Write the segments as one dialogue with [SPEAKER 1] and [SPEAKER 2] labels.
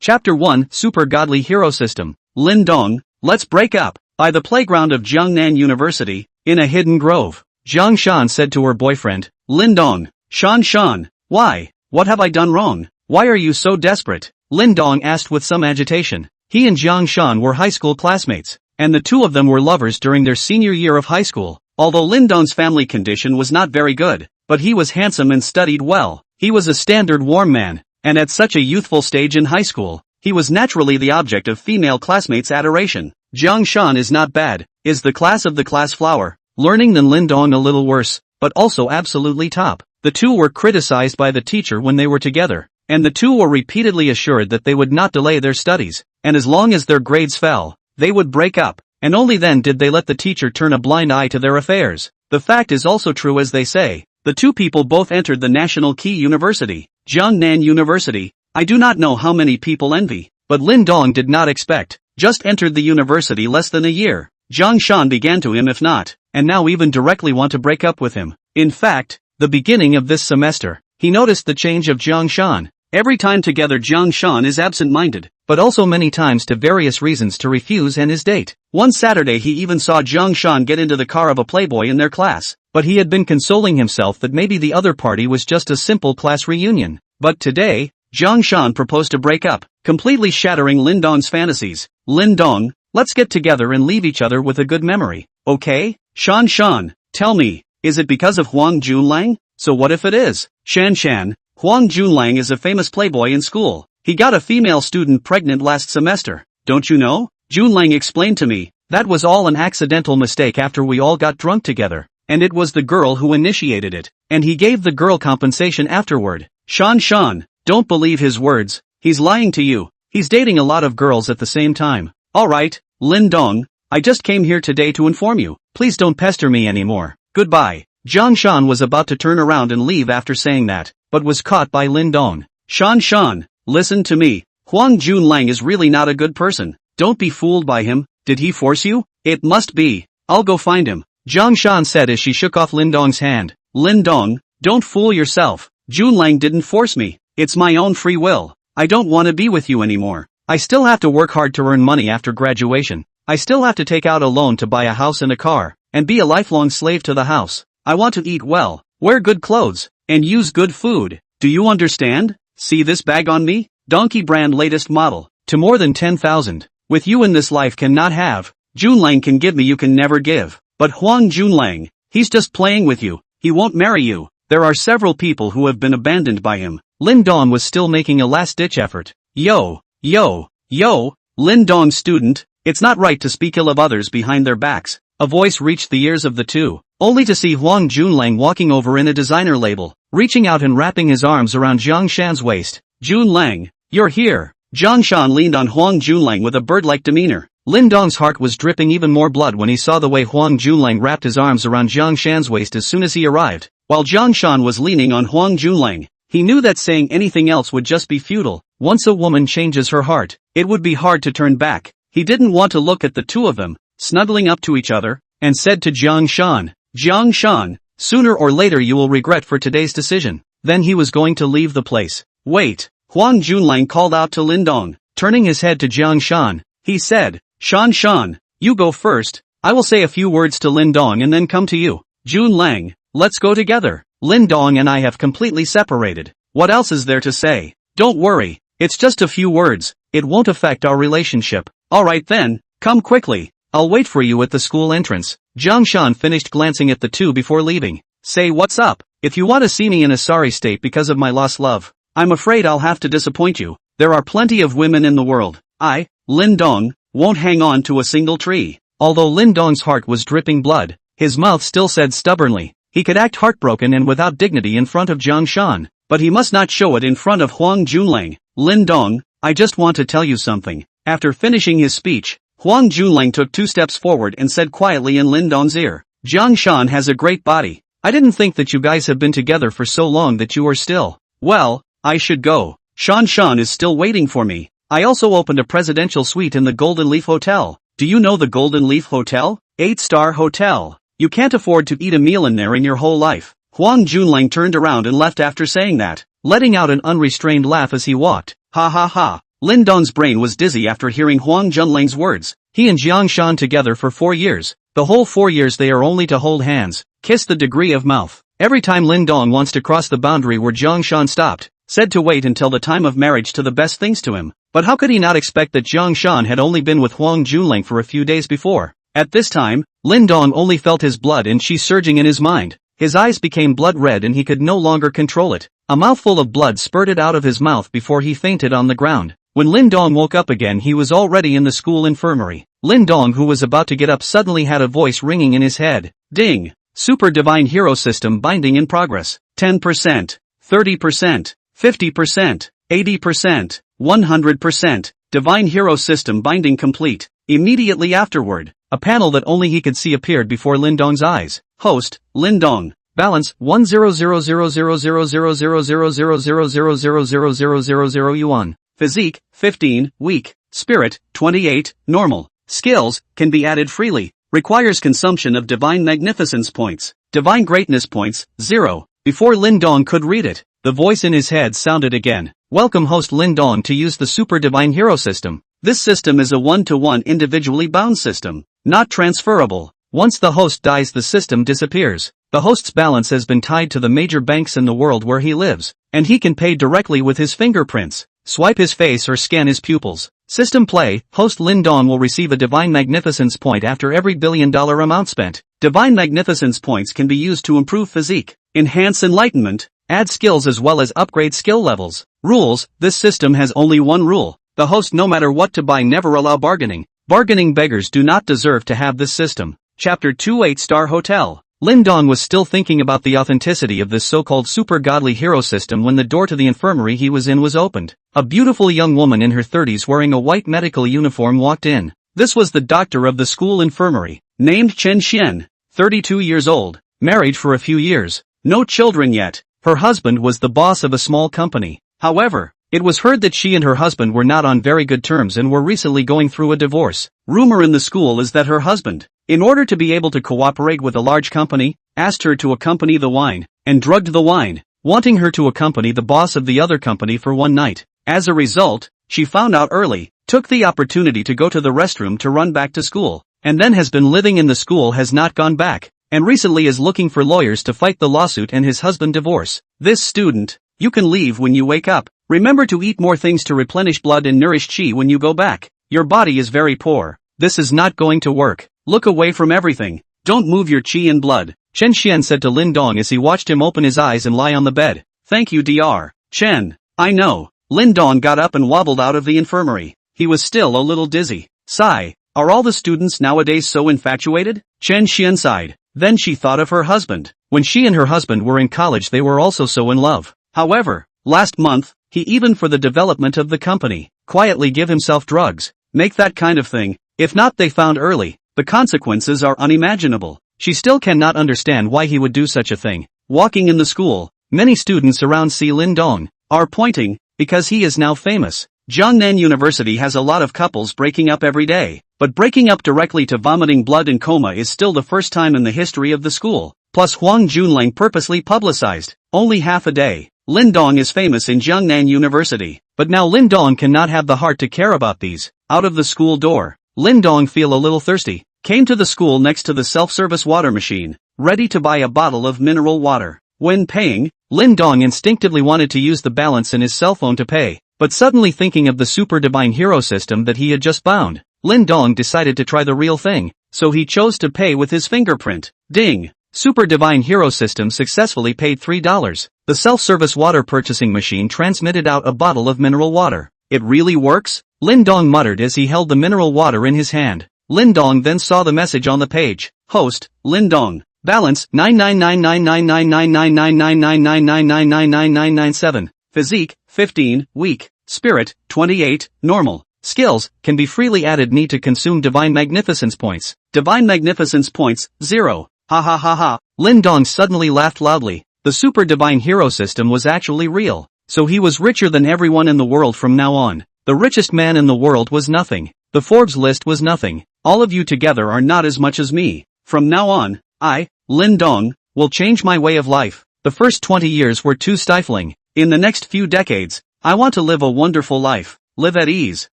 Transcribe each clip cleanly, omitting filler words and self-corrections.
[SPEAKER 1] Chapter 1 Super Godly Hero System. Lin Dong, let's break up. By the playground of Jiangnan University, in a hidden grove, Jiang Shan said to her boyfriend, Lin Dong, Shan, why? What have I done wrong? Why are you so desperate? Lin Dong asked with some agitation. He and Jiang Shan were high school classmates, and the two of them were lovers during their senior year of high school. Although Lin Dong's family condition was not very good, but he was handsome and studied well. He was a standard warm man, and at such a youthful stage in high school, he was naturally the object of female classmates' adoration. Jiang Shan is not bad, is the class of the class flower, learning than Lin Dong a little worse, but also absolutely top. The two were criticized by the teacher when they were together, and the two were repeatedly assured that they would not delay their studies, and as long as their grades fell, they would break up, and only then did they let the teacher turn a blind eye to their affairs. The fact is also true as they say. The two people both entered the National Key University, Jiangnan University. I do not know how many people envy, but Lin Dong did not expect. Just entered the university less than a year. Jiang Shan began to him if not, and now even directly want to break up with him. In fact, the beginning of this semester, he noticed the change of Jiang Shan. Every time together Jiang Shan is absent-minded, but also many times to various reasons to refuse and his date. One Saturday he even saw Jiang Shan get into the car of a playboy in their class, but he had been consoling himself that maybe the other party was just a simple class reunion. But today, Jiang Shan proposed to break up, completely shattering Lin Dong's fantasies. Lin Dong, let's get together and leave each other with a good memory, okay? Shan, tell me, is it because of Huang Junlang? So what if it is? Shan, Huang Junlang is a famous playboy in school. He got a female student pregnant last semester. Don't you know? Junlang explained to me. That was all an accidental mistake after we all got drunk together. And it was the girl who initiated it. And he gave the girl compensation afterward. Shan, don't believe his words. He's lying to you. He's dating a lot of girls at the same time. Alright, Lin Dong, I just came here today to inform you. Please don't pester me anymore. Goodbye. Jiang Shan was about to turn around and leave after saying that, but was caught by Lin Dong. Shan, listen to me. Huang Junlang is really not a good person. Don't be fooled by him. Did he force you? It must be. I'll go find him. Jiang Shan said as she shook off Lin Dong's hand. Lin Dong, don't fool yourself. Junlang didn't force me. It's my own free will. I don't want to be with you anymore. I still have to work hard to earn money after graduation. I still have to take out a loan to buy a house and a car, and be a lifelong slave to the house. I want to eat well, wear good clothes, and use good food. Do you understand? See this bag on me? Donkey brand latest model, to more than 10,000. With you in this life cannot have. Junlang can give me you can never give. But Huang Junlang, he's just playing with you. He won't marry you. There are several people who have been abandoned by him. Lin Dong was still making a last-ditch effort. Yo, Lin Dong student, it's not right to speak ill of others behind their backs. A voice reached the ears of the two, only to see Huang Junlang walking over in a designer label, reaching out and wrapping his arms around Jiang Shan's waist. Junlang, you're here. Jiang Shan leaned on Huang Junlang with a bird-like demeanor. Lin Dong's heart was dripping even more blood when he saw the way Huang Junlang wrapped his arms around Jiang Shan's waist as soon as he arrived. While Jiang Shan was leaning on Huang Junlang, he knew that saying anything else would just be futile. Once a woman changes her heart, it would be hard to turn back. He didn't want to look at the two of them, snuggling up to each other, and said to Jiang Shan, sooner or later you will regret for today's decision. Then he was going to leave the place. Wait, Huang Junlang called out to Lin Dong. Turning his head to Jiang Shan, he said, Shan, you go first. I will say a few words to Lin Dong and then come to you. Junlang, let's go together. Lin Dong and I have completely separated. What else is there to say? Don't worry, it's just a few words. It won't affect our relationship. Alright then, come quickly. I'll wait for you at the school entrance. Jiang Shan finished glancing at the two before leaving. Say what's up. If you want to see me in a sorry state because of my lost love, I'm afraid I'll have to disappoint you. There are plenty of women in the world. I, Lin Dong, won't hang on to a single tree. Although Lin Dong's heart was dripping blood, his mouth still said stubbornly. He could act heartbroken and without dignity in front of Jiang Shan, but he must not show it in front of Huang Junlang. Lin Dong, I just want to tell you something. After finishing his speech, Huang Junlang took 2 steps forward and said quietly in Lin Dong's ear, Jiang Shan has a great body. I didn't think that you guys have been together for so long that you are still. Well, I should go. Shan is still waiting for me. I also opened a presidential suite in the Golden Leaf Hotel. Do you know the Golden Leaf Hotel? 8-star hotel. You can't afford to eat a meal in there in your whole life. Huang Junlang turned around and left after saying that, letting out an unrestrained laugh as he walked. Ha ha ha. Lin Dong's brain was dizzy after hearing Huang Junling's words. He and Jiang Shan together for 4 years. The whole 4 years they are only to hold hands, kiss the degree of mouth. Every time Lin Dong wants to cross the boundary where Jiang Shan stopped, said to wait until the time of marriage to the best things to him. But how could he not expect that Jiang Shan had only been with Huang Junling for a few days before? At this time, Lin Dong only felt his blood and qi surging in his mind. His eyes became blood red and he could no longer control it. A mouthful of blood spurted out of his mouth before he fainted on the ground. When Lin Dong woke up again he was already in the school infirmary. Lin Dong, who was about to get up, suddenly had a voice ringing in his head. Ding! Super Divine Hero System binding in progress. 10%, 30%, 50%, 80%, 100%. Divine Hero System binding complete. Immediately afterward, a panel that only he could see appeared before Lin Dong's eyes. Host, Lin Dong. Balance, 100,000,000,000,000,000,000,000,000,000 yuan. Physique, 15, weak. Spirit, 28, normal. Skills, can be added freely. Requires consumption of Divine Magnificence points. Divine Greatness points, 0. Before Lin Dong could read it, the voice in his head sounded again. Welcome host Lin Dong to use the Super Divine Hero System. This system is a one-to-one individually bound system, not transferable. Once the host dies the system disappears. The host's balance has been tied to the major banks in the world where he lives, and he can pay directly with his fingerprints, swipe his face or scan his pupils. System play, host Lin Dong will receive a Divine Magnificence point after every $1 billion amount spent. Divine Magnificence points can be used to improve physique, enhance enlightenment, add skills as well as upgrade skill levels. Rules, this system has only one rule. The host, no matter what to buy, never allow bargaining. Bargaining beggars do not deserve to have this system. Chapter 2 8-Star Hotel. Lin Dong was still thinking about the authenticity of this so-called super godly hero system when the door to the infirmary he was in was opened. A beautiful young woman in her 30s wearing a white medical uniform walked in. This was the doctor of the school infirmary, named Chen Xian, 32 years old, married for a few years, no children yet. Her husband was the boss of a small company. However, it was heard that she and her husband were not on very good terms and were recently going through a divorce. Rumor in the school is that her husband, in order to be able to cooperate with a large company, asked her to accompany the wine, and drugged the wine, wanting her to accompany the boss of the other company for one night. As a result, she found out early, took the opportunity to go to the restroom to run back to school, and then has been living in the school, has not gone back, and recently is looking for lawyers to fight the lawsuit and his husband divorce. This student, you can leave when you wake up. Remember to eat more things to replenish blood and nourish qi when you go back. Your body is very poor. This is not going to work. Look away from everything. Don't move your qi and blood. Chen Xian said to Lin Dong as he watched him open his eyes and lie on the bed. Thank you Dr. Chen. I know. Lin Dong got up and wobbled out of the infirmary. He was still a little dizzy. Sigh. Are all the students nowadays so infatuated? Chen Xian sighed. Then she thought of her husband. When she and her husband were in college they were also so in love. However, last month, he even for the development of the company, quietly give himself drugs, make that kind of thing. If not they found early, the consequences are unimaginable. She still cannot understand why he would do such a thing. Walking in the school, many students around see Lin Dong, are pointing, because he is now famous. Jiangnan University has a lot of couples breaking up every day, but breaking up directly to vomiting blood and coma is still the first time in the history of the school. Plus Huang Junling purposely publicized, only half a day. Lin Dong is famous in Jiangnan University, but now Lin Dong cannot have the heart to care about these. Out of the school door, Lin Dong feel a little thirsty, came to the school next to the self-service water machine, ready to buy a bottle of mineral water. When paying, Lin Dong instinctively wanted to use the balance in his cell phone to pay, but suddenly thinking of the Super Divine Hero System that he had just found, Lin Dong decided to try the real thing, so he chose to pay with his fingerprint. Ding! Super Divine Hero System successfully paid $3. The self-service water purchasing machine transmitted out a bottle of mineral water. It really works? Lin Dong muttered as he held the mineral water in his hand. Lin Dong then saw the message on the page. Host, Lin Dong. Balance, 99999999999999997. Physique, 15, weak. Spirit, 28, normal. Skills, can be freely added, need to consume Divine Magnificence points. Divine Magnificence points, 0. Ha ha ha ha. Lin Dong suddenly laughed loudly. The Super Divine Hero System was actually real. So he was richer than everyone in the world from now on. The richest man in the world was nothing. The Forbes list was nothing. All of you together are not as much as me. From now on, I, Lin Dong, will change my way of life. The first 20 years were too stifling. In the next few decades, I want to live a wonderful life. live at ease,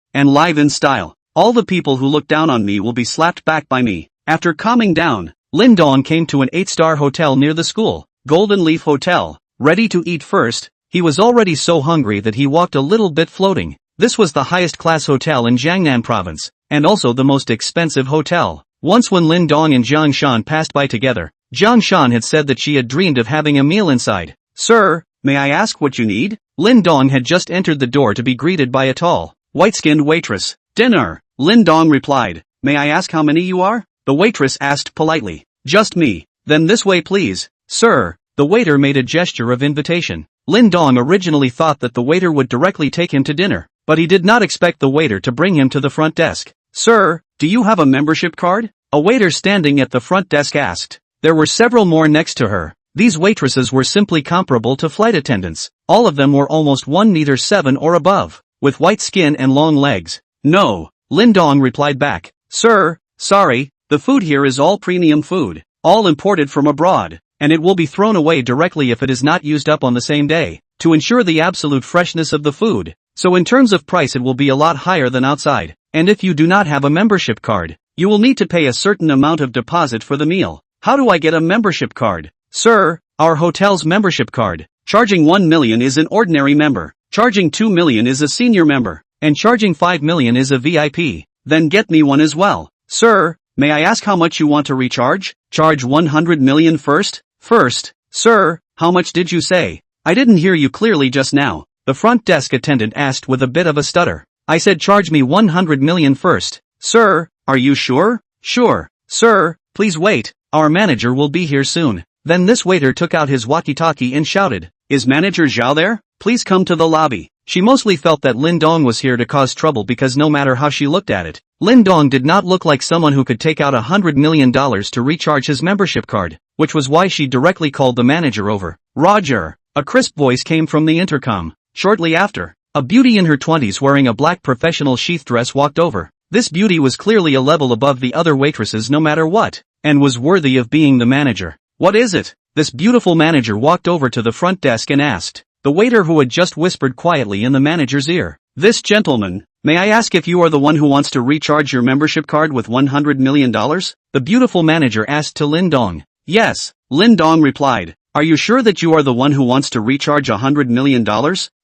[SPEAKER 1] and live in style. All the people who look down on me will be slapped back by me. After calming down, Lin Dong came to an 8-star hotel near the school, Golden Leaf Hotel, ready to eat first. He was already so hungry that he walked a little bit floating. This was the highest class hotel in Jiangnan province, and also the most expensive hotel. Once when Lin Dong and Zhang Shan passed by together, Zhang Shan had said that she had dreamed of having a meal inside. "Sir, may I ask what you need?" Lin Dong had just entered the door to be greeted by a tall, white-skinned waitress. "Dinner," Lin Dong replied. "May I ask how many you are?" The waitress asked politely. "Just me." "Then this way please." "Sir." The waiter made a gesture of invitation. Lin Dong originally thought that the waiter would directly take him to dinner, but he did not expect the waiter to bring him to the front desk. "Sir, do you have a membership card?" A waiter standing at the front desk asked. There were several more next to her. These waitresses were simply comparable to flight attendants. All of them were almost 1.7 or above, with white skin and long legs. "No," Lin Dong replied back. "Sir, sorry, the food here is all premium food, all imported from abroad, and it will be thrown away directly if it is not used up on the same day, to ensure the absolute freshness of the food. So in terms of price it will be a lot higher than outside, and if you do not have a membership card, you will need to pay a certain amount of deposit for the meal." "How do I get a membership card?" "Sir, our hotel's membership card. Charging 1 million is an ordinary member, charging 2 million is a senior member, and charging 5 million is a VIP. Then get me one as well." "Sir, may I ask how much you want to recharge?" "Charge 100 million first." "First, sir, how much did you say?" "I didn't hear you clearly just now," the front desk attendant asked with a bit of a stutter. "I said charge me 100 million first." "Sir, are you sure?" "Sure." "Sir, please wait, our manager will be here soon." Then this waiter took out his walkie-talkie and shouted, "Is Manager Zhao there? Please come to the lobby." She mostly felt that Lin Dong was here to cause trouble because no matter how she looked at it, Lin Dong did not look like someone who could take out $100 million to recharge his membership card, which was why she directly called the manager over. "Roger," a crisp voice came from the intercom. Shortly after, a beauty in her 20s wearing a black professional sheath dress walked over. This beauty was clearly a level above the other waitresses no matter what, and was worthy of being the manager. "What is it?" This beautiful manager walked over to the front desk and asked the waiter who had just whispered quietly in the manager's ear. "This gentleman, may I ask if you are the one who wants to recharge your membership card with $100 million? The beautiful manager asked to Lin Dong. "Yes," Lin Dong replied. "Are you sure that you are the one who wants to recharge $100 million?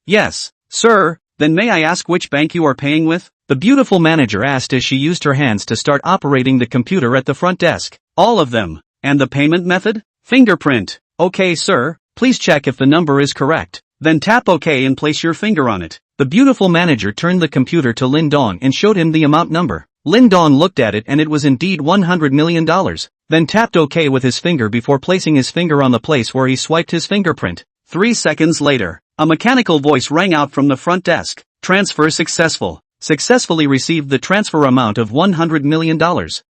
[SPEAKER 1] "Yes, sir." "Then may I ask which bank you are paying with?" the beautiful manager asked as she used her hands to start operating the computer at the front desk. "All of them." "And the payment method?" "Fingerprint." "Okay sir, please check if the number is correct. Then tap OK and place your finger on it." The beautiful manager turned the computer to Lin Dong and showed him the amount number. Lin Dong looked at it and it was indeed $100 million, then tapped OK with his finger before placing his finger on the place where he swiped his fingerprint. 3 seconds later, a mechanical voice rang out from the front desk. "Transfer successful. Successfully received the transfer amount of $100 million.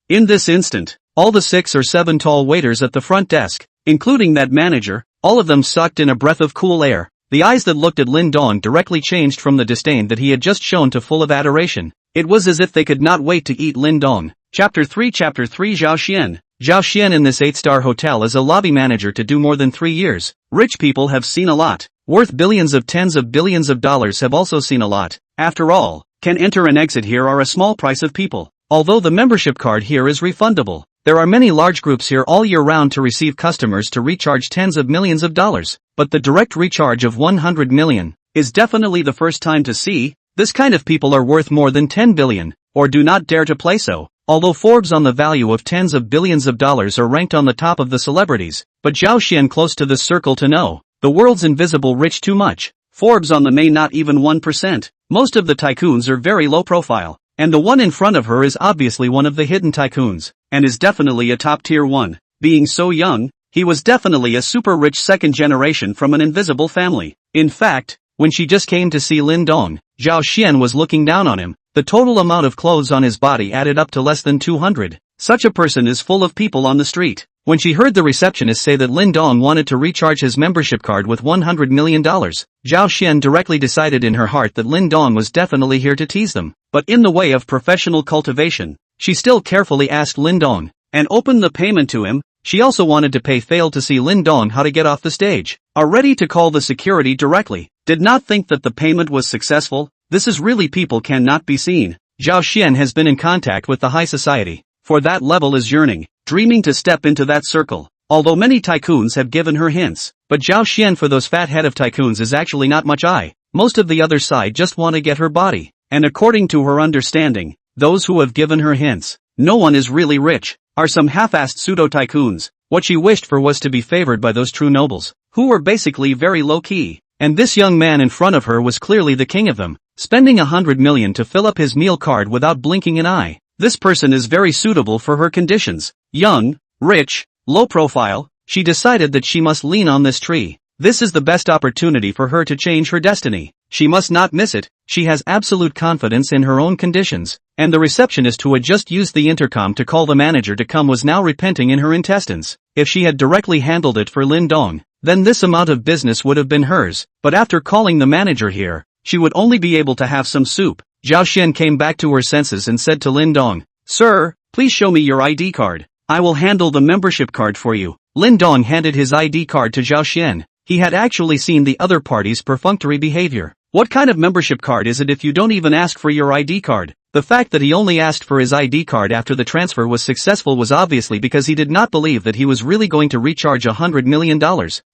[SPEAKER 1] In this instant, all the 6 or 7 tall waiters at the front desk, including that manager, all of them sucked in a breath of cool air. The eyes that looked at Lin Dong directly changed from the disdain that he had just shown to full of adoration. It was as if they could not wait to eat Lin Dong. Chapter 3 Zhao Xian. Zhao Xian in this 8-star hotel is a lobby manager to do more than 3 years. Rich people have seen a lot. Worth billions of tens of billions of dollars have also seen a lot. After all, can enter and exit here are a small price of people. Although the membership card here is refundable, there are many large groups here all year round to receive customers to recharge tens of millions of dollars. But the direct recharge of 100 million is definitely the first time to see. This kind of people are worth more than 10 billion, or do not dare to play so. Although Forbes on the value of tens of billions of dollars are ranked on the top of the celebrities, but Zhao Xian close to this circle to know. The world's invisible rich too much. Forbes on the may not even 1%. Most of the tycoons are very low profile, and the one in front of her is obviously one of the hidden tycoons, and is definitely a top tier one. Being so young, he was definitely a super rich second generation from an invisible family. In fact, when she just came to see Lin Dong, Zhao Xian was looking down on him. The total amount of clothes on his body added up to less than 200. Such a person is full of people on the street. When she heard the receptionist say that Lin Dong wanted to recharge his membership card with $100 million, Zhao Xian directly decided in her heart that Lin Dong was definitely here to tease them. But in the way of professional cultivation, she still carefully asked Lin Dong, and opened the payment to him. She also wanted to pay failed to see Lin Dong how to get off the stage. Are ready to call the security directly. Did not think that the payment was successful. This is really people cannot be seen. Zhao Xian has been in contact with the high society. For that level is yearning, dreaming to step into that circle. Although many tycoons have given her hints, but Zhao Xian for those fat head of tycoons is actually not much eye. Most of the other side just want to get her body. And according to her understanding, those who have given her hints, no one is really rich, are some half-assed pseudo-tycoons. What she wished for was to be favored by those true nobles, who were basically very low-key. And this young man in front of her was clearly the king of them, spending 100 million to fill up his meal card without blinking an eye. This person is very suitable for her conditions. Young, rich, low profile, she decided that she must lean on this tree. This is the best opportunity for her to change her destiny. She must not miss it. She has absolute confidence in her own conditions. And the receptionist who had just used the intercom to call the manager to come was now repenting in her intestines. If she had directly handled it for Lin Dong, then this amount of business would have been hers. But after calling the manager here, she would only be able to have some soup. Zhao Xian came back to her senses and said to Lin Dong, "Sir, please show me your ID card. I will handle the membership card for you." Lin Dong handed his ID card to Zhao Xian. He had actually seen the other party's perfunctory behavior. What kind of membership card is it if you don't even ask for your ID card? The fact that he only asked for his ID card after the transfer was successful was obviously because he did not believe that he was really going to recharge $100 million.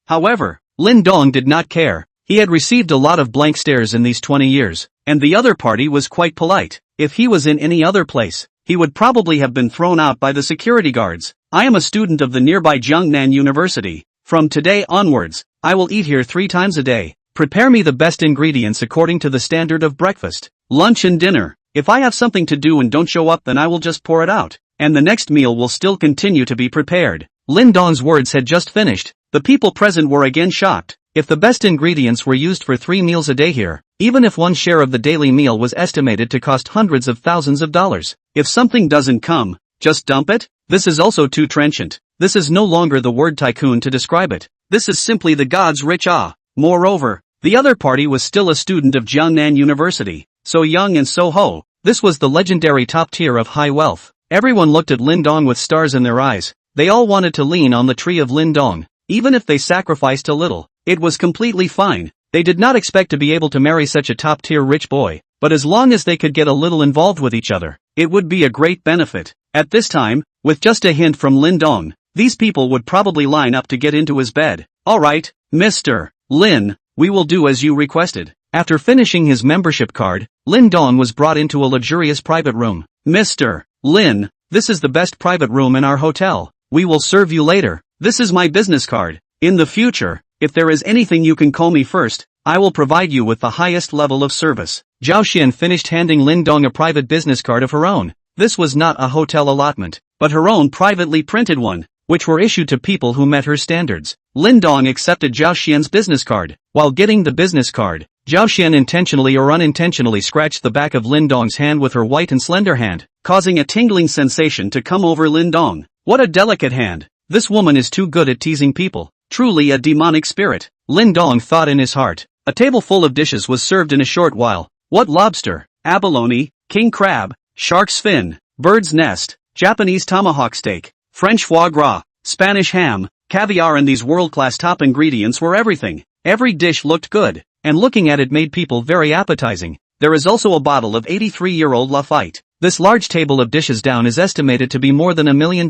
[SPEAKER 1] However, Lin Dong did not care. He had received a lot of blank stares in these 20 years, and the other party was quite polite. If he was in any other place, he would probably have been thrown out by the security guards. I am a student of the nearby Jiangnan University. From today onwards, I will eat here 3 times a day. Prepare me the best ingredients according to the standard of breakfast, lunch and dinner. If I have something to do and don't show up, then I will just pour it out, and the next meal will still continue to be prepared. Lin Dong's words had just finished. The people present were again shocked. If the best ingredients were used for 3 meals a day here, even if one share of the daily meal was estimated to cost hundreds of thousands of dollars, if something doesn't come, just dump it? This is also too trenchant. This is no longer the word tycoon to describe it. This is simply the gods' rich ah. Moreover, the other party was still a student of Jiangnan University, so young and so ho. This was the legendary top tier of high wealth. Everyone looked at Lin Dong with stars in their eyes. They all wanted to lean on the tree of Lin Dong, even if they sacrificed a little. It was completely fine. They did not expect to be able to marry such a top-tier rich boy, but as long as they could get a little involved with each other, it would be a great benefit. At this time, with just a hint from Lin Dong, these people would probably line up to get into his bed. Alright, Mr. Lin, we will do as you requested. After finishing his membership card, Lin Dong was brought into a luxurious private room. Mr. Lin, this is the best private room in our hotel. We will serve you later. This is my business card. In the future, if there is anything you can call me first, I will provide you with the highest level of service. Zhao Xian finished handing Lin Dong a private business card of her own. This was not a hotel allotment, but her own privately printed one, which were issued to people who met her standards. Lin Dong accepted Zhao Xian's business card. While getting the business card, Zhao Xian intentionally or unintentionally scratched the back of Lin Dong's hand with her white and slender hand, causing a tingling sensation to come over Lin Dong. What a delicate hand. This woman is too good at teasing people. Truly a demonic spirit. Lin Dong thought in his heart. A table full of dishes was served in a short while. What lobster, abalone, king crab, shark's fin, bird's nest, Japanese tomahawk steak, French foie gras, Spanish ham, caviar, and these world-class top ingredients were everything. Every dish looked good, and looking at it made people very appetizing. There is also a bottle of 83-year-old Lafite. This large table of dishes down is estimated to be more than $1 million.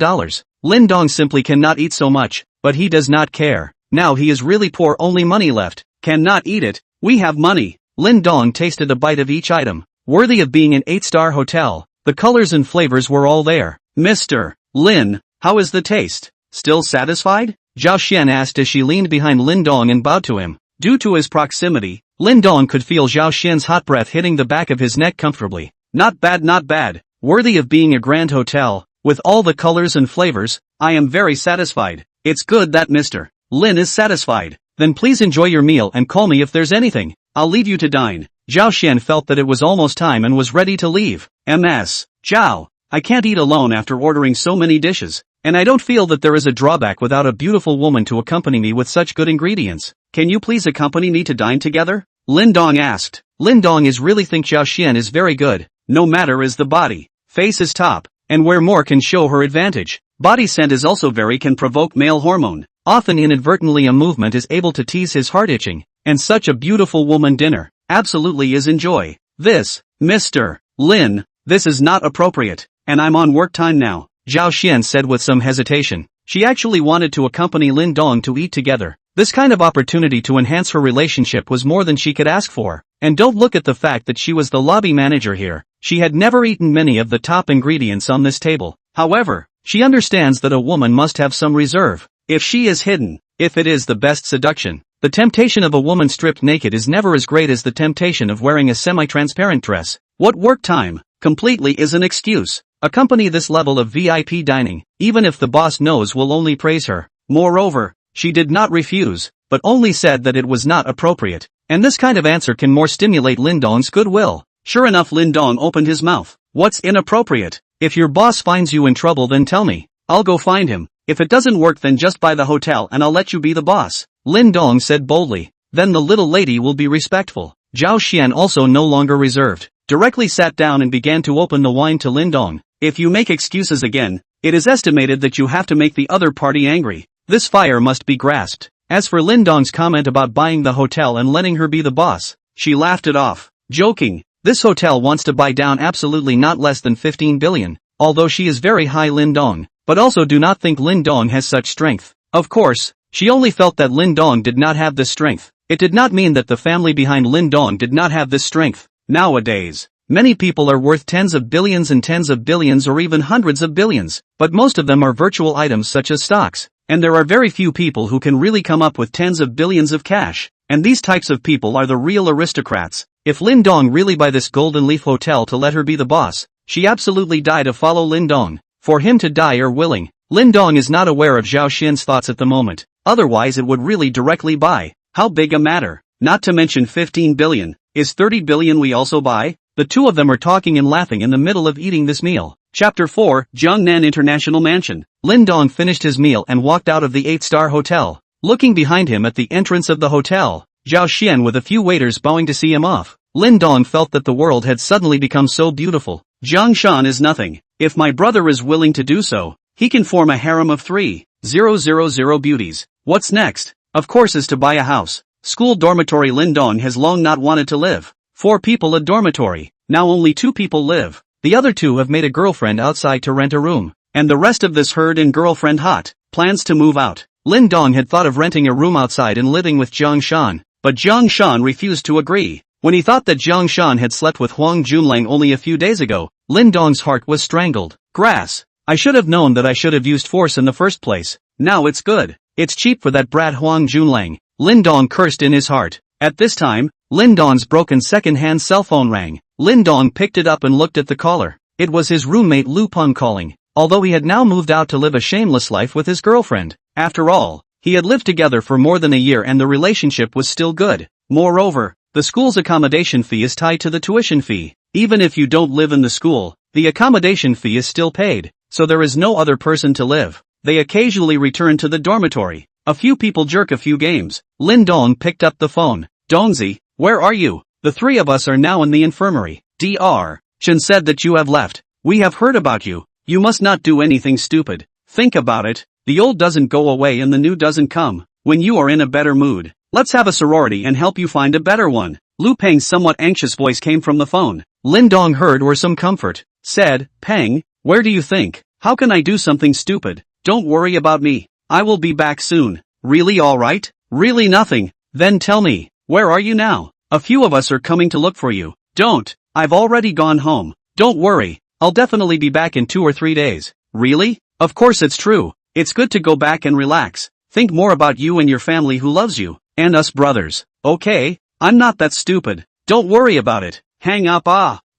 [SPEAKER 1] Lin Dong simply cannot eat so much, but he does not care. Now he is really poor, only money left. Cannot eat it. We have money. Lin Dong tasted a bite of each item. Worthy of being an 8-star hotel. The colors and flavors were all there. Mr. Lin, how is the taste? Still satisfied? Zhao Xian asked as she leaned behind Lin Dong and bowed to him. Due to his proximity, Lin Dong could feel Zhao Xian's hot breath hitting the back of his neck comfortably. Not bad, not bad. Worthy of being a grand hotel, with all the colors and flavors. I am very satisfied. It's good that Mr. Lin is satisfied. Then please enjoy your meal and call me if there's anything. I'll leave you to dine. Zhao Xian felt that it was almost time and was ready to leave. Ms. Zhao, I can't eat alone after ordering so many dishes, and I don't feel that there is a drawback without a beautiful woman to accompany me with such good ingredients. Can you please accompany me to dine together? Lin Dong asked. Lin Dong is really think Zhao Xian is very good. No matter is the body. Face is top, and where more can show her advantage. Body scent is also very can provoke male hormone. Often inadvertently a movement is able to tease his heart itching, and such a beautiful woman dinner absolutely is enjoy. Mr. Lin, this is not appropriate, and I'm on work time now, Zhao Xian said with some hesitation. She actually wanted to accompany Lin Dong to eat together. This kind of opportunity to enhance her relationship was more than she could ask for. And don't look at the fact that she was the lobby manager here. She had never eaten many of the top ingredients on this table. However, she understands that a woman must have some reserve. If she is hidden, if it is the best seduction, the temptation of a woman stripped naked is never as great as the temptation of wearing a semi-transparent dress. What work time? Completely is an excuse. Accompany this level of VIP dining, even if the boss knows, will only praise her. Moreover, she did not refuse, but only said that it was not appropriate. And this kind of answer can more stimulate Lin Dong's goodwill. Sure enough, Lin Dong opened his mouth. What's inappropriate? If your boss finds you in trouble, then tell me. I'll go find him. If it doesn't work, then just buy the hotel and I'll let you be the boss, Lin Dong said boldly. Then the little lady will be respectful. Zhao Xian, also no longer reserved, directly sat down and began to open the wine to Lin Dong. If you make excuses again, it is estimated that you have to make the other party angry. This fire must be grasped. As for Lin Dong's comment about buying the hotel and letting her be the boss, she laughed it off, joking. This hotel wants to buy down absolutely not less than 15 billion, although she is very high, Lin Dong, but also do not think Lin Dong has such strength. Of course, she only felt that Lin Dong did not have this strength. It did not mean that the family behind Lin Dong did not have this strength. Nowadays, many people are worth tens of billions or even hundreds of billions, but most of them are virtual items such as stocks, and there are very few people who can really come up with tens of billions of cash, and these types of people are the real aristocrats. If Lin Dong really buy this Golden Leaf Hotel to let her be the boss, she absolutely die to follow Lin Dong. For him to die or willing, Lin Dong is not aware of Zhao Xian's thoughts at the moment, otherwise it would really directly buy. How big a matter, not to mention 15 billion, is 30 billion we also buy? The two of them are talking and laughing in the middle of eating this meal. Chapter 4, Jiangnan International Mansion. Lin Dong finished his meal and walked out of the 8-star hotel. Looking behind him at the entrance of the hotel, Zhao Xian with a few waiters bowing to see him off, Lin Dong felt that the world had suddenly become so beautiful. Zhang Shan is nothing. If my brother is willing to do so, he can form a harem of 3,000 beauties. What's next? Of course is to buy a house. School dormitory. Lin Dong has long not wanted to live. 4 people a dormitory. Now only 2 people live. The other 2 have made a girlfriend outside to rent a room. And the rest of this herd and girlfriend hot plans to move out. Lin Dong had thought of renting a room outside and living with Zhang Shan, but Zhang Shan refused to agree. When he thought that Zhang Shan had slept with Huang Junlang only a few days ago, Lin Dong's heart was strangled. Grass. I should have known that I should have used force in the first place. Now it's good. It's cheap for that brat Huang Junlang. Lin Dong cursed in his heart. At this time, Lin Dong's broken second-hand cell phone rang. Lin Dong picked it up and looked at the caller. It was his roommate Lu Peng calling. Although he had now moved out to live a shameless life with his girlfriend, after all, he had lived together for more than a year and the relationship was still good. Moreover, the school's accommodation fee is tied to the tuition fee. Even if you don't live in the school, the accommodation fee is still paid, so there is no other person to live. They occasionally return to the dormitory. A few people jerk a few games. Lin Dong picked up the phone. Dongzi, where are you? The 3 of us are now in the infirmary. Dr. Chen said that you have left. We have heard about you. You must not do anything stupid. Think about it. The old doesn't go away and the new doesn't come. When you are in a better mood, let's have a sorority and help you find a better one. Lu Peng's somewhat anxious voice came from the phone. Lin Dong heard or some comfort. Said, Peng, where do you think? How can I do something stupid? Don't worry about me. I will be back soon. Really, all right? Really nothing. Then tell me, where are you now? A few of us are coming to look for you. Don't. I've already gone home. Don't worry. I'll definitely be back in 2 or 3 days. Really? Of course it's true. It's good to go back and relax. Think more about you and your family who loves you. And us brothers. Okay? I'm not that stupid. Don't worry about it. Hang up.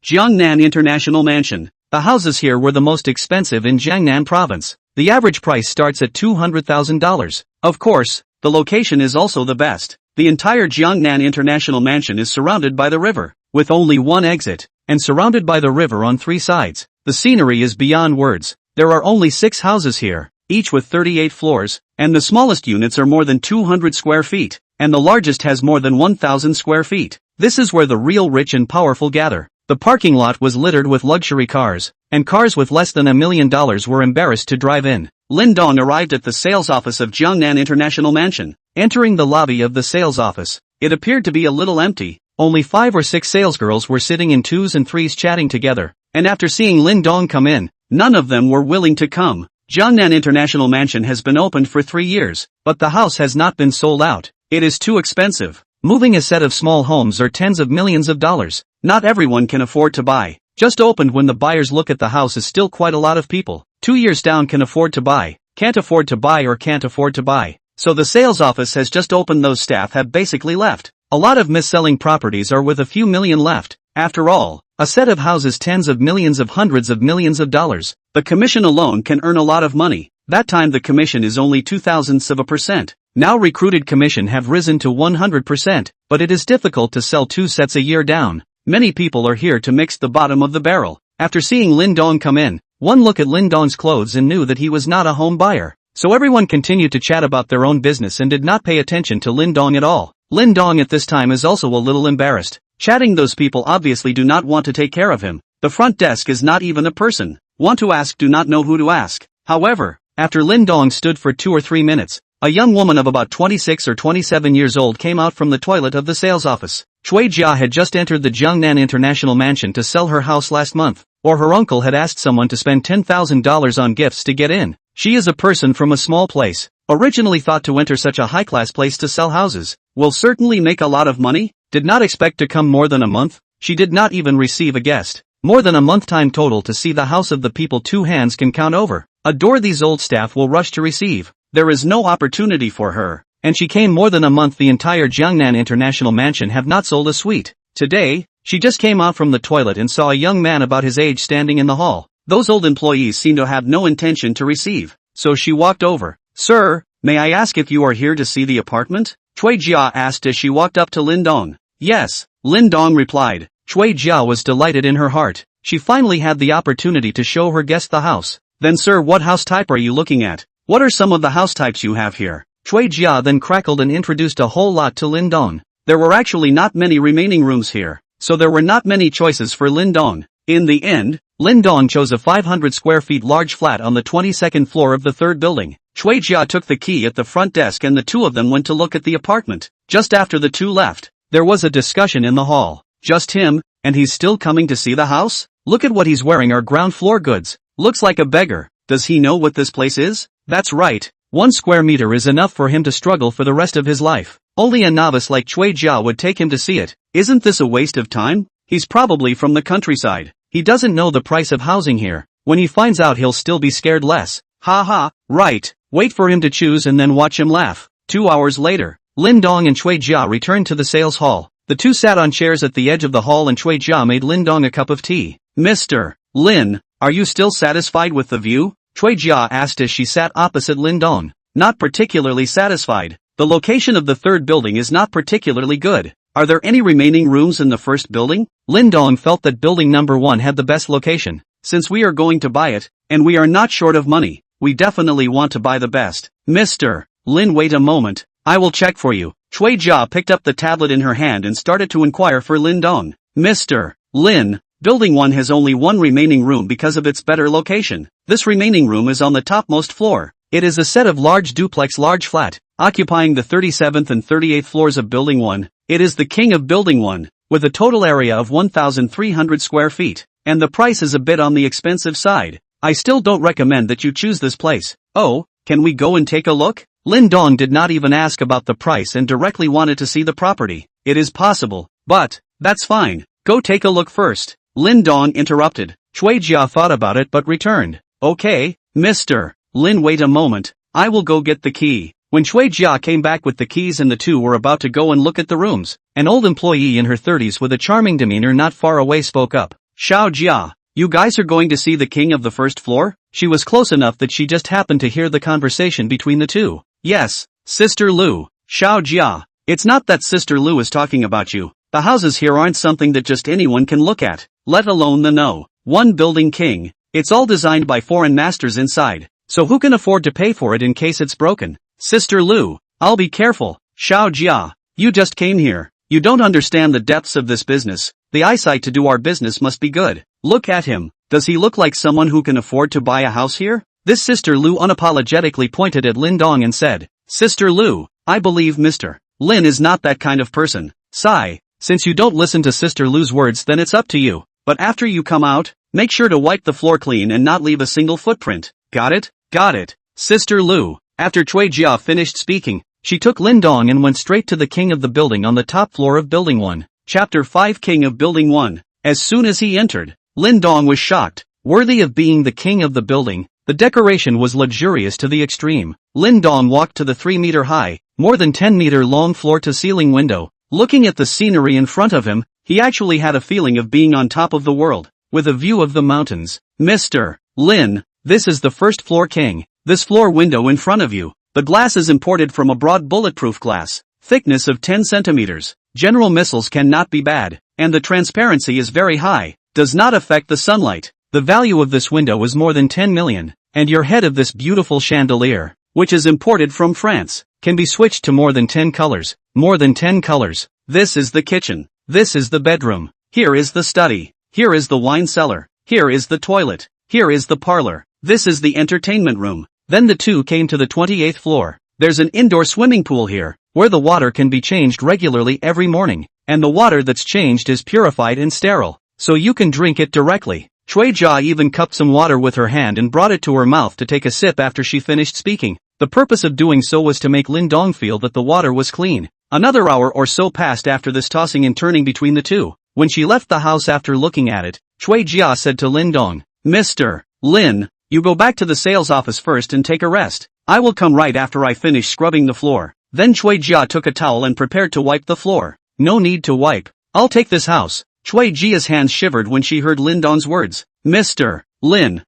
[SPEAKER 1] Jiangnan International Mansion. The houses here were the most expensive in Jiangnan province. The average price starts at $200,000. Of course, the location is also the best. The entire Jiangnan International Mansion is surrounded by the river, with only one exit, and surrounded by the river on 3 sides. The scenery is beyond words. There are only 6 houses here, each with 38 floors, and the smallest units are more than 200 square feet, and the largest has more than 1,000 square feet. This is where the real rich and powerful gather. The parking lot was littered with luxury cars, and cars with less than $1 million were embarrassed to drive in. Lin Dong arrived at the sales office of Jiangnan International Mansion. Entering the lobby of the sales office, it appeared to be a little empty. only 5 or 6 salesgirls were sitting in 2s and 3s chatting together, and after seeing Lin Dong come in, none of them were willing to come. Jiangnan International Mansion has been opened for 3 years, but the house has not been sold out. It is too expensive. Moving a set of small homes are tens of millions of dollars. Not everyone can afford to buy. Just opened when the buyers look at the house is still quite a lot of people. 2 years down can afford to buy, can't afford to buy or can't afford to buy. So the sales office has just opened, those staff have basically left. A lot of mis-selling properties are with a few million left. After all, a set of houses tens of millions of hundreds of millions of dollars. The commission alone can earn a lot of money. That time the commission is only 0.02%. Now recruited commission have risen to 100%, but it is difficult to sell 2 sets a year down. Many people are here to mix the bottom of the barrel. After seeing Lin Dong come in, one look at Lin Dong's clothes and knew that he was not a home buyer. So everyone continued to chat about their own business and did not pay attention to Lin Dong at all. Lin Dong at this time is also a little embarrassed. Chatting, those people obviously do not want to take care of him. The front desk is not even a person. Want to ask, do not know who to ask. However, after Lin Dong stood for 2 or 3 minutes, a young woman of about 26 or 27 years old came out from the toilet of the sales office. Cui Jia had just entered the Jiangnan International Mansion to sell her house last month, or her uncle had asked someone to spend $10,000 on gifts to get in. She is a person from a small place, originally thought to enter such a high-class place to sell houses, will certainly make a lot of money, did not expect to come more than a month, she did not even receive a guest. More than a month time total to see the house of the people 2 hands can count over. A door these old staff will rush to receive. There is no opportunity for her, and she came more than a month. The entire Jiangnan International Mansion have not sold a suite. Today, she just came out from the toilet and saw a young man about his age standing in the hall. Those old employees seem to have no intention to receive, so she walked over. Sir, may I ask if you are here to see the apartment? Cui Jia asked as she walked up to Lin Dong. Yes, Lin Dong replied. Cui Jia was delighted in her heart. She finally had the opportunity to show her guest the house. Then sir, what house type are you looking at? What are some of the house types you have here? Cui Jia then crackled and introduced a whole lot to Lin Dong. There were actually not many remaining rooms here, so there were not many choices for Lin Dong. In the end, Lin Dong chose a 500 square feet large flat on the 22nd floor of the 3rd building. Cui Jia took the key at the front desk and the 2 of them went to look at the apartment. Just after the 2 left, there was a discussion in the hall. Just him, and he's still coming to see the house? Look at what he's wearing, are ground floor goods. Looks like a beggar. Does he know what this place is? That's right. 1 square meter is enough for him to struggle for the rest of his life. Only a novice like Cui Jia would take him to see it. Isn't this a waste of time? He's probably from the countryside. He doesn't know the price of housing here. When he finds out, he'll still be scared less. Ha ha, right. Wait for him to choose and then watch him laugh. 2 hours later, Lin Dong and Cui Jia returned to the sales hall. The 2 sat on chairs at the edge of the hall and Cui Jia made Lin Dong a cup of tea. Mr. Lin, are you still satisfied with the view? Cui Jia asked as she sat opposite Lin Dong. Not particularly satisfied. The location of the 3rd building is not particularly good. Are there any remaining rooms in the 1st building? Lin Dong felt that building number 1 had the best location. Since we are going to buy it, and we are not short of money, we definitely want to buy the best. Mr. Lin, wait a moment. I will check for you. Cui Jia picked up the tablet in her hand and started to inquire for Lin Dong. Mr. Lin, building 1 has only 1 remaining room because of its better location. This remaining room is on the topmost floor. It is a set of large duplex large flat, occupying the 37th and 38th floors of building 1. It is the king of building 1, with a total area of 1,300 square feet, and the price is a bit on the expensive side. I still don't recommend that you choose this place. Oh, can we go and take a look? Lin Dong did not even ask about the price and directly wanted to see the property. It is possible, but that's fine. Go take a look first. Lin Dong interrupted. Cui Jia thought about it but returned. Okay, Mr. Lin, wait a moment. I will go get the key. When Cui Jia came back with the keys and the 2 were about to go and look at the rooms, an old employee in her 30s with a charming demeanor not far away spoke up. Xiao Jia, you guys are going to see the king of the 1st floor? She was close enough that she just happened to hear the conversation between the 2. Yes, Sister Lu. Xiao Jia, it's not that Sister Lu is talking about you. The houses here aren't something that just anyone can look at, let alone the no. 1 building king. It's all designed by foreign masters inside, so who can afford to pay for it in case it's broken? Sister Lu, I'll be careful. Xiao Jia, you just came here. You don't understand the depths of this business. The eyesight to do our business must be good. Look at him. Does he look like someone who can afford to buy a house here? This Sister Lu unapologetically pointed at Lin Dong and said, Sister Lu, I believe Mr. Lin is not that kind of person. Sigh. Since you don't listen to Sister Lu's words, then it's up to you. But after you come out, make sure to wipe the floor clean and not leave a single footprint. Got it? Got it. Sister Lu. After Cui Jia finished speaking, she took Lin Dong and went straight to the king of the building on the top floor of Building 1. Chapter 5 King of Building 1. As soon as he entered, Lin Dong was shocked. Worthy of being the king of the building, the decoration was luxurious to the extreme. Lin Dong walked to the 3-meter high, more than 10-meter long floor-to-ceiling window. Looking at the scenery in front of him, he actually had a feeling of being on top of the world, with a view of the mountains. Mr. Lin, this is the first floor king. This floor window in front of you. The glass is imported from abroad, bulletproof glass, thickness of 10 centimeters. General missiles cannot be bad, and the transparency is very high, does not affect the sunlight. The value of this window is more than 10 million, and your head of this beautiful chandelier, which is imported from France, can be switched to more than 10 colors. More than 10 colors. This is the kitchen. This is the bedroom. Here is the study. Here is the wine cellar. Here is the toilet. Here is the parlor. This is the entertainment room. Then the two came to the 28th floor. There's an indoor swimming pool here, where the water can be changed regularly every morning, and the water that's changed is purified and sterile, so you can drink it directly. Cui Jia even cupped some water with her hand and brought it to her mouth to take a sip after she finished speaking. The purpose of doing so was to make Lin Dong feel that the water was clean. Another hour or so passed after this tossing and turning between the two. When she left the house after looking at it, Cui Jia said to Lin Dong, Mr. Lin, you go back to the sales office first and take a rest. I will come right after I finish scrubbing the floor. Then Cui Jia took a towel and prepared to wipe the floor. No need to wipe. I'll take this house. Cui Jia's hands shivered when she heard Lin Dong's words. Mr. Lin,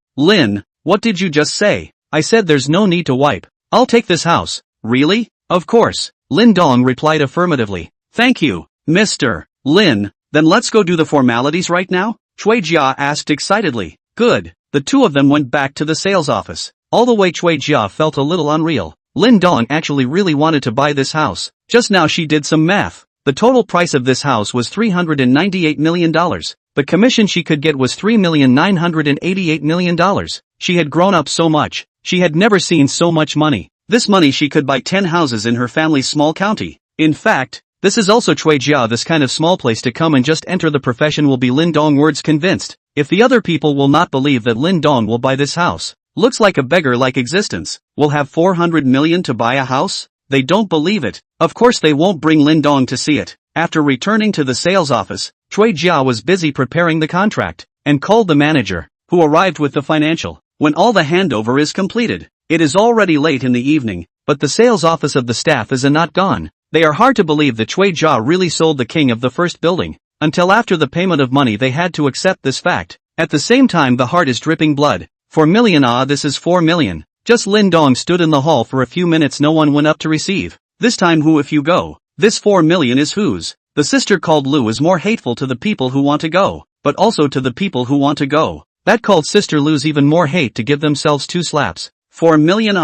[SPEAKER 1] what did you just say? I said there's no need to wipe. I'll take this house. Really? Of course. Lin Dong replied affirmatively. Thank you, Mr. Lin. Then let's go do the formalities right now? Cui Jia asked excitedly. Good. The two of them went back to the sales office. All the way Cui Jia felt a little unreal. Lin Dong actually really wanted to buy this house. Just now she did some math. The total price of this house was $398 million. The commission she could get was $3,988 million. She had grown up so much. She had never seen so much money. This money she could buy 10 houses in her family's small county. In fact, this is also Cui Jia, this kind of small place to come and just enter the profession will be Lin Dong words convinced. If the other people will not believe that Lin Dong will buy this house, looks like a beggar-like existence, will have 400 million to buy a house? They don't believe it. Of course they won't bring Lin Dong to see it. After returning to the sales office, Cui Jia was busy preparing the contract, and called the manager, who arrived with the financial. When all the handover is completed, it is already late in the evening, but the sales office of the staff is not gone. They are hard to believe that Cui Jia really sold the king of the first building. Until after the payment of money they had to accept this fact. At the same time the heart is dripping blood. 4 million, this is 4 million. Just Lin Dong stood in the hall for a few minutes, no one went up to receive. This time who if you go? This 4 million is whose? The sister called Lu is more hateful to the people who want to go, but also to the people who want to go. That called Sister Lu's even more hate to give themselves 2 slaps. 4 million,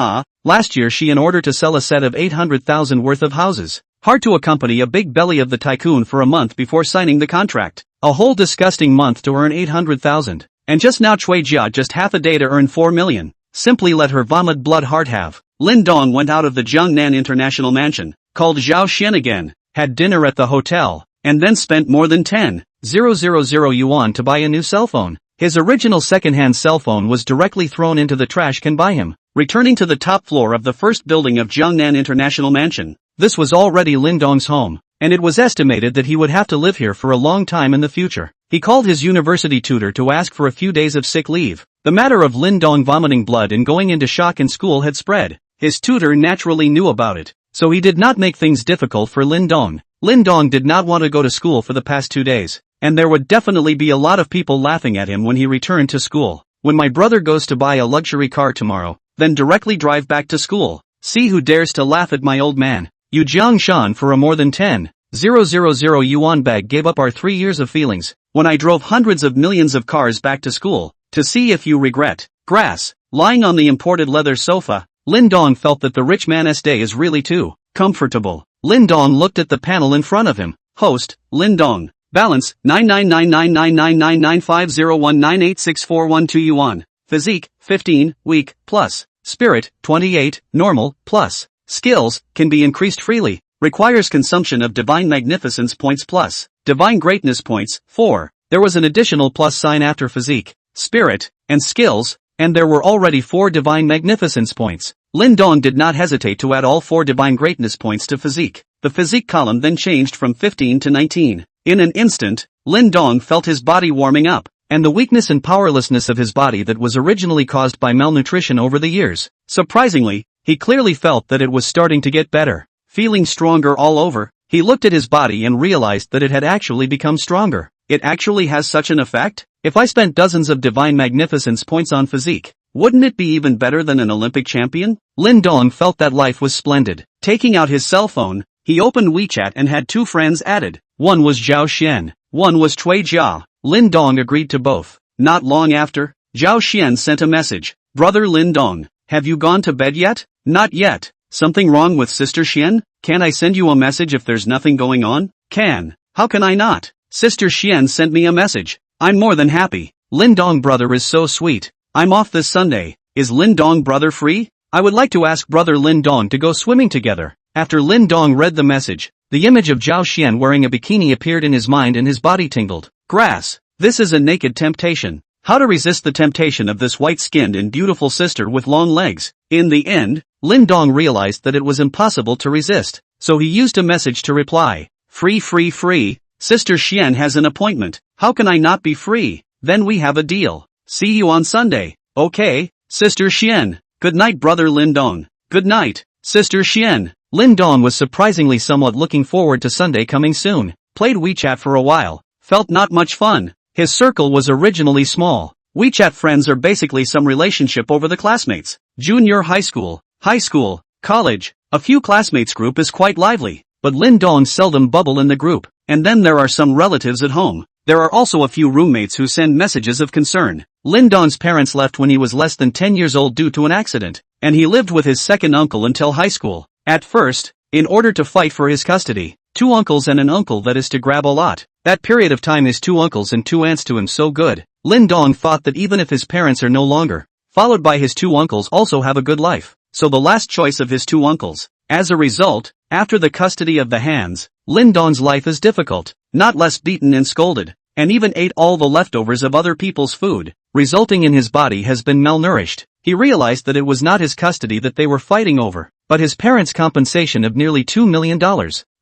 [SPEAKER 1] last year she in order to sell a set of 800,000 worth of houses. Hard to accompany a big belly of the Tycoon for a month before signing the contract. A whole disgusting month to earn 800,000. And just now Cui Jia just half a day to earn 4 million. Simply let her vomit blood hard have. Lin Dong went out of the Jiangnan International Mansion, called Zhao Xian again, had dinner at the hotel, and then spent more than 10,000 yuan to buy a new cell phone. His original second-hand cell phone was directly thrown into the trash can by him. Returning to the top floor of the first building of Jiangnan International Mansion. This was already Lin Dong's home, and it was estimated that he would have to live here for a long time in the future. He called his university tutor to ask for a few days of sick leave. The matter of Lin Dong vomiting blood and going into shock in school had spread. His tutor naturally knew about it, so he did not make things difficult for Lin Dong. Lin Dong did not want to go to school for the past 2 days, and there would definitely be a lot of people laughing at him when he returned to school. When my brother goes to buy a luxury car tomorrow, then directly drive back to school. See who dares to laugh at my old man. Yu Jiangshan for a more than 10,000 yuan bag gave up our 3 years of feelings, when I drove hundreds of millions of cars back to school, to see if you regret. Grass, lying on the imported leather sofa, Lin Dong felt that the rich man's day is really too comfortable. Lin Dong looked at the panel in front of him. Host, Lin Dong. Balance, 99999999501986412 yuan. Physique, 15, weak, plus. Spirit, 28, normal, plus. Skills, can be increased freely. requires consumption of divine magnificence points plus divine greatness points. 4. There was an additional plus sign after physique, spirit, and skills, and there were already 4 divine magnificence points. Lin Dong did not hesitate to add all 4 divine greatness points to physique. The physique column then changed from 15 to 19. In an instant, Lin Dong felt his body warming up, and the weakness and powerlessness of his body that was originally caused by malnutrition over the years. Surprisingly, he clearly felt that it was starting to get better. Feeling stronger all over, he looked at his body and realized that it had actually become stronger. It actually has such an effect? If I spent dozens of divine magnificence points on physique, wouldn't it be even better than an Olympic champion? Lin Dong felt that life was splendid. Taking out his cell phone, he opened WeChat and had 2 friends added. One was Zhao Xian, one was Cui Jia. Lin Dong agreed to both. Not long after, Zhao Xian sent a message. Brother Lin Dong, have you gone to bed yet? Not yet. Something wrong with Sister Xian? Can I send you a message if there's nothing going on? Can. How can I not? Sister Xian sent me a message. I'm more than happy. Lin Dong brother is so sweet. I'm off this Sunday. Is Lin Dong brother free? I would like to ask brother Lin Dong to go swimming together. After Lin Dong read the message, the image of Zhao Xian wearing a bikini appeared in his mind and his body tingled. Grass. This is a naked temptation. How to resist the temptation of this white-skinned and beautiful sister with long legs? In the end, Lin Dong realized that it was impossible to resist, so he used a message to reply. Free. Sister Xian has an appointment. How can I not be free? Then we have a deal. See you on Sunday. Okay, Sister Xian. Good night brother Lin Dong. Good night, Sister Xian. Lin Dong was surprisingly somewhat looking forward to Sunday coming soon. Played WeChat for a while. Felt not much fun. His circle was originally small. WeChat friends are basically some relationship over the classmates. Junior high school, college, a few classmates group is quite lively, but Lin Dong seldom bubble in the group, and then there are some relatives at home. There are also a few roommates who send messages of concern. Lin Dong's parents left when he was less than 10 years old due to an accident, and he lived with his second uncle until high school. At first, in order to fight for his custody, 2 uncles and an uncle that is to grab a lot. That period of time his 2 uncles and 2 aunts to him so good. Lin Dong thought that even if his parents are no longer, followed by his 2 uncles also have a good life, so the last choice of his 2 uncles. As a result, after the custody of the hands, Lin Dong's life is difficult, not less beaten and scolded, and even ate all the leftovers of other people's food, resulting in his body has been malnourished. He realized that it was not his custody that they were fighting over, but his parents' compensation of nearly $2 million.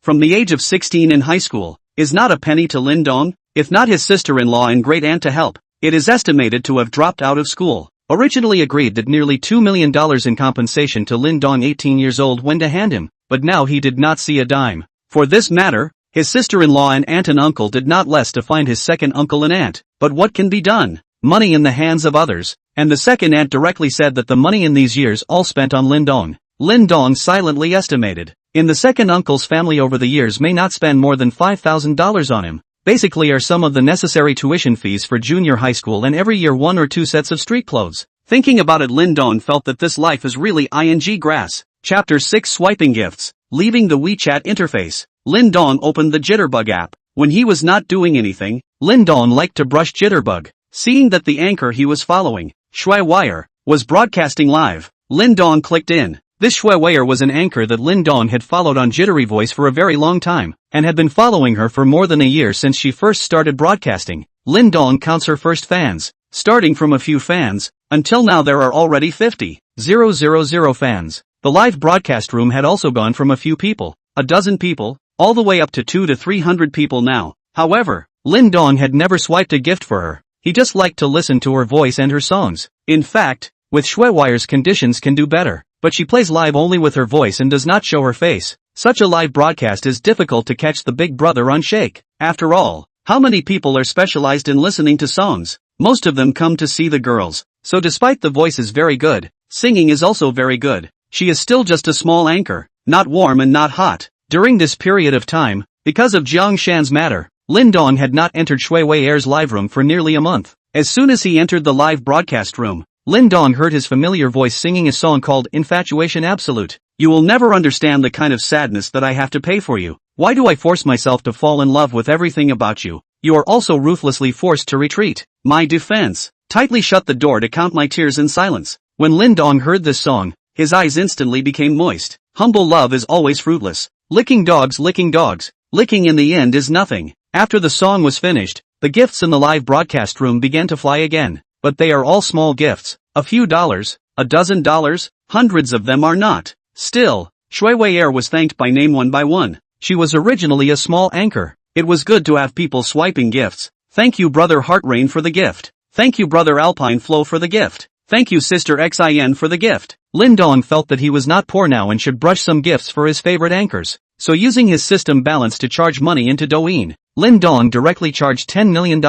[SPEAKER 1] From the age of 16 in high school, is not a penny to Lin Dong, if not his sister-in-law and great-aunt to help. It is estimated to have dropped out of school. Originally agreed that nearly $2 million in compensation to Lin Dong 18 years old when to hand him, but now he did not see a dime. For this matter, his sister-in-law and aunt and uncle did not less to find his second uncle and aunt. But what can be done? Money in the hands of others, and the second aunt directly said that the money in these years all spent on Lin Dong. Lin Dong silently estimated. In the second uncle's family over the years may not spend more than $5,000 on him. Basically are some of the necessary tuition fees for junior high school and every year 1 or 2 sets of street clothes. Thinking about it Lin Dong felt that this life is really ing grass. Chapter 6 Swiping Gifts. Leaving the WeChat interface, Lin Dong opened the Jitterbug app. When he was not doing anything, Lin Dong liked to brush Jitterbug. Seeing that the anchor he was following, Shui Wire, was broadcasting live, Lin Dong clicked in. This Shui Wire was an anchor that Lin Dong had followed on Jittery Voice for a very long time, and had been following her for more than a year since she first started broadcasting. Lin Dong counts her first fans, starting from a few fans, until now there are already 50,000 fans. The live broadcast room had also gone from a few people, a dozen people, all the way up to 200 to 300 people now. However, Lin Dong had never swiped a gift for her. He just liked to listen to her voice and her songs. In fact, with Shui Wire's conditions can do better. But she plays live only with her voice and does not show her face. Such a live broadcast is difficult to catch the big brother on shake. After all, how many people are specialized in listening to songs? Most of them come to see the girls. So despite the voice is very good, singing is also very good. She is still just a small anchor, not warm and not hot. During this period of time, because of Jiang Shan's matter, Lin Dong had not entered Shui Wire's live room for nearly a month. As soon as he entered the live broadcast room, Lin Dong heard his familiar voice singing a song called Infatuation Absolute. You will never understand the kind of sadness that I have to pay for you. Why do I force myself to fall in love with everything about you? You are also ruthlessly forced to retreat. My defense. Tightly shut the door to count my tears in silence. When Lin Dong heard this song, his eyes instantly became moist. Humble love is always fruitless. Licking dogs, licking in the end is nothing. After the song was finished, the gifts in the live broadcast room began to fly again. But they are all small gifts. A few dollars, a dozen dollars, hundreds of them are not. Still, Shui Wei was thanked by name one by one. She was originally a small anchor. It was good to have people swiping gifts. Thank you brother Heartrain for the gift. Thank you brother Alpine Flow for the gift. Thank you sister Xin for the gift. Lin Dong felt that he was not poor now and should brush some gifts for his favorite anchors. So using his system balance to charge money into Douyin, Lin Dong directly charged $10 million.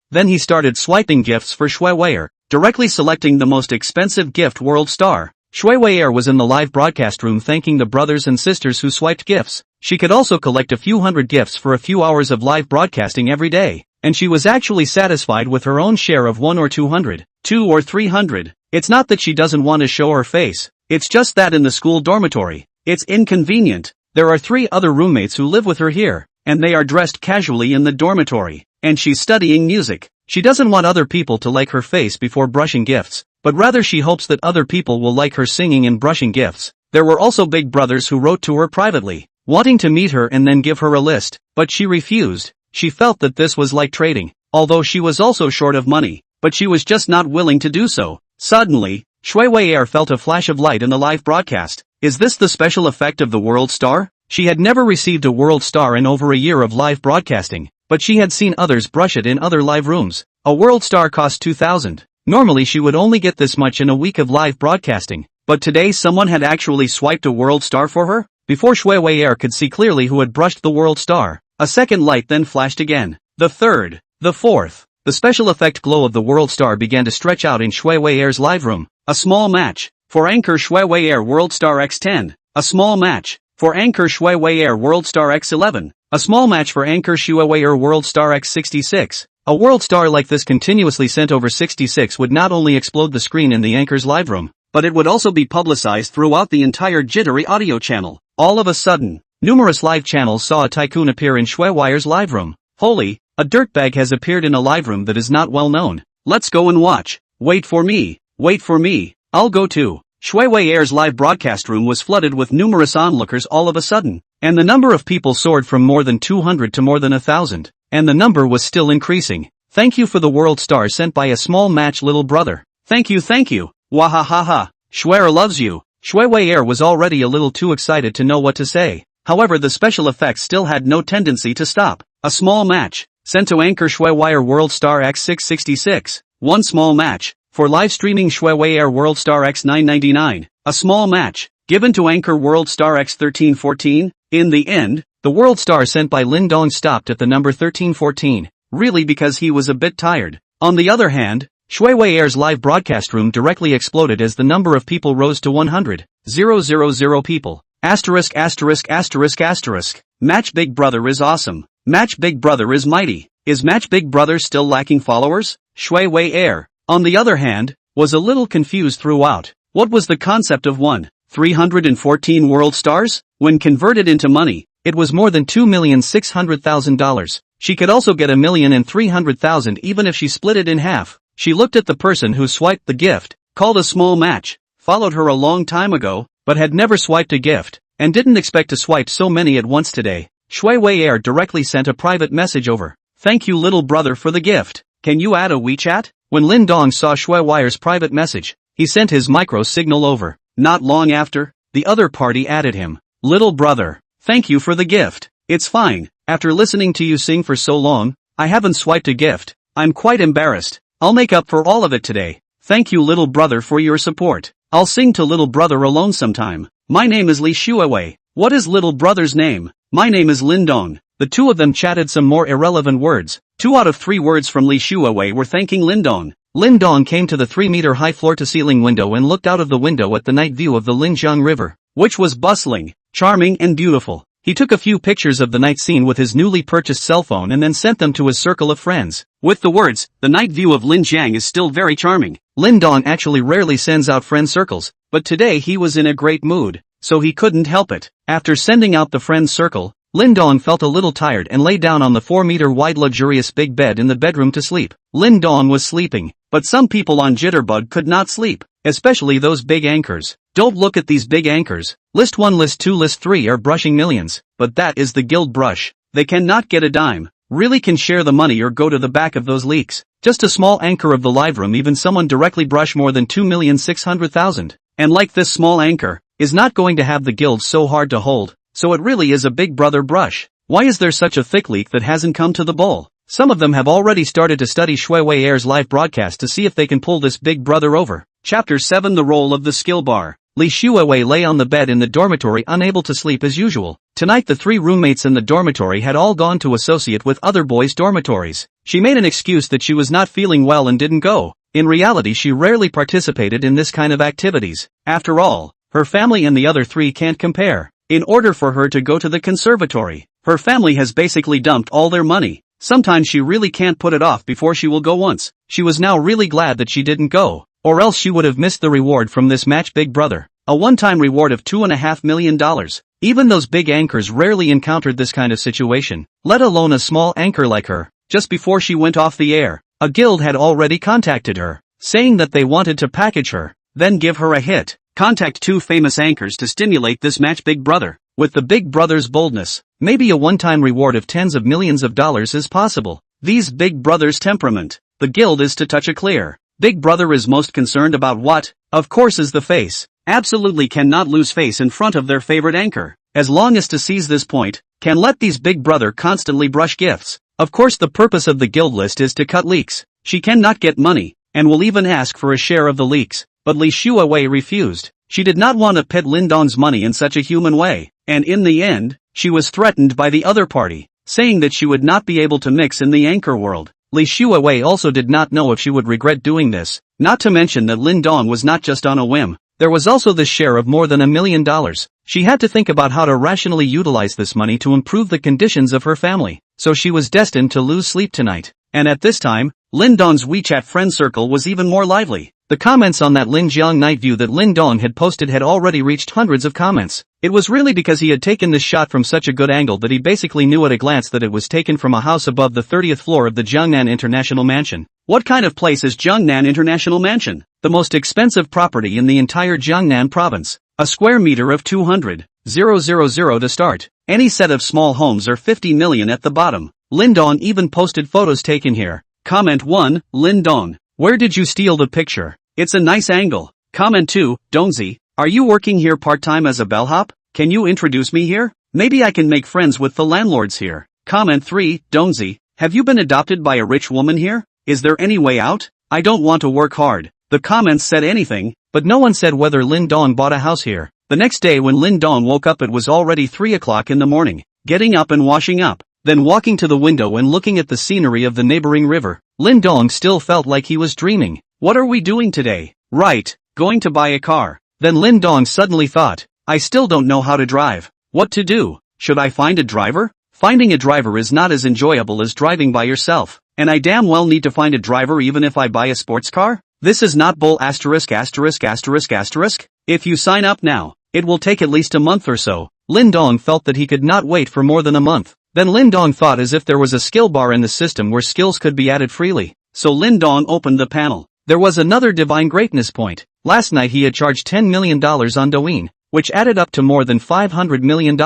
[SPEAKER 1] Then he started swiping gifts for Shui Wei, directly selecting the most expensive gift World Star. Shui Wei was in the live broadcast room thanking the brothers and sisters who swiped gifts. She could also collect a few hundred gifts for a few hours of live broadcasting every day. And she was actually satisfied with her own share of 1 or 200, 2 or 300. It's not that she doesn't want to show her face. It's just that in the school dormitory, it's inconvenient. There are 3 other roommates who live with her here, and they are dressed casually in the dormitory. And she's studying music. She doesn't want other people to like her face before brushing gifts, but rather she hopes that other people will like her singing and brushing gifts. There were also big brothers who wrote to her privately, wanting to meet her and then give her a list, but she refused. She felt that this was like trading, although she was also short of money, but she was just not willing to do so. Suddenly, Shui Wei felt a flash of light in the live broadcast. Is this the special effect of the World Star? She had never received a World Star in over a year of live broadcasting, but she had seen others brush it in other live rooms. A World Star cost 2,000. Normally she would only get this much in a week of live broadcasting, but today someone had actually swiped a World Star for her? Before Shui Wei could see clearly who had brushed the World Star, a second light then flashed again. The third, the fourth. The special effect glow of the World Star began to stretch out in Shui Wei's live room. A small match. For anchor Shui Wei World Star X10. A small match. For anchor Shui Wei World Star X11. A small match for anchor Shui Wei World Star X66. A World Star like this continuously sent over 66 would not only explode the screen in the anchor's live room, but it would also be publicized throughout the entire jittery audio channel. All of a sudden, numerous live channels saw a Tycoon appear in Shui Wei's live room. Holy, a dirtbag has appeared in a live room that is not well known. Let's go and watch. Wait for me, I'll go too. Shui Wei's live broadcast room was flooded with numerous onlookers all of a sudden, and the number of people soared from more than 200 to more than 1,000, and the number was still increasing. Thank you for the World Star sent by a small match little brother. Thank you. Wahahaha. Shui loves you. Shui Wei was already a little too excited to know what to say. However, the special effects still had no tendency to stop. A small match. Sent to anchor Shui Wei World Star X666. One small match. For live streaming Shui Wei World Star X999. A small match. Given to anchor World Star X1314. In the end, the World Star sent by Lin Dong stopped at the number 1314. Really because he was a bit tired. On the other hand, Shui Wei's live broadcast room directly exploded as the number of people rose to 100,000 people. Asterisk. Match Big Brother is awesome. Match Big Brother is mighty. Is Match Big Brother still lacking followers? Shui Wei, on the other hand, was a little confused throughout. What was the concept of 314 world stars? When converted into money, it was more than $2,600,000. She could also get 1,300,000 even if she split it in half. She looked at the person who swiped the gift, called a small match, followed her a long time ago, but had never swiped a gift, and didn't expect to swipe so many at once today. Shui Wei directly sent a private message over. Thank you little brother for the gift. Can you add a WeChat? When Lin Dong saw Shui Wei's private message, he sent his micro signal over. Not long after, the other party added him. Little brother, thank you for the gift. It's fine. After listening to you sing for so long, I haven't swiped a gift. I'm quite embarrassed. I'll make up for all of it today. Thank you little brother for your support. I'll sing to little brother alone sometime. My name is Li Shuiwei. What is little brother's name? My name is Lin Dong. The two of them chatted some more irrelevant words. 2 out of 3 words from Li Shuiwei were thanking Lin Dong. Lin Dong came to the 3-meter-high floor-to-ceiling window and looked out of the window at the night view of the Linjiang River, which was bustling, charming and beautiful. He took a few pictures of the night scene with his newly purchased cell phone and then sent them to his circle of friends. With the words, the night view of Linjiang is still very charming. Lin Dong actually rarely sends out friend circles, but today he was in a great mood, so he couldn't help it. After sending out the friend circle, Lin Dong felt a little tired and lay down on the 4-meter-wide luxurious big bed in the bedroom to sleep. Lin Dong was sleeping, but some people on Jitterbug could not sleep, especially those big anchors. Don't look at these big anchors. List 1, list 2, list 3 are brushing millions, but that is the guild brush. They cannot get a dime. Really can share the money or go to the back of those leaks. Just a small anchor of the live room, even someone directly brush more than 2,600,000. And like this small anchor, is not going to have the guild so hard to hold, so it really is a big brother brush. Why is there such a thick leak that hasn't come to the bowl? Some of them have already started to study Shui Wei Air's live broadcast to see if they can pull this big brother over. Chapter 7, The Role of the Skill Bar. Li Shuiwei lay on the bed in the dormitory unable to sleep as usual. Tonight the 3 roommates in the dormitory had all gone to associate with other boys' dormitories. She made an excuse that she was not feeling well and didn't go. In reality she rarely participated in this kind of activities. After all, her family and the other 3 can't compare. In order for her to go to the conservatory, her family has basically dumped all their money. Sometimes she really can't put it off before she will go once. She was now really glad that she didn't go, or else she would have missed the reward from this match Big Brother. A one-time reward of $2.5 million. Even those big anchors rarely encountered this kind of situation, let alone a small anchor like her. Just before she went off the air, a guild had already contacted her, saying that they wanted to package her, then give her a hit. Contact 2 famous anchors to stimulate this match Big Brother. With the Big Brother's boldness, maybe a one-time reward of tens of millions of dollars is possible. These Big Brother's temperament. The guild is to touch a clear. Big Brother is most concerned about what? Of course is the face. Absolutely cannot lose face in front of their favorite anchor. As long as to seize this point, can let these Big Brother constantly brush gifts. Of course the purpose of the guild list is to cut leaks. She cannot get money, and will even ask for a share of the leaks. But Li Shuiwei refused. She did not want to pet Lin Dong's money in such a human way. And in the end, she was threatened by the other party, saying that she would not be able to mix in the anchor world. Li Shuiwei also did not know if she would regret doing this. Not to mention that Lin Dong was not just on a whim. There was also the share of more than $1 million. She had to think about how to rationally utilize this money to improve the conditions of her family, so she was destined to lose sleep tonight. And at this time, Lin Dong's WeChat friend circle was even more lively. The comments on that Lin Jiang night view that Lin Dong had posted had already reached hundreds of comments. It was really because he had taken this shot from such a good angle that he basically knew at a glance that it was taken from a house above the 30th floor of the Jiangnan International Mansion. What kind of place is Jiangnan International Mansion? The most expensive property in the entire Jiangnan province. A square meter of 200,000 to start. Any set of small homes are 50 million at the bottom. Lin Dong even posted photos taken here. Comment 1, Lin Dong. Where did you steal the picture? It's a nice angle. Comment 2, Dongzi. Are you working here part-time as a bellhop? Can you introduce me here? Maybe I can make friends with the landlords here. Comment 3, Dongzi. Have you been adopted by a rich woman here? Is there any way out? I don't want to work hard. The comments said anything, but no one said whether Lin Dong bought a house here. The next day when Lin Dong woke up it was already 3 o'clock in the morning. Getting up and washing up, then walking to the window and looking at the scenery of the neighboring river. Lin Dong still felt like he was dreaming. What are we doing today? Right, going to buy a car. Then Lin Dong suddenly thought, I still don't know how to drive. What to do? Should I find a driver? Finding a driver is not as enjoyable as driving by yourself. And I damn well need to find a driver even if I buy a sports car? This is not bull asterisk. If you sign up now, it will take at least a month or so. Lin Dong felt that he could not wait for more than a month. Then Lin Dong thought as if there was a skill bar in the system where skills could be added freely. So Lin Dong opened the panel. There was another divine greatness point. Last night he had charged $10 million on Douyin, which added up to more than $500 million.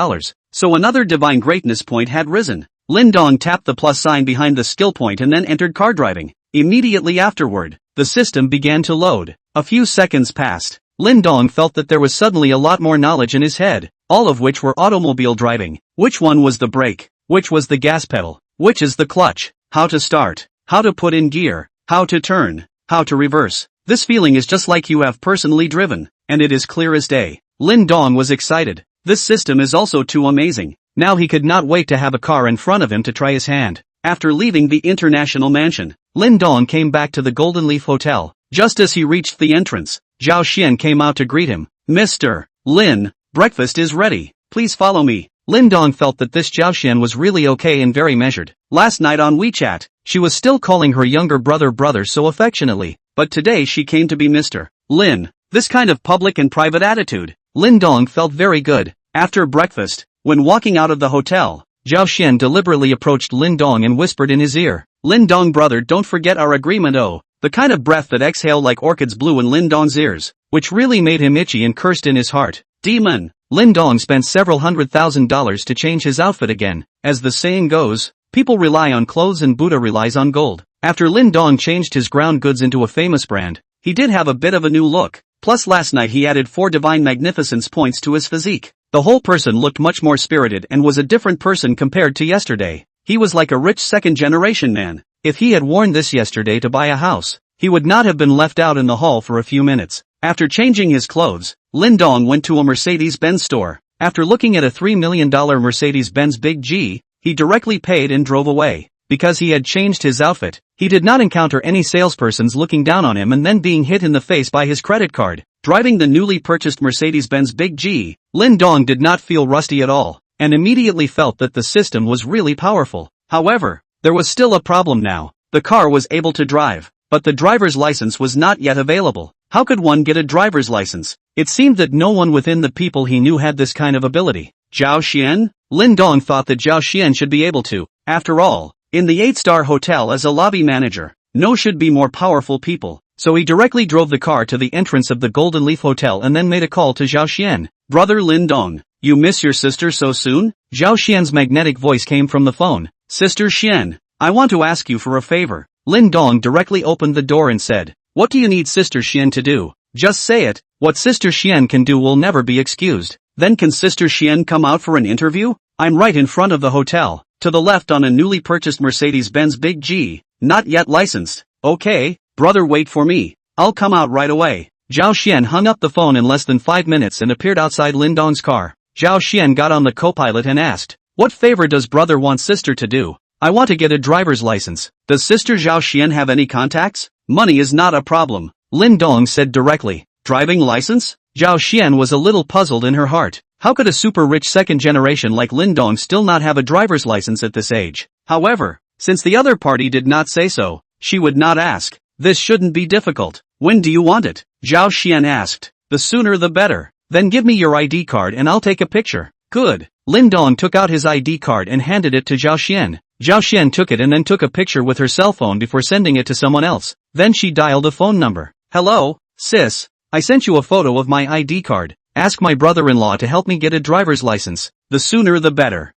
[SPEAKER 1] So another divine greatness point had risen. Lin Dong tapped the plus sign behind the skill point and then entered car driving. Immediately afterward, the system began to load. A few seconds passed. Lin Dong felt that there was suddenly a lot more knowledge in his head, all of which were automobile driving. Which one was the brake? Which was the gas pedal? Which is the clutch? How to start? How to put in gear? How to turn? How to reverse? This feeling is just like you have personally driven, and it is clear as day. Lin Dong was excited. This system is also too amazing. Now he could not wait to have a car in front of him to try his hand. After leaving the International Mansion, Lin Dong came back to the Golden Leaf Hotel. Just as he reached the entrance, Zhao Xian came out to greet him. Mr. Lin, breakfast is ready. Please follow me. Lin Dong felt that this Zhao Xian was really okay and very measured. Last night on WeChat, she was still calling her younger brother so affectionately, but today she came to be Mr. Lin. This kind of public and private attitude. Lin Dong felt very good. After breakfast, when walking out of the hotel, Zhao Xian deliberately approached Lin Dong and whispered in his ear. Lin Dong brother, don't forget our agreement. Oh, the kind of breath that exhaled like orchids blew in Lin Dong's ears. which really made him itchy and cursed in his heart. Demon! Lin Dong spent several $100,000 to change his outfit again. As the saying goes, people rely on clothes and Buddha relies on gold. After Lin Dong changed his ground goods into a famous brand, he did have a bit of a new look. Plus last night he added 4 divine magnificence points to his physique. The whole person looked much more spirited and was a different person compared to yesterday. He was like a rich second-generation man. If he had worn this yesterday to buy a house, he would not have been left out in the hall for a few minutes. After changing his clothes, Lin Dong went to a Mercedes-Benz store. After looking at a $3 million Mercedes-Benz Big G, he directly paid and drove away. Because he had changed his outfit, he did not encounter any salespersons looking down on him and then being hit in the face by his credit card. Driving the newly purchased Mercedes-Benz Big G, Lin Dong did not feel rusty at all, and immediately felt that the system was really powerful. However, there was still a problem now. The car was able to drive, but the driver's license was not yet available. How could one get a driver's license? It seemed that no one within the people he knew had this kind of ability. Zhao Xian? Lin Dong thought that Zhao Xian should be able to. After all, in the 8-star hotel as a lobby manager, no should be more powerful people. So he directly drove the car to the entrance of the Golden Leaf Hotel and then made a call to Zhao Xian. Brother Lin Dong, you miss your sister so soon? Zhao Xian's magnetic voice came from the phone. Sister Xian, I want to ask you for a favor. Lin Dong directly opened the door and said, what do you need Sister Xian to do? Just say it. What Sister Xian can do will never be excused. Then can Sister Xian come out for an interview? I'm right in front of the hotel, to the left on a newly purchased Mercedes-Benz Big G, not yet licensed. Okay, brother, wait for me. I'll come out right away. Zhao Xian hung up the phone in less than 5 minutes and appeared outside Lin Dong's car. Zhao Xian got on the co-pilot and asked, what favor does brother want sister to do? I want to get a driver's license. Does Sister Zhao Xian have any contacts? Money is not a problem, Lin Dong said directly. Driving license? Zhao Xian was a little puzzled in her heart. How could a super rich second generation like Lin Dong still not have a driver's license at this age? However, since the other party did not say so, she would not ask. This shouldn't be difficult. When do you want it? Zhao Xian asked. The sooner the better. Then give me your ID card and I'll take a picture. Good. Lin Dong took out his ID card and handed it to Zhao Xian. Zhao Xian took it and then took a picture with her cell phone before sending it to someone else. Then she dialed a phone number. Hello, sis. I sent you a photo of my ID card. Ask my brother-in-law to help me get a driver's license. The sooner the better.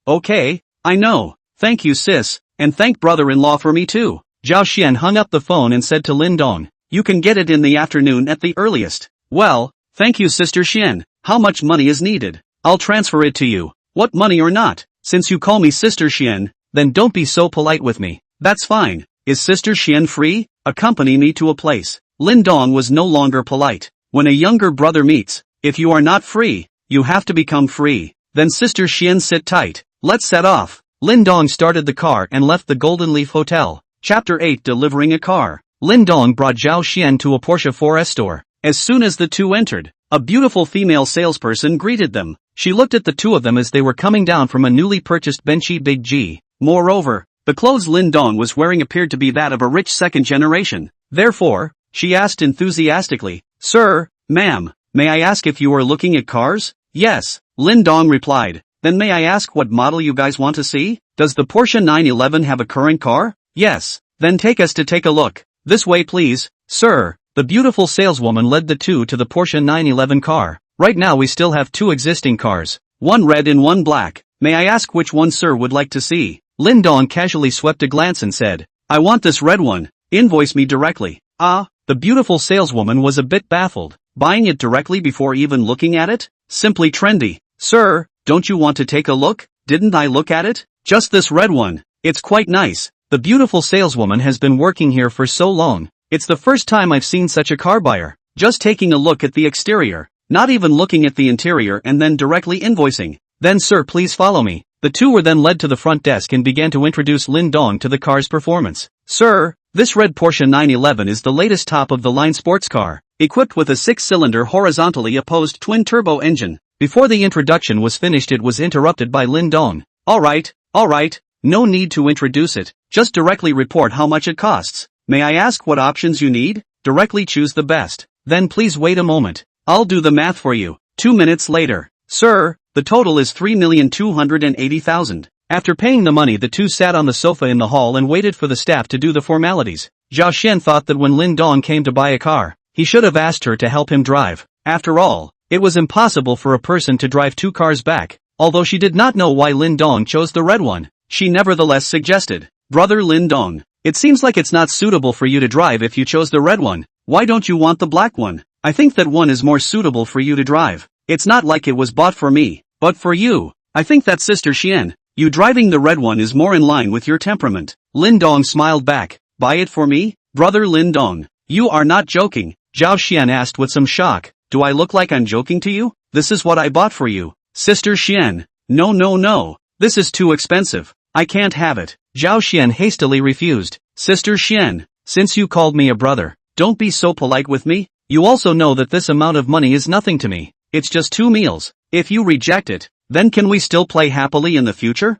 [SPEAKER 1] Okay, I know. Thank you sis, and thank brother-in-law for me too. Zhao Xian hung up the phone and said to Lin Dong, you can get it in the afternoon at the earliest. Well, thank you Sister Xian. How much money is needed? I'll transfer it to you. What money or not? Since you call me Sister Xian, then don't be so polite with me. That's fine. Is Sister Xian free? Accompany me to a place. Lin Dong was no longer polite. When a younger brother meets, if you are not free, you have to become free. Then Sister Xian, sit tight. Let's set off. Lin Dong started the car and left the Golden Leaf Hotel. Chapter 8, Delivering a Car. Lin Dong brought Zhao Xian to a Porsche 4S store. As soon as the two entered, a beautiful female salesperson greeted them. She looked at the two of them as they were coming down from a newly purchased Benchy Big G. Moreover, the clothes Lin Dong was wearing appeared to be that of a rich second generation. Therefore, she asked enthusiastically, Sir, ma'am, may I ask if you are looking at cars? Yes, Lin Dong replied. Then may I ask what model you guys want to see? Does the Porsche 911 have a current car? Yes. Then take us to take a look. This way please, sir. The beautiful saleswoman led the two to the Porsche 911 car. Right now we still have 2 existing cars. One red and one black. May I ask which one sir would like to see? Lin Dong casually swept a glance and said, I want this red one. Invoice me directly. The beautiful saleswoman was a bit baffled. Buying it directly before even looking at it? Simply trendy. Sir, don't you want to take a look? Didn't I look at it? Just this red one. It's quite nice. The beautiful saleswoman has been working here for so long. It's the first time I've seen such a car buyer. Just taking a look at the exterior. Not even looking at the interior and then directly invoicing. Then sir, please follow me. The two were then led to the front desk and began to introduce Lin Dong to the car's performance. Sir, this red Porsche 911 is the latest top-of-the-line sports car, equipped with a 6-cylinder horizontally opposed twin-turbo engine. Before the introduction was finished it was interrupted by Lin Dong. Alright, no need to introduce it, just directly report how much it costs. May I ask what options you need? Directly choose the best. Then please wait a moment. I'll do the math for you. 2 minutes later. Sir, the total is 3,280,000. After paying the money the two sat on the sofa in the hall and waited for the staff to do the formalities. Zhao Xian thought that when Lin Dong came to buy a car, He should have asked her to help him drive. After all, it was impossible for a person to drive 2 cars back. Although she did not know why Lin Dong chose the red one, she nevertheless suggested, "Brother Lin Dong, it seems like it's not suitable for you to drive if you chose the red one. Why don't you want the black one? I think that one is more suitable for you to drive. It's not like it was bought for me, but for you. I think that Sister Xian, you driving the red one is more in line with your temperament." Lin Dong smiled back. "Buy it for me? Brother Lin Dong, you are not joking?" Zhao Xian asked with some shock. "Do I look like I'm joking to you? This is what I bought for you." Sister Xian, no. This is too expensive. I can't have it." Zhao Xian hastily refused. "Sister Xian, since you called me a brother, don't be so polite with me. You also know that this amount of money is nothing to me. It's just 2 meals. If you reject it, then can we still play happily in the future?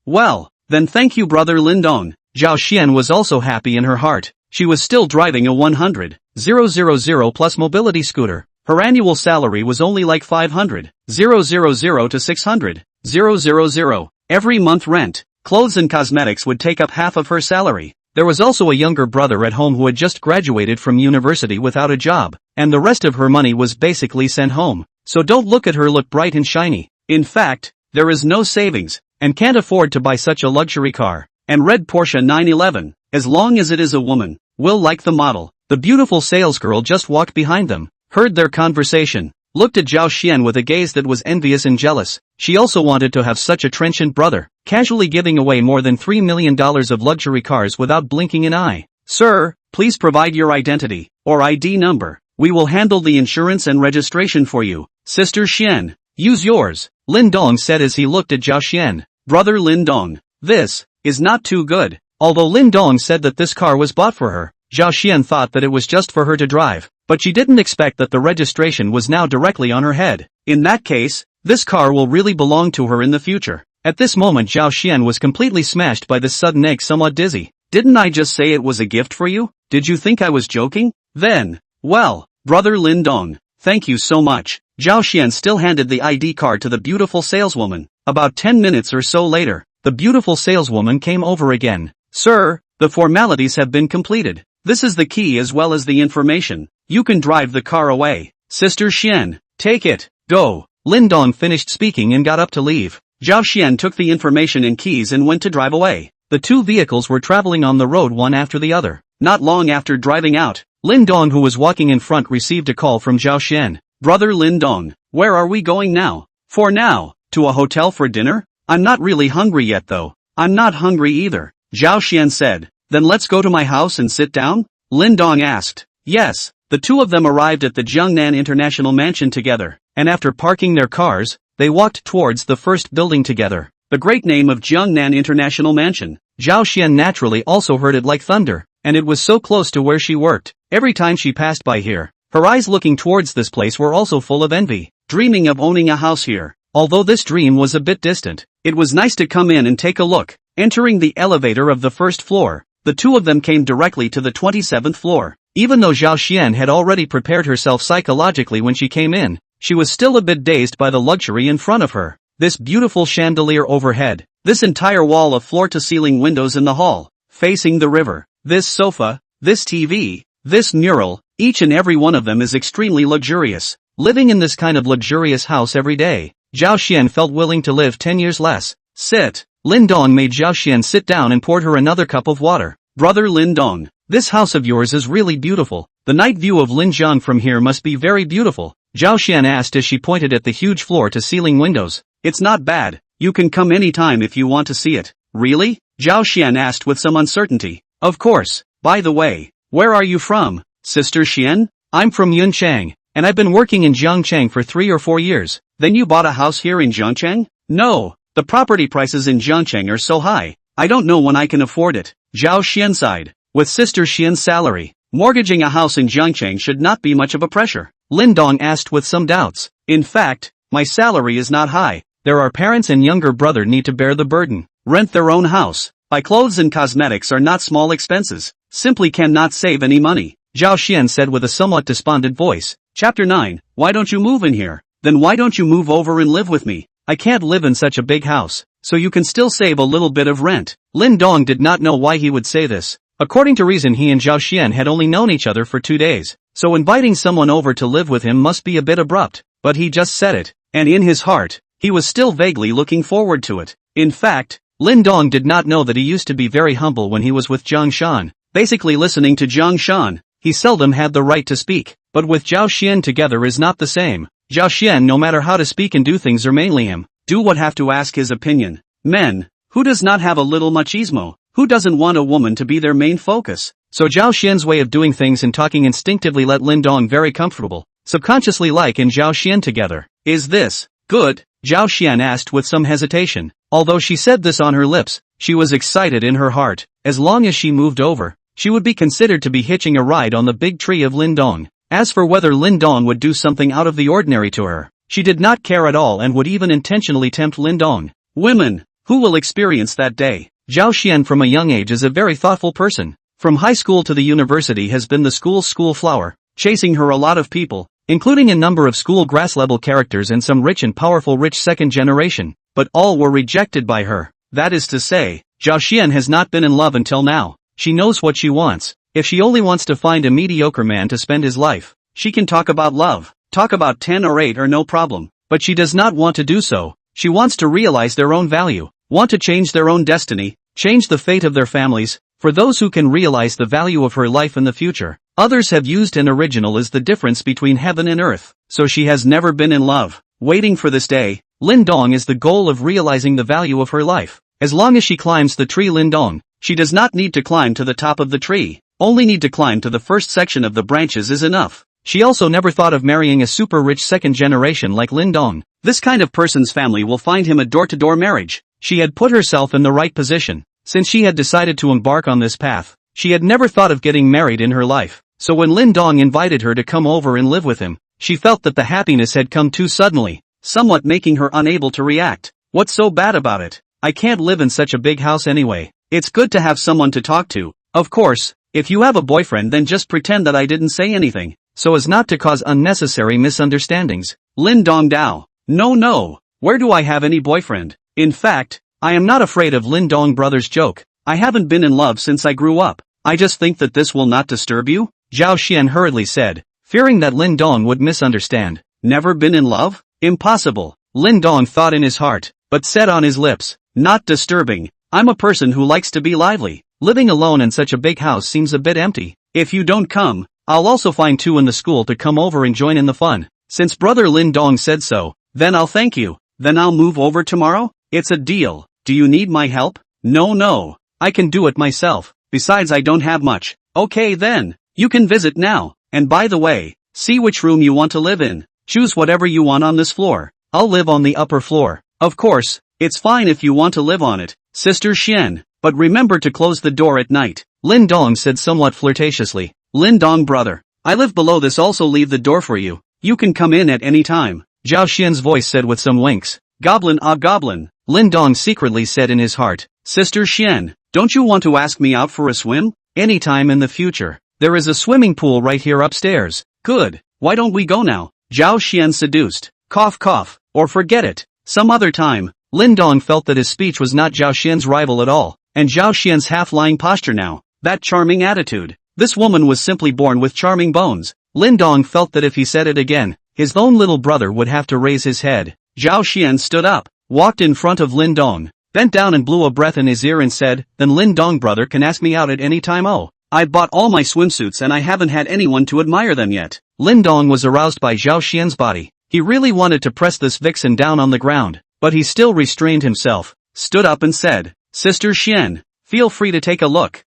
[SPEAKER 1] Well, then thank you Brother Lin Dong." Zhao Xian was also happy in her heart. She was still driving a 100,000 plus mobility scooter. Her annual salary was only like 500,000 to 600,000 every month. Rent, clothes and cosmetics would take up half of her salary. There was also a younger brother at home who had just graduated from university without a job, and the rest of her money was basically sent home. So don't look at her look bright and shiny. In fact, there is no savings, and can't afford to buy such a luxury car. And red Porsche 911, as long as it is a woman, will like the model. The beautiful salesgirl just walked behind them, heard their conversation, looked at Zhao Xian with a gaze that was envious and jealous. She also wanted to have such a trenchant brother, casually giving away more than $3 million of luxury cars without blinking an eye. "Sir, please provide your identity, or ID number. We will handle the insurance and registration for you." "Sister Xian, use yours," Lin Dong said as he looked at Zhao Xian. "Brother Lin Dong, this is not too good." Although Lin Dong said that this car was bought for her, Zhao Xian thought that it was just for her to drive, but she didn't expect that the registration was now directly on her head. In that case, this car will really belong to her in the future. At this moment Zhao Xian was completely smashed by this sudden egg, somewhat dizzy. "Didn't I just say it was a gift for you? Did you think I was joking? Then, well, Brother Lin Dong, thank you so much." Zhao Xian still handed the ID card to the beautiful saleswoman. About 10 minutes or so later, the beautiful saleswoman came over again. "Sir, the formalities have been completed. This is the key as well as the information. You can drive the car away. Sister Xian, take it, go." Lin Dong finished speaking and got up to leave. Zhao Xian took the information and keys and went to drive away. The 2 vehicles were traveling on the road one after the other. Not long after driving out, Lin Dong, who was walking in front, received a call from Zhao Xian. "Brother Lin Dong, where are we going now?" "For now, to a hotel for dinner? I'm not really hungry yet though." "I'm not hungry either," Zhao Xian said. "Then let's go to my house and sit down?" Lin Dong asked. Yes, the 2 of them arrived at the Jiangnan International Mansion together, and after parking their cars, they walked towards the first building together. The great name of Jiangnan International Mansion. Zhao Xian naturally also heard it like thunder, and it was so close to where she worked. Every time she passed by here, her eyes looking towards this place were also full of envy, dreaming of owning a house here. Although this dream was a bit distant, it was nice to come in and take a look. Entering the elevator of the first floor, the 2 of them came directly to the 27th floor. Even though Zhao Xian had already prepared herself psychologically when she came in, she was still a bit dazed by the luxury in front of her. This beautiful chandelier overhead, this entire wall of floor-to-ceiling windows in the hall, facing the river, this sofa, this TV, this mural, each and every one of them is extremely luxurious. Living in this kind of luxurious house every day, Zhao Xian felt willing to live 10 years less. "Sit." Lin Dong made Zhao Xian sit down and poured her another cup of water. "Brother Lin Dong, this house of yours is really beautiful. The night view of Linjiang from here must be very beautiful," Zhao Xian asked as she pointed at the huge floor-to-ceiling windows. "It's not bad. You can come anytime if you want to see it." "Really?" Zhao Xian asked with some uncertainty. "Of course. By the way, where are you from, Sister Xian?" "I'm from Yunchang, and I've been working in Jiangchang for 3 or 4 years." "Then you bought a house here in Jiangchang?" "No, the property prices in Jiangchang are so high, I don't know when I can afford it." Zhao Xian sighed. With Sister Xian's salary, mortgaging a house in Jiangchang should not be much of a pressure. Lin Dong asked with some doubts. "In fact, my salary is not high. There are parents and younger brother need to bear the burden, rent their own house. Buy clothes and cosmetics are not small expenses. Simply cannot save any money," Zhao Xian said with a somewhat despondent voice. Chapter 9, Why don't you move in here? Then why don't you move over and live with me? I can't live in such a big house, so you can still save a little bit of rent. Lin Dong did not know why he would say this. According to reason, he and Zhao Xian had only known each other for 2 days. so inviting someone over to live with him must be a bit abrupt, but he just said it, and in his heart, he was still vaguely looking forward to it. In fact, Lin Dong did not know that he used to be very humble when he was with Zhang Shan. Basically listening to Zhang Shan, he seldom had the right to speak, but with Zhao Xian together is not the same. Zhao Xian, no matter how to speak and do things, are mainly him. Do what have to ask his opinion. Men, who does not have a little machismo? Who doesn't want a woman to be their main focus? So Zhao Xian's way of doing things and talking instinctively let Lin Dong very comfortable, subconsciously like and Zhao Xian together. Is this good? Zhao Xian asked with some hesitation. Although she said this on her lips, she was excited in her heart. As long as she moved over, she would be considered to be hitching a ride on the big tree of Lin Dong. As for whether Lin Dong would do something out of the ordinary to her, she did not care at all and would even intentionally tempt Lin Dong. Women, who will experience that day? Zhao Xian from a young age is a very thoughtful person. From high school to the university has been the school's school flower, chasing her a lot of people, including a number of school grass-level characters and some rich and powerful rich second generation, but all were rejected by her. That is to say, Zhao Xian has not been in love until now. She knows what she wants. If she only wants to find a mediocre man to spend his life, she can talk about love, talk about 10 or 8 or no problem, but she does not want to do so. She wants to realize their own value, want to change their own destiny, change the fate of their families. For those who can realize the value of her life in the future, others have used an original as the difference between heaven and earth, so she has never been in love. Waiting for this day, Lin Dong is the goal of realizing the value of her life. As long as she climbs the tree Lin Dong, she does not need to climb to the top of the tree, only need to climb to the first section of the branches is enough. She also never thought of marrying a super rich second generation like Lin Dong. This kind of person's family will find him a door-to-door marriage. She had put herself in the right position. Since she had decided to embark on this path, she had never thought of getting married in her life. So when Lin Dong invited her to come over and live with him, she felt that the happiness had come too suddenly, somewhat making her unable to react. What's so bad about it? I can't live in such a big house anyway. It's good to have someone to talk to. Of course, if you have a boyfriend then just pretend that I didn't say anything, so as not to cause unnecessary misunderstandings. Lin Dong Dao. No, where do I have any boyfriend? In fact, I am not afraid of Lin Dong brother's joke. I haven't been in love since I grew up. I just think that this will not disturb you? Zhao Xian hurriedly said, fearing that Lin Dong would misunderstand. Never been in love? Impossible. Lin Dong thought in his heart, but said on his lips, not disturbing. I'm a person who likes to be lively. Living alone in such a big house seems a bit empty. If you don't come, I'll also find 2 in the school to come over and join in the fun. Since brother Lin Dong said so, then I'll thank you. Then I'll move over tomorrow? It's a deal. Do you need my help? No. I can do it myself. Besides I don't have much. Okay then. You can visit now. And by the way, see which room you want to live in. Choose whatever you want on this floor. I'll live on the upper floor. Of course, it's fine if you want to live on it, Sister Xian, but remember to close the door at night. Lin Dong said somewhat flirtatiously. Lin Dong brother, I live below this, also leave the door for you. You can come in at any time. Zhao Xian's voice said with some winks. Goblin goblin. Lin Dong secretly said in his heart, Sister Xian, don't you want to ask me out for a swim? Anytime in the future. There is a swimming pool right here upstairs. Good. Why don't we go now? Zhao Xian seduced. Cough. Or forget it. Some other time. Lin Dong felt that his speech was not Zhao Xian's rival at all, and Zhao Xian's half-lying posture now, that charming attitude. This woman was simply born with charming bones. Lin Dong felt that if he said it again, his own little brother would have to raise his head. Zhao Xian stood up, walked in front of Lin Dong, bent down and blew a breath in his ear and said, then Lin Dong brother can ask me out at any time. Oh, I bought all my swimsuits and I haven't had anyone to admire them yet. Lin Dong was aroused by Zhao Xian's body. He really wanted to press this vixen down on the ground, but he still restrained himself, stood up and said, Sister Xian, feel free to take a look.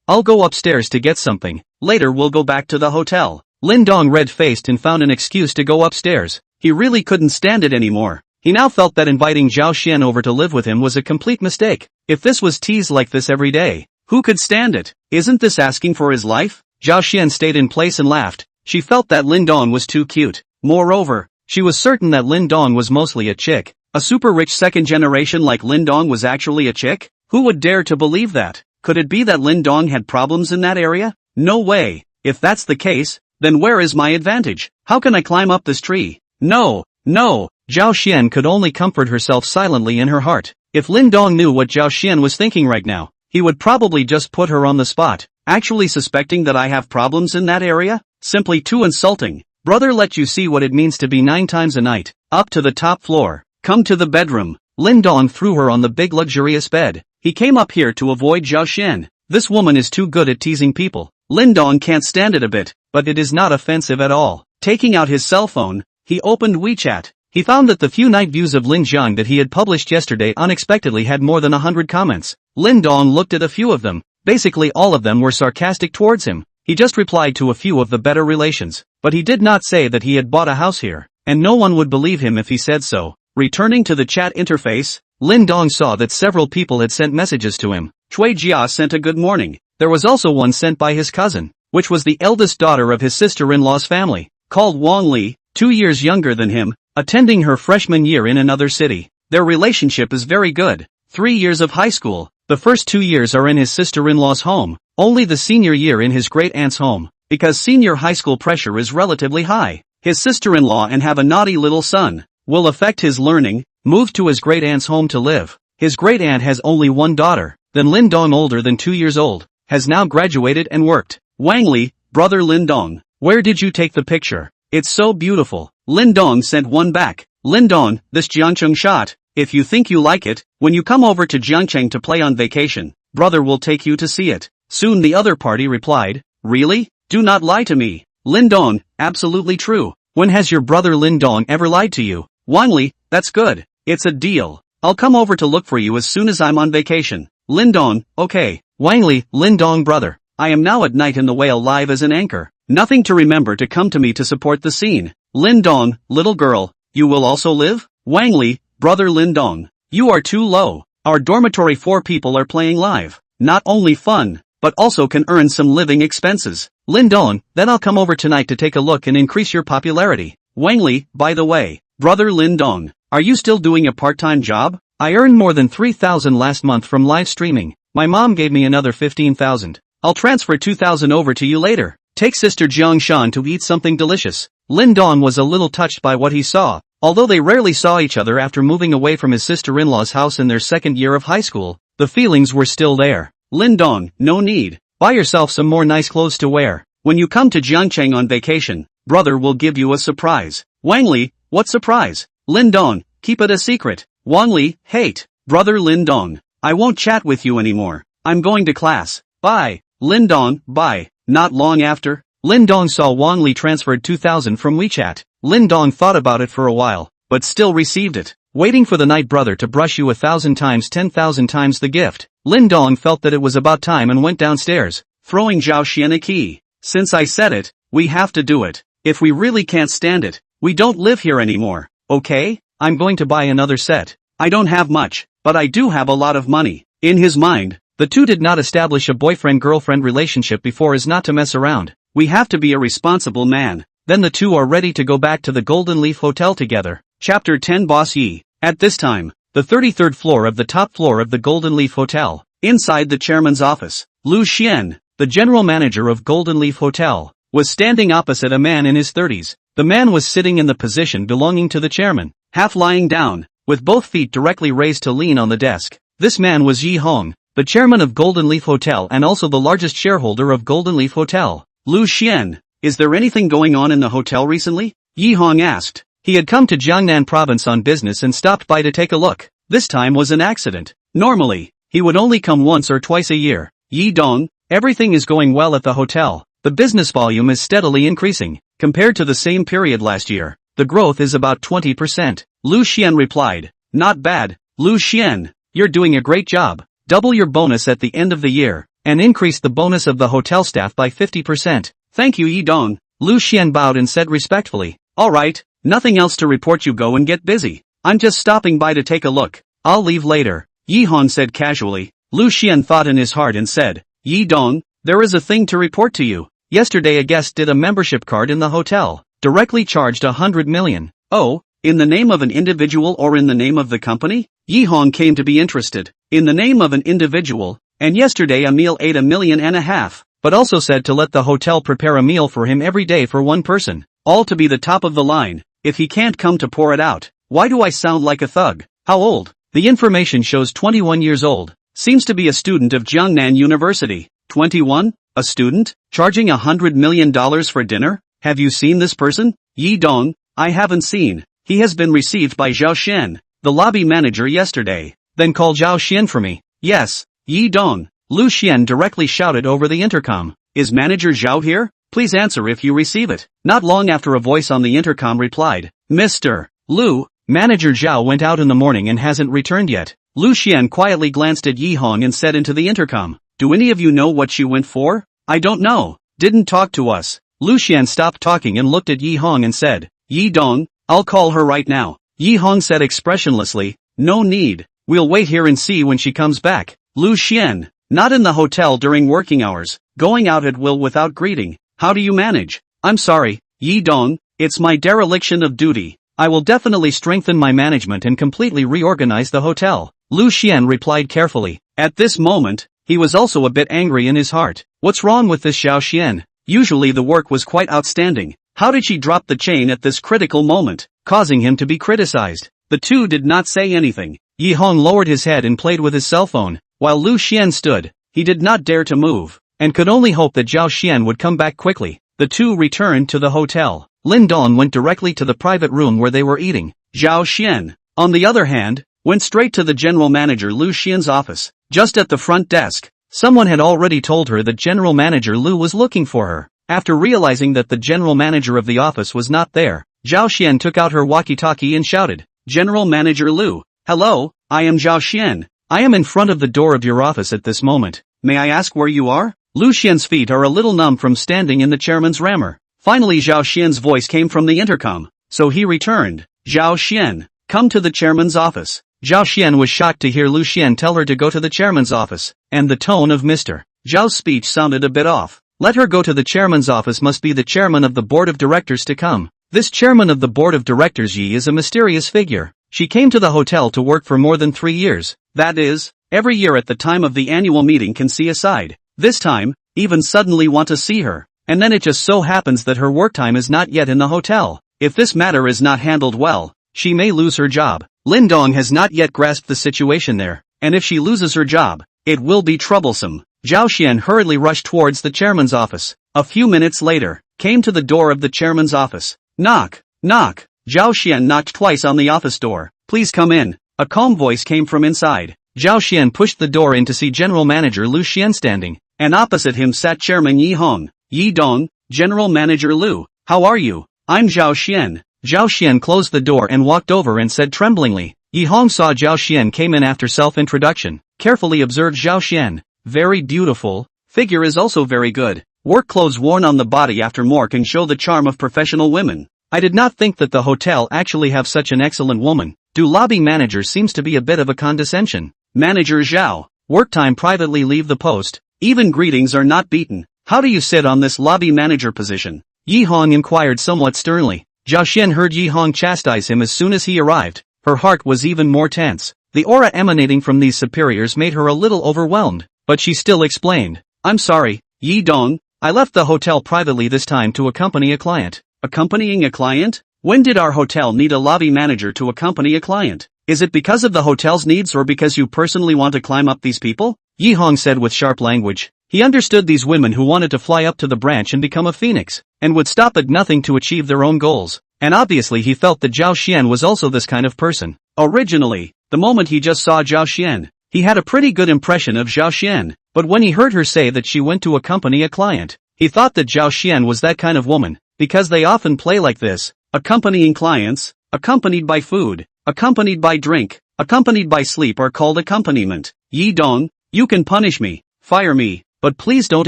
[SPEAKER 1] I'll go upstairs to get something. Later we'll go back to the hotel. Lin Dong red-faced and found an excuse to go upstairs. He really couldn't stand it anymore. He now felt that inviting Zhao Xian over to live with him was a complete mistake. If this was teased like this every day, who could stand it? Isn't this asking for his life? Zhao Xian stayed in place and laughed. She felt that Lin Dong was too cute. Moreover, she was certain that Lin Dong was mostly a chick. A super rich second generation like Lin Dong was actually a chick? Who would dare to believe that? Could it be that Lin Dong had problems in that area? No way. If that's the case, then where is my advantage? How can I climb up this tree? No. Zhao Xian could only comfort herself silently in her heart. If Lin Dong knew what Zhao Xian was thinking right now, he would probably just put her on the spot. Actually suspecting that I have problems in that area? simply too insulting. Brother, let you see what it means to be 9 times a night. Up to the top floor. Come to the bedroom. Lin Dong threw her on the big luxurious bed. He came up here to avoid Zhao Xian. This woman is too good at teasing people. Lin Dong can't stand it a bit, but it is not offensive at all. Taking out his cell phone, he opened WeChat. He found that the few night views of Lin Jiang that he had published yesterday unexpectedly had more than 100 comments. Lin Dong looked at a few of them. Basically all of them were sarcastic towards him. He just replied to a few of the better relations, but he did not say that he had bought a house here, and no one would believe him if he said so. Returning to the chat interface, Lin Dong saw that several people had sent messages to him. Cui Jia sent a good morning. There was also one sent by his cousin, which was the eldest daughter of his sister-in-law's family, called Wang Li, 2 years younger than him, attending her freshman year in another city. Their relationship is very good. 3 years of high school. The first 2 years are in his sister-in-law's home, only the senior year in his great-aunt's home, because senior high school pressure is relatively high. His sister-in-law and have a naughty little son, will affect his learning, moved to his great-aunt's home to live. His great-aunt has only one daughter, then Lin Dong, older than 2 years old, has now graduated and worked. Wang Li, brother Lin Dong, where did you take the picture? It's so beautiful. Lin Dong sent one back. Lin Dong, this Jiangcheng shot, if you think you like it, when you come over to Jiangcheng to play on vacation, brother will take you to see it. Soon the other party replied, really? Do not lie to me. Lin Dong, absolutely true. When has your brother Lin Dong ever lied to you? Wang Li, that's good. It's a deal. I'll come over to look for you as soon as I'm on vacation. Lin Dong, okay. Wang Li, Lin Dong brother, I am now at night in the whale live as an anchor. Nothing to remember to come to me to support the scene. Lin Dong, little girl, you will also live? Wang Li, brother Lin Dong, you are too low. Our dormitory 4 people are playing live. Not only fun, but also can earn some living expenses. Lin Dong, then I'll come over tonight to take a look and increase your popularity. Wang Li, by the way, brother Lin Dong, are you still doing a part-time job? I earned more than 3,000 last month from live streaming. My mom gave me another 15,000. I'll transfer 2,000 over to you later. Take sister Jiang Shan to eat something delicious. Lin Dong was a little touched by what he saw. Although they rarely saw each other after moving away from his sister-in-law's house in their second year of high school, the feelings were still there. Lin Dong, no need. Buy yourself some more nice clothes to wear. When you come to Jiangcheng on vacation, brother will give you a surprise. Wang Li, what surprise? Lin Dong, keep it a secret. Wang Li, hate. Brother Lin Dong, I won't chat with you anymore. I'm going to class. Bye. Lin Dong, bye. Not long after, Lin Dong saw Wang Li transferred 2,000 from WeChat. Lin Dong thought about it for a while, but still received it. Waiting for the night brother to brush you 1,000 times 10,000 times the gift. Lin Dong felt that it was about time and went downstairs, throwing Zhao Xian a key. Since I said it, we have to do it. If we really can't stand it, we don't live here anymore, okay? I'm going to buy another set. I don't have much, but I do have a lot of money. In his mind, the two did not establish a boyfriend-girlfriend relationship before is not to mess around. We have to be a responsible man. Then the two are ready to go back to the Golden Leaf Hotel together. Chapter 10 Boss Yi. At this time, the 33rd floor of the top floor of the Golden Leaf Hotel. Inside the chairman's office, Lu Xian, the general manager of Golden Leaf Hotel, was standing opposite a man in his 30s. The man was sitting in the position belonging to the chairman, half lying down, with both feet directly raised to lean on the desk. This man was Yi Hong, the chairman of Golden Leaf Hotel and also the largest shareholder of Golden Leaf Hotel. Lu Xian, is there anything going on in the hotel recently? Yi Hong asked. He had come to Jiangnan province on business and stopped by to take a look. This time was an accident. Normally, he would only come once or twice a year. Yi Dong, everything is going well at the hotel. The business volume is steadily increasing. Compared to the same period last year, the growth is about 20%. Lu Xian replied. Not bad, Lu Xian, you're doing a great job. Double your bonus at the end of the year, and increase the bonus of the hotel staff by 50%. Thank you Yi Dong. Lu Xian bowed and said respectfully. Alright, nothing else to report, you go and get busy. I'm just stopping by to take a look. I'll leave later. Yi Hong said casually. Lu Xian thought in his heart and said, Yi Dong, there is a thing to report to you. Yesterday a guest did a membership card in the hotel, directly charged 100 million. Oh, in the name of an individual or in the name of the company? Yi Hong came to be interested. In the name of an individual, and yesterday a meal ate 1.5 million, but also said to let the hotel prepare a meal for him every day for one person, all to be the top of the line. If he can't come to pour it out, why do I sound like a thug? How old? The information shows 21 years old. Seems to be a student of Jiangnan University. 21? A A student? Charging $100 million for dinner? Have you seen this person? Yi Dong, I haven't seen. He has been received by Zhao Xian, the lobby manager yesterday. Then call Zhao Xian for me. Yes, Yi Dong. Lu Xian directly shouted over the intercom. Is Manager Zhao here? Please answer if you receive it. Not long after a voice on the intercom replied, Mr. Lu, Manager Zhao went out in the morning and hasn't returned yet. Lu Xian quietly glanced at Yi Hong and said into the intercom, do any of you know what she went for? I don't know. Didn't talk to us. Lu Xian stopped talking and looked at Yi Hong and said, Yi Dong, I'll call her right now. Yi Hong said expressionlessly, no need. We'll wait here and see when she comes back. Lu Xian, not in the hotel during working hours, going out at will without greeting. How do you manage? I'm sorry, Yi Dong, it's my dereliction of duty. I will definitely strengthen my management and completely reorganize the hotel. Lu Xian replied carefully. At this moment, he was also a bit angry in his heart. What's wrong with this Zhao Xian? Usually the work was quite outstanding. How did she drop the chain at this critical moment, causing him to be criticized? The two did not say anything. Yi Hong lowered his head and played with his cell phone, while Lu Xian stood. He did not dare to move, and could only hope that Zhao Xian would come back quickly. The two returned to the hotel. Lin Dong went directly to the private room where they were eating. Zhao Xian, on the other hand, went straight to the general manager Lu Xian's office. Just at the front desk, someone had already told her that General Manager Lu was looking for her. After realizing that the general manager of the office was not there, Zhao Xian took out her walkie-talkie and shouted, General Manager Lu, hello, I am Zhao Xian. I am in front of the door of your office at this moment. May I ask where you are? Lu Xian's feet are a little numb from standing in the chairman's rammer. Finally Zhao Xian's voice came from the intercom, so he returned. Zhao Xian, come to the chairman's office. Zhao Xian was shocked to hear Lu Xian tell her to go to the chairman's office, and the tone of Mr. Zhao's speech sounded a bit off. Let her go to the chairman's office must be the chairman of the board of directors to come. This chairman of the board of directors Yi is a mysterious figure. She came to the hotel to work for more than 3 years. That is, every year at the time of the annual meeting can see aside. This time, even suddenly want to see her. And then it just so happens that her work time is not yet in the hotel. If this matter is not handled well, she may lose her job. Lin Dong has not yet grasped the situation there, and if she loses her job, it will be troublesome. Zhao Xian hurriedly rushed towards the chairman's office. A few minutes later, came to the door of the chairman's office. Knock, knock. Zhao Xian knocked twice on the office door. Please come in. A calm voice came from inside. Zhao Xian pushed the door in to see General Manager Lu Xian standing, and opposite him sat Chairman Yi Hong. Yi Dong, General Manager Lu, how are you? I'm Zhao Xian. Zhao Xian closed the door and walked over and said tremblingly. Yi Hong saw Zhao Xian came in after self-introduction, carefully observed Zhao Xian. Very beautiful, figure is also very good. Work clothes worn on the body after more can show the charm of professional women. I did not think that the hotel actually have such an excellent woman. Do lobby manager seems to be a bit of a condescension. Manager Zhao, work time privately leave the post, even greetings are not beaten. How do you sit on this lobby manager position? Yi Hong inquired somewhat sternly. Zhao Xian heard Yi Hong chastise him as soon as he arrived. Her heart was even more tense. The aura emanating from these superiors made her a little overwhelmed, but she still explained. I'm sorry, Yi Dong, I left the hotel privately this time to accompany a client. Accompanying a client? When did our hotel need a lobby manager to accompany a client? Is it because of the hotel's needs or because you personally want to climb up these people? Yi Hong said with sharp language. He understood these women who wanted to fly up to the branch and become a phoenix, and would stop at nothing to achieve their own goals. And obviously he felt that Zhao Xian was also this kind of person. Originally, the moment he just saw Zhao Xian, he had a pretty good impression of Zhao Xian, but when he heard her say that she went to accompany a client, he thought that Zhao Xian was that kind of woman, because they often play like this, accompanying clients, accompanied by food, accompanied by drink, accompanied by sleep are called accompaniment. Yi Dong, you can punish me, fire me, but please don't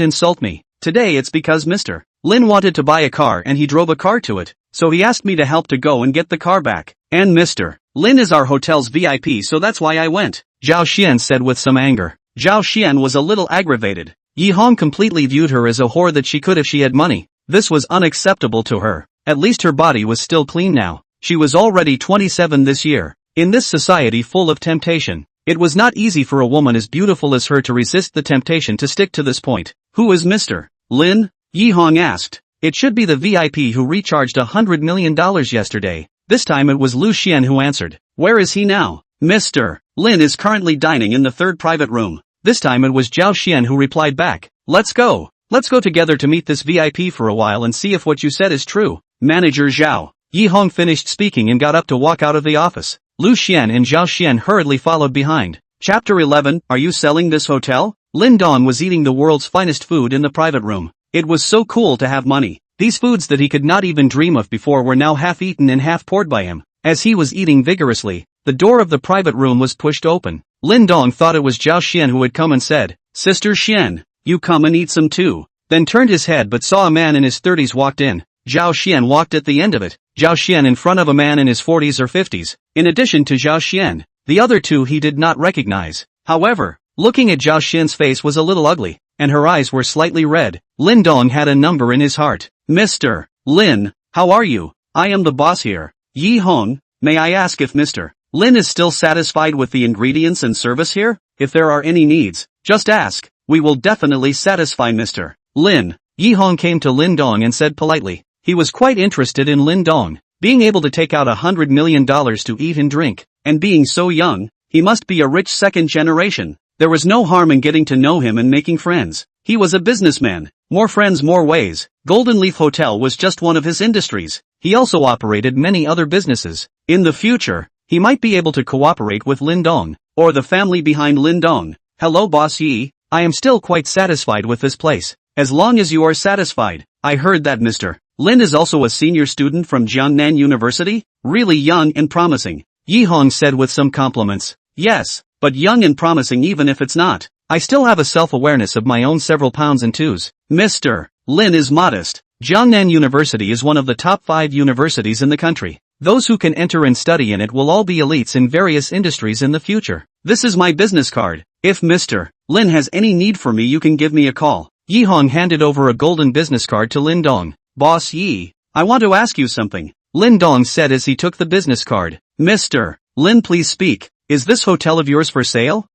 [SPEAKER 1] insult me. Today it's because Mr. Lin wanted to buy a car and he drove a car to it, so he asked me to help to go and get the car back. And Mr. Lin is our hotel's VIP, so that's why I went, Zhao Xian said with some anger. Zhao Xian was a little aggravated. Yi Hong completely viewed her as a whore that she could if she had money. This was unacceptable to her. At least her body was still clean now. She was already 27 this year. In this society full of temptation, it was not easy for a woman as beautiful as her to resist the temptation to stick to this point. Who is Mr. Lin? Yi Hong asked. It should be the VIP who recharged $100 million yesterday. This time it was Lu Xian who answered. Where is he now? Mr. Lin is currently dining in the third private room. This time it was Zhao Xian who replied back. Let's go. Let's go together to meet this VIP for a while and see if what you said is true. Manager Zhao. Yi Hong finished speaking and got up to walk out of the office. Lu Xian and Zhao Xian hurriedly followed behind. Chapter 11, Are you selling this hotel? Lin Dong was eating the world's finest food in the private room. It was so cool to have money. These foods that he could not even dream of before were now half eaten and half poured by him. As he was eating vigorously, the door of the private room was pushed open. Lin Dong thought it was Zhao Xian who had come and said, Sister Xian, you come and eat some too. Then turned his head but saw a man in his 30s walked in. Zhao Xian walked at the end of it. Zhao Xian in front of a man in his 40s or 50s. In addition to Zhao Xian, the other two he did not recognize. However, looking at Zhao Xian's face was a little ugly, and her eyes were slightly red. Lin Dong had a number in his heart. Mr. Lin, how are you? I am the boss here. Yi Hong, may I ask if Mr. Lin is still satisfied with the ingredients and service here? If there are any needs, just ask. We will definitely satisfy Mr. Lin. Yi Hong came to Lin Dong and said politely. He was quite interested in Lin Dong, being able to take out $100 million to eat and drink, and being so young, he must be a rich second generation. There was no harm in getting to know him and making friends. He was a businessman. More friends, more ways. Golden Leaf Hotel was just one of his industries. He also operated many other businesses. In the future, he might be able to cooperate with Lin Dong, or the family behind Lin Dong. Hello Boss Yi, I am still quite satisfied with this place. As long as you are satisfied. I heard that Mr. Lin is also a senior student from Jiangnan University? Really young and promising. Yi Hong said with some compliments. Yes, but young and promising even if it's not. I still have a self-awareness of my own several pounds and twos. Mr. Lin is modest. Jiangnan University is one of the top 5 universities in the country. Those who can enter and study in it will all be elites in various industries in the future. This is my business card. If Mr. Lin has any need for me you can give me a call. Yi Hong handed over a golden business card to Lin Dong. Boss Yi, I want to ask you something. Lin Dong said as he took the business card. Mr. Lin please speak. Is this hotel of yours for sale?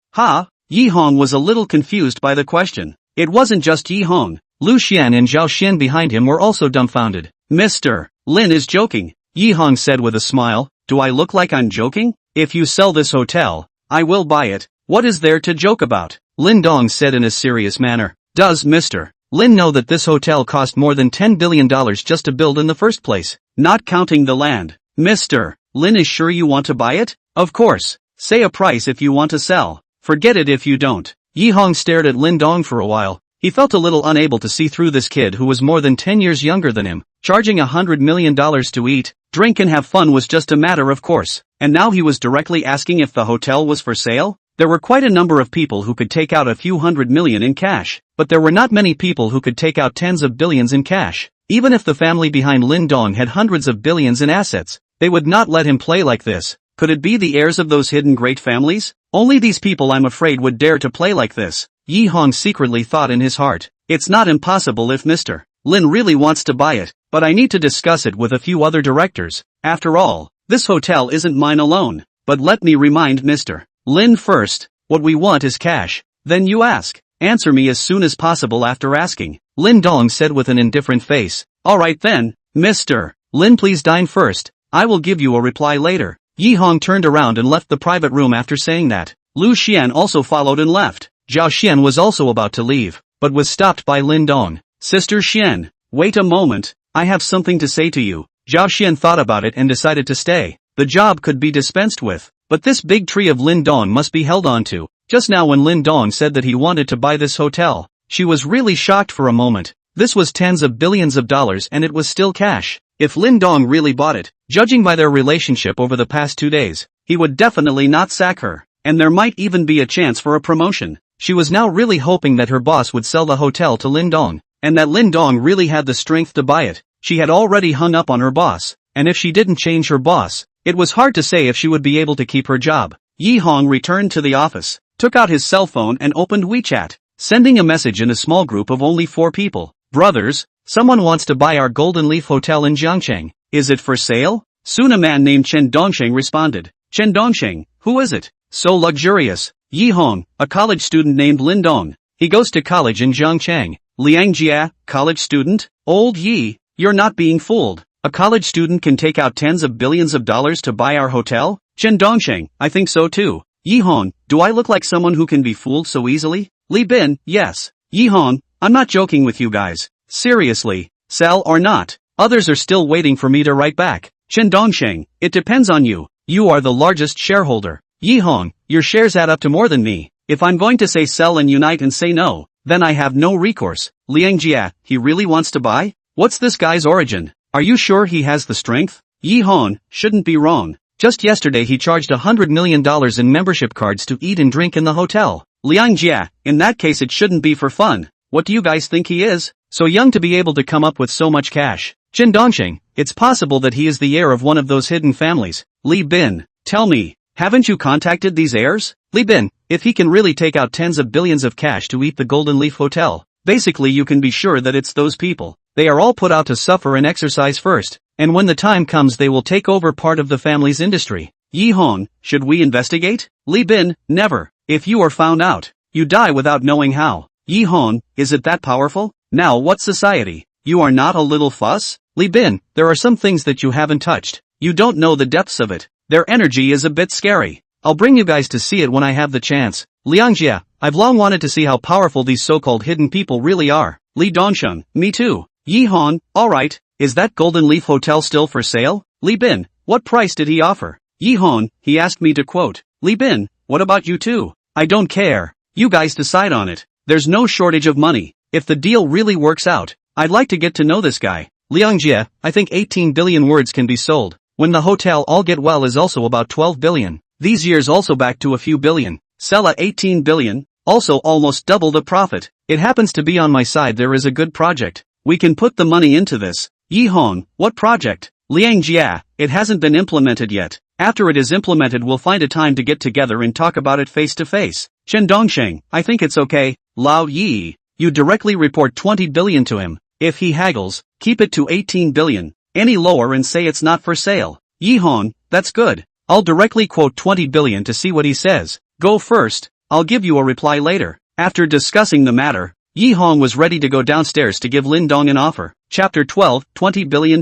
[SPEAKER 1] Yi Hong was a little confused by the question. It wasn't just Yi Hong. Lu Xian and Zhao Xian behind him were also dumbfounded. Mr. Lin is joking. Yi Hong said with a smile. Do I look like I'm joking? If you sell this hotel, I will buy it. What is there to joke about? Lin Dong said in a serious manner. Does Mr. Lin know that this hotel cost more than $10 billion just to build in the first place? Not counting the land. Mr. Lin is sure you want to buy it? Of course. Say a price if you want to sell. Forget it if you don't. Yi Hong stared at Lin Dong for a while. He felt a little unable to see through this kid who was more than 10 years younger than him. Charging $100 million to eat, drink and have fun was just a matter of course. And now he was directly asking if the hotel was for sale? There were quite a number of people who could take out a few $100 million in cash, but there were not many people who could take out tens of billions in cash. Even if the family behind Lin Dong had hundreds of billions in assets, they would not let him play like this. Could it be the heirs of those hidden great families? Only these people I'm afraid would dare to play like this. Yi Hong secretly thought in his heart. It's not impossible if Mr. Lin really wants to buy it, but I need to discuss it with a few other directors. After all, this hotel isn't mine alone. But let me remind Mr. Lin first, what we want is cash. Then you ask. Answer me as soon as possible after asking. Lin Dong said with an indifferent face. Alright then, Mr. Lin please dine first. I will give you a reply later. Yi Hong turned around and left the private room after saying that. Lu Xian also followed and left. Zhao Xian was also about to leave, but was stopped by Lin Dong. Sister Xian, wait a moment, I have something to say to you. Zhao Xian thought about it and decided to stay. The job could be dispensed with, but this big tree of Lin Dong must be held on to. Just now when Lin Dong said that he wanted to buy this hotel, she was really shocked for a moment. This was tens of billions of dollars and it was still cash. If Lin Dong really bought it, judging by their relationship over the past 2 days, he would definitely not sack her, and there might even be a chance for a promotion. She was now really hoping that her boss would sell the hotel to Lin Dong, and that Lin Dong really had the strength to buy it. She had already hung up on her boss, and if she didn't change her boss, it was hard to say if she would be able to keep her job. Yi Hong returned to the office, took out his cell phone and opened WeChat, sending a message in a small group of only 4 people. Brothers, someone wants to buy our Golden Leaf Hotel in Jiangcheng. Is it for sale? Soon a man named Chen Dongsheng responded. Chen Dongsheng, who is it? So luxurious. Yi Hong, a college student named Lin Dong. He goes to college in Jiangcheng. Liang Jia, college student? Old Yi, you're not being fooled. A college student can take out tens of billions of dollars to buy our hotel? Chen Dongsheng, I think so too. Yi Hong, do I look like someone who can be fooled so easily? Li Bin, yes. Yi Hong, I'm not joking with you guys. Seriously, sell or not? Others are still waiting for me to write back. Chen Dongsheng, it depends on you. You are the largest shareholder. Yi Hong, your shares add up to more than me. If I'm going to say sell and unite and say no, then I have no recourse. Liang Jia, he really wants to buy? What's this guy's origin? Are you sure he has the strength? Yi Hong shouldn't be wrong. Just yesterday he charged $100 million in membership cards to eat and drink in the hotel. Liang Jia, in that case it shouldn't be for fun. What do you guys think he is? So young to be able to come up with so much cash. Chen Dongsheng, it's possible that he is the heir of one of those hidden families. Li Bin, tell me, haven't you contacted these heirs? Li Bin, if he can really take out tens of billions of cash to eat the Golden Leaf Hotel, basically you can be sure that it's those people. They are all put out to suffer and exercise first, and when the time comes they will take over part of the family's industry. Yi Hong, should we investigate? Li Bin, never. If you are found out, you die without knowing how. Yi Hong, is it that powerful? Now what society? You are not a little fuss? Li Bin, there are some things that you haven't touched. You don't know the depths of it. Their energy is a bit scary. I'll bring you guys to see it when I have the chance. Liang Jia, I've long wanted to see how powerful these so-called hidden people really are. Li Dongsheng, me too. Yi Hong, alright, is that Golden Leaf Hotel still for sale? Li Bin, what price did he offer? Yi Hong, he asked me to quote. Li Bin, what about you too? I don't care. You guys decide on it. There's no shortage of money. If the deal really works out, I'd like to get to know this guy. Liang Jia, I think 18 billion words can be sold. When the hotel all get well is also about 12 billion. These years also back to a few billion. Sell at 18 billion, also almost double the profit. It happens to be on my side. There is a good project. We can put the money into this. Yi Hong, what project? Liang Jia, it hasn't been implemented yet. After it is implemented we'll find a time to get together and talk about it face to face. Chen Dongsheng, I think it's okay. Lao Yi, you directly report 20 billion to him. If he haggles, keep it to 18 billion. Any lower and say it's not for sale. Yi Hong, that's good. I'll directly quote 20 billion to see what he says. Go first, I'll give you a reply later. After discussing the matter, Yi Hong was ready to go downstairs to give Lin Dong an offer. Chapter 12, $20 billion.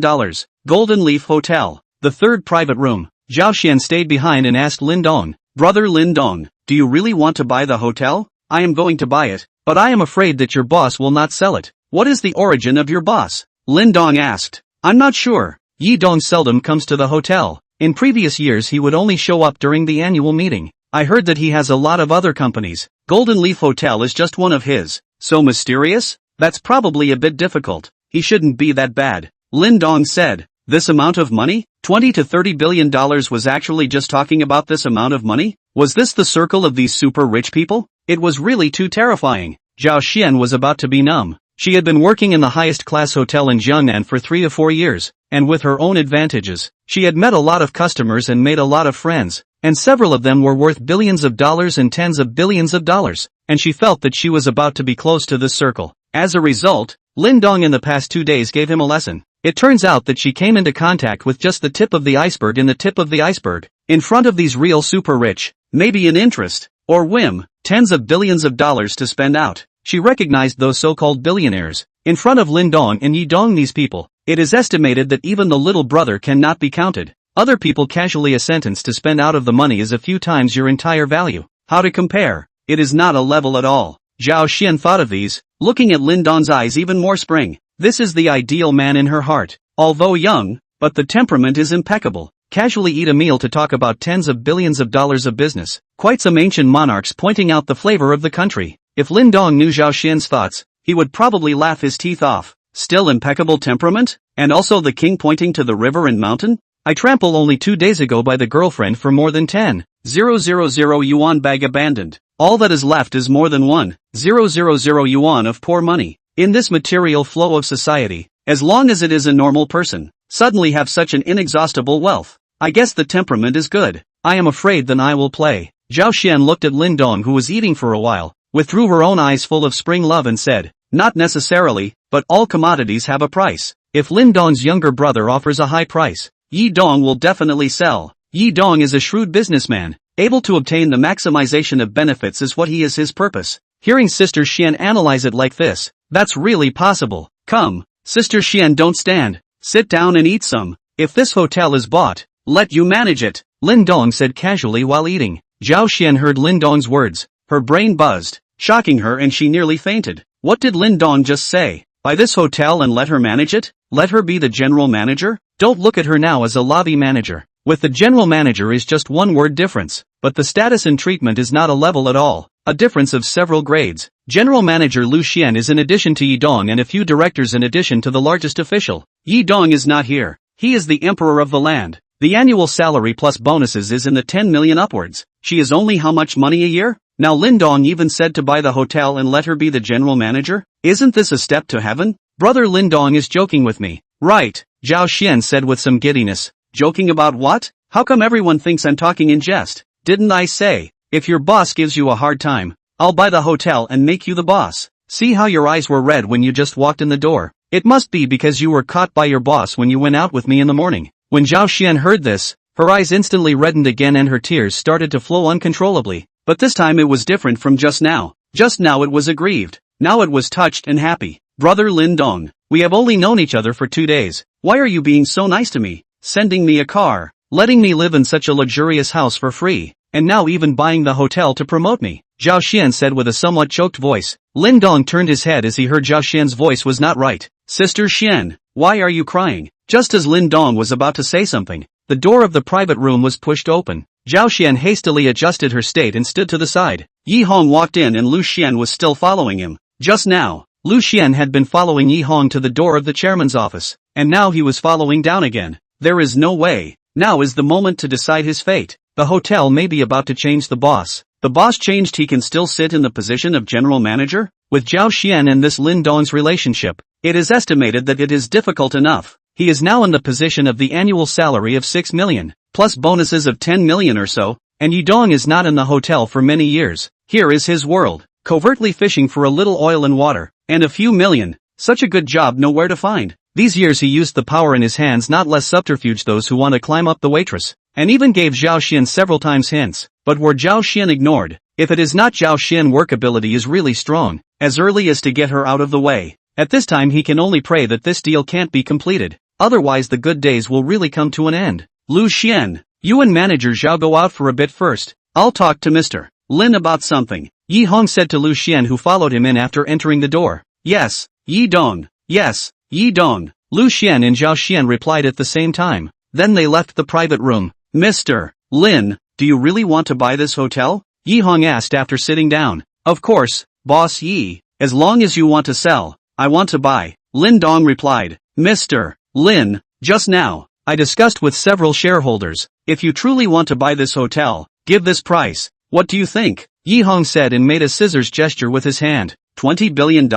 [SPEAKER 1] Golden Leaf Hotel. The third private room. Zhao Xian stayed behind and asked Lin Dong, Brother Lin Dong, do you really want to buy the hotel? I am going to buy it, but I am afraid that your boss will not sell it. What is the origin of your boss? Lin Dong asked. I'm not sure. Yi Dong seldom comes to the hotel. In previous years he would only show up during the annual meeting. I heard that he has a lot of other companies. Golden Leaf Hotel is just one of his. So mysterious? That's probably a bit difficult. He shouldn't be that bad. Lin Dong said. This amount of money? 20 to 30 billion dollars was actually just talking about this amount of money? Was this the circle of these super rich people? It was really too terrifying. Zhao Xian was about to be numb. She had been working in the highest class hotel in Jiangnan for 3 to 4 years, and with her own advantages, she had met a lot of customers and made a lot of friends, and several of them were worth billions of dollars and tens of billions of dollars, and she felt that she was about to be close to this circle. As a result, Lin Dong in the past 2 days gave him a lesson. It turns out that she came into contact with just the tip of the iceberg in the tip of the iceberg. In front of these real super rich, maybe an interest, or whim, tens of billions of dollars to spend out. She recognized those so-called billionaires. In front of Lin Dong and Yi Dong, these people, it is estimated that even the little brother cannot be counted. Other people casually a sentence to spend out of the money is a few times your entire value. How to compare? It is not a level at all. Zhao Xian thought of these, looking at Lin Dong's eyes even more spring. This is the ideal man in her heart. Although young, but the temperament is impeccable. Casually eat a meal to talk about tens of billions of dollars of business. Quite some ancient monarchs pointing out the flavor of the country. If Lin Dong knew Zhao Xian's thoughts, he would probably laugh his teeth off. Still impeccable temperament? And also the king pointing to the river and mountain? I trampled only 2 days ago by the girlfriend for more than 10,000 yuan bag abandoned. All that is left is more than 1,000 yuan of poor money. In this material flow of society, as long as it is a normal person, suddenly have such an inexhaustible wealth. I guess the temperament is good. I am afraid then I will play. Zhao Xian looked at Lin Dong, who was eating for a while, withdrew her own eyes full of spring love and said, not necessarily, but all commodities have a price. If Lin Dong's younger brother offers a high price, Yi Dong will definitely sell. Yi Dong is a shrewd businessman. Able to obtain the maximization of benefits is what he is his purpose. Hearing Sister Xian analyze it like this, that's really possible. Come, Sister Xian, don't stand. Sit down and eat some. If this hotel is bought, let you manage it, Lin Dong said casually while eating. Zhao Xian heard Lin Dong's words. Her brain buzzed, shocking her, and she nearly fainted. What did Lin Dong just say? Buy this hotel and let her manage it? Let her be the general manager? Don't look at her now as a lobby manager. With the general manager is just one word difference, but the status and treatment is not a level at all, a difference of several grades. General manager Lu Xian is in addition to Yi Dong and a few directors in addition to the largest official. Yi Dong is not here. He is the emperor of the land. The annual salary plus bonuses is in the 10 million upwards. She is only how much money a year? Now Lin Dong even said to buy the hotel and let her be the general manager? Isn't this a step to heaven? Brother Lin Dong is joking with me. Right, Zhao Xian said with some giddiness. Joking about what? How come everyone thinks I'm talking in jest? Didn't I say, if your boss gives you a hard time, I'll buy the hotel and make you the boss? See how your eyes were red when you just walked in the door? It must be because you were caught by your boss when you went out with me in the morning. When Zhao Xian heard this, her eyes instantly reddened again and her tears started to flow uncontrollably. But this time it was different from just now. Just now it was aggrieved. Now it was touched and happy. Brother Lin Dong, we have only known each other for 2 days. Why are you being so nice to me? Sending me a car, letting me live in such a luxurious house for free, and now even buying the hotel to promote me, Zhao Xian said with a somewhat choked voice. Lin Dong turned his head as he heard Zhao Xian's voice was not right. Sister Xian, why are you crying? Just as Lin Dong was about to say something, the door of the private room was pushed open. Zhao Xian hastily adjusted her state and stood to the side. Yi Hong walked in and Lu Xian was still following him. Just now, Lu Xian had been following Yi Hong to the door of the chairman's office, and now he was following down again. There is no way. Now is the moment to decide his fate. The hotel may be about to change the boss. The boss changed, he can still sit in the position of general manager? With Zhao Xian and this Lin Dong's relationship, it is estimated that it is difficult enough. He is now in the position of the annual salary of 6 million, plus bonuses of 10 million or so, and Yi Dong is not in the hotel for many years. Here is his world, covertly fishing for a little oil and water, and a few million. Such a good job nowhere to find. These years he used the power in his hands, not less subterfuge those who want to climb up the waitress, and even gave Zhao Xian several times hints, but were Zhao Xian ignored. If it is not Zhao Xian, work ability is really strong, as early as to get her out of the way. At this time he can only pray that this deal can't be completed, otherwise the good days will really come to an end. Lu Xian, you and manager Zhao go out for a bit first. I'll talk to Mr. Lin about something, Yi Hong said to Lu Xian, who followed him in after entering the door. Yes, Yi Dong. Yes, Yi Dong. Lu Xian and Zhao Xian replied at the same time. Then they left the private room. Mr. Lin, do you really want to buy this hotel? Yi Hong asked after sitting down. Of course, Boss Yi, as long as you want to sell, I want to buy, Lin Dong replied. Mr. Lin, just now, I discussed with several shareholders. If you truly want to buy this hotel, give this price. What do you think? Yi Hong said and made a scissors gesture with his hand. $20 billion?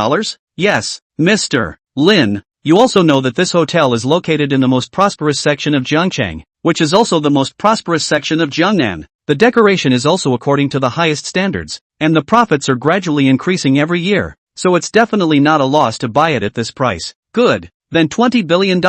[SPEAKER 1] Yes, Mr. Lin. You also know that this hotel is located in the most prosperous section of Jiangchang, which is also the most prosperous section of Jiangnan. The decoration is also according to the highest standards, and the profits are gradually increasing every year, so it's definitely not a loss to buy it at this price. Good, then $20 billion.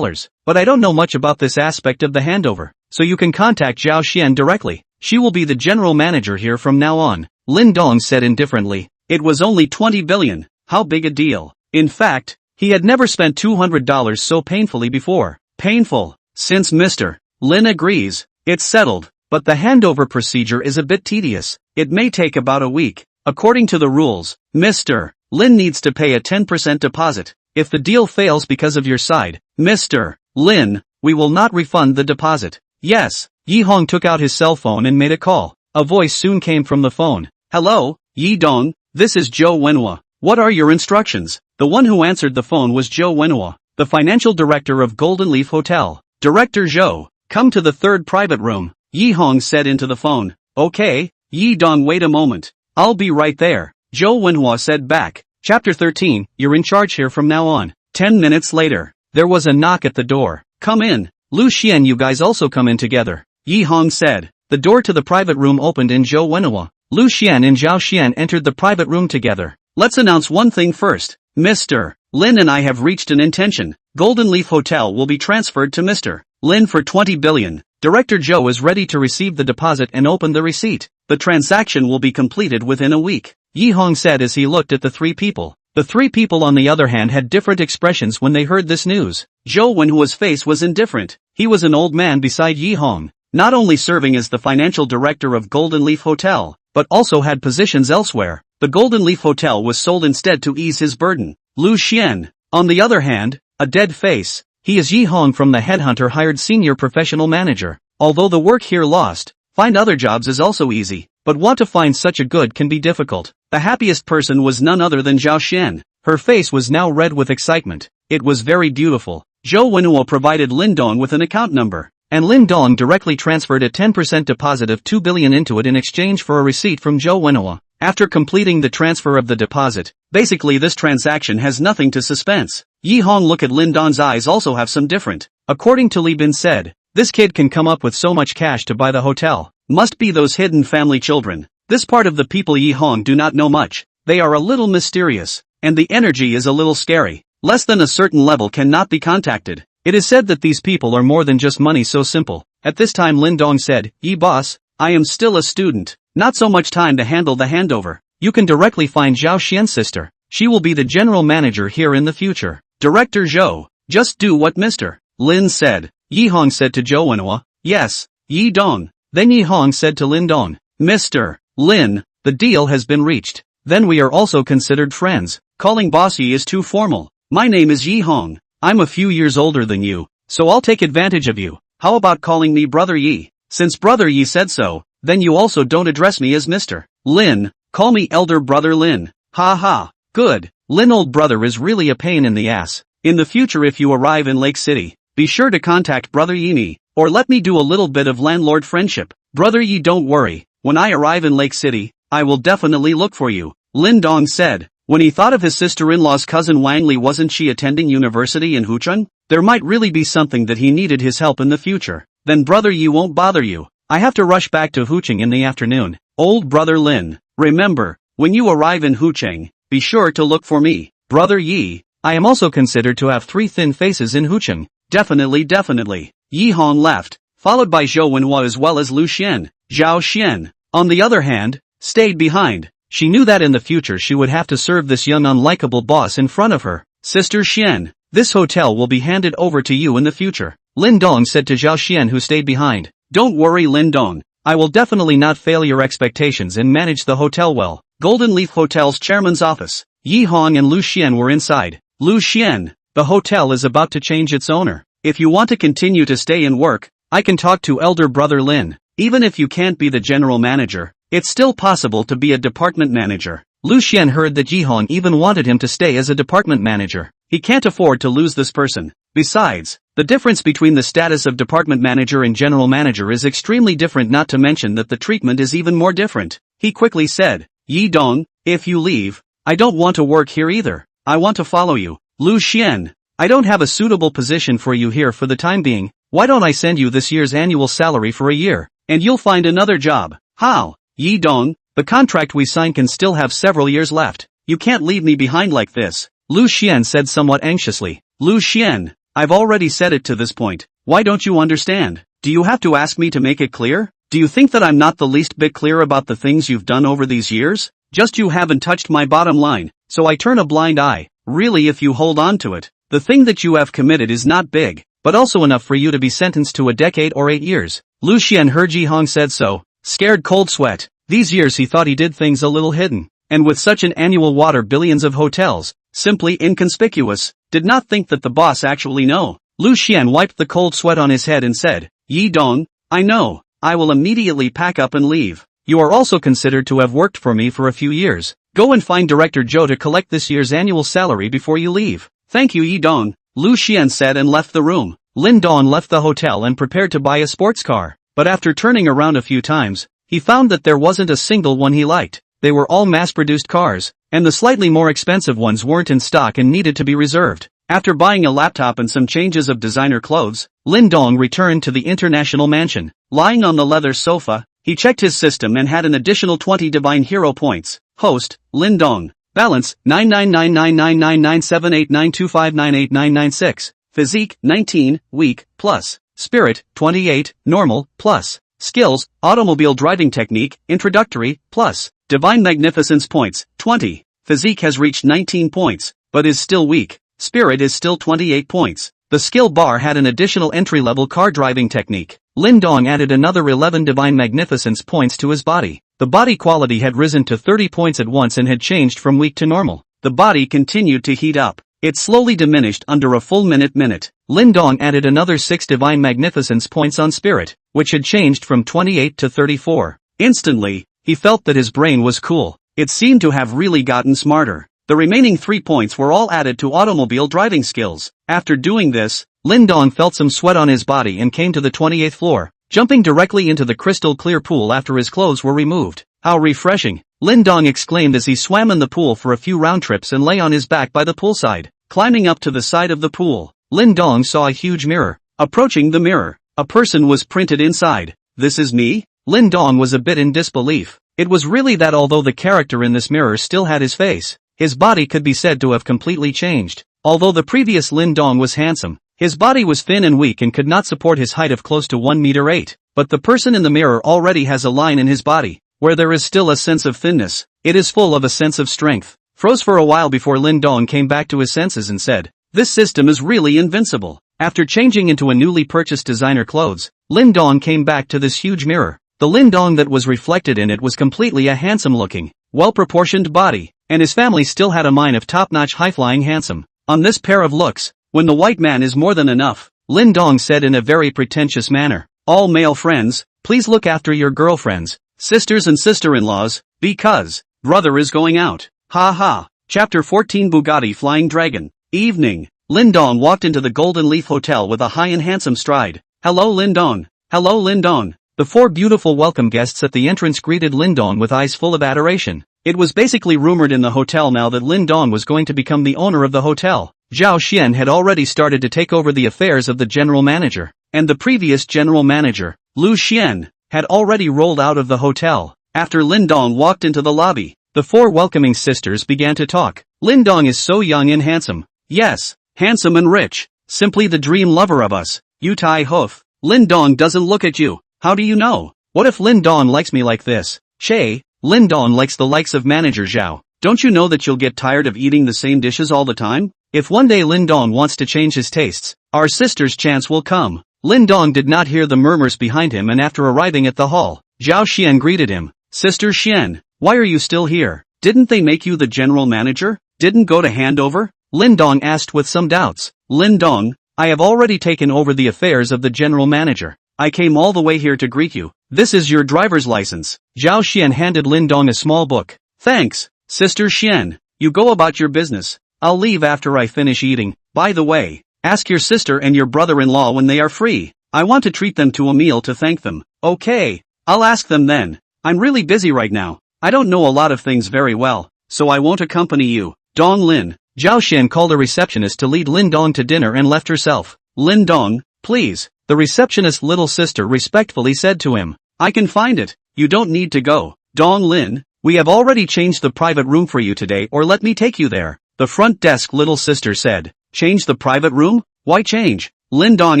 [SPEAKER 1] But I don't know much about this aspect of the handover, so you can contact Zhao Xian directly. She will be the general manager here from now on, Lin Dong said indifferently. It was only 20 billion, how big a deal. In fact, he had never spent $200 so painfully before. Painful. Since Mr. Lin agrees, it's settled, but the handover procedure is a bit tedious. It may take about a week. According to the rules, Mr. Lin needs to pay a 10% deposit. If the deal fails because of your side, Mr. Lin, we will not refund the deposit. Yes. Yi Hong took out his cell phone and made a call. A voice soon came from the phone. Hello, Yi Dong, this is Zhou Wenhua. What are your instructions? The one who answered the phone was Zhou Wenhua, the financial director of Golden Leaf Hotel. Director Zhou, come to the third private room, Yi Hong said into the phone. Okay, Yi Dong, wait a moment. I'll be right there, Zhou Wenhua said back. Chapter 13, you're in charge here from now on. 10 minutes later, there was a knock at the door. Come in, Lu Xian, you guys also come in together, Yi Hong said. The door to the private room opened and Zhou Wenhua, Lu Xian and Zhao Xian entered the private room together. Let's announce one thing first. Mr. Lin and I have reached an intention. Golden Leaf Hotel will be transferred to Mr. Lin for 20 billion. Director Zhou is ready to receive the deposit and open the receipt. The transaction will be completed within a week, Yi Hong said as he looked at the three people. The three people on the other hand had different expressions when they heard this news. Zhou Wenhua's face was indifferent. He was an old man beside Yi Hong, not only serving as the financial director of Golden Leaf Hotel, but also had positions elsewhere. the Golden Leaf Hotel was sold instead to ease his burden. Lu Xian, on the other hand, a dead face. He is Yi Hong from the headhunter hired senior professional manager. Although the work here lost, find other jobs is also easy, but want to find such a good can be difficult. The happiest person was none other than Zhao Xian. Her face was now red with excitement. It was very beautiful. Zhou Wenhuo provided Lin Dong with an account number, and Lin Dong directly transferred a 10% deposit of 2 billion into it in exchange for a receipt from Zhou Wenhuo. After completing the transfer of the deposit, basically this transaction has nothing to suspense. Yi Hong look at Lin Dong's eyes also have some different. According to Li Bin said, this kid can come up with so much cash to buy the hotel. Must be those hidden family children. This part of the people Yi Hong do not know much. They are a little mysterious, and the energy is a little scary. Less than a certain level cannot be contacted. It is said that these people are more than just money so simple. At this time Lin Dong said, Yi boss, I am still a student. Not so much time to handle the handover. You can directly find Zhao Xian's sister. She will be the general manager here in the future. Director Zhou, just do what Mr. Lin said. Yi Hong said to Zhou Wenhuo, yes, Yi Dong. Then Yi Hong said to Lin Dong, Mr. Lin, the deal has been reached. Then we are also considered friends. Calling boss Yi is too formal. My name is Yi Hong. I'm a few years older than you, so I'll take advantage of you. How about calling me Brother Yi? Since Brother Yi said so, then you also don't address me as Mr. Lin. Call me Elder Brother Lin. Ha ha. Good. Lin old brother is really a pain in the ass. In the future if you arrive in Lake City, be sure to contact Brother Yi me, or let me do a little bit of landlord friendship. Brother Yi don't worry, when I arrive in Lake City, I will definitely look for you. Lin Dong said. When he thought of his sister-in-law's cousin Wang Li, wasn't she attending university in Huchun? There might really be something that he needed his help in the future. Then Brother Yi won't bother you. I have to rush back to Hucheng in the afternoon. Old Brother Lin, remember, when you arrive in Hucheng, be sure to look for me. Brother Yi, I am also considered to have 3 thin faces in Hucheng. Definitely. Yi Hong left, followed by Zhou Wenhuo as well as Lu Xian. Zhao Xian, on the other hand, stayed behind. She knew that in the future she would have to serve this young unlikable boss in front of her. Sister Xian, this hotel will be handed over to you in the future. Lin Dong said to Zhao Xian who stayed behind. Don't worry Lin Dong, I will definitely not fail your expectations and manage the hotel well. Golden Leaf Hotel's chairman's office. Yi Hong and Lu Xian were inside. Lu Xian, the hotel is about to change its owner. If you want to continue to stay and work, I can talk to Elder Brother Lin. Even if you can't be the general manager, it's still possible to be a department manager. Lu Xian heard that Yi Hong even wanted him to stay as a department manager. He can't afford to lose this person. Besides, the difference between the status of department manager and general manager is extremely different, not to mention that the treatment is even more different. He quickly said, Yi Dong, if you leave, I don't want to work here either. I want to follow you. Lu Xian, I don't have a suitable position for you here for the time being. Why don't I send you this year's annual salary for a year, and you'll find another job? How? Yi Dong, the contract we signed can still have several years left. You can't leave me behind like this. Lu Xian said somewhat anxiously. Lu Xian, I've already said it to this point. Why don't you understand? Do you have to ask me to make it clear? Do you think that I'm not the least bit clear about the things you've done over these years? Just you haven't touched my bottom line, so I turn a blind eye. Really, if you hold on to it, the thing that you have committed is not big, but also enough for you to be sentenced to a decade or 8 years. Lu Xian heard Yi Hong said so, scared cold sweat. These years he thought he did things a little hidden, and with such an annual water billions of hotels, simply inconspicuous, did not think that the boss actually know. Lu Xian wiped the cold sweat on his head and said, Yi Dong, I know, I will immediately pack up and leave. You are also considered to have worked for me for a few years. Go and find Director Zhou to collect this year's annual salary before you leave. Thank you Yi Dong, Lu Xian said and left the room. Lin Dong left the hotel and prepared to buy a sports car, but after turning around a few times, he found that there wasn't a single one he liked. They were all mass-produced cars, and the slightly more expensive ones weren't in stock and needed to be reserved. After buying a laptop and some changes of designer clothes, Lin Dong returned to the international mansion. Lying on the leather sofa, he checked his system and had an additional 20 divine hero points. Host, Lin Dong. Balance, 99999978925989996. Physique, 19, weak, plus. Spirit, 28, normal, plus. Skills, automobile driving technique, introductory, plus. Divine magnificence points, 20. Physique has reached 19 points, but is still weak. Spirit is still 28 points. The skill bar had an additional entry-level car driving technique. Lin Dong added another 11 divine magnificence points to his body. The body quality had risen to 30 points at once and had changed from weak to normal. The body continued to heat up. It slowly diminished under a full minute. Lin Dong added another 6 divine magnificence points on spirit, which had changed from 28 to 34. Instantly, he felt that his brain was cool. It seemed to have really gotten smarter. The remaining 3 points were all added to automobile driving skills. After doing this, Lin Dong felt some sweat on his body and came to the 28th floor, jumping directly into the crystal clear pool after his clothes were removed. How refreshing! Lin Dong exclaimed as he swam in the pool for a few round trips and lay on his back by the poolside. Climbing up to the side of the pool, Lin Dong saw a huge mirror. Approaching the mirror, a person was printed inside. This is me? Lin Dong was a bit in disbelief. It was really that although the character in this mirror still had his face, his body could be said to have completely changed. Although the previous Lin Dong was handsome, his body was thin and weak and could not support his height of close to 1 meter 8. But the person in the mirror already has a line in his body, where there is still a sense of thinness. It is full of a sense of strength. Froze for a while before Lin Dong came back to his senses and said, "This system is really invincible." After changing into a newly purchased designer clothes, Lin Dong came back to this huge mirror. The Lin Dong that was reflected in it was completely a handsome-looking, well-proportioned body, and his family still had a mind of top-notch high-flying handsome. On this pair of looks, when the white man is more than enough, Lin Dong said in a very pretentious manner, "All male friends, please look after your girlfriends, sisters and sister-in-laws, because brother is going out." Ha ha. Chapter 14 Bugatti Flying Dragon. Evening. Lin Dong walked into the Golden Leaf Hotel with a high and handsome stride. "Hello Lin Dong. Hello Lin Dong." The 4 beautiful welcome guests at the entrance greeted Lin Dong with eyes full of adoration. It was basically rumored in the hotel now that Lin Dong was going to become the owner of the hotel. Zhao Xian had already started to take over the affairs of the general manager, and the previous general manager, Lu Xian, had already rolled out of the hotel. After Lin Dong walked into the lobby, the 4 welcoming sisters began to talk. "Lin Dong is so young and handsome." "Yes, handsome and rich. Simply the dream lover of us." "You Tai Hoof. Lin Dong doesn't look at you. How do you know? What if Lin Dong likes me like this?" "Che, Lin Dong likes the likes of manager Zhao. Don't you know that you'll get tired of eating the same dishes all the time? If one day Lin Dong wants to change his tastes, our sister's chance will come." Lin Dong did not hear the murmurs behind him, and after arriving at the hall, Zhao Xian greeted him. "Sister Xian, why are you still here? Didn't they make you the general manager? Didn't go to handover?" Lin Dong asked with some doubts. "Lin Dong, I have already taken over the affairs of the general manager. I came all the way here to greet you. This is your driver's license." Zhao Xian handed Lin Dong a small book. "Thanks, Sister Xian. You go about your business. I'll leave after I finish eating. By the way, ask your sister and your brother-in-law when they are free. I want to treat them to a meal to thank them." "Okay, I'll ask them then. I'm really busy right now. I don't know a lot of things very well, so I won't accompany you." "Dong Lin." Zhao Xian called a receptionist to lead Lin Dong to dinner and left herself. "Lin Dong, please," the receptionist's little sister respectfully said to him. "I can find it. You don't need to go." "Dong Lin, we have already changed the private room for you today, or let me take you there," the front desk little sister said. "Change the private room? Why change?" Lin Dong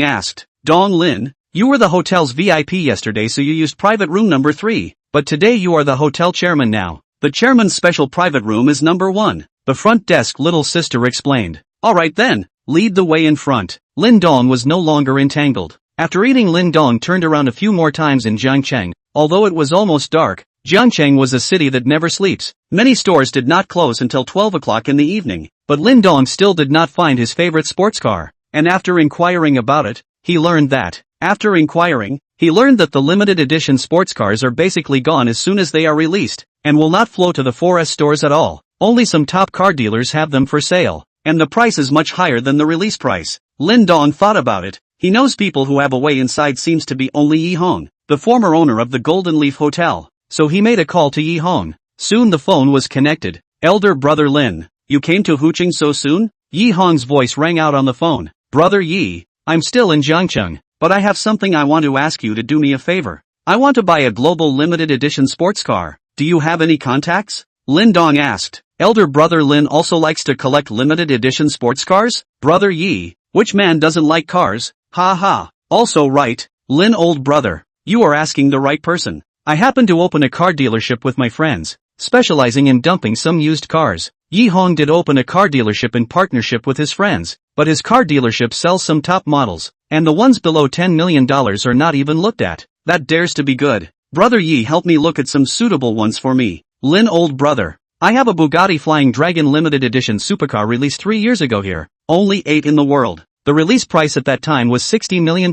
[SPEAKER 1] asked. "Dong Lin, you were the hotel's VIP yesterday, so you used private room number 3, but today you are the hotel chairman now. The chairman's special private room is number 1, the front desk little sister explained. "Alright then, lead the way in front." Lin Dong was no longer entangled. After eating, Lin Dong turned around a few more times in Jiangcheng. Although it was almost dark, Jiangcheng was a city that never sleeps. Many stores did not close until 12 o'clock in the evening, but Lin Dong still did not find his favorite sports car, and after inquiring about it, he learned that the limited edition sports cars are basically gone as soon as they are released, and will not flow to the 4S stores at all. Only some top car dealers have them for sale, and the price is much higher than the release price. Lin Dong thought about it. He knows people who have a way inside seems to be only Yi Hong, the former owner of the Golden Leaf Hotel, so he made a call to Yi Hong. Soon the phone was connected. "Elder brother Lin, you came to Huqing so soon?" Yi Hong's voice rang out on the phone. "Brother Yi, I'm still in Jiangcheng, but I have something I want to ask you to do me a favor. I want to buy a global limited edition sports car. Do you have any contacts?" Lin Dong asked. Elder brother Lin also likes to collect limited edition sports cars? Brother Yi, which man doesn't like cars? Ha ha. Also right, Lin old brother, you are asking the right person. I happen to open a car dealership with my friends, specializing in dumping some used cars. Yi Hong did open a car dealership in partnership with his friends, but his car dealership sells some top models, and the ones below $10 million are not even looked at. That dares to be good. Brother Yi, help me look at some suitable ones for me. Lin, old brother. I have a Bugatti Flying Dragon limited edition supercar released 3 years ago here. Only 8 in the world. The release price at that time was $60 million,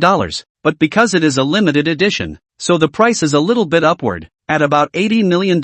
[SPEAKER 1] but because it is a limited edition, so the price is a little bit upward, at about $80 million.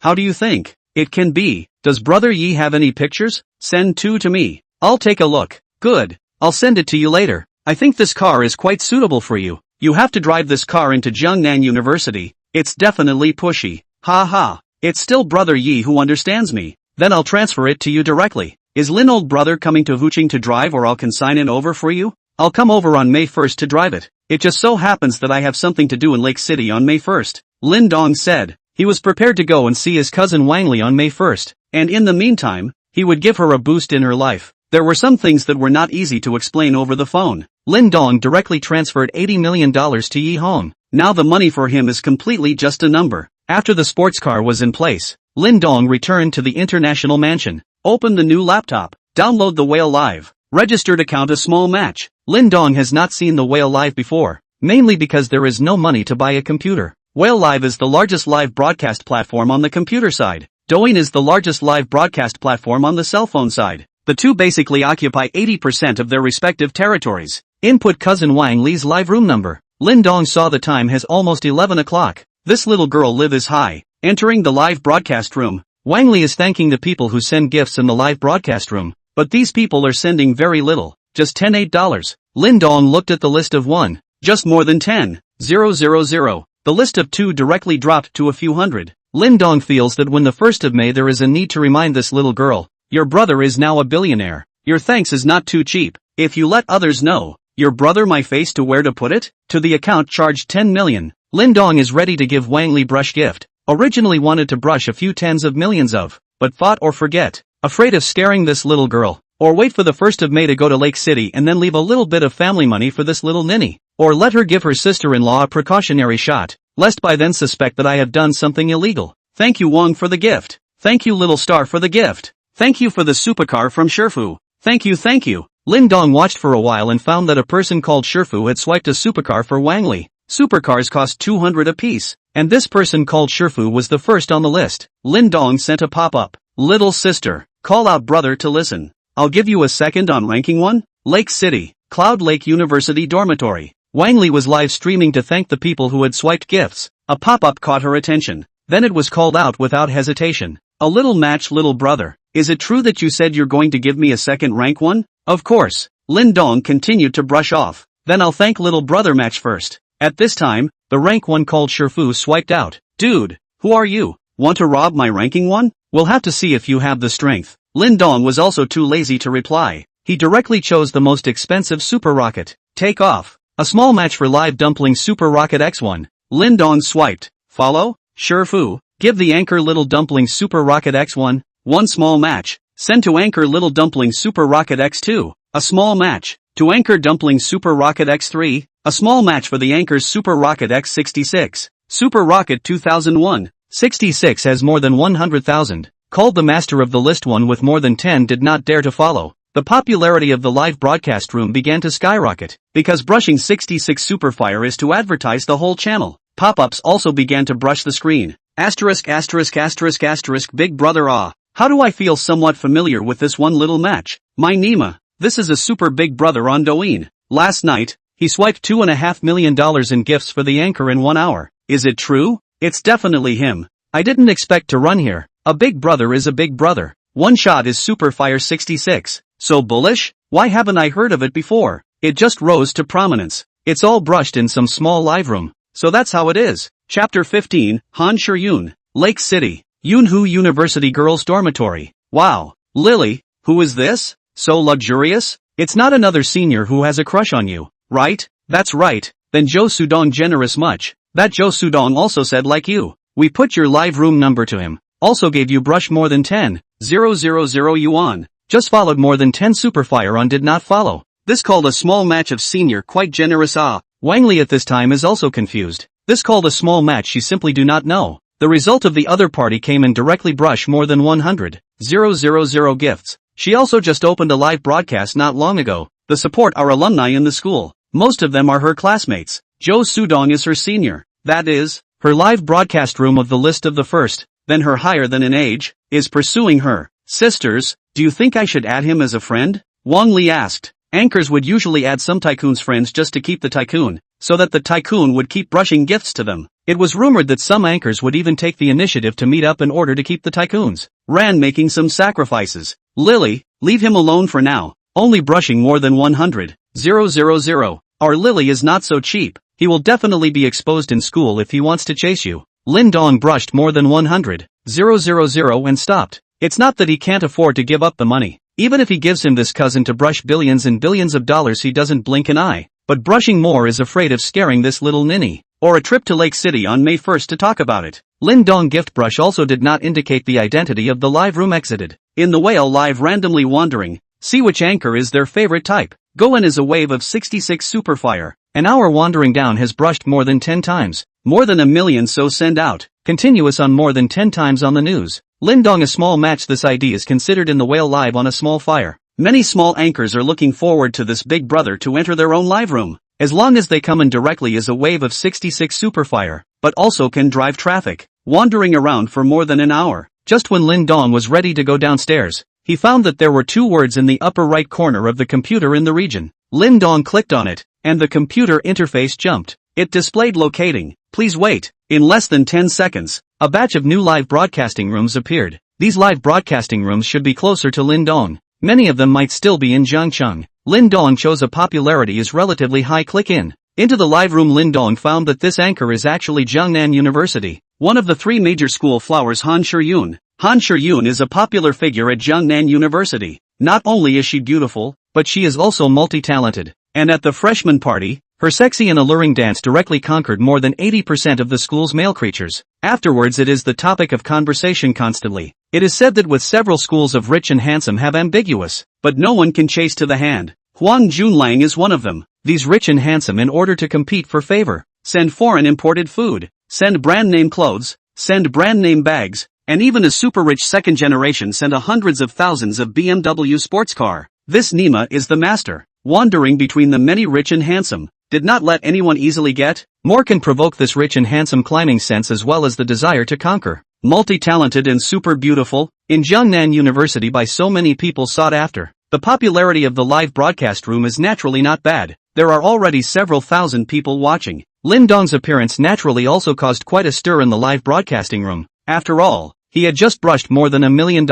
[SPEAKER 1] How do you think it can be? Does Brother Yi have any pictures? Send 2 to me. I'll take a look. Good. I'll send it to you later. I think this car is quite suitable for you. You have to drive this car into Jiangnan University. It's definitely pushy. Ha ha. It's still Brother Yi who understands me. Then I'll transfer it to you directly. Is Lin, old brother, coming to Huqing to drive, or I'll consign it over for you? I'll come over on May 1st to drive it. It just so happens that I have something to do in Lake City on May 1st. Lin Dong said. He was prepared to go and see his cousin Wang Li on May 1st, and in the meantime, he would give her a boost in her life. There were some things that were not easy to explain over the phone. Lin Dong directly transferred $80 million to Yi Hong. Now the money for him is completely just a number. After the sports car was in place, Lin Dong returned to the international mansion, opened the new laptop, download the Whale Live, registered account a small match. Lin Dong has not seen the Whale Live before, mainly because there is no money to buy a computer. Whale Live is the largest live broadcast platform on the computer side. Douyin is the largest live broadcast platform on the cell phone side. The two basically occupy 80% of their respective territories. Input cousin Wang Li's live room number. Lin Dong saw the time has almost 11 o'clock. This little girl live is high. Entering the live broadcast room, Wang Li is thanking the people who send gifts in the live broadcast room, but these people are sending very little, just $10. Lin Dong looked at the list of 1, just more than 10, 000. The list of 2 directly dropped to a few hundred. Lin Dong feels that when the 1st of May there is a need to remind this little girl, your brother is now a billionaire. Your thanks is not too cheap. If you let others know, your brother my face to where to put it? To the account charged 10 million. Lin Dong is ready to give Wang Li brush gift. Originally wanted to brush a few tens of millions of, but thought or forget. Afraid of scaring this little girl. Or wait for the 1st of May to go to Lake City and then leave a little bit of family money for this little ninny. Or let her give her sister-in-law a precautionary shot, lest by then suspect that I have done something illegal. Thank you Wang for the gift. Thank you little star for the gift. Thank you for the supercar from Shifu. Thank you, thank you. Lin Dong watched for a while and found that a person called Shifu had swiped a supercar for Wang Li. Supercars cost 200 apiece, and this person called Shifu was the first on the list. Lin Dong sent a pop-up. Little sister, call out brother to listen. I'll give you a second on ranking 1. Lake City, Cloud Lake University Dormitory. Wang Li was live streaming to thank the people who had swiped gifts. A pop-up caught her attention. Then it was called out without hesitation. A little match, little brother. Is it true that you said you're going to give me a second rank 1? Of course. Lin Dong continued to brush off. Then I'll thank little brother match first. At this time, the rank 1 called Shifu swiped out. Dude, who are you? Want to rob my ranking 1? We'll have to see if you have the strength. Lin Dong was also too lazy to reply. He directly chose the most expensive super rocket. Take off. A small match for live dumpling super rocket X1. Lin Dong swiped. Follow? Shifu. Give the anchor little dumpling super rocket X1. 1 small match. Send to anchor little dumpling super rocket X2. A small match. To anchor dumpling super rocket X3. A small match for the anchor's super rocket X66. Super rocket 2001. 66 has more than 100,000. Called the master of the list. One with more than 10 did not dare to follow. The popularity of the live broadcast room began to skyrocket, because brushing 66 Superfire is to advertise the whole channel. Pop-ups also began to brush the screen. Asterisk asterisk asterisk asterisk big brother ah. How do I feel somewhat familiar with this one little match? My Nima. This is a super big brother on Douyin. Last night, he swiped $2.5 million in gifts for the anchor in 1 hour. Is it true? It's definitely him. I didn't expect to run here. A big brother is a big brother. One shot is Superfire 66. So bullish? Why haven't I heard of it before? It just rose to prominence. It's all brushed in some small live room. So that's how it is. Chapter 15, Han Shiyun, Lake City, Yunhu University Girls Dormitory. Wow. Lily, who is this? So luxurious? It's not another senior who has a crush on you, right? That's right. Then Zhou Sudong generous much. That Zhou Sudong also said like you. We put your live room number to him. Also gave you brush more than 10,000 yuan. Just followed more than 10 Superfire on did not follow. This called a small match of senior quite generous ah. Wang Li at this time is also confused. This called a small match she simply do not know. The result of the other party came in directly brush more than 100,000 gifts. She also just opened a live broadcast not long ago. The support are alumni in the school. Most of them are her classmates. Jo Sudong is her senior. That is, her live broadcast room of the list of the first, then her higher than in age, is pursuing her. Sisters, do you think I should add him as a friend? Wang Li asked. Anchors would usually add some tycoon's friends just to keep the tycoon, so that the tycoon would keep brushing gifts to them. It was rumored that some anchors would even take the initiative to meet up in order to keep the tycoons. Ran making some sacrifices. Lily, leave him alone for now. Only brushing more than 100,000. Our Lily is not so cheap. He will definitely be exposed in school if he wants to chase you. Lin Dong brushed more than 100,000 and stopped. It's not that he can't afford to give up the money. Even if he gives him this cousin to brush billions and billions of dollars, he doesn't blink an eye. But brushing more is afraid of scaring this little ninny. Or a trip to Lake City on May 1st to talk about it. Lin Dong gift brush also did not indicate the identity of the live room exited. In the whale live randomly wandering, see which anchor is their favorite type. Goen is a wave of 66 super fire. An hour wandering down has brushed more than 10 times. More than a million, so send out. Continuous on more than 10 times on the news. Lin Dong a small match. This ID is considered in the whale live on a small fire. Many small anchors are looking forward to this big brother to enter their own live room. As long as they come in directly is a wave of 66 super fire, but also can drive traffic. Wandering around for more than an hour. Just when Lin Dong was ready to go downstairs, he found that there were 2 words in the upper right corner of the computer in the region. Lin Dong clicked on it, and the computer interface jumped. It displayed locating. Please wait. In less than 10 seconds, a batch of new live broadcasting rooms appeared. These live broadcasting rooms should be closer to Lin Dong. Many of them might still be in Jiangcheng. Lin Dong shows a popularity is relatively high. Click in. Into the live room. Lin Dong found that this anchor is actually Jiangnan University. One of the 3 major school flowers. Han Shiyun. Han Shiyun is a popular figure at Jiangnan University. Not only is she beautiful, but she is also multi-talented. And at the freshman party, her sexy and alluring dance directly conquered more than 80% of the school's male creatures. Afterwards it is the topic of conversation constantly. It is said that with several schools of rich and handsome have ambiguous, but no one can chase to the hand. Huang Junlang is one of them. These rich and handsome, in order to compete for favor, send foreign imported food, send brand name clothes, send brand name bags, and even a super rich second generation send hundreds of thousands of BMW sports car. This Nima is the master, wandering between the many rich and handsome. Did not let anyone easily get. More can provoke this rich and handsome climbing sense as well as the desire to conquer. Multi-talented and super beautiful, in Jiangnan University by so many people sought after. The popularity of the live broadcast room is naturally not bad. There are already several thousand people watching. Lin Dong's appearance naturally also caused quite a stir in the live broadcasting room. After all, he had just brushed more than $1 million,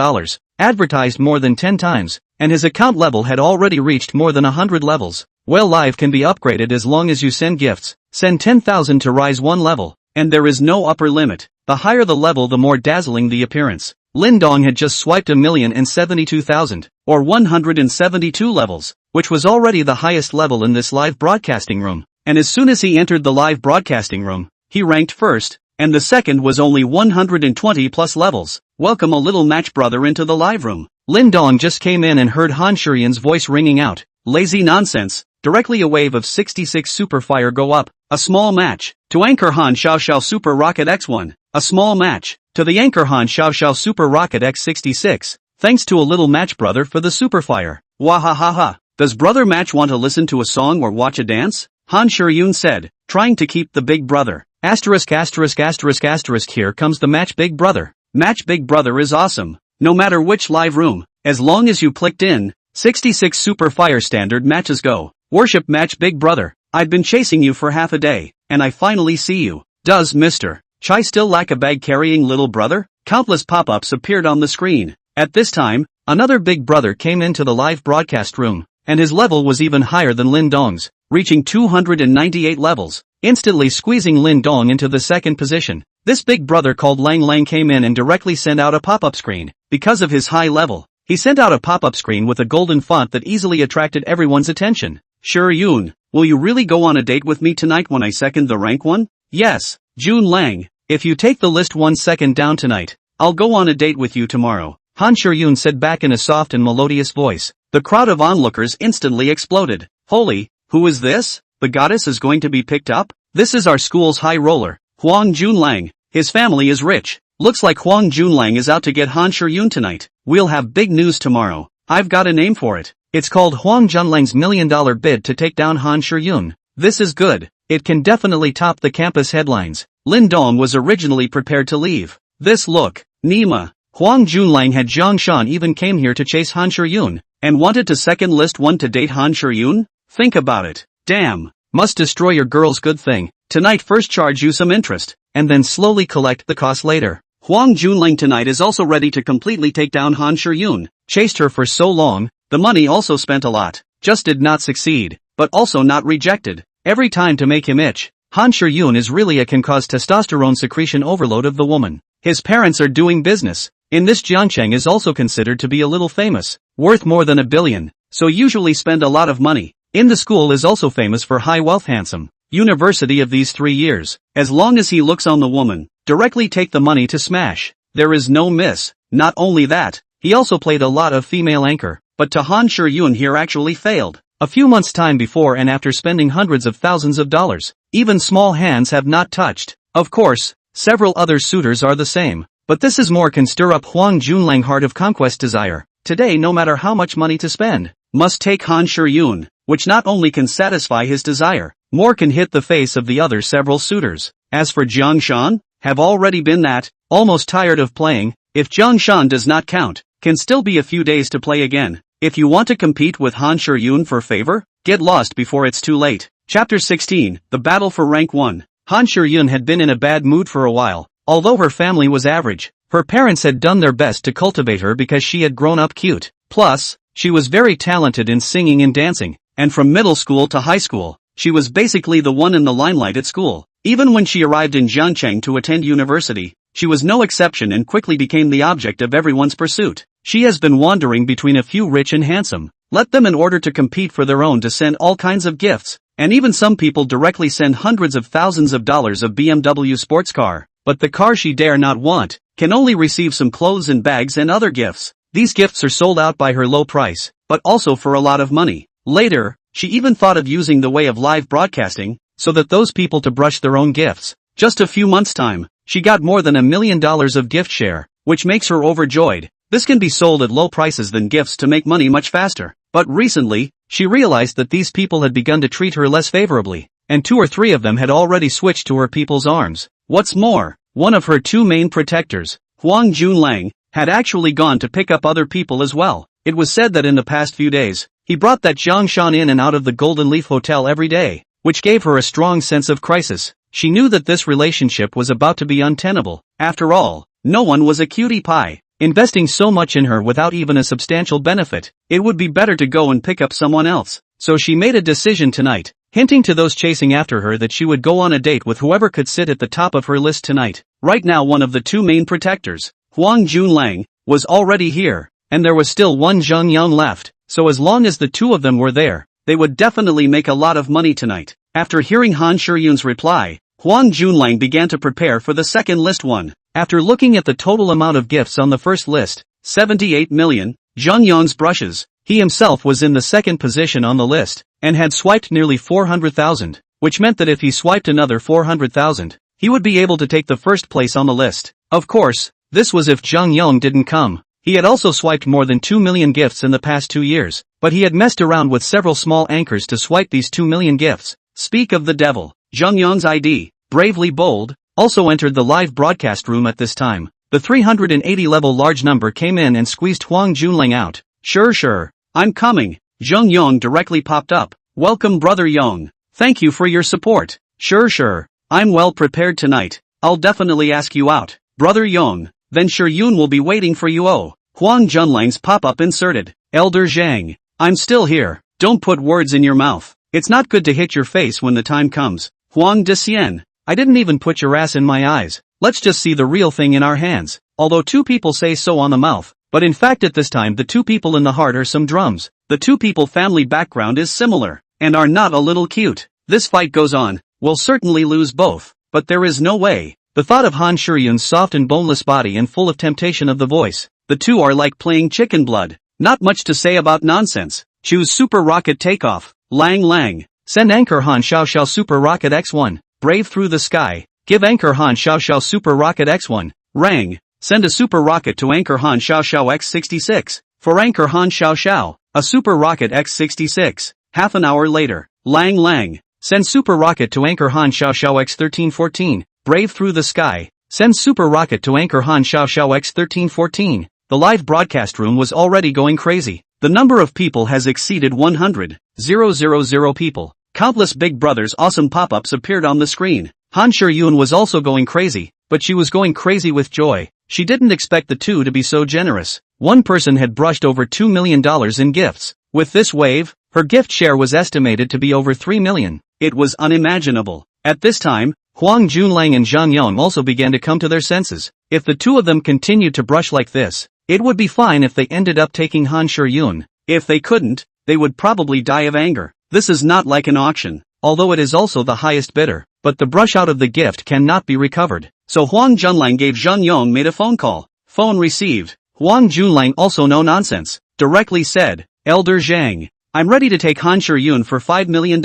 [SPEAKER 1] advertised more than 10 times, and his account level had already reached more than 100 levels. Well, live can be upgraded as long as you send gifts. Send 10,000 to rise 1 level, and there is no upper limit. The higher the level, the more dazzling the appearance. Lin Dong had just swiped 1,072,000, or 172 levels, which was already the highest level in this live broadcasting room. And as soon as he entered the live broadcasting room, he ranked first, and the second was only 120 plus levels. Welcome a little match brother into the live room. Lin Dong just came in and heard Han Shiyun's voice ringing out. Lazy nonsense. Directly a wave of 66 super fire go up. A small match. To anchor Han Xiao Super Rocket X1. A small match. To the anchor Han Xiao Super Rocket X66. Thanks to a little match brother for the super fire. Wahahaha. Does brother match want to listen to a song or watch a dance? Han Shiyun said, trying to keep the big brother. Asterisk. Here comes the match big brother. Match big brother is awesome. No matter which live room, as long as you clicked in, 66 super fire standard matches go. Worship match big brother. I've been chasing you for half a day, and I finally see you. Does Mr. Chai still lack a bag carrying little brother? Countless pop-ups appeared on the screen. At this time, another big brother came into the live broadcast room, and his level was even higher than Lin Dong's, reaching 298 levels, instantly squeezing Lin Dong into the second position. This big brother called Lang Lang came in and directly sent out a pop-up screen. Because of his high level, he sent out a pop-up screen with a golden font that easily attracted everyone's attention. Sure Yun, will you really go on a date with me tonight when I second the rank 1? Yes, Jun Lang, if you take the list 1 second down tonight, I'll go on a date with you tomorrow. Han Shiyun said back in a soft and melodious voice. The crowd of onlookers instantly exploded. Holy, who is this? The goddess is going to be picked up? This is our school's high roller, Huang Junlang. His family is rich. Looks like Huang Junlang is out to get Han Shiyun tonight. We'll have big news tomorrow. I've got a name for it. It's called Huang Junlang's $1 million bid to take down Han Shiyun. This is good. It can definitely top the campus headlines. Lin Dong was originally prepared to leave. This look. Nima. Huang Junlang had Zhang Shan even came here to chase Han Shiyun, and wanted to second list one to date Han Shiyun? Think about it. Damn. Must destroy your girl's good thing. Tonight first charge you some interest, and then slowly collect the cost later. Huang Junlang tonight is also ready to completely take down Han Shiyun. Chased her for so long, the money also spent a lot. Just did not succeed, but also not rejected. Every time to make him itch. Han Shiyun is really can cause testosterone secretion overload of the woman. His parents are doing business. In this Jiangcheng is also considered to be a little famous, worth more than $1 billion, so usually spend a lot of money. In the school is also famous for high wealth handsome. University of these 3 years. As long as he looks on the woman, directly take the money to smash. There is no miss. Not only that, he also played a lot of female anchor, but to Han Shiyun here actually failed. A few months time before and after spending hundreds of thousands of dollars, even small hands have not touched. Of course, several other suitors are the same, but this is more can stir up Huang Junlang heart of conquest desire. Today no matter how much money to spend, must take Han Shiyun, which not only can satisfy his desire, more can hit the face of the other several suitors. As for Zhang Shan, have already been that, almost tired of playing. If Zhang Shan does not count, can still be a few days to play again. If you want to compete with Han Shiyun for favor, get lost before it's too late. Chapter 16, The Battle for Rank 1. Han Shiyun had been in a bad mood for a while. Although her family was average, her parents had done their best to cultivate her because she had grown up cute. Plus, she was very talented in singing and dancing, and from middle school to high school, she was basically the one in the limelight at school. Even when she arrived in Jiangcheng to attend university, she was no exception and quickly became the object of everyone's pursuit. She has been wandering between a few rich and handsome. Let them in order to compete for their own to send all kinds of gifts, and even some people directly send hundreds of thousands of dollars of BMW sports car. But the car she dare not want, can only receive some clothes and bags and other gifts. These gifts are sold out by her low price, but also for a lot of money. Later, she even thought of using the way of live broadcasting, so that those people to brush their own gifts. Just a few months' time, she got more than $1 million of gift share, which makes her overjoyed. This can be sold at low prices than gifts to make money much faster. But recently, she realized that these people had begun to treat her less favorably, and 2 or 3 of them had already switched to her people's arms. What's more, one of her 2 main protectors, Huang Junlang, had actually gone to pick up other people as well. It was said that in the past few days, he brought that Zhang Shan in and out of the Golden Leaf Hotel every day, which gave her a strong sense of crisis. She knew that this relationship was about to be untenable. After all, no one was a cutie pie, investing so much in her without even a substantial benefit. It would be better to go and pick up someone else. So she made a decision tonight, hinting to those chasing after her that she would go on a date with whoever could sit at the top of her list tonight. Right now one of the 2 main protectors, Huang Junlang, was already here, and there was still one Zhang Yang left, so as long as the 2 of them were there, they would definitely make a lot of money tonight. After hearing Han Shiyun's reply, Huang Junlang began to prepare for the second list one. After looking at the total amount of gifts on the first list, 78 million, Zhang Yang's brushes, he himself was in the second position on the list, and had swiped nearly 400,000, which meant that if he swiped another 400,000, he would be able to take the first place on the list. Of course, this was if Zhang Yang didn't come. He had also swiped more than 2 million gifts in the past 2 years, but he had messed around with several small anchors to swipe these 2 million gifts. Speak of the devil, Zhang Yang's ID, bravely bold, also entered the live broadcast room at this time. The 380 level large number came in and squeezed Huang Junlang out. Sure, I'm coming. Zhang Yang directly popped up. Welcome brother Yang. Thank you for your support. Sure, I'm well prepared tonight. I'll definitely ask you out. Brother Yang, then Shiyun will be waiting for you. Oh, Huang Junlang's pop-up inserted. Elder Zhang, I'm still here. Don't put words in your mouth. It's not good to hit your face when the time comes. Huang Disian, I didn't even put your ass in my eyes. Let's just see the real thing in our hands. Although 2 people say so on the mouth, but in fact at this time the 2 people in the heart are some drums. The 2 people family background is similar, and are not a little cute. This fight goes on, we'll certainly lose both, but there is no way. The thought of Han Shiyun's soft and boneless body and full of temptation of the voice. The 2 are like playing chicken blood. Not much to say about nonsense. Choose Super Rocket Takeoff. Lang. Send Anchor Han Xiao Super Rocket X1. Brave through the sky. Give Anchor Han Xiao Xiao Super Rocket X1. Rang. Send a super rocket to Anchor Han Xiao Xiao X66. For Anchor Han Xiao Xiao, a super rocket X66. Half an hour later. Lang Lang. Send super rocket to Anchor Han Xiao Xiao X1314. Brave through the sky. Send super rocket to Anchor Han Xiao Xiao X1314. The live broadcast room was already going crazy. The number of people has exceeded 100,000 people. Countless Big Brother's awesome pop-ups appeared on the screen. Han Shiyun was also going crazy, but she was going crazy with joy. She didn't expect the two to be so generous. One person had brushed over $2 million in gifts. With this wave, her gift share was estimated to be over $3 million. It was unimaginable. At this time, Huang Junlang and Zhang Yong also began to come to their senses. If the two of them continued to brush like this, it would be fine if they ended up taking Han Shiyun. If they couldn't, they would probably die of anger. This is not like an auction, although it is also the highest bidder, but the brush out of the gift cannot be recovered. So Huang Junlang gave Zhang Yong made a phone call. Phone received. Huang Junlang also no nonsense, directly said, Elder Zhang, I'm ready to take Han Shiyun for $5 million.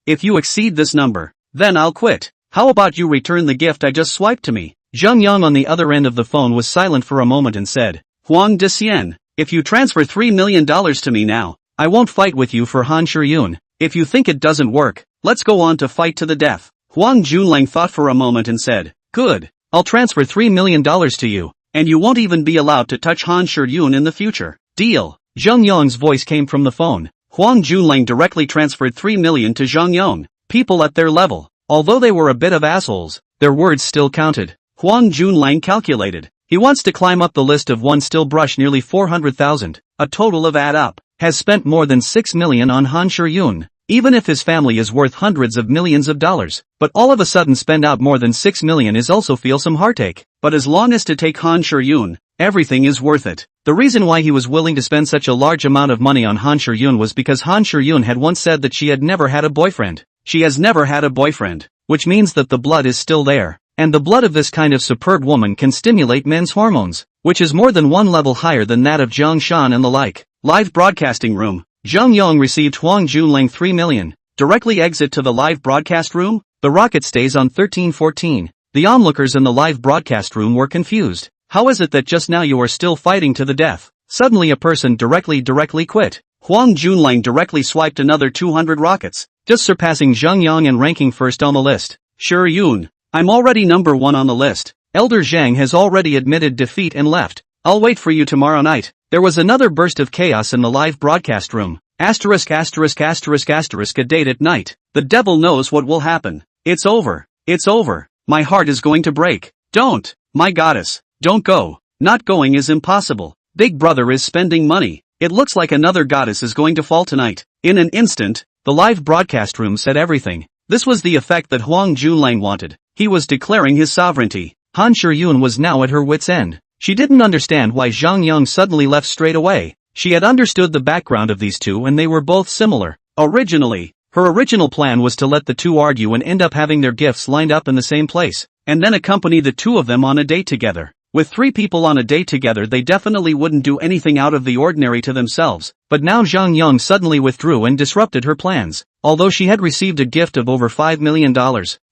[SPEAKER 1] If you exceed this number, then I'll quit. How about you return the gift I just swiped to me? Zhang Yong on the other end of the phone was silent for a moment and said, Huang Dician, if you transfer $3 million to me now, I won't fight with you for Han Shiyun. If you think it doesn't work, let's go on to fight to the death. Huang Junlang thought for a moment and said, Good, I'll transfer $3 million to you, and you won't even be allowed to touch Han Shiyun in the future. Deal. Zhang Yong's voice came from the phone. Huang Junlang directly transferred $3 million to Zhang Yong. People at their level, although they were a bit of assholes, their words still counted. Huang Junlang calculated. He wants to climb up the list of one still brush nearly 400,000, a total of add up, has spent more than $6 million on Han Shiyun, even if his family is worth hundreds of millions of dollars, but all of a sudden spend out more than $6 million is also feel some heartache, but as long as to take Han Shiyun, everything is worth it. The reason why he was willing to spend such a large amount of money on Han Shiyun was because Han Shiyun had once said that she had never had a boyfriend. She has never had a boyfriend, which means that the blood is still there. And the blood of this kind of superb woman can stimulate men's hormones, which is more than one level higher than that of Zhang Shan and the like. Live broadcasting room. Zhang Yong received Huang Junlang $3 million. Directly exit to the live broadcast room. The rocket stays on 1314. The onlookers in the live broadcast room were confused. How is it that just now you are still fighting to the death? Suddenly a person directly quit. Huang Junlang directly swiped another 200 rockets, just surpassing Zhang Yong and ranking first on the list. Shiyun. I'm already number one on the list. Elder Zhang has already admitted defeat and left. I'll wait for you tomorrow night. There was another burst of chaos in the live broadcast room. ******* A date at night. The devil knows what will happen. It's over. It's over. My heart is going to break. Don't. My goddess. Don't go. Not going is impossible. Big Brother is spending money. It looks like another goddess is going to fall tonight. In an instant, the live broadcast room said everything. This was the effect that Huang Junlang wanted. He was declaring his sovereignty. Han Shiyun was now at her wit's end. She didn't understand why Zhang Yong suddenly left straight away. She had understood the background of these two and they were both similar. Originally, her original plan was to let the two argue and end up having their gifts lined up in the same place, and then accompany the two of them on a date together. With three people on a date together they definitely wouldn't do anything out of the ordinary to themselves, but now Zhang Yong suddenly withdrew and disrupted her plans. Although she had received a gift of over $5 million,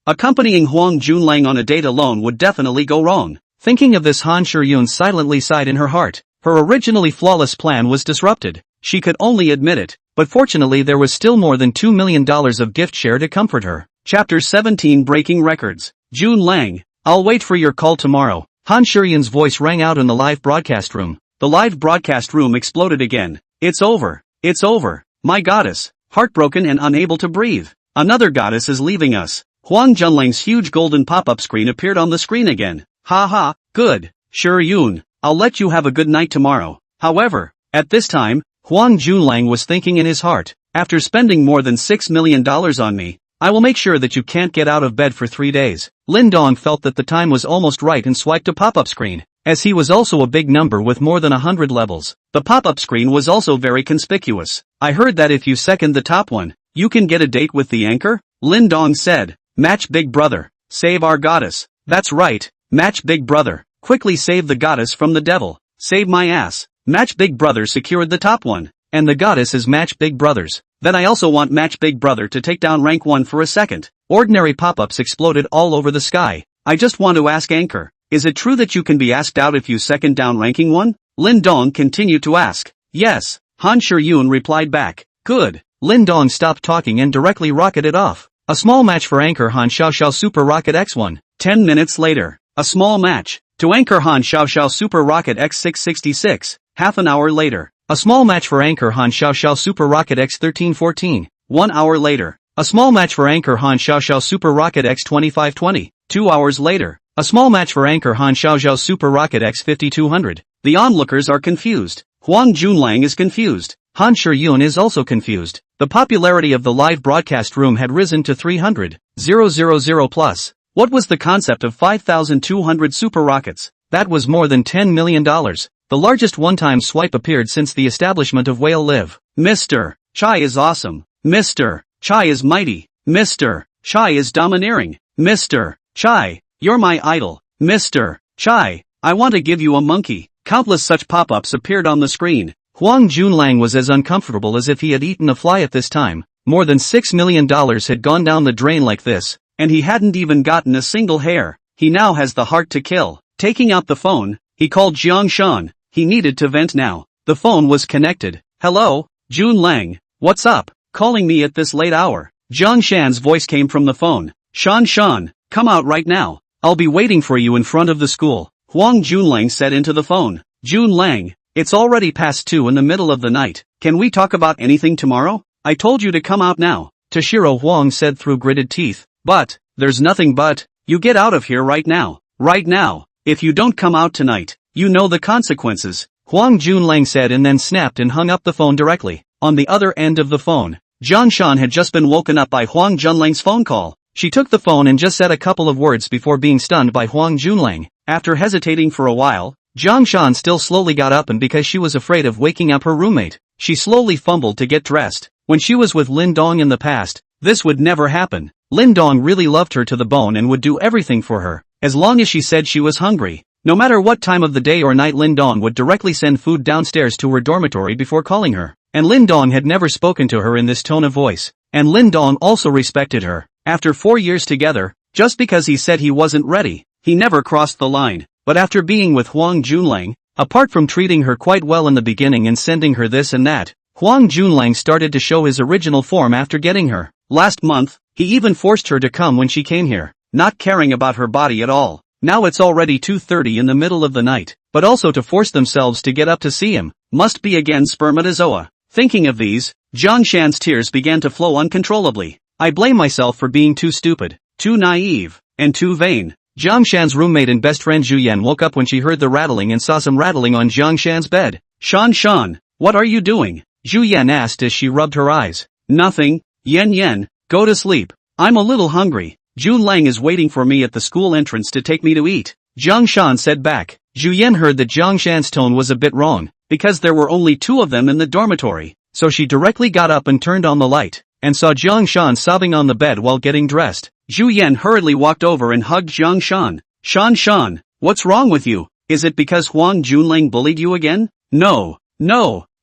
[SPEAKER 1] accompanying Huang Junlang on a date alone would definitely go wrong. Thinking of this, Han Shiyun silently sighed in her heart. Her originally flawless plan was disrupted. She could only admit it, but fortunately there was still more than $2 million of gift share to comfort her. Chapter 17 Breaking Records. Jun Lang, I'll wait for your call tomorrow. Han Shiyun's voice rang out in the live broadcast room. The live broadcast room exploded again. It's over. It's over. My goddess. Heartbroken and unable to breathe. Another goddess is leaving us. Huang Junlang's huge golden pop-up screen appeared on the screen again. Ha ha, good. Shiyun, I'll let you have a good night tomorrow. However, at this time, Huang Junlang was thinking in his heart, after spending more than $6 million on me, I will make sure that you can't get out of bed for 3 days. Lin Dong felt that the time was almost right and swiped a pop-up screen, as he was also a big number with more than 100 levels. The pop-up screen was also very conspicuous. I heard that if you second the top one, you can get a date with the anchor? Lin Dong said. Match Big Brother. Save our goddess. That's right. Match Big Brother. Quickly save the goddess from the devil. Save my ass. Match Big Brother secured the top one. And the goddess is Match Big Brothers. Then I also want Match Big Brother to take down rank 1 for a second. Ordinary pop-ups exploded all over the sky. I just want to ask Anchor, is it true that you can be asked out if you second down ranking one? Lin Dong continued to ask. Yes, Han Shiyun replied back. Good. Lin Dong stopped talking and directly rocketed off. A small match for Anchor Han Xiaoxiao Super Rocket X1. 10 minutes later. A small match. To Anchor Han Xiaoxiao Super Rocket X666. Half an hour later. A small match for Anchor Han Xiaoxiao Super Rocket X1314. 1 hour later. A small match for Anchor Han Xiaoxiao Super Rocket X2520. 2 hours later. A small match for Anchor Han Xiaoxiao Super Rocket X5200. The onlookers are confused. Huang Junlang is confused. Han Shiyun is also confused. The popularity of the live broadcast room had risen to 300,000 plus. What was the concept of 5,200 super rockets? That was more than $10 million. The largest one-time swipe appeared since the establishment of Whale Live. Mr. Chai is awesome. Mr. Chai is mighty. Mr. Chai is domineering. Mr. Chai, you're my idol. Mr. Chai, I want to give you a monkey. Countless such pop-ups appeared on the screen. Huang Junlang was as uncomfortable as if he had eaten a fly at this time. More than $6 million had gone down the drain like this, and he hadn't even gotten a single hair. He now has the heart to kill. Taking out the phone, he called Jiang Shan. He needed to vent now. The phone was connected. Hello, Junlang, what's up? Calling me at this late hour. Jiang Shan's voice came from the phone. Shan, come out right now. I'll be waiting for you in front of the school. Huang Junlang said into the phone. Junlang, it's already past 2 in the middle of the night. Can we talk about anything tomorrow? I told you to come out now. Toshiro Huang said through gritted teeth. But, there's nothing but, you get out of here right now. Right now. If you don't come out tonight, you know the consequences. Huang Junlang said and then snapped and hung up the phone directly. On the other end of the phone, Jiang Shan had just been woken up by Huang Junlang's phone call. She took the phone and just said a couple of words before being stunned by Huang Junlang. After hesitating for a while, Jiang Shan still slowly got up, and because she was afraid of waking up her roommate, she slowly fumbled to get dressed. When she was with Lin Dong in the past, this would never happen. Lin Dong really loved her to the bone and would do everything for her, as long as she said she was hungry. No matter what time of the day or night, Lin Dong would directly send food downstairs to her dormitory before calling her. And Lin Dong had never spoken to her in this tone of voice. And Lin Dong also respected her. After 4 years together, just because he said he wasn't ready, he never crossed the line. But after being with Huang Junlang, apart from treating her quite well in the beginning and sending her this and that, Huang Junlang started to show his original form after getting her. Last month, he even forced her to come when she came here, not caring about her body at all. Now it's already 2:30 in the middle of the night, but also to force themselves to get up to see him, must be again spermatozoa. Thinking of these, Jiang Shan's tears began to flow uncontrollably. I blame myself for being too stupid, too naive, and too vain. Jiang Shan's roommate and best friend Zhu Yan woke up when she heard the rattling and saw some rattling on Jiang Shan's bed. Shan, what are you doing? Zhu Yan asked as she rubbed her eyes. Nothing, Yen, go to sleep. I'm a little hungry. Junlang is waiting for me at the school entrance to take me to eat. Jiang Shan said back. Zhu Yan heard that Jiang Shan's tone was a bit wrong, because there were only 2 of them in the dormitory, so she directly got up and turned on the light, and saw Jiang Shan sobbing on the bed while getting dressed. Zhu Yan hurriedly walked over and hugged Jiang Shan. Shan, what's wrong with you? Is it because Huang Junlang bullied you again? No.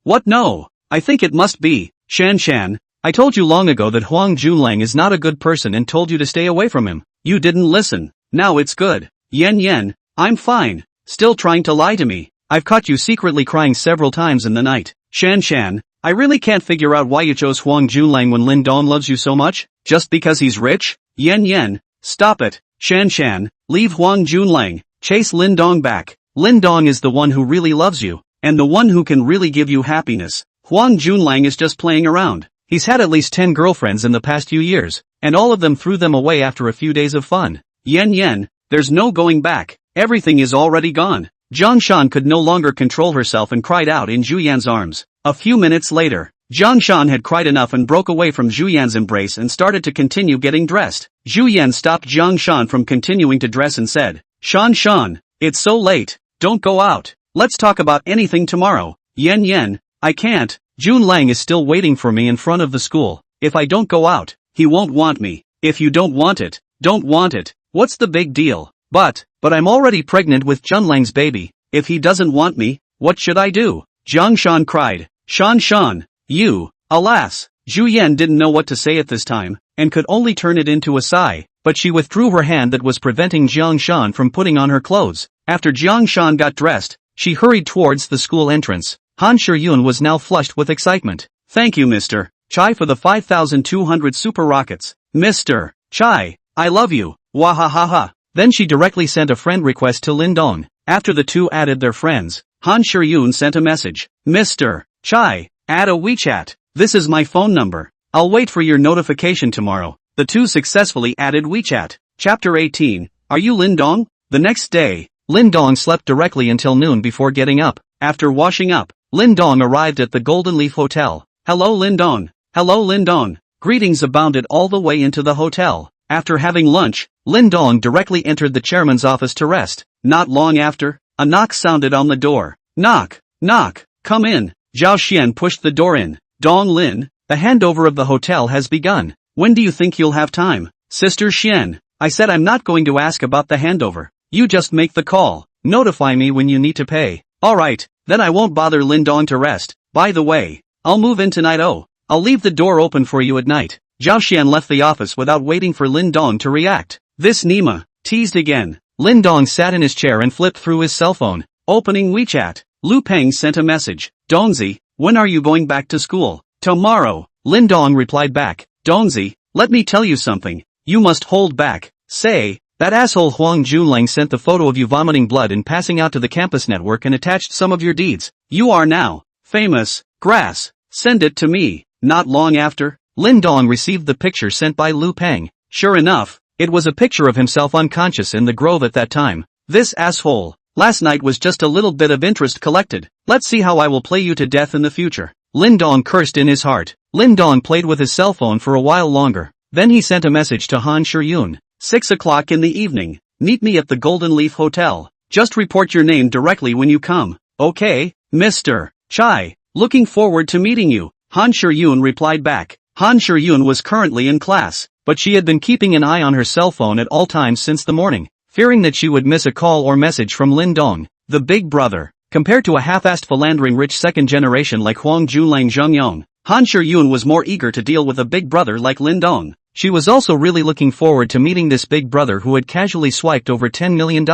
[SPEAKER 1] What no? I think it must be. Shan, I told you long ago that Huang Junlang is not a good person and told you to stay away from him. You didn't listen. Now it's good. Yen, I'm fine. Still trying to lie to me. I've caught you secretly crying several times in the night. Shan, I really can't figure out why you chose Huang Junlang when Lin Dong loves you so much. Just because he's rich? Yen, stop it. Shan, leave Huang Junlang. Chase Lin Dong back. Lin Dong is the one who really loves you, and the one who can really give you happiness. Huang Junlang is just playing around. He's had at least 10 girlfriends in the past few years, and all of them threw them away after a few days of fun. Yen, there's no going back. Everything is already gone. Jiang Shan could no longer control herself and cried out in Zhu Yan's arms. A few minutes later, Jiang Shan had cried enough and broke away from Zhu Yan's embrace and started to continue getting dressed. Zhu Yan stopped Jiang Shan from continuing to dress and said, Shan, it's so late. Don't go out. Let's talk about anything tomorrow. Yen, I can't. Junlang is still waiting for me in front of the school. If I don't go out, he won't want me. If you don't want it, don't want it. What's the big deal? But I'm already pregnant with Junlang's baby. If he doesn't want me, what should I do? Jiang Shan cried. Shan, you, alas. Zhu Yan didn't know what to say at this time, and could only turn it into a sigh, but but she withdrew her hand that was preventing Jiang Shan from putting on her clothes. After Jiang Shan got dressed, she hurried towards the school entrance. Han Shiyun was now flushed with excitement. Thank you Mr. Chai for the 5,200 super rockets. Mr. Chai, I love you, wahahaha. Then she directly sent a friend request to Lin Dong. After the two added their friends, Han Shiyun sent a message. Mr. Chai, add a WeChat. This is my phone number. I'll wait for your notification tomorrow. The two successfully added WeChat. Chapter 18. Are you Lin Dong? The next day, Lin Dong slept directly until noon before getting up. After washing up, Lin Dong arrived at the Golden Leaf Hotel. Hello Lin Dong. Hello Lin Dong. Greetings abounded all the way into the hotel. After having lunch, Lin Dong directly entered the chairman's office to rest. Not long after, a knock sounded on the door. Knock, knock, come in. Zhao Xian pushed the door in. Dong Lin, the handover of the hotel has begun. When do you think you'll have time? Sister Xian, I said I'm not going to ask about the handover. You just make the call. Notify me when you need to pay. Alright, then I won't bother Lin Dong to rest. By the way, I'll move in tonight. Oh, I'll leave the door open for you at night. Zhao Xian left the office without waiting for Lin Dong to react. This Nima, teased again. Lin Dong sat in his chair and flipped through his cell phone. Opening WeChat, Lu Peng sent a message. Dongzi, when are you going back to school? Tomorrow. Lin Dong replied back. Dongzi, let me tell you something. You must hold back. Say, that asshole Huang Junlang sent the photo of you vomiting blood and passing out to the campus network and attached some of your deeds. You are now famous. Grass. Send it to me. Not long after, Lin Dong received the picture sent by Lu Peng. Sure enough, it was a picture of himself unconscious in the grove at that time. This asshole. Last night was just a little bit of interest collected. Let's see how I will play you to death in the future. Lin Dong cursed in his heart. Lin Dong played with his cell phone for a while longer. Then he sent a message to Han Shiyun. 6 o'clock in the evening. Meet me at the Golden Leaf Hotel. Just report your name directly when you come. Okay, Mr. Chai. Looking forward to meeting you. Han Shiyun replied back. Han Shiyun was currently in class, but she had been keeping an eye on her cell phone at all times since the morning, fearing that she would miss a call or message from Lin Dong, the big brother. Compared to a half-assed philandering rich second generation like Huang Junlang Zhengyong, Han Shiyun was more eager to deal with a big brother like Lin Dong. She was also really looking forward to meeting this big brother who had casually swiped over $10 million.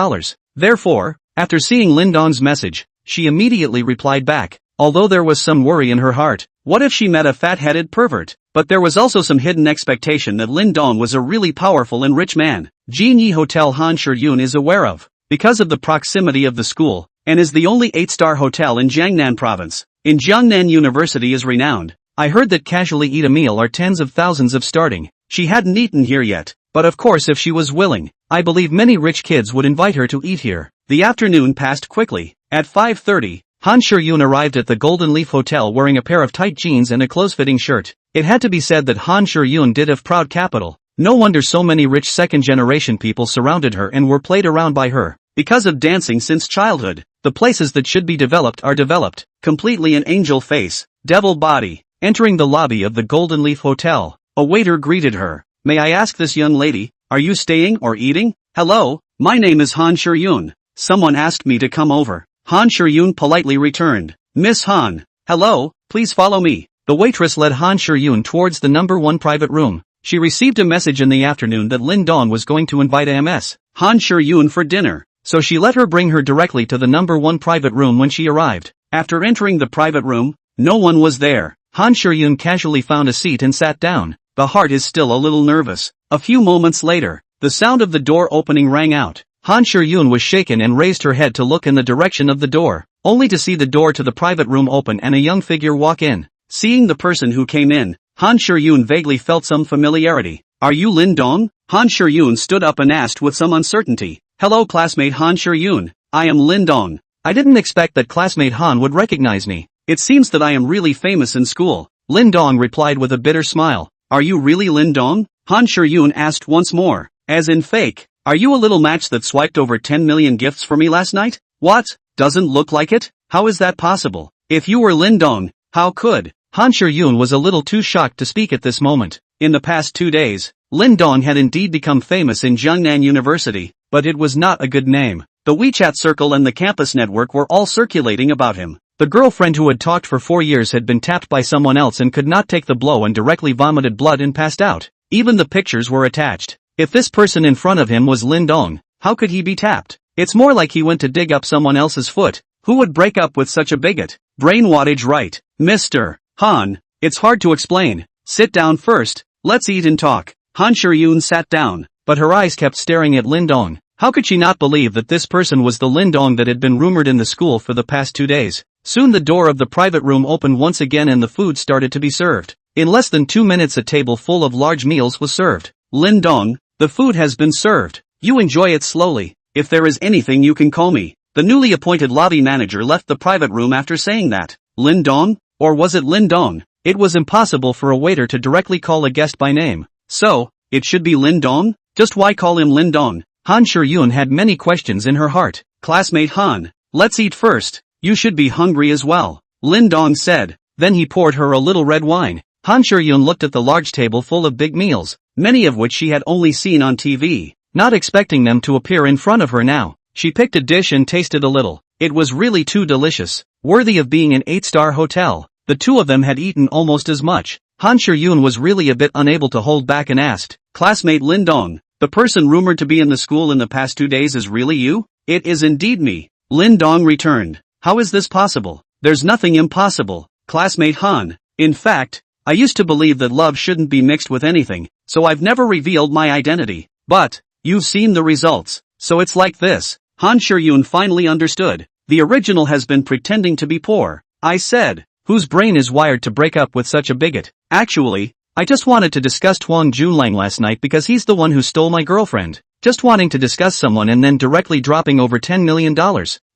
[SPEAKER 1] Therefore, after seeing Lin Dong's message, she immediately replied back. Although there was some worry in her heart, what if she met a fat-headed pervert? But there was also some hidden expectation that Lin Dong was a really powerful and rich man. Jinyi Hotel Han Shiyun is aware of, because of the proximity of the school, and is the only 8-star hotel in Jiangnan province. In Jiangnan University is renowned. I heard that casually eat a meal are tens of thousands of starting. She hadn't eaten here yet, but of course if she was willing, I believe many rich kids would invite her to eat here. The afternoon passed quickly. At 5:30, Han Shiyun arrived at the Golden Leaf Hotel wearing a pair of tight jeans and a close-fitting shirt. It had to be said that Han Shiyun did have proud capital. No wonder so many rich second-generation people surrounded her and were played around by her. Because of dancing since childhood, the places that should be developed are developed. Completely an angel face, devil body. Entering the lobby of the Golden Leaf Hotel, a waiter greeted her. May I ask this young lady, are you staying or eating? Hello, my name is Han Shiyun. Someone asked me to come over. Han Shiyun politely returned. Miss Han. Hello, please follow me. The waitress led Han Shiyun towards the number 1 private room. She received a message in the afternoon that Lin Dong was going to invite Ms. Han Shiyun for dinner, so she let her bring her directly to the number 1 private room when she arrived. After entering the private room, no one was there. Han Shiyun casually found a seat and sat down. The heart is still a little nervous. A few moments later, the sound of the door opening rang out. Han Shiyun was shaken and raised her head to look in the direction of the door, only to see the door to the private room open and a young figure walk in. Seeing the person who came in, Han Shiyun vaguely felt some familiarity. Are you Lin Dong? Han Shiyun stood up and asked with some uncertainty. Hello classmate Han Shiyun, I am Lin Dong. I didn't expect that classmate Han would recognize me. It seems that I am really famous in school. Lin Dong replied with a bitter smile. Are you really Lin Dong? Han Shiyun asked once more. As in fake. Are you a little match that swiped over 10 million gifts for me last night? What? Doesn't look like it? How is that possible? If you were Lin Dong, how could? Han Shiyun was a little too shocked to speak at this moment. In the past 2 days, Lin Dong had indeed become famous in Jiangnan University, but it was not a good name. The WeChat circle and the campus network were all circulating about him. The girlfriend who had talked for 4 years had been tapped by someone else and could not take the blow and directly vomited blood and passed out. Even the pictures were attached. If this person in front of him was Lin Dong, how could he be tapped? It's more like he went to dig up someone else's foot. Who would break up with such a bigot? Brain wattage, right? Mr. Han, it's hard to explain. Sit down first, let's eat and talk. Han Shuryun sat down, but her eyes kept staring at Lin Dong. How could she not believe that this person was the Lin Dong that had been rumored in the school for the past 2 days? Soon the door of the private room opened once again and the food started to be served. In less than 2 minutes a table full of large meals was served. Lin Dong, the food has been served. You enjoy it slowly. If there is anything you can call me. The newly appointed lobby manager left the private room after saying that. Lin Dong? Or was it Lin Dong? It was impossible for a waiter to directly call a guest by name. So, it should be Lin Dong? Just why call him Lin Dong? Han Shuryun had many questions in her heart. Classmate Han, let's eat first. You should be hungry as well. Lin Dong said. Then he poured her a little red wine. Han Shuryun looked at the large table full of big meals, many of which she had only seen on TV, not expecting them to appear in front of her now. She picked a dish and tasted a little. It was really too delicious, worthy of being an 8-star hotel. The two of them had eaten almost as much. Han Shuryun was really a bit unable to hold back and asked, Classmate Lin Dong, the person rumored to be in the school in the past 2 days is really you? It is indeed me. Lin Dong returned. How is this possible? There's nothing impossible. Classmate Han, in fact, I used to believe that love shouldn't be mixed with anything, so I've never revealed my identity. But, you've seen the results, so it's like this. Han Shuryun finally understood. The original has been pretending to be poor. I said, whose brain is wired to break up with such a bigot? Actually, I just wanted to discuss Tuang Junlang last night because he's the one who stole my girlfriend. Just wanting to discuss someone and then directly dropping over $10 million.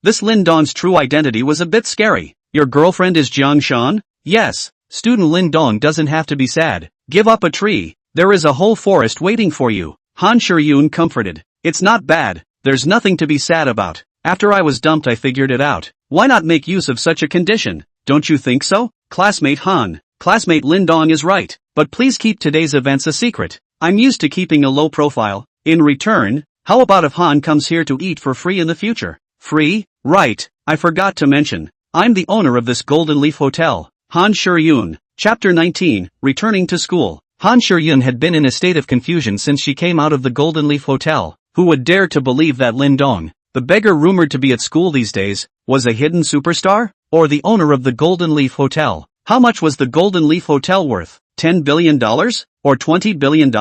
[SPEAKER 1] This Lin Dong's true identity was a bit scary. Your girlfriend is Jiang Shan? Yes. Student Lin Dong doesn't have to be sad. Give up a tree. There is a whole forest waiting for you. Han Shuryun comforted. It's not bad. There's nothing to be sad about. After I was dumped I figured it out. Why not make use of such a condition? Don't you think so? Classmate Han. Classmate Lin Dong is right. But please keep today's events a secret. I'm used to keeping a low profile. In return, how about if Han comes here to eat for free in the future? Free? Right. I forgot to mention. I'm the owner of this Golden Leaf Hotel. Han Shuryun. Chapter 19, Returning to School. Han Shuryun had been in a state of confusion since she came out of the Golden Leaf Hotel. Who would dare to believe that Lin Dong, the beggar rumored to be at school these days, was a hidden superstar? Or the owner of the Golden Leaf Hotel? How much was the Golden Leaf Hotel worth? $10 billion? Or $20 billion?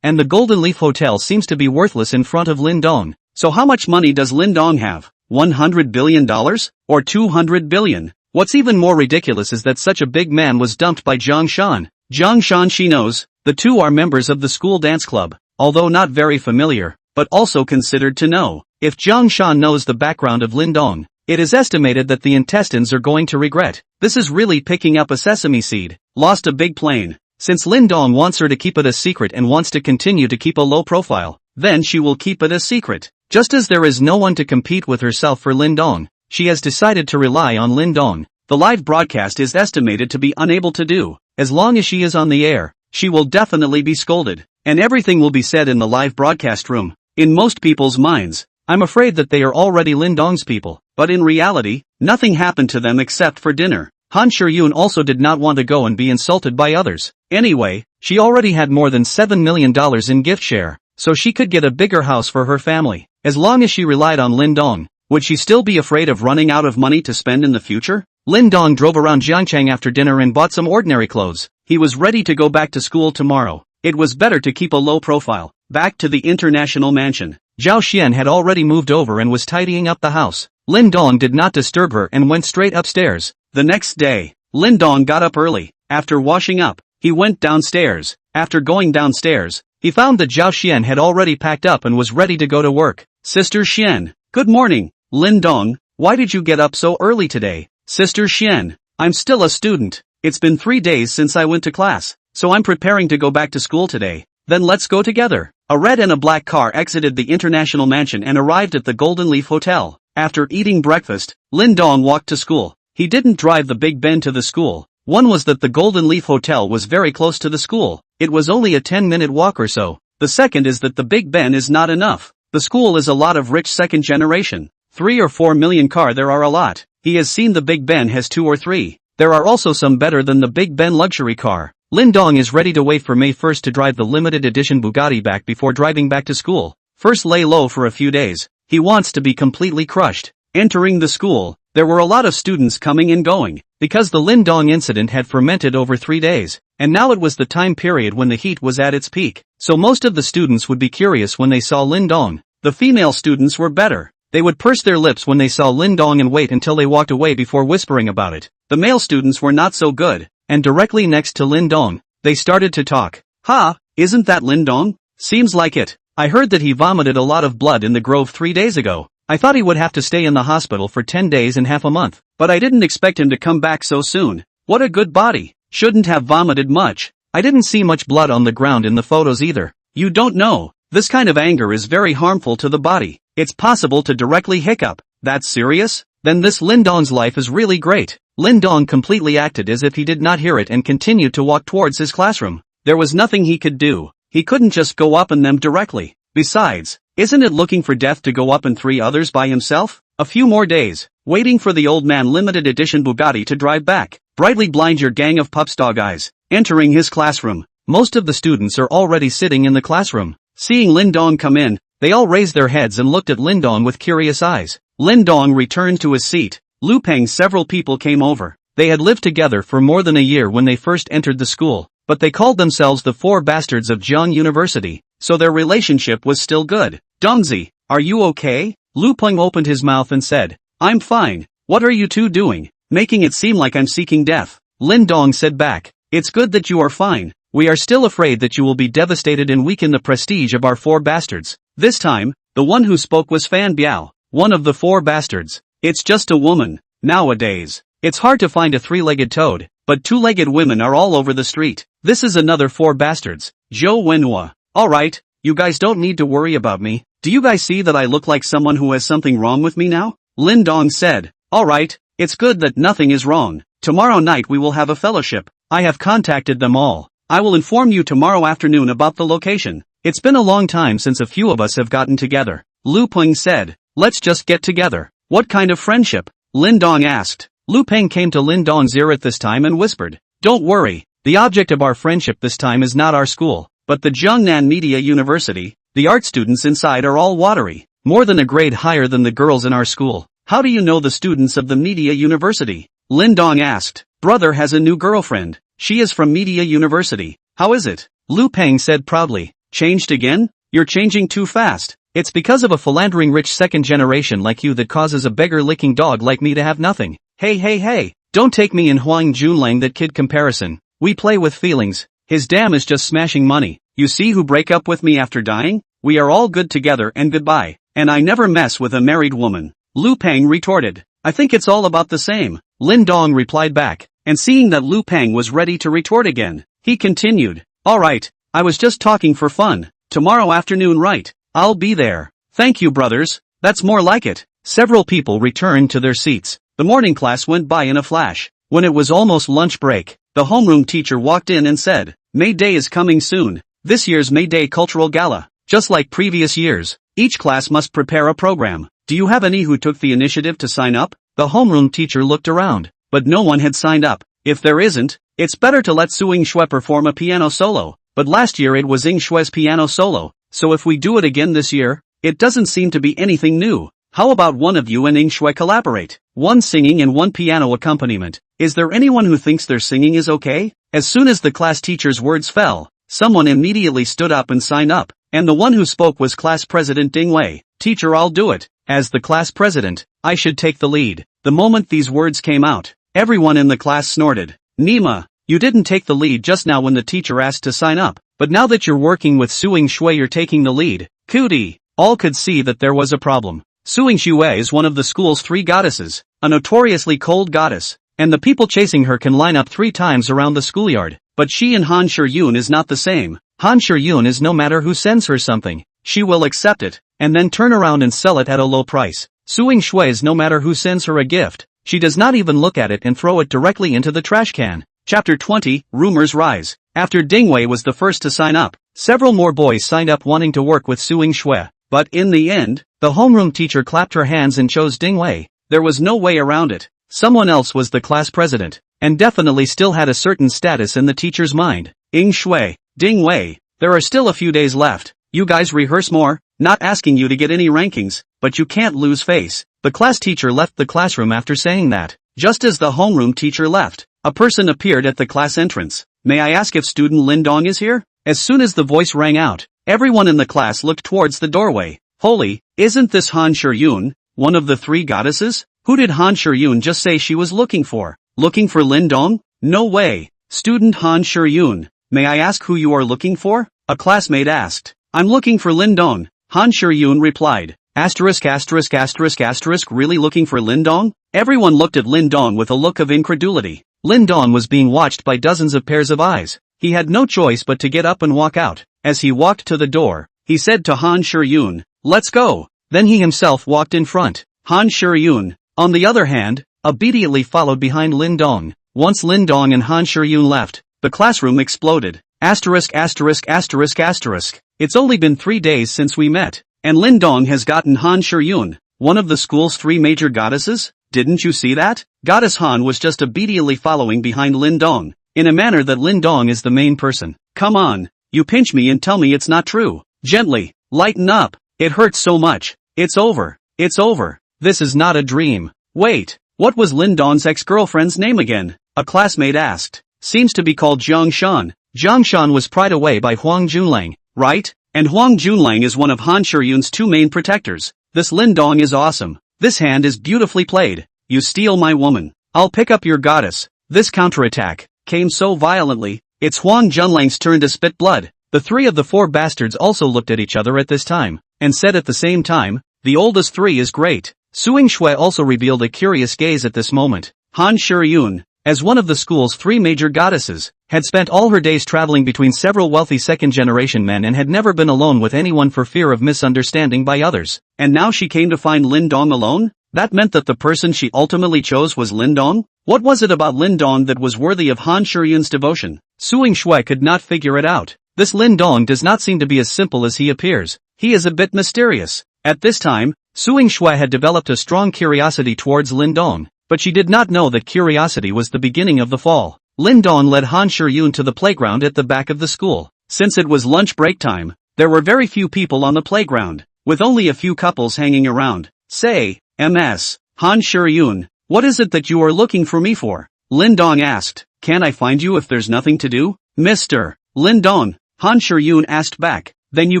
[SPEAKER 1] And the Golden Leaf Hotel seems to be worthless in front of Lin Dong. So how much money does Lin Dong have? $100 billion? Or $200 billion? What's even more ridiculous is that such a big man was dumped by Jiang Shan. Jiang Shan she knows. The two are members of the school dance club, although not very familiar, but also considered to know. If Jiang Shan knows the background of Lin Dong, it is estimated that the intestines are going to regret. This is really picking up a sesame seed. Lost a big plane. Since Lin Dong wants her to keep it a secret and wants to continue to keep a low profile, then she will keep it a secret. Just as there is no one to compete with herself for Lin Dong, she has decided to rely on Lin Dong. The live broadcast is estimated to be unable to do. As long as she is on the air, she will definitely be scolded, and everything will be said in the live broadcast room. In most people's minds, I'm afraid that they are already Lin Dong's people, but in reality, nothing happened to them except for dinner. Han Shuryun also did not want to go and be insulted by others. Anyway, she already had more than $7 million in gift share, so she could get a bigger house for her family. As long as she relied on Lin Dong, would she still be afraid of running out of money to spend in the future? Lin Dong drove around Jiangchang after dinner and bought some ordinary clothes. He was ready to go back to school tomorrow. It was better to keep a low profile. Back to the international mansion. Zhao Xian had already moved over and was tidying up the house. Lin Dong did not disturb her and went straight upstairs. The next day, Lin Dong got up early. After washing up, he went downstairs. After going downstairs, he found that Zhao Xian had already packed up and was ready to go to work. Sister Xian, good morning. Lin Dong, why did you get up so early today? Sister Xian, I'm still a student. It's been 3 days since I went to class, so I'm preparing to go back to school today. Then let's go together. A red and a black car exited the international mansion and arrived at the Golden Leaf Hotel. After eating breakfast, Lin Dong walked to school. He didn't drive the Big Ben to the school. One was that the Golden Leaf Hotel was very close to the school. It was only a 10-minute walk or so. The second is that the Big Ben is not enough. The school is a lot of rich second generation. 3 or 4 million car there are a lot. He has seen the Big Ben has 2 or 3. There are also some better than the Big Ben luxury car. Lin Dong is ready to wait for May 1st to drive the limited edition Bugatti back before driving back to school. First lay low for a few days. He wants to be completely crushed. Entering the school, there were a lot of students coming and going, because the Lin Dong incident had fermented over 3 days, and now it was the time period when the heat was at its peak, so most of the students would be curious when they saw Lin Dong. The female students were better. They would purse their lips when they saw Lin Dong and wait until they walked away before whispering about it. The male students were not so good, and directly next to Lin Dong, they started to talk. Ha, isn't that Lin Dong? Seems like it. I heard that he vomited a lot of blood in the grove 3 days ago. I thought he would have to stay in the hospital for 10 days and half a month, but I didn't expect him to come back so soon. What a good body. Shouldn't have vomited much. I didn't see much blood on the ground in the photos either. You don't know. This kind of anger is very harmful to the body. It's possible to directly hiccup. That's serious? Then this Lin Dong's life is really great. Lin Dong completely acted as if he did not hear it and continued to walk towards his classroom. There was nothing he could do. He couldn't just go up on them directly. Besides, isn't it looking for death to go up on 3 others by himself? A few more days, waiting for the old man limited edition Bugatti to drive back. Brightly blind your gang of pups dog eyes. Entering his classroom. Most of the students are already sitting in the classroom. Seeing Lin Dong come in, they all raised their heads and looked at Lin Dong with curious eyes. Lin Dong returned to his seat. Lu Peng. Several people came over. They had lived together for more than a year when they first entered the school, but they called themselves the 4 bastards of Jiang University, so their relationship was still good. Dongzi, are you okay? Lu Peng opened his mouth and said, I'm fine. What are you two doing? Making it seem like I'm seeking death. Lin Dong said back, it's good that you are fine. We are still afraid that you will be devastated and weaken the prestige of our 4 bastards. This time, the one who spoke was Fan Biao, one of the 4 bastards. It's just a woman. Nowadays, it's hard to find a 3-legged toad, but 2-legged women are all over the street. This is another 4 bastards. Zhou Wenhua. Alright, you guys don't need to worry about me. Do you guys see that I look like someone who has something wrong with me now? Lin Dong said, alright, it's good that nothing is wrong. Tomorrow night we will have a fellowship. I have contacted them all. I will inform you tomorrow afternoon about the location. It's been a long time since a few of us have gotten together. Lu Peng said, let's just get together. What kind of friendship? Lin Dong asked. Lu Peng came to Lin Dong's ear at this time and whispered, don't worry, the object of our friendship this time is not our school, but the Jiangnan Media University. The art students inside are all watery, more than a grade higher than the girls in our school. How do you know the students of the Media University? Lin Dong asked. Brother has a new girlfriend. She is from Media University. How is it? Lu Peng said proudly. Changed again? You're changing too fast. It's because of a philandering rich second generation like you that causes a beggar-licking dog like me to have nothing. Hey, don't take me in Huang Junlang that kid comparison. We play with feelings. His dam is just smashing money. You see who break up with me after dying? We are all good together and goodbye. And I never mess with a married woman. Lu Peng retorted. I think it's all about the same. Lin Dong replied back. And seeing that Lu Peng was ready to retort again, he continued. Alright, I was just talking for fun. Tomorrow afternoon, right? I'll be there. Thank you, brothers. That's more like it. Several people returned to their seats. The morning class went by in a flash. When it was almost lunch break, the homeroom teacher walked in and said, May Day is coming soon. This year's May Day Cultural Gala. Just like previous years, each class must prepare a program. Do you have any who took the initiative to sign up? The homeroom teacher looked around, but no one had signed up. If there isn't, it's better to let Suing Shui perform a piano solo. But last year it was Ying Shui's piano solo, so if we do it again this year, it doesn't seem to be anything new. How about one of you and Ying Shui collaborate? One singing and one piano accompaniment. Is there anyone who thinks their singing is okay? As soon as the class teacher's words fell, someone immediately stood up and signed up, and the one who spoke was class president Ding Wei. Teacher, I'll do it. As the class president, I should take the lead. The moment these words came out, everyone in the class snorted. Nima, you didn't take the lead just now when the teacher asked to sign up, but now that you're working with Suing Shui you're taking the lead. Cootie. All could see that there was a problem. Suing Shui is one of the school's 3 goddesses, a notoriously cold goddess, and the people chasing her can line up 3 times around the schoolyard. But she and Han Shiyun is not the same. Han Shiyun is no matter who sends her something, she will accept it, and then turn around and sell it at a low price. Suing Shui is no matter who sends her a gift, she does not even look at it and throw it directly into the trash can. Chapter 20, Rumors Rise. After Ding Wei was the first to sign up, several more boys signed up wanting to work with Suing Shui. But in the end, the homeroom teacher clapped her hands and chose Ding Wei. There was no way around it. Someone else was the class president. and definitely still had a certain status in the teacher's mind. Ing Shui, Ding Wei, there are still a few days left. You guys rehearse more, not asking you to get any rankings, but you can't lose face. The class teacher left the classroom after saying that. Just as the homeroom teacher left, a person appeared at the class entrance. May I ask if student Lin Dong is here? As soon as the voice rang out, everyone in the class looked towards the doorway. Holy, isn't this Han Shiyun, one of the three goddesses? Who did Han Shiyun just say she was looking for? Looking for Lin Dong? No way. Student Han Shiyun, may I ask who you are looking for? A classmate asked. I'm looking for Lin Dong. Han Shiyun replied. Asterisk asterisk asterisk asterisk really looking for Lin Dong? Everyone looked at Lin Dong with a look of incredulity. Lin Dong was being watched by dozens of pairs of eyes. He had no choice but to get up and walk out. As he walked to the door, he said to Han Shiyun, let's go. Then he himself walked in front. Han Shiyun, on the other hand, obediently followed behind Lin Dong. Once Lin Dong and Han Shiyun left, the classroom exploded. Asterisk asterisk asterisk asterisk. It's only been 3 days since we met, and Lin Dong has gotten Han Shiyun, one of the school's 3 major goddesses? Didn't you see that? Goddess Han was just obediently following behind Lin Dong, in a manner that Lin Dong is the main person. Come on, you pinch me and tell me it's not true. Gently, lighten up. It hurts so much. It's over. It's over. This is not a dream. Wait, what was Lin Dong's ex-girlfriend's name again? A classmate asked. Seems to be called Zhang Shan. Zhang Shan was pried away by Huang Junlang, right? And Huang Junlang is one of Han Shiyun's 2 main protectors. This Lin Dong is awesome. This hand is beautifully played. You steal my woman. I'll pick up your goddess. This counterattack came so violently, it's Huang Junlang's turn to spit blood. The 3 of the 4 bastards also looked at each other at this time, and said at the same time, the oldest 3 is great. Suing Shui also revealed a curious gaze at this moment. Han Shiyun, as one of the school's 3 major goddesses, had spent all her days traveling between several wealthy second-generation men and had never been alone with anyone for fear of misunderstanding by others. And now she came to find Lin Dong alone? That meant that the person she ultimately chose was Lin Dong? What was it about Lin Dong that was worthy of Han Shiyun's devotion? Suing Shui could not figure it out. This Lin Dong does not seem to be as simple as he appears. He is a bit mysterious. At this time, Suing Shui had developed a strong curiosity towards Lin Dong, but she did not know that curiosity was the beginning of the fall. Lin Dong led Han Shiyun to the playground at the back of the school. Since it was lunch break time, there were very few people on the playground, with only a few couples hanging around. Say, Ms. Han Shiyun, what is it that you are looking for me for? Lin Dong asked. Can I find you if there's nothing to do? Mr. Lin Dong, Han Shiyun asked back. Then you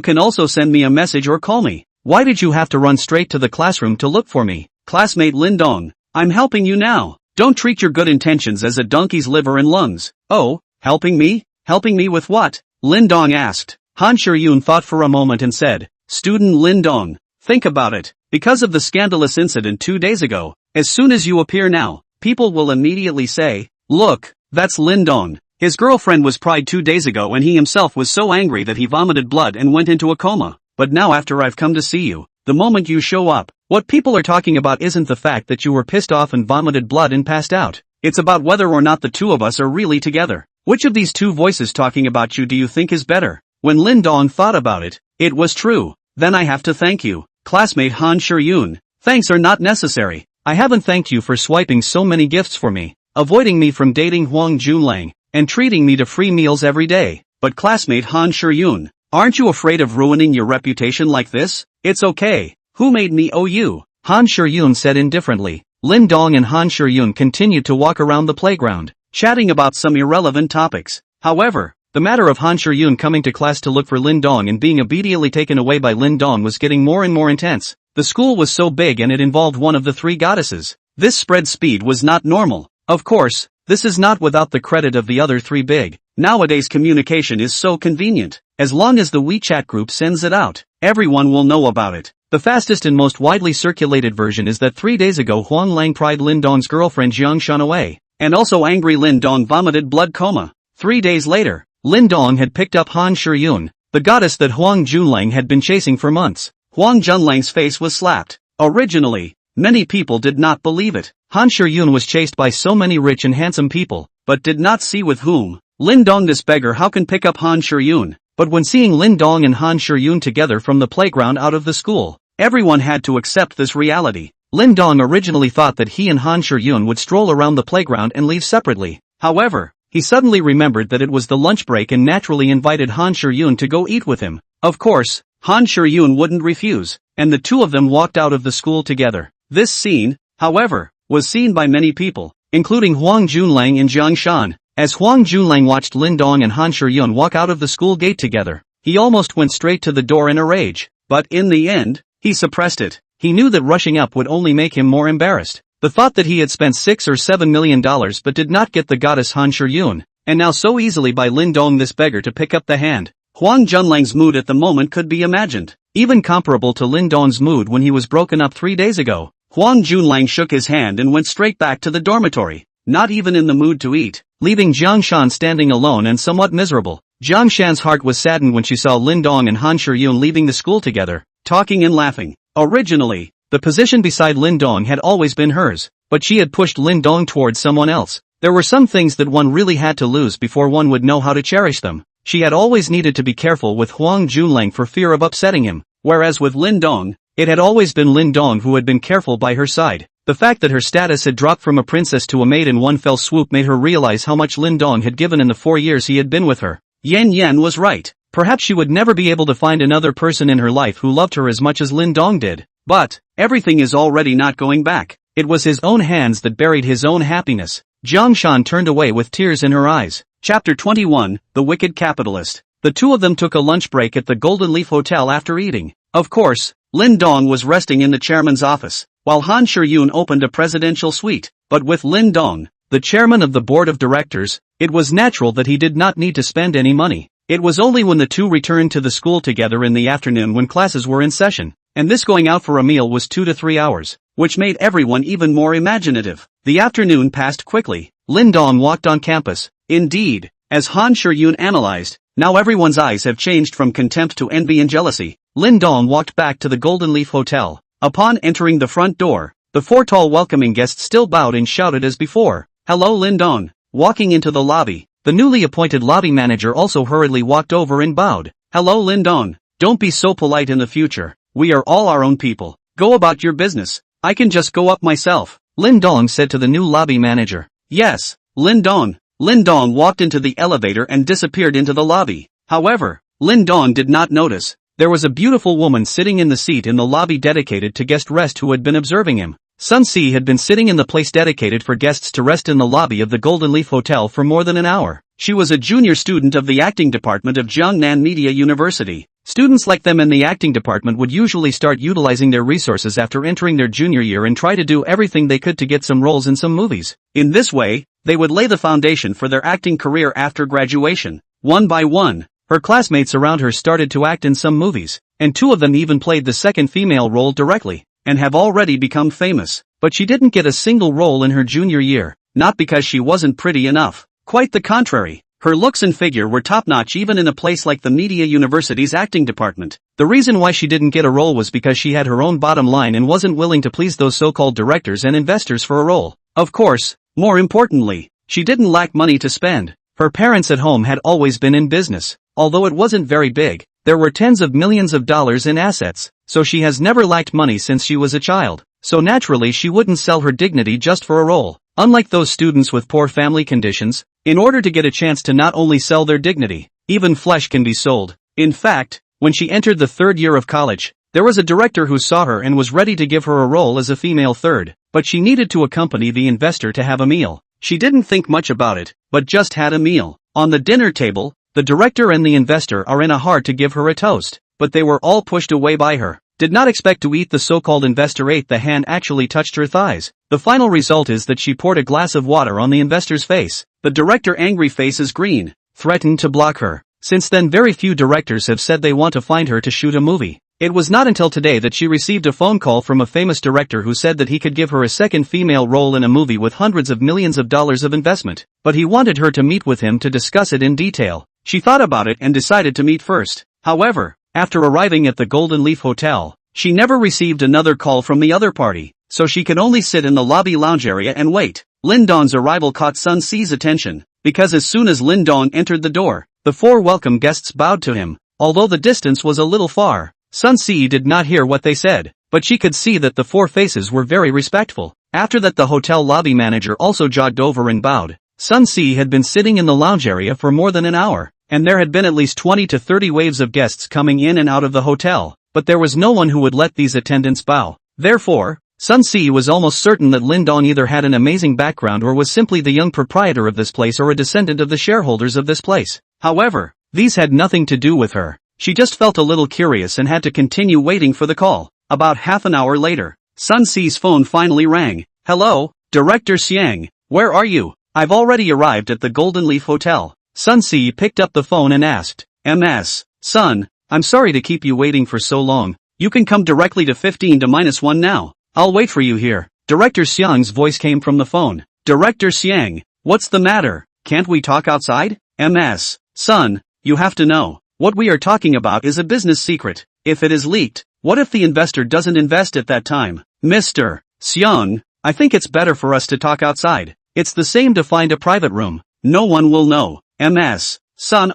[SPEAKER 1] can also send me a message or call me. Why did you have to run straight to the classroom to look for me? Classmate Lin Dong, I'm helping you now. Don't treat your good intentions as a donkey's liver and lungs. Oh, helping me? Helping me with what? Lin Dong asked. Han Shiyun thought for a moment and said, Student Lin Dong, think about it. Because of the scandalous incident 2 days ago, as soon as you appear now, people will immediately say, look, that's Lin Dong. His girlfriend was pried 2 days ago and he himself was so angry that he vomited blood and went into a coma. But now after I've come to see you, the moment you show up, what people are talking about isn't the fact that you were pissed off and vomited blood and passed out. It's about whether or not the 2 of us are really together. Which of these 2 voices talking about you do you think is better? When Lin Dong thought about it, it was true. Then I have to thank you, classmate Han Shiyun. Thanks are not necessary. I haven't thanked you for swiping so many gifts for me, avoiding me from dating Huang Junlang, and treating me to free meals every day. But classmate Han Shiyun, aren't you afraid of ruining your reputation like this? It's okay. Who made me owe you? Han Shiyun said indifferently. Lin Dong and Han Shiyun continued to walk around the playground, chatting about some irrelevant topics. However, the matter of Han Shiyun coming to class to look for Lin Dong and being obediently taken away by Lin Dong was getting more and more intense. The school was so big and it involved one of the 3 goddesses. This spread speed was not normal. Of course, this is not without the credit of the other 3 big. Nowadays communication is so convenient. As long as the WeChat group sends it out, everyone will know about it. The fastest and most widely circulated version is that 3 days ago Huang Lang pried Lin Dong's girlfriend Zhang Shan away, and also angry Lin Dong vomited blood coma. 3 days later, Lin Dong had picked up Han Shiyun, the goddess that Huang Junlang had been chasing for months. Huang Junlang's face was slapped. Originally, many people did not believe it. Han Shiyun was chased by so many rich and handsome people, but did not see with whom. Lin Dong, this beggar, how can pick up Han Shiyun? But when seeing Lin Dong and Han Shiyun together from the playground out of the school, everyone had to accept this reality. Lin Dong originally thought that he and Han Shiyun would stroll around the playground and leave separately. However, he suddenly remembered that it was the lunch break and naturally invited Han Shiyun to go eat with him. Of course, Han Shiyun wouldn't refuse, and the two of them walked out of the school together. This scene, however, was seen by many people, including Huang Junlang and Jiang Shan. As Huang Junlang watched Lin Dong and Han Shiyun walk out of the school gate together, he almost went straight to the door in a rage. But in the end, he suppressed it. He knew that rushing up would only make him more embarrassed. The thought that he had spent $6 or $7 million but did not get the goddess Han Shiyun, and now so easily by Lin Dong this beggar to pick up the hand. Huang Junlang's mood at the moment could be imagined, even comparable to Lin Dong's mood when he was broken up 3 days ago. Huang Junlang shook his hand and went straight back to the dormitory, not even in the mood to eat, leaving Jiang Shan standing alone and somewhat miserable. Jiang Shan's heart was saddened when she saw Lin Dong and Han Shiyun leaving the school together, talking and laughing. Originally, the position beside Lin Dong had always been hers, but she had pushed Lin Dong towards someone else. There were some things that one really had to lose before one would know how to cherish them. She had always needed to be careful with Huang Junlang for fear of upsetting him, whereas with Lin Dong, it had always been Lin Dong who had been careful by her side. The fact that her status had dropped from a princess to a maid in one fell swoop made her realize how much Lin Dong had given in the 4 years he had been with her. Yan Yan was right. Perhaps she would never be able to find another person in her life who loved her as much as Lin Dong did. But everything is already not going back. It was his own hands that buried his own happiness. Jiang Shan turned away with tears in her eyes. Chapter 21, The Wicked Capitalist. The two of them took a lunch break at the Golden Leaf Hotel after eating. Of course, Lin Dong was resting in the chairman's office, while Han Shiyun opened a presidential suite. But with Lin Dong, the chairman of the board of directors, it was natural that he did not need to spend any money. It was only when the two returned to the school together in the afternoon when classes were in session, and this going out for a meal was 2 to 3 hours, which made everyone even more imaginative. The afternoon passed quickly. Lin Dong walked on campus. Indeed, as Han Shiyun analyzed, now everyone's eyes have changed from contempt to envy and jealousy. Lin Dong walked back to the Golden Leaf Hotel. Upon entering the front door, the 4 tall welcoming guests still bowed and shouted as before, "Hello Lin Dong." Walking into the lobby, the newly appointed lobby manager also hurriedly walked over and bowed. "Hello Lin Dong. Don't be so polite in the future. We are all our own people. Go about your business. I can just go up myself," Lin Dong said to the new lobby manager. "Yes, Lin Dong." Lin Dong walked into the elevator and disappeared into the lobby. However, Lin Dong did not notice. There was a beautiful woman sitting in the seat in the lobby dedicated to guest rest who had been observing him. Sun Si had been sitting in the place dedicated for guests to rest in the lobby of the Golden Leaf Hotel for more than an hour. She was a junior student of the acting department of Jiangnan Media University. Students like them in the acting department would usually start utilizing their resources after entering their junior year and try to do everything they could to get some roles in some movies. In this way, they would lay the foundation for their acting career after graduation. One by one, her classmates around her started to act in some movies, and 2 of them even played the second female role directly, and have already become famous. But she didn't get a single role in her junior year, not because she wasn't pretty enough. Quite the contrary. Her looks and figure were top-notch even in a place like the Media University's acting department. The reason why she didn't get a role was because she had her own bottom line and wasn't willing to please those so-called directors and investors for a role. Of course, more importantly, she didn't lack money to spend. Her parents at home had always been in business. Although it wasn't very big, there were tens of millions of dollars in assets, so she has never lacked money since she was a child. So naturally she wouldn't sell her dignity just for a role. Unlike those students with poor family conditions, in order to get a chance to not only sell their dignity, even flesh can be sold. In fact, when she entered the 3rd year of college, there was a director who saw her and was ready to give her a role as a female third, but she needed to accompany the investor to have a meal. She didn't think much about it, but just had a meal. On the dinner table, the director and the investor are in a hurry to give her a toast, but they were all pushed away by her. Did not expect to eat. The so-called investor ate. The hand actually touched her thighs. The final result is that she poured a glass of water on the investor's face. The director, angry face is green, threatened to block her. Since then very few directors have said they want to find her to shoot a movie. It was not until today that she received a phone call from a famous director who said that he could give her a second female role in a movie with hundreds of millions of dollars of investment, but he wanted her to meet with him to discuss it in detail. She thought about it and decided to meet first. However, after arriving at the Golden Leaf Hotel, she never received another call from the other party, so she could only sit in the lobby lounge area and wait. Lin Dong's arrival caught Sun Si's attention, because as soon as Lin Dong entered the door, the 4 welcome guests bowed to him. Although the distance was a little far, Sun Si did not hear what they said, but she could see that the four faces were very respectful. After that, the hotel lobby manager also jogged over and bowed. Sun Si had been sitting in the lounge area for more than an hour, and there had been at least 20 to 30 waves of guests coming in and out of the hotel, but there was no one who would let these attendants bow. Therefore, Sun Si was almost certain that Lin Dong either had an amazing background or was simply the young proprietor of this place or a descendant of the shareholders of this place. However, these had nothing to do with her. She just felt a little curious and had to continue waiting for the call. About half an hour later, Sun Si's phone finally rang. Hello, Director Xiang, where are you? I've already arrived at the Golden Leaf Hotel. Sun Si picked up the phone and asked, MS, Sun, I'm sorry to keep you waiting for so long. You can come directly to 15 to -1 now. I'll wait for you here. Director Xiang's voice came from the phone. Director Xiang, what's the matter? Can't we talk outside? MS, Sun, you have to know. What we are talking about is a business secret. If it is leaked, what if the investor doesn't invest at that time? Mr. Xiang, I think it's better for us to talk outside. It's the same to find a private room. No one will know. MS. Sun,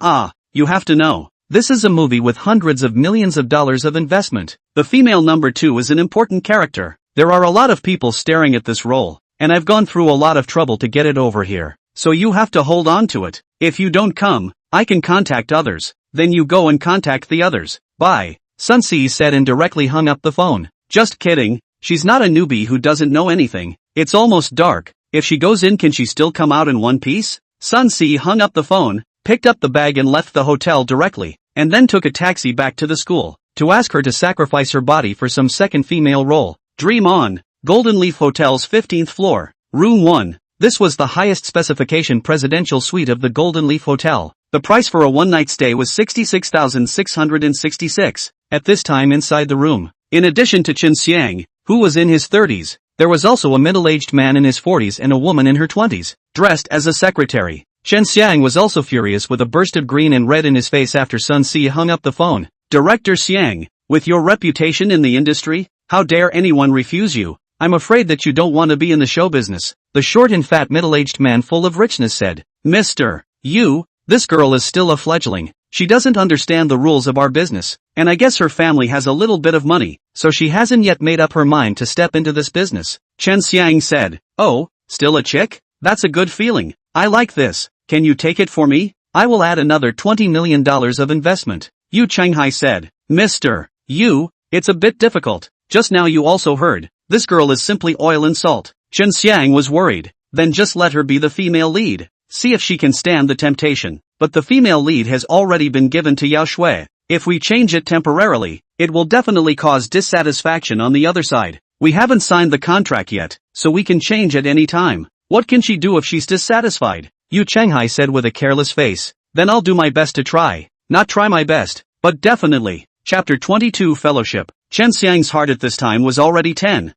[SPEAKER 1] you have to know. This is a movie with hundreds of millions of dollars of investment. The female number 2 is an important character. There are a lot of people staring at this role, and I've gone through a lot of trouble to get it over here. So you have to hold on to it. If you don't come, I can contact others. Then you go and contact the others. Bye. Sun Si said and directly hung up the phone. Just kidding. She's not a newbie who doesn't know anything. It's almost dark. If she goes in, can she still come out in one piece? Sun Si hung up the phone, picked up the bag and left the hotel directly, and then took a taxi back to the school, to ask her to sacrifice her body for some second female role. Dream on. Golden Leaf Hotel's 15th floor, Room 1. This was the highest specification presidential suite of the Golden Leaf Hotel. The price for a one-night stay was 66,666, at this time inside the room. In addition to Qin Xiang, who was in his 30s, there was also a middle-aged man in his 40s and a woman in her 20s, dressed as a secretary. Qin Xiang was also furious with a burst of green and red in his face after Sun Si hung up the phone. Director Xiang, with your reputation in the industry, how dare anyone refuse you? I'm afraid that you don't want to be in the show business. The short and fat middle-aged man full of richness said. Mr. You, this girl is still a fledgling. She doesn't understand the rules of our business, and I guess her family has a little bit of money, so she hasn't yet made up her mind to step into this business. Qin Xiang said. Oh, still a chick? That's a good feeling. I like this. Can you take it for me? I will add another $20 million of investment. Yu Chenghai said. Mr. Yu, it's a bit difficult. Just now you also heard. This girl is simply oil and salt. Qin Xiang was worried. Then just let her be the female lead. See if she can stand the temptation. But the female lead has already been given to Yao Shui. If we change it temporarily, it will definitely cause dissatisfaction on the other side. We haven't signed the contract yet, so we can change at any time. What can she do if she's dissatisfied? Yu Chenghai said with a careless face. Then I'll do my best to try. Not try my best, but definitely. Chapter 22 Fellowship. Qin Xiang's heart at this time was already 10,000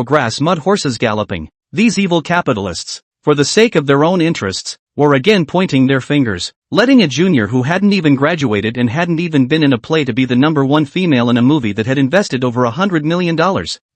[SPEAKER 1] grass mud horses galloping. These evil capitalists, for the sake of their own interests, were again pointing their fingers, letting a junior who hadn't even graduated and hadn't even been in a play to be the number one female in a movie that had invested over $100 million,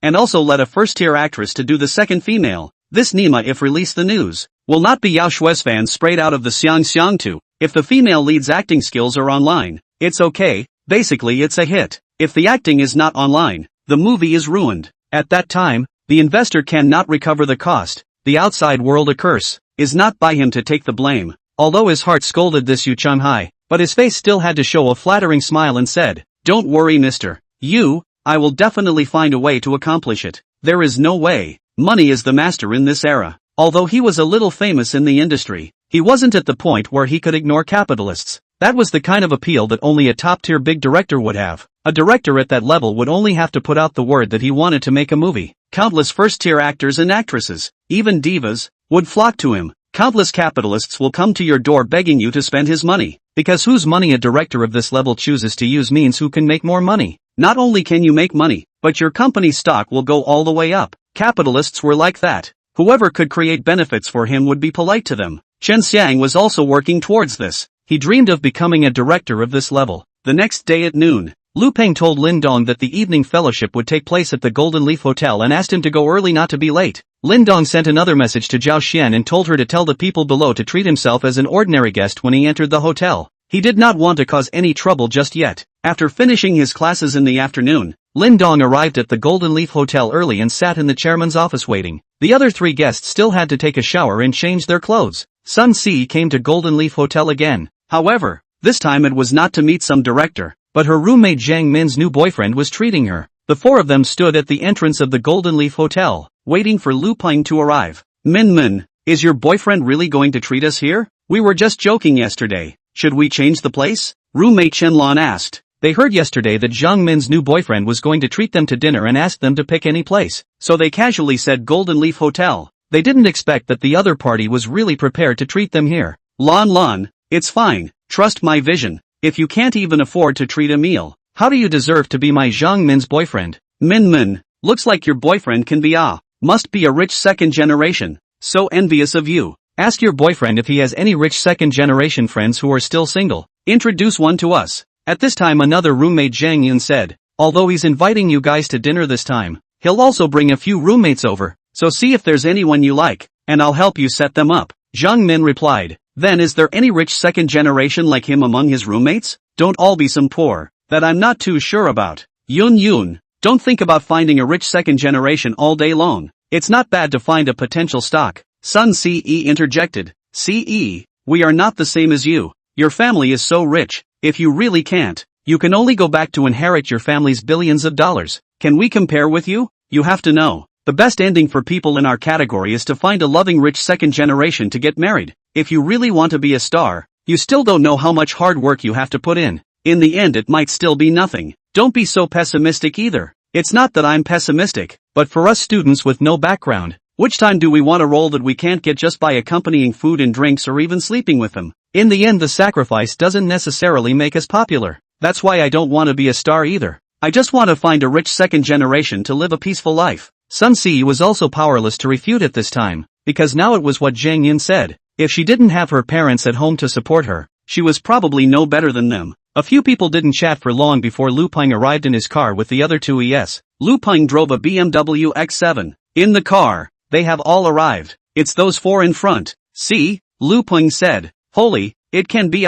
[SPEAKER 1] and also let a first-tier actress to do the second female. This Nima if release the news, will not be Yao Shui's fans sprayed out of the Xiang too. If the female lead's acting skills are online, it's okay, basically it's a hit. If the acting is not online, the movie is ruined. At that time, the investor cannot recover the cost. The outside world a curse, is not by him to take the blame. Although his heart scolded this Yu Chenghai, but his face still had to show a flattering smile and said, Don't worry Mr. Yu, I will definitely find a way to accomplish it. There is no way. Money is the master in this era. Although he was a little famous in the industry, he wasn't at the point where he could ignore capitalists. That was the kind of appeal that only a top-tier big director would have. A director at that level would only have to put out the word that he wanted to make a movie. Countless first-tier actors and actresses, even divas, would flock to him. Countless capitalists will come to your door begging you to spend his money. Because whose money a director of this level chooses to use means who can make more money. Not only can you make money, but your company's stock will go all the way up. Capitalists were like that. Whoever could create benefits for him would be polite to them. Qin Xiang was also working towards this. He dreamed of becoming a director of this level. The next day at noon, Lu Peng told Lin Dong that the evening fellowship would take place at the Golden Leaf Hotel and asked him to go early not to be late. Lin Dong sent another message to Zhao Xian and told her to tell the people below to treat himself as an ordinary guest when he entered the hotel. He did not want to cause any trouble just yet. After finishing his classes in the afternoon, Lin Dong arrived at the Golden Leaf Hotel early and sat in the chairman's office waiting. The other 3 guests still had to take a shower and change their clothes. Sun Si came to Golden Leaf Hotel again. However, this time it was not to meet some director, but her roommate Zhang Min's new boyfriend was treating her. The 4 of them stood at the entrance of the Golden Leaf Hotel, waiting for Lu Peng to arrive. Min, is your boyfriend really going to treat us here? We were just joking yesterday. Should we change the place? Roommate Chen-lan asked. They heard yesterday that Zhang Min's new boyfriend was going to treat them to dinner and asked them to pick any place, so they casually said Golden Leaf Hotel. They didn't expect that the other party was really prepared to treat them here. Lan, it's fine, trust my vision. If you can't even afford to treat a meal, how do you deserve to be my Zhang Min's boyfriend? Min, looks like your boyfriend can be must be a rich second generation. So envious of you. Ask your boyfriend if he has any rich second generation friends who are still single. Introduce one to us. At this time another roommate Zhang Yun said, although he's inviting you guys to dinner this time, he'll also bring a few roommates over, so see if there's anyone you like, and I'll help you set them up. Zhang Min replied, then is there any rich second generation like him among his roommates? Don't all be some poor, that I'm not too sure about. Yun, don't think about finding a rich second generation all day long. It's not bad to find a potential stock. Sun Ce interjected. Ce, we are not the same as you. Your family is so rich, if you really can't, you can only go back to inherit your family's billions of dollars. Can we compare with you? You have to know. The best ending for people in our category is to find a loving rich second generation to get married. If you really want to be a star, you still don't know how much hard work you have to put in. In the end it might still be nothing. Don't be so pessimistic either. It's not that I'm pessimistic, but for us students with no background, which time do we want a role that we can't get just by accompanying food and drinks or even sleeping with them? In the end the sacrifice doesn't necessarily make us popular. That's why I don't want to be a star either. I just want to find a rich second generation to live a peaceful life. Sun Si was also powerless to refute at this time, because now it was what Zhang Yun said. If she didn't have her parents at home to support her, she was probably no better than them. A few people didn't chat for long before Lu Peng arrived in his car with the other 2 ES. Lu Peng drove a BMW X7. In the car, they have all arrived. It's those 4 in front. See? Lu Peng said. Holy, it can be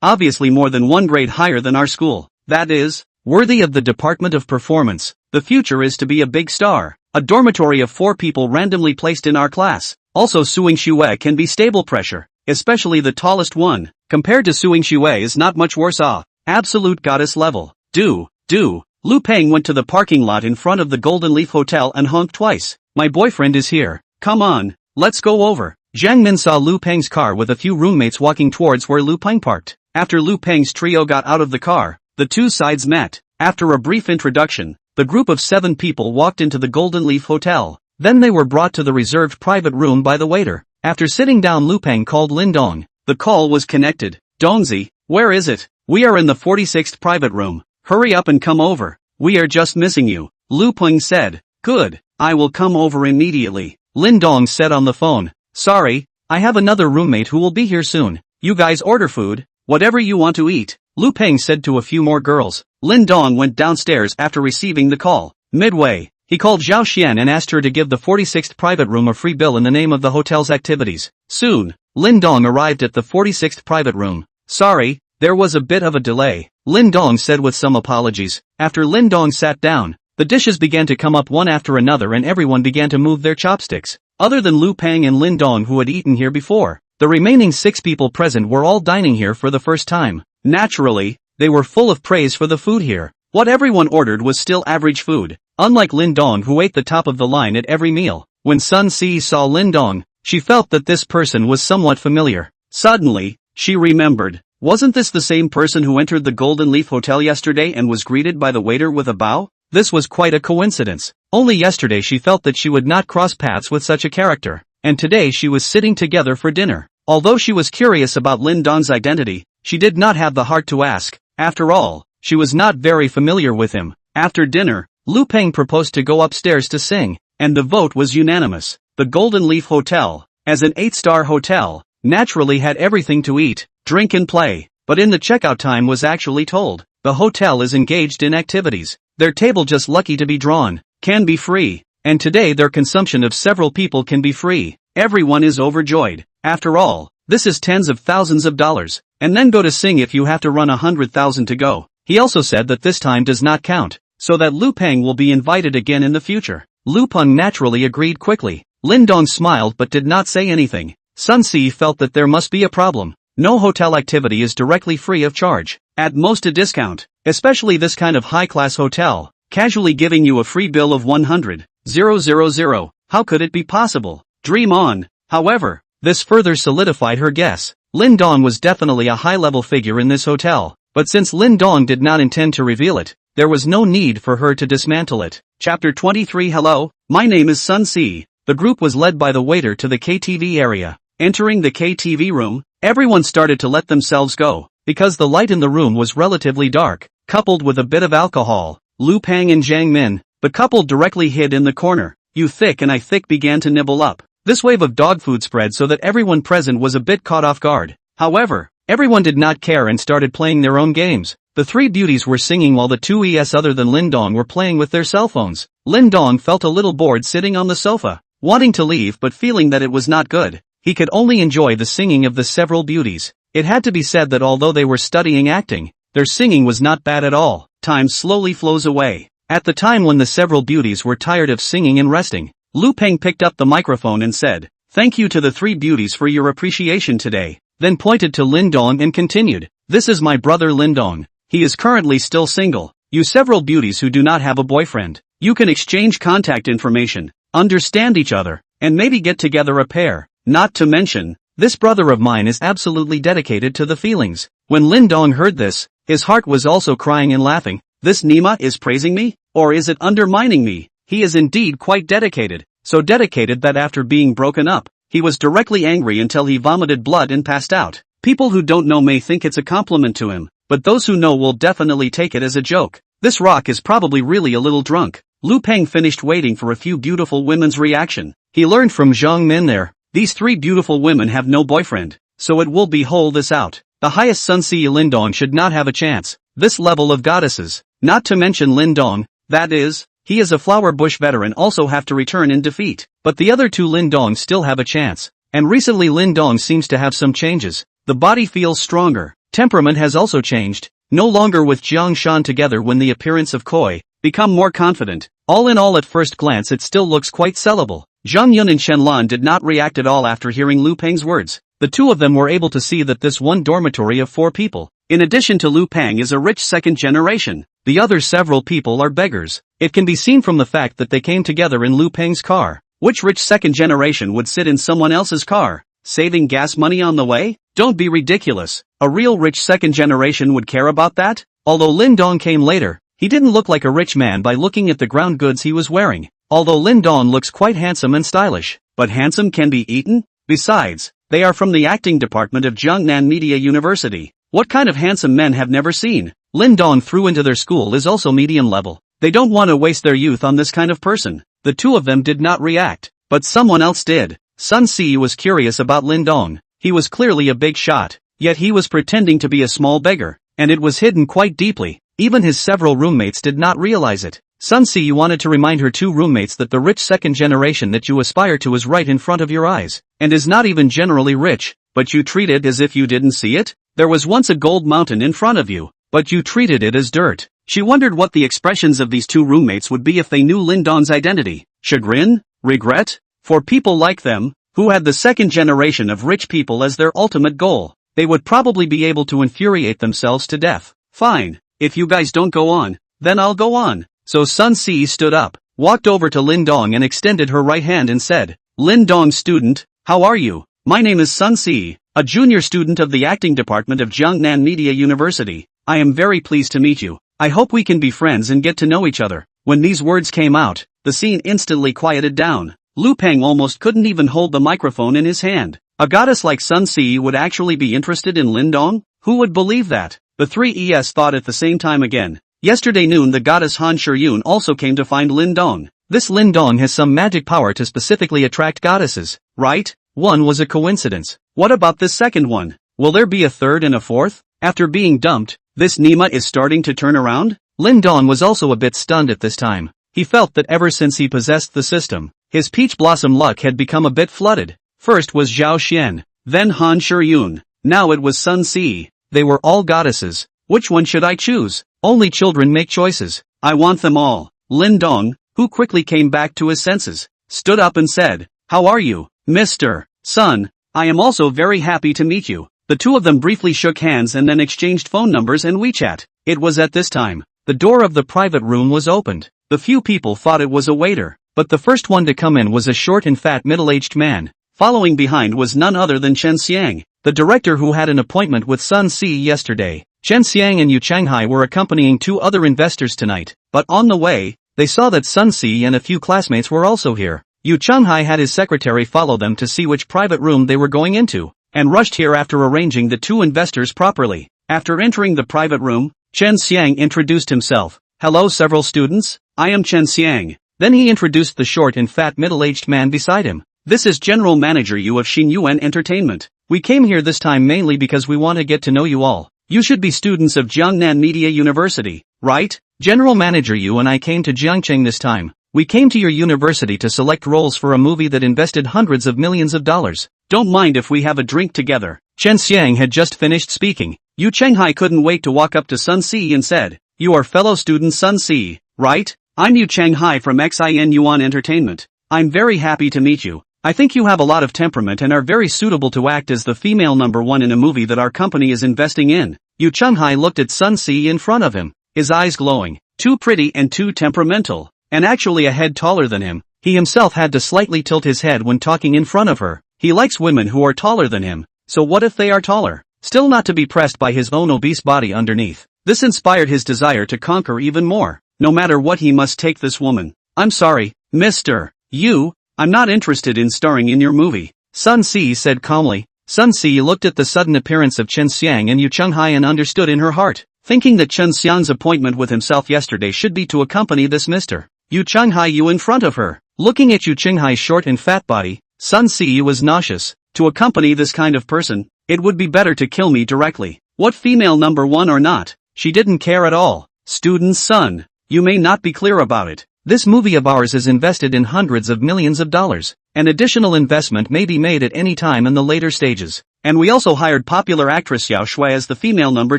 [SPEAKER 1] obviously more than 1 grade higher than our school. That is, worthy of the Department of Performance. The future is to be a big star. A dormitory of 4 people randomly placed in our class. Also Suing Xue can be stable pressure, especially the tallest one. Compared to Suing Xue is not much worse Absolute goddess level. Lu Peng went to the parking lot in front of the Golden Leaf Hotel and honked twice. My boyfriend is here. Come on, let's go over. Zhang Min saw Lu Peng's car with a few roommates walking towards where Lu Peng parked. After Lu Peng's trio got out of the car, the 2 sides met. After a brief introduction, the group of 7 people walked into the Golden Leaf Hotel. Then they were brought to the reserved private room by the waiter. After sitting down Lu Peng called Lin Dong. The call was connected. Dongzi, where is it? We are in the 46th private room. Hurry up and come over. We are just missing you. Lu Peng said. Good, I will come over immediately. Lin Dong said on the phone. Sorry, I have another roommate who will be here soon. You guys order food, whatever you want to eat. Lu Peng said to a few more girls. Lin Dong went downstairs after receiving the call. Midway, he called Zhao Xian and asked her to give the 46th private room a free bill in the name of the hotel's activities. Soon, Lin Dong arrived at the 46th private room. Sorry, there was a bit of a delay, Lin Dong said with some apologies. After Lin Dong sat down, the dishes began to come up one after another and everyone began to move their chopsticks. Other than Lu Peng and Lin Dong who had eaten here before, the remaining 6 people present were all dining here for the first time. Naturally, they were full of praise for the food here. What everyone ordered was still average food, unlike Lin Dong who ate the top of the line at every meal. When Sun Si saw Lin Dong, she felt that this person was somewhat familiar. Suddenly, she remembered. Wasn't this the same person who entered the Golden Leaf Hotel yesterday and was greeted by the waiter with a bow? This was quite a coincidence. Only yesterday she felt that she would not cross paths with such a character, and today she was sitting together for dinner. Although she was curious about Lin Dong's identity, she did not have the heart to ask. After all, she was not very familiar with him. After dinner, Lu Peng proposed to go upstairs to sing, and the vote was unanimous. The Golden Leaf Hotel, as an 8-star hotel, naturally had everything to eat, drink and play, but in the checkout time was actually told, the hotel is engaged in activities. Their table just lucky to be drawn, can be free, and today their consumption of several people can be free. Everyone is overjoyed. After all, this is tens of thousands of dollars, and then go to Sing if you have to run 100,000 to go. He also said that this time does not count, so that Lu Peng will be invited again in the future. Lu Peng naturally agreed quickly. Lin Dong smiled but did not say anything. Sun Si felt that there must be a problem. No hotel activity is directly free of charge. At most a discount, especially this kind of high-class hotel, casually giving you a free bill of 100,000. How could it be possible? Dream on. However, this further solidified her guess. Lin Dong was definitely a high-level figure in this hotel, but since Lin Dong did not intend to reveal it, there was no need for her to dismantle it. Chapter 23. Hello, my name is Sun Si. The group was led by the waiter to the KTV area. Entering the KTV room, everyone started to let themselves go, because the light in the room was relatively dark, coupled with a bit of alcohol. Lu Peng and Jiang Min, the couple directly hid in the corner. You Thick and I Thick began to nibble up. This wave of dog food spread so that everyone present was a bit caught off guard. However, everyone did not care and started playing their own games. The three beauties were singing while the two ES other than Lin Dong were playing with their cell phones. Lin Dong felt a little bored sitting on the sofa, wanting to leave but feeling that it was not good. He could only enjoy the singing of the several beauties. It had to be said that although they were studying acting, their singing was not bad at all. Time slowly flows away. At the time when the several beauties were tired of singing and resting, Lu Peng picked up the microphone and said, "Thank you to the three beauties for your appreciation today," then pointed to Lin Dong and continued, "This is my brother Lin Dong. He is currently still single. You several beauties who do not have a boyfriend, you can exchange contact information, understand each other, and maybe get together a pair. Not to mention, this brother of mine is absolutely dedicated to the feelings." When Lin Dong heard this, his heart was also crying and laughing. This Nima is praising me? Or is it undermining me? He is indeed quite dedicated, so dedicated that after being broken up, he was directly angry until he vomited blood and passed out. People who don't know may think it's a compliment to him, but those who know will definitely take it as a joke. This rock is probably really a little drunk. Lu Peng finished waiting for a few beautiful women's reaction. He learned from Jiang Min there. These three beautiful women have no boyfriend, so it will be hold this out. The highest Sun Si Lin Dong should not have a chance. This level of goddesses, not to mention Lin Dong, that is, he is a flower bush veteran, also have to return in defeat. But the other two Lin Dongs still have a chance. And recently Lin Dong seems to have some changes. The body feels stronger. Temperament has also changed. No longer with Jiang Shan together when the appearance of Koi, become more confident. All in all at first glance it still looks quite sellable. Zhang Yun and Shenlan did not react at all after hearing Lu Peng's words. The two of them were able to see that this one dormitory of 4 people, in addition to Lu Peng, is a rich second generation. The other several people are beggars. It can be seen from the fact that they came together in Lu Peng's car. Which rich second generation would sit in someone else's car, saving gas money on the way? Don't be ridiculous. A real rich second generation would care about that? Although Lin Dong came later, he didn't look like a rich man by looking at the ground goods he was wearing. Although Lin Dong looks quite handsome and stylish, but handsome can be eaten? Besides, they are from the acting department of Jiangnan Media University. What kind of handsome men have never seen? Lin Dong threw into their school is also medium level. They don't want to waste their youth on this kind of person. The two of them did not react, but someone else did. Sun Si was curious about Lin Dong. He was clearly a big shot, yet he was pretending to be a small beggar, and it was hidden quite deeply. Even his several roommates did not realize it. Sun Si wanted to remind her two roommates that the rich second generation that you aspire to is right in front of your eyes, and is not even generally rich, but you treat it as if you didn't see it. There was once a gold mountain in front of you, but you treated it as dirt. She wondered what the expressions of these two roommates would be if they knew Lin Dong's identity. Chagrin? Regret? For people like them, who had the second generation of rich people as their ultimate goal, they would probably be able to infuriate themselves to death. Fine, if you guys don't go on, then I'll go on. So Sun Si stood up, walked over to Lin Dong and extended her right hand and said, "Lin Dong student, how are you? My name is Sun Si, a junior student of the acting department of Jiangnan Media University. I am very pleased to meet you. I hope we can be friends and get to know each other." When these words came out, the scene instantly quieted down. Lu Peng almost couldn't even hold the microphone in his hand. A goddess like Sun Si would actually be interested in Lin Dong? Who would believe that? The three ES thought at the same time again. Yesterday noon the goddess Han Shiyun also came to find Lin Dong. This Lin Dong has some magic power to specifically attract goddesses, right? One was a coincidence. What about this second one? Will there be a third and a fourth? After being dumped, this Nima is starting to turn around? Lin Dong was also a bit stunned at this time. He felt that ever since he possessed the system, his peach blossom luck had become a bit flooded. First was Zhao Xian, then Han Shiyun, now it was Sun Si. They were all goddesses. Which one should I choose? Only children make choices. I want them all. Lin Dong, who quickly came back to his senses, stood up and said, "How are you, Mr. Sun? I am also very happy to meet you." The two of them briefly shook hands and then exchanged phone numbers and WeChat. It was at this time the door of the private room was opened. The few people thought it was a waiter, but the first one to come in was a short and fat middle-aged man. Following behind was none other than Chen Xiang, the director who had an appointment with Sun Si yesterday. Chen Xiang and Yu Changhai were accompanying two other investors tonight, but on the way, they saw that Sun Si and a few classmates were also here. Yu Changhai had his secretary follow them to see which private room they were going into, and rushed here after arranging the two investors properly. After entering the private room, Chen Xiang introduced himself. "Hello several students, I am Chen Xiang." Then he introduced the short and fat middle-aged man beside him. "This is General Manager Yu of Qin Chuan Entertainment. We came here this time mainly because we want to get to know you all. You should be students of Jiangnan Media University, right? General Manager Yu and I came to Jiangcheng this time. We came to your university to select roles for a movie that invested hundreds of millions of dollars. Don't mind if we have a drink together." Chen Xiang had just finished speaking. Yu Changhai couldn't wait to walk up to Sun Si and said, "You are fellow student Sun Si, right? I'm Yu Changhai from Xin Yuan Entertainment. I'm very happy to meet you. I think you have a lot of temperament and are very suitable to act as the female number one in a movie that our company is investing in." Yu Changhai looked at Sun Si in front of him, his eyes glowing. Too pretty and too temperamental, and actually a head taller than him. He himself had to slightly tilt his head when talking in front of her. He likes women who are taller than him, so what if they are taller? Still not to be pressed by his own obese body underneath. This inspired his desire to conquer even more. No matter what, he must take this woman. "I'm sorry, Mr. Yu, I'm not interested in starring in your movie," Sun Si said calmly. Sun Si looked at the sudden appearance of Chen Xiang and Yu Changhai and understood in her heart, thinking that Chen Xiang's appointment with himself yesterday should be to accompany this Mr. Yu Changhai Yu in front of her. Looking at Yu Changhai's short and fat body, Sun Si was nauseous. To accompany this kind of person, it would be better to kill me directly. What female number one or not, she didn't care at all. "Student Sun, you may not be clear about it. This movie of ours is invested in hundreds of millions of dollars. An additional investment may be made at any time in the later stages. And we also hired popular actress Yao Shui as the female number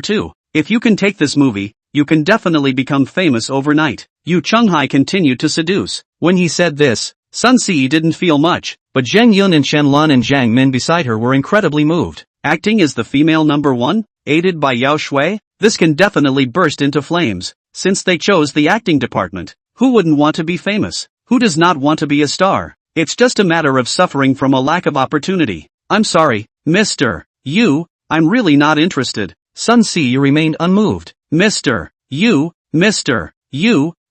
[SPEAKER 1] two. If you can take this movie, you can definitely become famous overnight." Yu Changhai continued to seduce. When he said this, Sun Si didn't feel much, but Zhang Yun and Shen Lan and Zhang Min beside her were incredibly moved. Acting as the female number one, aided by Yao Shui? This can definitely burst into flames. Since they chose the acting department, who wouldn't want to be famous? Who does not want to be a star? It's just a matter of suffering from a lack of opportunity. "I'm sorry, Mr. Yu, I'm really not interested." Sun Si remained unmoved. "Mr. Yu,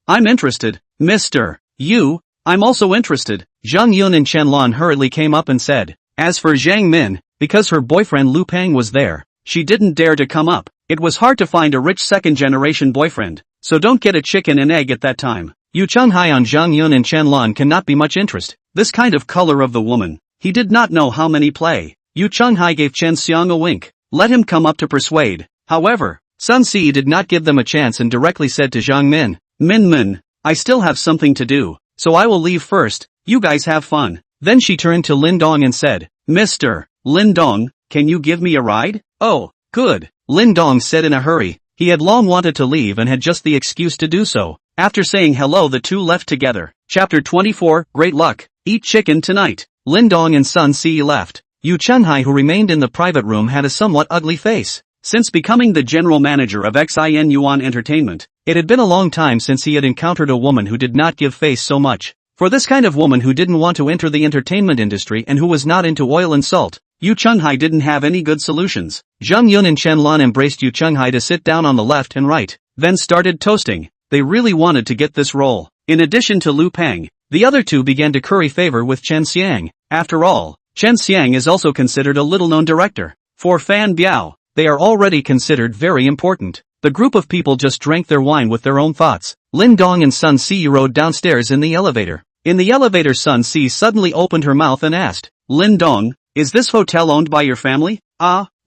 [SPEAKER 1] I'm interested. Mr. Yu, I'm also interested." Zhang Yun and Chen Lan hurriedly came up and said. As for Zhang Min, because her boyfriend Lu Pang was there, she didn't dare to come up. It was hard to find a rich second-generation boyfriend, so don't get a chicken and egg at that time. Yu Changhai on Zhang Yun and Chen Lan cannot be much interest. This kind of color of the woman, he did not know how many play. Yu Changhai gave Chen Xiang a wink. Let him come up to persuade. However, Sun Si did not give them a chance and directly said to Zhang Min, Min, I still have something to do, so I will leave first. You guys have fun." Then she turned to Lin Dong and said, "Mr. Lin Dong, can you give me a ride?" "Oh, good," Lin Dong said in a hurry. He had long wanted to leave and had just the excuse to do so. After saying hello, the two left together. Chapter 24, Great Luck. Eat chicken tonight. Lin Dong and Sun Si left. Yu Changhai, who remained in the private room, had a somewhat ugly face. Since becoming the general manager of Xin Yuan Entertainment, it had been a long time since he had encountered a woman who did not give face so much. For this kind of woman who didn't want to enter the entertainment industry and who was not into oil and salt, Yu Changhai didn't have any good solutions. Zhang Yun and Chen Lan embraced Yu Changhai to sit down on the left and right, then started toasting. They really wanted to get this role. In addition to Lu Pang, the other two began to curry favor with Chen Xiang. After all, Chen Xiang is also considered a little-known director. For Fan Biao, they are already considered very important. The group of people just drank their wine with their own thoughts. Lin Dong and Sun Si rode downstairs in the elevator. In the elevator, Sun Si suddenly opened her mouth and asked, Lin Dong, is this hotel owned by your family?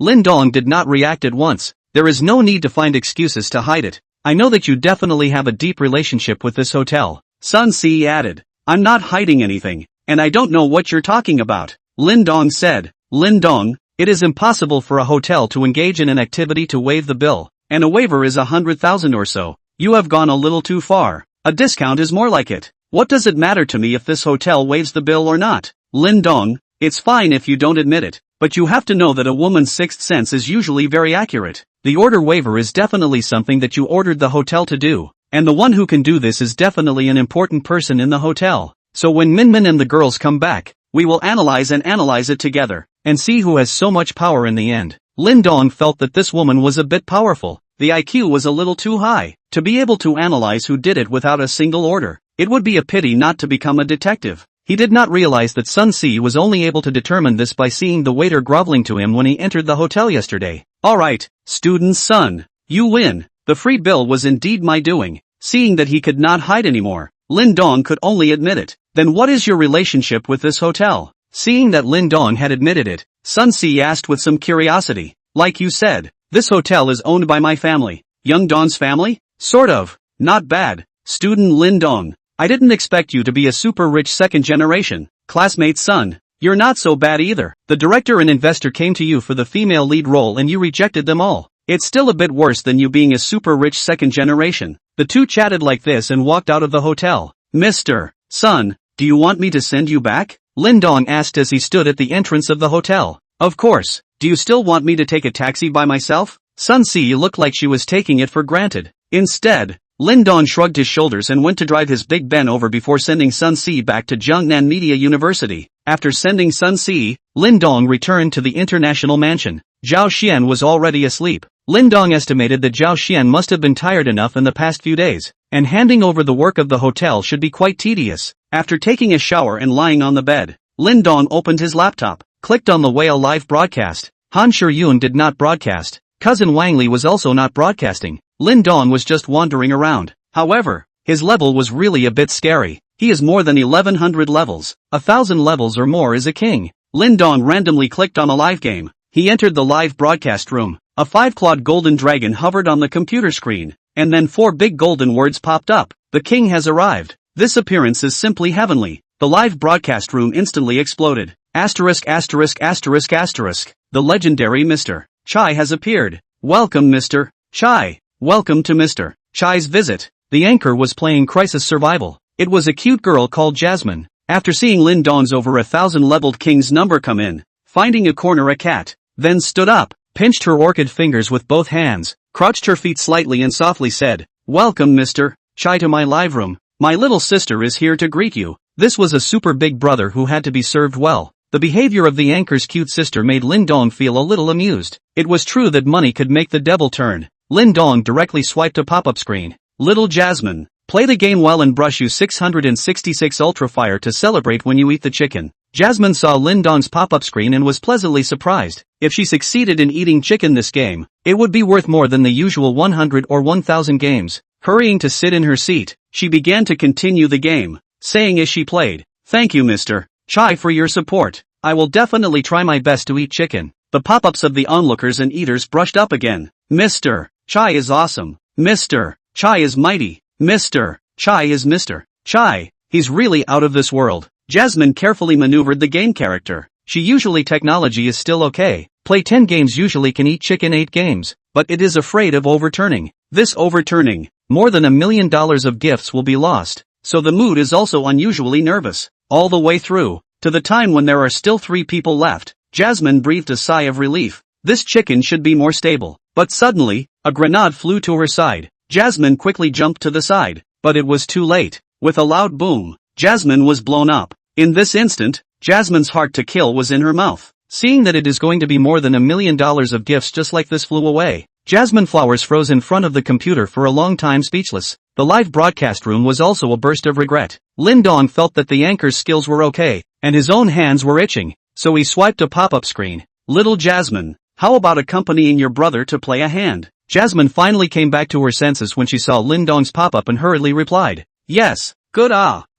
[SPEAKER 1] Lin Dong did not react at once. There is no need to find excuses to hide it. I know that you definitely have a deep relationship with this hotel. Sun Si added, I'm not hiding anything, and I don't know what you're talking about. Lin Dong said, Lin Dong, It is impossible for a hotel to engage in an activity to waive the bill, and a waiver is 100,000 or so. You have gone a little too far. A discount is more like it. What does it matter to me if this hotel waives the bill or not? Lin Dong, it's fine if you don't admit it, but you have to know that a woman's sixth sense is usually very accurate. The order waiver is definitely something that you ordered the hotel to do, and the one who can do this is definitely an important person in the hotel. So when Min and the girls come back, we will analyze it together, and see who has so much power in the end. Lin Dong felt that this woman was a bit powerful. The IQ was a little too high to be able to analyze who did it without a single order. It would be a pity not to become a detective. He did not realize that Sun Si was only able to determine this by seeing the waiter groveling to him when he entered the hotel yesterday. Alright, student's son, you win. The free bill was indeed my doing. Seeing that he could not hide anymore, Lin Dong could only admit it. Then what is your relationship with this hotel? Seeing that Lin Dong had admitted it, Sun Si asked with some curiosity. Like you said, this hotel is owned by my family. Young Dong's family? Sort of. Not bad. Student Lin Dong, I didn't expect you to be a super rich second generation classmate's son. You're not so bad either. The director and investor came to you for the female lead role and you rejected them all. It's still a bit worse than you being a super rich second generation. The two chatted like this and walked out of the hotel. Mr. Son, do you want me to send you back? Lin Dong asked as he stood at the entrance of the hotel. Of course. Do you still want me to take a taxi by myself? Sun Si looked like she was taking it for granted. Instead, Lin Dong shrugged his shoulders and went to drive his Big Ben over before sending Sun Si back to Jiangnan Media University. After sending Sun Si, Lin Dong returned to the international mansion. Zhao Xian was already asleep. Lin Dong estimated that Zhao Xian must have been tired enough in the past few days, and handing over the work of the hotel should be quite tedious. After taking a shower and lying on the bed, Lin Dong opened his laptop, clicked on the Whale live broadcast. Han Shiyun did not broadcast. Cousin Wang Li was also not broadcasting. Lin Dong was just wandering around. However, his level was really a bit scary. He is more than 1100 levels. 1000 levels or more is a king. Lin Dong randomly clicked on a live game. He entered the live broadcast room. A 5-clawed golden dragon hovered on the computer screen, and then 4 big golden words popped up. The king has arrived. This appearance is simply heavenly. The live broadcast room instantly exploded. Asterisk asterisk asterisk asterisk. The legendary Mr. Chai has appeared. Welcome Mr. Chai. Welcome to Mr. Chai's visit. The anchor was playing Crisis Survival. It was a cute girl called Jasmine. After seeing Lin Dong's over 1000 leveled king's number come in, finding a corner a cat, then stood up, pinched her orchid fingers with both hands, crouched her feet slightly and softly said, Welcome Mr. Chai to my live room. My little sister is here to greet you. This was a super big brother who had to be served well. The behavior of the anchor's cute sister made Lin Dong feel a little amused. It was true that money could make the devil turn. Lin Dong directly swiped a pop-up screen. Little Jasmine, play the game well and brush you 666 Ultra Fire to celebrate when you eat the chicken. Jasmine saw Lin Dong's pop-up screen and was pleasantly surprised. If she succeeded in eating chicken this game, it would be worth more than the usual 100 or 1000 games. Hurrying to sit in her seat, she began to continue the game, saying as she played, Thank you Mr. Chai for your support. I will definitely try my best to eat chicken. The pop-ups of the onlookers and eaters brushed up again. Mr. Chai is awesome. Mr. Chai is mighty. Mr. Chai is Mr. Chai. He's really out of this world. Jasmine carefully maneuvered the game character. She usually technology is still okay. Play 10 games usually can eat chicken 8 games. But it is afraid of overturning. This overturning, more than $1 million of gifts will be lost. So the mood is also unusually nervous. All the way through, to the time when there are still 3 people left, Jasmine breathed a sigh of relief. This chicken should be more stable. But suddenly, a grenade flew to her side. Jasmine quickly jumped to the side, but it was too late. With a loud boom, Jasmine was blown up. In this instant, Jasmine's heart to kill was in her mouth. Seeing that it is going to be more than $1 million of gifts just like this flew away, Jasmine Flowers froze in front of the computer for a long time speechless. The live broadcast room was also a burst of regret. Lin Dong felt that the anchor's skills were okay, and his own hands were itching, so he swiped a pop-up screen. Little Jasmine, how about accompanying your brother to play a hand? Jasmine finally came back to her senses when she saw Lin Dong's pop-up and hurriedly replied, Yes, good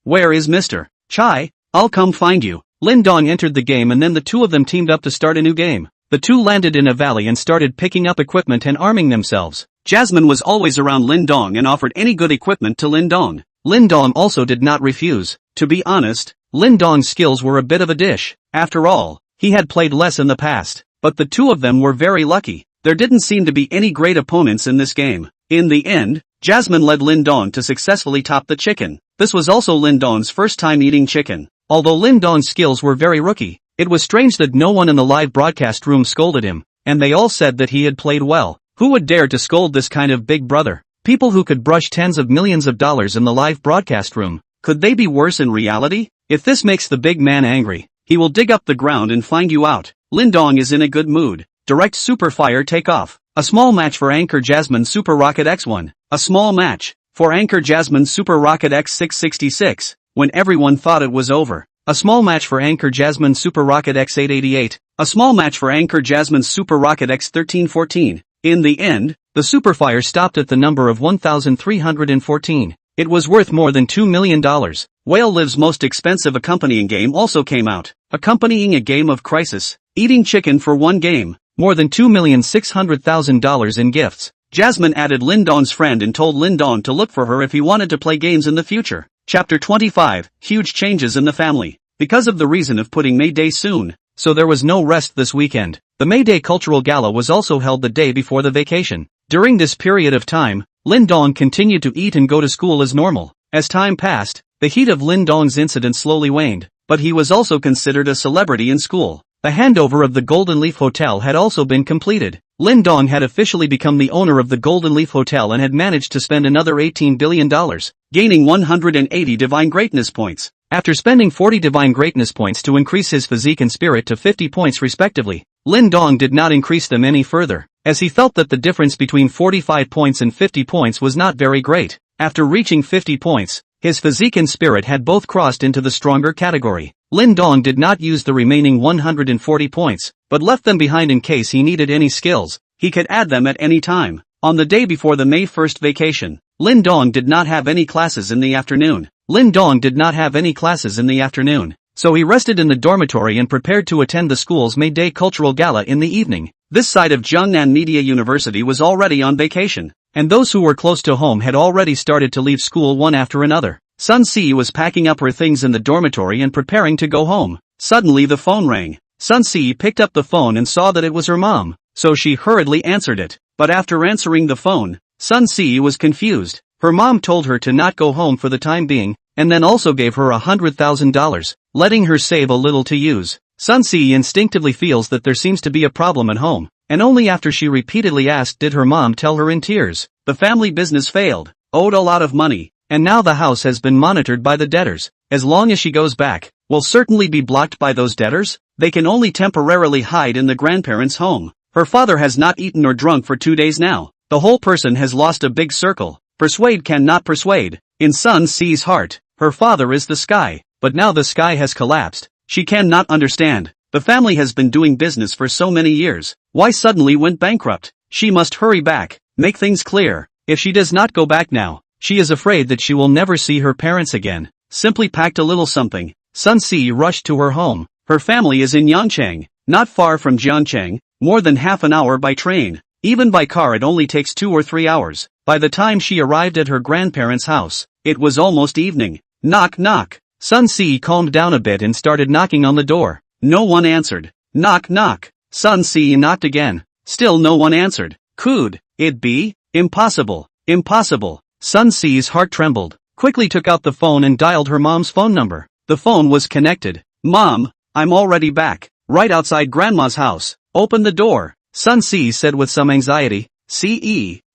[SPEAKER 1] where is Mr. Chai? I'll come find you. Lin Dong entered the game and then the two of them teamed up to start a new game. The two landed in a valley and started picking up equipment and arming themselves. Jasmine was always around Lin Dong and offered any good equipment to Lin Dong. Lin Dong also did not refuse. To be honest, Lin Dong's skills were a bit of a dish. After all, he had played less in the past. but the two of them were very lucky. There didn't seem to be any great opponents in this game. In the end, Jasmine led Lin Dong to successfully top the chicken. This was also Lin Dong's first time eating chicken. Although Lin Dong's skills were very rookie, it was strange that no one in the live broadcast room scolded him, and they all said that he had played well. Who would dare to scold this kind of big brother? People who could brush tens of millions of dollars in the live broadcast room. Could they be worse in reality? If this makes the big man angry, he will dig up the ground and find you out. Lin Dong is in a good mood. Direct Super Fire Takeoff. A small match for Anchor Jasmine Super Rocket X1. A small match for Anchor Jasmine Super Rocket X666, when everyone thought it was over. A small match for Anchor Jasmine Super Rocket X888. A small match for Anchor Jasmine Super Rocket X1314. In the end, the Superfire stopped at the number of 1,314. It was worth more than $2 million. Whale Live's most expensive accompanying game also came out. Accompanying a game of Crisis. Eating chicken for one game. More than $2,600,000 in gifts. Jasmine added Lin Dong's friend and told Lin Dong to look for her if he wanted to play games in the future. Chapter 25, Huge Changes in the Family. Because of the reason of putting May Day soon, so there was no rest this weekend. The May Day Cultural Gala was also held the day before the vacation. During this period of time, Lin Dong continued to eat and go to school as normal. As time passed, the heat of Lin Dong's incident slowly waned, but he was also considered a celebrity in school. The handover of the Golden Leaf Hotel had also been completed. Lin Dong had officially become the owner of the Golden Leaf Hotel and had managed to spend another $18 billion, gaining 180 Divine Greatness points. After spending 40 Divine Greatness points to increase his physique and spirit to 50 points respectively, Lin Dong did not increase them any further, as he felt that the difference between 45 points and 50 points was not very great. After reaching 50 points, his physique and spirit had both crossed into the stronger category. Lin Dong did not use the remaining 140 points, but left them behind in case he needed any skills. He could add them at any time. On the day before the May 1st vacation, Lin Dong did not have any classes in the afternoon. So he rested in the dormitory and prepared to attend the school's May Day Cultural Gala in the evening. This side of Jiangnan Media University was already on vacation, and those who were close to home had already started to leave school one after another. Sun Si was packing up her things in the dormitory and preparing to go home. Suddenly the phone rang. Sun Si picked up the phone and saw that it was her mom, so she hurriedly answered it. But after answering the phone, Sun Si was confused. Her mom told her to not go home for the time being, and then also gave her $100,000, letting her save a little to use. Sun Si instinctively feels that there seems to be a problem at home, and only after she repeatedly asked did her mom tell her in tears. The family business failed, owed a lot of money, and now the house has been monitored by the debtors. As long as she goes back, will certainly be blocked by those debtors. They can only temporarily hide in the grandparents' home. Her father has not eaten or drunk for 2 days now. The whole person has lost a big circle. Persuade cannot persuade. In Sun Si's heart, her father is the sky, but now the sky has collapsed. She cannot understand. The family has been doing business for so many years. Why suddenly went bankrupt? She must hurry back, make things clear. If she does not go back now, she is afraid that she will never see her parents again. Simply packed a little something. Sun Si rushed to her home. Her family is in Yangchang, not far from Jiangcheng, more than half an hour by train. Even by car it only takes 2 or 3 hours. By the time she arrived at her grandparents' house, it was almost evening. Knock knock. Sun Si calmed down a bit and started knocking on the door. No one answered. Knock knock. Sun Si knocked again. Still no one answered. Could it be? Impossible. Impossible. Sun Si's heart trembled, quickly took out the phone and dialed her mom's phone number. The phone was connected. Mom, I'm already back, right outside Grandma's house. Open the door. Sun Si said with some anxiety. Ce,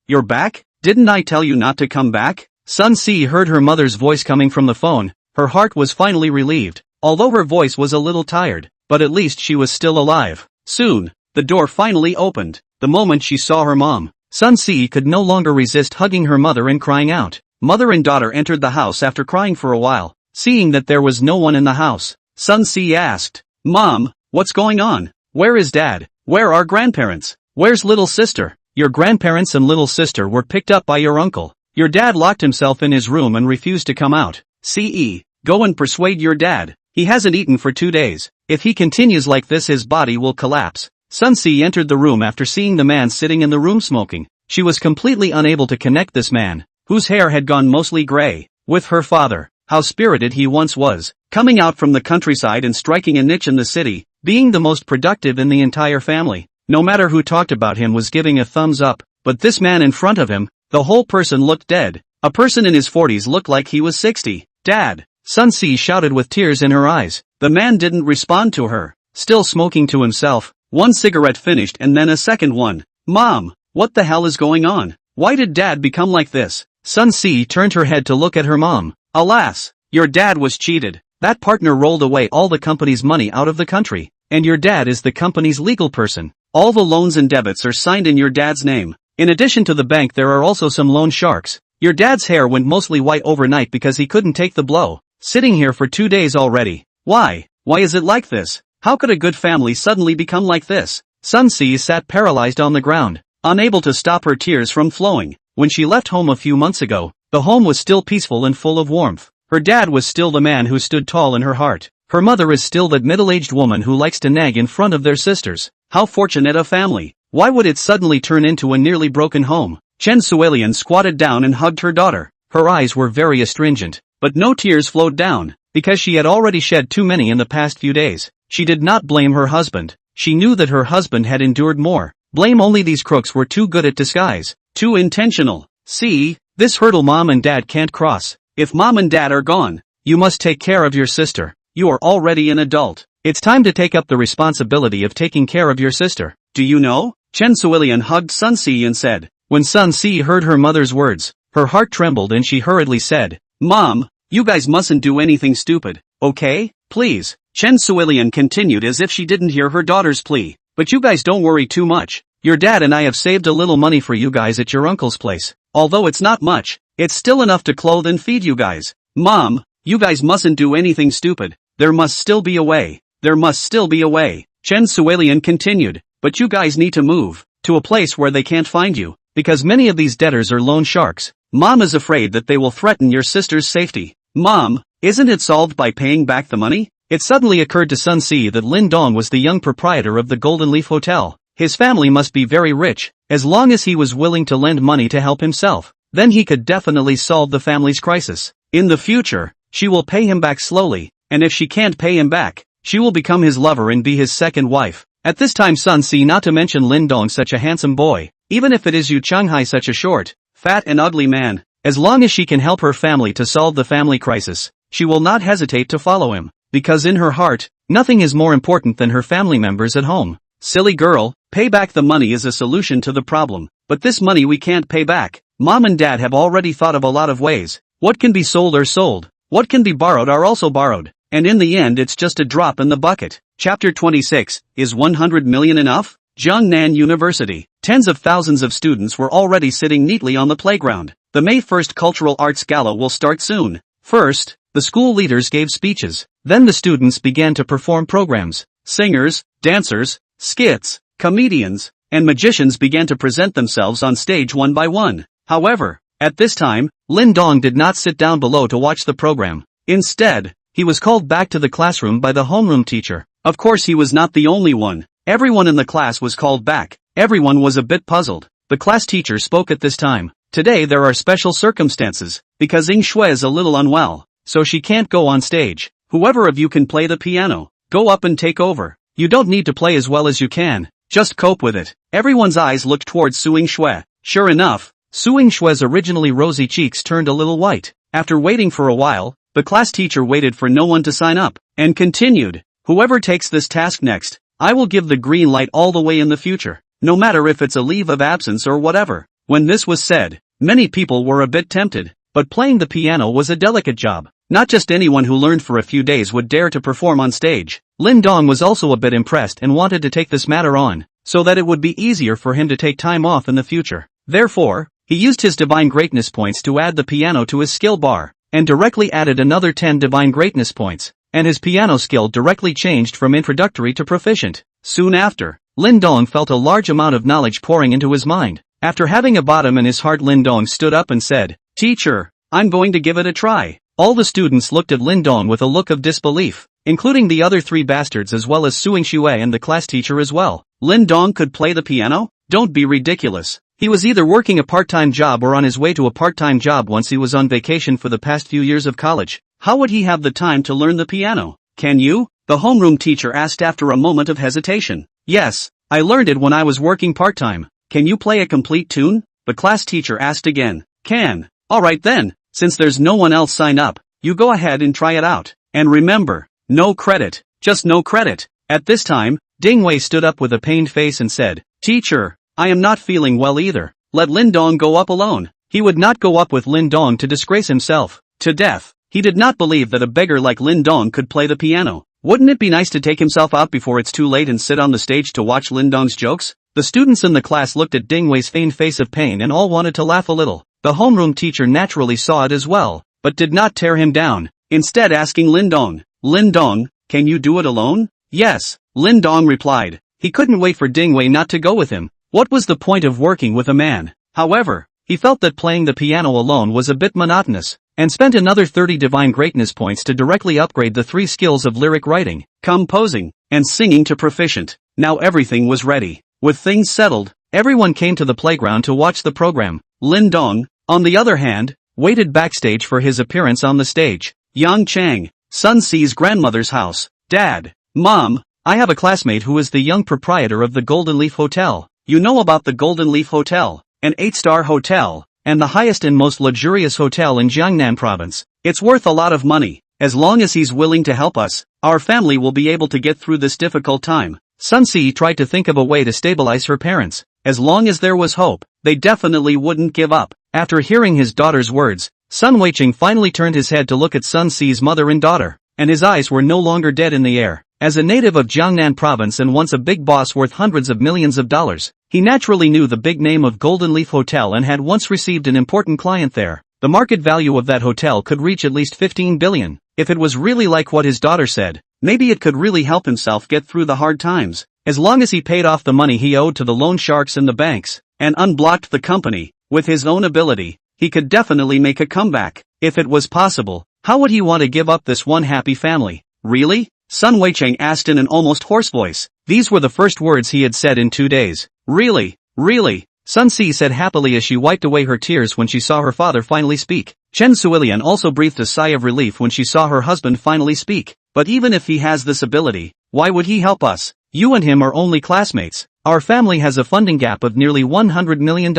[SPEAKER 1] you're back? Didn't I tell you not to come back? Sun Si heard her mother's voice coming from the phone. Her heart was finally relieved, although her voice was a little tired, but at least she was still alive. Soon, the door finally opened. The moment she saw her mom, Sun Si could no longer resist hugging her mother and crying out. Mother and daughter entered the house after crying for a while. Seeing that there was no one in the house, Sun Si asked, Mom, what's going on? Where is Dad? Where are grandparents? Where's little sister? Your grandparents and little sister were picked up by your uncle. Your dad locked himself in his room and refused to come out. Ce, go and persuade your dad. He hasn't eaten for 2 days. If he continues like this his body will collapse. Sun Si entered the room after seeing the man sitting in the room smoking. She was completely unable to connect this man, whose hair had gone mostly gray, with her father. How spirited he once was, coming out from the countryside and striking a niche in the city, being the most productive in the entire family. No matter who talked about him was giving a thumbs up, but this man in front of him, the whole person looked dead. A person in his 40s looked like he was 60. Dad! Sun Si shouted with tears in her eyes. The man didn't respond to her, still smoking to himself. One cigarette finished and then a second one. Mom! What the hell is going on? Why did Dad become like this? Sun Si turned her head to look at her mom. Alas! Your dad was cheated. That partner rolled away all the company's money out of the country. And your dad is the company's legal person. All the loans and debits are signed in your dad's name. In addition to the bank there are also some loan sharks. Your dad's hair went mostly white overnight because he couldn't take the blow. Sitting here for 2 days already. Why? Why is it like this? How could a good family suddenly become like this? Sun Si sat paralyzed on the ground, unable to stop her tears from flowing. When she left home a few months ago, the home was still peaceful and full of warmth. Her dad was still the man who stood tall in her heart. Her mother is still that middle-aged woman who likes to nag in front of their sisters. How fortunate a family. Why would it suddenly turn into a nearly broken home? Chen Suelian squatted down and hugged her daughter. Her eyes were very astringent, but no tears flowed down, because she had already shed too many in the past few days. She did not blame her husband. She knew that her husband had endured more. Blame only these crooks were too good at disguise. Too intentional. See, this hurdle mom and dad can't cross. If mom and dad are gone, you must take care of your sister. You are already an adult. It's time to take up the responsibility of taking care of your sister. Do you know? Chen Suelian hugged Sun Si and said. When Sun Si heard her mother's words, her heart trembled and she hurriedly said, Mom, you guys mustn't do anything stupid, okay? Please. Chen Suelian continued as if she didn't hear her daughter's plea. But you guys don't worry too much. Your dad and I have saved a little money for you guys at your uncle's place. Although it's not much, it's still enough to clothe and feed you guys. Mom, you guys mustn't do anything stupid. There must still be a way. There must still be a way. Chen Suelian continued. But you guys need to move to a place where they can't find you, because many of these debtors are loan sharks. Mom is afraid that they will threaten your sister's safety. Mom, isn't it solved by paying back the money? It suddenly occurred to Sun Si that Lin Dong was the young proprietor of the Golden Leaf Hotel. His family must be very rich, as long as he was willing to lend money to help himself. Then he could definitely solve the family's crisis. In the future, she will pay him back slowly, and if she can't pay him back, she will become his lover and be his second wife. At this time Sun Si, not to mention Lin Dong, such a handsome boy, even if it is Yu Changhai, such a short, fat and ugly man, as long as she can help her family to solve the family crisis, she will not hesitate to follow him, because in her heart, nothing is more important than her family members at home. Silly girl, pay back the money is a solution to the problem, but this money we can't pay back. Mom and dad have already thought of a lot of ways. What can be sold are sold, what can be borrowed are also borrowed, and in the end it's just a drop in the bucket. Chapter 26, Is 100 million enough? Jiangnan University. Tens of thousands of students were already sitting neatly on the playground. The May 1st Cultural Arts Gala will start soon. First, the school leaders gave speeches. Then the students began to perform programs. Singers, dancers, skits, comedians, and magicians began to present themselves on stage one by one. However, at this time, Lin Dong did not sit down below to watch the program. Instead, he was called back to the classroom by the homeroom teacher. Of course he was not the only one. Everyone in the class was called back. Everyone was a bit puzzled. The class teacher spoke at this time. Today there are special circumstances, because Ying Shui is a little unwell, so she can't go on stage. Whoever of you can play the piano, go up and take over. You don't need to play as well as you can, just cope with it. Everyone's eyes looked towards Su Ying Shui. Sure enough, Su Ying Shui's originally rosy cheeks turned a little white. After waiting for a while, the class teacher waited for no one to sign up, and continued. Whoever takes this task next, I will give the green light all the way in the future, no matter if it's a leave of absence or whatever. When this was said, many people were a bit tempted, but playing the piano was a delicate job. Not just anyone who learned for a few days would dare to perform on stage. Lin Dong was also a bit impressed and wanted to take this matter on, so that it would be easier for him to take time off in the future. Therefore, he used his divine greatness points to add the piano to his skill bar, and directly added another 10 divine greatness points. And his piano skill directly changed from introductory to proficient. Soon after, Lin Dong felt a large amount of knowledge pouring into his mind. After having a bottom in his heart, Lin Dong stood up and said, Teacher, I'm going to give it a try. All the students looked at Lin Dong with a look of disbelief, including the other three bastards as well as Su Ying Shui and the class teacher as well. Lin Dong could play the piano? Don't be ridiculous. He was either working a part-time job or on his way to a part-time job once he was on vacation for the past few years of college. How would he have the time to learn the piano? Can you? the homeroom teacher asked after a moment of hesitation. Yes, I learned it when I was working part-time. Can you play a complete tune? The class teacher asked again. Can. Alright then, since there's no one else signed up, you go ahead and try it out. And remember, no credit, just no credit. At this time, Ding Wei stood up with a pained face and said, Teacher, I am not feeling well either. Let Lin Dong go up alone. He would not go up with Lin Dong to disgrace himself to death. He did not believe that a beggar like Lin Dong could play the piano. Wouldn't it be nice to take himself out before it's too late and sit on the stage to watch Lin Dong's jokes? The students in the class looked at Ding Wei's feigned face of pain and all wanted to laugh a little. The homeroom teacher naturally saw it as well, but did not tear him down, instead asking Lin Dong, can you do it alone? Yes, Lin Dong replied. He couldn't wait for Ding Wei not to go with him. What was the point of working with a man? However, he felt that playing the piano alone was a bit monotonous, and spent another 30 divine greatness points to directly upgrade the 3 skills of lyric writing, composing, and singing to proficient. Now everything was ready. With things settled, everyone came to the playground to watch the program. Lin Dong, on the other hand, waited backstage for his appearance on the stage. Yang Chang, Sun Si's grandmother's house. Dad, Mom, I have a classmate who is the young proprietor of the Golden Leaf Hotel. You know about the Golden Leaf Hotel, an 8-star hotel, and the highest and most luxurious hotel in Jiangnan province. It's worth a lot of money. As long as he's willing to help us, our family will be able to get through this difficult time. Sun Si tried to think of a way to stabilize her parents. As long as there was hope, they definitely wouldn't give up. After hearing his daughter's words, Sun Weiqing finally turned his head to look at Sun Si's mother and daughter, and his eyes were no longer dead in the air. As a native of Jiangnan province and once a big boss worth hundreds of millions of dollars, he naturally knew the big name of Golden Leaf Hotel and had once received an important client there. The market value of that hotel could reach at least 15 billion. If it was really like what his daughter said, maybe it could really help himself get through the hard times. As long as he paid off the money he owed to the loan sharks and the banks, and unblocked the company, with his own ability, he could definitely make a comeback. If it was possible, how would he want to give up this one happy family? Really? Sun Weicheng asked in an almost hoarse voice. These were the first words he had said in 2 days. Really? Really? Sun Si said happily as she wiped away her tears when she saw her father finally speak. Chen Suilian also breathed a sigh of relief when she saw her husband finally speak. But even if he has this ability, why would he help us? You and him are only classmates. Our family has a funding gap of nearly $100 million.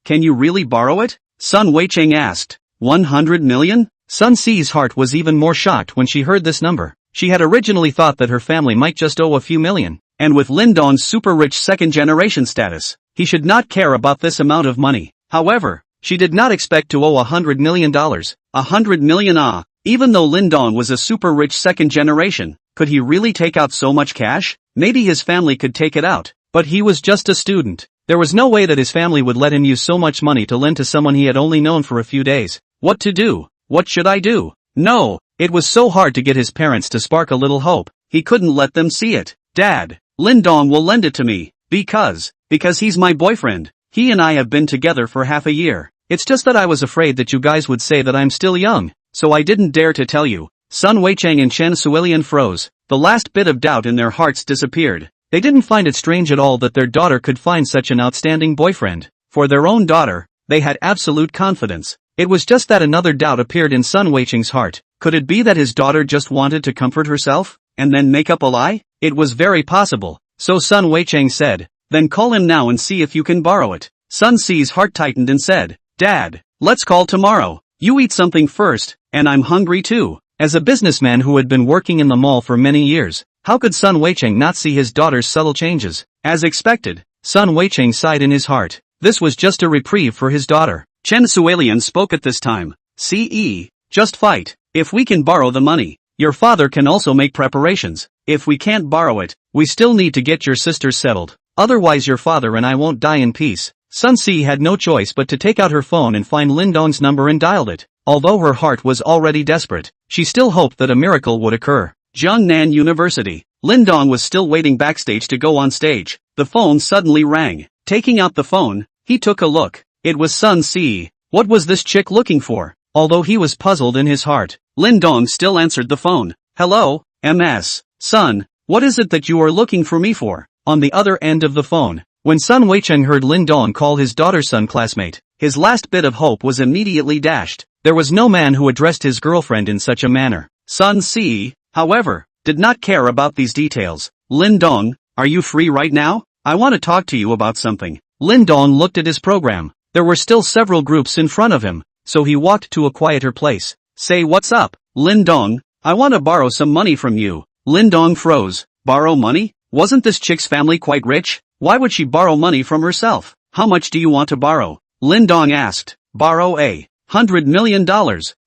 [SPEAKER 1] Can you really borrow it? Sun Weicheng asked. 100 million? Sun Si's heart was even more shocked when she heard this number. She had originally thought that her family might just owe a few million, and with Lin Dong's super-rich second-generation status, he should not care about this amount of money. However, she did not expect to owe $100 million. 100 million ah! Even though Lin Dong was a super-rich second-generation, could he really take out so much cash? Maybe his family could take it out, but he was just a student. There was no way that his family would let him use so much money to lend to someone he had only known for a few days. What to do? What should I do? No, it was so hard to get his parents to spark a little hope. He couldn't let them see it. Dad, Lin Dong will lend it to me. Because he's my boyfriend. He and I have been together for half a year. It's just that I was afraid that you guys would say that I'm still young, so I didn't dare to tell you. Sun Weicheng and Chen Suilian froze. The last bit of doubt in their hearts disappeared. They didn't find it strange at all that their daughter could find such an outstanding boyfriend. For their own daughter, they had absolute confidence. It was just that another doubt appeared in Sun Weicheng's heart. Could it be that his daughter just wanted to comfort herself, and then make up a lie? It was very possible. So Sun Weicheng said, then call him now and see if you can borrow it. Sun Si's heart tightened and said, Dad, let's call tomorrow. You eat something first, and I'm hungry too. As a businessman who had been working in the mall for many years, how could Sun Weicheng not see his daughter's subtle changes? As expected, Sun Weicheng sighed in his heart. This was just a reprieve for his daughter. Chen Suilian spoke at this time. CE, just fight. If we can borrow the money, your father can also make preparations. If we can't borrow it, we still need to get your sisters settled. Otherwise your father and I won't die in peace. Sun Si had no choice but to take out her phone and find Lin Dong's number and dialed it. Although her heart was already desperate, she still hoped that a miracle would occur. Jiangnan University. Lin Dong was still waiting backstage to go on stage. The phone suddenly rang. Taking out the phone, he took a look. It was Sun Si. What was this chick looking for? Although he was puzzled in his heart, Lin Dong still answered the phone. Hello, MS. Son, what is it that you are looking for me for? On the other end of the phone, when Sun Weicheng heard Lin Dong call his daughter's son classmate, his last bit of hope was immediately dashed. There was no man who addressed his girlfriend in such a manner. Sun Si, however, did not care about these details. Lin Dong, are you free right now? I want to talk to you about something. Lin Dong looked at his program. There were still several groups in front of him, so he walked to a quieter place. Say what's up, Lin Dong, I want to borrow some money from you. Lin Dong froze. Borrow money? Wasn't this chick's family quite rich? Why would she borrow money from herself? How much do you want to borrow? Lin Dong asked. Borrow $100 million.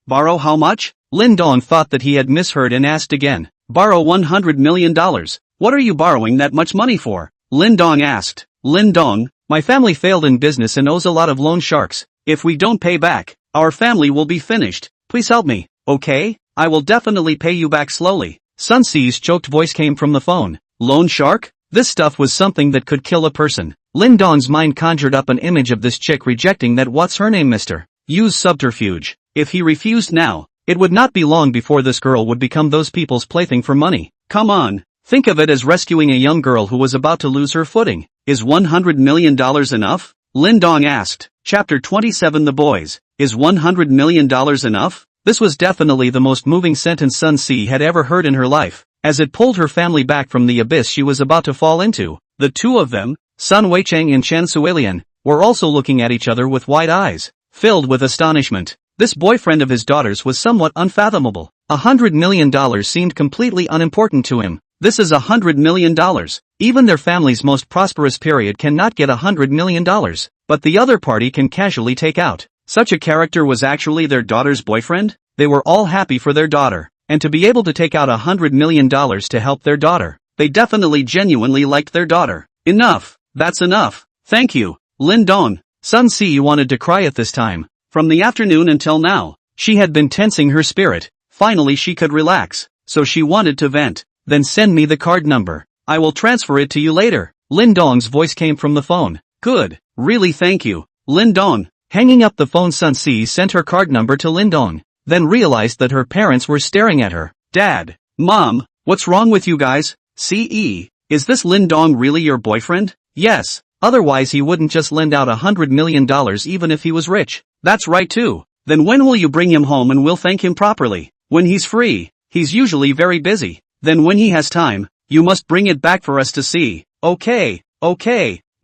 [SPEAKER 1] Borrow how much? Lin Dong thought that he had misheard and asked again. Borrow $100 million. What are you borrowing that much money for? Lin Dong asked. Lin Dong, my family failed in business and owes a lot of loan sharks. If we don't pay back, our family will be finished. Please help me, okay? I will definitely pay you back slowly. Sun Si's choked voice came from the phone. Loan shark? This stuff was something that could kill a person. Lin Dong's mind conjured up an image of this chick rejecting that what's her name Mr. Use subterfuge. If he refused now, it would not be long before this girl would become those people's plaything for money. Come on, think of it as rescuing a young girl who was about to lose her footing. Is $100 million enough? Lin Dong asked. Chapter 27 The Boys. Is $100 million enough? This was definitely the most moving sentence Sun Si had ever heard in her life, as it pulled her family back from the abyss she was about to fall into. The two of them, Sun Weicheng and Chen Suelian, were also looking at each other with wide eyes, filled with astonishment. This boyfriend of his daughter's was somewhat unfathomable. $100 million seemed completely unimportant to him. This is $100 million. Even their family's most prosperous period cannot get $100 million, but the other party can casually take out. Such a character was actually their daughter's boyfriend? They were all happy for their daughter, and to be able to take out $100 million to help their daughter. They definitely genuinely liked their daughter. Enough. That's enough. Thank you, Lin Dong. Sun Si wanted to cry at this time. From the afternoon until now, she had been tensing her spirit. Finally she could relax, so she wanted to vent. Then send me the card number. I will transfer it to you later. Lin Dong's voice came from the phone. Good. Really thank you, Lin Dong. Hanging up the phone, Sun Si sent her card number to Lin Dong, then realized that her parents were staring at her. Dad, Mom, what's wrong with you guys? CE, is this Lin Dong really your boyfriend? Yes, otherwise he wouldn't just lend out $100 million even if he was rich. That's right too. Then when will you bring him home and we'll thank him properly? When he's free. He's usually very busy. Then when he has time, you must bring it back for us to see. Okay,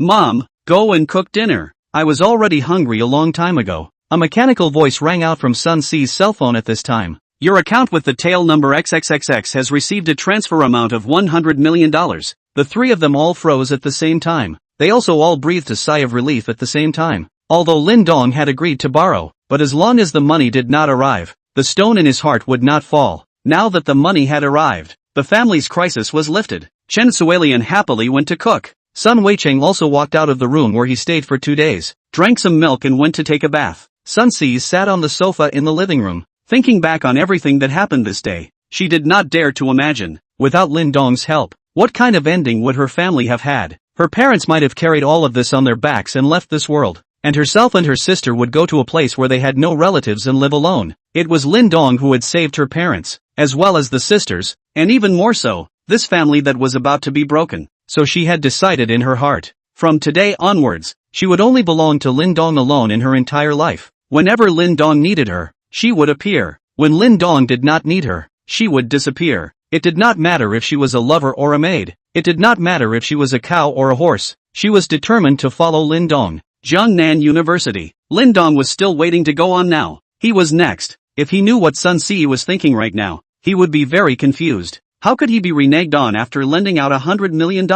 [SPEAKER 1] Mom, go and cook dinner. I was already hungry a long time ago. A mechanical voice rang out from Sun Si's cell phone at this time. Your account with the tail number XXXX has received a transfer amount of $100 million. The three of them all froze at the same time. They also all breathed a sigh of relief at the same time. Although Lin Dong had agreed to borrow, but as long as the money did not arrive, the stone in his heart would not fall. Now that the money had arrived, the family's crisis was lifted. Chen Suelian happily went to cook. Sun Weicheng also walked out of the room where he stayed for 2 days, drank some milk and went to take a bath. Sun Si sat on the sofa in the living room, thinking back on everything that happened this day. She did not dare to imagine, without Lin Dong's help, what kind of ending would her family have had. Her parents might have carried all of this on their backs and left this world, and herself and her sister would go to a place where they had no relatives and live alone. It was Lin Dong who had saved her parents, as well as the sisters, and even more so, this family that was about to be broken. So she had decided in her heart, from today onwards, she would only belong to Lin Dong alone in her entire life. Whenever Lin Dong needed her, she would appear. When Lin Dong did not need her, she would disappear. It did not matter if she was a lover or a maid. It did not matter if she was a cow or a horse. She was determined to follow Lin Dong. Jiangnan University. Lin Dong was still waiting to go on now. He was next. If he knew what Sun Si was thinking right now, he would be very confused. How could he be reneged on after lending out $100 million?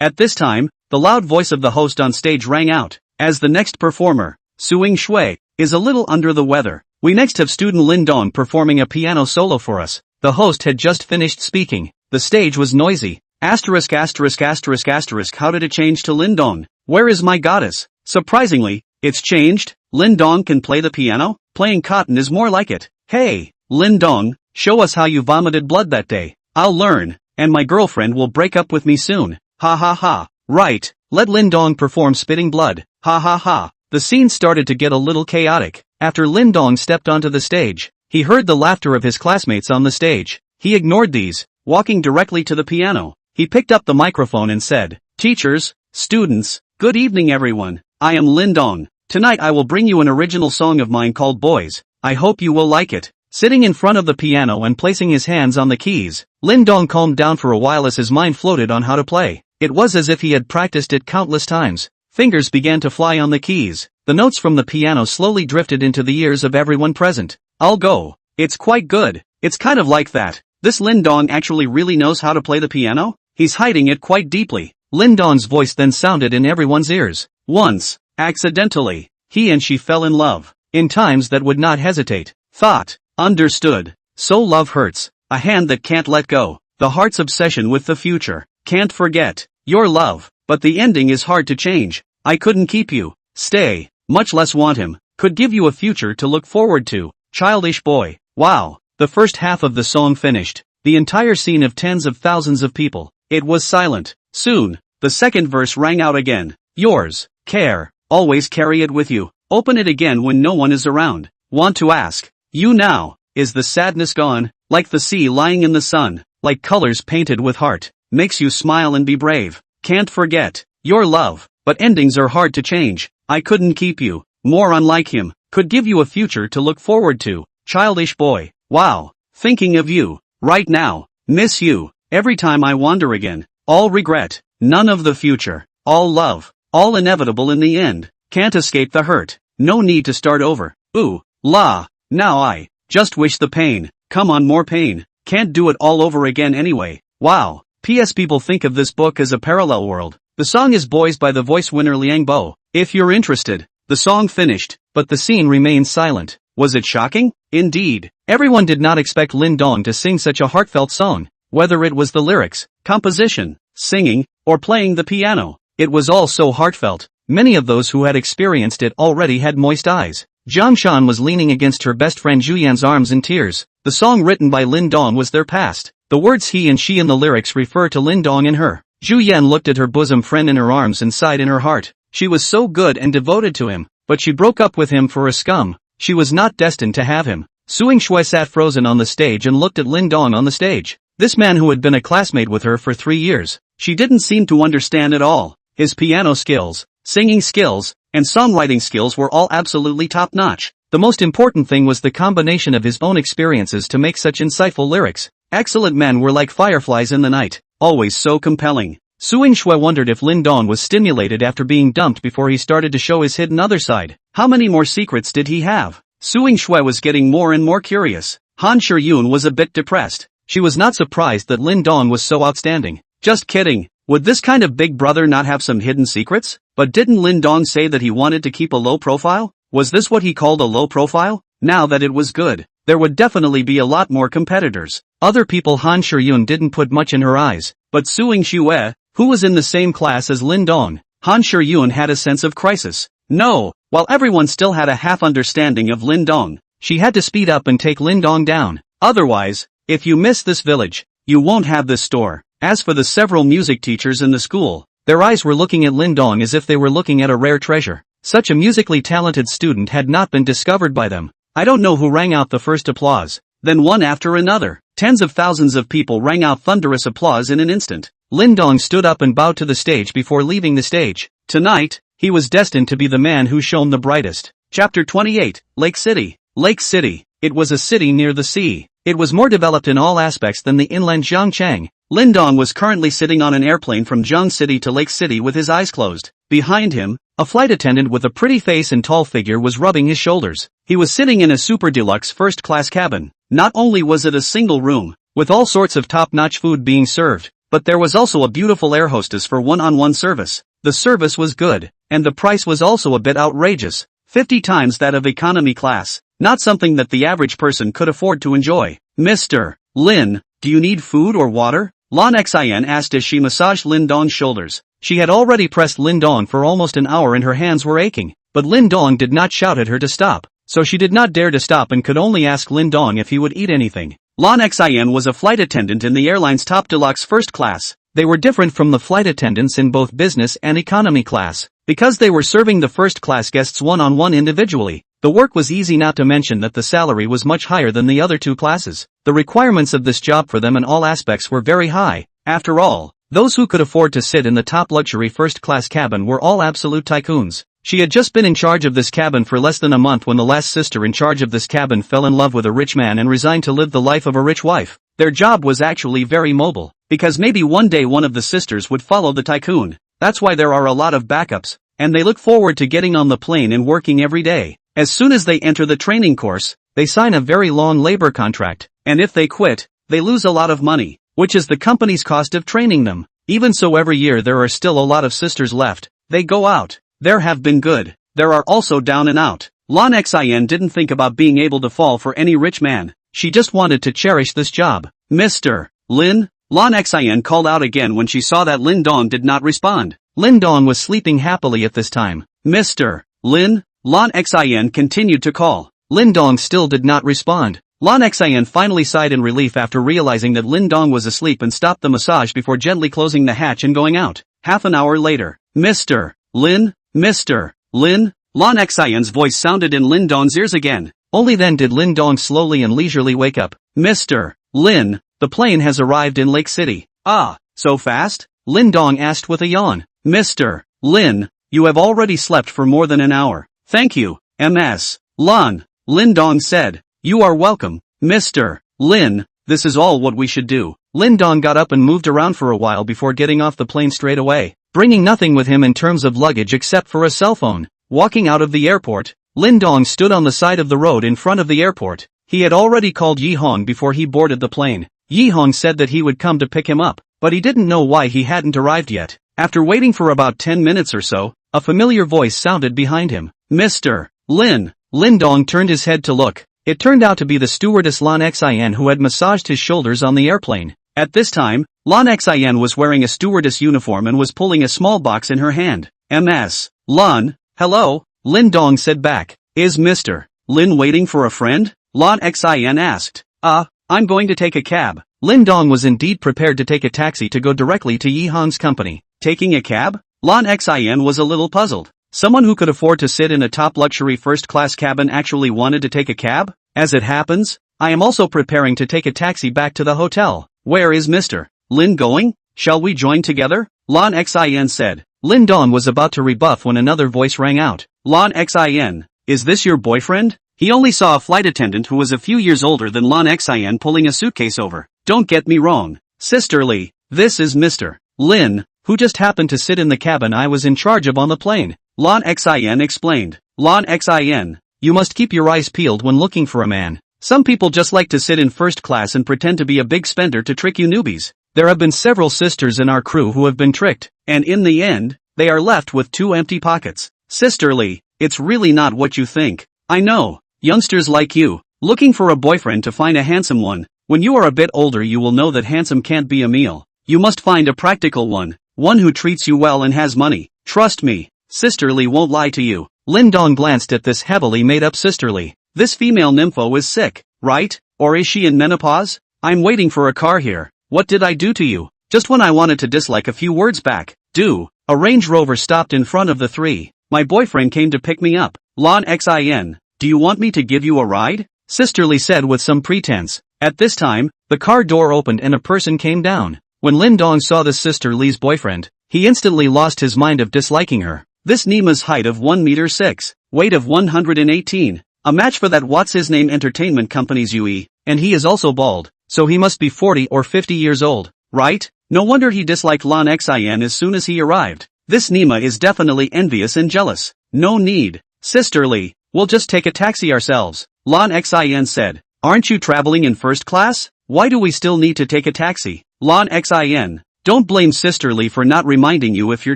[SPEAKER 1] At this time, the loud voice of the host on stage rang out, as the next performer, Suing Shui, is a little under the weather. We next have student Lin Dong performing a piano solo for us. The host had just finished speaking. The stage was noisy. How did it change to Lin Dong? Where is my goddess? Surprisingly, it's changed. Lin Dong can play the piano? Playing cotton is more like it. Hey, Lin Dong, show us how you vomited blood that day. I'll learn, and my girlfriend will break up with me soon. Ha ha ha. Right, let Lin Dong perform spitting blood. Ha ha ha. The scene started to get a little chaotic. After Lin Dong stepped onto the stage, he heard the laughter of his classmates on the stage. He ignored these, walking directly to the piano. He picked up the microphone and said, Teachers, students, good evening everyone. I am Lin Dong. Tonight I will bring you an original song of mine called Boys. I hope you will like it. sitting in front of the piano and placing his hands on the keys. Lin Dong calmed down for a while as his mind floated on how to play. It was as if he had practiced it countless times. Fingers began to fly on the keys. The notes from the piano slowly drifted into the ears of everyone present. I'll go. It's quite good. It's kind of like that. This Lin Dong actually really knows how to play the piano? He's hiding it quite deeply. Lin Dong's voice then sounded in everyone's ears. Once, accidentally, he and she fell in love. In times that would not hesitate. Thought. Understood. So love hurts. A hand that can't let go. The heart's obsession with the future. Can't forget. Your love. But the ending is hard to change. I couldn't keep you. Stay. Much less want him. Could give you a future to look forward to. Childish boy. Wow. The first half of the song finished. The entire scene of tens of thousands of people. It was silent. Soon, the second verse rang out again. Yours. Care. Always carry it with you. Open it again when no one is around. Want to ask. You now. Is the sadness gone? Like the sea lying in the sun. Like colors painted with heart. Makes you smile and be brave. Can't forget. Your love. But endings are hard to change. I couldn't keep you. More unlike him. Could give you a future to look forward to. Childish boy. Wow. Thinking of you. Right now. Miss you. Every time I wander again. All regret. None of the future. All love. All inevitable in the end. Can't escape the hurt. No need to start over. Ooh. La. Now I. Just wish the pain. Come on, more pain. Can't do it all over again anyway. Wow. P.S. People think of this book as a parallel world. The song is Boys by the voice winner Liang Bo. If you're interested. The song finished, but the scene remained silent. Was it shocking? Indeed. Everyone did not expect Lin Dong to sing such a heartfelt song. Whether it was the lyrics, composition, singing, or playing the piano. It was all so heartfelt. Many of those who had experienced it already had moist eyes. Zhang Shan was leaning against her best friend Zhu Yan's arms in tears. The song written by Lin Dong was their past. The words he and she in the lyrics refer to Lin Dong and her. Zhu Yan looked at her bosom friend in her arms and sighed in her heart. She was so good and devoted to him, but she broke up with him for a scum. She was not destined to have him. Suing Shui sat frozen on the stage and looked at Lin Dong on the stage. This man who had been a classmate with her for 3 years. She didn't seem to understand at all. His piano skills, singing skills, and songwriting skills were all absolutely top-notch. The most important thing was the combination of his own experiences to make such insightful lyrics. Excellent men were like fireflies in the night, always so compelling. Suing Shui wondered if Lin Dong was stimulated after being dumped before he started to show his hidden other side. How many more secrets did he have? Suing Shui was getting more and more curious. Han Shiyun was a bit depressed. She was not surprised that Lin Dong was so outstanding. Just kidding. Would this kind of big brother not have some hidden secrets? But didn't Lin Dong say that he wanted to keep a low profile? Was this what he called a low profile? Now that it was good, there would definitely be a lot more competitors. Other people Han Shiyun didn't put much in her eyes, but Suing Shui, who was in the same class as Lin Dong, Han Shiyun had a sense of crisis. No, while everyone still had a half understanding of Lin Dong, she had to speed up and take Lin Dong down. Otherwise, if you miss this village, you won't have this store. As for the several music teachers in the school, their eyes were looking at Lin Dong as if they were looking at a rare treasure. Such a musically talented student had not been discovered by them. I don't know who rang out the first applause. Then one after another. Tens of thousands of people rang out thunderous applause in an instant. Lin Dong stood up and bowed to the stage before leaving the stage. Tonight, he was destined to be the man who shone the brightest. Chapter 28, Lake City. Lake City. It was a city near the sea. It was more developed in all aspects than the inland Zhangchang. Lin Dong was currently sitting on an airplane from Zhang City to Lake City with his eyes closed. Behind him, a flight attendant with a pretty face and tall figure was rubbing his shoulders. He was sitting in a super deluxe first-class cabin. Not only was it a single room, with all sorts of top-notch food being served, but there was also a beautiful air hostess for one-on-one service. The service was good, and the price was also a bit outrageous. 50 times that of economy class. Not something that the average person could afford to enjoy. Mr. Lin, do you need food or water? Lan Xin asked as she massaged Lin Dong's shoulders. She had already pressed Lin Dong for almost an hour and her hands were aching, but Lin Dong did not shout at her to stop, so she did not dare to stop and could only ask Lin Dong if he would eat anything. Lan Xin was a flight attendant in the airline's top deluxe first class. They were different from the flight attendants in both business and economy class, because they were serving the first-class guests one-on-one individually. The work was easy, not to mention that the salary was much higher than the other two classes. The requirements of this job for them in all aspects were very high. After all, those who could afford to sit in the top luxury first-class cabin were all absolute tycoons. She had just been in charge of this cabin for less than a month when the last sister in charge of this cabin fell in love with a rich man and resigned to live the life of a rich wife. Their job was actually very mobile, because maybe one day one of the sisters would follow the tycoon. That's why there are a lot of backups, and they look forward to getting on the plane and working every day. As soon as they enter the training course, they sign a very long labor contract, and if they quit, they lose a lot of money, which is the company's cost of training them. Even so, every year there are still a lot of sisters left. They go out. There have been good. There are also down and out. Lan Xin didn't think about being able to fall for any rich man. She just wanted to cherish this job. Mr. Lin? Lan Xin called out again when she saw that Lin Dong did not respond. Lin Dong was sleeping happily at this time. Mr. Lin? Lan Xin continued to call. Lin Dong still did not respond. Lan Xin finally sighed in relief after realizing that Lin Dong was asleep and stopped the massage before gently closing the hatch and going out. Half an hour later. Mr. Lin? Mr. Lin? Lan Xin's voice sounded in Lin Dong's ears again. Only then did Lin Dong slowly and leisurely wake up. Mr. Lin, the plane has arrived in Lake City. Ah, so fast? Lin Dong asked with a yawn. Mr. Lin, you have already slept for more than an hour. Thank you, Ms. Lan. Lin Dong said. You are welcome, Mr. Lin. This is all what we should do. Lin Dong got up and moved around for a while before getting off the plane straight away, bringing nothing with him in terms of luggage except for a cell phone. Walking out of the airport, Lin Dong stood on the side of the road in front of the airport. He had already called Yi Hong before he boarded the plane. Yi Hong said that he would come to pick him up, but he didn't know why he hadn't arrived yet. After waiting for about 10 minutes or so, a familiar voice sounded behind him. Mr. Lin. Lin Dong turned his head to look. It turned out to be the stewardess Lan Xin who had massaged his shoulders on the airplane. At this time, Lan Xin was wearing a stewardess uniform and was pulling a small box in her hand. Ms. Lan, hello, Lin Dong said back. Is Mr. Lin waiting for a friend? Lan Xin asked. I'm going to take a cab. Lin Dong was indeed prepared to take a taxi to go directly to Yi Hong's company. Taking a cab? Lan Xin was a little puzzled. Someone who could afford to sit in a top luxury first-class cabin actually wanted to take a cab? As it happens, I am also preparing to take a taxi back to the hotel. Where is Mr. Lin going? Shall we join together? Lan Xin said. Lin Dong was about to rebuff when another voice rang out. Lan Xin, is this your boyfriend? He only saw a flight attendant who was a few years older than Lan Xin pulling a suitcase over. Don't get me wrong, sisterly, this is Mr. Lin, who just happened to sit in the cabin I was in charge of on the plane. Lan Xin explained. Lan Xin, you must keep your eyes peeled when looking for a man. Some people just like to sit in first class and pretend to be a big spender to trick you newbies. There have been several sisters in our crew who have been tricked, and in the end, they are left with 2 empty pockets. Sisterly, it's really not what you think. I know, youngsters like you, looking for a boyfriend to find a handsome one. When you are a bit older you will know that handsome can't be a meal. You must find a practical one who treats you well and has money. Trust me, sisterly won't lie to you. Lin Dong glanced at this heavily made-up sisterly. This female nympho is sick, right? Or is she in menopause? I'm waiting for a car here. What did I do to you? Just when I wanted to dislike a few words back. A Range Rover stopped in front of the 3. My boyfriend came to pick me up. Lan Xin, do you want me to give you a ride? Sisterly said with some pretense. At this time, the car door opened and a person came down. When Lin Dong saw the sister Li's boyfriend, he instantly lost his mind of disliking her. This Nima's height of 1 meter 6, weight of 118, a match for that what's-his-name entertainment company's UE, and he is also bald, so he must be 40 or 50 years old, right? No wonder he disliked Lan Xin as soon as he arrived. This Nima is definitely envious and jealous. No need, sisterly, we'll just take a taxi ourselves, Lan Xin said. Aren't you traveling in first class? Why do we still need to take a taxi? Lan Xin, don't blame sisterly for not reminding you if you're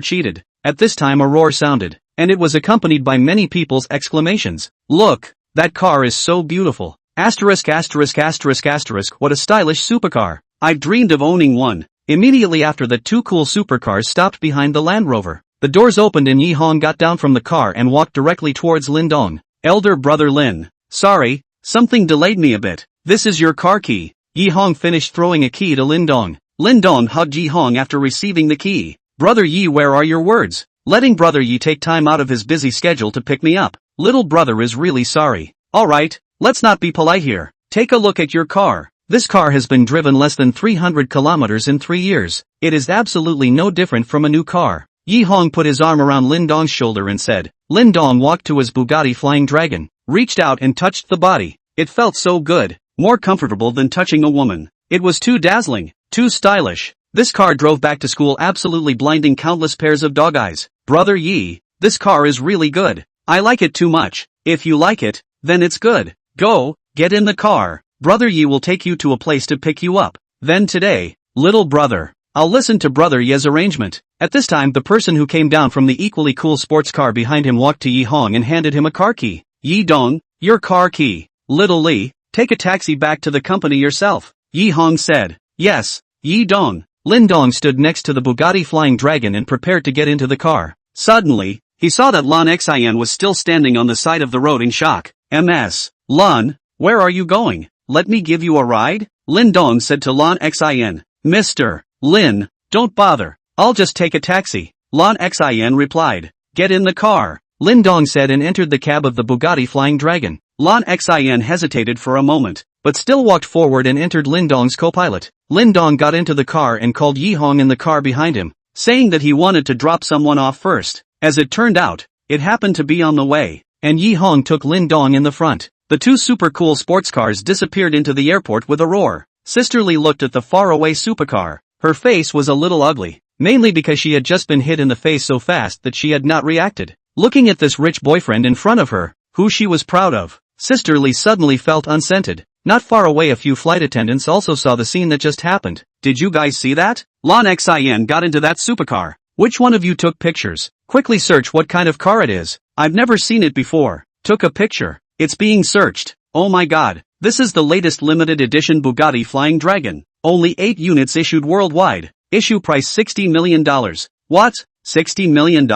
[SPEAKER 1] cheated. At this time a roar sounded, and it was accompanied by many people's exclamations. Look, that car is so beautiful. Asterisk asterisk asterisk asterisk, what a stylish supercar. I've dreamed of owning one. Immediately after the 2 cool supercars stopped behind the Land Rover. The doors opened and Yi Hong got down from the car and walked directly towards Lin Dong. Elder brother Lin. Sorry, something delayed me a bit. This is your car key. Yi Hong finished throwing a key to Lin Dong. Lin Dong hugged Yi Hong after receiving the key. Brother Yi, where are your words? Letting brother Yi take time out of his busy schedule to pick me up. Little brother is really sorry. Alright, let's not be polite here. Take a look at your car. This car has been driven less than 300 kilometers in 3 years. It is absolutely no different from a new car. Yi Hong put his arm around Lin Dong's shoulder and said, Lin Dong walked to his Bugatti Flying Dragon, reached out and touched the body. It felt so good, more comfortable than touching a woman. It was too dazzling, too stylish. This car drove back to school absolutely blinding countless pairs of dog eyes. Brother Yi, this car is really good. I like it too much. If you like it, then it's good. Go, get in the car. Brother Yi will take you to a place to pick you up. Then today, little brother, I'll listen to Brother Ye's arrangement. At this time the person who came down from the equally cool sports car behind him walked to Yi Hong and handed him a car key. Yi Dong, your car key. Little Li, take a taxi back to the company yourself. Yi Hong said. Yes, Yi Dong. Lin Dong stood next to the Bugatti Flying Dragon and prepared to get into the car. Suddenly, he saw that Lan Xian was still standing on the side of the road in shock. Ms. Lan, where are you going? Let me give you a ride? Lin Dong said to Lan Xian. Mr. Lin, don't bother. I'll just take a taxi. Lan Xian replied. Get in the car. Lin Dong said and entered the cab of the Bugatti Flying Dragon. Lan Xian hesitated for a moment, but still walked forward and entered Lin Dong's co-pilot. Lin Dong got into the car and called Yi Hong in the car behind him, saying that he wanted to drop someone off first. As it turned out, it happened to be on the way, and Yi Hong took Lin Dong in the front. The two super cool sports cars disappeared into the airport with a roar. Sister Li looked at the faraway supercar. Her face was a little ugly, mainly because she had just been hit in the face so fast that she had not reacted. Looking at this rich boyfriend in front of her, who she was proud of, Sister Li suddenly felt unscented. Not far away a few flight attendants also saw the scene that just happened. Did you guys see that? Lan Xian got into that supercar. Which one of you took pictures? Quickly search what kind of car it is. I've never seen it before. Took a picture. It's being searched. Oh my god. This is the latest limited edition Bugatti Flying Dragon. Only 8 units issued worldwide. Issue price $60 million. What? $60 million?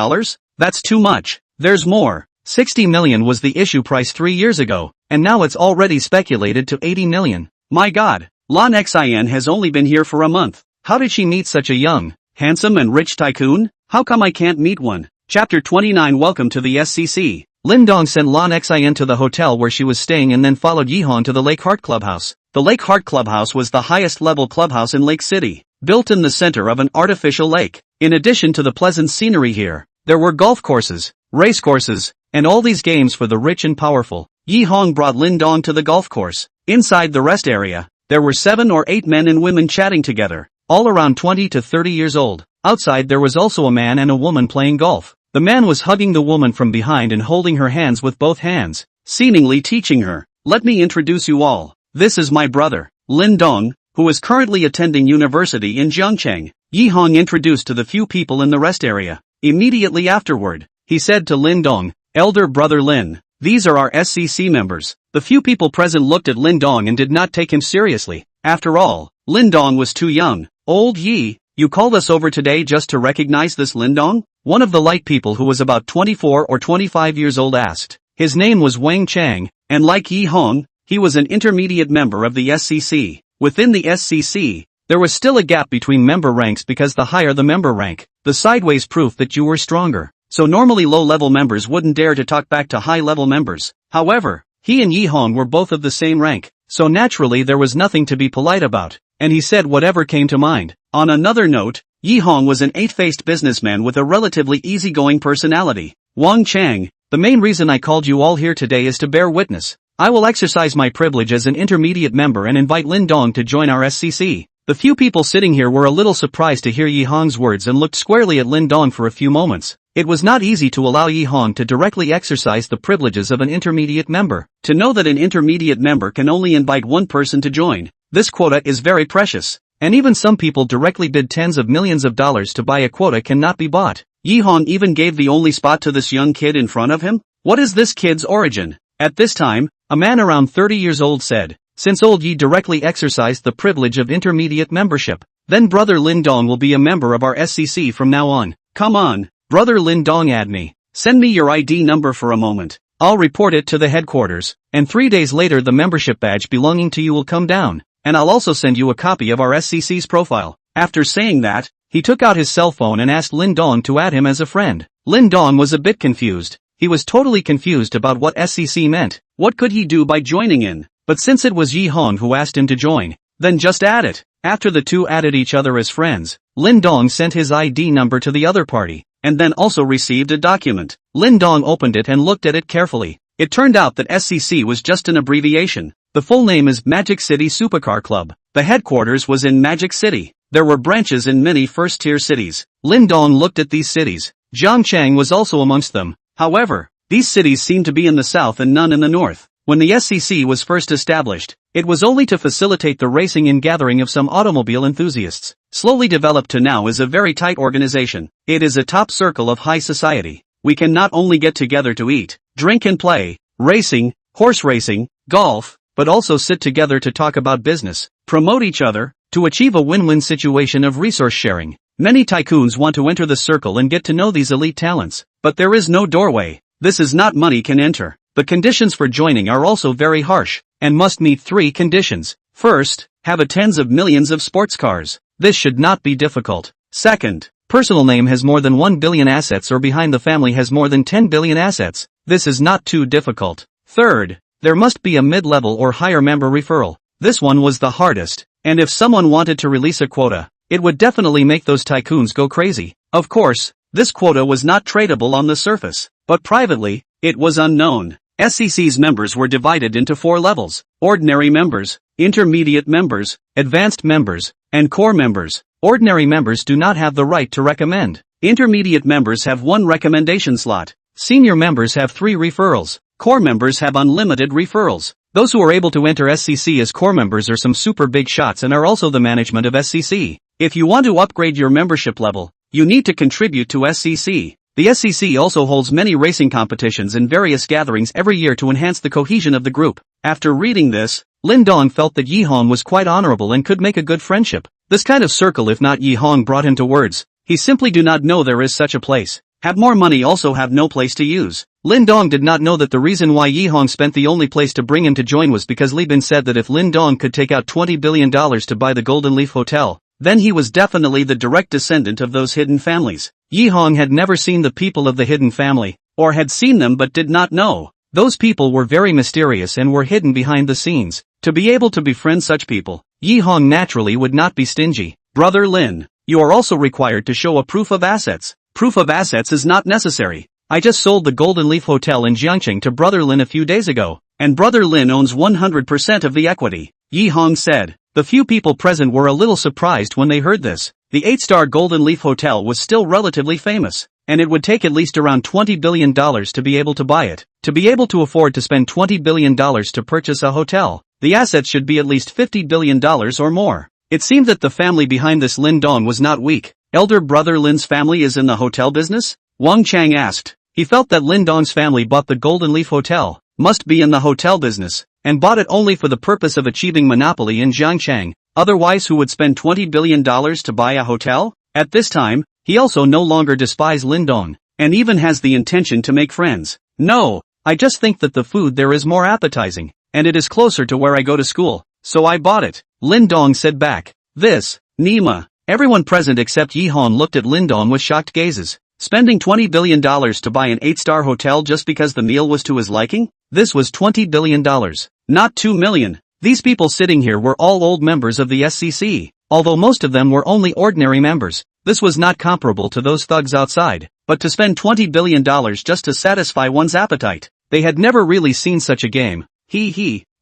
[SPEAKER 1] That's too much. There's more. 60 million was the issue price 3 years ago, and now it's already speculated to 80 million. My god. Lan Xian has only been here for a month. How did she meet such a young, handsome and rich tycoon? How come I can't meet one? Chapter 29. Welcome to the SCC. Lin Dong sent Lan Xian to the hotel where she was staying and then followed Yi Hong to the Lake Heart Clubhouse. The Lake Heart Clubhouse was the highest level clubhouse in Lake City, built in the center of an artificial lake. In addition to the pleasant scenery here, there were golf courses, race courses, and all these games for the rich and powerful. Yi Hong brought Lin Dong to the golf course. Inside the rest area, there were 7 or 8 men and women chatting together, all around 20 to 30 years old. Outside there was also a man and a woman playing golf. The man was hugging the woman from behind and holding her hands with both hands, seemingly teaching her. Let me introduce you all. This is my brother, Lin Dong, who is currently attending university in Zhengcheng. Yi Hong introduced to the few people in the rest area. Immediately afterward, he said to Lin Dong, Elder brother Lin, these are our SCC members. The few people present looked at Lin Dong and did not take him seriously. After all, Lin Dong was too young. Old Yi, you called us over today just to recognize this Lin Dong? One of the light people who was about 24 or 25 years old asked. His name was Wang Chang, and like Yi Hong, he was an intermediate member of the SCC. Within the SCC, there was still a gap between member ranks because the higher the member rank, the sideways proof that you were stronger. So normally low-level members wouldn't dare to talk back to high-level members. However, he and Yi Hong were both of the same rank, so naturally there was nothing to be polite about, and he said whatever came to mind. On another note, Yi Hong was an 8-faced businessman with a relatively easygoing personality. Wang Chang, the main reason I called you all here today is to bear witness. I will exercise my privilege as an intermediate member and invite Lin Dong to join our SCC. The few people sitting here were a little surprised to hear Yi Hong's words and looked squarely at Lin Dong for a few moments. It was not easy to allow Yi Hong to directly exercise the privileges of an intermediate member. To know that an intermediate member can only invite one person to join, this quota is very precious. And even some people directly bid tens of millions of dollars to buy a quota cannot be bought. Yi Hong even gave the only spot to this young kid in front of him? What is this kid's origin? At this time, a man around 30 years old said, since old Yi directly exercised the privilege of intermediate membership, then brother Lin Dong will be a member of our SCC from now on. Come on, brother Lin Dong, add me. Send me your ID number for a moment. I'll report it to the headquarters, and 3 days later the membership badge belonging to you will come down, and I'll also send you a copy of our SCC's profile. After saying that, he took out his cell phone and asked Lin Dong to add him as a friend. Lin Dong was a bit confused. He was totally confused about what SCC meant. What could he do by joining in? But since it was Yi Hong who asked him to join, then just add it. After the two added each other as friends, Lin Dong sent his ID number to the other party, and then also received a document. Lin Dong opened it and looked at it carefully. It turned out that SCC was just an abbreviation. The full name is Magic City Supercar Club. The headquarters was in Magic City. There were branches in many first-tier cities. Lin Dong looked at these cities. Zhangchang was also amongst them. However, these cities seemed to be in the south and none in the north. When the SCC was first established, it was only to facilitate the racing and gathering of some automobile enthusiasts. Slowly developed to now is a very tight organization. It is a top circle of high society. We can not only get together to eat, drink and play, racing, horse racing, golf, but also sit together to talk about business, promote each other, to achieve a win-win situation of resource sharing. Many tycoons want to enter the circle and get to know these elite talents, but there is no doorway. This is not money can enter. The conditions for joining are also very harsh, and must meet 3 conditions. First, have a tens of millions of sports cars. This should not be difficult. Second, personal name has more than 1 billion assets or behind the family has more than 10 billion assets. This is not too difficult. Third, there must be a mid-level or higher member referral. This one was the hardest, and if someone wanted to release a quota, it would definitely make those tycoons go crazy. Of course, this quota was not tradable on the surface, but privately, it was unknown. SCC's members were divided into 4 levels: ordinary members, intermediate members, advanced members, and core members. Ordinary members do not have the right to recommend. Intermediate members have 1 recommendation slot. Senior members have 3 referrals. Core members have unlimited referrals. Those who are able to enter SCC as core members are some super big shots and are also the management of SCC. If you want to upgrade your membership level, you need to contribute to SCC. The SCC also holds many racing competitions and various gatherings every year to enhance the cohesion of the group. After reading this, Lin Dong felt that Yi Hong was quite honorable and could make a good friendship. This kind of circle, if not Yi Hong, brought him to words. He simply do not know there is such a place. Have more money, also have no place to use. Lin Dong did not know that the reason why Yi Hong spent the only place to bring him to join was because Li Bin said that if Lin Dong could take out $20 billion to buy the Golden Leaf Hotel, then he was definitely the direct descendant of those hidden families. Yi Hong had never seen the people of the hidden family, or had seen them but did not know. Those people were very mysterious and were hidden behind the scenes. To be able to befriend such people, Yi Hong naturally would not be stingy. Brother Lin, you are also required to show a proof of assets. Proof of assets is not necessary. I just sold the Golden Leaf Hotel in Jiangqing to Brother Lin a few days ago, and Brother Lin owns 100% of the equity, Yi Hong said. The few people present were a little surprised when they heard this. The 8-star Golden Leaf Hotel was still relatively famous, and it would take at least around $20 billion to be able to buy it. To be able to afford to spend $20 billion to purchase a hotel, the assets should be at least $50 billion or more. It seemed that the family behind this Lin Dong was not weak. Elder brother Lin's family is in the hotel business? Wang Chang asked. He felt that Lin Dong's family bought the Golden Leaf Hotel, must be in the hotel business, and bought it only for the purpose of achieving monopoly in Jiangchang. Otherwise, who would spend $20 billion to buy a hotel? At this time, he also no longer despised Lin Dong, and even has the intention to make friends. No, I just think that the food there is more appetizing, and it is closer to where I go to school, so I bought it. Lin Dong said back. This, Nima. Everyone present except Yi Hong looked at Lin Dong with shocked gazes. Spending $20 billion to buy an 8-star hotel just because the meal was to his liking? This was $20 billion, not $2 million. These people sitting here were all old members of the SCC, although most of them were only ordinary members. This was not comparable to those thugs outside, but to spend $20 billion just to satisfy one's appetite. They had never really seen such a game.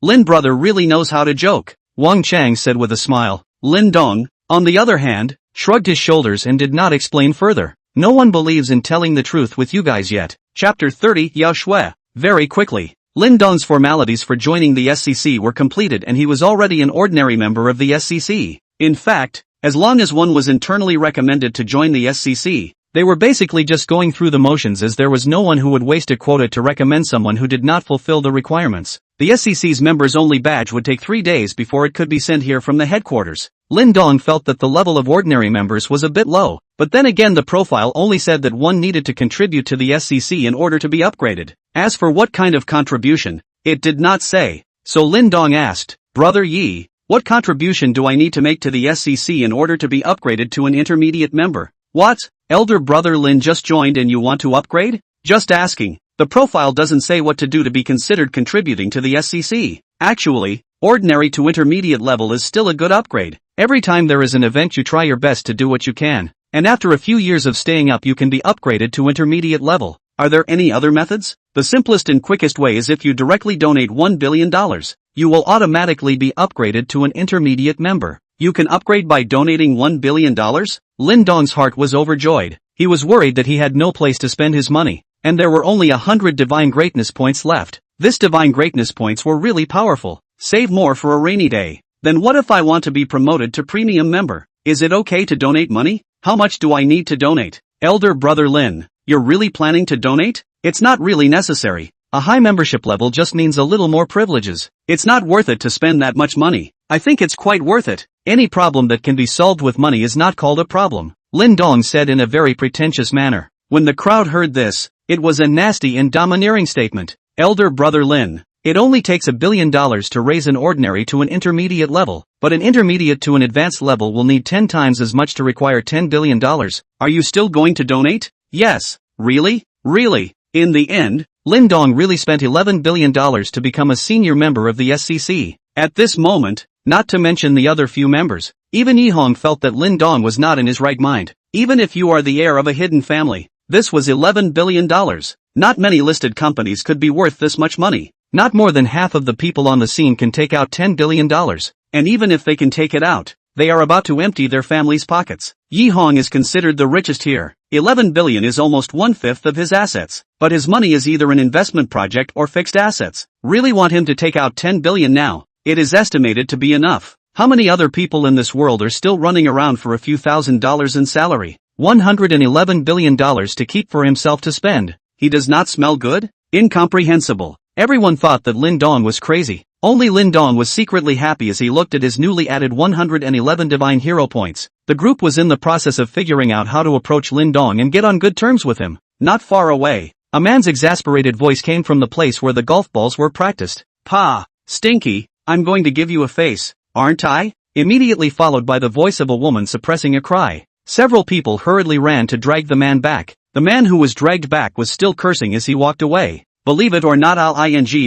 [SPEAKER 1] Lin brother really knows how to joke, Wang Chang said with a smile. Lin Dong, on the other hand, shrugged his shoulders and did not explain further. No one believes in telling the truth with you guys yet. Chapter 30 Yao Shui. Very quickly, Lin Dong's formalities for joining the SCC were completed and he was already an ordinary member of the SCC. In fact, as long as one was internally recommended to join the SCC, they were basically just going through the motions, as there was no one who would waste a quota to recommend someone who did not fulfill the requirements. The SCC's members-only badge would take 3 days before it could be sent here from the headquarters. Lin Dong felt that the level of ordinary members was a bit low, but then again the profile only said that one needed to contribute to the SCC in order to be upgraded. As for what kind of contribution, it did not say. So Lin Dong asked, Brother Yi, what contribution do I need to make to the SCC in order to be upgraded to an intermediate member? What? Elder brother Lin just joined and you want to upgrade? Just asking. The profile doesn't say what to do to be considered contributing to the SCC. Actually, ordinary to intermediate level is still a good upgrade. Every time there is an event you try your best to do what you can. and after a few years of staying up you can be upgraded to intermediate level. Are there any other methods? The simplest and quickest way is if you directly donate $1 billion. You will automatically be upgraded to an intermediate member. You can upgrade by donating $1 billion? Lin Dong's heart was overjoyed. He was worried that he had no place to spend his money, and there were only 100 divine greatness points left. This divine greatness points were really powerful. Save more for a rainy day. Then what if I want to be promoted to premium member? Is it okay to donate money? How much do I need to donate? Elder brother Lin, you're really planning to donate? It's not really necessary. A high membership level just means a little more privileges. It's not worth it to spend that much money. I think it's quite worth it. Any problem that can be solved with money is not called a problem, Lin Dong said in a very pretentious manner. When the crowd heard this, it was a nasty and domineering statement. Elder brother Lin, it only takes $1 billion to raise an ordinary to an intermediate level, but an intermediate to an advanced level will need 10 times as much to require $10 billion. Are you still going to donate? Yes. Really? Really? In the end, Lin Dong really spent $11 billion to become a senior member of the SCC. At this moment, not to mention the other few members, even Yihong felt that Lin Dong was not in his right mind. Even if you are the heir of a hidden family, this was $11 billion. Not many listed companies could be worth this much money. Not more than half of the people on the scene can take out $10 billion. And even if they can take it out, they are about to empty their family's pockets. Yihong is considered the richest here. 11 billion is almost 1/5 of his assets. But his money is either an investment project or fixed assets. Really want him to take out 10 billion now? It is estimated to be enough. How many other people in this world are still running around for a few $1,000s in salary? $111 billion to keep for himself to spend. He does not smell good? Incomprehensible. Everyone thought that Lin Dong was crazy. Only Lin Dong was secretly happy as he looked at his newly added 111 divine hero points. The group was in the process of figuring out how to approach Lin Dong and get on good terms with him. Not far away, a man's exasperated voice came from the place where the golf balls were practiced. Pa, Stinky, I'm going to give you a face, aren't I? Immediately followed by the voice of a woman suppressing a cry. Several people hurriedly ran to drag the man back. The man who was dragged back was still cursing as he walked away. Believe it or not, I'll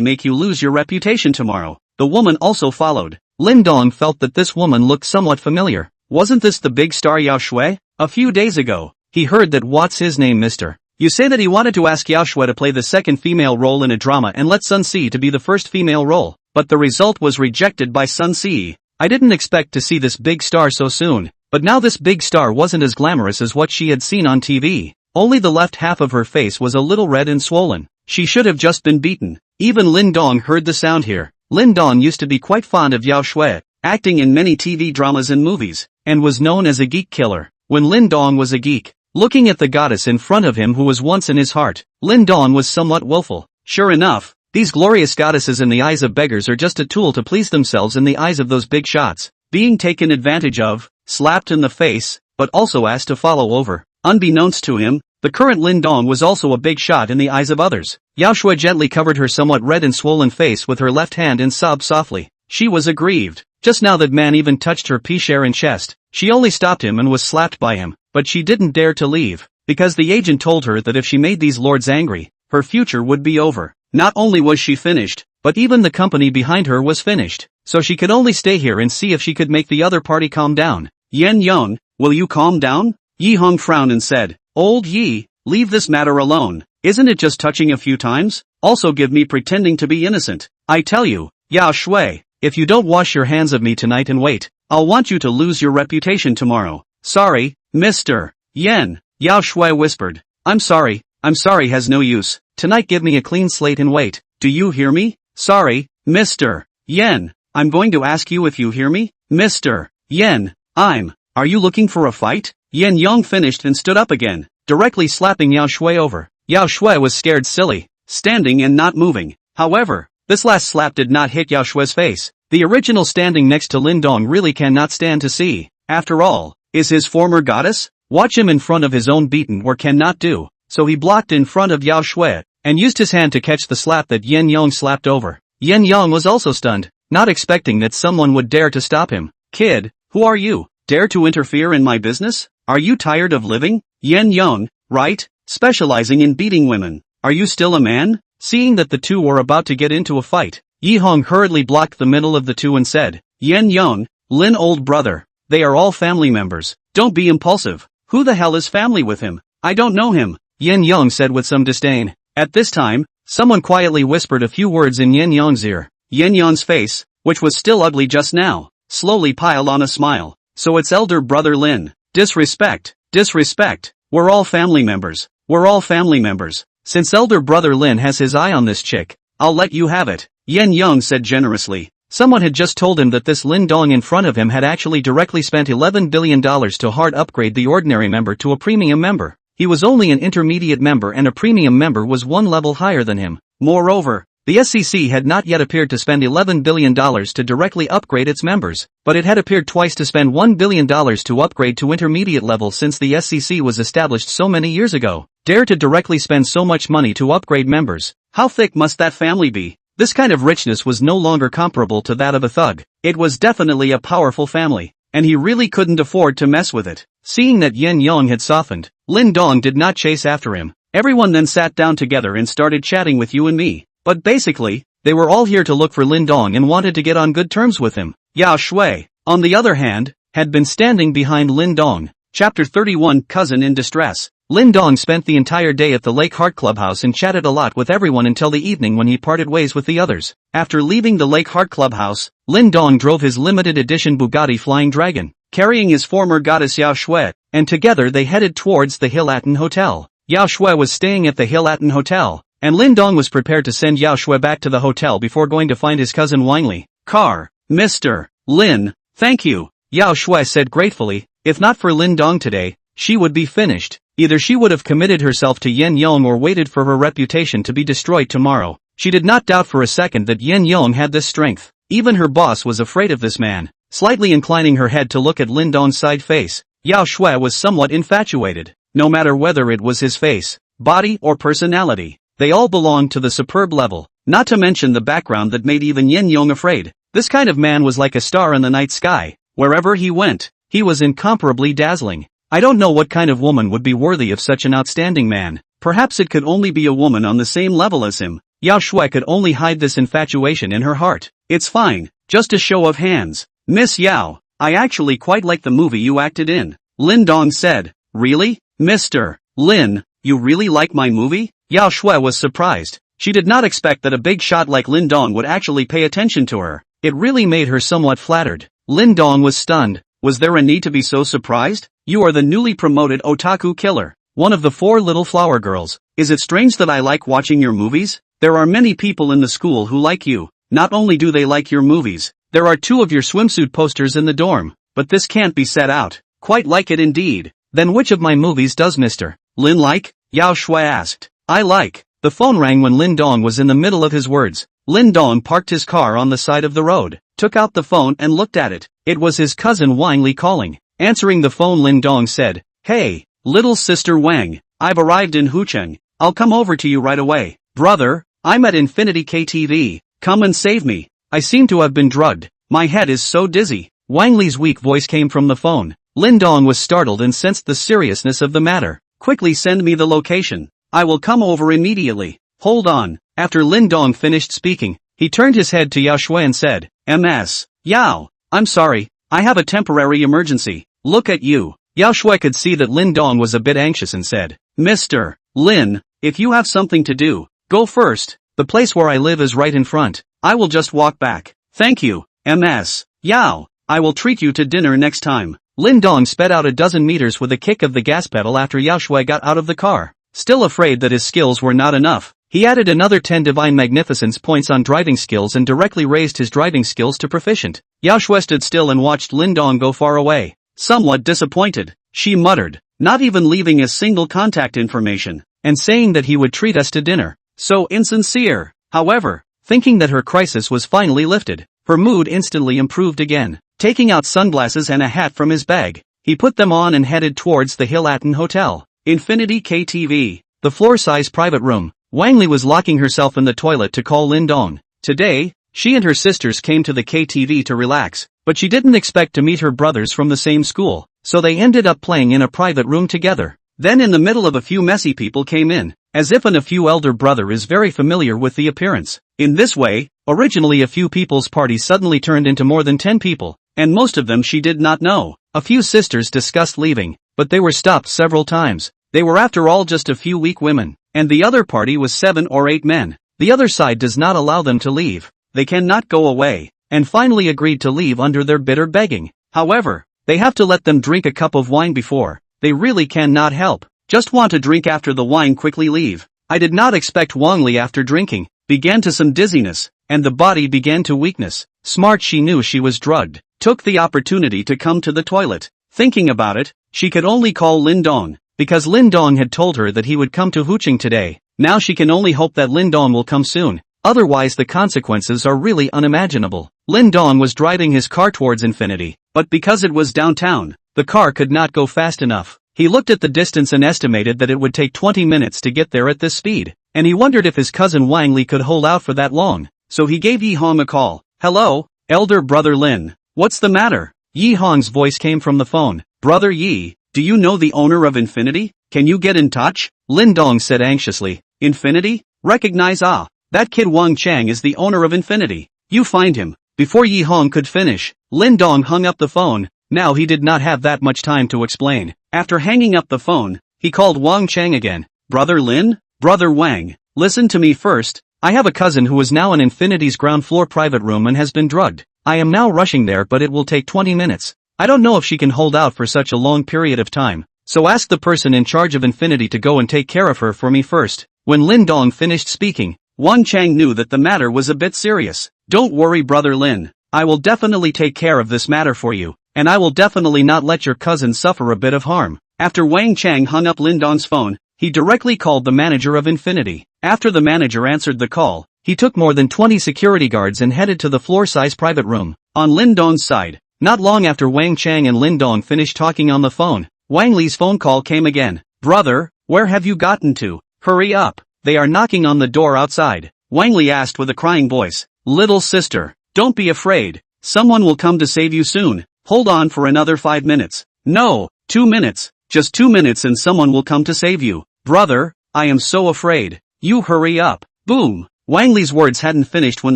[SPEAKER 1] make you lose your reputation tomorrow. The woman also followed. Lin Dong felt that this woman looked somewhat familiar. Wasn't this the big star Yao Shui? A few days ago, he heard that what's his name Mr. You say that he wanted to ask Yao Shui to play the second female role in a drama and let Sun Si to be the first female role, but the result was rejected by Sun Si. I didn't expect to see this big star so soon, but now this big star wasn't as glamorous as what she had seen on TV. Only the left half of her face was a little red and swollen. She should have just been beaten. Even Lin Dong heard the sound here. Lin Dong used to be quite fond of Yao Shui, acting in many TV dramas and movies, and was known as a geek killer. When Lin Dong was a geek, looking at the goddess in front of him who was once in his heart, Lin Dong was somewhat willful. Sure enough, these glorious goddesses in the eyes of beggars are just a tool to please themselves in the eyes of those big shots. Being taken advantage of, slapped in the face, but also asked to follow over. Unbeknownst to him, the current Lin Dong was also a big shot in the eyes of others. Yao Shui gently covered her somewhat red and swollen face with her left hand and sobbed softly. She was aggrieved. Just now that man even touched her pichère and chest. She only stopped him and was slapped by him, but she didn't dare to leave, because the agent told her that if she made these lords angry, her future would be over. Not only was she finished, but even the company behind her was finished, so she could only stay here and see if she could make the other party calm down. Yen Yong, will you calm down? Yi Hong frowned and said, Old Yi, leave this matter alone. Isn't it just touching a few times? Also give me pretending to be innocent. I tell you, Yao Shui, if you don't wash your hands of me tonight and wait, I'll want you to lose your reputation tomorrow. Sorry, Mr. Yen, Yao Shui whispered. I'm sorry has no use. Tonight give me a clean slate and wait. Do you hear me? Sorry, Mr. Yen, I'm going to ask you if you hear me? Mr. Yen, are you looking for a fight? Yen Yong finished and stood up again, directly slapping Yao Shui over. Yao Shui was scared silly, standing and not moving. However, this last slap did not hit Yao Shui's face. The original standing next to Lin Dong really cannot stand to see. After all, is his former goddess? Watch him in front of his own beaten or cannot do. So he blocked in front of Yao Shui, and used his hand to catch the slap that Yen Yong slapped over. Yen Yong was also stunned, not expecting that someone would dare to stop him. Kid, who are you? Dare to interfere in my business? Are you tired of living? Yen Yong, right? Specializing in beating women. Are you still a man? Seeing that the two were about to get into a fight, Yi Hong hurriedly blocked the middle of the two and said, Yen Yong, Lin old brother, they are all family members. Don't be impulsive. Who the hell is family with him? I don't know him, Yin Yong said with some disdain. At this time, someone quietly whispered a few words in Yin Yong's ear. Yin Yong's face, which was still ugly just now, slowly piled on a smile. So it's elder brother Lin. Disrespect. Disrespect. We're all family members. We're all family members. Since elder brother Lin has his eye on this chick, I'll let you have it, Yin Yong said generously. Someone had just told him that this Lin Dong in front of him had actually directly spent $11 billion to hard upgrade the ordinary member to a premium member. He was only an intermediate member and a premium member was one level higher than him. Moreover, the SEC had not yet appeared to spend $11 billion to directly upgrade its members, but it had appeared twice to spend $1 billion to upgrade to intermediate level since the SEC was established so many years ago. Dare to directly spend so much money to upgrade members. How thick must that family be? This kind of richness was no longer comparable to that of a thug. It was definitely a powerful family, and he really couldn't afford to mess with it. Seeing that Yin Yong had softened, Lin Dong did not chase after him. Everyone then sat down together and started chatting with you and me. But basically, they were all here to look for Lin Dong and wanted to get on good terms with him. Yao Shui, on the other hand, had been standing behind Lin Dong. Chapter 31 Cousin in Distress. Lin Dong spent the entire day at the Lake Heart Clubhouse and chatted a lot with everyone until the evening when he parted ways with the others. After leaving the Lake Heart Clubhouse, Lin Dong drove his limited edition Bugatti Flying Dragon, carrying his former goddess Yao Shui, and together they headed towards the Hilton Hotel. Yao Shui was staying at the Hilton Hotel, and Lin Dong was prepared to send Yao Shui back to the hotel before going to find his cousin Wangley. Car. Mr. Lin, thank you, Yao Shui said gratefully. If not for Lin Dong today, she would be finished. Either she would have committed herself to Yin Yong or waited for her reputation to be destroyed tomorrow. She did not doubt for a second that Yin Yong had this strength. Even her boss was afraid of this man. Slightly inclining her head to look at Lin Dong's side face, Yao Shui was somewhat infatuated. No matter whether it was his face, body or personality, they all belonged to the superb level. Not to mention the background that made even Yin Yong afraid. This kind of man was like a star in the night sky. Wherever he went, he was incomparably dazzling. I don't know what kind of woman would be worthy of such an outstanding man. Perhaps it could only be a woman on the same level as him. Yao Shui could only hide this infatuation in her heart. It's fine, just a show of hands. Miss Yao, I actually quite like the movie you acted in, Lin Dong said. Really? Mr. Lin, you really like my movie? Yao Shui was surprised. She did not expect that a big shot like Lin Dong would actually pay attention to her. It really made her somewhat flattered. Lin Dong was stunned. Was there a need to be so surprised? You are the newly promoted otaku killer, one of the 4 little flower girls. Is it strange that I like watching your movies? There are many people in the school who like you. Not only do they like your movies, there are 2 of your swimsuit posters in the dorm, but this can't be said out. Quite like it indeed. Then which of my movies does Mr. Lin like? Yao Shui asked. I like. The phone rang when Lin Dong was in the middle of his words. Lin Dong parked his car on the side of the road, took out the phone and looked at it. It was his cousin Wangley calling. Answering the phone, Lin Dong said, Hey, little sister Wang, I've arrived in Hucheng. I'll come over to you right away. Brother, I'm at Infinity KTV. Come and save me. I seem to have been drugged. My head is so dizzy. Wangley's weak voice came from the phone. Lin Dong was startled and sensed the seriousness of the matter. Quickly send me the location. I will come over immediately. Hold on. After Lin Dong finished speaking, he turned his head to Yao Shui and said, Ms. Yao, I'm sorry, I have a temporary emergency. Look at you. Yao Shui could see that Lin Dong was a bit anxious and said, Mr. Lin, if you have something to do, go first. The place where I live is right in front. I will just walk back. Thank you, Ms. Yao. I will treat you to dinner next time. Lin Dong sped out a dozen meters with a kick of the gas pedal after Yao Shui got out of the car. Still afraid that his skills were not enough, he added another 10 divine magnificence points on driving skills and directly raised his driving skills to proficient. Yao Shui stood still and watched Lin Dong go far away. Somewhat disappointed, she muttered, not even leaving a single contact information, and saying that he would treat us to dinner. So insincere. However, thinking that her crisis was finally lifted, her mood instantly improved again. Taking out sunglasses and a hat from his bag, he put them on and headed towards the Hilton Hotel. Infinity KTV, the floor-size private room. Wangley was locking herself in the toilet to call Lin Dong. Today, she and her sisters came to the KTV to relax, but she didn't expect to meet her brothers from the same school, so they ended up playing in a private room together. Then in the middle of a few messy people came in, as if a few elder brother is very familiar with the appearance. In this way, originally a few people's party suddenly turned into more than 10 people, and most of them she did not know. A few sisters discussed leaving, but they were stopped several times. They were after all just a few weak women, and the other party was 7 or 8 men. The other side does not allow them to leave. They cannot go away, and finally agreed to leave under their bitter begging. However, they have to let them drink a cup of wine before. They really cannot help. Just want to drink after the wine quickly leave. I did not expect Wang Li after drinking, began to some dizziness, and the body began to weakness. Smart, she knew she was drugged. Took the opportunity to come to the toilet. Thinking about it, she could only call Lin Dong, because Lin Dong had told her that he would come to Huqing today. Now she can only hope that Lin Dong will come soon, otherwise the consequences are really unimaginable. Lin Dong was driving his car towards infinity, but because it was downtown, the car could not go fast enough. He looked at the distance and estimated that it would take 20 minutes to get there at this speed, and he wondered if his cousin Wang Li could hold out for that long, so he gave Yi Hong a call. Hello, elder brother Lin. What's the matter? Yi Hong's voice came from the phone. Brother Yi, do you know the owner of Infinity? Can you get in touch? Lin Dong said anxiously. Infinity? Recognize that kid Wang Chang is the owner of Infinity. You find him. Before Yi Hong could finish, Lin Dong hung up the phone. Now he did not have that much time to explain. After hanging up the phone, he called Wang Chang again. Brother Lin? Brother Wang, listen to me first. I have a cousin who is now in Infinity's ground floor private room and has been drugged. I am now rushing there, but it will take 20 minutes. I don't know if she can hold out for such a long period of time, so ask the person in charge of Infinity to go and take care of her for me first. When Lin Dong finished speaking, Wang Chang knew that the matter was a bit serious. Don't worry, brother Lin. I will definitely take care of this matter for you, and I will definitely not let your cousin suffer a bit of harm. After Wang Chang hung up Lin Dong's phone, he directly called the manager of Infinity. After the manager answered the call, he took more than 20 security guards and headed to the floor-size private room. On Lin Dong's side, not long after Wang Chang and Lin Dong finished talking on the phone, Wang Li's phone call came again. Brother, where have you gotten to? Hurry up, they are knocking on the door outside. Wang Li asked with a crying voice. Little sister, don't be afraid. Someone will come to save you soon. Hold on for another 5 minutes. No, 2 minutes. Just 2 minutes and someone will come to save you. Brother, I am so afraid. You hurry up. Boom. Wang Li's words hadn't finished when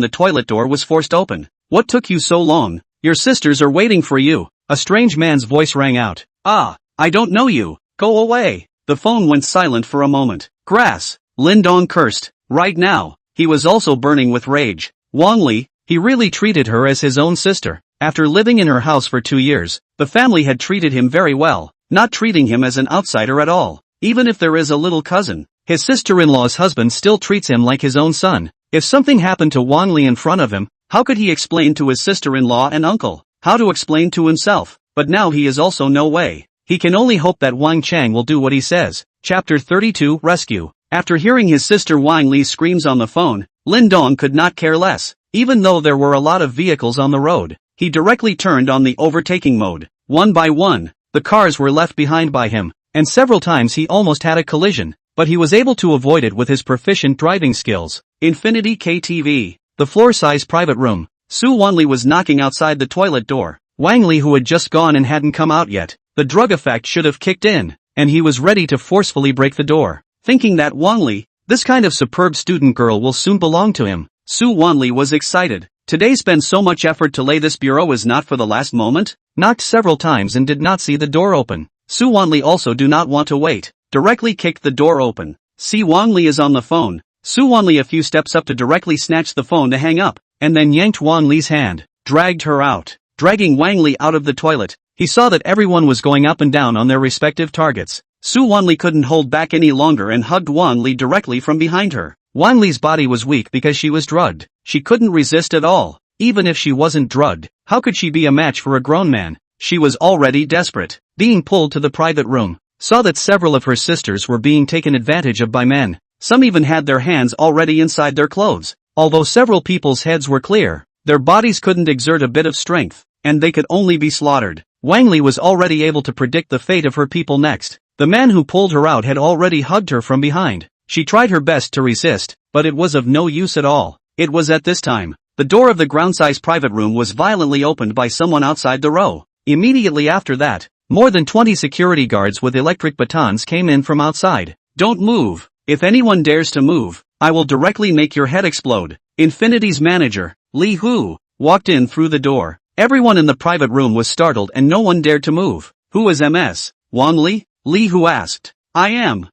[SPEAKER 1] the toilet door was forced open. What took you so long? Your sisters are waiting for you. A strange man's voice rang out. I don't know you. Go away. The phone went silent for a moment. Grass. Lin Dong cursed. Right now, he was also burning with rage. Wang Li, he really treated her as his own sister. After living in her house for 2 years, the family had treated him very well, not treating him as an outsider at all. Even if there is a little cousin, his sister-in-law's husband still treats him like his own son. If something happened to Wang Li in front of him, how could he explain to his sister-in-law and uncle? How to explain to himself? But now he is also no way. He can only hope that Wang Chang will do what he says. Chapter 32 Rescue. After hearing his sister Wang Li's screams on the phone, Lin Dong could not care less. Even though there were a lot of vehicles on the road, he directly turned on the overtaking mode. One by one, the cars were left behind by him, and several times he almost had a collision, but he was able to avoid it with his proficient driving skills. Infinity KTV. The floor-size private room. Su Wanli was knocking outside the toilet door. Wang Li, who had just gone and hadn't come out yet, the drug effect should have kicked in, and he was ready to forcefully break the door. Thinking that Wang Li, this kind of superb student girl, will soon belong to him, Su Wanli was excited. Today spend so much effort to lay this bureau is not for the last moment? Knocked several times and did not see the door open. Su Wanli also do not want to wait. Directly kicked the door open. See, Wang Li is on the phone. Su Wanli a few steps up to directly snatch the phone to hang up, and then yanked Wang Li's hand. Dragged her out. Dragging Wang Li out of the toilet, he saw that everyone was going up and down on their respective targets. Su Wanli couldn't hold back any longer and hugged Wang Li directly from behind her. Wang Li's body was weak because she was drugged. She couldn't resist at all. Even if she wasn't drugged, how could she be a match for a grown man? She was already desperate. Being pulled to the private room, saw that several of her sisters were being taken advantage of by men. Some even had their hands already inside their clothes. Although several people's heads were clear, their bodies couldn't exert a bit of strength, and they could only be slaughtered. Wang Li was already able to predict the fate of her people next. The man who pulled her out had already hugged her from behind. She tried her best to resist, but it was of no use at all. It was at this time, the door of the ground-size private room was violently opened by someone outside the row. Immediately after that, more than 20 security guards with electric batons came in from outside. Don't move. If anyone dares to move, I will directly make your head explode. Infinity's manager, Li Hu, walked in through the door. Everyone in the private room was startled and no one dared to move. Who is MS? Wang Li? Li Hu asked. I am.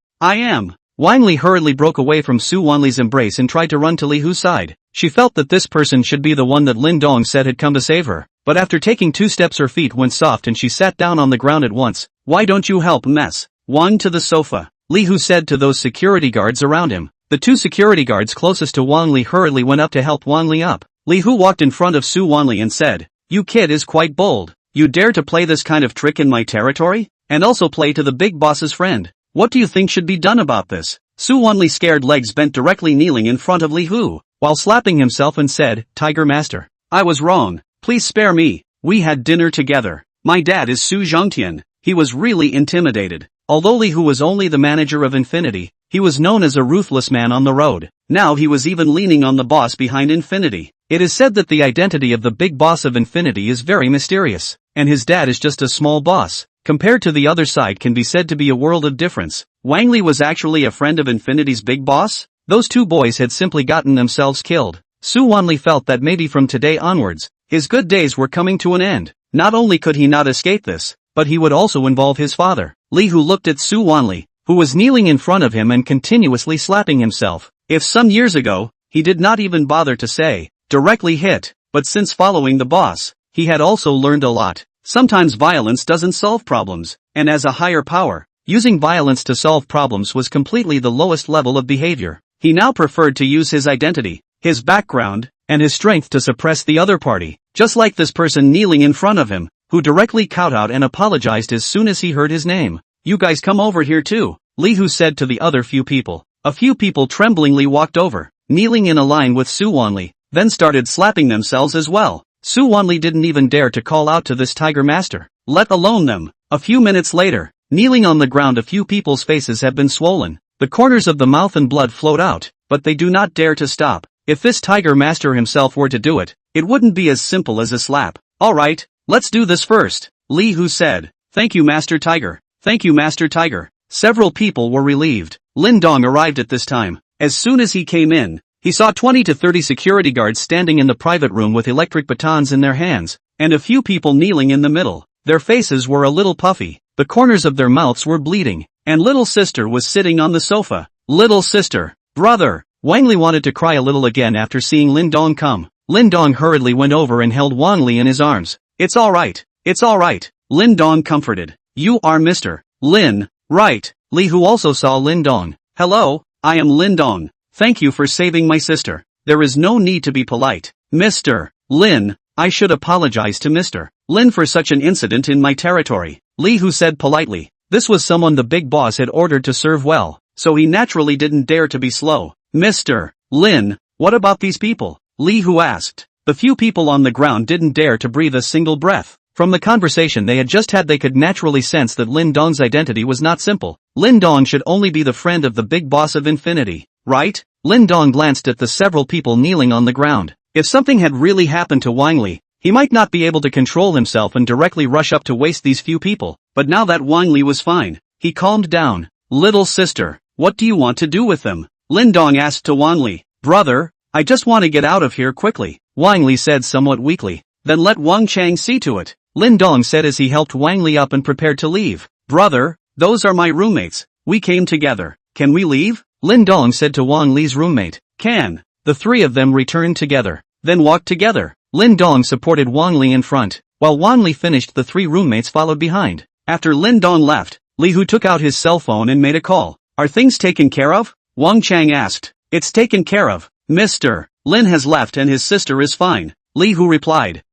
[SPEAKER 1] Wang Li hurriedly broke away from Su Wanli's embrace and tried to run to Li Hu's side. She felt that this person should be the one that Lin Dong said had come to save her. But after taking 2 steps her feet went soft and she sat down on the ground at once. Why don't you help mess? Wang to the sofa. Li Hu said to those security guards around him. The 2 security guards closest to Wang Li hurriedly went up to help Wang Li up. Li Hu walked in front of Su Wanli and said, "You kid is quite bold. You dare to play this kind of trick in my territory? And also play to the big boss's friend. What do you think should be done about this?" Su Wanli's scared legs bent directly kneeling in front of Li Hu, while slapping himself and said, "Tiger Master. I was wrong. Please spare me. We had dinner together. My dad is Su Zhongtian." He was really intimidated. Although Li Hu was only the manager of Infinity, he was known as a ruthless man on the road. Now he was even leaning on the boss behind Infinity. It is said that the identity of the big boss of Infinity is very mysterious, and his dad is just a small boss. Compared to the other side can be said to be a world of difference. Wang Li was actually a friend of Infinity's big boss? Those 2 boys had simply gotten themselves killed. Su Wanli felt that maybe from today onwards, his good days were coming to an end. Not only could he not escape this, but he would also involve his father. Li Hu looked at Su Wanli, who was kneeling in front of him and continuously slapping himself. If some years ago, he did not even bother to say, directly hit, but since following the boss, he had also learned a lot. Sometimes violence doesn't solve problems, and as a higher power, using violence to solve problems was completely the lowest level of behavior. He now preferred to use his identity, his background, and his strength to suppress the other party, just like this person kneeling in front of him, who directly kowtowed and apologized as soon as he heard his name. "You guys come over here too," Li Hu said to the other few people. A few people tremblingly walked over, kneeling in a line with Su Wanli, then started slapping themselves as well. Su Wanli didn't even dare to call out to this Tiger Master, let alone them. A few minutes later, kneeling on the ground, a few people's faces have been swollen. The corners of the mouth and blood flowed out, but they do not dare to stop. If this Tiger Master himself were to do it, it wouldn't be as simple as a slap. "Alright, let's do this first," Li Hu said. "Thank you, Master Tiger. Thank you, Master Tiger." Several people were relieved. Lin Dong arrived at this time. As soon as he came in, he saw 20 to 30 security guards standing in the private room with electric batons in their hands, and a few people kneeling in the middle. Their faces were a little puffy, the corners of their mouths were bleeding, and little sister was sitting on the sofa. Little sister. Brother. Wang Li wanted to cry a little again after seeing Lin Dong come. Lin Dong hurriedly went over and held Wang Li in his arms. "It's alright. It's alright." Lin Dong comforted. "You are Mr. Lin, right?" Li Hu also saw Lin Dong. "Hello, I am Lin Dong. Thank you for saving my sister. There is no need to be polite. Mr. Lin, I should apologize to Mr. Lin for such an incident in my territory," Li Hu said politely. This was someone the big boss had ordered to serve well, so he naturally didn't dare to be slow. "Mr. Lin, what about these people?" Li Hu asked. The few people on the ground didn't dare to breathe a single breath. From the conversation they had just had, they could naturally sense that Lin Dong's identity was not simple. Lin Dong should only be the friend of the big boss of Infinity, right? Lin Dong glanced at the several people kneeling on the ground. If something had really happened to Wang Li, he might not be able to control himself and directly rush up to waste these few people. But now that Wang Li was fine, he calmed down. "Little sister, what do you want to do with them?" Lin Dong asked to Wang Li. "Brother, I just want to get out of here quickly," Wang Li said somewhat weakly. "Then let Wang Chang see to it," Lin Dong said as he helped Wang Li up and prepared to leave. "Brother, those are my roommates. We came together. Can we leave?" Lin Dong said to Wang Li's roommate. "Can." The 3 of them returned together, then walked together. Lin Dong supported Wang Li in front, while Wang Li finished. The 3 roommates followed behind. After Lin Dong left, Li Hu took out his cell phone and made a call. "Are things taken care of?" Wang Chang asked. "It's taken care of, Mr. Lin has left and his sister is fine," Li Hu replied.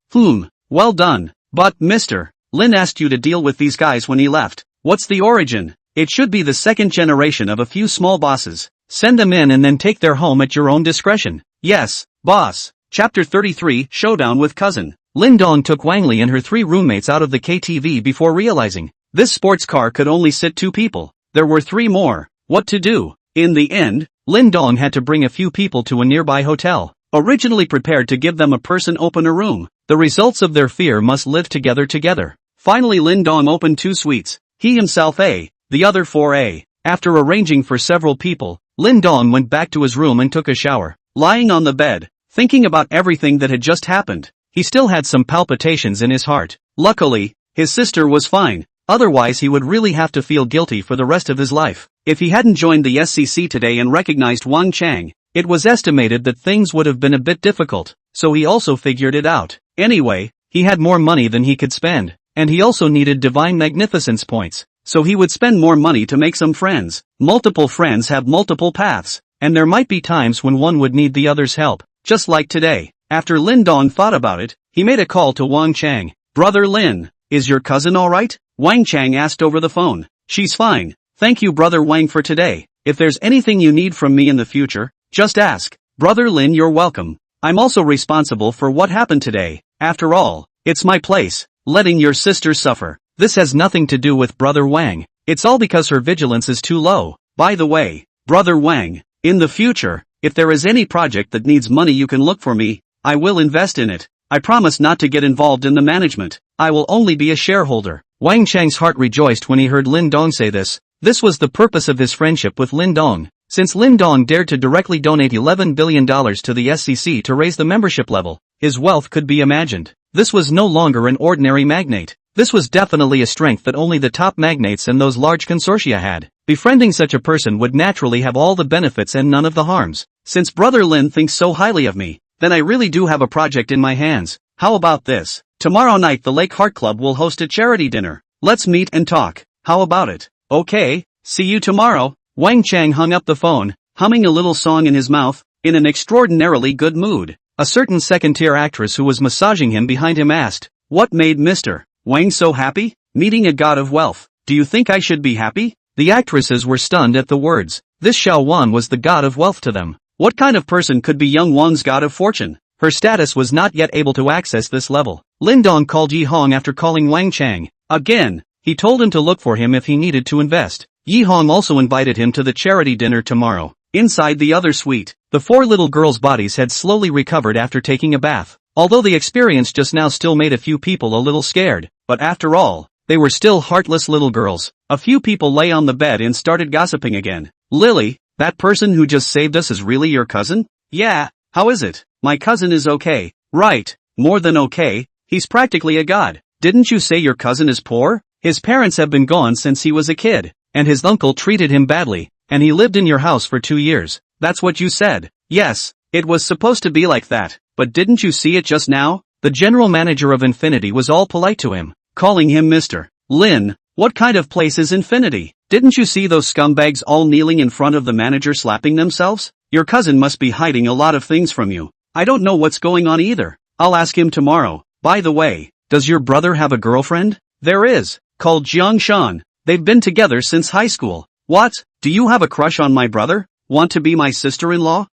[SPEAKER 1] Well done. But, Mr. Lin asked you to deal with these guys when he left. What's the origin?" "It should be the second generation of a few small bosses. Send them in and then take their home at your own discretion." "Yes, boss." Chapter 33, Showdown with Cousin. Lin Dong took Wang Li and her 3 roommates out of the KTV before realizing this sports car could only sit 2 people. There were 3 more. What to do? In the end, Lin Dong had to bring a few people to a nearby hotel, originally prepared to give them a person open a room. The results of their fear must live together. Finally Lin Dong opened 2 suites, he himself A, the other 4A. After arranging for several people, Lin Dong went back to his room and took a shower. Lying on the bed, thinking about everything that had just happened, he still had some palpitations in his heart. Luckily, his sister was fine. Otherwise he would really have to feel guilty for the rest of his life. If he hadn't joined the SCC today and recognized Wang Chang, it was estimated that things would have been a bit difficult, so he also figured it out. Anyway, he had more money than he could spend, and he also needed divine magnificence points, so he would spend more money to make some friends. Multiple friends have multiple paths, and there might be times when one would need the other's help, just like today. After Lin Dong thought about it, he made a call to Wang Chang. "Brother Lin, is your cousin alright?" Wang Chang asked over the phone. "She's fine. Thank you Brother Wang for today. If there's anything you need from me in the future, just ask." "Brother Lin, you're welcome. I'm also responsible for what happened today. After all, it's my place, letting your sister suffer. This has nothing to do with Brother Wang. It's all because her vigilance is too low. By the way, Brother Wang, in the future, if there is any project that needs money you can look for me. I will invest in it. I promise not to get involved in the management. I will only be a shareholder." Wang Chang's heart rejoiced when he heard Lin Dong say this. This was the purpose of his friendship with Lin Dong. Since Lin Dong dared to directly donate $11 billion to the SCC to raise the membership level, his wealth could be imagined. This was no longer an ordinary magnate. This was definitely a strength that only the top magnates and those large consortia had. Befriending such a person would naturally have all the benefits and none of the harms. Since Brother Lin thinks so highly of me, then I really do have a project in my hands. How about this? Tomorrow night the Lake Heart Club will host a charity dinner. Let's meet and talk. How about it? Okay, see you tomorrow. Wang Chang hung up the phone, humming a little song in his mouth, in an extraordinarily good mood. A certain second-tier actress who was massaging him behind him asked, "What made Mr. Wang so happy? Meeting a god of wealth. Do you think I should be happy?" The actresses were stunned at the words. This Xiao Wan was the god of wealth to them. What kind of person could be young Wang's god of fortune? Her status was not yet able to access this level. Lin Dong called Yi Hong after calling Wang Chang. Again, he told him to look for him if he needed to invest. Yi Hong also invited him to the charity dinner tomorrow. Inside the other suite, the four little girls' bodies had slowly recovered after taking a bath. Although the experience just now still made a few people a little scared, but after all, they were still heartless little girls. A few people lay on the bed and started gossiping again. "Lily, that person who just saved us is really your cousin?" "Yeah, how is it?" "My cousin is okay." "Right, more than okay, he's practically a god." "Didn't you say your cousin is poor?" "His parents have been gone since he was a kid, and his uncle treated him badly, and he lived in your house for 2 years. That's what you said." "Yes, it was supposed to be like that, but didn't you see it just now?" The general manager of Infinity was all polite to him, calling him Mr. Lin. "What kind of place is Infinity? Didn't you see those scumbags all kneeling in front of the manager slapping themselves? Your cousin must be hiding a lot of things from you. I don't know what's going on either. I'll ask him tomorrow. By the way, does your brother have a girlfriend?" "There is, called Jiang Shan. They've been together since high school." "What? Do you have a crush on my brother? Want to be my sister-in-law?"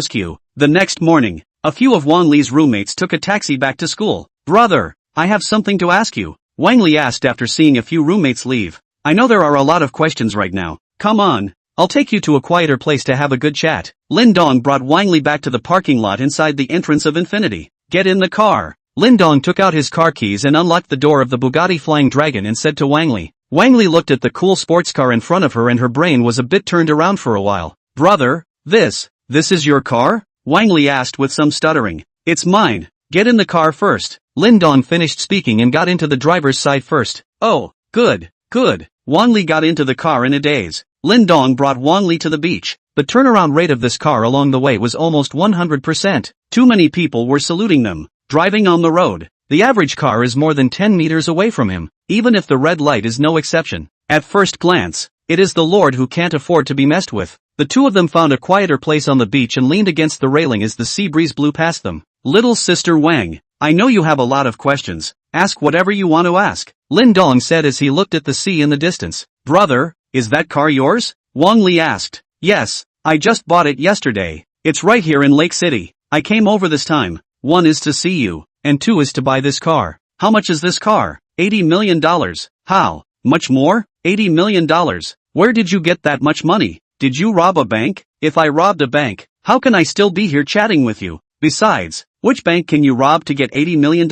[SPEAKER 1] Q. The next morning, a few of Wang Li's roommates took a taxi back to school. "Brother, I have something to ask you," Wang Li asked after seeing a few roommates leave. "I know there are a lot of questions right now. Come on, I'll take you to a quieter place to have a good chat." Lin Dong brought Wang Li back to the parking lot inside the entrance of Infinity. "Get in the car." Lin Dong took out his car keys and unlocked the door of the Bugatti Flying Dragon and said to Wang Li. Wang Li looked at the cool sports car in front of her and her brain was a bit turned around for a while. "Brother, this is your car?" Wang Li asked with some stuttering. "It's mine. Get in the car first." Lin Dong finished speaking and got into the driver's side first. "Oh, good. Wang Li got into the car in a daze. Lin Dong brought Wang Li to the beach. The turnaround rate of this car along the way was almost 100%. Too many people were saluting them. Driving on the road, the average car is more than 10 meters away from him, even if the red light is no exception. At first glance, it is the Lord who can't afford to be messed with. The two of them found a quieter place on the beach and leaned against the railing as the sea breeze blew past them. "Little sister Wang, I know you have a lot of questions. Ask whatever you want to ask," Lin Dong said as he looked at the sea in the distance. "Brother, is that car yours?" Wang Li asked. "Yes, I just bought it yesterday. It's right here in Lake City. I came over this time. 1 is to see you, and 2 is to buy this car." "How much is this car?" $80 million. "How? Much more? $80 million. Where did you get that much money? Did you rob a bank?" "If I robbed a bank, how can I still be here chatting with you? Besides, which bank can you rob to get $80 million?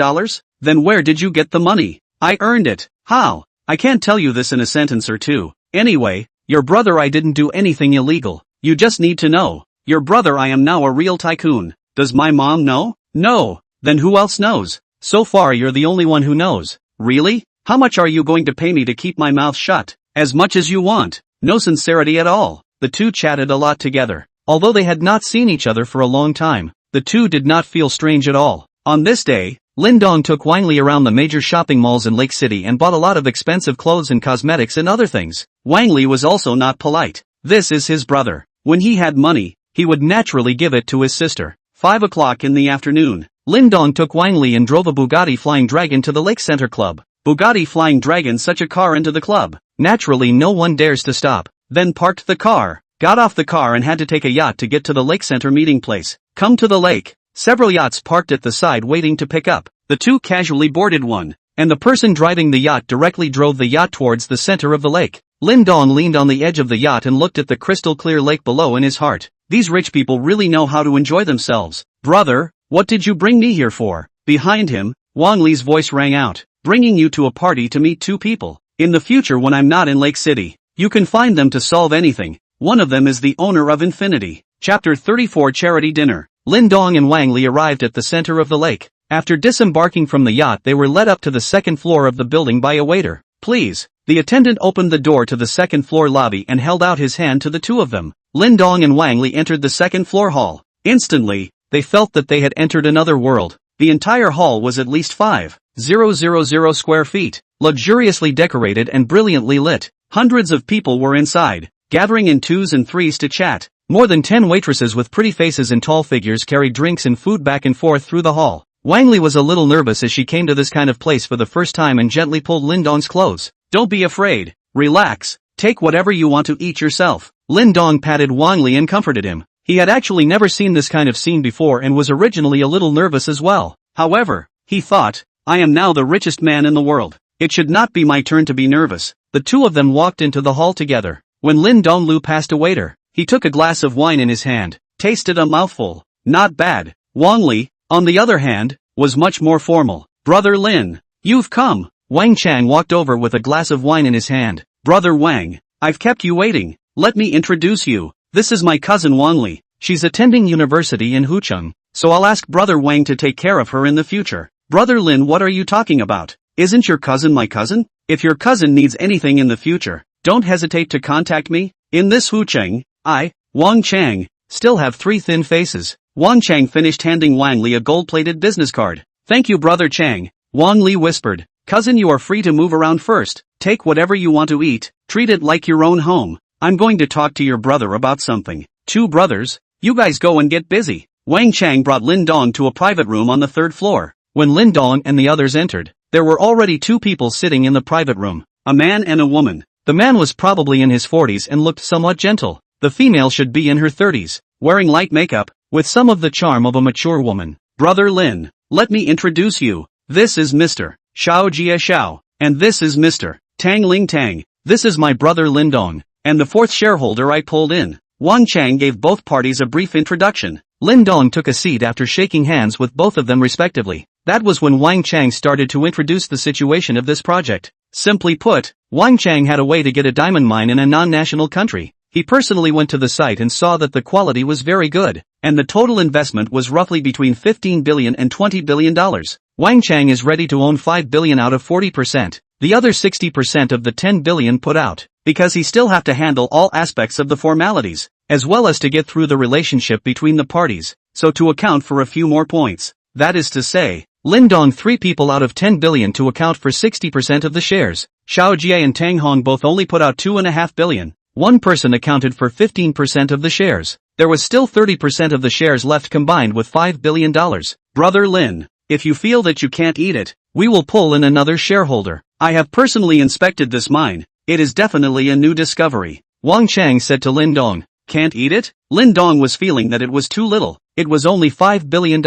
[SPEAKER 1] Then where did you get the money?" "I earned it." "How?" "I can't tell you this in a sentence or two. Anyway, your brother, I didn't do anything illegal. You just need to know. Your brother, I am now a real tycoon." "Does my mom know?" "No." "Then who else knows?" "So far you're the only one who knows." "Really? How much are you going to pay me to keep my mouth shut? As much as you want. No sincerity at all. The two chatted a lot together. Although they had not seen each other for a long time, the two did not feel strange at all. On this day, Lin Dong took Wang Li around the major shopping malls in Lake City and bought a lot of expensive clothes and cosmetics and other things. Wang Li was also not polite. This is his brother. When he had money, he would naturally give it to his sister. 5 o'clock in the afternoon, Lin Dong took Wang Li and drove a Bugatti Flying Dragon to the Lake Center Club. Bugatti Flying Dragon such a car into the club. Naturally no one dares to stop. Then parked the car, got off the car and had to take a yacht to get to the Lake Center meeting place. Come to the lake. Several yachts parked at the side waiting to pick up. The two casually boarded one, and the person driving the yacht directly drove the yacht towards the center of the lake. Lin Dong leaned on the edge of the yacht and looked at the crystal clear lake below in his heart. These rich people really know how to enjoy themselves. Brother, what did you bring me here for? Behind him, Wang Li's voice rang out. Bringing you to a party to meet two people. In the future when I'm not in Lake City, you can find them to solve anything. One of them is the owner of Infinity. Chapter 34 Charity Dinner. Lin Dong and Wang Li arrived at the center of the lake. After disembarking from the yacht they were led up to the second floor of the building by a waiter. Please. The attendant opened the door to the second floor lobby and held out his hand to the two of them. Lin Dong and Wang Li entered the second floor hall. Instantly, they felt that they had entered another world. The entire hall was at least 5,000 square feet, luxuriously decorated and brilliantly lit. Hundreds of people were inside, gathering in twos and threes to chat. More than 10 waitresses with pretty faces and tall figures carried drinks and food back and forth through the hall. Wang Li was a little nervous as she came to this kind of place for the first time and gently pulled Lin Dong's clothes. Don't be afraid. Relax. Take whatever you want to eat yourself. Lin Dong patted Wang Li and comforted him. He had actually never seen this kind of scene before and was originally a little nervous as well. However, he thought, I am now the richest man in the world. It should not be my turn to be nervous. The two of them walked into the hall together. When Lin Dong passed a waiter, he took a glass of wine in his hand, tasted a mouthful. Not bad. Wang Li, on the other hand, was much more formal. Brother Lin, you've come. Wang Chang walked over with a glass of wine in his hand. Brother Wang, I've kept you waiting. Let me introduce you. This is my cousin Wang Li. She's attending university in Hucheng, so I'll ask Brother Wang to take care of her in the future. Brother Lin, what are you talking about? Isn't your cousin my cousin? If your cousin needs anything in the future, don't hesitate to contact me. In this Hucheng, I, Wang Chang, still have 3 thin faces. Wang Chang finished handing Wang Li a gold-plated business card. Thank you Brother Chang. Wang Li whispered. Cousin, you are free to move around first. Take whatever you want to eat. Treat it like your own home. I'm going to talk to your brother about something. 2 brothers, you guys go and get busy. Wang Chang brought Lin Dong to a private room on the 3rd floor. When Lin Dong and the others entered, there were already 2 people sitting in the private room. A man and a woman. The man was probably in his 40s and looked somewhat gentle. The female should be in her 30s, wearing light makeup, with some of the charm of a mature woman. Brother Lin, let me introduce you. This is Mr. Xiao Jia Xiao, and this is Mr. Tang Ling Tang. This is my brother Lin Dong, and the 4th shareholder I pulled in. Wang Chang gave both parties a brief introduction. Lin Dong took a seat after shaking hands with both of them respectively. That was when Wang Chang started to introduce the situation of this project. Simply put, Wang Chang had a way to get a diamond mine in a non-national country. He personally went to the site and saw that the quality was very good, and the total investment was roughly between $15 billion and $20 billion. Wang Chang is ready to own 5 billion out of 40%, the other 60% of the 10 billion put out, because he still have to handle all aspects of the formalities, as well as to get through the relationship between the parties, so to account for a few more points. That is to say, Lin Dong 3 people out of 10 billion to account for 60% of the shares. Xiao Jie and Tang Hong both only put out 2.5 billion. One person accounted for 15% of the shares. There was still 30% of the shares left combined with $5 billion. Brother Lin, if you feel that you can't eat it, we will pull in another shareholder. I have personally inspected this mine. It is definitely a new discovery. Wang Chang said to Lin Dong. Can't eat it? Lin Dong was feeling that it was too little. It was only $5 billion.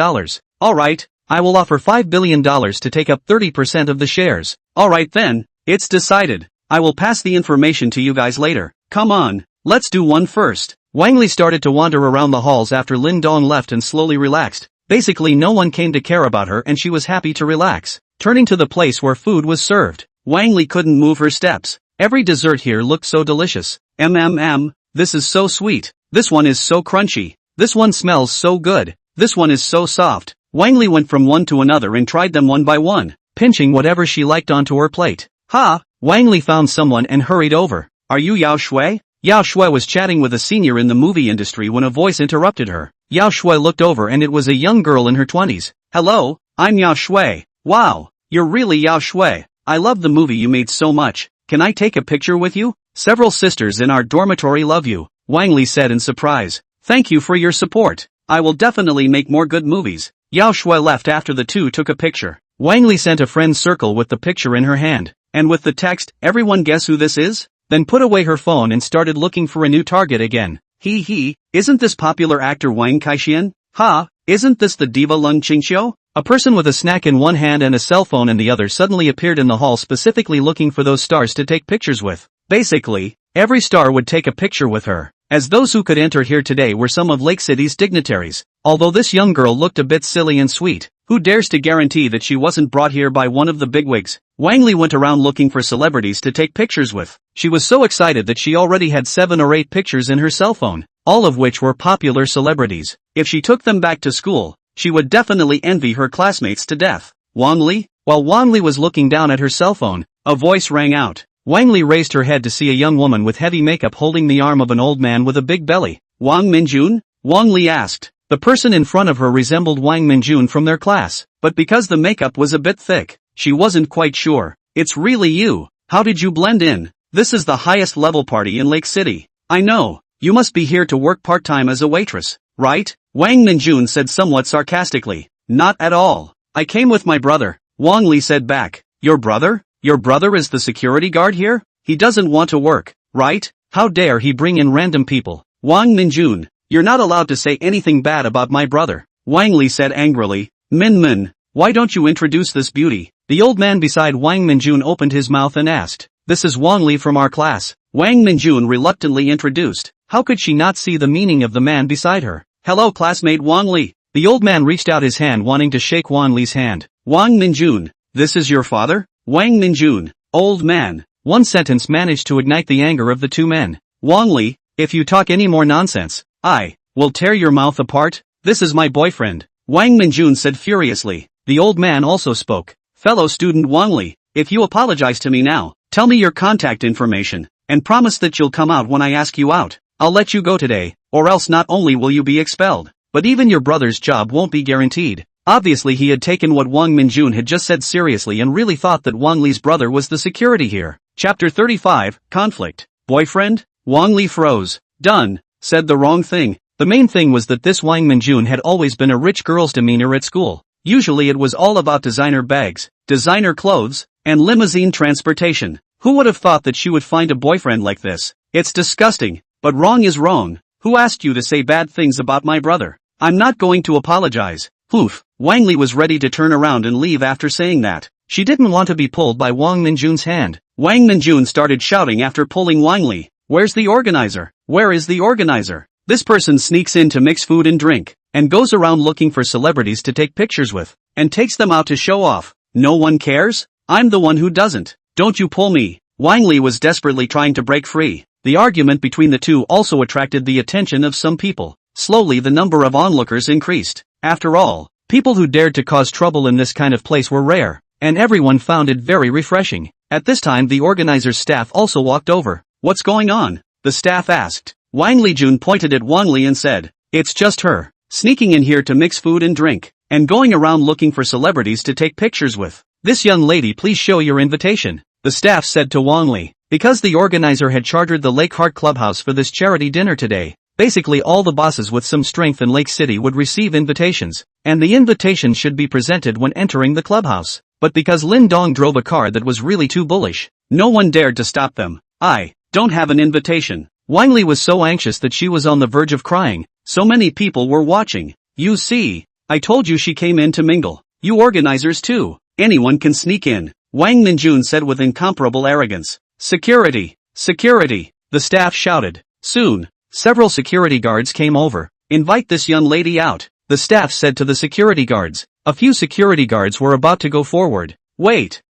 [SPEAKER 1] Alright, I will offer $5 billion to take up 30% of the shares. Alright then, it's decided. I will pass the information to you guys later. Come on, let's do one first. Wang Li started to wander around the halls after Lin Dong left and slowly relaxed. Basically no one came to care about her and she was happy to relax. Turning to the place where food was served, Wang Li couldn't move her steps. Every dessert here looked so delicious. This is so sweet. This one is so crunchy. This one smells so good. This one is so soft. Wang Li went from one to another and tried them one by one, pinching whatever she liked onto her plate. Ha! Wang Li found someone and hurried over. Are you Yao Shui? Yao Shui was chatting with a senior in the movie industry when a voice interrupted her. Yao Shui looked over and it was a young girl in her 20s. Hello, I'm Yao Shui. Wow, you're really Yao Shui. I love the movie you made so much. Can I take a picture with you? Several sisters in our dormitory love you, Wang Li said in surprise. Thank you for your support. I will definitely make more good movies. Yao Shui left after the two took a picture. Wang Li sent a friend's circle with the picture in her hand, and with the text, everyone guess who this is? Then put away her phone and started looking for a new target again. Isn't this popular actor Wang Kaixian? Ha, isn't this the diva Lung Qingqiu? A person with a snack in one hand and a cell phone in the other suddenly appeared in the hall specifically looking for those stars to take pictures with. Basically, every star would take a picture with her, as those who could enter here today were some of Lake City's dignitaries. Although this young girl looked a bit silly and sweet, who dares to guarantee that she wasn't brought here by one of the bigwigs? Wang Li went around looking for celebrities to take pictures with. She was so excited that she already had 7 or 8 pictures in her cell phone, all of which were popular celebrities. If she took them back to school, she would definitely envy her classmates to death. Wang Li? While Wang Li was looking down at her cell phone, a voice rang out. Wang Li raised her head to see a young woman with heavy makeup holding the arm of an old man with a big belly. Wang Minjun? Wang Li asked. The person in front of her resembled Wang Minjun from their class, but because the makeup was a bit thick, she wasn't quite sure. It's really you. How did you blend in? This is the highest level party in Lake City. I know. You must be here to work part-time as a waitress, right? Wang Minjun said somewhat sarcastically. Not at all. I came with my brother, Wang Li said back. Your brother? Your brother is the security guard here? He doesn't want to work, right? How dare he bring in random people? Wang Minjun, you're not allowed to say anything bad about my brother, Wang Li said angrily. Min, why don't you introduce this beauty? The old man beside Wang Minjun opened his mouth and asked. This is Wang Li from our class. Wang Minjun reluctantly introduced. How could she not see the meaning of the man beside her? Hello classmate Wang Li. The old man reached out his hand wanting to shake Wang Li's hand. Wang Minjun, this is your father? Wang Minjun, old man. One sentence managed to ignite the anger of the two men. Wang Li, if you talk any more nonsense, I will tear your mouth apart. This is my boyfriend, Wang Minjun said furiously. The old man also spoke. Fellow student Wang Li, if you apologize to me now, tell me your contact information, and promise that you'll come out when I ask you out. I'll let you go today, or else not only will you be expelled, but even your brother's job won't be guaranteed. Obviously he had taken what Wang Minjun had just said seriously and really thought that Wang Li's brother was the security here. Chapter 35, Conflict. Boyfriend? Wang Li froze. Done. Said the wrong thing. The main thing was that this Wang Minjun had always been a rich girl's demeanor at school. Usually it was all about designer bags, designer clothes, and limousine transportation. Who would have thought that she would find a boyfriend like this? It's disgusting, but wrong is wrong. Who asked you to say bad things about my brother? I'm not going to apologize. Poof. Wang Li was ready to turn around and leave after saying that. She didn't want to be pulled by Wang Minjun's hand. Wang Minjun started shouting after pulling Wang Li. Where's the organizer? Where is the organizer? This person sneaks in to mix food and drink, and goes around looking for celebrities to take pictures with, and takes them out to show off. No one cares? I'm the one who doesn't. Don't you pull me. Wang Li was desperately trying to break free. The argument between the two also attracted the attention of some people. Slowly the number of onlookers increased. After all, people who dared to cause trouble in this kind of place were rare, and everyone found it very refreshing. At this time the organizer's staff also walked over. What's going on? The staff asked. Wang Lijun pointed at Wang Li and said, it's just her, sneaking in here to mix food and drink, and going around looking for celebrities to take pictures with. This young lady please show your invitation, the staff said to Wang Li. Because the organizer had chartered the Lake Heart Clubhouse for this charity dinner today, basically all the bosses with some strength in Lake City would receive invitations, and the invitations should be presented when entering the clubhouse. But because Lin Dong drove a car that was really too bullish, no one dared to stop them. I don't have an invitation. Wang Li was so anxious that she was on the verge of crying. So many people were watching. You see, I told you she came in to mingle. You organizers too. Anyone can sneak in, Wang Minjun said with incomparable arrogance. Security! Security! The staff shouted. Soon, several security guards came over. Invite this young lady out, the staff said to the security guards. A few security guards were about to go forward. Wait!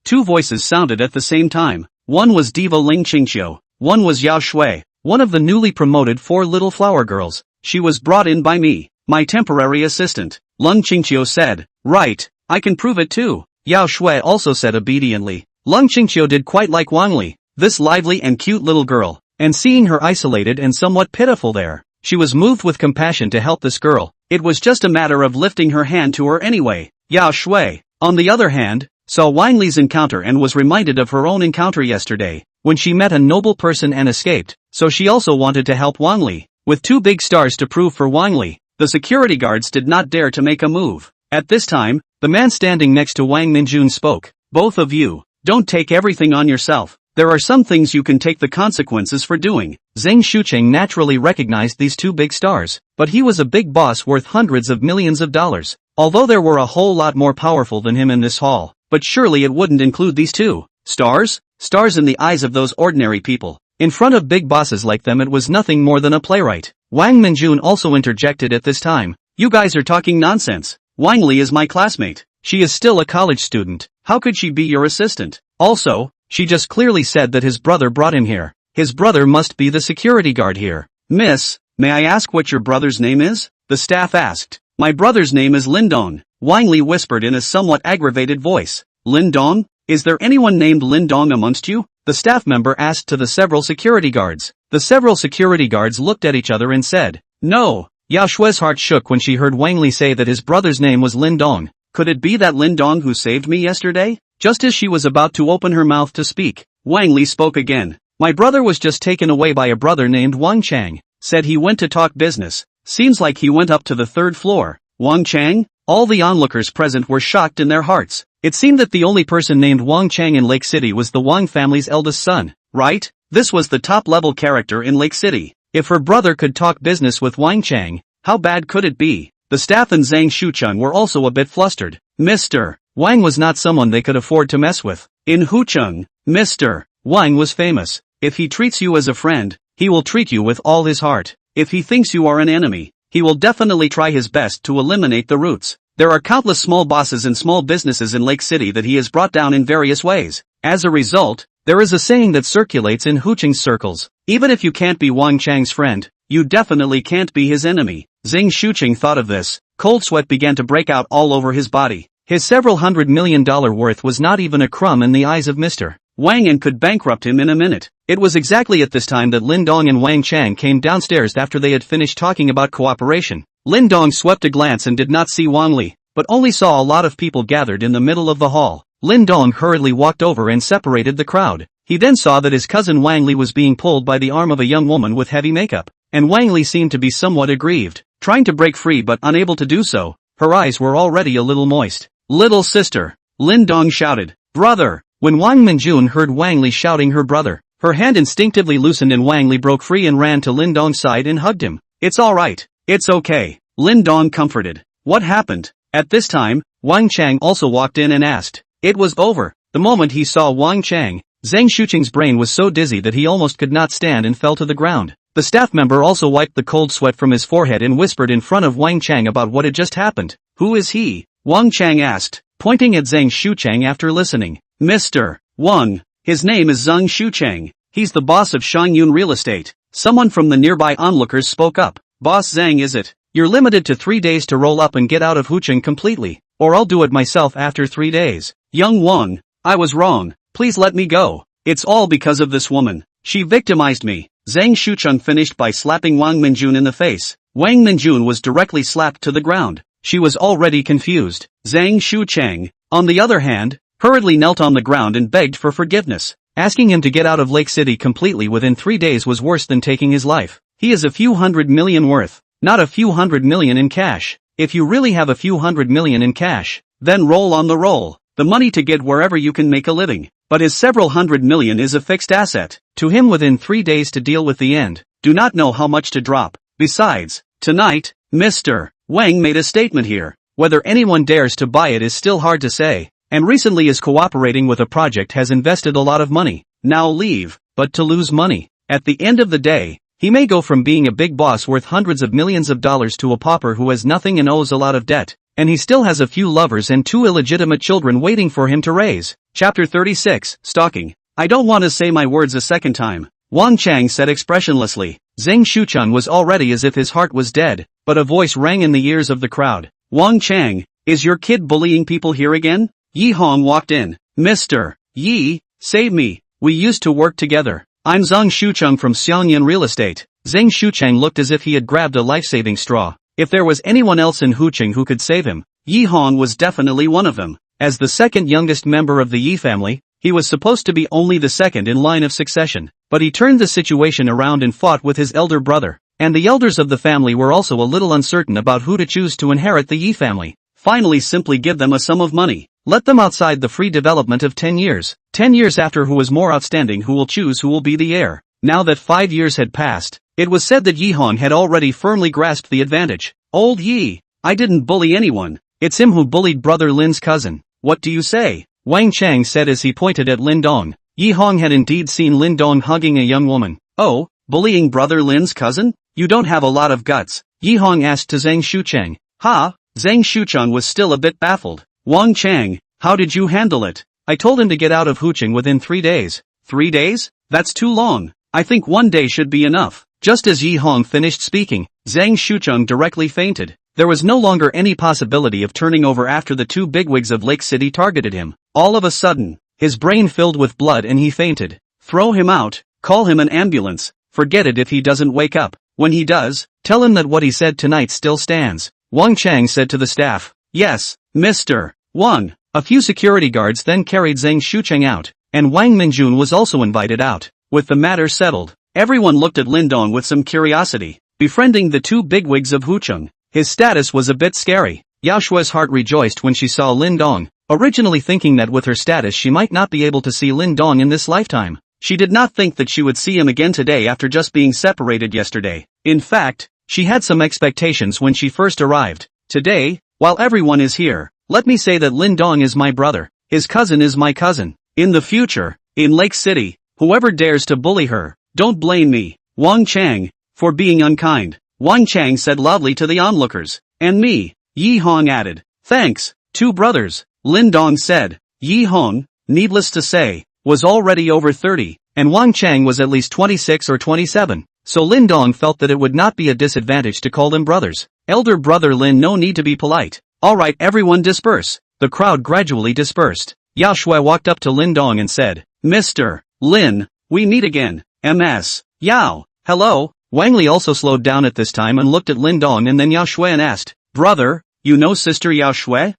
[SPEAKER 1] Two voices sounded at the same time. One was Diva Ling Qingqiu. One was Yao Shui, one of the newly promoted 4 little flower girls. She was brought in by me, my temporary assistant. Lung Qingqiu said. Right, I can prove it too, Yao Shui also said obediently. Lung Qingqiu did quite like Wang Li, this lively and cute little girl, and seeing her isolated and somewhat pitiful there, she was moved with compassion to help this girl. It was just a matter of lifting her hand to her anyway. Yao Shui, on the other hand, saw Wang Li's encounter and was reminded of her own encounter yesterday, when she met a noble person and escaped, so she also wanted to help Wang Li. With 2 big stars to prove for Wang Li, the security guards did not dare to make a move. At this time, the man standing next to Wang Minjun spoke. Both of you, don't take everything on yourself. There are some things you can take the consequences for doing. Zhang Shucheng naturally recognized these 2 big stars, but he was a big boss worth hundreds of millions of dollars. Although there were a whole lot more powerful than him in this hall, but surely it wouldn't include these 2 stars? Stars in the eyes of those ordinary people. In front of big bosses like them it was nothing more than a playwright. Wang Minjun also interjected at this time. You guys are talking nonsense. Wang Li is my classmate. She is still a college student. How could she be your assistant? Also, she just clearly said that his brother brought him here. His brother must be the security guard here. Miss, may I ask what your brother's name is? The staff asked. My brother's name is Lindong, Wang Li whispered in a somewhat aggravated voice. Lindong? Is there anyone named Lindong amongst you? The staff member asked to the several security guards. The several security guards looked at each other and said, no. Yao Shui's heart shook when she heard Wang Li say that his brother's name was Lindong. Could it be that Lindong who saved me yesterday? Just as she was about to open her mouth to speak, Wang Li spoke again. My brother was just taken away by a brother named Wang Chang. Said he went to talk business. Seems like he went up to the 3rd floor. Wang Chang? All the onlookers present were shocked in their hearts. It seemed that the only person named Wang Chang in Lake City was the Wang family's eldest son, right? This was the top-level character in Lake City. If her brother could talk business with Wang Chang, how bad could it be? The staff and Zhang Shucheng were also a bit flustered. Mr. Wang was not someone they could afford to mess with. In Hucheng, Mr. Wang was famous. If he treats you as a friend, he will treat you with all his heart. If he thinks you are an enemy, he will definitely try his best to eliminate the roots. There are countless small bosses and small businesses in Lake City that he has brought down in various ways. As a result, there is a saying that circulates in Hucheng's circles. Even if you can't be Wang Chang's friend, you definitely can't be his enemy. Zhang Shucheng thought of this. Cold sweat began to break out all over his body. His several $100 million worth was not even a crumb in the eyes of Mr. Wang and could bankrupt him in a minute. It was exactly at this time that Lindong and Wang Chang came downstairs after they had finished talking about cooperation. Lindong swept a glance and did not see Wang Li, but only saw a lot of people gathered in the middle of the hall. Lindong hurriedly walked over and separated the crowd. He then saw that his cousin Wang Li was being pulled by the arm of a young woman with heavy makeup, and Wang Li seemed to be somewhat aggrieved, trying to break free but unable to do so. Her eyes were already a little moist. Little sister, Lindong shouted. Brother. When Wang Minjun heard Wang Li shouting her brother, her hand instinctively loosened and Wang Li broke free and ran to Lindong's side and hugged him. It's alright. It's okay. Lindong comforted. What happened? At this time, Wang Chang also walked in and asked. It was over. The moment he saw Wang Chang, Zhang Shucheng's brain was so dizzy that he almost could not stand and fell to the ground. The staff member also wiped the cold sweat from his forehead and whispered in front of Wang Chang about what had just happened. Who is he? Wang Chang asked, pointing at Zhang Shucheng after listening. Mr. Wang. His name is Zhang Shucheng. He's the boss of Shangyun Real Estate. Someone from the nearby onlookers spoke up. Boss Zhang, is it? You're limited to 3 days to roll up and get out of Hucheng completely, or I'll do it myself after 3 days. Young Wang, I was wrong. Please let me go. It's all because of this woman. She victimized me. Zhang Shucheng finished by slapping Wang Minjun in the face. Wang Minjun was directly slapped to the ground. She was already confused. Zhang Shucheng, on the other hand, hurriedly knelt on the ground and begged for forgiveness. Asking him to get out of Lake City completely within 3 days was worse than taking his life. He is a few $100 million worth, not a few $100 million in cash. If you really have a few $100 million in cash, then roll on the roll. The money to get wherever you can make a living. But his several $100 million is a fixed asset. To him within 3 days to deal with the end. Do not know how much to drop. Besides, tonight, Mr. Wang made a statement here. Whether anyone dares to buy it is still hard to say. And recently is cooperating with a project has invested a lot of money. Now leave, but to lose money. At the end of the day, he may go from being a big boss worth hundreds of millions of dollars to a pauper who has nothing and owes a lot of debt. And he still has a few lovers and 2 illegitimate children waiting for him to raise. Chapter 36, Stalking. I don't want to say my words a second time. Wang Chang said expressionlessly. Zhang Shucheng was already as if his heart was dead, but a voice rang in the ears of the crowd. Wang Chang, is your kid bullying people here again? Yi Hong walked in. Mr. Yi, save me, we used to work together. I'm Zhang Shucheng from Xiangyan Real Estate. Zhang Shucheng looked as if he had grabbed a life-saving straw. If there was anyone else in Hucheng who could save him, Yi Hong was definitely one of them. As the second youngest member of the Yi family, he was supposed to be only the second in line of succession, but he turned the situation around and fought with his elder brother, and the elders of the family were also a little uncertain about who to choose to inherit the Yi family. Finally, simply give them a sum of money. Let them outside the free development of 10 years. 10 years after, who is more outstanding, who will choose who will be the heir. Now that 5 years had passed, it was said that Yi Hong had already firmly grasped the advantage. Old Yi, I didn't bully anyone. It's him who bullied brother Lin's cousin. What do you say? Wang Chang said as he pointed at Lin Dong. Yi Hong had indeed seen Lin Dong hugging a young woman. Oh, bullying brother Lin's cousin? You don't have a lot of guts, Yi Hong asked to Zhang Shucheng. Ha? Zhang Shucheng was still a bit baffled. Wang Chang, how did you handle it? I told him to get out of Hucheng within 3 days. 3 days? That's too long. I think 1 day should be enough. Just as Yi Hong finished speaking, Zhang Shucheng directly fainted. There was no longer any possibility of turning over after the two bigwigs of Lake City targeted him. All of a sudden, his brain filled with blood and he fainted. Throw him out, call him an ambulance, forget it if he doesn't wake up. When he does, tell him that what he said tonight still stands. Wang Chang said to the staff. Yes, Mr. Wang. A few security guards then carried Zhang Shucheng out, and Wang Minjun was also invited out. With the matter settled, everyone looked at Lin Dong with some curiosity. Befriending the two bigwigs of Hucheng, his status was a bit scary. Yao Shue's heart rejoiced when she saw Lin Dong, originally thinking that with her status she might not be able to see Lin Dong in this lifetime. She did not think that she would see him again today after just being separated yesterday. In fact, she had some expectations when she first arrived. Today, while everyone is here, let me say that Lin Dong is my brother. His cousin is my cousin. In the future, in Lake City, whoever dares to bully her, don't blame me, Wang Chang, for being unkind. Wang Chang said loudly to the onlookers. And me, Yi Hong added. Thanks, two brothers, Lin Dong said. Yi Hong, needless to say, was already over 30, and Wang Chang was at least 26 or 27, so Lin Dong felt that it would not be a disadvantage to call them brothers. Elder brother Lin, no need to be polite. Alright, everyone disperse. The crowd gradually dispersed. Yao Shui walked up to Lin Dong and said, Mr. Lin, we meet again. MS. Yao, hello. Wang Li also slowed down at this time and looked at Lin Dong and then Yao Shui and asked, Brother, you know Sister Yao Shui?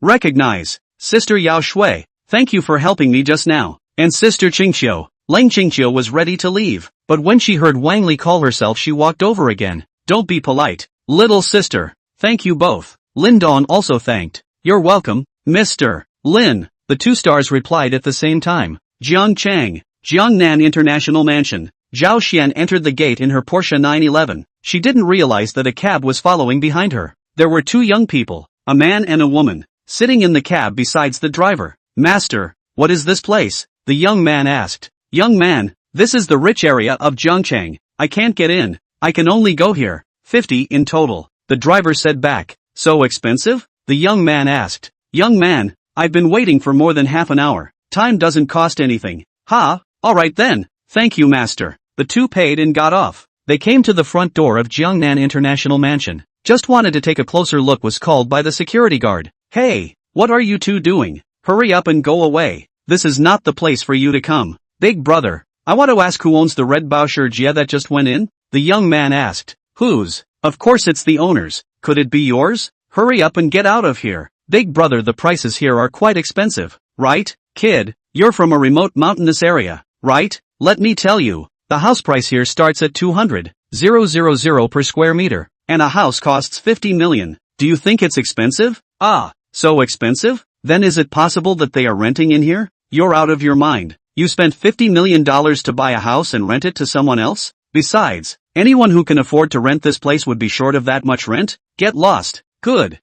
[SPEAKER 1] Recognize. Sister Yao Shui, thank you for helping me just now. And Sister Qingqiu. Leng Qingqiu was ready to leave, but when she heard Wang Li call herself she walked over again. Don't be polite, little sister. Thank you both. Lin Dong also thanked. You're welcome, Mr. Lin. The two stars replied at the same time. Jiangchang, Jiangnan International Mansion. Zhao Xian entered the gate in her Porsche 911. She didn't realize that a cab was following behind her. There were two young people, a man and a woman, sitting in the cab besides the driver. Master, what is this place? The young man asked. Young man, this is the rich area of Jiangchang. I can't get in. I can only go here. 50 in total. The driver said back. So expensive? The young man asked. Young man, I've been waiting for more than half an hour. Time doesn't cost anything. Ha, alright then. Thank you, master. The two paid and got off. They came to the front door of Jiangnan International Mansion. Just wanted to take a closer look was called by the security guard. Hey, what are you two doing? Hurry up and go away. This is not the place for you to come. Big brother, I want to ask who owns the red Baosher Jia that just went in? The young man asked. Whose? Of course it's the owner's. Could it be yours? Hurry up and get out of here. Big brother, the prices here are quite expensive, right? Kid, you're from a remote mountainous area, right? Let me tell you, the house price here starts at 200,000 per square meter, and a house costs 50 million. Do you think it's expensive? Ah, so expensive? Then is it possible that they are renting in here? You're out of your mind. You spent $50 million to buy a house and rent it to someone else? Besides, anyone who can afford to rent this place would be short of that much rent? Get lost. Good.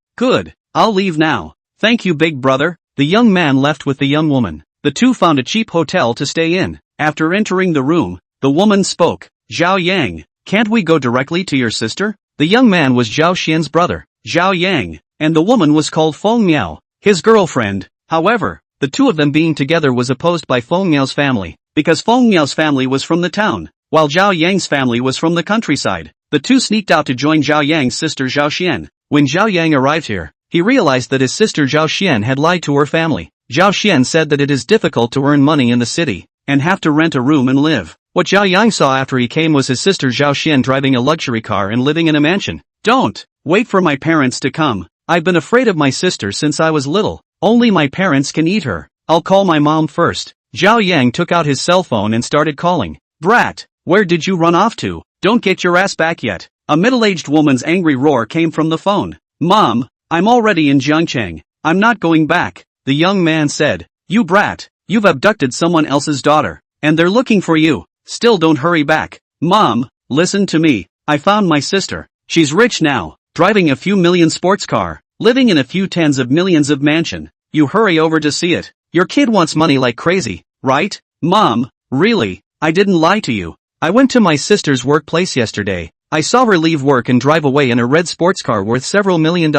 [SPEAKER 1] I'll leave now. Thank you, big brother. The young man left with the young woman. The two found a cheap hotel to stay in. After entering the room, the woman spoke. Zhao Yang, can't we go directly to your sister? The young man was Zhao Xian's brother, Zhao Yang, and the woman was called Feng Miao, his girlfriend. However, the two of them being together was opposed by Feng Miao's family, because Feng Miao's family was from the town, while Zhao Yang's family was from the countryside. The two sneaked out to join Zhao Yang's sister Zhao Xian. When Zhao Yang arrived here, he realized that his sister Zhao Xian had lied to her family. Zhao Xian said that it is difficult to earn money in the city, and have to rent a room and live. What Zhao Yang saw after he came was his sister Zhao Xian driving a luxury car and living in a mansion. Don't wait for my parents to come. I've been afraid of my sister since I was little. Only my parents can eat her. I'll call my mom first. Zhao Yang took out his cell phone and started calling. Brat, where did you run off to? Don't get your ass back yet. A middle-aged woman's angry roar came from the phone. Mom, I'm already in Jiangcheng. I'm not going back. The young man said. You brat, you've abducted someone else's daughter, and they're looking for you. Still don't hurry back. Mom, listen to me. I found my sister. She's rich now, driving a few million sports car, living in a few tens of millions of mansion. You hurry over to see it. Your kid wants money like crazy, right? Mom, really? I didn't lie to you. I went to my sister's workplace yesterday. I saw her leave work and drive away in a red sports car worth several $million.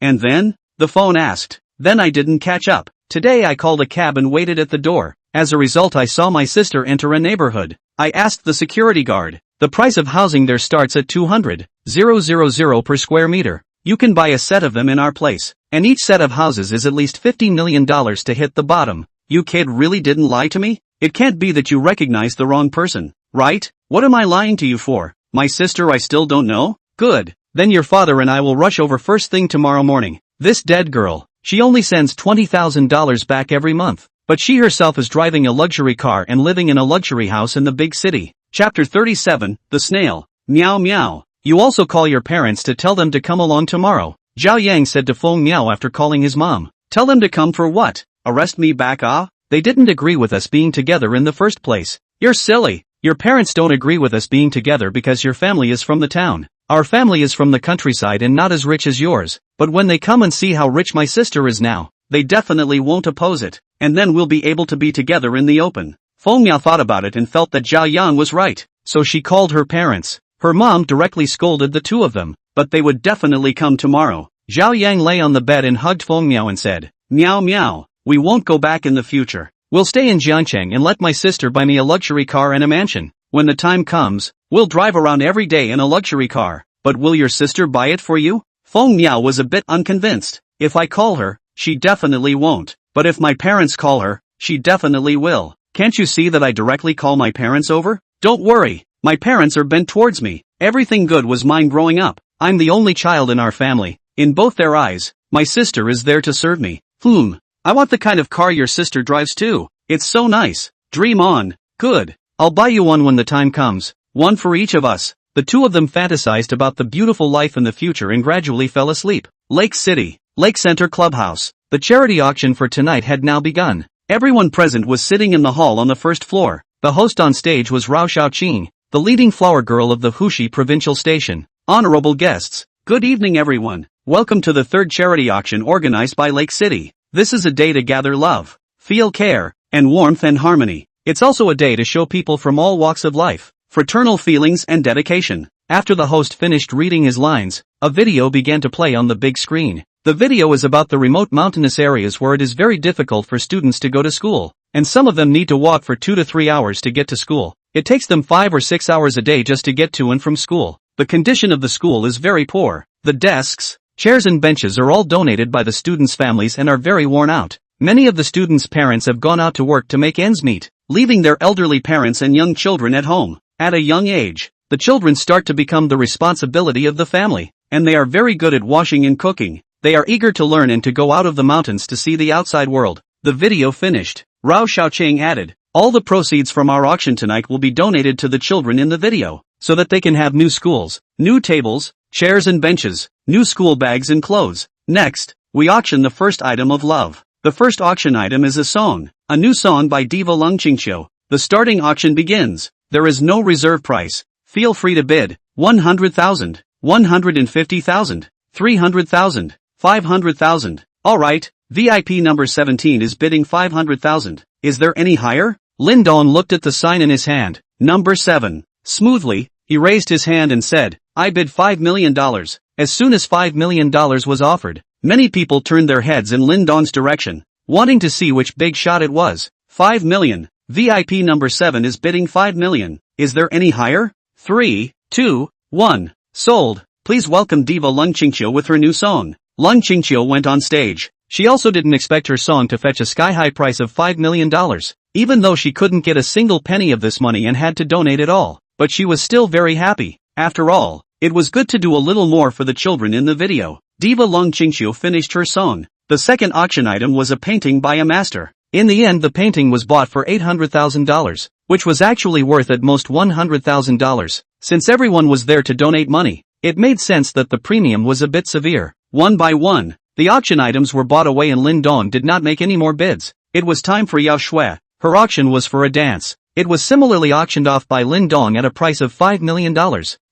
[SPEAKER 1] And then? The phone asked. Then I didn't catch up. Today I called a cab and waited at the door. As a result I saw my sister enter a neighborhood. I asked the security guard. The price of housing there starts at 200,000 per square meter. You can buy a set of them in our place. And each set of houses is at least $50 million to hit the bottom. You kid really didn't lie to me? It can't be that you recognized the wrong person, right? What am I lying to you for? My sister I still don't know? Good. Then your father and I will rush over first thing tomorrow morning. This dead girl, she only sends $20,000 back every month. But she herself is driving a luxury car and living in a luxury house in the big city. Chapter 37, The Snail. Meow meow. You also call your parents to tell them to come along tomorrow. Zhao Yang said to Feng Miao after calling his mom. Tell them to come for what? Arrest me back ah? They didn't agree with us being together in the first place. You're silly. Your parents don't agree with us being together because your family is from the town. Our family is from the countryside and not as rich as yours. But when they come and see how rich my sister is now, they definitely won't oppose it. And then we'll be able to be together in the open. Feng Miao thought about it and felt that Zhao Yang was right. So she called her parents. Her mom directly scolded the two of them. But they would definitely come tomorrow. Zhao Yang lay on the bed and hugged Feng Miao and said, Meow meow. We won't go back in the future. We'll stay in Jiangcheng and let my sister buy me a luxury car and a mansion. When the time comes, we'll drive around every day in a luxury car. But will your sister buy it for you? Feng Miao was a bit unconvinced. If I call her, she definitely won't. But if my parents call her, she definitely will. Can't you see that I directly call my parents over? Don't worry. My parents are bent towards me. Everything good was mine growing up. I'm the only child in our family. In both their eyes, my sister is there to serve me. I want the kind of car your sister drives too. It's so nice. Dream on. Good. I'll buy you one when the time comes. One for each of us. The two of them fantasized about the beautiful life in the future and gradually fell asleep. Lake City. Lake Center Clubhouse. The charity auction for tonight had now begun. Everyone present was sitting in the hall on the first floor. The host on stage was Rao Xiaoqing, the leading flower girl of the Huxi Provincial Station. Honorable guests. Good evening everyone. Welcome to the third charity auction organized by Lake City. This is a day to gather love, feel care, and warmth and harmony. It's also a day to show people from all walks of life, fraternal feelings and dedication. After the host finished reading his lines, a video began to play on the big screen. The video is about the remote mountainous areas where it is very difficult for students to go to school, and some of them need to walk for 2 to 3 hours to get to school. It takes them 5 or 6 hours a day just to get to and from school. The condition of the school is very poor. The desks, chairs and benches are all donated by the students' families and are very worn out. Many of the students' parents have gone out to work to make ends meet, leaving their elderly parents and young children at home. At a young age, the children start to become the responsibility of the family, and they are very good at washing and cooking. They are eager to learn and to go out of the mountains to see the outside world. The video finished. Rao Xiaoqing added, all the proceeds from our auction tonight will be donated to the children in the video, so that they can have new schools, new tables, chairs and benches, new school bags and clothes. Next, we auction the first item of love. The first auction item is a song, a new song by diva Lung Qingqiu. The starting auction begins. There is no reserve price. Feel free to bid. 100,000, 150,000, 300,000, 500,000. Alright, VIP number 17 is bidding 500,000. Is there any higher? Lin Dong looked at the sign in his hand. Number 7. Smoothly, he raised his hand and said, I bid $5 million. As soon as $5 million was offered, many people turned their heads in Lin Dong's direction, wanting to see which big shot it was. 5 million. VIP number 7 is bidding 5 million. Is there any higher? 3, 2, 1. Sold. Please welcome diva Lung Qingqiu with her new song. Lung Qingqiu went on stage. She also didn't expect her song to fetch a sky-high price of $5 million, even though she couldn't get a single penny of this money and had to donate it all. But she was still very happy. After all, it was good to do a little more for the children in the video. Diva Lung Qingqiu finished her song. The second auction item was a painting by a master. In the end, the painting was bought for $800,000, which was actually worth at most $100,000. Since everyone was there to donate money, it made sense that the premium was a bit severe. One by one, the auction items were bought away and Lin Dong did not make any more bids. It was time for Yao Shui. Her auction was for a dance. It was similarly auctioned off by Lin Dong at a price of $5 million.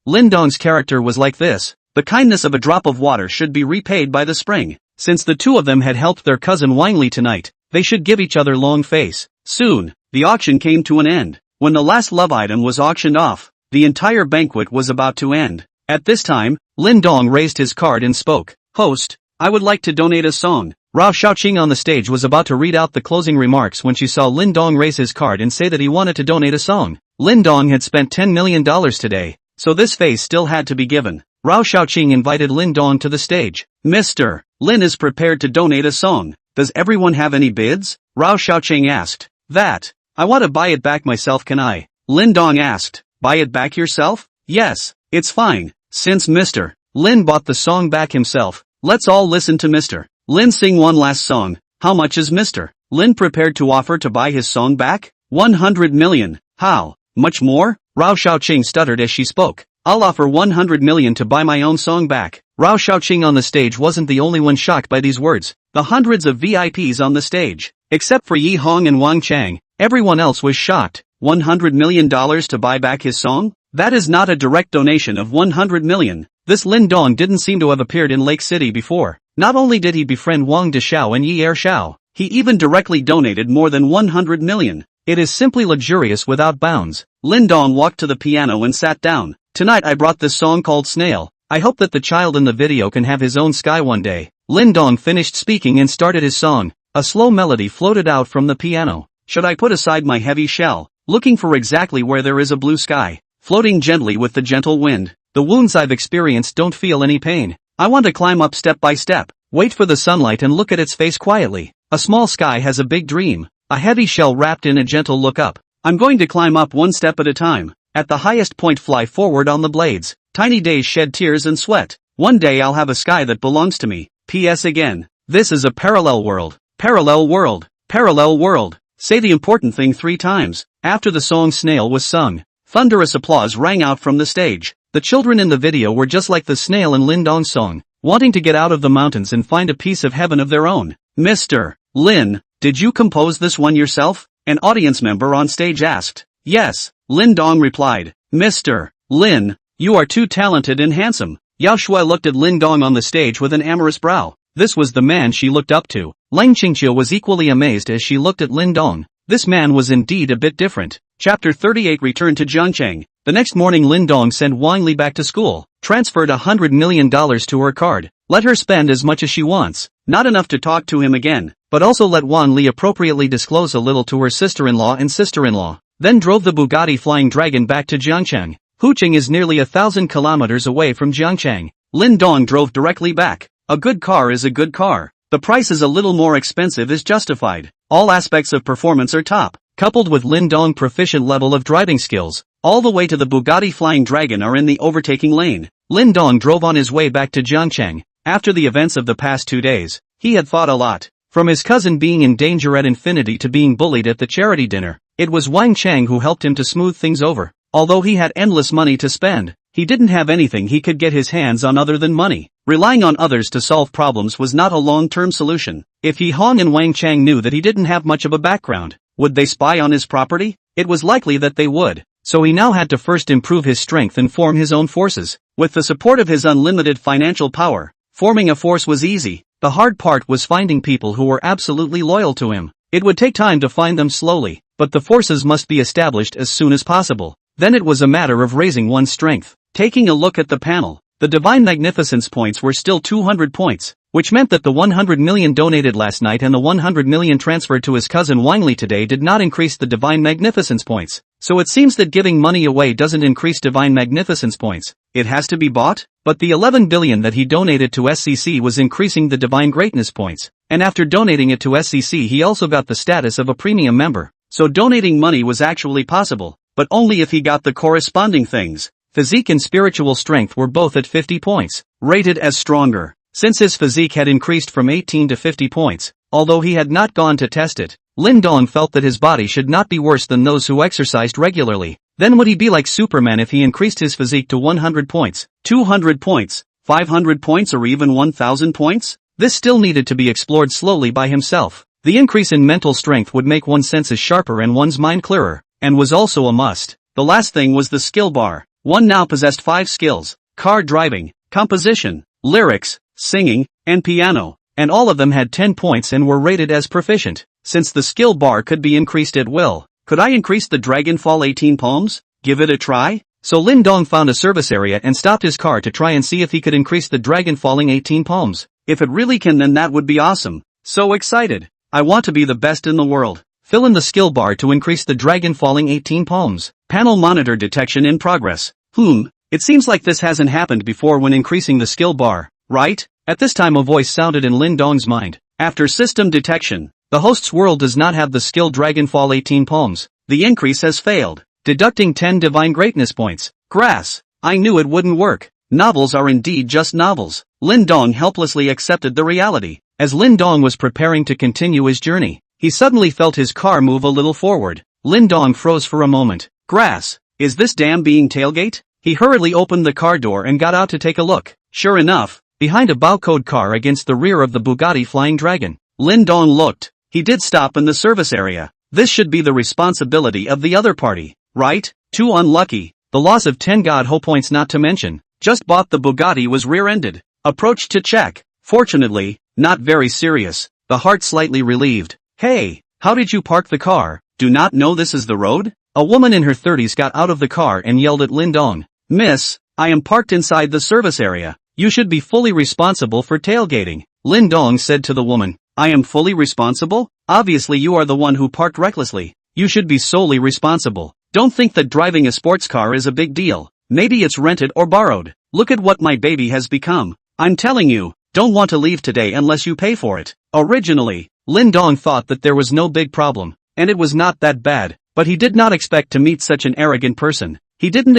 [SPEAKER 1] Lin Dong's character was like this: the kindness of a drop of water should be repaid by the spring. Since the two of them had helped their cousin Wang Li tonight, they should give each other long face. Soon, the auction came to an end. When the last love item was auctioned off, the entire banquet was about to end. At this time, Lin Dong raised his card and spoke. Host, I would like to donate a song. Rao Shaoqing on the stage was about to read out the closing remarks when she saw Lin Dong raise his card and say that he wanted to donate a song. Lin Dong had spent $10 million today, so this face still had to be given. Rao Shaoqing invited Lin Dong to the stage. Mr. Lin is prepared to donate a song. Does everyone have any bids? Rao Shaoqing asked. That. I want to buy it back myself, can I? Lin Dong asked. Buy it back yourself? Yes, it's fine. Since Mr. Lin bought the song back himself, let's all listen to Mr. Lin sing one last song. How much is Mr. Lin prepared to offer to buy his song back? 100 million. How much more? Rao Shaoqing stuttered as she spoke. I'll offer 100 million to buy my own song back. Rao Shaoqing on the stage wasn't the only one shocked by these words. The hundreds of VIPs on the stage, except for Yi Hong and Wang Chang, everyone else was shocked. $100 million to buy back his song? That is not a direct donation of 100 million. This Lin Dong didn't seem to have appeared in Lake City before. Not only did he befriend Wang Deshao and Yi Er Shao, he even directly donated more than 100 million. It is simply luxurious without bounds. Lin Dong walked to the piano and sat down. Tonight I brought this song called Snail. I hope that the child in the video can have his own sky one day. Lin Dong finished speaking and started his song. A slow melody floated out from the piano. Should I put aside my heavy shell, looking for exactly where there is a blue sky, floating gently with the gentle wind? The wounds I've experienced don't feel any pain. I want to climb up step by step, wait for the sunlight and look at its face quietly. A small sky has a big dream, a heavy shell wrapped in a gentle look up. I'm going to climb up one step at a time. At the highest point fly forward on the blades. Tiny days shed tears and sweat. One day I'll have a sky that belongs to me. P.S. again. This is a parallel world. Parallel world. Parallel world. Say the important thing 3 times. After the song Snail was sung, thunderous applause rang out from the stage. The children in the video were just like the snail in Lin Dong's song, wanting to get out of the mountains and find a piece of heaven of their own. Mr. Lin, did you compose this one yourself? An audience member on stage asked. Yes, Lin Dong replied. Mr. Lin, you are too talented and handsome. Yao Shui looked at Lin Dong on the stage with an amorous brow. This was the man she looked up to. Lang Qingqiu was equally amazed as she looked at Lin Dong. This man was indeed a bit different. Chapter 38 Return to Zhangcheng. The next morning Lin Dong sent Wang Li back to school, transferred $100 million to her card, let her spend as much as she wants, not enough to talk to him again, but also let Wang Li appropriately disclose a little to her sister-in-law and sister-in-law, then drove the Bugatti Flying Dragon back to Jiangcheng. Hucheng is nearly 1,000 kilometers away from Jiangcheng. Lin Dong drove directly back. A good car is a good car. The price is a little more expensive is justified. All aspects of performance are top, coupled with Lin Dong's proficient level of driving skills. All the way to the Bugatti Flying Dragon are in the overtaking lane. Lin Dong drove on his way back to Jiangcheng. After the events of the past 2 days, he had thought a lot. From his cousin being in danger at infinity to being bullied at the charity dinner, it was Wang Chang who helped him to smooth things over. Although he had endless money to spend, he didn't have anything he could get his hands on other than money. Relying on others to solve problems was not a long-term solution. If Yi Hong and Wang Chang knew that he didn't have much of a background, would they spy on his property? It was likely that they would. So he now had to first improve his strength and form his own forces. With the support of his unlimited financial power, forming a force was easy. The hard part was finding people who were absolutely loyal to him. It would take time to find them slowly, but the forces must be established as soon as possible. Then it was a matter of raising one's strength. Taking a look at the panel, the Divine Magnificence points were still 200 points, which meant that the 100 million donated last night and the 100 million transferred to his cousin Wang Li today did not increase the Divine Magnificence points. So it seems that giving money away doesn't increase divine magnificence points. It has to be bought? But the 11 billion that he donated to SCC was increasing the divine greatness points. And after donating it to SCC he also got the status of a premium member. So donating money was actually possible, but only if he got the corresponding things. Physique and spiritual strength were both at 50 points, rated as stronger. Since his physique had increased from 18 to 50 points, although he had not gone to test it, Lin Dong felt that his body should not be worse than those who exercised regularly. Then would he be like Superman if he increased his physique to 100 points, 200 points, 500 points or even 1000 points? This still needed to be explored slowly by himself. The increase in mental strength would make one's senses sharper and one's mind clearer, and was also a must. The last thing was the skill bar. One now possessed 5 skills: car driving, composition, lyrics, singing, and piano, and all of them had 10 points and were rated as proficient. Since the skill bar could be increased at will, could I increase the Dragonfall 18 poems? Give it a try? So Lin Dong found a service area and stopped his car to try and see if he could increase the Dragonfalling 18 poems. If it really can, then that would be awesome. So excited. I want to be the best in the world. Fill in the skill bar to increase the Dragonfalling 18 poems. Panel monitor detection in progress. It seems like this hasn't happened before when increasing the skill bar, right? At this time a voice sounded in Lin Dong's mind. After system detection, the host's world does not have the skill Dragonfall 18 poems. The increase has failed. Deducting 10 divine greatness points. Grass. I knew it wouldn't work. Novels are indeed just novels. Lin Dong helplessly accepted the reality. As Lin Dong was preparing to continue his journey, he suddenly felt his car move a little forward. Lin Dong froze for a moment. Grass. Is this dam being tailgate? He hurriedly opened the car door and got out to take a look. Sure enough, behind a Baucode car against the rear of the Bugatti Flying Dragon, Lin Dong looked. He did stop in the service area. This should be the responsibility of the other party, right? Too unlucky. The loss of 10 God Ho points not to mention. Just bought the Bugatti was rear-ended. Approached to check. Fortunately, not very serious. The heart slightly relieved. Hey, how did you park the car? Do not know this is the road? A woman in her 30s got out of the car and yelled at Lin Dong. Miss, I am parked inside the service area. You should be fully responsible for tailgating. Lin Dong said to the woman. I am fully responsible? Obviously you are the one who parked recklessly. You should be solely responsible. Don't think that driving a sports car is a big deal. Maybe it's rented or borrowed. Look at what my baby has become. I'm telling you, don't want to leave today unless you pay for it. Originally, Lin Dong thought that there was no big problem, and it was not that bad, but he did not expect to meet such an arrogant person. He didn't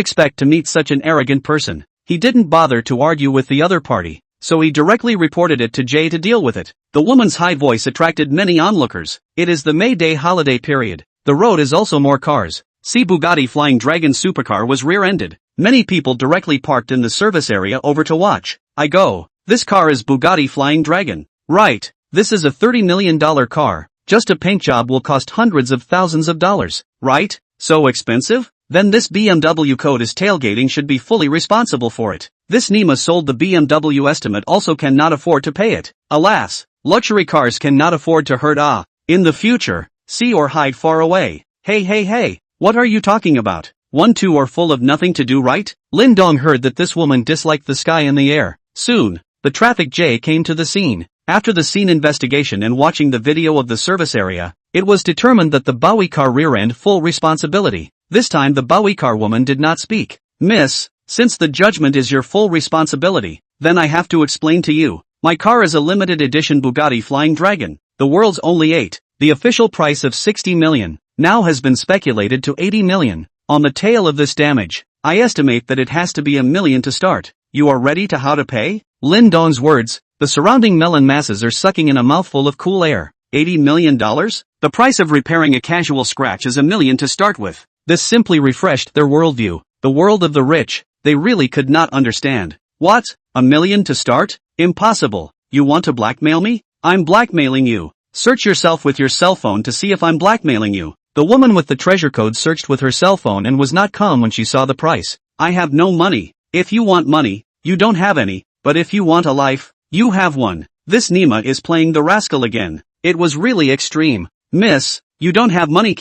[SPEAKER 1] bother to argue with the other party, so he directly reported it to Jay to deal with it. The woman's high voice attracted many onlookers. It is the May Day holiday period. The road is also more cars. See, Bugatti Flying Dragon supercar was rear-ended. Many people directly parked in the service area over to watch. I go. This car is Bugatti Flying Dragon. Right. This is a $30 million car. Just a paint job will cost hundreds of thousands of dollars. Right? So expensive? Then this BMW code is tailgating should be fully responsible for it. This Nima sold the BMW estimate also cannot afford to pay it. Alas, luxury cars cannot afford to hurt in the future, see or hide far away. Hey, what are you talking about? 1-2 are full of nothing to do, right? Lin Dong heard that this woman disliked the sky and the air. Soon, the traffic J came to the scene. After the scene investigation and watching the video of the service area, it was determined that the Bowie car rear-end full responsibility. This time the Bowie car woman did not speak. Miss, since the judgment is your full responsibility, then I have to explain to you. My car is a limited edition Bugatti Flying Dragon. The world's only 8. The official price of 60 million, now has been speculated to 80 million. On the tail of this damage, I estimate that it has to be $1 million to start. You are ready to how to pay? Lin Dong's words, the surrounding melon masses are sucking in a mouthful of cool air. $80 million? The price of repairing a casual scratch is $1 million to start with. This simply refreshed their worldview. The world of the rich, they really could not understand. What? $1 million to start? Impossible. You want to blackmail me? I'm blackmailing you. Search yourself with your cell phone to see if I'm blackmailing you. The woman with the treasure code searched with her cell phone and was not calm when she saw the price. I have no money. If you want money, you don't have any, but if you want a life, you have one. This Nima is playing the rascal again. It was really extreme. Miss, you don't have money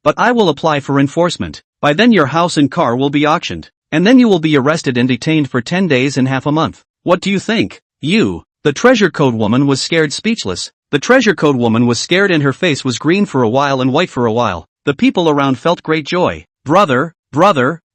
[SPEAKER 1] but I will apply for enforcement. By then your house and car will be auctioned, and then you will be arrested and detained for 10 days and half a month. What do you think? The treasure code woman was scared speechless. The treasure code woman was scared and her face was green for a while and white for a while. The people around felt great joy. Brother,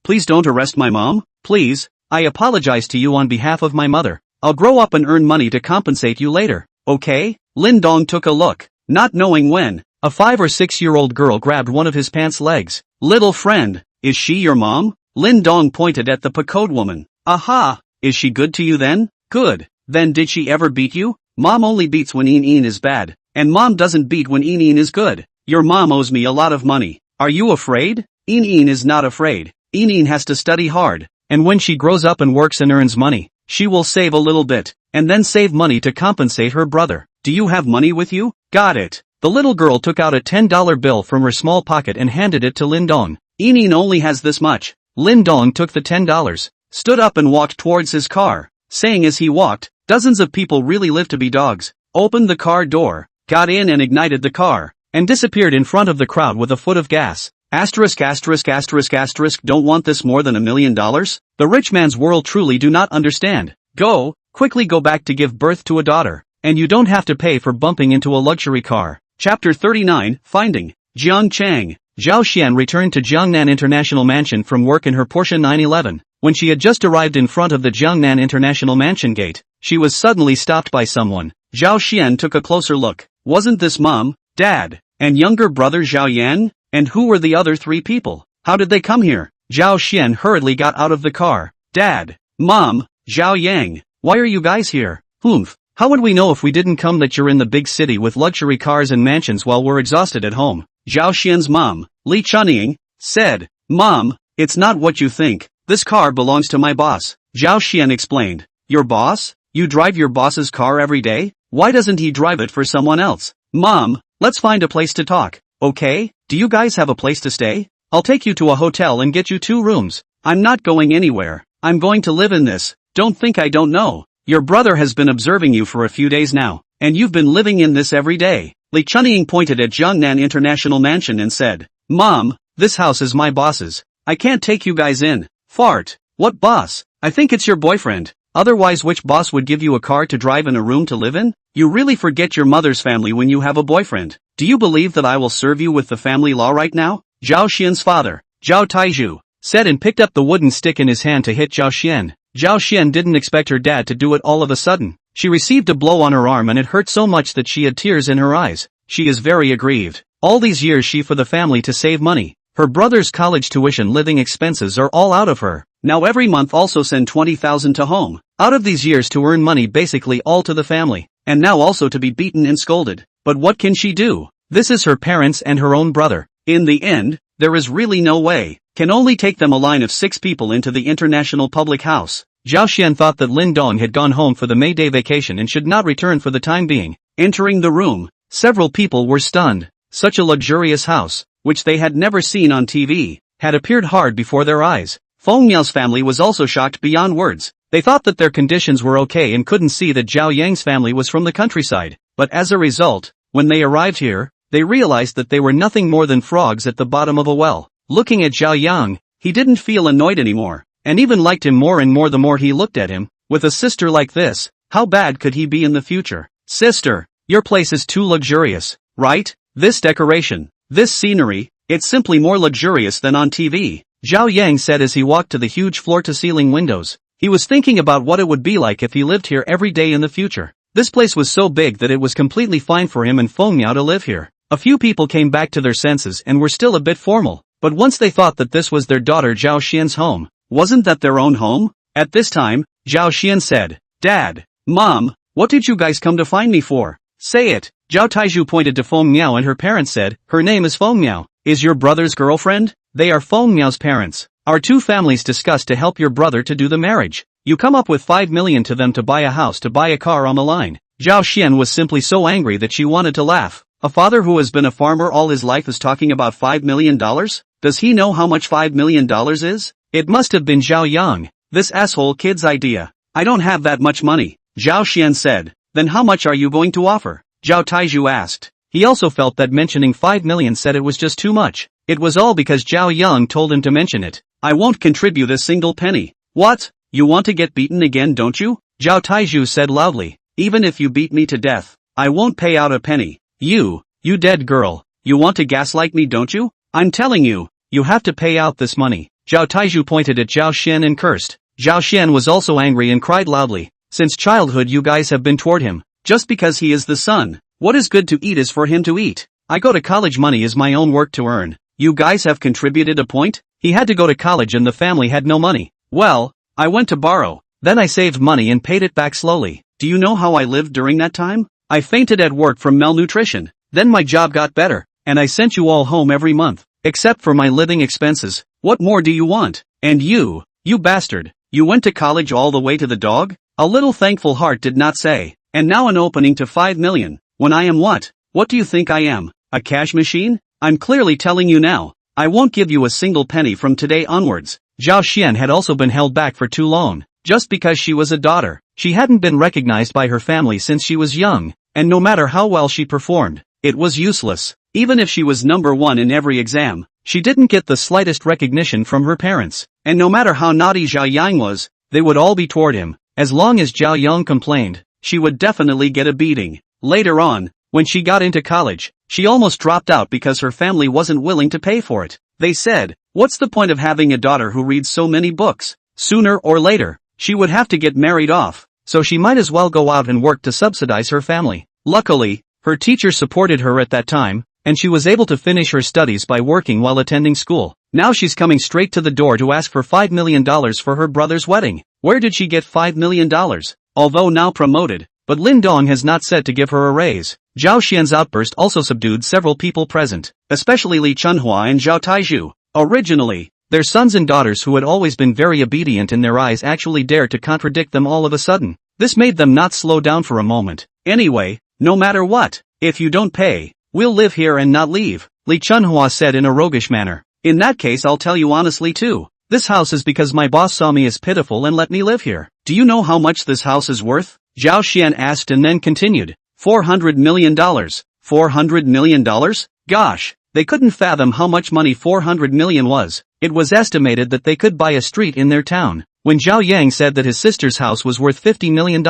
[SPEAKER 1] please don't arrest my mom, please. I apologize to you on behalf of my mother. I'll grow up and earn money to compensate you later, okay? Lin Dong took a look, not knowing when. A 5 or 6-year-old girl grabbed one of his pants legs. Little friend, is she your mom? Lin Dong pointed at the pakode woman. Aha, is she good to you then? Good. Then did she ever beat you? Mom only beats when Een is bad, and mom doesn't beat when Een is good. Your mom owes me a lot of money. Are you afraid? Een is not afraid. Een has to study hard, and when she grows up and works and earns money, she will save a little bit, and then save money to compensate her brother. Do you have money with you? Got it. The little girl took out a $10 bill from her small pocket and handed it to Lin Dong. Een only has this much. Lin Dong took the $10, stood up and walked towards his car, saying as he walked, dozens of people really live to be dogs, opened the car door, got in and ignited the car, and disappeared in front of the crowd with a foot of gas. Asterisk. Don't want this more than $1 million? The rich man's world truly do not understand. Quickly go back to give birth to a daughter, and you don't have to pay for bumping into a luxury car. Chapter 39, Finding. Jiang Chang. Zhao Xian returned to Jiangnan International Mansion from work in her Porsche 911. When she had just arrived in front of the Jiangnan International Mansion gate, she was suddenly stopped by someone. Zhao Xian took a closer look. Wasn't this mom, dad, and younger brother Zhao Yang? And who were the other 3 people? How did they come here? Zhao Xian hurriedly got out of the car. Dad, Mom, Zhao Yang, why are you guys here? How would we know if we didn't come that you're in the big city with luxury cars and mansions while we're exhausted at home? Zhao Xian's mom, Li Chunying, said, Mom, it's not what you think. This car belongs to my boss. Zhao Xian explained. Your boss? You drive your boss's car every day? Why doesn't he drive it for someone else? Mom, let's find a place to talk, okay? Do you guys have a place to stay? I'll take you to a hotel and get you 2 rooms. I'm not going anywhere. I'm going to live in this. Don't think I don't know. Your brother has been observing you for a few days now, and you've been living in this every day. Li Chunying pointed at Jiangnan International Mansion and said, Mom, this house is my boss's. I can't take you guys in. Fart. What boss? I think it's your boyfriend. Otherwise which boss would give you a car to drive and a room to live in? You really forget your mother's family when you have a boyfriend. Do you believe that I will serve you with the family law right now? Zhao Xian's father, Zhao Taizhu, said and picked up the wooden stick in his hand to hit Zhao Xian. Zhao Xian didn't expect her dad to do it all of a sudden. She received a blow on her arm and it hurt so much that she had tears in her eyes. She is very aggrieved. All these years she for the family to save money. Her brother's college tuition living expenses are all out of her. Now every month also send 20,000 to home. Out of these years to earn money basically all to the family. And now also to be beaten and scolded. But what can she do? This is her parents and her own brother. In the end, there is really no way. Can only take them a line of 6 people into the international public house. Zhao Xian thought that Lin Dong had gone home for the May Day vacation and should not return for the time being. Entering the room, several people were stunned. Such a luxurious house, which they had never seen on TV, had appeared hard before their eyes. Feng Miao's family was also shocked beyond words. They thought that their conditions were okay and couldn't see that Zhao Yang's family was from the countryside. But as a result, when they arrived here, they realized that they were nothing more than frogs at the bottom of a well. Looking at Zhao Yang, he didn't feel annoyed anymore, and even liked him more and more the more he looked at him. With a sister like this, how bad could he be in the future? Sister, your place is too luxurious, right? This decoration, this scenery, it's simply more luxurious than on TV, Zhao Yang said as he walked to the huge floor-to-ceiling windows. He was thinking about what it would be like if he lived here every day in the future. This place was so big that it was completely fine for him and Feng Miao to live here. A few people came back to their senses and were still a bit formal, but once they thought that this was their daughter Zhao Xian's home, wasn't that their own home? At this time, Zhao Xian said, Dad, Mom, what did you guys come to find me for? Say it. Zhao Taizhu pointed to Feng Miao and her parents said, her name is Feng Miao. Is your brother's girlfriend? They are Feng Miao's parents. Our 2 families discussed to help your brother to do the marriage. You come up with 5 million to them to buy a house to buy a car on the line. Zhao Xian was simply so angry that she wanted to laugh. A father who has been a farmer all his life is talking about $5 million? Does he know how much $5 million is? It must have been Zhao Yang, this asshole kid's idea. I don't have that much money, Zhao Xian said. Then how much are you going to offer? Zhao Taizhu asked. He also felt that mentioning 5 million said it was just too much. It was all because Zhao Yang told him to mention it. I won't contribute a single penny. What? You want to get beaten again, don't you? Zhao Taizhu said loudly. Even if you beat me to death, I won't pay out a penny. You dead girl, you want to gaslight me, don't you? I'm telling you, you have to pay out this money. Zhao Taizhu pointed at Zhao Xian and cursed. Zhao Xian was also angry and cried loudly. Since childhood you guys have been toward him. Just because he is the son. What is good to eat is for him to eat. I go to college, money is my own work to earn. You guys have contributed a point? He had to go to college and the family had no money. Well, I went to borrow. Then I saved money and paid it back slowly. Do you know how I lived during that time? I fainted at work from malnutrition. Then my job got better, and I sent you all home every month. Except for my living expenses. What more do you want? And you bastard, you went to college all the way to the dog? A little thankful heart did not say. And now an opening to 5 million. When I am what? What do you think I am? A cash machine? I'm clearly telling you now. I won't give you a single penny from today onwards. Zhao Xian had also been held back for too long. Just because she was a daughter, she hadn't been recognized by her family since she was young, and no matter how well she performed, it was useless. Even if she was number 1 in every exam, she didn't get the slightest recognition from her parents. And no matter how naughty Zhao Yang was, they would all be toward him. As long as Zhao Yang complained, she would definitely get a beating. Later on, when she got into college, she almost dropped out because her family wasn't willing to pay for it. They said, what's the point of having a daughter who reads so many books? Sooner or later, she would have to get married off, so she might as well go out and work to subsidize her family. Luckily, her teacher supported her at that time, and she was able to finish her studies by working while attending school. Now she's coming straight to the door to ask for $5 million for her brother's wedding. Where did she get $5 million? Although now promoted, but Lin Dong has not said to give her a raise. Zhao Xian's outburst also subdued several people present, especially Li Chunhua and Zhao Taizhu. Originally, their sons and daughters who had always been very obedient in their eyes actually dared to contradict them all of a sudden. This made them not slow down for a moment. Anyway, no matter what, if you don't pay, we'll live here and not leave, Li Chunhua said in a roguish manner. In that case I'll tell you honestly too. This house is because my boss saw me as pitiful and let me live here. Do you know how much this house is worth? Zhao Xian asked and then continued. $400 million. $400 million? Gosh, they couldn't fathom how much money 400 million was. It was estimated that they could buy a street in their town. When Zhao Yang said that his sister's house was worth $50 million,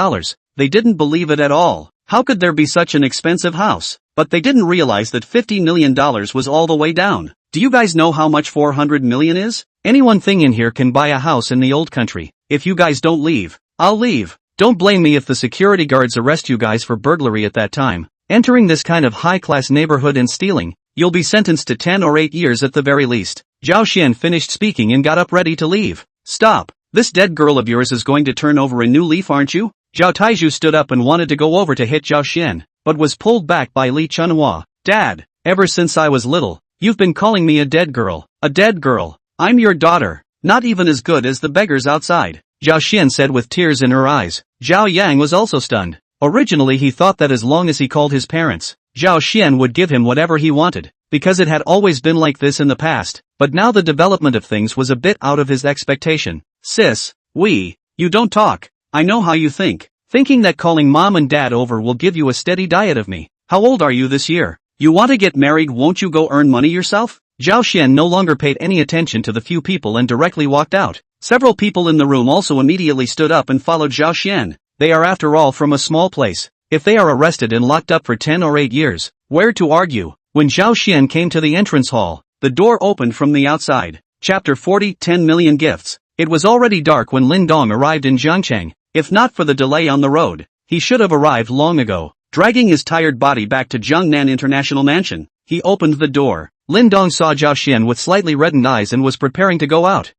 [SPEAKER 1] they didn't believe it at all. How could there be such an expensive house? But they didn't realize that $50 million was all the way down. Do you guys know how much 400 million is? Any one thing in here can buy a house in the old country. If you guys don't leave, I'll leave. Don't blame me if the security guards arrest you guys for burglary at that time. Entering this kind of high-class neighborhood and stealing, you'll be sentenced to 10 or 8 years at the very least. Zhao Xian finished speaking and got up ready to leave. Stop. This dead girl of yours is going to turn over a new leaf, aren't you? Zhao Taizhu stood up and wanted to go over to hit Zhao Xian, but was pulled back by Li Chunhua. Dad, ever since I was little, you've been calling me a dead girl. A dead girl. I'm your daughter. Not even as good as the beggars outside, Zhao Xian said with tears in her eyes. Zhao Yang was also stunned. Originally he thought that as long as he called his parents, Zhao Xian would give him whatever he wanted, because it had always been like this in the past, but now the development of things was a bit out of his expectation. Sis, you don't talk. I know how you think. Thinking that calling mom and dad over will give you a steady diet of me. How old are you this year? You want to get married, won't you go earn money yourself? Zhao Xian no longer paid any attention to the few people and directly walked out. Several people in the room also immediately stood up and followed Zhao Xian. They are after all from a small place. If they are arrested and locked up for 10 or 8 years, where to argue? When Zhao Xian came to the entrance hall, the door opened from the outside. Chapter 40, 10 million gifts. It was already dark when Lin Dong arrived in Zhangcheng. If not for the delay on the road, he should have arrived long ago. Dragging his tired body back to Zhongnan International Mansion, he opened the door. Lin Dong saw Zhao Xian with slightly reddened eyes and was preparing to go out.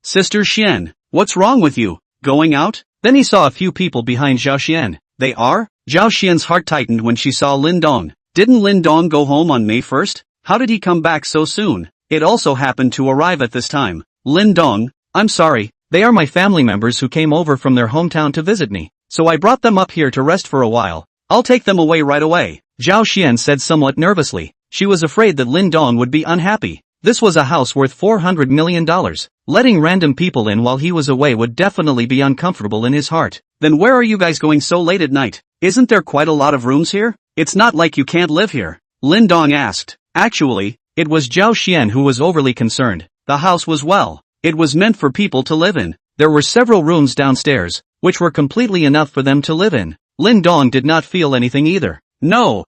[SPEAKER 1] Sister Xian, what's wrong with you? Going out? Then he saw a few people behind Zhao Xian. They are? Zhao Xian's heart tightened when she saw Lin Dong. Didn't Lin Dong go home on May 1st? How did he come back so soon? It also happened to arrive at this time. Lin Dong, I'm sorry, they are my family members who came over from their hometown to visit me, so I brought them up here to rest for a while. I'll take them away right away, Zhao Xian said somewhat nervously. She was afraid that Lin Dong would be unhappy. This was a house worth $400 million. Letting random people in while he was away would definitely be uncomfortable in his heart. Then where are you guys going so late at night? Isn't there quite a lot of rooms here? It's not like you can't live here, Lin Dong asked. Actually, it was Zhao Xian who was overly concerned. The house was it was meant for people to live in. There were several rooms downstairs, which were completely enough for them to live in. Lin Dong did not feel anything either. No,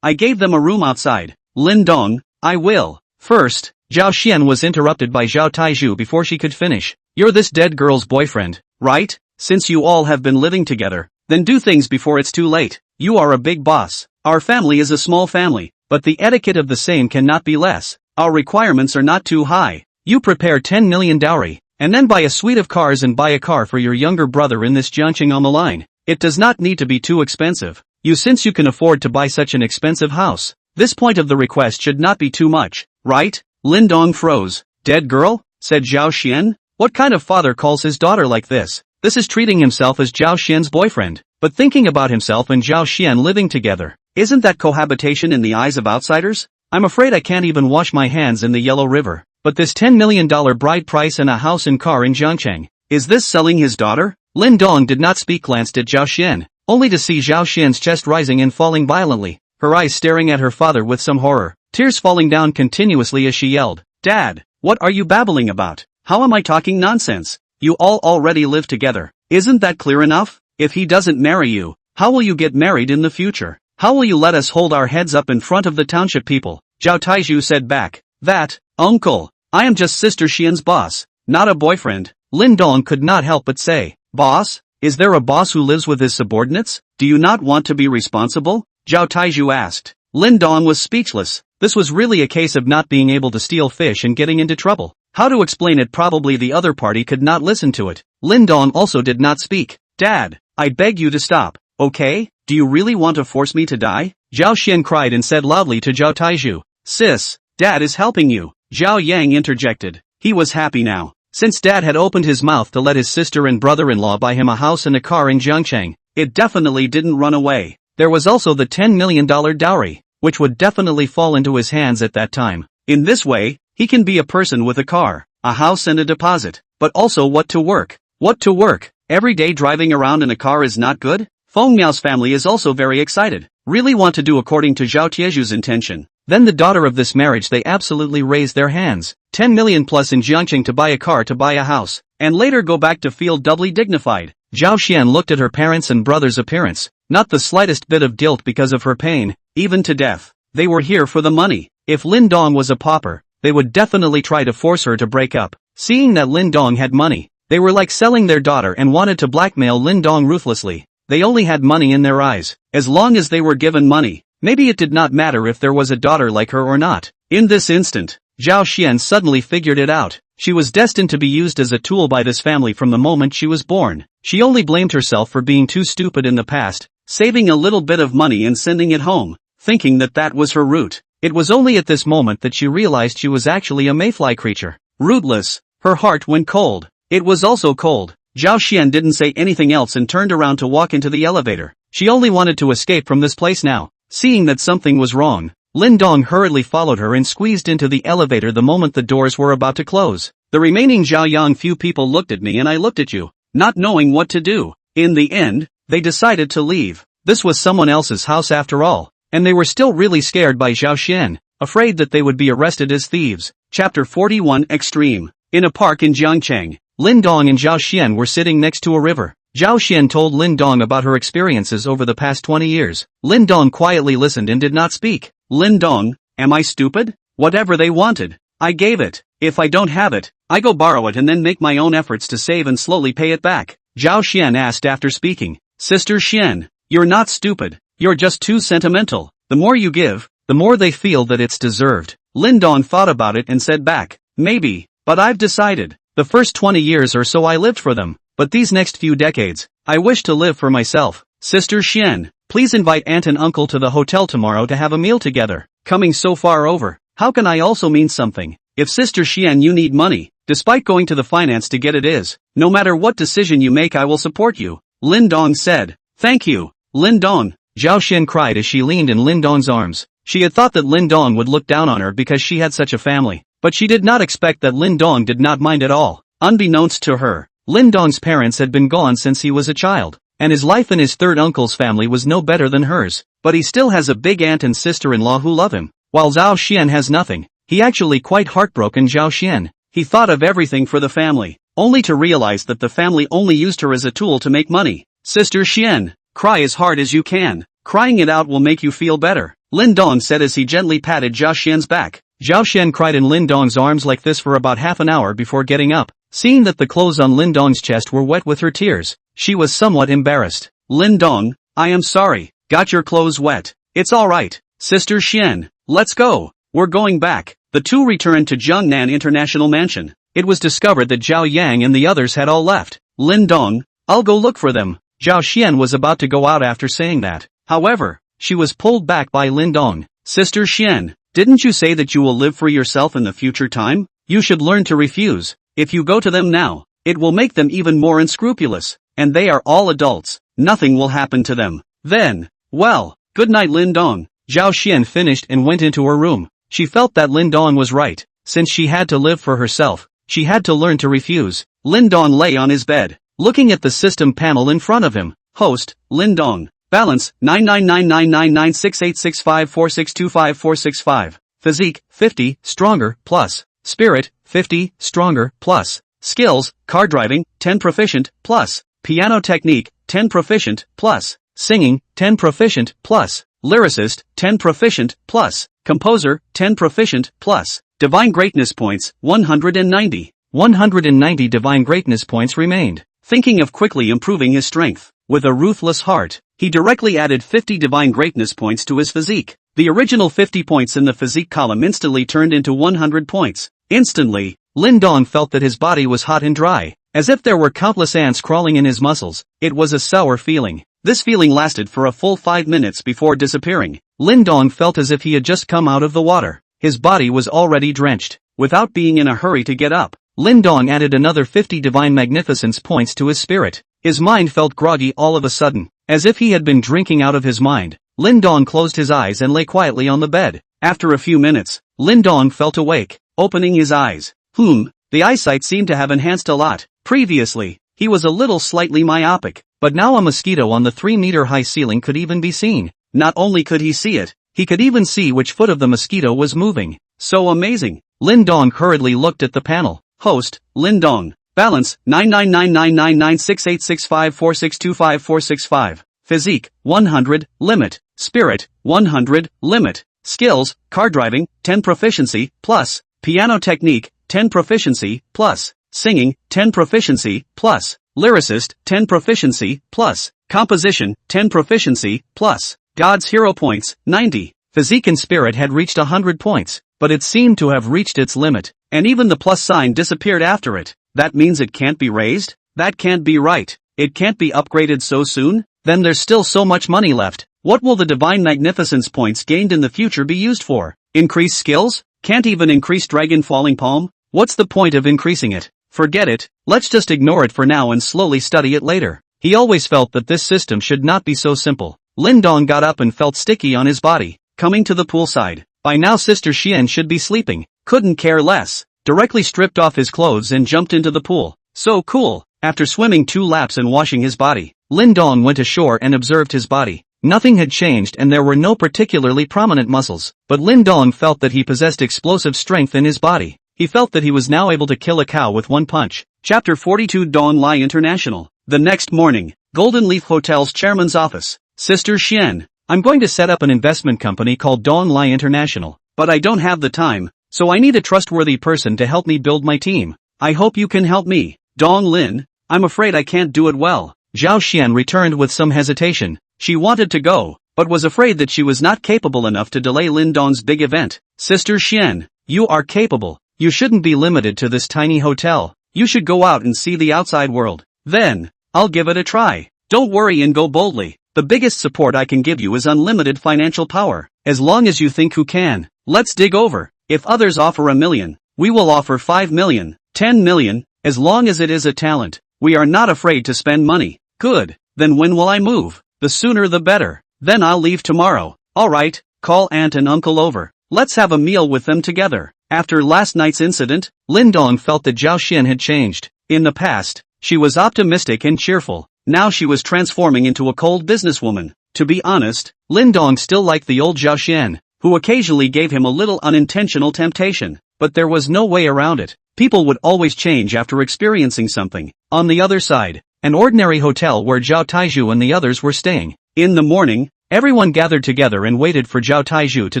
[SPEAKER 1] I gave them a room outside. Lin Dong, I will. First, Zhao Xian was interrupted by Zhao Taizhu before she could finish. You're this dead girl's boyfriend, right? Since you all have been living together, then do things before it's too late. You are a big boss. Our family is a small family, but the etiquette of the same cannot be less. Our requirements are not too high. You prepare 10 million dowry, and then buy a suite of cars and buy a car for your younger brother in this Jiangqing on the line. It does not need to be too expensive. Since you can afford to buy such an expensive house, this point of the request should not be too much, right? Lin Dong froze. Dead girl? Said Zhao Xian. What kind of father calls his daughter like this? This is treating himself as Zhao Xian's boyfriend, but thinking about himself and Zhao Xian living together. Isn't that cohabitation in the eyes of outsiders? I'm afraid I can't even wash my hands in the Yellow River. But this $10 million bride price and a house and car in Jiangcheng, is this selling his daughter? Lin Dong did not speak, glanced at Zhao Xian, only to see Zhao Xian's chest rising and falling violently, her eyes staring at her father with some horror, tears falling down continuously as she yelled, Dad, what are you babbling about? How am I talking nonsense? You all already live together. Isn't that clear enough? If he doesn't marry you, how will you get married in the future? How will you let us hold our heads up in front of the township people? Zhao Taizhu said back, that, uncle, I am just Sister Xian's boss, not a boyfriend. Lin Dong could not help but say, boss? Is there a boss who lives with his subordinates? Do you not want to be responsible? Zhao Taizhu asked. Lin Dong was speechless. This was really a case of not being able to steal fish and getting into trouble. How to explain it? Probably the other party could not listen to it. Lin Dong also did not speak. Dad, I beg you to stop, okay? Do you really want to force me to die? Zhao Xian cried and said loudly to Zhao Taizhu, Sis, Dad is helping you. Zhao Yang interjected. He was happy now. Since Dad had opened his mouth to let his sister and brother-in-law buy him a house and a car in Jiangcheng, it definitely didn't run away. There was also the $10 million dowry, which would definitely fall into his hands at that time. In this way, he can be a person with a car, a house and a deposit, but also what to work. What to work? Every day driving around in a car is not good? Feng Miao's family is also very excited, really want to do according to Zhao Tieju's intention. Then the daughter of this marriage, they absolutely raised their hands. 10 million plus in Jiangcheng to buy a car, to buy a house, and later go back to feel doubly dignified. Zhao Xian looked at her parents' and brother's appearance, not the slightest bit of guilt because of her pain, even to death. They were here for the money. If Lin Dong was a pauper, they would definitely try to force her to break up. Seeing that Lin Dong had money, they were like selling their daughter and wanted to blackmail Lin Dong ruthlessly. They only had money in their eyes. As long as they were given money, maybe it did not matter if there was a daughter like her or not. In this instant, Zhao Xian suddenly figured it out. She was destined to be used as a tool by this family from the moment she was born. She only blamed herself for being too stupid in the past, saving a little bit of money and sending it home, thinking that that was her route. It was only at this moment that she realized she was actually a mayfly creature. Rootless. Her heart went cold. It was also cold. Zhao Xian didn't say anything else and turned around to walk into the elevator. She only wanted to escape from this place now. Seeing that something was wrong, Lin Dong hurriedly followed her and squeezed into the elevator the moment the doors were about to close. The remaining Zhao Yang few people looked at me and I looked at you, not knowing what to do. In the end, they decided to leave. This was someone else's house after all, and they were still really scared by Zhao Xian, afraid that they would be arrested as thieves. Chapter 41 Extreme. In a park in Jiangcheng, Lin Dong and Zhao Xian were sitting next to a river. Zhao Xian told Lin Dong about her experiences over the past 20 years. Lin Dong quietly listened and did not speak. Lin Dong, am I stupid? Whatever they wanted, I gave it. If I don't have it, I go borrow it and then make my own efforts to save and slowly pay it back. Zhao Xian asked after speaking. Sister Xian, you're not stupid, you're just too sentimental. The more you give, the more they feel that it's deserved. Lin Dong thought about it and said back, maybe, but I've decided. The first 20 years or so I lived for them, but these next few decades, I wish to live for myself. Sister Xian, please invite aunt and uncle to the hotel tomorrow to have a meal together. Coming so far over, how can I also mean something? If Sister Xian you need money, despite going to the finance to get it is, no matter what decision you make I will support you. Lin Dong said. Thank you, Lin Dong. Zhao Xian cried as she leaned in Lin Dong's arms. She had thought that Lin Dong would look down on her because she had such a family, but she did not expect that Lin Dong did not mind at all. Unbeknownst to her, Lin Dong's parents had been gone since he was a child, and his life in his third uncle's family was no better than hers, but he still has a big aunt and sister-in-law who love him. While Zhao Xian has nothing, he actually quite heartbroken Zhao Xian. He thought of everything for the family, only to realize that the family only used her as a tool to make money. Sister Xian, cry as hard as you can. Crying it out will make you feel better, Lin Dong said as he gently patted Zhao Xian's back. Zhao Xian cried in Lin Dong's arms like this for about half an hour before getting up. Seeing that the clothes on Lin Dong's chest were wet with her tears, she was somewhat embarrassed. Lin Dong, I am sorry, got your clothes wet. It's alright, Sister Xian, let's go. We're going back. The two returned to Jiangnan International Mansion. It was discovered that Zhao Yang and the others had all left. Lin Dong, I'll go look for them. Zhao Xian was about to go out after saying that. However, she was pulled back by Lin Dong. Sister Xian, didn't you say that you will live for yourself in the future time? You should learn to refuse. If you go to them now, it will make them even more unscrupulous, and they are all adults. Nothing will happen to them. Then, well, good night Lin Dong. Zhao Xian finished and went into her room. She felt that Lin Dong was right. Since she had to live for herself, she had to learn to refuse. Lin Dong lay on his bed, looking at the system panel in front of him. Host, Lin Dong. Balance, 99999968654625465. Physique, 50, stronger, plus. Spirit, 50, stronger, plus. Skills, car driving, 10 proficient, plus. Piano technique, 10 proficient, plus. Singing, 10 proficient, plus. Lyricist, 10 proficient, plus. Composer, 10 proficient, plus. Divine greatness points, 190. 190 divine greatness points remained. Thinking of quickly improving his strength, with a ruthless heart, he directly added 50 divine greatness points to his physique. The original 50 points in the physique column instantly turned into 100 points. Instantly, Lin Dong felt that his body was hot and dry, as if there were countless ants crawling in his muscles. It was a sour feeling. This feeling lasted for a full 5 minutes before disappearing. Lin Dong felt as if he had just come out of the water. His body was already drenched. Without being in a hurry to get up, Lin Dong added another 50 divine magnificence points to his spirit. His mind felt groggy all of a sudden, as if he had been drinking out of his mind. Lin Dong closed his eyes and lay quietly on the bed. After a few minutes, Lin Dong felt awake, opening his eyes. The eyesight seemed to have enhanced a lot. Previously, he was a little slightly myopic, but now a mosquito on the 3-meter-high ceiling could even be seen. Not only could he see it, he could even see which foot of the mosquito was moving. So amazing. Lin Dong hurriedly looked at the panel. Host, Lin Dong. Balance, 99999968654625465. Physique, 100, limit. Spirit, 100, limit. Skills, car driving, 10 proficiency, plus. Piano technique, 10 proficiency, plus. Singing, 10 proficiency, plus. Lyricist, 10 proficiency, plus. Composition, 10 proficiency, plus. God's hero points, 90. Physique and spirit had reached 100 points, but it seemed to have reached its limit, and even the plus sign disappeared after it. That means it can't be raised? That can't be right. It can't be upgraded so soon? Then there's still so much money left. What will the divine magnificence points gained in the future be used for? Increase skills? Can't even increase dragon falling palm? What's the point of increasing it? Forget it. Let's just ignore it for now and slowly study it later. He always felt that this system should not be so simple. Lin Dong got up and felt sticky on his body. Coming to the poolside. By now Sister Xian should be sleeping. Couldn't care less. Directly stripped off his clothes and jumped into the pool. So cool. After swimming 2 laps and washing his body, Lin Dong went ashore and observed his body. Nothing had changed and there were no particularly prominent muscles, but Lin Dong felt that he possessed explosive strength in his body. He felt that he was now able to kill a cow with one punch. Chapter 42 Dong Lai International. The next morning, Golden Leaf Hotel's chairman's office. Sister Xian, I'm going to set up an investment company called Dong Lai International, but I don't have the time, so I need a trustworthy person to help me build my team. I hope you can help me. Dong Lin, I'm afraid I can't do it well. Zhao Xian returned with some hesitation. She wanted to go, but was afraid that she was not capable enough to delay Lin Dong's big event. Sister Xian, you are capable. You shouldn't be limited to this tiny hotel. You should go out and see the outside world. Then, I'll give it a try. Don't worry and go boldly. The biggest support I can give you is unlimited financial power. As long as you think who can. Let's dig over. If others offer $1 million, we will offer 5 million, 10 million, as long as it is a talent. We are not afraid to spend money. Good. Then when will I move? The sooner the better. Then I'll leave tomorrow. Alright, call aunt and uncle over. Let's have a meal with them together. After last night's incident, Lin Dong felt that Zhao Xian had changed. In the past, she was optimistic and cheerful. Now she was transforming into a cold businesswoman. To be honest, Lin Dong still liked the old Zhao Xian, who occasionally gave him a little unintentional temptation. But there was no way around it. People would always change after experiencing something. On the other side, an ordinary hotel where Zhao Taizhu and the others were staying. In the morning, everyone gathered together and waited for Zhao Taizhu to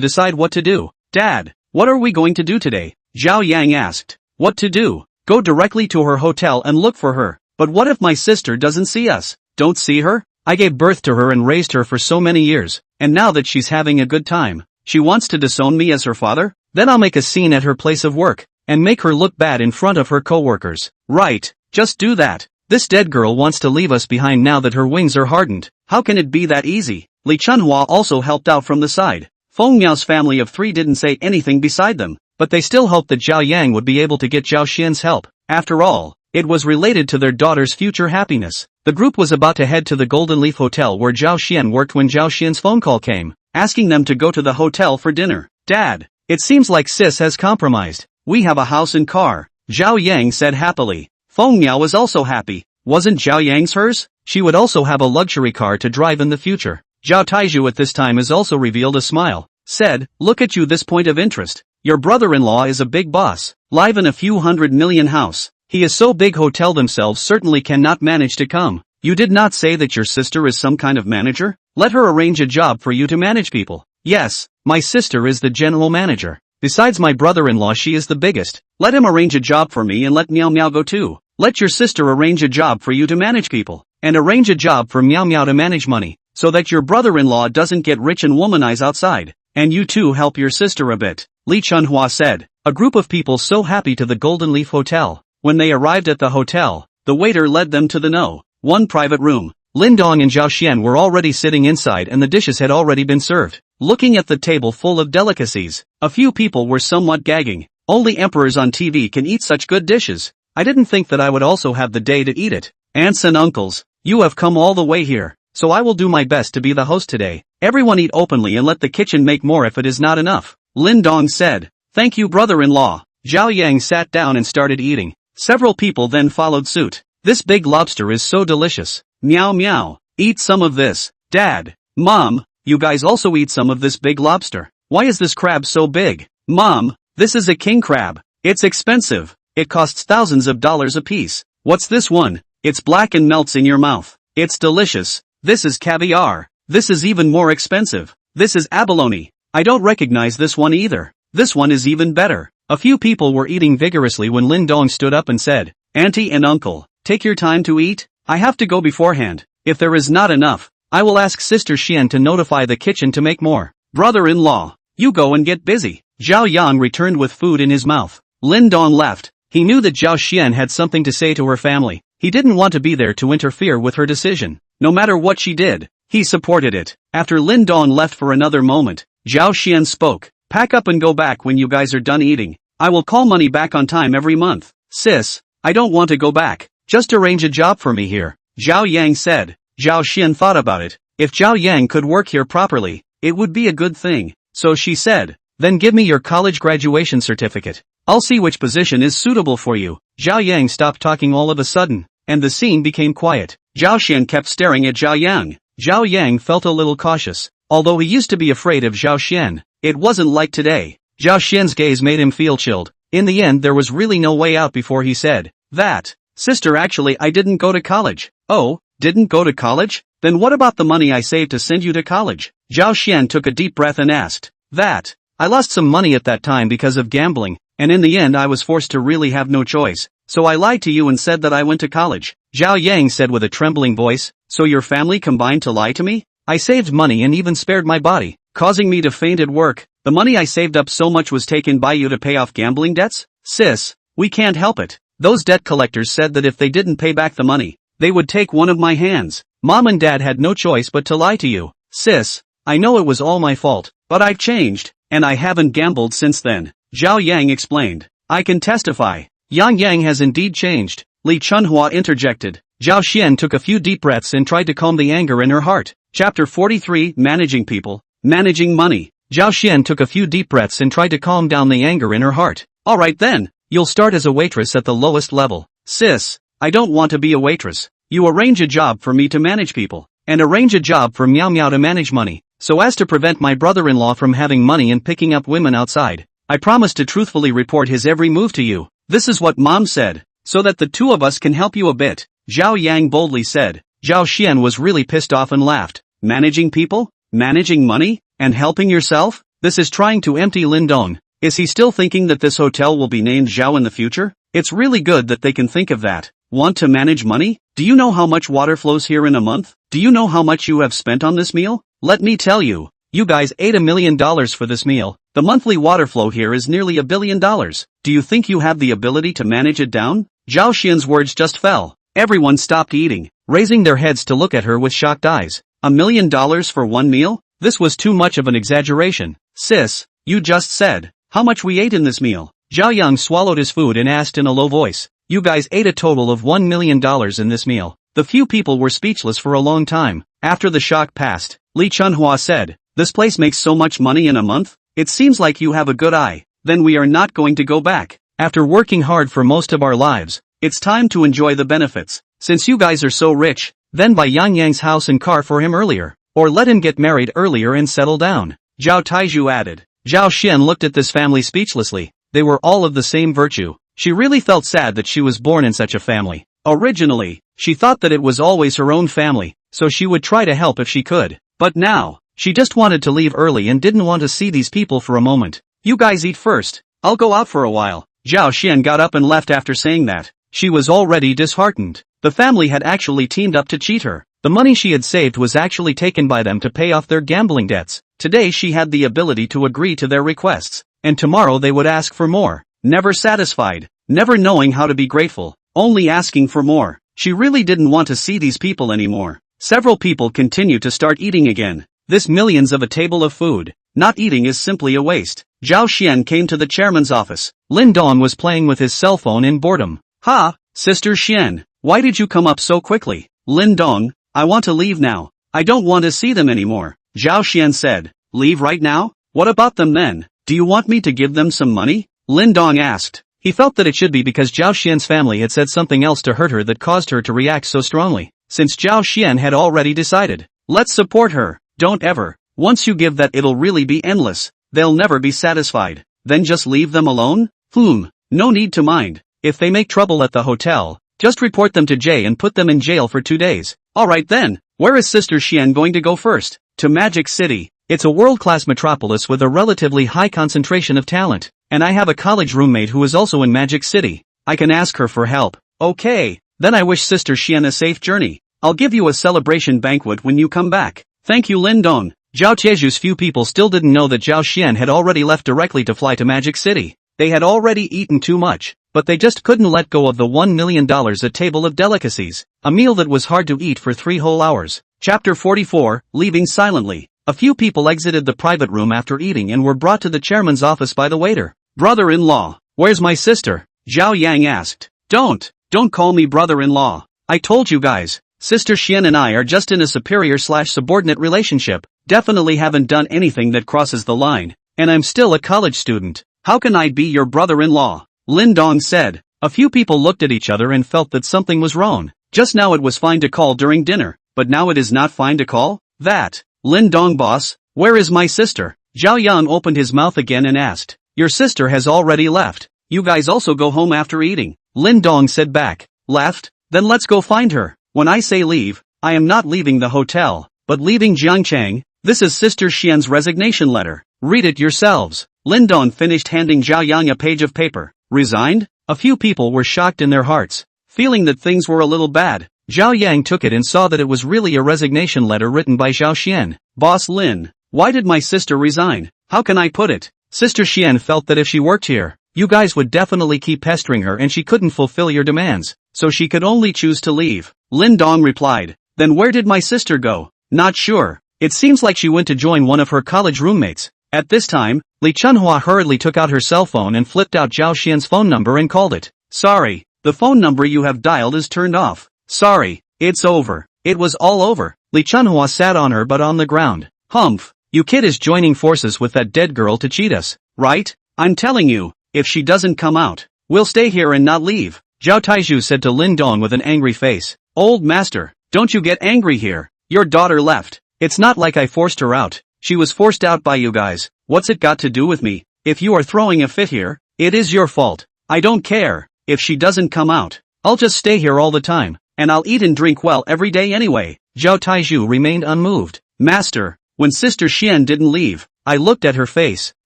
[SPEAKER 1] decide what to do. Dad, What are we going to do today? Zhao Yang asked. What to do? Go directly to her hotel and look for her. But what if my sister doesn't see us? Don't see her? I gave birth to her and raised her for so many years, and now that she's having a good time, she wants to disown me as her father? Then I'll make a scene at her place of work, and make her look bad in front of her co-workers. Right, just do that. This dead girl wants to leave us behind now that her wings are hardened. How can it be that easy? Li Chunhua also helped out from the side. Feng Miao's family of 3 didn't say anything beside them, but they still hoped that Zhao Yang would be able to get Zhao Xian's help. After all, it was related to their daughter's future happiness. The group was about to head to the Golden Leaf Hotel where Zhao Xian worked when Zhao Xian's phone call came, asking them to go to the hotel for dinner. Dad, it seems like sis has compromised. We have a house and car, Zhao Yang said happily. Feng Miao was also happy. Wasn't Zhao Yang's hers? She would also have a luxury car to drive in the future. Zhao Taizhu at this time has also revealed a smile. Said, look at you, this point of interest. Your brother-in-law is a big boss. Live in a few 100 million house. He is so big hotel themselves certainly cannot manage to come. You did not say that your sister is some kind of manager? Let her arrange a job for you to manage people. Yes, my sister is the general manager. Besides my brother-in-law, she is the biggest. Let him arrange a job for me and let Miao Miao go too. Let your sister arrange a job for you to manage people. And arrange a job for Miao Miao to manage money, so that your brother-in-law doesn't get rich and womanize outside. And you too help your sister a bit. Li Chunhua said. A group of people so happy to the Golden Leaf Hotel. When they arrived at the hotel, the waiter led them to the one private room. Lin Dong and Zhao Xian were already sitting inside and the dishes had already been served. Looking at the table full of delicacies, a few people were somewhat gagging. Only emperors on TV can eat such good dishes. I didn't think that I would also have the day to eat it. Aunts and uncles, you have come all the way here, so I will do my best to be the host today. Everyone eat openly and let the kitchen make more if it is not enough. Lin Dong said. Thank you, brother-in-law. Zhao Yang sat down and started eating. Several people then followed suit. This big lobster is so delicious. Meow meow. Eat some of this. Dad. Mom, you guys also eat some of this big lobster. Why is this crab so big? Mom, this is a king crab. It's expensive. It costs thousands of dollars a piece. What's this one? It's black and melts in your mouth. It's delicious. This is caviar. This is even more expensive. This is abalone. I don't recognize this one either. This one is even better. A few people were eating vigorously when Lin Dong stood up and said, Auntie and uncle, take your time to eat. I have to go beforehand. If there is not enough, I will ask Sister Xian to notify the kitchen to make more. Brother-in-law, you go and get busy. Zhao Yang returned with food in his mouth. Lin Dong left. He knew that Zhao Xian had something to say to her family. He didn't want to be there to interfere with her decision. No matter what she did, he supported it. After Lin Dong left for another moment, Zhao Xian spoke. Pack up and go back when you guys are done eating. I will call money back on time every month. Sis, I don't want to go back. Just arrange a job for me here. Zhao Yang said. Zhao Xian thought about it. If Zhao Yang could work here properly, it would be a good thing. So she said, then give me your college graduation certificate. I'll see which position is suitable for you. Zhao Yang stopped talking all of a sudden, and the scene became quiet. Zhao Xian kept staring at Zhao Yang. Zhao Yang felt a little cautious. Although he used to be afraid of Zhao Xian, it wasn't like today. Zhao Xian's gaze made him feel chilled. In the end, there was really no way out before he said, that, sister, actually I didn't go to college. Oh, didn't go to college? Then what about the money I saved to send you to college? Zhao Xian took a deep breath and asked, that, I lost some money at that time because of gambling, and in the end I was forced to really have no choice, so I lied to you and said that I went to college. Zhao Yang said with a trembling voice, so your family combined to lie to me? I saved money and even spared my body, causing me to faint at work. The money I saved up so much was taken by you to pay off gambling debts? Sis, we can't help it. Those debt collectors said that if they didn't pay back the money, they would take one of my hands. Mom and Dad had no choice but to lie to you. Sis, I know it was all my fault, but I've changed, and I haven't gambled since then. Zhao Yang explained. I can testify. Yang Yang has indeed changed. Li Chunhua interjected. Zhao Xian took a few deep breaths and tried to calm the anger in her heart. Chapter 43, Managing People, Managing Money. Zhao Xian took a few deep breaths and tried to calm down the anger in her heart. Alright then, you'll start as a waitress at the lowest level. Sis, I don't want to be a waitress. You arrange a job for me to manage people, and arrange a job for Miao Miao to manage money, so as to prevent my brother-in-law from having money and picking up women outside. I promise to truthfully report his every move to you. This is what Mom said, so that the two of us can help you a bit. Zhao Yang boldly said. Zhao Xian was really pissed off and laughed. Managing people? Managing money? And helping yourself? This is trying to empty Lin Dong. Is he still thinking that this hotel will be named Zhao in the future? It's really good that they can think of that. Want to manage money? Do you know how much water flows here in a month? Do you know how much you have spent on this meal? Let me tell you. You guys ate $1 million for this meal. The monthly water flow here is nearly $1 billion. Do you think you have the ability to manage it down? Zhao Xian's words just fell. Everyone stopped eating, raising their heads to look at her with shocked eyes. $1 million for one meal? This was too much of an exaggeration. Sis, you just said how much we ate in this meal. Zhao Yang swallowed his food and asked in a low voice. You guys ate a total of $1 million in this meal. The few people were speechless for a long time. After the shock passed, Li Chunhua said, this place makes so much money in a month? It seems like you have a good eye. Then we are not going to go back. After working hard for most of our lives, it's time to enjoy the benefits. Since you guys are so rich, then buy Yang Yang's house and car for him earlier. Or let him get married earlier and settle down. Zhao Taizhu added. Zhao Xian looked at this family speechlessly. They were all of the same virtue. She really felt sad that she was born in such a family. Originally, she thought that it was always her own family, so she would try to help if she could. But now, she just wanted to leave early and didn't want to see these people for a moment. You guys eat first. I'll go out for a while. Zhao Xian got up and left after saying that. She was already disheartened. The family had actually teamed up to cheat her. The money she had saved was actually taken by them to pay off their gambling debts. Today she had the ability to agree to their requests, and tomorrow they would ask for more. Never satisfied, never knowing how to be grateful, only asking for more. She really didn't want to see these people anymore. Several people continued to start eating again. This millions of a table of food. Not eating is simply a waste. Zhao Xian came to the chairman's office. Lin Dong was playing with his cell phone in boredom. Ha, Sister Xian, why did you come up so quickly? Lin Dong, I want to leave now. I don't want to see them anymore. Zhao Xian said. Leave right now? What about them then? Do you want me to give them some money? Lin Dong asked. He felt that it should be because Zhao Xian's family had said something else to hurt her that caused her to react so strongly. Since Zhao Xian had already decided. Let's support her. Don't ever. Once you give that it'll really be endless. They'll never be satisfied. Then just leave them alone? No need to mind. If they make trouble at the hotel, just report them to Jay and put them in jail for 2 days. Alright then, where is Sister Xian going to go first? To Magic City. It's a world-class metropolis with a relatively high concentration of talent. And I have a college roommate who is also in Magic City. I can ask her for help. Okay, then I wish Sister Xian a safe journey. I'll give you a celebration banquet when you come back. Thank you Lin Dong. Zhao Tieju's few people still didn't know that Zhao Xian had already left directly to fly to Magic City. They had already eaten too much, but they just couldn't let go of the $1 million a table of delicacies, a meal that was hard to eat for 3 whole hours. Chapter 44, Leaving Silently. A few people exited the private room after eating and were brought to the chairman's office by the waiter. Brother-in-law, where's my sister? Zhao Yang asked. Don't call me brother-in-law. I told you guys, Sister Xian and I are just in a superior/subordinate relationship. Definitely haven't done anything that crosses the line, and I'm still a college student. How can I be your brother-in-law? Lin Dong said. A few people looked at each other and felt that something was wrong. Just now it was fine to call during dinner, but now it is not fine to call? That. Lin Dong boss, where is my sister? Zhao Yang opened his mouth again and asked. Your sister has already left. You guys also go home after eating. Lin Dong said back. Left? Then let's go find her. When I say leave, I am not leaving the hotel, but leaving Jiangchang. This is Sister Xian's resignation letter. Read it yourselves. Lin Dong finished handing Zhao Yang a page of paper. Resigned? A few people were shocked in their hearts, feeling that things were a little bad. Zhao Yang took it and saw that it was really a resignation letter written by Zhao Xian. Boss Lin, why did my sister resign? How can I put it? Sister Xian felt that if she worked here, you guys would definitely keep pestering her and she couldn't fulfill your demands, so she could only choose to leave. Lin Dong replied. Then where did my sister go? Not sure. It seems like she went to join one of her college roommates. At this time, Li Chunhua hurriedly took out her cell phone and flipped out Zhao Xian's phone number and called it. Sorry, the phone number you have dialed is turned off. Sorry, it's over. It was all over. Li Chunhua sat on her butt on the ground. Humph, you kid is joining forces with that dead girl to cheat us, right? I'm telling you, if she doesn't come out, we'll stay here and not leave. Zhao Taizhu said to Lin Dong with an angry face. Old master, don't you get angry here. Your daughter left. It's not like I forced her out. She was forced out by you guys. What's it got to do with me? If you are throwing a fit here, it is your fault. I don't care. If she doesn't come out, I'll just stay here all the time, and I'll eat and drink well every day anyway. Zhao Taizhu remained unmoved. Master, when Sister Xian didn't leave, I looked at her face.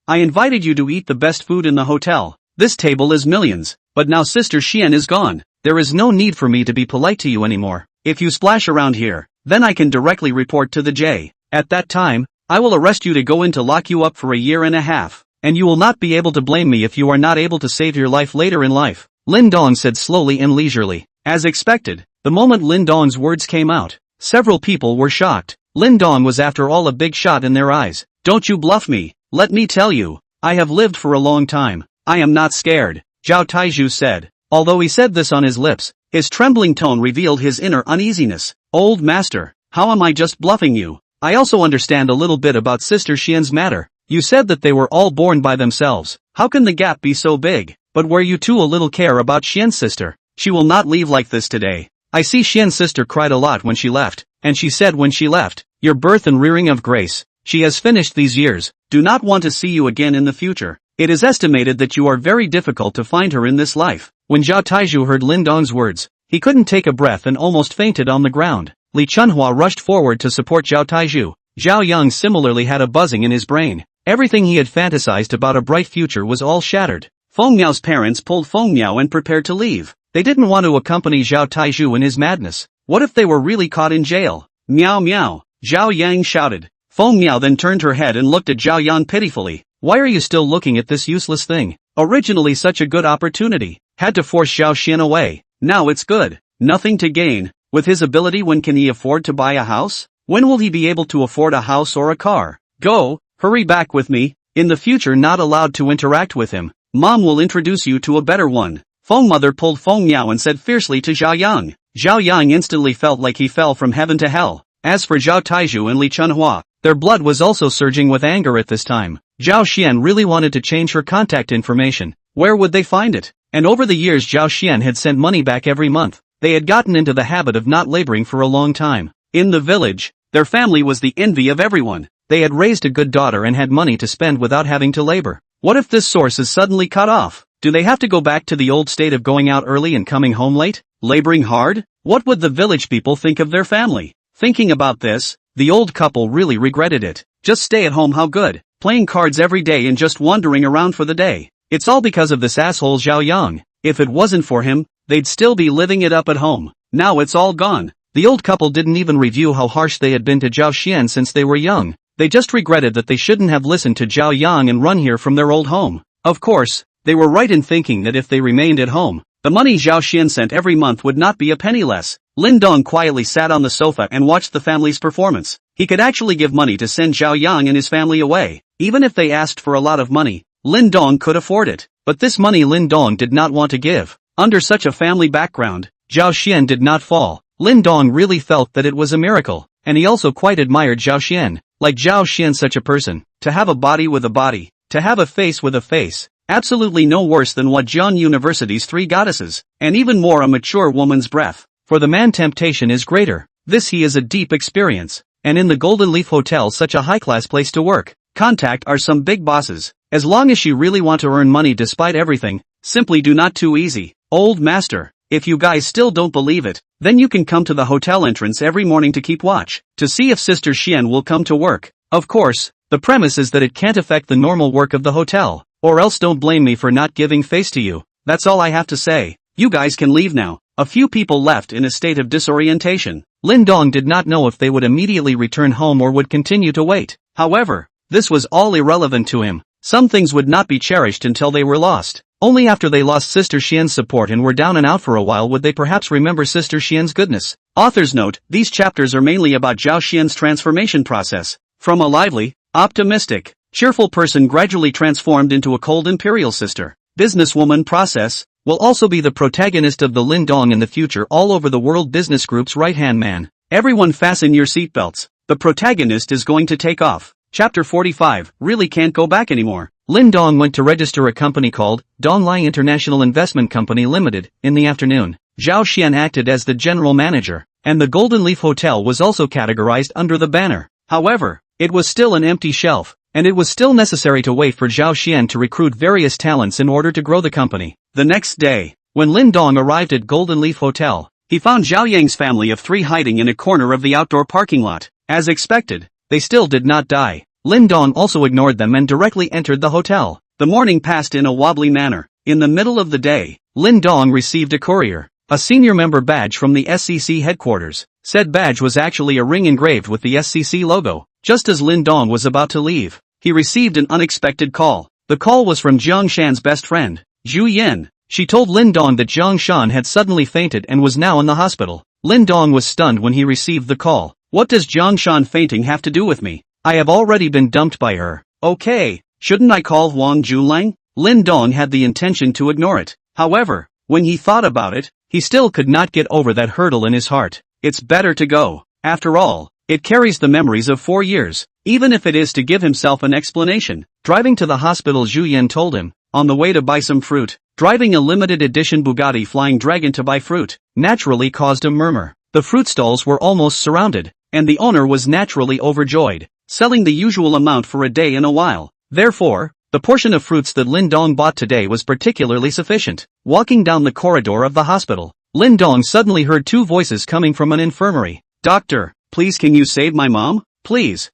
[SPEAKER 1] I invited you to eat the best food in the hotel. This table is millions, but now Sister Xian is gone. There is no need for me to be polite to you anymore. If you splash around here, then I can directly report to the J. At that time, I will arrest you to go in to lock you up for a year and a half, and you will not be able to blame me if you are not able to save your life later in life, Lin Dong said slowly and leisurely. As expected, the moment Lin Dong's words came out, several people were shocked. Lin Dong was after all a big shot in their eyes. Don't you bluff me, let me tell you, I have lived for a long time. I am not scared, Zhao Taizhu said. Although he said this on his lips, his trembling tone revealed his inner uneasiness. Old master, how am I just bluffing you? I also understand a little bit about Sister Xian's matter. You said that they were all born by themselves. How can the gap be so big? But were you too a little care about Xian's sister? She will not leave like this today. I see Xian's sister cried a lot when she left, and she said when she left, your birth and rearing of grace. She has finished these years, do not want to see you again in the future. It is estimated that you are very difficult to find her in this life. When Zhao Taizhu heard Lin Dong's words, he couldn't take a breath and almost fainted on the ground. Li Chunhua rushed forward to support Zhao Taizhu. Zhao Yang similarly had a buzzing in his brain. Everything he had fantasized about a bright future was all shattered. Feng Miao's parents pulled Feng Miao and prepared to leave. They didn't want to accompany Zhao Taizhu in his madness. What if they were really caught in jail? Miao Miao, Zhao Yang shouted. Feng Miao then turned her head and looked at Zhao Yang pitifully. Why are you still looking at this useless thing? Originally such a good opportunity. Had to force Zhao Xian away. Now it's good. Nothing to gain. With his ability, when can he afford to buy a house? When will he be able to afford a house or a car? Go, hurry back with me. In the future not allowed to interact with him. Mom will introduce you to a better one. Feng mother pulled Feng Miao and said fiercely to Zhao Yang. Zhao Yang instantly felt like he fell from heaven to hell. As for Zhao Taizhu and Li Chunhua, their blood was also surging with anger at this time. Zhao Xian really wanted to change her contact information. Where would they find it? And over the years Zhao Xian had sent money back every month. They had gotten into the habit of not laboring for a long time. In the village, their family was the envy of everyone. They had raised a good daughter and had money to spend without having to labor. What if this source is suddenly cut off? Do they have to go back to the old state of going out early and coming home late? Laboring hard? What would the village people think of their family? Thinking about this, the old couple really regretted it. Just stay at home, how good. Playing cards every day and just wandering around for the day. It's all because of this asshole Zhao Yang. If it wasn't for him, they'd still be living it up at home. Now it's all gone. The old couple didn't even review how harsh they had been to Zhao Xian since they were young. They just regretted that they shouldn't have listened to Zhao Yang and run here from their old home. Of course, they were right in thinking that if they remained at home, the money Zhao Xian sent every month would not be a penny less. Lin Dong quietly sat on the sofa and watched the family's performance. He could actually give money to send Zhao Yang and his family away. Even if they asked for a lot of money, Lin Dong could afford it. But this money Lin Dong did not want to give. Under such a family background, Zhao Xian did not fall. Lin Dong really felt that it was a miracle, and he also quite admired Zhao Xian. Like Zhao Xian, such a person, to have a body with a body, to have a face with a face, absolutely no worse than what Jian University's 3 goddesses, and even more a mature woman's breath. For the man temptation is greater. This he is a deep experience, and in the Golden Leaf Hotel such a high-class place to work. Contact are some big bosses. As long as you really want to earn money despite everything, simply do not too easy. Old master, if you guys still don't believe it, then you can come to the hotel entrance every morning to keep watch, to see if Sister Xian will come to work. Of course, the premise is that it can't affect the normal work of the hotel, or else don't blame me for not giving face to you. That's all I have to say. You guys can leave now. A few people left in a state of disorientation. Lin Dong did not know if they would immediately return home or would continue to wait. However, this was all irrelevant to him. Some things would not be cherished until they were lost. Only after they lost Sister Xian's support and were down and out for a while would they perhaps remember Sister Xian's goodness. Author's note, these chapters are mainly about Zhao Xian's transformation process. From a lively, optimistic, cheerful person gradually transformed into a cold imperial sister, businesswoman process, will also be the protagonist of the Lin Dong in the future all over the world business group's right-hand man. Everyone fasten your seatbelts. The protagonist is going to take off. Chapter 45, really can't go back anymore. Lin Dong went to register a company called Donglai International Investment Company Limited in the afternoon. Zhao Xian acted as the general manager, and the Golden Leaf Hotel was also categorized under the banner. However, it was still an empty shelf, and it was still necessary to wait for Zhao Xian to recruit various talents in order to grow the company. The next day, when Lin Dong arrived at Golden Leaf Hotel, he found Zhao Yang's family of 3 hiding in a corner of the outdoor parking lot. As expected, they still did not die. Lin Dong also ignored them and directly entered the hotel. The morning passed in a wobbly manner. In the middle of the day, Lin Dong received a courier, a senior member badge from the SCC headquarters. Said badge was actually a ring engraved with the SCC logo. Just as Lin Dong was about to leave, he received an unexpected call. The call was from Jiang Shan's best friend, Zhu Yin. She told Lin Dong that Jiang Shan had suddenly fainted and was now in the hospital. Lin Dong was stunned when he received the call. What does Jiang Shan fainting have to do with me? I have already been dumped by her. Okay, shouldn't I call Huang Junlang? Lin Dong had the intention to ignore it. However, when he thought about it, he still could not get over that hurdle in his heart. It's better to go. After all, it carries the memories of 4 years, even if it is to give himself an explanation. Driving to the hospital, Zhu Yin told him, on the way to buy some fruit. Driving a limited edition Bugatti Flying Dragon to buy fruit naturally caused a murmur. The fruit stalls were almost surrounded, and the owner was naturally overjoyed, selling the usual amount for a day in a while. Therefore, the portion of fruits that Lin Dong bought today was particularly sufficient. Walking down the corridor of the hospital, Lin Dong suddenly heard 2 voices coming from an infirmary. Doctor, please can you save my mom? Please.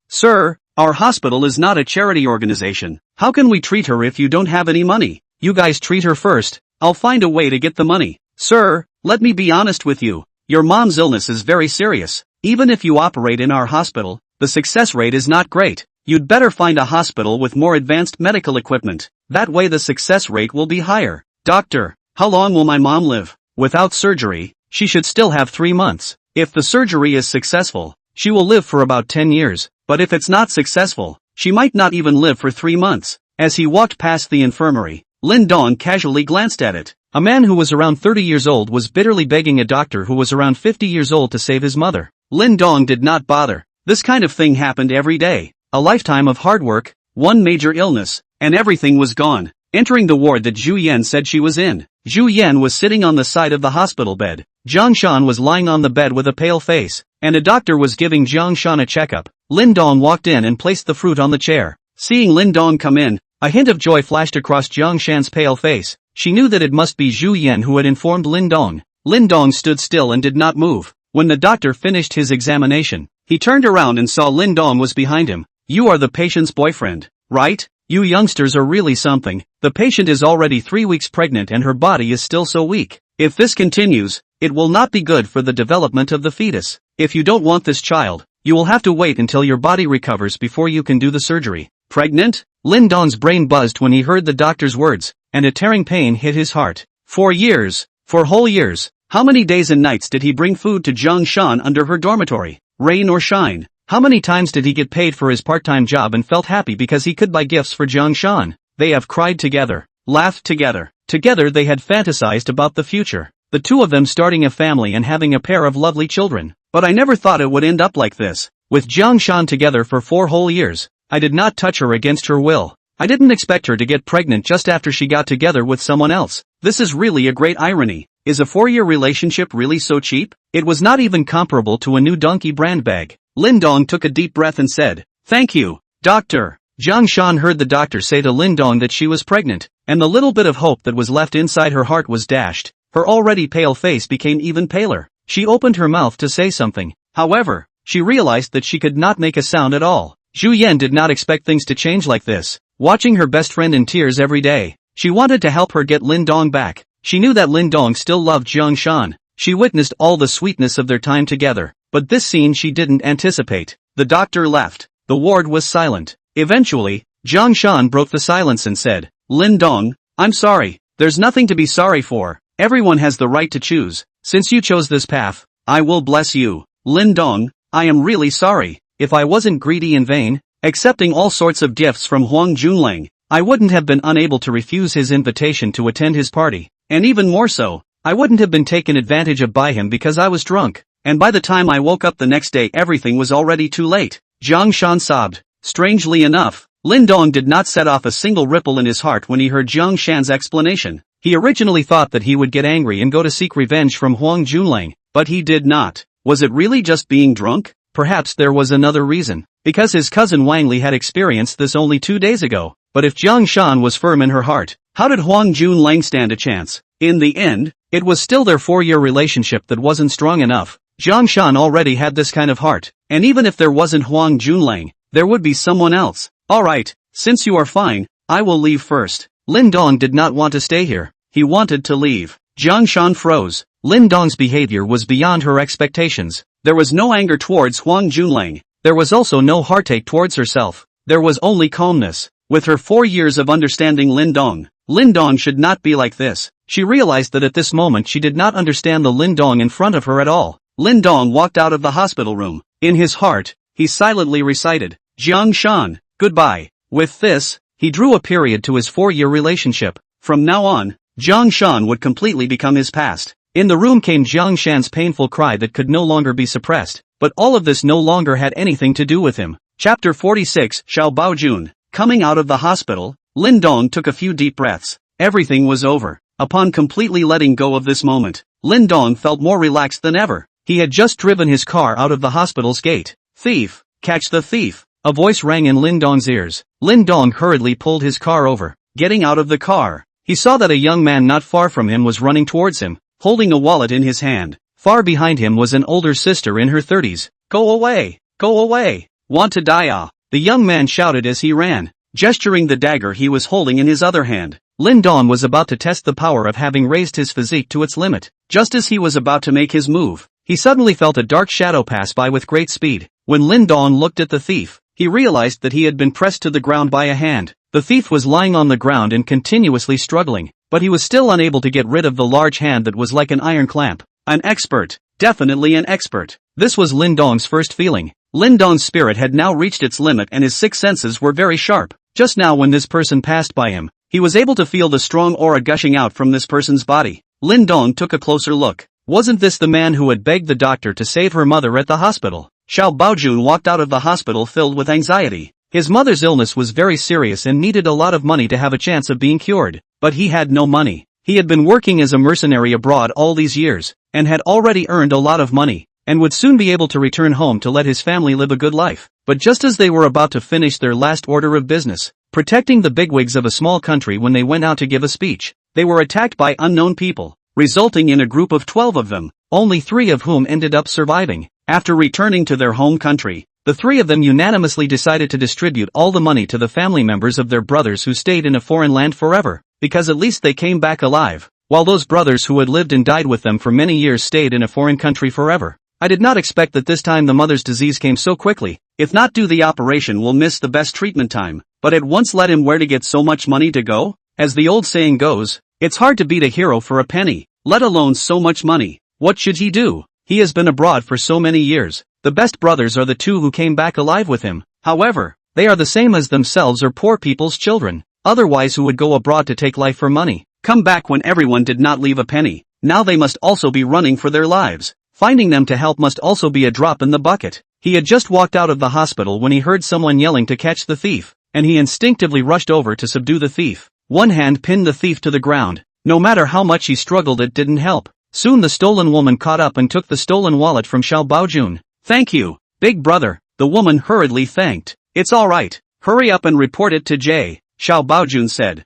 [SPEAKER 1] Sir, our hospital is not a charity organization. How can we treat her if you don't have any money? You guys treat her first. I'll find a way to get the money. Sir, let me be honest with you. Your mom's illness is very serious. Even if you operate in our hospital, the success rate is not great. You'd better find a hospital with more advanced medical equipment. That way the success rate will be higher. Doctor, how long will my mom live? Without surgery, she should still have 3 months. If the surgery is successful, she will live for about 10 years. But if it's not successful, she might not even live for 3 months. As he walked past the infirmary, Lin Dong casually glanced at it. A man who was around 30 years old was bitterly begging a doctor who was around 50 years old to save his mother. Lin Dong did not bother. This kind of thing happened every day. A lifetime of hard work, one major illness, and everything was gone. Entering the ward that Zhu Yan said she was in, Zhu Yan was sitting on the side of the hospital bed. Jiang Shan was lying on the bed with a pale face, and a doctor was giving Jiang Shan a checkup. Lin Dong walked in and placed the fruit on the chair. Seeing Lin Dong come in, a hint of joy flashed across Jiang Shan's pale face. She knew that it must be Zhu Yan who had informed Lin Dong. Lin Dong stood still and did not move. When the doctor finished his examination, he turned around and saw Lin Dong was behind him. You are the patient's boyfriend, right? You youngsters are really something. The patient is already 3 weeks pregnant and her body is still so weak. If this continues, it will not be good for the development of the fetus. If you don't want this child, you will have to wait until your body recovers before you can do the surgery. Pregnant? Lin Dong's brain buzzed when he heard the doctor's words, and a tearing pain hit his heart. 4 years. 4 whole years. How many days and nights did he bring food to Jiang Shan under her dormitory? Rain or shine? How many times did he get paid for his part-time job and felt happy because he could buy gifts for Jiang Shan? They have cried together, laughed together. Together they had fantasized about the future. The two of them starting a family and having a pair of lovely children. But I never thought it would end up like this. With Jiang Shan together for 4 whole years, I did not touch her against her will. I didn't expect her to get pregnant just after she got together with someone else. This is really a great irony. Is a 4-year relationship really so cheap? It was not even comparable to a new donkey brand bag. Lin Dong took a deep breath and said, "Thank you, doctor." Jiang Shan heard the doctor say to Lin Dong that she was pregnant, and the little bit of hope that was left inside her heart was dashed. Her already pale face became even paler. She opened her mouth to say something. However, she realized that she could not make a sound at all. Zhu Yan did not expect things to change like this. Watching her best friend in tears every day, she wanted to help her get Lin Dong back. She knew that Lin Dong still loved Jiang Shan. She witnessed all the sweetness of their time together. But this scene she didn't anticipate. The doctor left. The ward was silent. Eventually, Jiang Shan broke the silence and said, "Lin Dong, I'm sorry. There's nothing to be sorry for. Everyone has the right to choose. Since you chose this path, I will bless you. Lin Dong, I am really sorry. If I wasn't greedy in vain, accepting all sorts of gifts from Huang Junlang, I wouldn't have been unable to refuse his invitation to attend his party. And even more so, I wouldn't have been taken advantage of by him because I was drunk. And by the time I woke up the next day everything was already too late." Jiang Shan sobbed. Strangely enough, Lin Dong did not set off a single ripple in his heart when he heard Jiang Shan's explanation. He originally thought that he would get angry and go to seek revenge from Huang Junlang, but he did not. Was it really just being drunk? Perhaps there was another reason. Because his cousin Wang Li had experienced this only 2 days ago. But if Jiang Shan was firm in her heart, how did Huang Junlang stand a chance? In the end, it was still their 4-year relationship that wasn't strong enough. Jiang Shan already had this kind of heart, and even if there wasn't Huang Junlang, there would be someone else. Alright, since you are fine, I will leave first. Lin Dong did not want to stay here. He wanted to leave. Jiang Shan froze. Lin Dong's behavior was beyond her expectations. There was no anger towards Huang Junlang. There was also no heartache towards herself. There was only calmness. With her 4 years of understanding Lin Dong should not be like this. She realized that at this moment she did not understand the Lin Dong in front of her at all. Lin Dong walked out of the hospital room. In his heart, he silently recited, Jiang Shan, goodbye. With this, he drew a period to his 4-year relationship. From now on, Jiang Shan would completely become his past. In the room came Jiang Shan's painful cry that could no longer be suppressed, but all of this no longer had anything to do with him. Chapter 46 Xiao Baojun. Coming out of the hospital, Lin Dong took a few deep breaths. Everything was over. Upon completely letting go of this moment, Lin Dong felt more relaxed than ever. He had just driven his car out of the hospital's gate. Thief! Catch the thief! A voice rang in Lin Dong's ears. Lin Dong hurriedly pulled his car over. Getting out of the car, he saw that a young man not far from him was running towards him, holding a wallet in his hand. Far behind him was an older sister in her 30s. Go away! Go away! Want to die ah? The young man shouted as he ran, gesturing the dagger he was holding in his other hand. Lin Dong was about to test the power of having raised his physique to its limit. Just as he was about to make his move, he suddenly felt a dark shadow pass by with great speed. When Lin Dong looked at the thief, he realized that he had been pressed to the ground by a hand. The thief was lying on the ground and continuously struggling, but he was still unable to get rid of the large hand that was like an iron clamp. An expert. Definitely an expert. This was Lin Dong's first feeling. Lin Dong's spirit had now reached its limit and his 6 senses were very sharp. Just now when this person passed by him, he was able to feel the strong aura gushing out from this person's body. Lin Dong took a closer look. Wasn't this the man who had begged the doctor to save her mother at the hospital? Xiao Baojun walked out of the hospital filled with anxiety. His mother's illness was very serious and needed a lot of money to have a chance of being cured. But he had no money. He had been working as a mercenary abroad all these years, and had already earned a lot of money, and would soon be able to return home to let his family live a good life. But just as they were about to finish their last order of business, protecting the bigwigs of a small country when they went out to give a speech, they were attacked by unknown people, resulting in a group of 12 of them, only 3 of whom ended up surviving. After returning to their home country, the 3 of them unanimously decided to distribute all the money to the family members of their brothers who stayed in a foreign land forever, because at least they came back alive, while those brothers who had lived and died with them for many years stayed in a foreign country forever. I did not expect that this time the mother's disease came so quickly. If not do the operation will miss the best treatment time, but at once let him where to get so much money to go? As the old saying goes, it's hard to beat a hero for a penny, let alone so much money. What should he do? He has been abroad for so many years. The best brothers are the 2 who came back alive with him. However, they are the same as themselves or poor people's children. Otherwise who would go abroad to take life for money? Come back when everyone did not leave a penny. Now they must also be running for their lives. Finding them to help must also be a drop in the bucket. He had just walked out of the hospital when he heard someone yelling to catch the thief, and he instinctively rushed over to subdue the thief. One hand pinned the thief to the ground. No matter how much he struggled it didn't help. Soon the stolen woman caught up and took the stolen wallet from Xiao Baojun. Thank you, big brother, the woman hurriedly thanked. It's alright, hurry up and report it to J. Xiao Baojun said.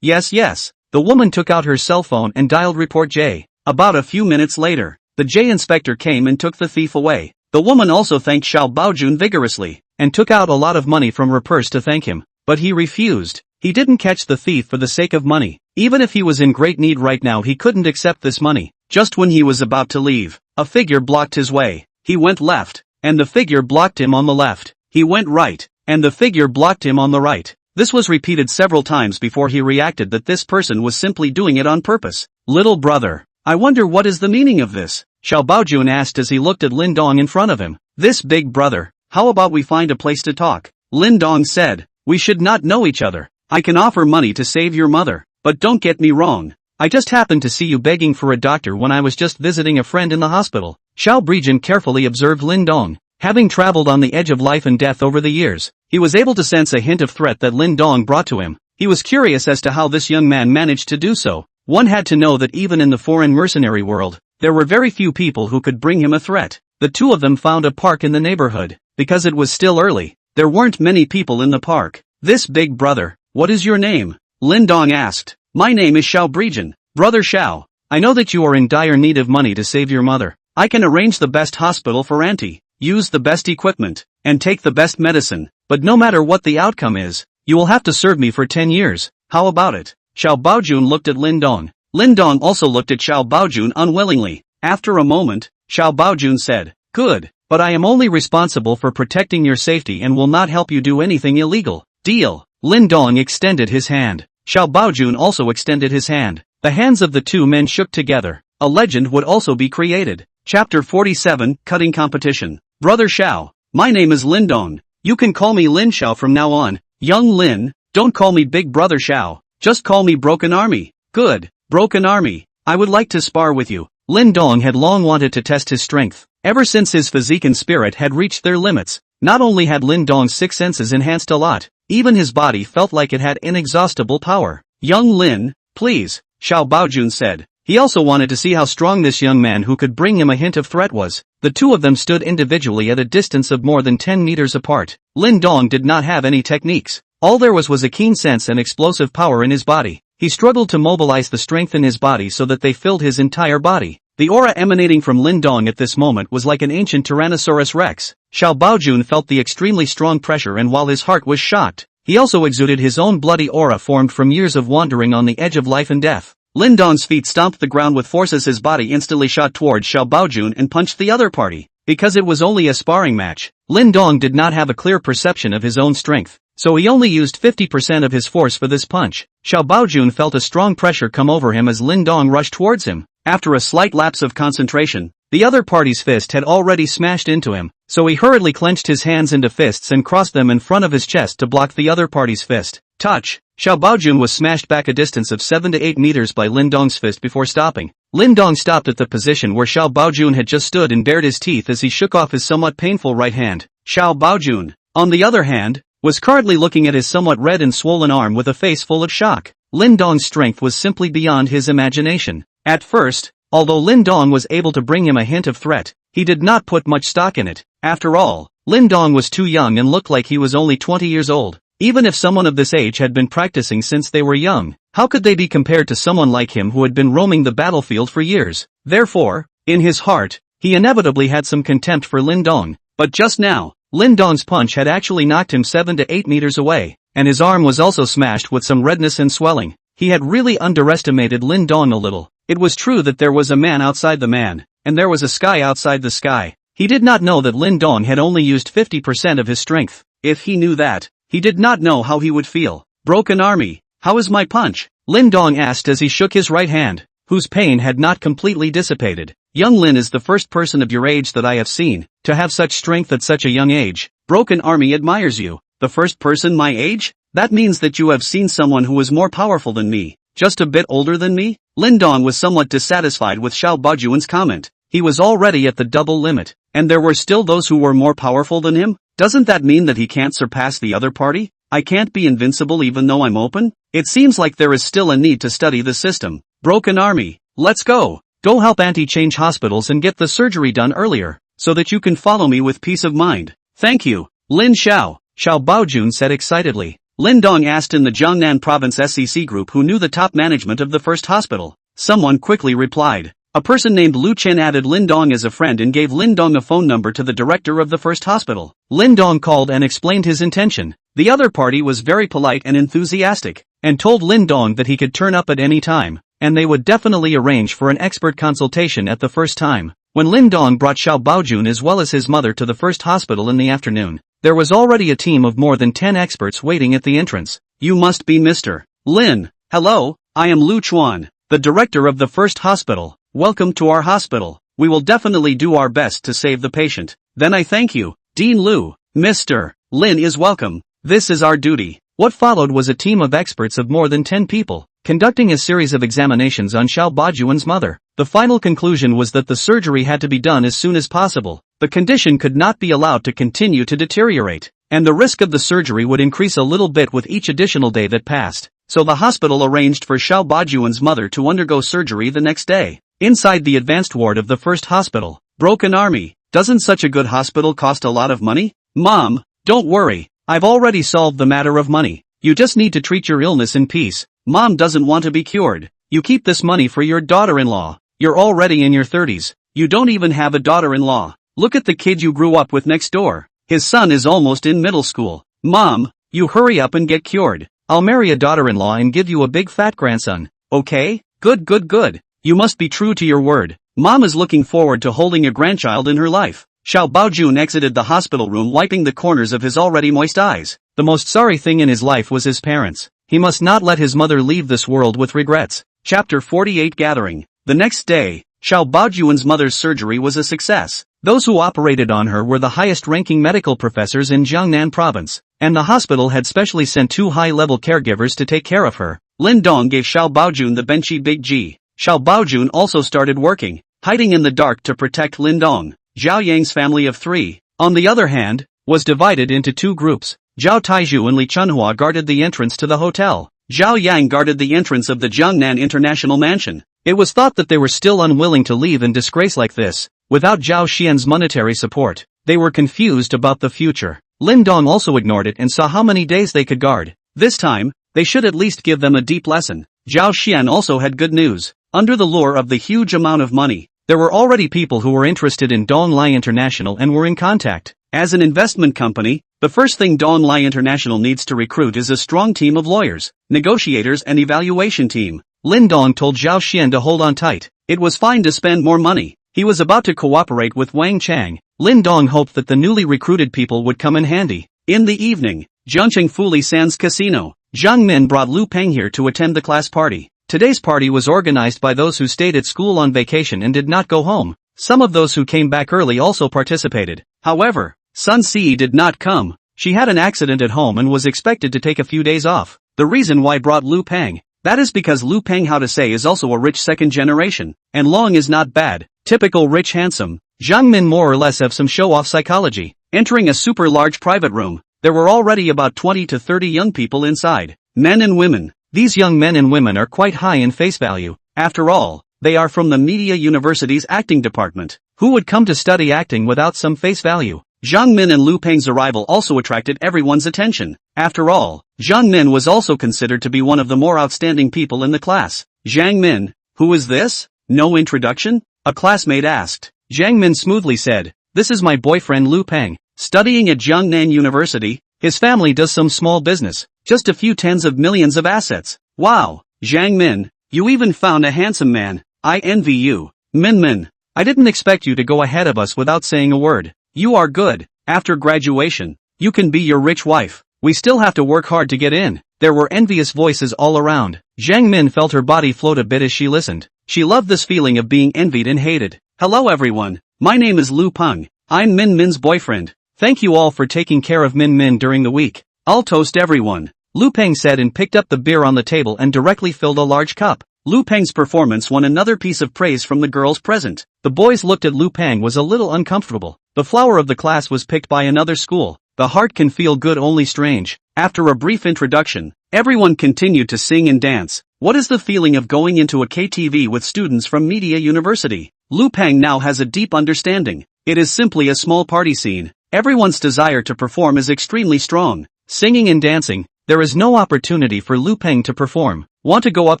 [SPEAKER 1] Yes. The woman took out her cell phone and dialed report J. About a few minutes later, the J inspector came and took the thief away. The woman also thanked Xiao Baojun vigorously, and took out a lot of money from her purse to thank him. But he refused. He didn't catch the thief for the sake of money. Even if he was in great need right now he couldn't accept this money. Just when he was about to leave, a figure blocked his way. He went left, and the figure blocked him on the left. He went right, and the figure blocked him on the right. This was repeated several times before he reacted that this person was simply doing it on purpose. Little brother, I wonder what is the meaning of this? Xiao Baojun asked as he looked at Lin Dong in front of him. This big brother, how about we find a place to talk? Lin Dong said, we should not know each other. I can offer money to save your mother, but don't get me wrong. I just happened to see you begging for a doctor when I was just visiting a friend in the hospital. Xiao Baojun carefully observed Lin Dong. Having traveled on the edge of life and death over the years, he was able to sense a hint of threat that Lin Dong brought to him. He was curious as to how this young man managed to do so. One had to know that even in the foreign mercenary world, there were very few people who could bring him a threat. The 2 of them found a park in the neighborhood. Because it was still early, there weren't many people in the park. This big brother, what is your name? Lin Dong asked. My name is Xiao Baojun. Brother Xiao, I know that you are in dire need of money to save your mother. I can arrange the best hospital for Auntie. use the best equipment, and take the best medicine. But no matter what the outcome is, you will have to serve me for 10 years. How about it? Xiao Baojun looked at Lin Dong. Lin Dong also looked at Xiao Baojun unwillingly. After a moment, Xiao Baojun said, "Good, but I am only responsible for protecting your safety and will not help you do anything illegal. Deal." Lin Dong extended his hand. Xiao Baojun also extended his hand. The hands of the two men shook together. A legend would also be created. Chapter 47, Cutting Competition. Brother Xiao, my name is Lin Dong. You can call me Lin Xiao from now on. Young Lin, don't call me Big Brother Xiao. Just call me Broken Army. Good, Broken Army. I would like to spar with you. Lin Dong had long wanted to test his strength. Ever since his physique and spirit had reached their limits, not only had Lin Dong's six senses enhanced a lot, even his body felt like it had inexhaustible power. Young Lin, please, Xiao Baojun said. He also wanted to see how strong this young man who could bring him a hint of threat was. The two of them stood individually at a distance of more than 10 meters apart. Lin Dong did not have any techniques. All there was a keen sense and explosive power in his body. He struggled to mobilize the strength in his body so that they filled his entire body. The aura emanating from Lin Dong at this moment was like an ancient Tyrannosaurus Rex. Xiao Baojun felt the extremely strong pressure, and while his heart was shocked, he also exuded his own bloody aura formed from years of wandering on the edge of life and death. Lin Dong's feet stomped the ground with force as his body instantly shot towards Xiao Baojun and punched the other party. Because it was only a sparring match, Lin Dong did not have a clear perception of his own strength, so he only used 50% of his force for this punch. Xiao Baojun felt a strong pressure come over him as Lin Dong rushed towards him. After a slight lapse of concentration, the other party's fist had already smashed into him, so he hurriedly clenched his hands into fists and crossed them in front of his chest to block the other party's fist. Touch! Xiao Baojun was smashed back a distance of 7 to 8 meters by Lin Dong's fist before stopping. Lin Dong stopped at the position where Xiao Baojun had just stood and bared his teeth as he shook off his somewhat painful right hand. Xiao Baojun, on the other hand, was currently looking at his somewhat red and swollen arm with a face full of shock. Lin Dong's strength was simply beyond his imagination. At first, although Lin Dong was able to bring him a hint of threat, he did not put much stock in it. After all, Lin Dong was too young and looked like he was only 20 years old. Even if someone of this age had been practicing since they were young, how could they be compared to someone like him who had been roaming the battlefield for years? Therefore, in his heart, he inevitably had some contempt for Lin Dong. But just now, Lin Dong's punch had actually knocked him 7 to 8 meters away, and his arm was also smashed with some redness and swelling. He had really underestimated Lin Dong a little. It was true that there was a man outside the man, and there was a sky outside the sky. He did not know that Lin Dong had only used 50% of his strength. If he knew that, he did not know how he would feel. Broken Army, how is my punch? Lin Dong asked as he shook his right hand, whose pain had not completely dissipated. Young Lin is the first person of your age that I have seen to have such strength at such a young age. Broken Army admires you. The first person my age? That means that you have seen someone who is more powerful than me, just a bit older than me? Lin Dong was somewhat dissatisfied with Xiao Baojun's comment. He was already at the double limit, and there were still those who were more powerful than him? Doesn't that mean that he can't surpass the other party? I can't be invincible even though I'm open? It seems like there is still a need to study the system. Broken Army, let's go. Go help Auntie change hospitals and get the surgery done earlier, so that you can follow me with peace of mind. Thank you, Lin Xiao, Xiao Baojun said excitedly. Lin Dong asked in the Jiangnan Province SCC group who knew the top management of the first hospital. Someone quickly replied. A person named Lu Chen added Lin Dong as a friend and gave Lin Dong a phone number to the director of the first hospital. Lin Dong called and explained his intention. The other party was very polite and enthusiastic, and told Lin Dong that he could turn up at any time, and they would definitely arrange for an expert consultation at the first time. When Lin Dong brought Xiao Baojun as well as his mother to the first hospital in the afternoon, there was already a team of more than 10 experts waiting at the entrance. You must be Mr. Lin. Hello, I am Lu Chuan, the director of the first hospital. Welcome to our hospital. We will definitely do our best to save the patient. Then I thank you, Dean Lu. Mr. Lin is welcome. This is our duty. What followed was a team of experts of more than 10 people, conducting a series of examinations on Xiao Baojun's mother. The final conclusion was that the surgery had to be done as soon as possible. The condition could not be allowed to continue to deteriorate, and the risk of the surgery would increase a little bit with each additional day that passed. So the hospital arranged for Xiao Baojun's mother to undergo surgery the next day. Inside the advanced ward of the first hospital. Broken Army, doesn't such a good hospital cost a lot of money? Mom, don't worry, I've already solved the matter of money. You just need to treat your illness in peace. Mom doesn't want to be cured. You keep this money for your daughter-in-law. You're already in your 30s. You don't even have a daughter-in-law. look at the kid you grew up with next door. His son is almost in middle school. Mom, you hurry up and get cured. I'll marry a daughter-in-law and give you a big fat grandson. Okay? Good good good. You must be true to your word. Mom is looking forward to holding a grandchild in her life. Xiao Baojun exited the hospital room wiping the corners of his already moist eyes. The most sorry thing in his life was his parents. He must not let his mother leave this world with regrets. Chapter 48 Gathering. The next day, Xiao Baojun's mother's surgery was a success. Those who operated on her were the highest-ranking medical professors in Jiangnan province, and the hospital had specially sent 2 high-level caregivers to take care of her. Lin Dong gave Xiao Baojun the Benchy Big G. Xiao Baojun also started working, hiding in the dark to protect Lin Dong. Zhao Yang's family of 3, on the other hand, was divided into 2 groups. Zhao Taizhu and Li Chunhua guarded the entrance to the hotel. Zhao Yang guarded the entrance of the Jiangnan International Mansion. It was thought that they were still unwilling to leave in disgrace like this, without Zhao Xian's monetary support. They were confused about the future. Lin Dong also ignored it and saw how many days they could guard. This time, they should at least give them a deep lesson. Zhao Xian also had good news. Under the lure of the huge amount of money, there were already people who were interested in Donglai International and were in contact. As an investment company, the first thing Donglai International needs to recruit is a strong team of lawyers, negotiators and evaluation team. Lin Dong told Zhao Xian to hold on tight. It was fine to spend more money. He was about to cooperate with Wang Chang. Lin Dong hoped that the newly recruited people would come in handy. In the evening, Zhangcheng Fuli Sands Casino. Zhang Min brought Lu Peng here to attend the class party. Today's party was organized by those who stayed at school on vacation and did not go home. Some of those who came back early also participated. However, Sun Si did not come. She had an accident at home and was expected to take a few days off. The reason why brought Lu Peng. That is because Lu Peng, how to say, is also a rich second generation. And Long is not bad. Typical rich handsome. Zhang Min more or less have some show-off psychology. Entering a super large private room, there were already about 20 to 30 young people inside. Men and women. These young men and women are quite high in face value. After all, they are from the Media University's acting department. Who would come to study acting without some face value? Zhang Min and Lu Peng's arrival also attracted everyone's attention. After all, Zhang Min was also considered to be one of the more outstanding people in the class. Zhang Min, who is this? No introduction? A classmate asked. Zhang Min smoothly said, "This is my boyfriend Lu Peng, studying at Jiangnan University. His family does some small business, just a few tens of millions of assets." Wow, Zhang Min, you even found a handsome man. I envy you. Min, I didn't expect you to go ahead of us without saying a word. You are good. After graduation, you can be your rich wife. We still have to work hard to get in. There were envious voices all around. Zhang Min felt her body float a bit as she listened. She loved this feeling of being envied and hated. Hello everyone. My name is Lu Peng. I'm Min's boyfriend. Thank you all for taking care of Min during the week. I'll toast everyone. Lu Peng said and picked up the beer on the table and directly filled a large cup. Lu Peng's performance won another piece of praise from the girls present. The boys looked at Lu Peng was a little uncomfortable. The flower of the class was picked by another school. The heart can feel good only strange. After a brief introduction, everyone continued to sing and dance. What is the feeling of going into a KTV with students from Media University? Lu Peng now has a deep understanding. It is simply a small party scene. Everyone's desire to perform is extremely strong. Singing and dancing, there is no opportunity for Lu Peng to perform. Want to go up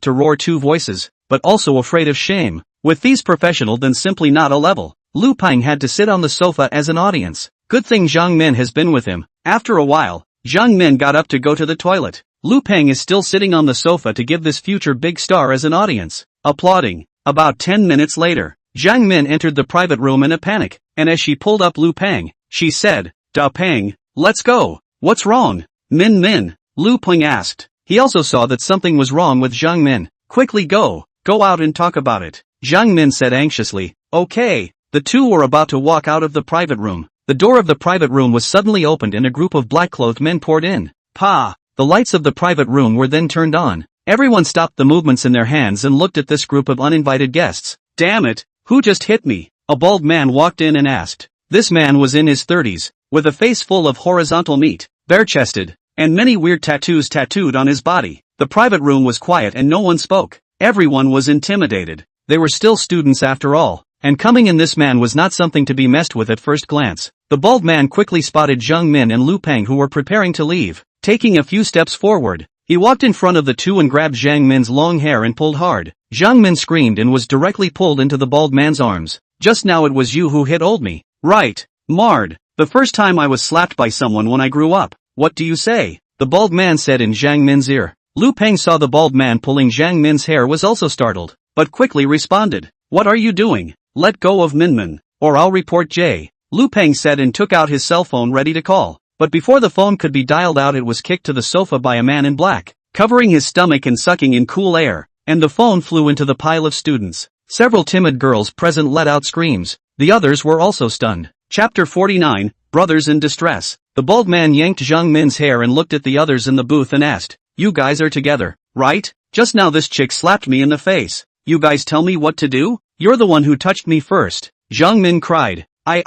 [SPEAKER 1] to roar 2 voices, but also afraid of shame. With these professional then simply not a level. Lu Peng had to sit on the sofa as an audience. Good thing Zhang Min has been with him. After a while, Zhang Min got up to go to the toilet. Lu Peng is still sitting on the sofa to give this future big star as an audience. Applauding. About 10 minutes later, Zhang Min entered the private room in a panic, and as she pulled up Lu Peng, she said, "Da Peng, let's go." "What's wrong, Min?" Lu Peng asked. He also saw that something was wrong with Zhang Min. "Quickly go out and talk about it," Zhang Min said anxiously. "Okay." The two were about to walk out of the private room. The door of the private room was suddenly opened and a group of black-clothed men poured in. Pa! The lights of the private room were then turned on. Everyone stopped the movements in their hands and looked at this group of uninvited guests. "Damn it, who just hit me?" A bald man walked in and asked. This man was in his 30s, with a face full of horizontal meat, bare-chested, and many weird tattoos tattooed on his body. The private room was quiet and no one spoke. Everyone was intimidated. They were still students after all, and coming in this man was not something to be messed with at first glance. The bald man quickly spotted Zhang Min and Lu Peng who were preparing to leave. Taking a few steps forward, he walked in front of the two and grabbed Zhang Min's long hair and pulled hard. Zhang Min screamed and was directly pulled into the bald man's arms. "Just now it was you who hit old me. Right. Marred. The first time I was slapped by someone when I grew up. What do you say? The bald man said in Zhang Min's ear. Lu Peng saw the bald man pulling Zhang Min's hair was also startled, but quickly responded. What are you doing? Let go of Minmin, or I'll report Jay. Lu Peng said and took out his cell phone ready to call. But before the phone could be dialed out, it was kicked to the sofa by a man in black, covering his stomach and sucking in cool air, and the phone flew into the pile of students. Several timid girls present let out screams. The others were also stunned. Chapter 49, Brothers in Distress. The bald man yanked Zhang Min's hair and looked at the others in the booth and asked, You guys are together, right? Just now this chick slapped me in the face. You guys tell me what to do? You're the one who touched me first. Zhang Min cried. I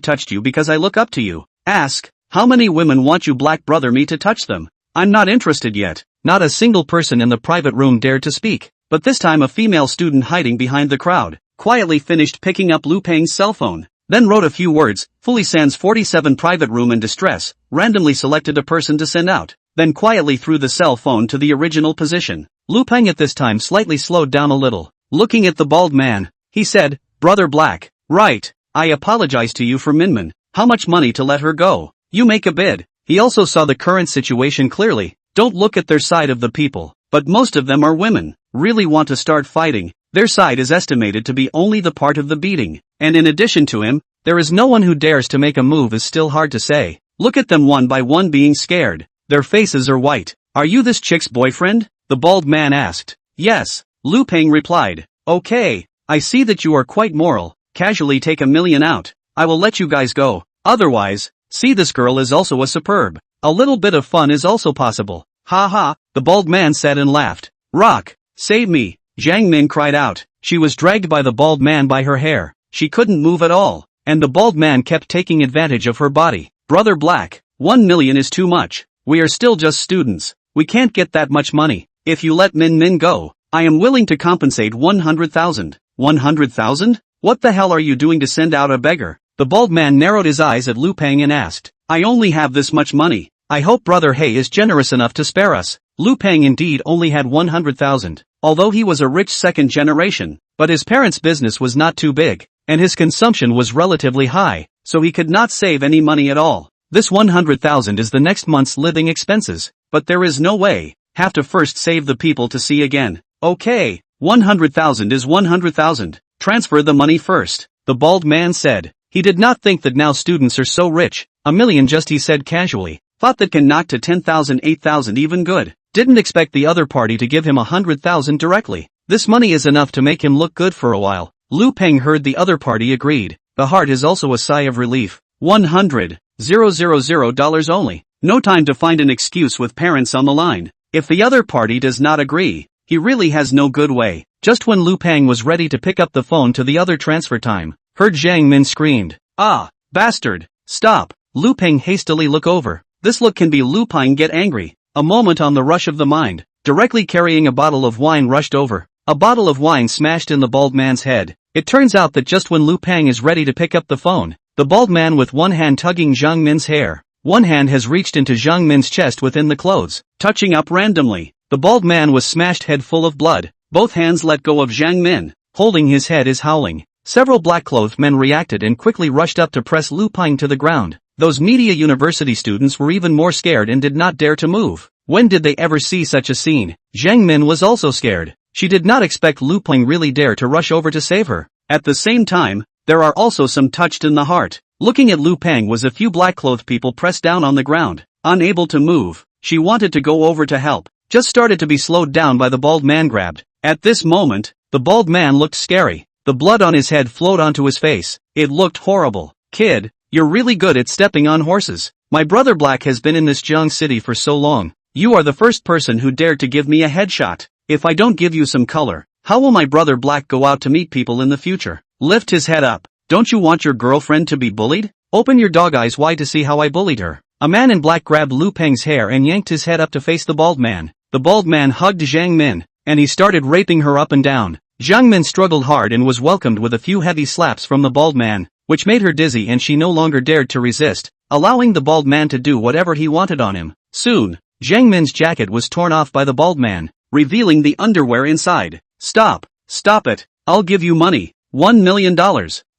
[SPEAKER 1] touched you because I look up to you. Ask, how many women want you black brother me to touch them? I'm not interested yet. Not a single person in the private room dared to speak, but this time a female student hiding behind the crowd quietly finished picking up Lu Peng's cell phone, then wrote a few words, fully sans 47 private room in distress, randomly selected a person to send out, then quietly threw the cell phone to the original position. Lu Peng at this time slightly slowed down a little. Looking at the bald man, he said, Brother Black, right, I apologize to you for Minmin. How much money to let her go? You make a bid. He also saw the current situation clearly. Don't look at their side of the people, but most of them are women, really want to start fighting. Their side is estimated to be only the part of the beating, and in addition to him, there is no one who dares to make a move. Is still hard to say. Look at them one by one being scared. Their faces are white. Are you this chick's boyfriend? The bald man asked. Yes, Lu Peng replied. Okay, I see that you are quite moral. Casually take $1 million out. I will let you guys go. Otherwise, see this girl is also a superb. A little bit of fun is also possible. Ha ha, the bald man said and laughed. Rock, save me. Zhang Min cried out. She was dragged by the bald man by her hair. She couldn't move at all, and the bald man kept taking advantage of her body. Brother Black, 1 million is too much. We are still just students. We can't get that much money. If you let Min go, I am willing to compensate 100,000. 100,000? What the hell are you doing to send out a beggar? The bald man narrowed his eyes at Lu Peng and asked, I only have this much money. I hope Brother He is generous enough to spare us. Lu Peng indeed only had 100,000, although he was a rich second generation, but his parents' business was not too big, and his consumption was relatively high, so he could not save any money at all. This 100,000 is the next month's living expenses, but there is no way. Have to first save the people to see again. Okay, 100,000 is 100,000. Transfer the money first, the bald man said. He did not think that now students are so rich. $1 million just, he said casually. Thought that can knock to 10,000, 8,000 even good. Didn't expect the other party to give him 100,000 directly. This money is enough to make him look good for a while. Lu Peng heard the other party agreed. The heart is also a sigh of relief. $100,000 only. No time to find an excuse with parents on the line. If the other party does not agree, he really has no good way. Just when Lu Peng was ready to pick up the phone to the other transfer time, heard Zhang Min screamed. Ah, bastard, stop. Lu Peng hastily look over. This look can be Lu Peng get angry. A moment on the rush of the mind, directly carrying a bottle of wine rushed over. A bottle of wine smashed in the bald man's head. It turns out that just when Lu Peng is ready to pick up the phone, the bald man with one hand tugging Zhang Min's hair, one hand has reached into Zhang Min's chest within the clothes, touching up randomly. The bald man was smashed head full of blood. Both hands let go of Zhang Min, holding his head is howling. Several black-clothed men reacted and quickly rushed up to press Lu Peng to the ground. Those media university students were even more scared and did not dare to move. When did they ever see such a scene? Zhang Min was also scared. She did not expect Lu Peng really dare to rush over to save her. At the same time, there are also some touched in the heart. Looking at Lu Peng was a few black-clothed people pressed down on the ground, unable to move. She wanted to go over to help, just started to be slowed down by the bald man grabbed. At this moment, the bald man looked scary. The blood on his head flowed onto his face. It looked horrible. Kid, you're really good at stepping on horses. My brother Black has been in this Jiang city for so long. You are the first person who dared to give me a headshot. If I don't give you some color, how will my brother Black go out to meet people in the future? Lift his head up. Don't you want your girlfriend to be bullied? Open your dog eyes wide to see how I bullied her. A man in black grabbed Lu Peng's hair and yanked his head up to face the bald man. The bald man hugged Zhang Min, and he started raping her up and down. Zhang Min struggled hard and was welcomed with a few heavy slaps from the bald man, which made her dizzy and she no longer dared to resist, allowing the bald man to do whatever he wanted on him. Soon, Zhang Min's jacket was torn off by the bald man, revealing the underwear inside. Stop it. I'll give you money. $1 million.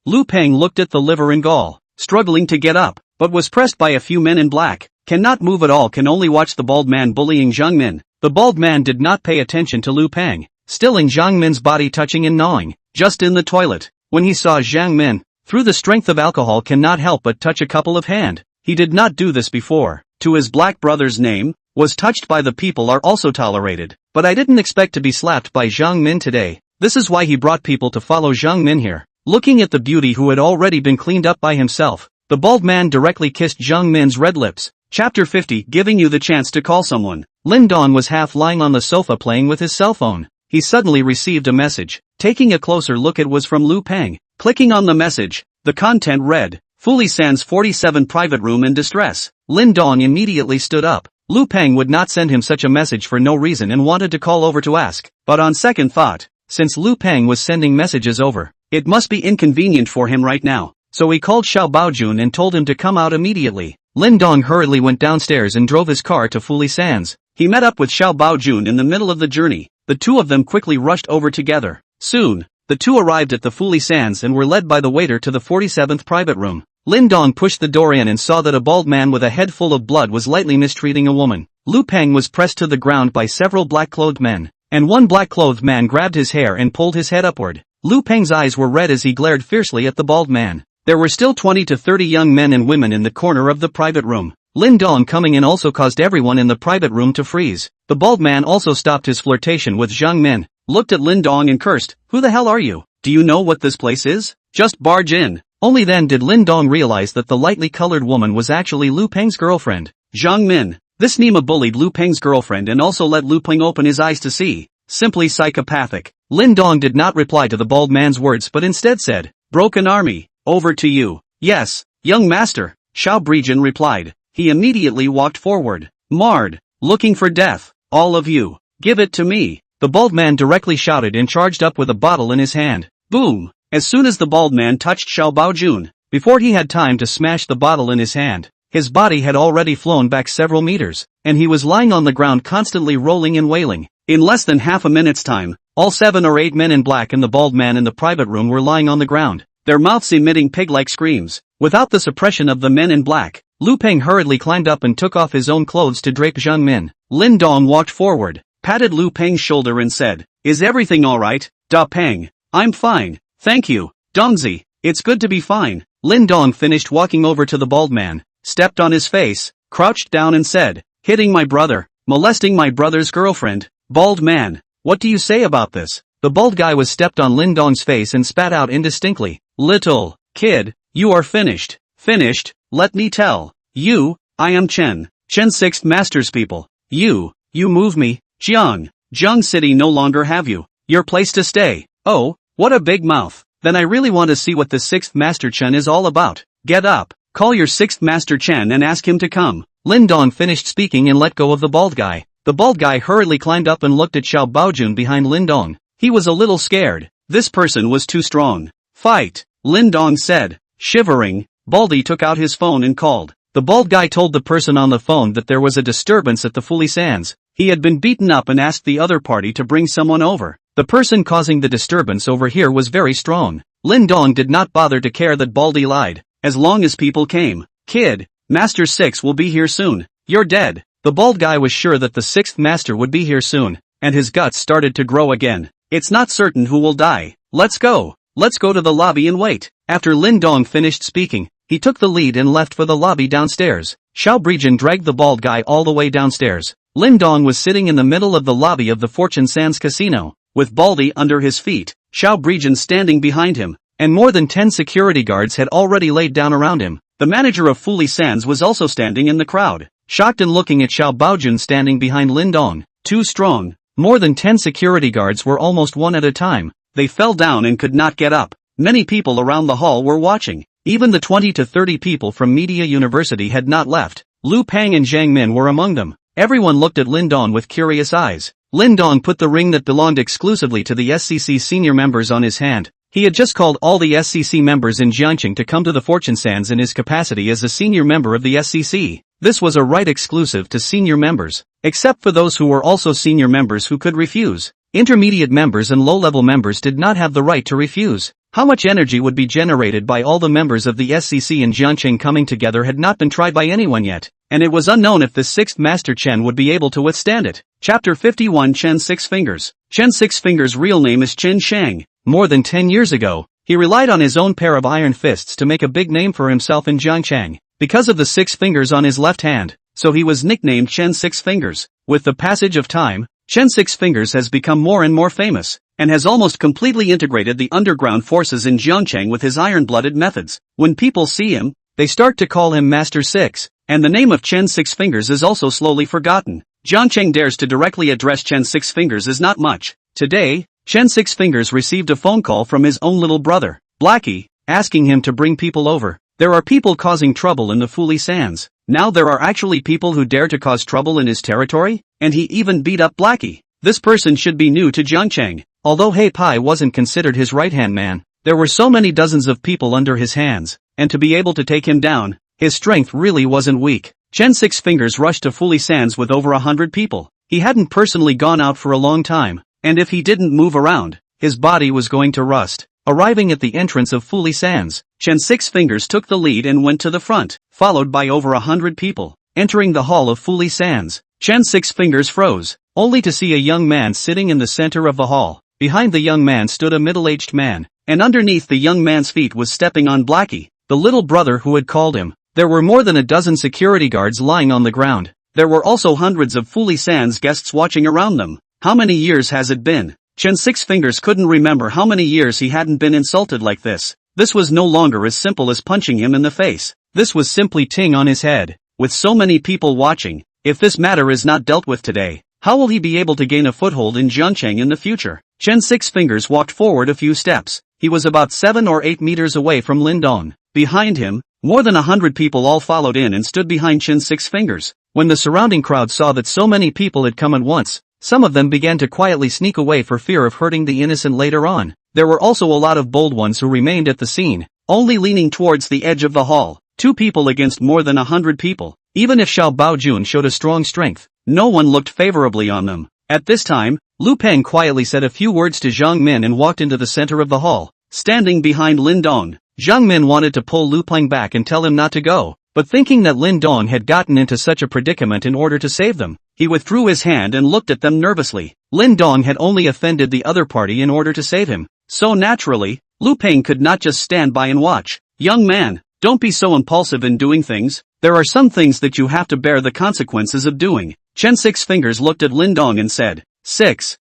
[SPEAKER 1] Lu Peng looked at the liver and gall, struggling to get up, but was pressed by a few men in black. Cannot move at all, can only watch the bald man bullying Jiang Min. The bald man did not pay attention to Lu Peng, stilling Jiang Min's body, touching and gnawing, just in the toilet. When he saw Jiang Min, through the strength of alcohol, cannot help but touch a couple of hand. He did not do this before. To his black brother's name, was touched by the people are also tolerated. But I didn't expect to be slapped by Jiang Min today. This is why he brought people to follow Jiang Min here. Looking at the beauty who had already been cleaned up by himself, the bald man directly kissed Jiang Min's red lips. Chapter 50, giving you the chance to call someone. Lin Dong was half lying on the sofa playing with his cell phone. He suddenly received a message. Taking a closer look, it was from Lu Peng. Clicking on the message, the content read, Fully Sans 47 private room in distress. Lin Dong immediately stood up. Lu Peng would not send him such a message for no reason and wanted to call over to ask. But on second thought, since Lu Peng was sending messages over, it must be inconvenient for him right now. So he called Xiao Baojun and told him to come out immediately. Lin Dong hurriedly went downstairs and drove his car to Fully Sans. He met up with Xiao Baojun in the middle of the journey. The two of them quickly rushed over together. Soon, the two arrived at the Fully Sans and were led by the waiter to the 47th private room. Lin Dong pushed the door in and saw that a bald man with a head full of blood was lightly mistreating a woman. Lu Peng was pressed to the ground by several black-clothed men, and one black-clothed man grabbed his hair and pulled his head upward. Lu Peng's eyes were red as he glared fiercely at the bald man. There were still 20 to 30 young men and women in the corner of the private room. Lin Dong coming in also caused everyone in the private room to freeze. The bald man also stopped his flirtation with Jiang Min, looked at Lin Dong and cursed, "Who the hell are you? Do you know what this place is? Just barge in." Only then did Lin Dong realize that the lightly colored woman was actually Lu Peng's girlfriend, Jiang Min. This Nima bullied Lu Peng's girlfriend and also let Lu Peng open his eyes to see. Simply psychopathic. Lin Dong did not reply to the bald man's words but instead said, "Broken army, over to you." "Yes, young master," Xiao Baojun replied. He immediately walked forward. "Marred, looking for death, all of you, give it to me." The bald man directly shouted and charged up with a bottle in his hand. Boom! As soon as the bald man touched Xiao Baojun, before he had time to smash the bottle in his hand, his body had already flown back several meters, and he was lying on the ground constantly rolling and wailing. In less than half a minute's time, all 7 or 8 men in black and the bald man in the private room were lying on the ground, their mouths emitting pig-like screams. Without the suppression of the men in black, Lu Peng hurriedly climbed up and took off his own clothes to drape Jiang Min. Lin Dong walked forward, patted Lu Peng's shoulder and said, "Is everything alright, Da Peng?" "I'm fine, thank you, Dongzi, it's good to be fine." Lin Dong finished walking over to the bald man, stepped on his face, crouched down and said, "Hitting my brother, molesting my brother's girlfriend." "Bald man, what do you say about this?" The bald guy was stepped on Lin Dong's face and spat out indistinctly, "Little kid, you are finished." "Finished, let me tell you, I am Chen 6th Master's people. You move me, Jiang City no longer have you, your place to stay." "Oh, what a big mouth. Then I really want to see what the 6th Master Chen is all about. Get up, call your 6th Master Chen and ask him to come." Lin Dong finished speaking and let go of the bald guy. The bald guy hurriedly climbed up and looked at Xiao Baojun behind Lin Dong. He was a little scared. This person was too strong. "Fight," Lin Dong said. Shivering, Baldy took out his phone and called. The bald guy told the person on the phone that there was a disturbance at the Fully Sans. He had been beaten up and asked the other party to bring someone over. The person causing the disturbance over here was very strong. Lin Dong did not bother to care that Baldy lied, as long as people came. "Kid, Master 6 will be here soon. You're dead." The bald guy was sure that the 6th Master would be here soon, and his guts started to grow again. "It's not certain who will die. Let's go to the lobby and wait." After Lin Dong finished speaking, he took the lead and left for the lobby downstairs. Xiao Baojun dragged the bald guy all the way downstairs. Lin Dong was sitting in the middle of the lobby of the Fortune Sands Casino, with Baldy under his feet, Xiao Baojun standing behind him, and more than 10 security guards had already laid down around him. The manager of Fully Sands was also standing in the crowd, shocked and looking at Xiao Baojun standing behind Lin Dong. Too strong. More than 10 security guards were almost one at a time. They fell down and could not get up. Many people around the hall were watching. Even the 20 to 30 people from Media University had not left. Lu Peng and Jiang Min were among them. Everyone looked at Lin Dong with curious eyes. Lin Dong put the ring that belonged exclusively to the SCC senior members on his hand. He had just called all the SCC members in Jiangqing to come to the Fortune Sands in his capacity as a senior member of the SCC. This was a right exclusive to senior members, except for those who were also senior members who could refuse. Intermediate members and low-level members did not have the right to refuse. How much energy would be generated by all the members of the SCC in Jiangqing coming together had not been tried by anyone yet, and it was unknown if the sixth master Chen would be able to withstand it. Chapter 51 Chen's Six Fingers. Chen Six Fingers' real name is Qin Shang. More than 10 years ago, he relied on his own pair of iron fists to make a big name for himself in Jiangqing. Because of the 6 fingers on his left hand, so he was nicknamed Chen Six Fingers. With the passage of time, Chen Six Fingers has become more and more famous, and has almost completely integrated the underground forces in Jiangqing with his iron-blooded methods. When people see him, they start to call him Master Six, and the name of Chen Six Fingers is also slowly forgotten. Jiangqing dares to directly address Chen Six Fingers as not much. Today, Chen Six Fingers received a phone call from his own little brother, Blackie, asking him to bring people over. There are people causing trouble in the Fuli Sands. Now there are actually people who dare to cause trouble in his territory? And he even beat up Blackie. This person should be new to Jiangqing. Although He Pai wasn't considered his right-hand man, there were so many dozens of people under his hands, and to be able to take him down, his strength really wasn't weak. Chen Six Fingers rushed to Fuli Sands with over 100 people. He hadn't personally gone out for a long time, and if he didn't move around, his body was going to rust. Arriving at the entrance of Fuli Sands, Chen Six Fingers took the lead and went to the front, followed by over 100 people. Entering the hall of Fuli Sands, Chen Six Fingers froze, only to see a young man sitting in the center of the hall. Behind the young man stood a middle-aged man, and underneath the young man's feet was stepping on Blackie, the little brother who had called him. There were more than a dozen security guards lying on the ground. There were also hundreds of Fuli Sands guests watching around them. How many years has it been? Chen Six Fingers couldn't remember how many years he hadn't been insulted like this. This was no longer as simple as punching him in the face. This was simply ting on his head. With so many people watching, if this matter is not dealt with today, how will he be able to gain a foothold in Jiangqing in the future? Chen Six Fingers walked forward a few steps. He was about 7 or 8 meters away from Lindong. Behind him, more than 100 people all followed in and stood behind Chen Six Fingers. When the surrounding crowd saw that so many people had come at once, some of them began to quietly sneak away for fear of hurting the innocent later on. There were also a lot of bold ones who remained at the scene, only leaning towards the edge of the hall. 2 people against more than 100 people. Even if Xiao Baojun showed a strong strength, no one looked favorably on them. At this time, Lu Peng quietly said a few words to Zhang Min and walked into the center of the hall. Standing behind Lin Dong, Zhang Min wanted to pull Lu Peng back and tell him not to go, but thinking that Lin Dong had gotten into such a predicament in order to save them, he withdrew his hand and looked at them nervously. Lin Dong had only offended the other party in order to save him, so naturally, Lu Peng could not just stand by and watch. Young man, don't be so impulsive in doing things. There are some things that you have to bear the consequences of doing. Chen Six Fingers looked at Lin Dong and said, Sixth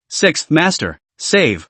[SPEAKER 1] Master, save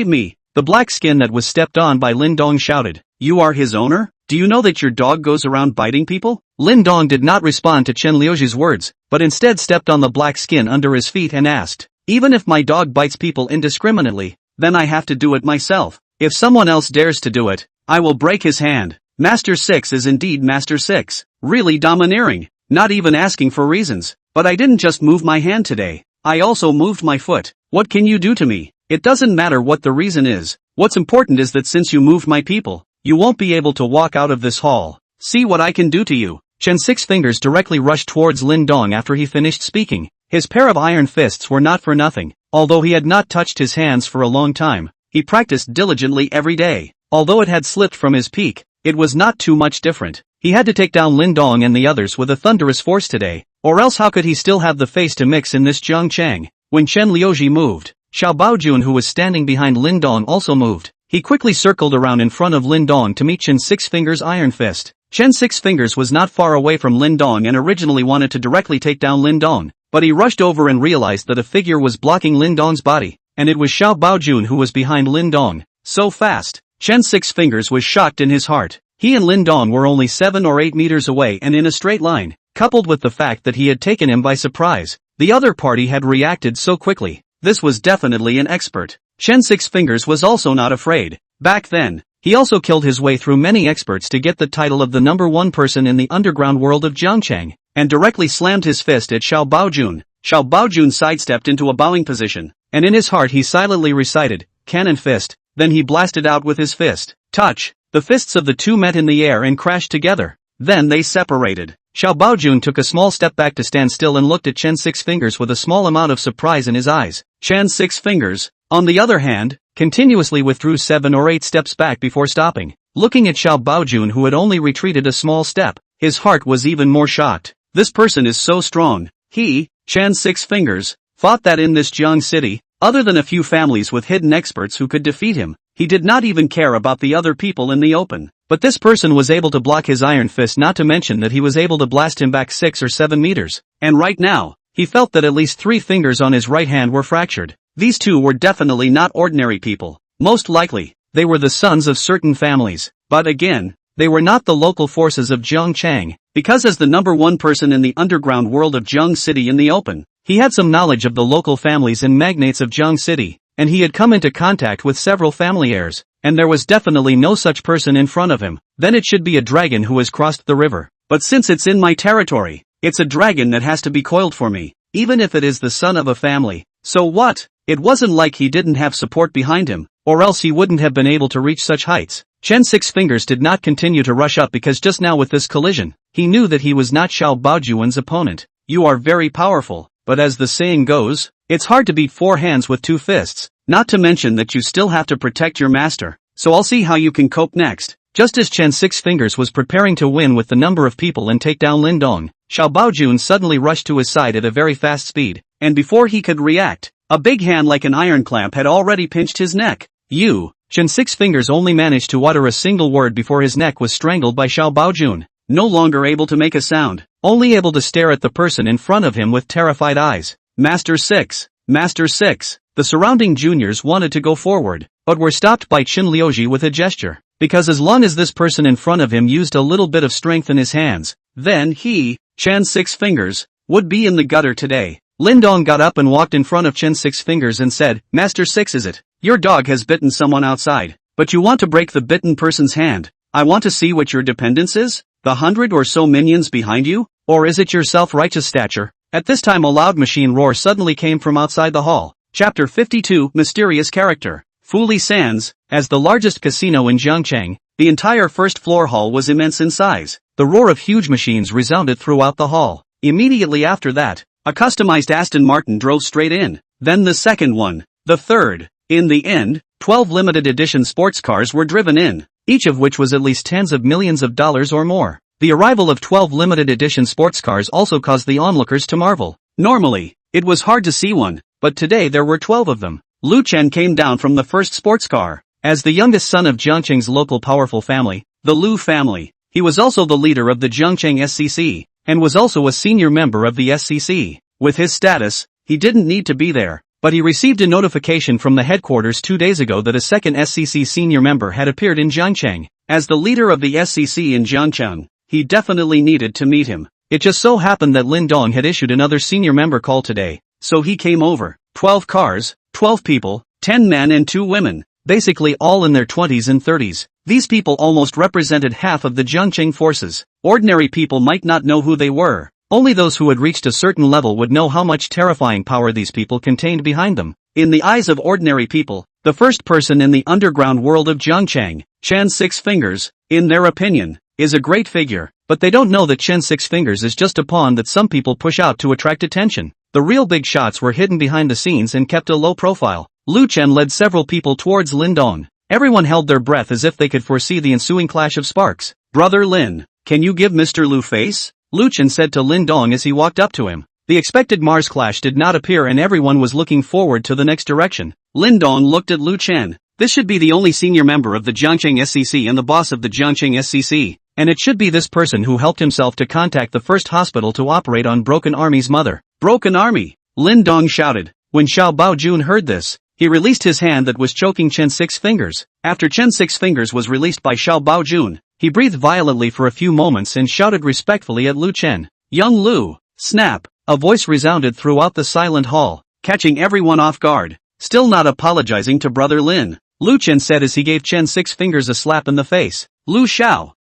[SPEAKER 1] me. The black skin that was stepped on by Lin Dong shouted, you are his owner? Do you know that your dog goes around biting people? Lin Dong did not respond to Chen Liuji's words, but instead stepped on the black skin under his feet and asked, even if my dog bites people indiscriminately, then I have to do it myself. If someone else dares to do it, I will break his hand. Master Six is indeed Master Six, really domineering, not even asking for reasons. But I didn't just move my hand today, I also moved my foot. What can you do to me? It doesn't matter what the reason is. What's important is that since you moved my people, you won't be able to walk out of this hall. See what I can do to you. Chen Six Fingers directly rushed towards Lin Dong after he finished speaking. His pair of iron fists were not for nothing. Although he had not touched his hands for a long time, he practiced diligently every day. Although it had slipped from his peak, it was not too much different. He had to take down Lin Dong and the others with a thunderous force today, or else how could he still have the face to mix in this Jiangqing? When Chen Liuji moved, Xiao Baojun who was standing behind Lin Dong also moved. He quickly circled around in front of Lin Dong to meet Chen Six Fingers' iron fist. Chen Six Fingers was not far away from Lin Dong and originally wanted to directly take down Lin Dong, but he rushed over and realized that a figure was blocking Lin Dong's body, and it was Xiao Baojun who was behind Lin Dong. So fast, Chen Six Fingers was shocked in his heart. He and Lin Dong were only 7 or 8 meters away and in a straight line, coupled with the fact that he had taken him by surprise. The other party had reacted so quickly. This was definitely an expert. Chen Six Fingers was also not afraid. Back then, he also killed his way through many experts to get the title of the #1 person in the underground world of Jiangqing, and directly slammed his fist at Xiao Baojun. Xiao Baojun sidestepped into a bowing position, and in his heart he silently recited, cannon fist, then he blasted out with his fist. Touch! The fists of the two met in the air and crashed together. Then they separated. Xiao Baojun took a small step back to stand still and looked at Chen Six Fingers with a small amount of surprise in his eyes. Chen Six Fingers, on the other hand, continuously withdrew 7 or 8 steps back before stopping. Looking at Xiao Baojun, who had only retreated a small step, his heart was even more shocked. This person is so strong. He, Chen Six Fingers, thought that in this Jiang city, other than a few families with hidden experts who could defeat him, he did not even care about the other people in the open. But this person was able to block his iron fist, not to mention that he was able to blast him back 6 or 7 meters. And right now, he felt that at least 3 fingers on his right hand were fractured. These two were definitely not ordinary people. Most likely, they were the sons of certain families. But again, they were not the local forces of Zhongchang, because as the number 1 person in the underground world of Jiang City in the open, he had some knowledge of the local families and magnates of Jiang City, and he had come into contact with several family heirs, and there was definitely no such person in front of him. Then it should be a dragon who has crossed the river. But since it's in my territory, it's a dragon that has to be coiled for me, even if it is the son of a family. So what? It wasn't like he didn't have support behind him, or else he wouldn't have been able to reach such heights. Chen Six Fingers did not continue to rush up because just now with this collision, he knew that he was not Xiao Baojuan's opponent. You are very powerful, but as the saying goes, it's hard to beat 4 hands with 2 fists, not to mention that you still have to protect your master, so I'll see how you can cope next. Just as Chen Six Fingers was preparing to win with the number of people and take down Lin Dong, Xiao Baojun suddenly rushed to his side at a very fast speed, and before he could react, a big hand like an iron clamp had already pinched his neck. You! Chen Six Fingers only managed to utter a single word before his neck was strangled by Xiao Baojun, no longer able to make a sound, only able to stare at the person in front of him with terrified eyes. Master Six! Master Six! The surrounding juniors wanted to go forward, but were stopped by Qin Liuji with a gesture, because as long as this person in front of him used a little bit of strength in his hands, then he, Chen Six Fingers, would be in the gutter today. Lin Dong got up and walked in front of Chen Six Fingers and said, Master Six, is it? Your dog has bitten someone outside, but you want to break the bitten person's hand. I want to see what your dependence is? The 100 or so minions behind you? Or is it your self-righteous stature? At this time a loud machine roar suddenly came from outside the hall. Chapter 52, Mysterious Character. Fuli Sands, as the largest casino in Zhongcheng, the entire first floor hall was immense in size. The roar of huge machines resounded throughout the hall. Immediately after that, a customized Aston Martin drove straight in. Then the second one. The third. In the end, 12 limited edition sports cars were driven in, each of which was at least tens of millions of dollars or more. The arrival of 12 limited edition sports cars also caused the onlookers to marvel. Normally, it was hard to see one, but today there were 12 of them. Lu Chen came down from the first sports car. As the youngest son of Jiangcheng's local powerful family, the Lu family, he was also the leader of the Jiangcheng SCC, and was also a senior member of the SCC. With his status, he didn't need to be there, but he received a notification from the headquarters 2 days ago that a second SCC senior member had appeared in Jiangcheng. As the leader of the SCC in Jiangcheng, he definitely needed to meet him. It just so happened that Lin Dong had issued another senior member call today, so he came over. 12 cars, 12 people, 10 men and 2 women, basically all in their 20s and 30s. These people almost represented half of the Jiangcheng forces. Ordinary people might not know who they were. Only those who had reached a certain level would know how much terrifying power these people contained behind them. In the eyes of ordinary people, the first person in the underground world of Jiangcheng, Chen Six Fingers, in their opinion, is a great figure, but they don't know that Chen Six Fingers is just a pawn that some people push out to attract attention. The real big shots were hidden behind the scenes and kept a low profile. Lu Chen led several people towards Lin Dong. Everyone held their breath as if they could foresee the ensuing clash of sparks. Brother Lin, can you give Mr. Lu face? Lu Chen said to Lin Dong as he walked up to him. The expected Mars clash did not appear and everyone was looking forward to the next direction. Lin Dong looked at Lu Chen. This should be the only senior member of the Jiangcheng SCC and the boss of the Jiangcheng SCC. And it should be this person who helped himself to contact the first hospital to operate on Broken Army's mother. Broken Army! Lin Dong shouted. When Xiao Baojun heard this, he released his hand that was choking Chen Six Fingers. After Chen Six Fingers was released by Xiao Baojun, he breathed violently for a few moments and shouted respectfully at Lu Chen. Young Lu! Snap! A voice resounded throughout the silent hall, catching everyone off guard. Still not apologizing to Brother Lin, Lu Chen said as he gave Chen Six Fingers a slap in the face. Lu Xiao!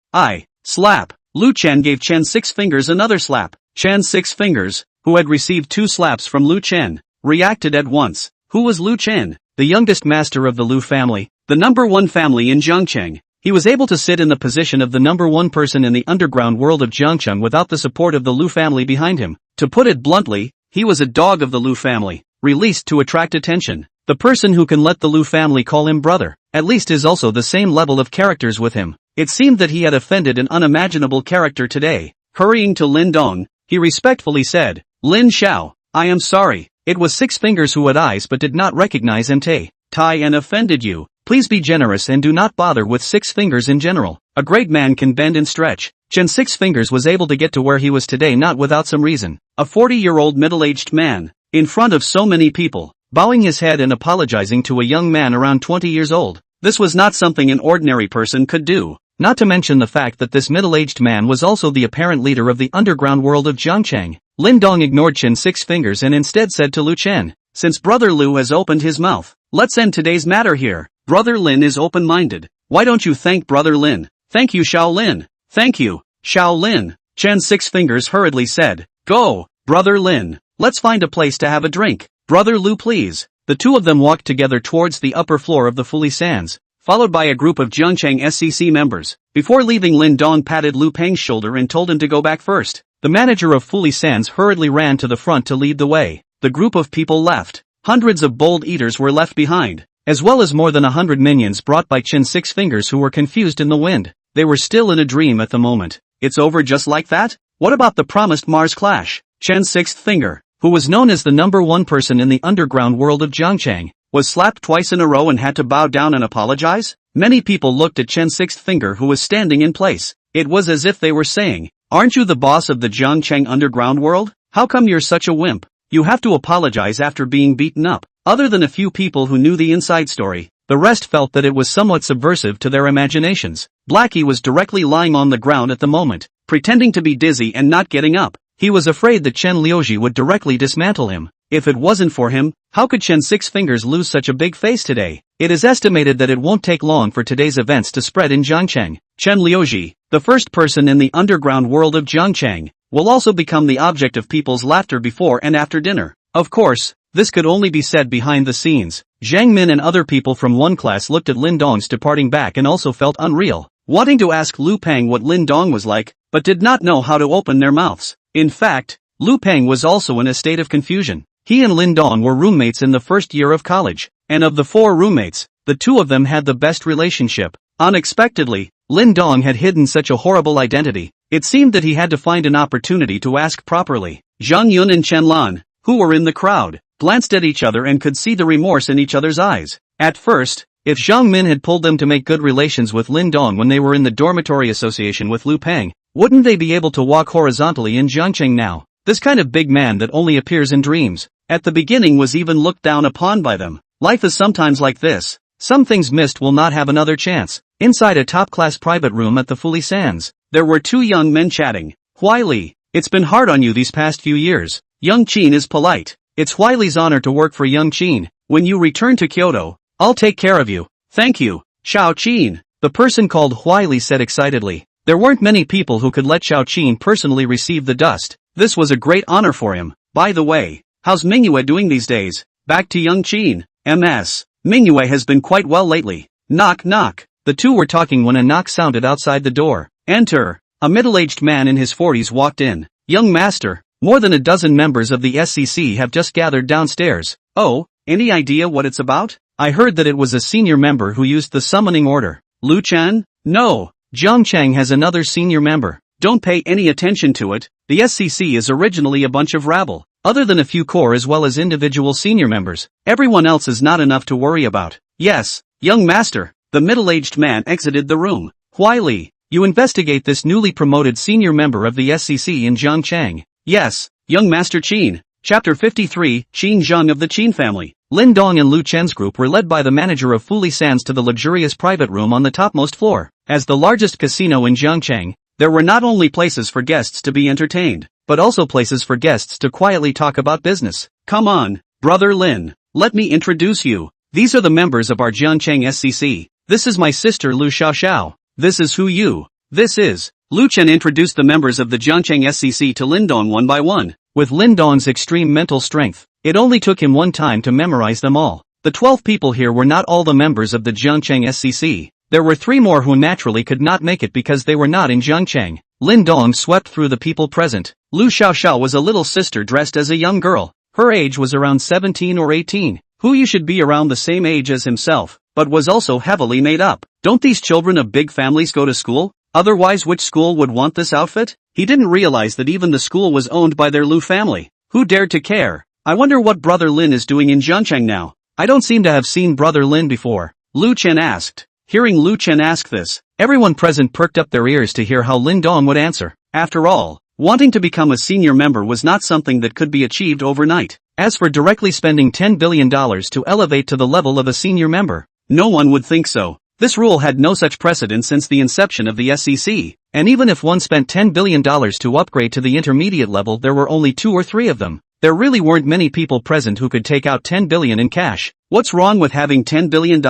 [SPEAKER 1] Slap! Lu Chen gave Chen Six Fingers another slap. Chen Six Fingers, who had received 2 slaps from Lu Chen, reacted at once. Who was Lu Chen? The youngest master of the Lu family, the number 1 family in Jiangcheng. He was able to sit in the position of the number 1 person in the underground world of Jiangcheng without the support of the Lu family behind him. To put it bluntly, he was a dog of the Lu family, released to attract attention. The person who can let the Lu family call him brother, at least is also the same level of characters with him. It seemed that he had offended an unimaginable character today. Hurrying to Lin Dong, he respectfully said, Lin Xiao, I am sorry. It was Six Fingers who had eyes but did not recognize Ente. Tai and offended you. Please be generous and do not bother with Six Fingers in general. A great man can bend and stretch. Chen Six Fingers was able to get to where he was today not without some reason. A 40-year-old middle-aged man, in front of so many people, bowing his head and apologizing to a young man around 20 years old. This was not something an ordinary person could do. Not to mention the fact that this middle-aged man was also the apparent leader of the underground world of Jiangcheng. Lin Dong ignored Chen Six Fingers and instead said to Lu Chen, since Brother Lu has opened his mouth, let's end today's matter here. Brother Lin is open-minded. Why don't you thank Brother Lin? Thank you, Xiao Lin. Thank you, Xiao Lin. Chen Six Fingers hurriedly said, go, Brother Lin. Let's find a place to have a drink. Brother Lu, please. The two of them walked together towards the upper floor of the Fuli Sands, followed by a group of Jiangcheng SCC members. Before leaving, Lin Dong patted Lu Peng's shoulder and told him to go back first. The manager of Fuli Sands hurriedly ran to the front to lead the way. The group of people left. Hundreds of bold eaters were left behind, as well as more than 100 minions brought by Chen Six Fingers who were confused in the wind. They were still in a dream at the moment. It's over just like that? What about the promised Mars clash? Chen Sixth Finger, who was known as the #1 person in the underground world of Jiangcheng, was slapped twice in a row and had to bow down and apologize? Many people looked at Chen Sixth Finger who was standing in place. It was as if they were saying, aren't you the boss of the Jiangcheng underground world? How come you're such a wimp? You have to apologize after being beaten up. Other than a few people who knew the inside story, the rest felt that it was somewhat subversive to their imaginations. Blackie was directly lying on the ground at the moment, pretending to be dizzy and not getting up. He was afraid that Chen Liuji would directly dismantle him. If it wasn't for him, how could Chen Six Fingers lose such a big face today? It is estimated that it won't take long for today's events to spread in Jiangcheng. Chen Liuji, the first person in the underground world of Jiangcheng, will also become the object of people's laughter before and after dinner. Of course, this could only be said behind the scenes. Zhang Min and other people from one class looked at Lin Dong's departing back and also felt unreal, wanting to ask Lu Peng what Lin Dong was like, but did not know how to open their mouths. In fact, Lu Peng was also in a state of confusion. He and Lin Dong were roommates in the first year of college, and of the 4 roommates, the 2 of them had the best relationship. Unexpectedly, Lin Dong had hidden such a horrible identity. It seemed that he had to find an opportunity to ask properly. Zhang Yun and Chen Lan, who were in the crowd, glanced at each other and could see the remorse in each other's eyes. At first, if Zhang Min had pulled them to make good relations with Lin Dong when they were in the dormitory association with Lu Peng, wouldn't they be able to walk horizontally in Jiangcheng now? This kind of big man that only appears in dreams, at the beginning was even looked down upon by them. Life is sometimes like this. Some things missed will not have another chance. Inside a top-class private room at the Fuli Sands, there were 2 young men chatting. Huai Li, it's been hard on you these past few years. Young Qin is polite. It's Huai Li's honor to work for young Qin. When you return to Kyoto, I'll take care of you. Thank you, Xiao Qin. The person called Huai Li said excitedly. There weren't many people who could let Xiao Qin personally receive the dust. This was a great honor for him. By the way, how's Mingyue doing these days? Back to young Qin. MS. Mingyue has been quite well lately. Knock knock. The 2 were talking when a knock sounded outside the door. Enter. A middle-aged man in his 40s walked in. Young master, more than a dozen members of the SCC have just gathered downstairs. Oh, any idea what it's about? I heard that it was a senior member who used the summoning order. Lu Chen? No. Jiangcheng has another senior member. Don't pay any attention to it. The SCC is originally a bunch of rabble. Other than a few core as well as individual senior members, everyone else is not enough to worry about. Yes, young master. The middle-aged man exited the room. Huai Li, you investigate this newly promoted senior member of the SCC in Jiangcheng. Yes, young master Qin. Chapter 53, Qin Zheng of the Qin family. Lin Dong and Lu Chen's group were led by the manager of Fuli Sands to the luxurious private room on the topmost floor. As the largest casino in Jiangcheng, there were not only places for guests to be entertained, but also places for guests to quietly talk about business. Come on, Brother Lin, let me introduce you. These are the members of our Jiangcheng SCC. This is my sister Lu Xiaoxiao. This is Hu Yu. This is. Lu Chen introduced the members of the Jiangcheng SCC to Lin Dong one by one. With Lin Dong's extreme mental strength, it only took him one time to memorize them all. The 12 people here were not all the members of the Jiangcheng SCC. There were 3 more who naturally could not make it because they were not in Jiangcheng. Lin Dong swept through the people present. Lu Xiaoxiao was a little sister dressed as a young girl. Her age was around 17 or 18. who you should be around the same age as himself, but was also heavily made up. Don't these children of big families go to school? Otherwise which school would want this outfit? He didn't realize that even the school was owned by their Lu family. Who dared to care? I wonder what Brother Lin is doing in Zhangcheng now. I don't seem to have seen Brother Lin before, Lu Chen asked. Hearing Lu Chen ask this, everyone present perked up their ears to hear how Lin Dong would answer. After all, wanting to become a senior member was not something that could be achieved overnight. As for directly spending $10 billion to elevate to the level of a senior member, no one would think so. This rule had no such precedent since the inception of the SEC, and even if one spent $10 billion to upgrade to the intermediate level, there were only 2 or 3 of them. There really weren't many people present who could take out $10 billion in cash. What's wrong with having $10 billion?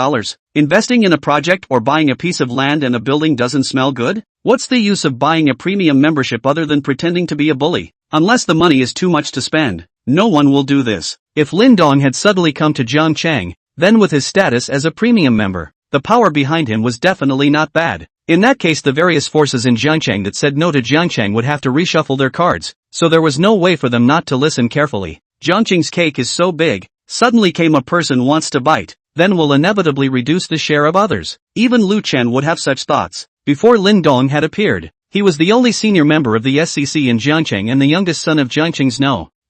[SPEAKER 1] Investing in a project or buying a piece of land and a building doesn't smell good? What's the use of buying a premium membership other than pretending to be a bully? Unless the money is too much to spend, no one will do this. If Lin Dong had suddenly come to Zhangcheng, then with his status as a premium member, the power behind him was definitely not bad. In that case, the various forces in Zhangcheng that said no to Zhangcheng would have to reshuffle their cards, so there was no way for them not to listen carefully. Zhangcheng's cake is so big, suddenly came a person wants to bite, then will inevitably reduce the share of others. Even Lu Chen would have such thoughts. Before Lin Dong had appeared, he was the only senior member of the SEC in Zhangcheng and the youngest son of Zhangcheng's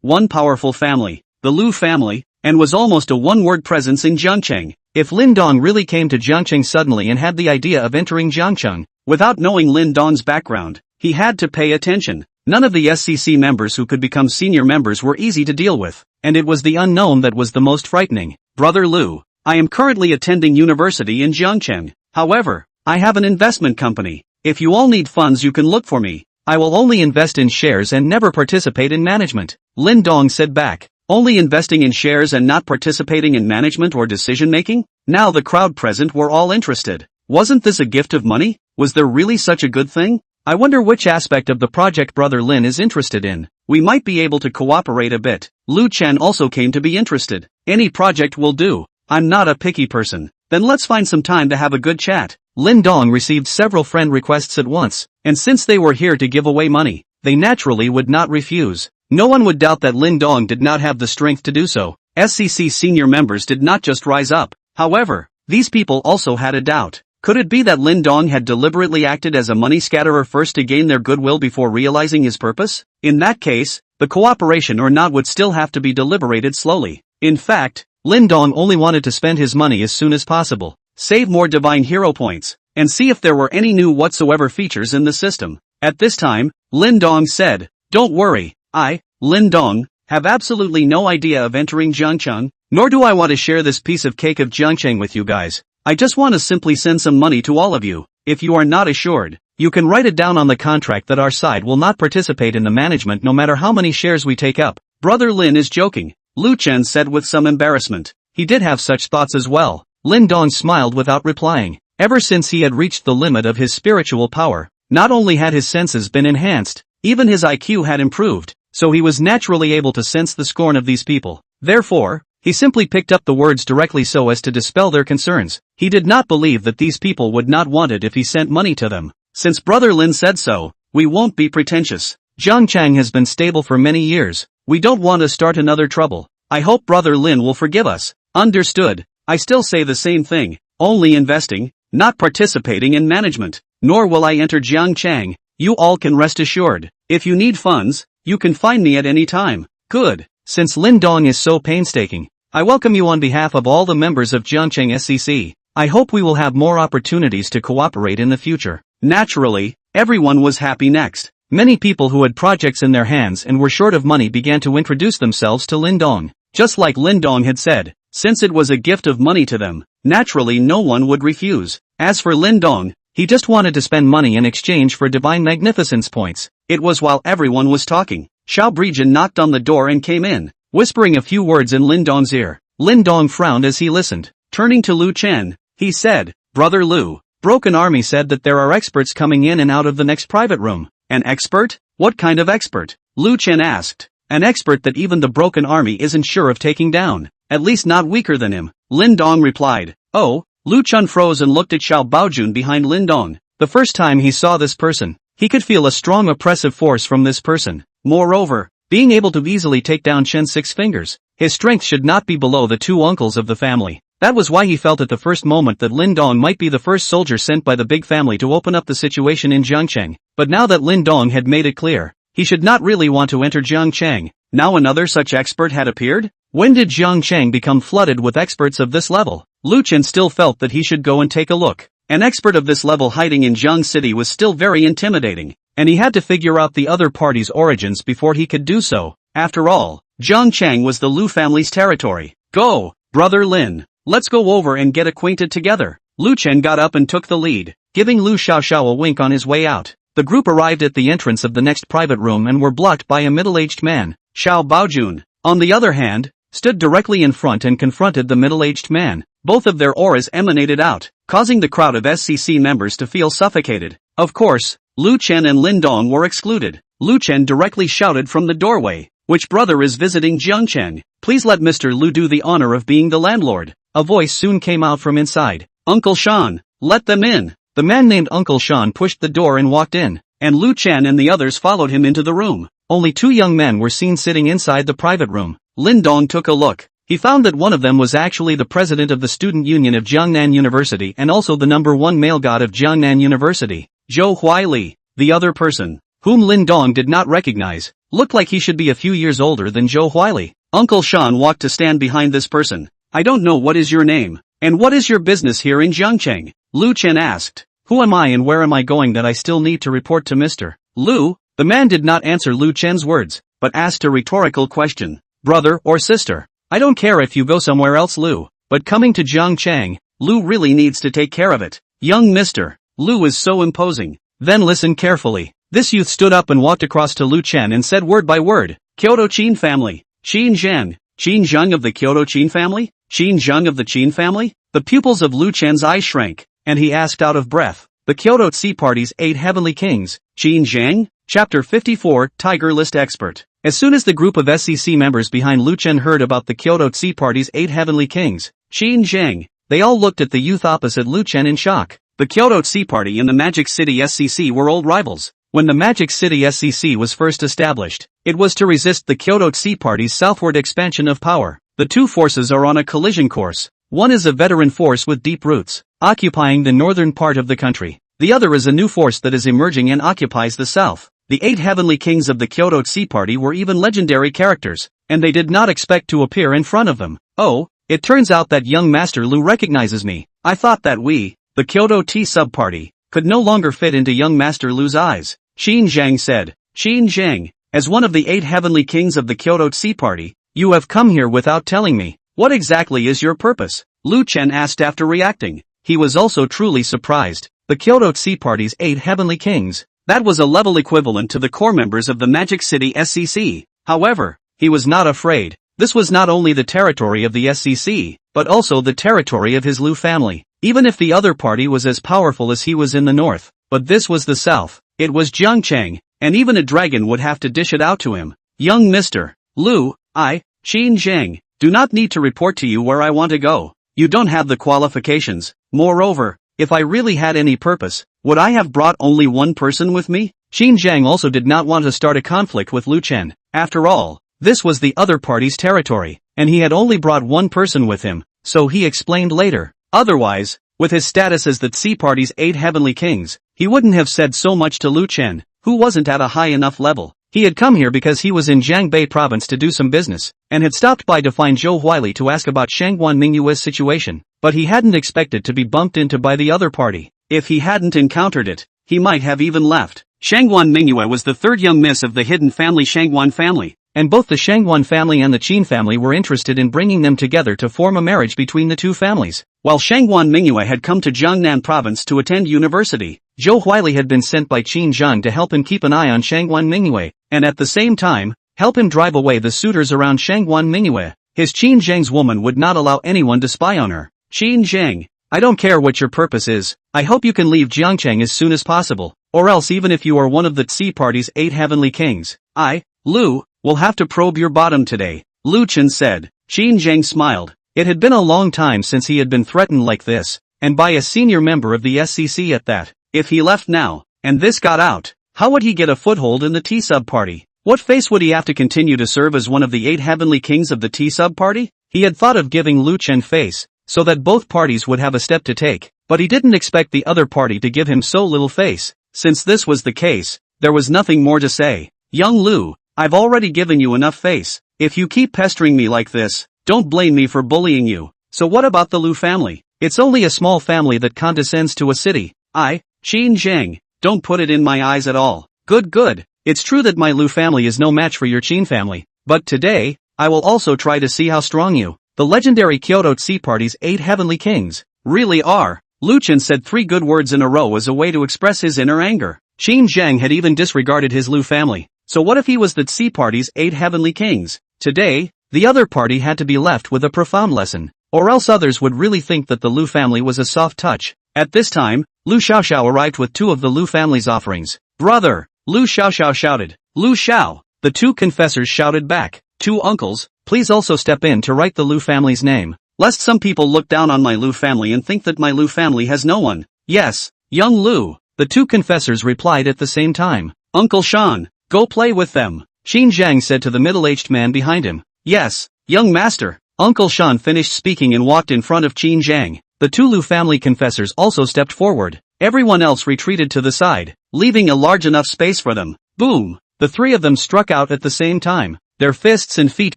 [SPEAKER 1] one powerful family, the Lu family, and was almost a one-word presence in Zhangcheng. If Lin Dong really came to Zhangcheng suddenly and had the idea of entering Zhangcheng, without knowing Lin Dong's background, he had to pay attention. None of the SEC members who could become senior members were easy to deal with, and it was the unknown that was the most frightening. Brother Lu, I am currently attending university in Zhangcheng. However, I have an investment company. If you all need funds, you can look for me. I will only invest in shares and never participate in management. Lin Dong said back. Only investing in shares and not participating in management or decision-making? Now the crowd present were all interested. Wasn't this a gift of money? Was there really such a good thing? I wonder which aspect of the project Brother Lin is interested in. We might be able to cooperate a bit. Lu Chen also came to be interested. Any project will do. I'm not a picky person. Then let's find some time to have a good chat. Lin Dong received several friend requests at once, and since they were here to give away money, they naturally would not refuse. No one would doubt that Lin Dong did not have the strength to do so. SEC senior members did not just rise up. However, these people also had a doubt. Could it be that Lin Dong had deliberately acted as a money scatterer first to gain their goodwill before realizing his purpose? In that case, the cooperation or not would still have to be deliberated slowly. In fact, Lin Dong only wanted to spend his money as soon as possible, save more divine hero points, and see if there were any new whatsoever features in the system. At this time, Lin Dong said, "Don't worry, I, Lin Dong, have absolutely no idea of entering Zhangcheng, nor do I want to share this piece of cake of Zhangcheng with you guys. I just want to simply send some money to all of you. If you are not assured, you can write it down on the contract that our side will not participate in the management no matter how many shares we take up." Brother Lin is joking, Lu Chen said with some embarrassment. He did have such thoughts as well. Lin Dong smiled without replying. Ever since he had reached the limit of his spiritual power, not only had his senses been enhanced, even his IQ had improved, so he was naturally able to sense the scorn of these people. Therefore, he simply picked up the words directly so as to dispel their concerns. He did not believe that these people would not want it if he sent money to them. Since Brother Lin said so, we won't be pretentious. Zhangcheng has been stable for many years. We don't want to start another trouble. I hope Brother Lin will forgive us. Understood. I still say the same thing. Only investing, not participating in management. Nor will I enter Zhangcheng. You all can rest assured. If you need funds, you can find me at any time. Good. Since Lin Dong is so painstaking, I welcome you on behalf of all the members of Zhangcheng SEC. I hope we will have more opportunities to cooperate in the future. Naturally, everyone was happy next. Many people who had projects in their hands and were short of money began to introduce themselves to Lin Dong. Just like Lin Dong had said, since it was a gift of money to them, naturally no one would refuse. As for Lin Dong, he just wanted to spend money in exchange for divine magnificence points. It was while everyone was talking, Xiao Brejan knocked on the door and came in, whispering a few words in Lin Dong's ear. Lin Dong frowned as he listened. Turning to Lu Chen, he said, "Brother Lu, Broken Army said that there are experts coming in and out of the next private room." "An expert? What kind of expert?" Lu Chen asked. "An expert that even the Broken Army isn't sure of taking down. At least not weaker than him," Lin Dong replied. "Oh?" Lu Chen froze and looked at Xiao Baojun behind Lin Dong. The first time he saw this person, he could feel a strong oppressive force from this person. Moreover, being able to easily take down Shen's 6 fingers, His strength should not be below the two uncles of the family. That was why he felt at the first moment that Lin Dong might be the first soldier sent by the big family to open up the situation in Jiangcheng. But now that Lin Dong had made it clear, he should not really want to enter Jiangcheng. Now another such expert had appeared? When did Jiangcheng become flooded with experts of this level? Lu Chen still felt that he should go and take a look. An expert of this level hiding in Jiang City was still very intimidating, and he had to figure out the other party's origins before he could do so. After all, Jiangcheng was the Lu family's territory. Go, brother Lin. Let's go over and get acquainted together. Lu Chen got up and took the lead, giving Lu Xiaoxiao a wink on his way out. The group arrived at the entrance of the next private room and were blocked by a middle-aged man. Xiao Baojun, on the other hand, stood directly in front and confronted the middle-aged man. Both of their auras emanated out, causing the crowd of SCC members to feel suffocated. Of course, Lu Chen and Lin Dong were excluded. Lu Chen directly shouted from the doorway, "Which brother is visiting Jiangcheng? Please let Mr. Lu do the honor of being the landlord." A voice soon came out from inside. "Uncle Shan, let them in." The man named Uncle Shan pushed the door and walked in, and Lu Chen and the others followed him into the room. Only two young men were seen sitting inside the private room. Lin Dong took a look. He found that one of them was actually the president of the student union of Jiangnan University and also the #1 male god of Jiangnan University, Zhou Huaili. The other person, whom Lin Dong did not recognize, looked like he should be a few years older than Zhou Huaili. Uncle Shan walked to stand behind this person. "I don't know what is your name, and what is your business here in Jiangcheng?" Lu Chen asked. "Who am I and where am I going that I still need to report to Mr. Lu?" The man did not answer Lu Chen's words, but asked a rhetorical question. "Brother or sister? I don't care if you go somewhere else, Lu, but coming to Jiangcheng, Lu really needs to take care of it. Young mister, Lu is so imposing." Then listen carefully. This youth stood up and walked across to Lu Chen and said word by word, "Kyoto Qin family, Qin Zhang, Qin Zhang of the Kyoto Qin family? Qin Zhang of the Qin family?" The pupils of Lu Chen's eyes shrank, and he asked out of breath, "The Kyoto Tsi Party's 8 heavenly kings, Qin Zhang?" Chapter 54, Tiger List Expert. As soon as the group of SCC members behind Lu Chen heard about the Kyoto Tsi Party's 8 heavenly kings, Qin Zhang, they all looked at the youth opposite Lu Chen in shock. The Kyoto Tsi Party and the Magic City SCC were old rivals. When the Magic City SCC was first established, it was to resist the Kyoto Tsi Party's southward expansion of power. The two forces are on a collision course. One is a veteran force with deep roots, occupying the northern part of the country. The other is a new force that is emerging and occupies the south. The 8 heavenly kings of the Kyoto Tsi Party were even legendary characters, and they did not expect to appear in front of them. "Oh, it turns out that young Master Lu recognizes me. I thought that we, the Kyoto T sub-party, could no longer fit into young Master Lu's eyes," Qin Zhang said. "Qin Zhang, as one of the 8 heavenly kings of the Kyoto Tsi Party, you have come here without telling me. What exactly is your purpose?" Lu Chen asked after reacting. He was also truly surprised. The Kyoto Tsi Party's 8 heavenly kings. That was a level equivalent to the core members of the Magic City SCC. However, he was not afraid. This was not only the territory of the SCC, but also the territory of his Lu family. Even if the other party was as powerful as he was in the north, but this was the south. It was Jiangcheng, and even a dragon would have to dish it out to him. "Young Mr. Lu, I, Qin Zhang, do not need to report to you where I want to go. You don't have the qualifications. Moreover, if I really had any purpose, would I have brought only one person with me?" Qin Zhang also did not want to start a conflict with Lu Chen. After all, this was the other party's territory, and he had only brought one person with him, so he explained later. Otherwise, with his status as the Tsi Party's 8 heavenly kings, he wouldn't have said so much to Lu Chen, who wasn't at a high enough level. He had come here because he was in Jiangbei province to do some business, and had stopped by to find Zhou Huaili to ask about Shangguan Mingyue's situation, but he hadn't expected to be bumped into by the other party. If he hadn't encountered it, he might have even left. Shangguan Mingyue was the third young miss of the hidden family Shangguan family, and both the Shangguan family and the Qin family were interested in bringing them together to form a marriage between the two families. While Shangguan Mingyue had come to Jiangnan province to attend university, Zhou Huaili had been sent by Qin Zhang to help him keep an eye on Shangguan Mingyue, and at the same time, help him drive away the suitors around Shangguan Mingyue. His Qin Zhang's woman would not allow anyone to spy on her. "Qin Zhang, I don't care what your purpose is, I hope you can leave Jiangcheng as soon as possible, or else even if you are one of the Tsi Party's 8 heavenly kings, I, Lu, will have to probe your bottom today," Lu Chen said. Qin Zhang smiled. It had been a long time since he had been threatened like this, and by a senior member of the SCC at that. If he left now, and this got out, how would he get a foothold in the T-sub party? What face would he have to continue to serve as one of the 8 heavenly kings of the T-sub party? He had thought of giving Lu Chen face, so that both parties would have a step to take, but he didn't expect the other party to give him so little face. Since this was the case, there was nothing more to say. Young Lu, I've already given you enough face. If you keep pestering me like this, don't blame me for bullying you. So what about the Lu family? It's only a small family that condescends to a city. Qin Zhang, don't put it in my eyes at all. Good. It's true that my Lu family is no match for your Qin family, but today, I will also try to see how strong you, the legendary Kyoto Tea Party's 8 heavenly kings, really are. Lu Chen said 3 good words in a row as a way to express his inner anger. Qin Zhang had even disregarded his Lu family. So what if he was the Tea Party's 8 heavenly kings? Today, the other party had to be left with a profound lesson, or else others would really think that the Lu family was a soft touch. At this time, Lu Xiaoxiao arrived with 2 of the Lu family's offerings. Brother! Lu Xiaoxiao shouted. Lu Xiao! The 2 confessors shouted back. 2 uncles, please also step in to write the Lu family's name, lest some people look down on my Lu family and think that my Lu family has no one. Yes, young Lu, the 2 confessors replied at the same time. Uncle Shan, go play with them, Qin Zhang said to the middle-aged man behind him. Yes, young master. Uncle Shan finished speaking and walked in front of Qin Zhang. The 2 Lu family confessors also stepped forward. Everyone else retreated to the side, leaving a large enough space for them. Boom! The 3 of them struck out at the same time, their fists and feet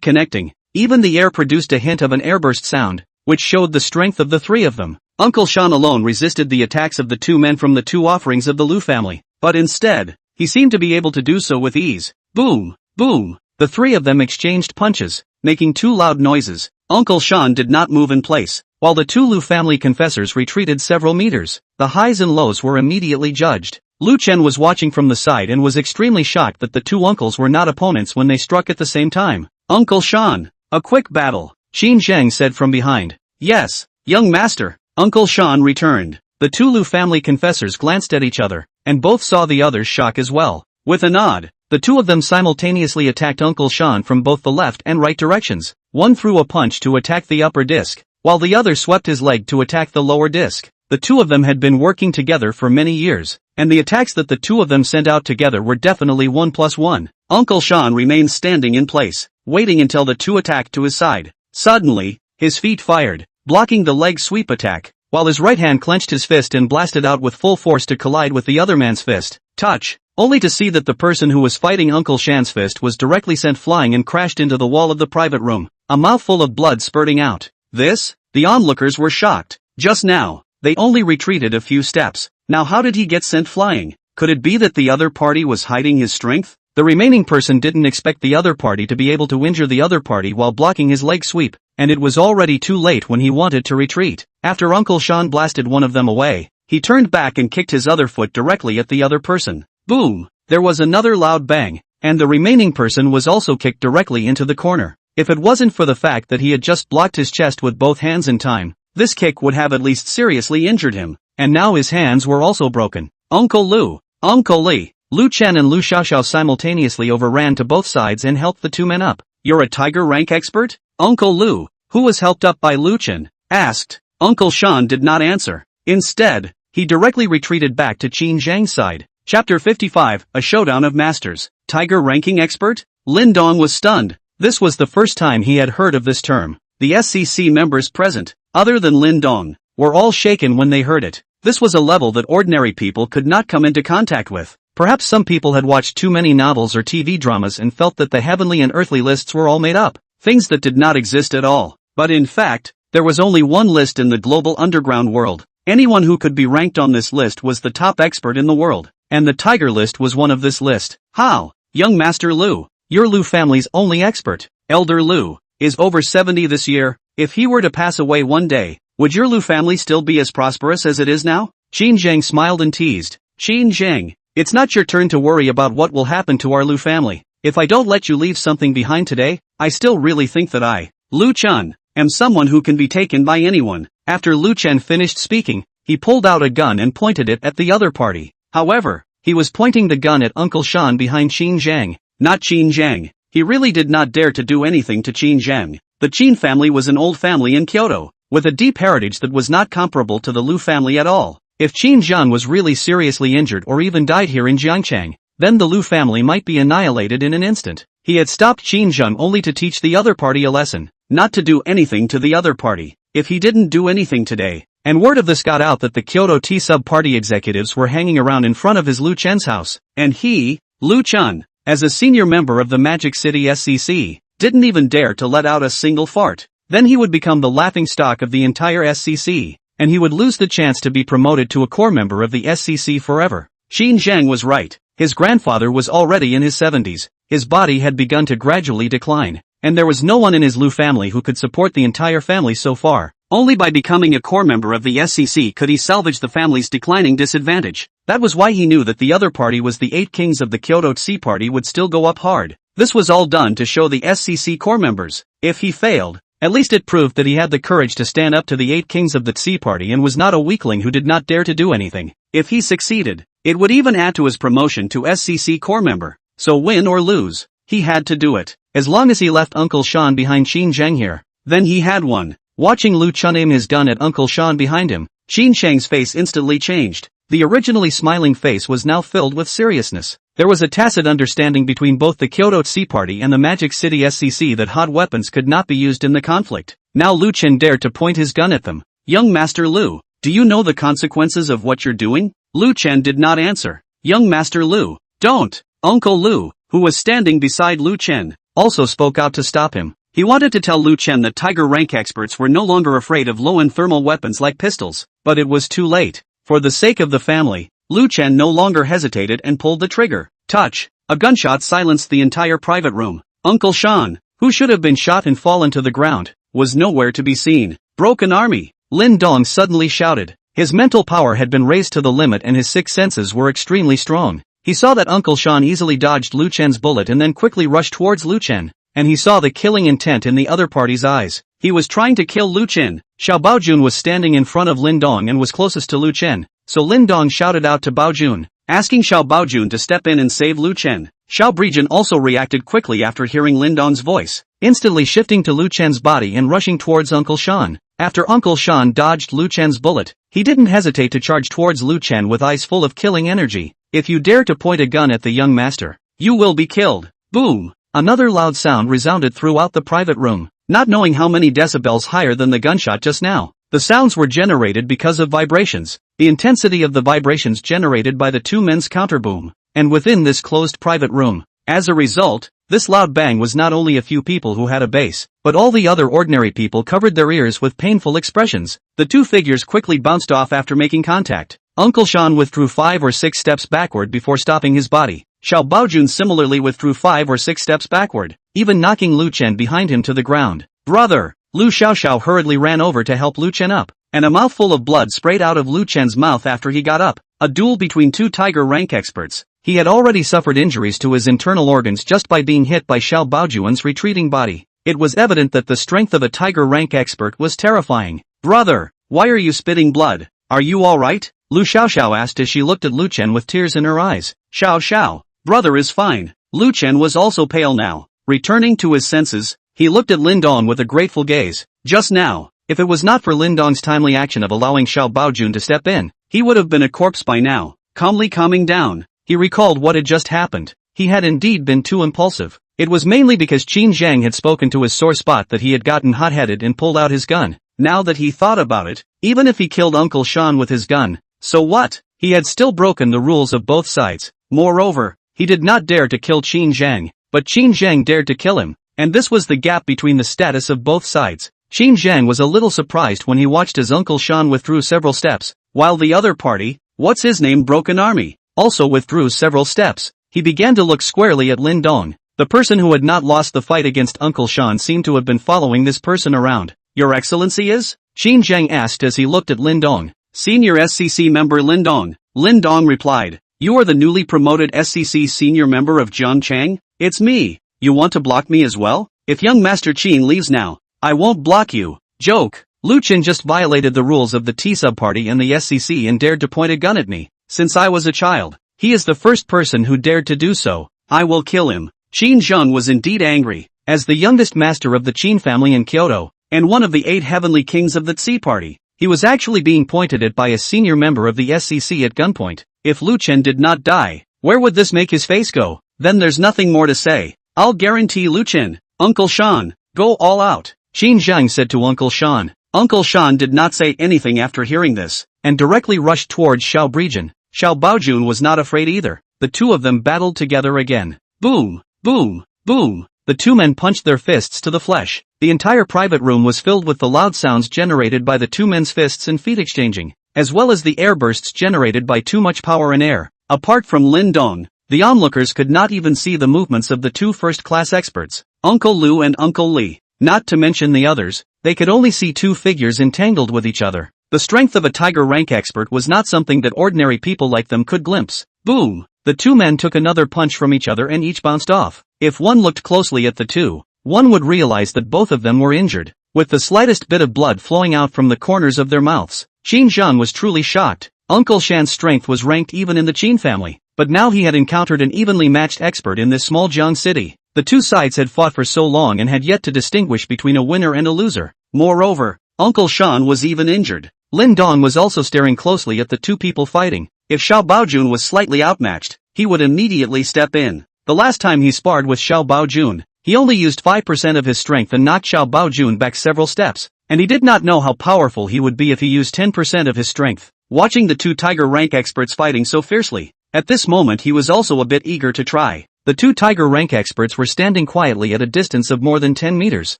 [SPEAKER 1] connecting. Even the air produced a hint of an airburst sound, which showed the strength of the 3 of them. Uncle Shan alone resisted the attacks of the 2 men from the 2 offerings of the Lu family, but instead, he seemed to be able to do so with ease. Boom! Boom! The 3 of them exchanged punches, making 2 loud noises. Uncle Shan did not move in place, while the 2 Lu family confessors retreated several meters. The highs and lows were immediately judged. Lu Chen was watching from the side and was extremely shocked that the 2 uncles were not opponents when they struck at the same time. Uncle Shan, a quick battle, Qin Zhang said from behind. Yes, young master, Uncle Shan returned. The 2 Lu family confessors glanced at each other, and both saw the other's shock as well. With a nod, the 2 of them simultaneously attacked Uncle Shan from both the left and right directions. One threw a punch to attack the upper disc, while the other swept his leg to attack the lower disc. The 2 of them had been working together for many years, and the attacks that the 2 of them sent out together were definitely 1+1. Uncle Shan remained standing in place, waiting until the 2 attacked to his side. Suddenly, his feet fired, blocking the leg sweep attack, while his right hand clenched his fist and blasted out with full force to collide with the other man's fist. Touch! Only to see that the person who was fighting Uncle Shan's fist was directly sent flying and crashed into the wall of the private room, a mouthful of blood spurting out. The onlookers were shocked. Just now, they only retreated a few steps. Now how did he get sent flying? Could it be that the other party was hiding his strength? The remaining person didn't expect the other party to be able to injure the other party while blocking his leg sweep, and it was already too late when he wanted to retreat. After Uncle Shan blasted one of them away, he turned back and kicked his other foot directly at the other person. Boom! There was another loud bang, and the remaining person was also kicked directly into the corner. If it wasn't for the fact that he had just blocked his chest with both hands in time, this kick would have at least seriously injured him, and now his hands were also broken. Uncle Lu! Uncle Li! Lu Chen and Lu Xiaoxiao simultaneously overran to both sides and helped the 2 men up. You're a tiger rank expert? Uncle Lu, who was helped up by Lu Chen, asked. Uncle Shan did not answer. Instead, he directly retreated back to Qin Zhang's side. Chapter 55, A Showdown of Masters. Tiger ranking expert? Lin Dong was stunned. This was the first time he had heard of this term. The SCC members present, other than Lin Dong, were all shaken when they heard it. This was a level that ordinary people could not come into contact with. Perhaps some people had watched too many novels or TV dramas and felt that the heavenly and earthly lists were all made up, things that did not exist at all. But in fact, there was only one list in the global underground world. Anyone who could be ranked on this list was the top expert in the world, and the Tiger list was one of this list. How? Young Master Lu, your Lu family's only expert, Elder Lu, is over 70 this year. If he were to pass away one day, would your Lu family still be as prosperous as it is now? Qin Zhang smiled and teased. Qin Zhang, it's not your turn to worry about what will happen to our Lu family. If I don't let you leave something behind today, I still really think that I, Lu Chen, am someone who can be taken by anyone. After Lu Chen finished speaking, he pulled out a gun and pointed it at the other party. However, he was pointing the gun at Uncle Shan behind Qin Zhang, not Qin Zhang. He really did not dare to do anything to Qin Zhang. The Qin family was an old family in Kyoto, with a deep heritage that was not comparable to the Lu family at all. If Qin Zhang was really seriously injured or even died here in Jiangchang, then the Lu family might be annihilated in an instant. He had stopped Qin Chuan only to teach the other party a lesson, not to do anything to the other party. If he didn't do anything today, and word of this got out that the Kyoto Tea sub-party executives were hanging around in front of his Lu Chen's house, and he, Lu Chen, as a senior member of the Magic City SCC, didn't even dare to let out a single fart, then he would become the laughingstock of the entire SCC, and he would lose the chance to be promoted to a core member of the SCC forever. Qin Zhang was right. His grandfather was already in his 70s, his body had begun to gradually decline, and there was no one in his Lu family who could support the entire family so far. Only by becoming a core member of the SCC could he salvage the family's declining disadvantage. That was why he knew that the other party was the 8 kings of the Kyoto Tea party would still go up hard. This was all done to show the SCC core members. If he failed, at least it proved that he had the courage to stand up to the 8 kings of the Tea party and was not a weakling who did not dare to do anything. If he succeeded, it would even add to his promotion to SCC core member. So win or lose, he had to do it. As long as he left Uncle Sean behind Qin Zhang here, then he had won. Watching Lu Chen aim his gun at Uncle Sean behind him, Qin Zhang's face instantly changed. The originally smiling face was now filled with seriousness. There was a tacit understanding between both the Kyoto Tea party and the Magic City SCC that hot weapons could not be used in the conflict. Now Lu Chen dared to point his gun at them. Young Master Lu, do you know the consequences of what you're doing? Lu Chen did not answer. Young Master Lu, don't. Uncle Lu, who was standing beside Lu Chen, also spoke out to stop him. He wanted to tell Lu Chen that Tiger rank experts were no longer afraid of low-end thermal weapons like pistols, but it was too late. For the sake of the family, Lu Chen no longer hesitated and pulled the trigger. Touch! A gunshot silenced the entire private room. Uncle Sean, who should have been shot and fallen to the ground, was nowhere to be seen. Broken army! Lin Dong suddenly shouted. His mental power had been raised to the limit and his 6 senses were extremely strong. He saw that Uncle Sean easily dodged Lu Chen's bullet and then quickly rushed towards Lu Chen. And he saw the killing intent in the other party's eyes. He was trying to kill Lu Chen. Xiao Baojun was standing in front of Lin Dong and was closest to Lu Chen, so Lin Dong shouted out to Baojun, asking Xiao Baojun to step in and save Lu Chen. Xiao Breijun also reacted quickly after hearing Lin Dong's voice, instantly shifting to Lu Chen's body and rushing towards Uncle Sean. After Uncle Sean dodged Lu Chen's bullet, he didn't hesitate to charge towards Lu Chen with eyes full of killing energy. If you dare to point a gun at the young master, you will be killed. Boom! Another loud sound resounded throughout the private room, not knowing how many decibels higher than the gunshot just now. The sounds were generated because of vibrations, the intensity of the vibrations generated by the 2 men's counterboom, and within this closed private room. As a result, this loud bang was not only a few people who had a bass, but all the other ordinary people covered their ears with painful expressions. The 2 figures quickly bounced off after making contact. Uncle Sean withdrew 5 or 6 steps backward before stopping his body. Xiao Baojun similarly withdrew 5 or 6 steps backward, even knocking Lu Chen behind him to the ground. Brother! Lu Xiaoxiao hurriedly ran over to help Lu Chen up, and a mouthful of blood sprayed out of Lu Chen's mouth after he got up. A duel between 2 tiger rank experts. He had already suffered injuries to his internal organs just by being hit by Xiao Baojun's retreating body. It was evident that the strength of a tiger rank expert was terrifying. Brother! Why are you spitting blood? Are you alright? Lu Xiaoxiao asked as she looked at Lu Chen with tears in her eyes. Xiao. Brother is fine. Lu Chen was also pale now. Returning to his senses, he looked at Lin Dong with a grateful gaze. Just now, if it was not for Lin Dong's timely action of allowing Xiao Baojun to step in, he would have been a corpse by now. Calmly calming down, he recalled what had just happened. He had indeed been too impulsive. It was mainly because Qin Zhang had spoken to his sore spot that he had gotten hot-headed and pulled out his gun. Now that he thought about it, even if he killed Uncle Sean with his gun, so what? He had still broken the rules of both sides. Moreover, he did not dare to kill Qin Zhang, but Qin Zhang dared to kill him, and this was the gap between the status of both sides. Qin Zhang was a little surprised when he watched as Uncle Sean withdrew several steps, while the other party, what's his name, Broken Army, also withdrew several steps. He began to look squarely at Lin Dong. The person who had not lost the fight against Uncle Sean seemed to have been following this person around. Your Excellency is? Qin Zhang asked as he looked at Lin Dong. Senior SCC member Lin Dong. Lin Dong replied. You are the newly promoted SCC senior member of Zhangchang? It's me. You want to block me as well? If young Master Qin leaves now, I won't block you. Joke. Lu Chen just violated the rules of the T-sub party and the SCC and dared to point a gun at me. Since I was a child, he is the first person who dared to do so. I will kill him. Qin Zheng was indeed angry. As the youngest master of the Qin family in Kyoto, and one of the 8 heavenly kings of the Tsi party, he was actually being pointed at by a senior member of the SCC at gunpoint. If Lu Chen did not die, Where would this make his face go? Then there's nothing more to say. I'll guarantee Lu Qin, Uncle Shan, go all out. Qin Zhang said to Uncle Shan. Uncle Shan did not say anything after hearing this, and directly rushed towards Xiao Breijun. Xiao Baojun was not afraid either. The two of them battled together again. Boom, boom, boom. The two men punched their fists to the flesh. The entire private room was filled with the loud sounds generated by the two men's fists and feet exchanging, as well as the air bursts generated by too much power and air. Apart from Lin Dong, the onlookers could not even see the movements of the two first-class experts, Uncle Lu and Uncle Li. Not to mention the others, they could only see two figures entangled with each other. The strength of a tiger rank expert was not something that ordinary people like them could glimpse. Boom! The two men took another punch from each other and each bounced off. If one looked closely at the two, one would realize that both of them were injured, with the slightest bit of blood flowing out from the corners of their mouths. Qin Zhang was truly shocked. Uncle Shan's strength was ranked even in the Qin family, but now he had encountered an evenly matched expert in this small Jiang city. The two sides had fought for so long and had yet to distinguish between a winner and a loser. Moreover, Uncle Shan was even injured. Lin Dong was also staring closely at the two people fighting. If Xiao Baojun was slightly outmatched, he would immediately step in. The last time he sparred with Xiao Baojun, he only used 5% of his strength and knocked Xiao Baojun back several steps, and he did not know how powerful he would be if he used 10% of his strength. Watching the two tiger rank experts fighting so fiercely, at this moment he was also a bit eager to try. The two tiger rank experts were standing quietly at a distance of more than 10 meters,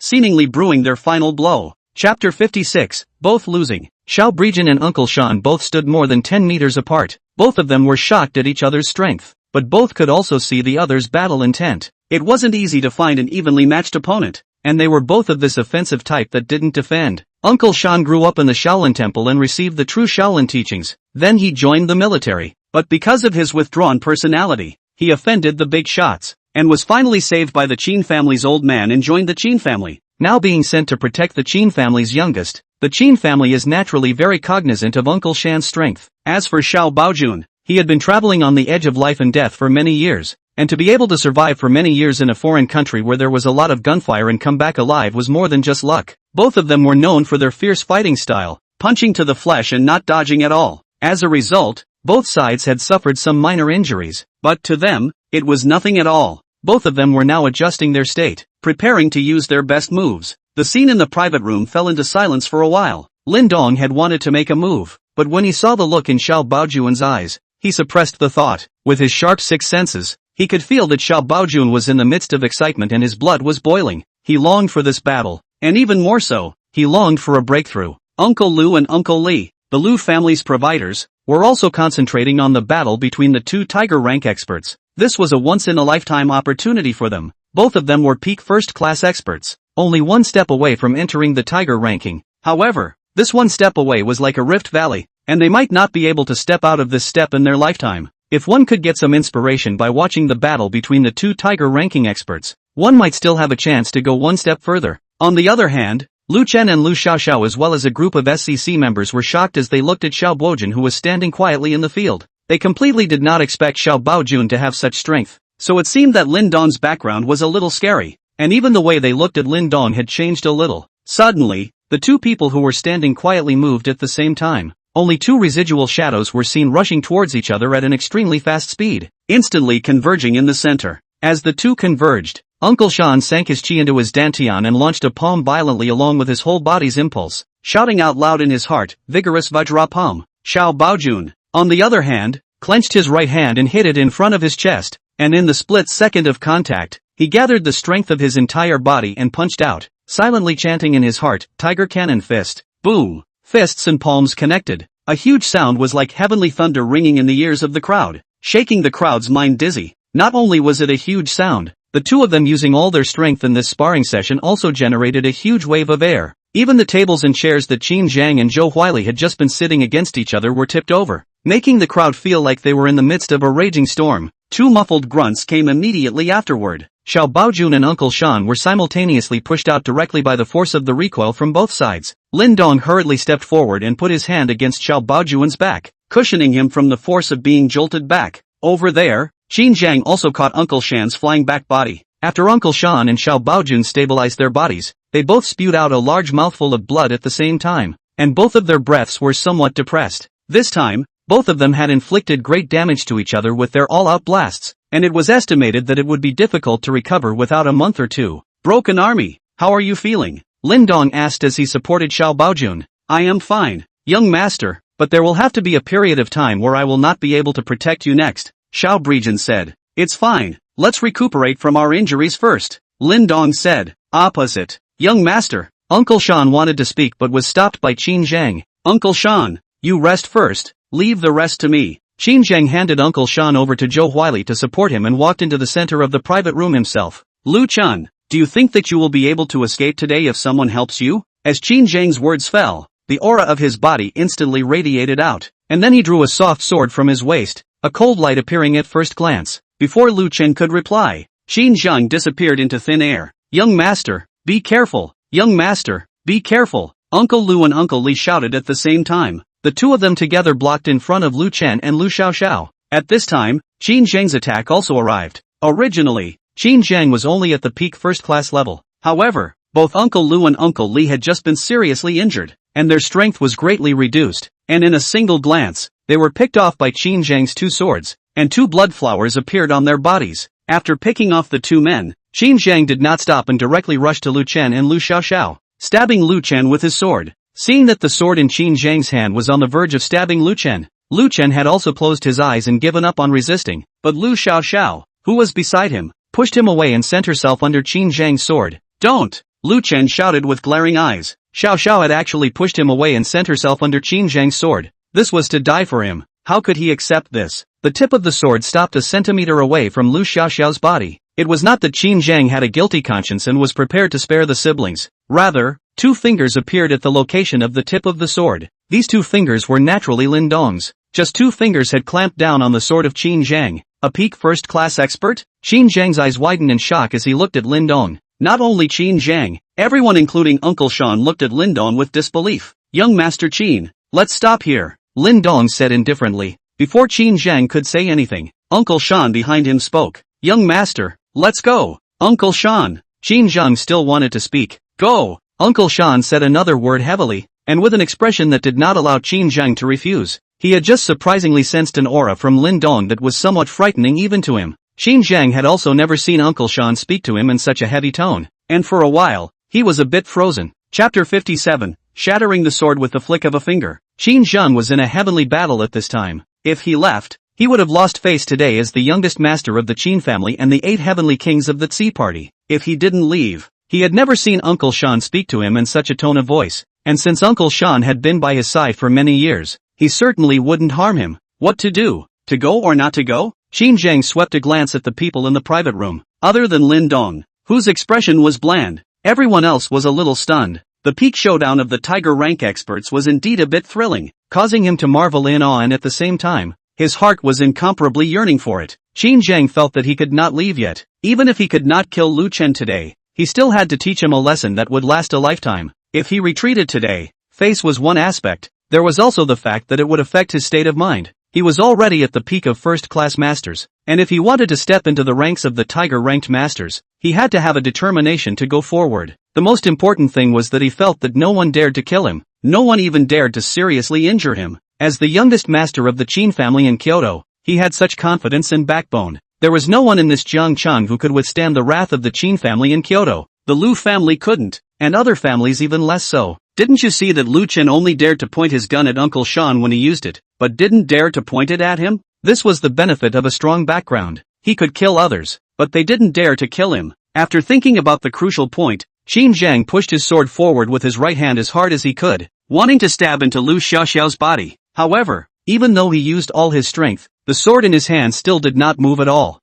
[SPEAKER 1] seemingly brewing their final blow. Chapter 56, both losing. Xiao Breijun and Uncle Shan both stood more than 10 meters apart. Both of them were shocked at each other's strength, but both could also see the other's battle intent. It wasn't easy to find an evenly matched opponent, and they were both of this offensive type that didn't defend. Uncle Shan grew up in the Shaolin Temple and received the true Shaolin teachings. Then he joined the military, but because of his withdrawn personality, he offended the big shots, and was finally saved by the Qin family's old man and joined the Qin family. Now being sent to protect the Qin family's youngest, the Qin family is naturally very cognizant of Uncle Shan's strength. As for Xiao Baojun, he had been traveling on the edge of life and death for many years, and to be able to survive for many years in a foreign country where there was a lot of gunfire and come back alive was more than just luck. Both of them were known for their fierce fighting style, punching to the flesh and not dodging at all. As a result, both sides had suffered some minor injuries, but to them, it was nothing at all. Both of them were now adjusting their state, preparing to use their best moves. The scene in the private room fell into silence for a while. Lin Dong had wanted to make a move, but when he saw the look in Xiao Baojun's eyes, he suppressed the thought. With his sharp sixth senses, he could feel that Xiao Baojun was in the midst of excitement and his blood was boiling. He longed for this battle, and even more so, he longed for a breakthrough. Uncle Lu and Uncle Li, the Lu family's providers, were also concentrating on the battle between the two tiger rank experts. This was a once-in-a-lifetime opportunity for them. Both of them were peak first-class experts, only one step away from entering the tiger ranking. However, this one step away was like a rift valley, and they might not be able to step out of this step in their lifetime. If one could get some inspiration by watching the battle between the two tiger ranking experts, one might still have a chance to go one step further. On the other hand, Lu Chen and Lu Xiaoxiao as well as a group of SCC members were shocked as they looked at Xiao Baojun, who was standing quietly in the field. They completely did not expect Xiao Baojun to have such strength, so it seemed that Lin Dong's background was a little scary, and even the way they looked at Lin Dong had changed a little. Suddenly, the two people who were standing quietly moved at the same time. Only two residual shadows were seen rushing towards each other at an extremely fast speed, instantly converging in the center. As the two converged, Uncle Shan sank his chi into his dantian and launched a palm violently along with his whole body's impulse, shouting out loud in his heart, vigorous Vajra palm. Xiao Baojun, on the other hand, clenched his right hand and hit it in front of his chest, and in the split second of contact, he gathered the strength of his entire body and punched out, silently chanting in his heart, Tiger Cannon Fist. Boom! Fists and palms connected. A huge sound was like heavenly thunder ringing in the ears of the crowd, shaking the crowd's mind dizzy. Not only was it a huge sound, the two of them using all their strength in this sparring session also generated a huge wave of air. Even the tables and chairs that Qin Zhang and Zhou Huili had just been sitting against each other were tipped over, making the crowd feel like they were in the midst of a raging storm. Two muffled grunts came immediately afterward. Xiao Baojun and Uncle Shan were simultaneously pushed out directly by the force of the recoil from both sides. Lin Dong hurriedly stepped forward and put his hand against Xiao Baojun's back, cushioning him from the force of being jolted back. Over there, Qin Zhang also caught Uncle Shan's flying back body. After Uncle Shan and Xiao Baojun stabilized their bodies, they both spewed out a large mouthful of blood at the same time, and both of their breaths were somewhat depressed. This time, Both of them had inflicted great damage to each other with their all-out blasts, and it was estimated that it would be difficult to recover without a month or two. Broken army, how are you feeling? Lin Dong asked as he supported Xiao Baojun. I am fine, young master, but there will have to be a period of time where I will not be able to protect you next, Xiao Baojun said. It's fine, let's recuperate from our injuries first, Lin Dong said. Opposite, young master. Uncle Shan wanted to speak but was stopped by Qin Zhang. Uncle Shan, you rest first, leave the rest to me. Qin Zhang handed Uncle Shan over to Zhou Huili to support him and walked into the center of the private room himself. Lu Chun, do you think that you will be able to escape today if someone helps you? As Qin Zhang's words fell, the aura of his body instantly radiated out, and then he drew a soft sword from his waist, a cold light appearing at first glance. Before Lu Chen could reply, Qin Zhang disappeared into thin air. Young master, be careful. Young master, be careful, Uncle Lu and Uncle Li shouted at the same time. The two of them together blocked in front of Lu Chen and Lu Xiaoxiao. At this time, Qin Zhang's attack also arrived. Originally, Qin Zhang was only at the peak first-class level. However, both Uncle Lu and Uncle Li had just been seriously injured, and their strength was greatly reduced, and in a single glance, they were picked off by Qin Zhang's two swords, and two blood flowers appeared on their bodies. After picking off the two men, Qin Zhang did not stop and directly rushed to Lu Chen and Lu Xiaoxiao, stabbing Lu Chen with his sword. Seeing that the sword in Qin Zhang's hand was on the verge of stabbing Lu Chen had also closed his eyes and given up on resisting, but Lu Xiaoxiao, who was beside him, pushed him away and sent herself under Qin Zhang's sword. Don't! Lu Chen shouted with glaring eyes. Xiaoxiao had actually pushed him away and sent herself under Qin Zhang's sword. This was to die for him. How could he accept this? The tip of the sword stopped a centimeter away from Lu Xiaoxiao's body. It was not that Qin Zhang had a guilty conscience and was prepared to spare the siblings. Rather, two fingers appeared at the location of the tip of the sword. These two fingers were naturally Lin Dong's. Just two fingers had clamped down on the sword of Qin Zhang. A peak first-class expert? Qin Zhang's eyes widened in shock as he looked at Lin Dong. Not only Qin Zhang, everyone including Uncle Shan looked at Lin Dong with disbelief. Young Master Qin, let's stop here, Lin Dong said indifferently. Before Qin Zhang could say anything, Uncle Shan behind him spoke. Young Master, let's go. Uncle Shan. Qin Zhang still wanted to speak. Go. Uncle Shan said another word heavily, and with an expression that did not allow Qin Zhang to refuse. He had just surprisingly sensed an aura from Lin Dong that was somewhat frightening even to him. Qin Zhang had also never seen Uncle Shan speak to him in such a heavy tone, and for a while, he was a bit frozen. Chapter 57, Shattering the Sword with the Flick of a Finger. Qin Zhang was in a heavenly battle at this time. If he left, he would have lost face today as the youngest master of the Qin family and the 8 heavenly kings of the Tsi party. If he didn't leave, he had never seen Uncle Shan speak to him in such a tone of voice, and since Uncle Shan had been by his side for many years, he certainly wouldn't harm him. What to do? To go or not to go? Qin Zhang swept a glance at the people in the private room. Other than Lin Dong, whose expression was bland, everyone else was a little stunned. The peak showdown of the tiger rank experts was indeed a bit thrilling, causing him to marvel in awe, and at the same time, his heart was incomparably yearning for it. Qin Zhang felt that he could not leave yet. Even if he could not kill Lu Chen today, he still had to teach him a lesson that would last a lifetime. If he retreated today, face was one aspect, there was also the fact that it would affect his state of mind. He was already at the peak of first-class masters, and if he wanted to step into the ranks of the tiger-ranked masters, he had to have a determination to go forward. The most important thing was that he felt that no one dared to kill him, no one even dared to seriously injure him. As the youngest master of the Qin family in Kyoto, he had such confidence and backbone. There was no one in this Jiangchang who could withstand the wrath of the Qin family in Kyoto. The Lu family couldn't, and other families even less so. Didn't you see that Lu Chen only dared to point his gun at Uncle Shan when he used it, but didn't dare to point it at him? This was the benefit of a strong background. He could kill others, but they didn't dare to kill him. After thinking about the crucial point, Qin Zhang pushed his sword forward with his right hand as hard as he could, wanting to stab into Lu Xiaoxiao's body. However, even though he used all his strength, the sword in his hand still did not move at all.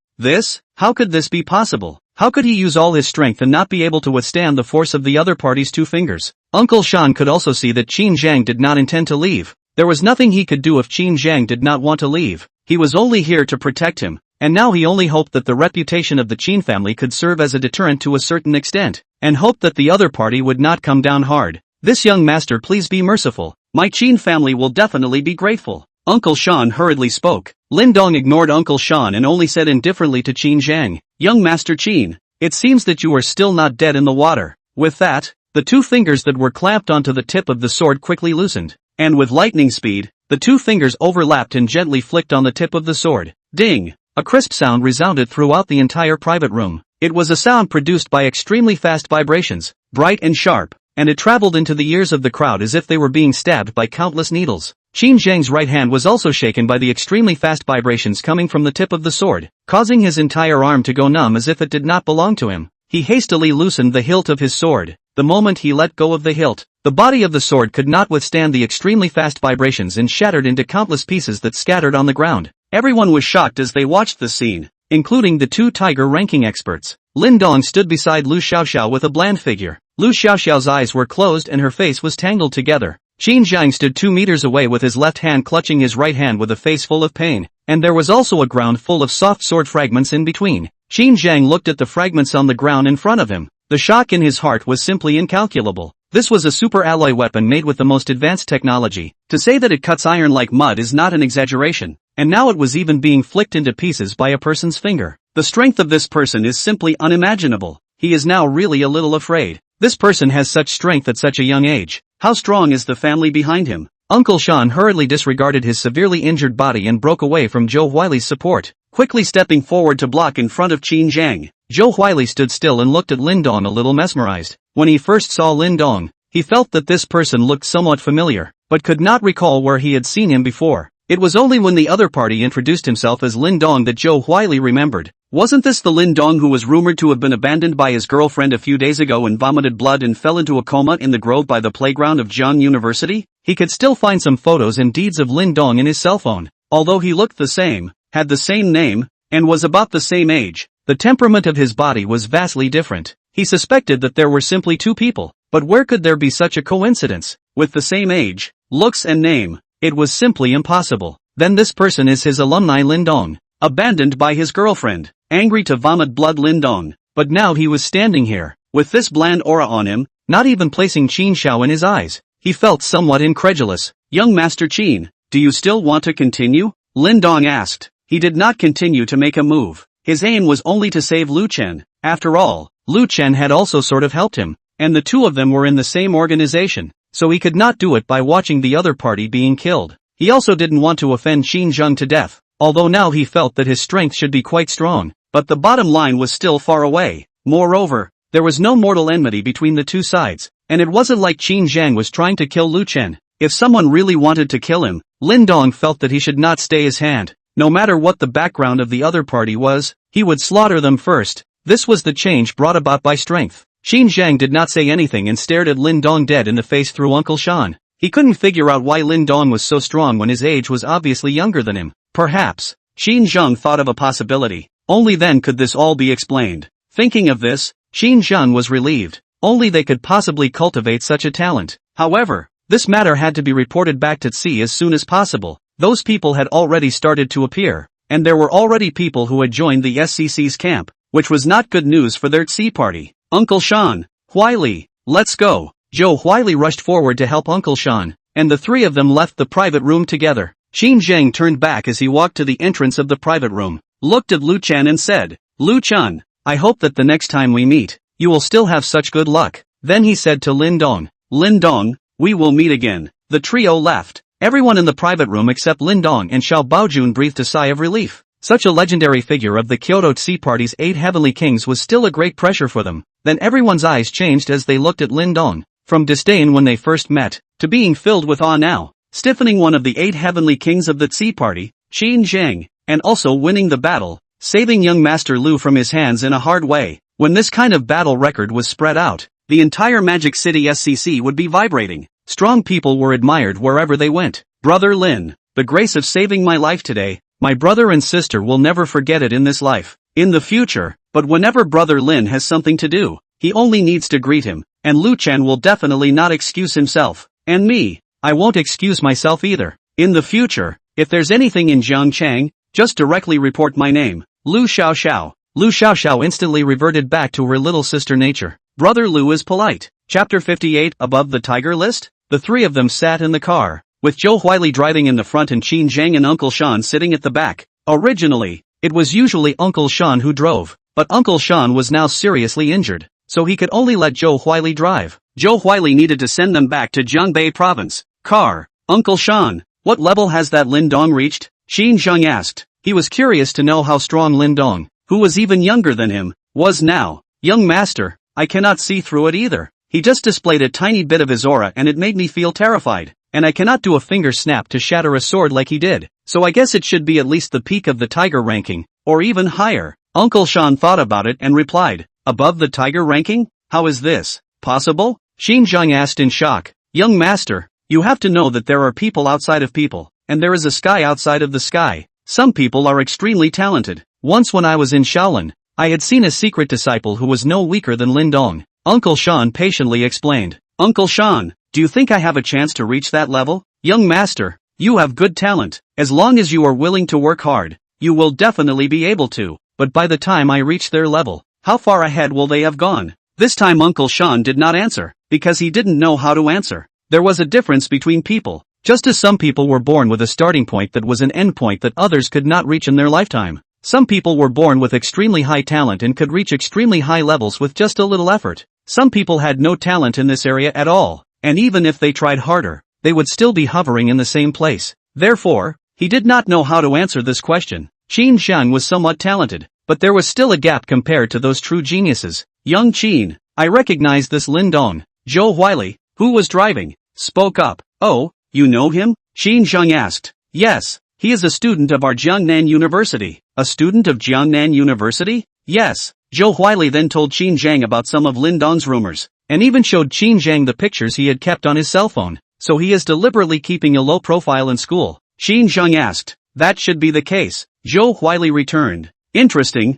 [SPEAKER 1] How could this be possible? How could he use all his strength and not be able to withstand the force of the other party's 2 fingers? Uncle Shan could also see that Qin Zhang did not intend to leave. There was nothing he could do if Qin Zhang did not want to leave. He was only here to protect him, and now he only hoped that the reputation of the Qin family could serve as a deterrent to a certain extent, and hoped that the other party would not come down hard. This young master, please be merciful. My Qin family will definitely be grateful. Uncle Shan hurriedly spoke. Lin Dong ignored Uncle Shan and only said indifferently to Qin Zhang, Young Master Qin, it seems that you are still not dead in the water. With that, the 2 fingers that were clamped onto the tip of the sword quickly loosened, and with lightning speed, The two fingers overlapped and gently flicked on the tip of the sword. Ding! A crisp sound resounded throughout the entire private room. It was a sound produced by extremely fast vibrations, bright and sharp, and it traveled into the ears of the crowd as if they were being stabbed by countless needles. Qin Zhang's right hand was also shaken by the extremely fast vibrations coming from the tip of the sword, causing his entire arm to go numb as if it did not belong to him. He hastily loosened the hilt of his sword. The moment he let go of the hilt, the body of the sword could not withstand the extremely fast vibrations and shattered into countless pieces that scattered on the ground. Everyone was shocked as they watched the scene, including the two tiger ranking experts. Lin Dong stood beside Lu Xiaoxiao with a bland figure. Lu Xiaoxiao's eyes were closed and her face was tangled together. Qin Zhang stood 2 meters away with his left hand clutching his right hand with a face full of pain, and there was also a ground full of soft sword fragments in between. Qin Zhang looked at the fragments on the ground in front of him. The shock in his heart was simply incalculable. This was a super alloy weapon made with the most advanced technology. To say that it cuts iron like mud is not an exaggeration, and now it was even being flicked into pieces by a person's finger. The strength of this person is simply unimaginable. He is now really a little afraid. This person has such strength at such a young age. How strong is the family behind him? Uncle Shan hurriedly disregarded his severely injured body and broke away from Zhou Huili's support, quickly stepping forward to block in front of Qin Zhang. Zhou Huili stood still and looked at Lin Dong a little mesmerized. When he first saw Lin Dong, he felt that this person looked somewhat familiar, but could not recall where he had seen him before. It was only when the other party introduced himself as Lin Dong that Zhou Huili remembered. Wasn't this the Lin Dong who was rumored to have been abandoned by his girlfriend a few days ago and vomited blood and fell into a coma in the grove by the playground of Jiang University? He could still find some photos and deeds of Lin Dong in his cell phone. Although he looked the same, had the same name, and was about the same age, the temperament of his body was vastly different. He suspected that there were simply two people, but where could there be such a coincidence? With the same age, looks and name, it was simply impossible. Then this person is his alumni Lin Dong, abandoned by his girlfriend, angry to vomit blood Lin Dong, but now he was standing here, with this bland aura on him, not even placing Qin Xiao in his eyes. He felt somewhat incredulous. Young Master Qin, do you still want to continue? Lin Dong asked. He did not continue to make a move. His aim was only to save Lu Chen. After all, Lu Chen had also sort of helped him, and the two of them were in the same organization, so he could not do it by watching the other party being killed. He also didn't want to offend Qin Zheng to death, although now he felt that his strength should be quite strong, but the bottom line was still far away. Moreover, there was no mortal enmity between the two sides, and it wasn't like Qin Zhang was trying to kill Lu Chen. If someone really wanted to kill him, Lin Dong felt that he should not stay his hand. No matter what the background of the other party was, he would slaughter them first. This was the change brought about by strength. Qin Zhang did not say anything and stared at Lin Dong dead in the face through Uncle Shan. He couldn't figure out why Lin Dong was so strong when his age was obviously younger than him. Perhaps, Qin Zheng thought of a possibility. Only then could this all be explained. Thinking of this, Qin Zheng was relieved. Only they could possibly cultivate such a talent. However, this matter had to be reported back to Tsi as soon as possible. Those people had already started to appear, and there were already people who had joined the SCC's camp, which was not good news for their Tsi party. Uncle Shan, Huili, let's go. Zhou Huili rushed forward to help Uncle Shan, and the three of them left the private room together. Qin Zhang turned back as he walked to the entrance of the private room, looked at Lu Chen and said, Lu Chen, I hope that the next time we meet, you will still have such good luck. Then he said to Lin Dong, we will meet again. The trio left. Everyone in the private room except Lin Dong and Xiao Baojun breathed a sigh of relief. Such a legendary figure of the Kyoto Tsi party's 8 heavenly kings was still a great pressure for them. Then everyone's eyes changed as they looked at Lin Dong. From disdain when they first met, to being filled with awe now. Stiffening one of the 8 heavenly kings of the Tsi party, Qin Zhang, and also winning the battle, saving young Master Lu from his hands in a hard way. When this kind of battle record was spread out, the entire Magic City SCC would be vibrating. Strong people were admired wherever they went. Brother Lin, the grace of saving my life today, my brother and sister will never forget it in this life, in the future, but whenever Brother Lin has something to do, he only needs to greet him, and Lu Chen will definitely not excuse himself, and me, I won't excuse myself either. In the future, if there's anything in Zhangchang, just directly report my name, Lu Xiaoxiao. Lu Xiaoxiao instantly reverted back to her little sister nature. Brother Lu is polite. Chapter 58 Above the Tiger List? The three of them sat in the car, with Zhou Huili driving in the front and Qin Zhang and Uncle Shan sitting at the back. Originally, it was usually Uncle Shan who drove, but Uncle Shan was now seriously injured, so he could only let Zhou Huili drive. Zhou Huili needed to send them back to Jiangbei province. Car, Uncle Shan, What level has that Lin Dong reached? Qin Chuan asked. He was curious to know how strong Lin Dong, who was even younger than him, was now. Young master, I cannot see through it either. He just displayed a tiny bit of his aura and it made me feel terrified. And I cannot do a finger snap to shatter a sword like he did. So I guess it should be at least the peak of the tiger ranking, or even higher. Uncle Sean thought about it and replied, above the tiger ranking? How is this possible? Qin Chuan asked in shock. Young master, you have to know that there are people outside of people, and there is a sky outside of the sky. Some people are extremely talented. Once when I was in Shaolin, I had seen a secret disciple who was no weaker than Lin Dong. Uncle Sean patiently explained. Uncle Sean, do you think I have a chance to reach that level? Young master, you have good talent. As long as you are willing to work hard, you will definitely be able to. But by the time I reach their level, how far ahead will they have gone? This time Uncle Sean did not answer, because he didn't know how to answer. There was a difference between people. Just as some people were born with a starting point that was an end point that others could not reach in their lifetime. Some people were born with extremely high talent and could reach extremely high levels with just a little effort. Some people had no talent in this area at all, and even if they tried harder, they would still be hovering in the same place. Therefore, he did not know how to answer this question. Qin Chuan was somewhat talented, but there was still a gap compared to those true geniuses. Young Qin, I recognize this Lin Dong. Zhou Huili, who was driving, spoke up. Oh, you know him? Qin Chuan asked. Yes, he is a student of our Jiangnan University. A student of Jiangnan University? Yes. Zhou Huili then told Qin Zhang about some of Lin Dong's rumors, and even showed Qin Zhang the pictures he had kept on his cell phone. So he is deliberately keeping a low profile in school. Qin Zhang asked. That should be the case. Zhou Huili returned. Interesting.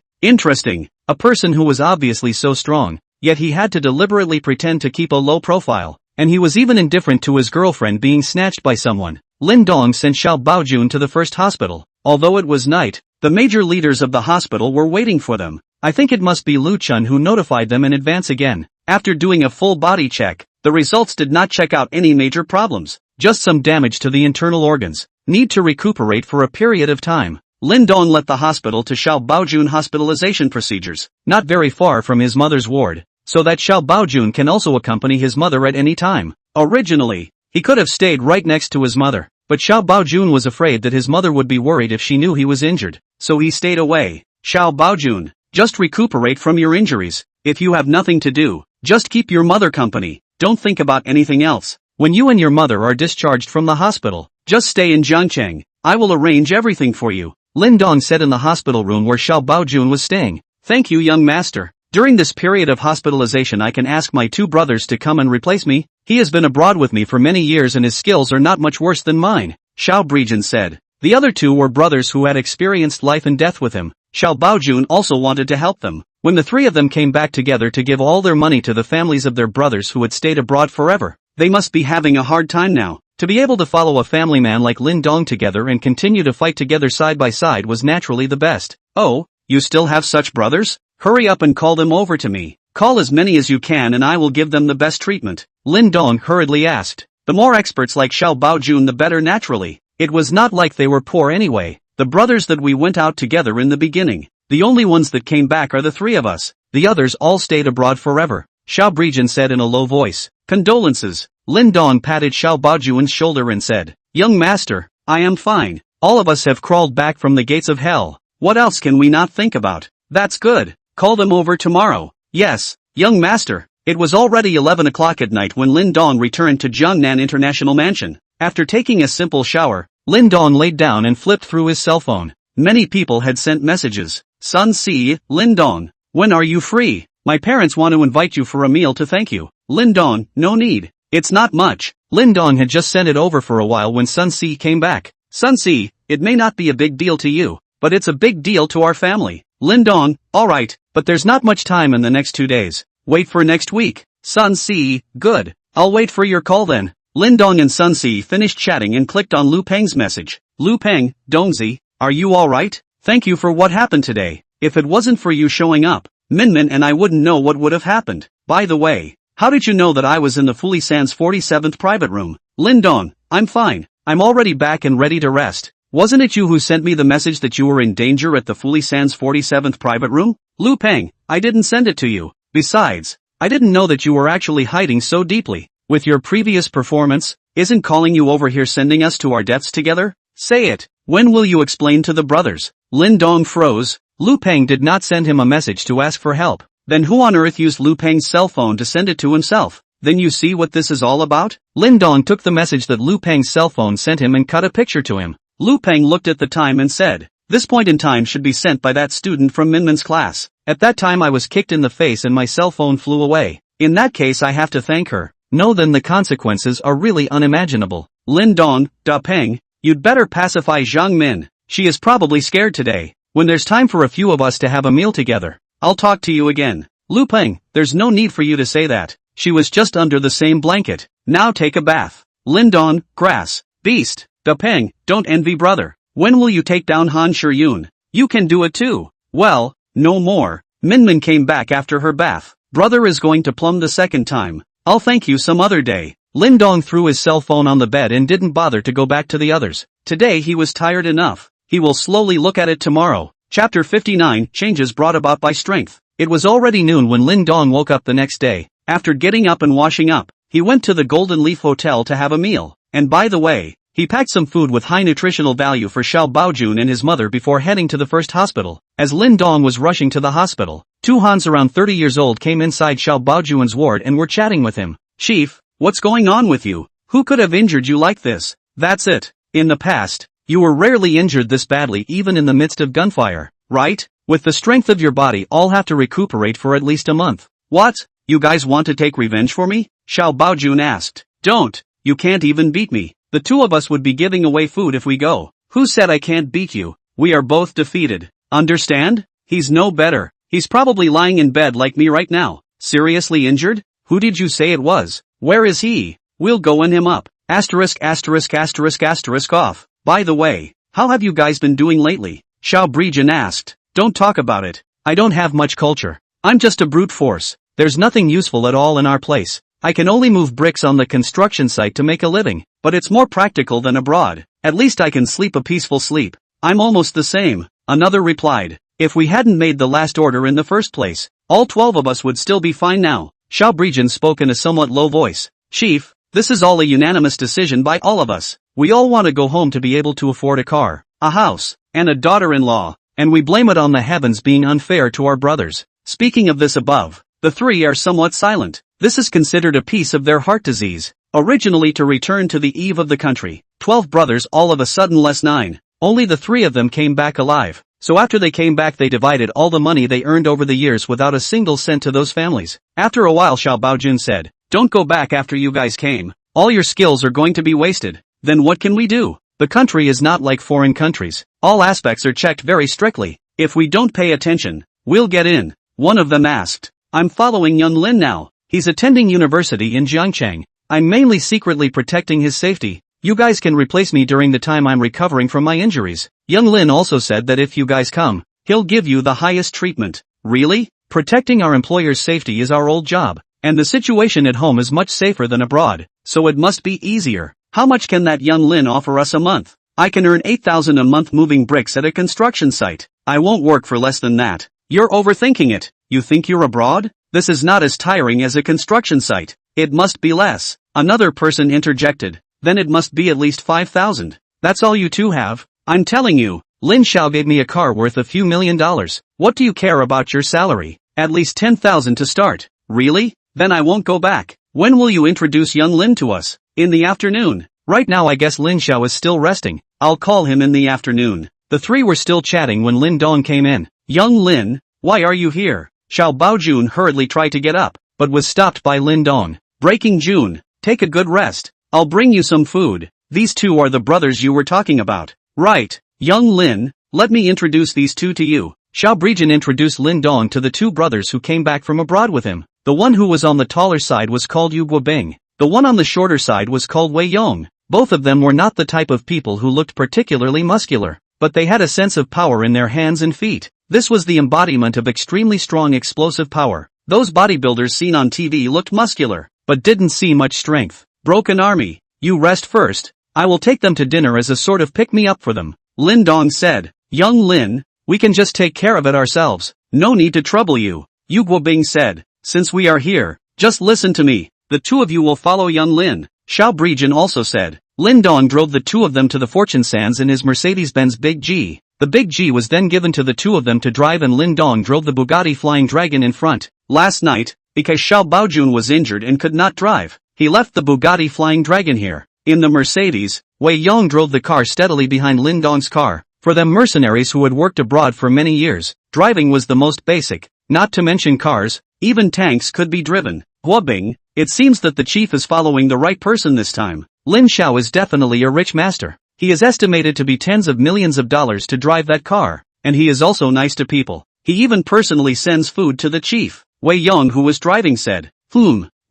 [SPEAKER 1] A person who was obviously so strong, yet he had to deliberately pretend to keep a low profile. And he was even indifferent to his girlfriend being snatched by someone. Lin Dong sent Xiao Baojun to the first hospital. Although it was night, the major leaders of the hospital were waiting for them. I think it must be Lu Chun who notified them in advance again. After doing a full body check, the results did not check out any major problems. Just some damage to the internal organs. Need to recuperate for a period of time. Lin Dong led the hospital to Xiao Baojun hospitalization procedures, not very far from his mother's ward, so that Xiao Baojun can also accompany his mother at any time. Originally, he could have stayed right next to his mother, but Xiao Baojun was afraid that his mother would be worried if she knew he was injured, so he stayed away. Xiao Baojun, just recuperate from your injuries. If you have nothing to do, just keep your mother company. Don't think about anything else. When you and your mother are discharged from the hospital, just stay in Jiangcheng. I will arrange everything for you. Lin Dong said in the hospital room where Xiao Baojun was staying. Thank you, young master. During this period of hospitalization I can ask my two brothers to come and replace me. He has been abroad with me for many years and his skills are not much worse than mine, Xiao Breijun said. The other two were brothers who had experienced life and death with him. Xiao Baojun also wanted to help them. When the three of them came back together to give all their money to the families of their brothers who had stayed abroad forever, they must be having a hard time now. To be able to follow a family man like Lin Dong together and continue to fight together side by side was naturally the best. Oh, you still have such brothers? Hurry up and call them over to me. Call as many as you can and I will give them the best treatment. Lin Dong hurriedly asked. The more experts like Xiao Baojun the better naturally. It was not like they were poor anyway. The brothers that we went out together in the beginning. The only ones that came back are the three of us. The others all stayed abroad forever. Xiao Breijun said in a low voice. Condolences. Lin Dong patted Xiao Baojun's shoulder and said, Young master, I am fine. All of us have crawled back from the gates of hell. What else can we not think about? That's good. Call them over tomorrow. Yes, young master. It was already 11 o'clock at night when Lin Dong returned to Jiangnan International Mansion. After taking a simple shower, Lin Dong laid down and flipped through his cell phone. Many people had sent messages. Sun Si, Lin Dong, when are you free? My parents want to invite you for a meal to thank you. Lin Dong, no need. It's not much. Lin Dong had just sent it over for a while when Sun Si came back. Sun Si, it may not be a big deal to you, but it's a big deal to our family. Lin Dong, alright, but there's not much time in the next 2 days. Wait for next week. Sun Si, good. I'll wait for your call then. Lin Dong and Sun Si finished chatting and clicked on Lu Peng's message. Lu Peng, Dongzi, are you alright? Thank you for what happened today. If it wasn't for you showing up, Minmin and I wouldn't know what would have happened. By the way, how did you know that I was in the Fuli San's 47th private room? Lin Dong, I'm fine. I'm already back and ready to rest. Wasn't it you who sent me the message that you were in danger at the Fuli San's 47th private room? Lu Peng, I didn't send it to you. Besides, I didn't know that you were actually hiding so deeply. With your previous performance, Isn't calling you over here sending us to our deaths together? Say it. When will you explain to the brothers? Lin Dong froze. Lu Peng did not send him a message to ask for help. Then who on earth used Lu Peng's cell phone to send it to himself? Then you see what this is all about? Lin Dong took the message that Lu Peng's cell phone sent him and cut a picture to him. Lu Peng looked at the time and said, "This point in time should be sent by that student from Minmin's class. At that time I was kicked in the face and my cell phone flew away. In that case I have to thank her. No, then the consequences are really unimaginable. Lin Dong, Da Peng, you'd better pacify Zhang Min. She is probably scared today. When there's time for a few of us to have a meal together, I'll talk to you again." Lu Peng, there's no need for you to say that. She was just under the same blanket. Now take a bath. Lin Dong, grass, beast. Da Peng, don't envy brother. When will you take down Han Shiyun? You can do it too. Well, no more. Minmin came back after her bath. Brother is going to plumb the second time. I'll thank you some other day. Lin Dong threw his cell phone on the bed and didn't bother to go back to the others. Today he was tired enough. He will slowly look at it tomorrow. Chapter 59, Changes Brought About by Strength. It was already noon when Lin Dong woke up the next day. After getting up and washing up, he went to the Golden Leaf Hotel to have a meal. And by the way, he packed some food with high nutritional value for Xiao Baojun and his mother before heading to the first hospital. As Lin Dong was rushing to the hospital, two Hans around 30 years old came inside Xiao Baojun's ward and were chatting with him. "Chief, what's going on with you? Who could have injured you like this?" "That's it. In the past, you were rarely injured this badly even in the midst of gunfire, right? With the strength of your body I'll have to recuperate for at least a month." "What? You guys want to take revenge for me?" Xiao Baojun asked. "Don't. You can't even beat me. The two of us would be giving away food if we go." "Who said I can't beat you? We are both defeated. Understand? He's no better. He's probably lying in bed like me right now. Seriously injured? Who did you say it was? Where is he? We'll go in him up. Asterisk asterisk asterisk asterisk off. By the way, how have you guys been doing lately?" Xiao Brejan asked. "Don't talk about it. I don't have much culture. I'm just a brute force. There's nothing useful at all in our place. I can only move bricks on the construction site to make a living, but it's more practical than abroad. At least I can sleep a peaceful sleep." "I'm almost the same," another replied. "If we hadn't made the last order in the first place, all 12 of us would still be fine now." Xiao Brejan spoke in a somewhat low voice. "Chief, this is all a unanimous decision by all of us. We all want to go home to be able to afford a car, a house, and a daughter-in-law, and we blame it on the heavens being unfair to our brothers." Speaking of this above, the three are somewhat silent. This is considered a piece of their heart disease. Originally to return to the eve of the country, 12 brothers all of a sudden less 9. Only the 3 of them came back alive. So after they came back they divided all the money they earned over the years without a single cent to those families. After a while Xiao Baojun said, "Don't go back after you guys came. All your skills are going to be wasted." "Then what can we do? The country is not like foreign countries. All aspects are checked very strictly. If we don't pay attention, we'll get in." One of them asked. "I'm following young Lin now. He's attending university in Jiangcheng. I'm mainly secretly protecting his safety. You guys can replace me during the time I'm recovering from my injuries." Young Lin also said that if you guys come, he'll give you the highest treatment. "Really? Protecting our employer's safety is our old job, and the situation at home is much safer than abroad, so it must be easier. How much can that young Lin offer us a month?" "I can earn 8,000 a month moving bricks at a construction site. I won't work for less than that." "You're overthinking it. You think you're abroad? This is not as tiring as a construction site. It must be less." Another person interjected. "Then it must be at least 5,000. That's all you two have? I'm telling you, Lin Xiao gave me a car worth a few $1,000,000. What do you care about your salary? At least 10,000 to start." "Really? Then I won't go back." "When will you introduce young Lin to us?" "In the afternoon. Right now I guess Lin Xiao is still resting. I'll call him in the afternoon." The three were still chatting when Lin Dong came in. "Young Lin, why are you here?" Xiao Baojun hurriedly tried to get up, but was stopped by Lin Dong. "Breaking June, take a good rest. I'll bring you some food." "These two are the brothers you were talking about." "Right. Young Lin, let me introduce these two to you." Xiao Brejan introduced Lin Dong to the two brothers who came back from abroad with him. The one who was on the taller side was called Yu Guobing. The one on the shorter side was called Wei Yong. Both of them were not the type of people who looked particularly muscular, but they had a sense of power in their hands and feet. This was the embodiment of extremely strong explosive power. Those bodybuilders seen on TV looked muscular, but didn't see much strength. "Broken army, you rest first. I will take them to dinner as a sort of pick-me-up for them," Lin Dong said. "Young Lin, we can just take care of it ourselves. No need to trouble you," Yu Guobing said. "Since we are here, just listen to me. The two of you will follow young Lin." Xiao Breijin also said. Lin Dong drove the two of them to the fortune sands in his Mercedes-Benz Big G. The Big G was then given to the two of them to drive and Lin Dong drove the Bugatti Flying Dragon in front. Last night, because Xiao Baojun was injured and could not drive, he left the Bugatti Flying Dragon here. In the Mercedes, Wei Yong drove the car steadily behind Lin Dong's car. For them mercenaries who had worked abroad for many years, driving was the most basic, not to mention cars, even tanks could be driven. Huabing, it seems that the chief is following the right person this time. Lin Xiao is definitely a rich master. He is estimated to be tens of millions of dollars to drive that car, and he is also nice to people. He even personally sends food to the chief. Wei Yong, who was driving, said,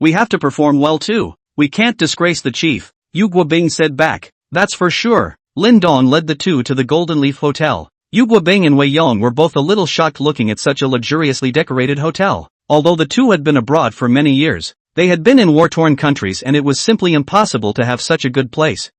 [SPEAKER 1] we have to perform well too. We can't disgrace the chief. Yu Guobing said back. That's for sure. Lin Dong led the two to the Golden Leaf Hotel. Yu Guobing and Wei Yong were both a little shocked looking at such a luxuriously decorated hotel. Although the two had been abroad for many years, they had been in war-torn countries and it was simply impossible to have such a good place.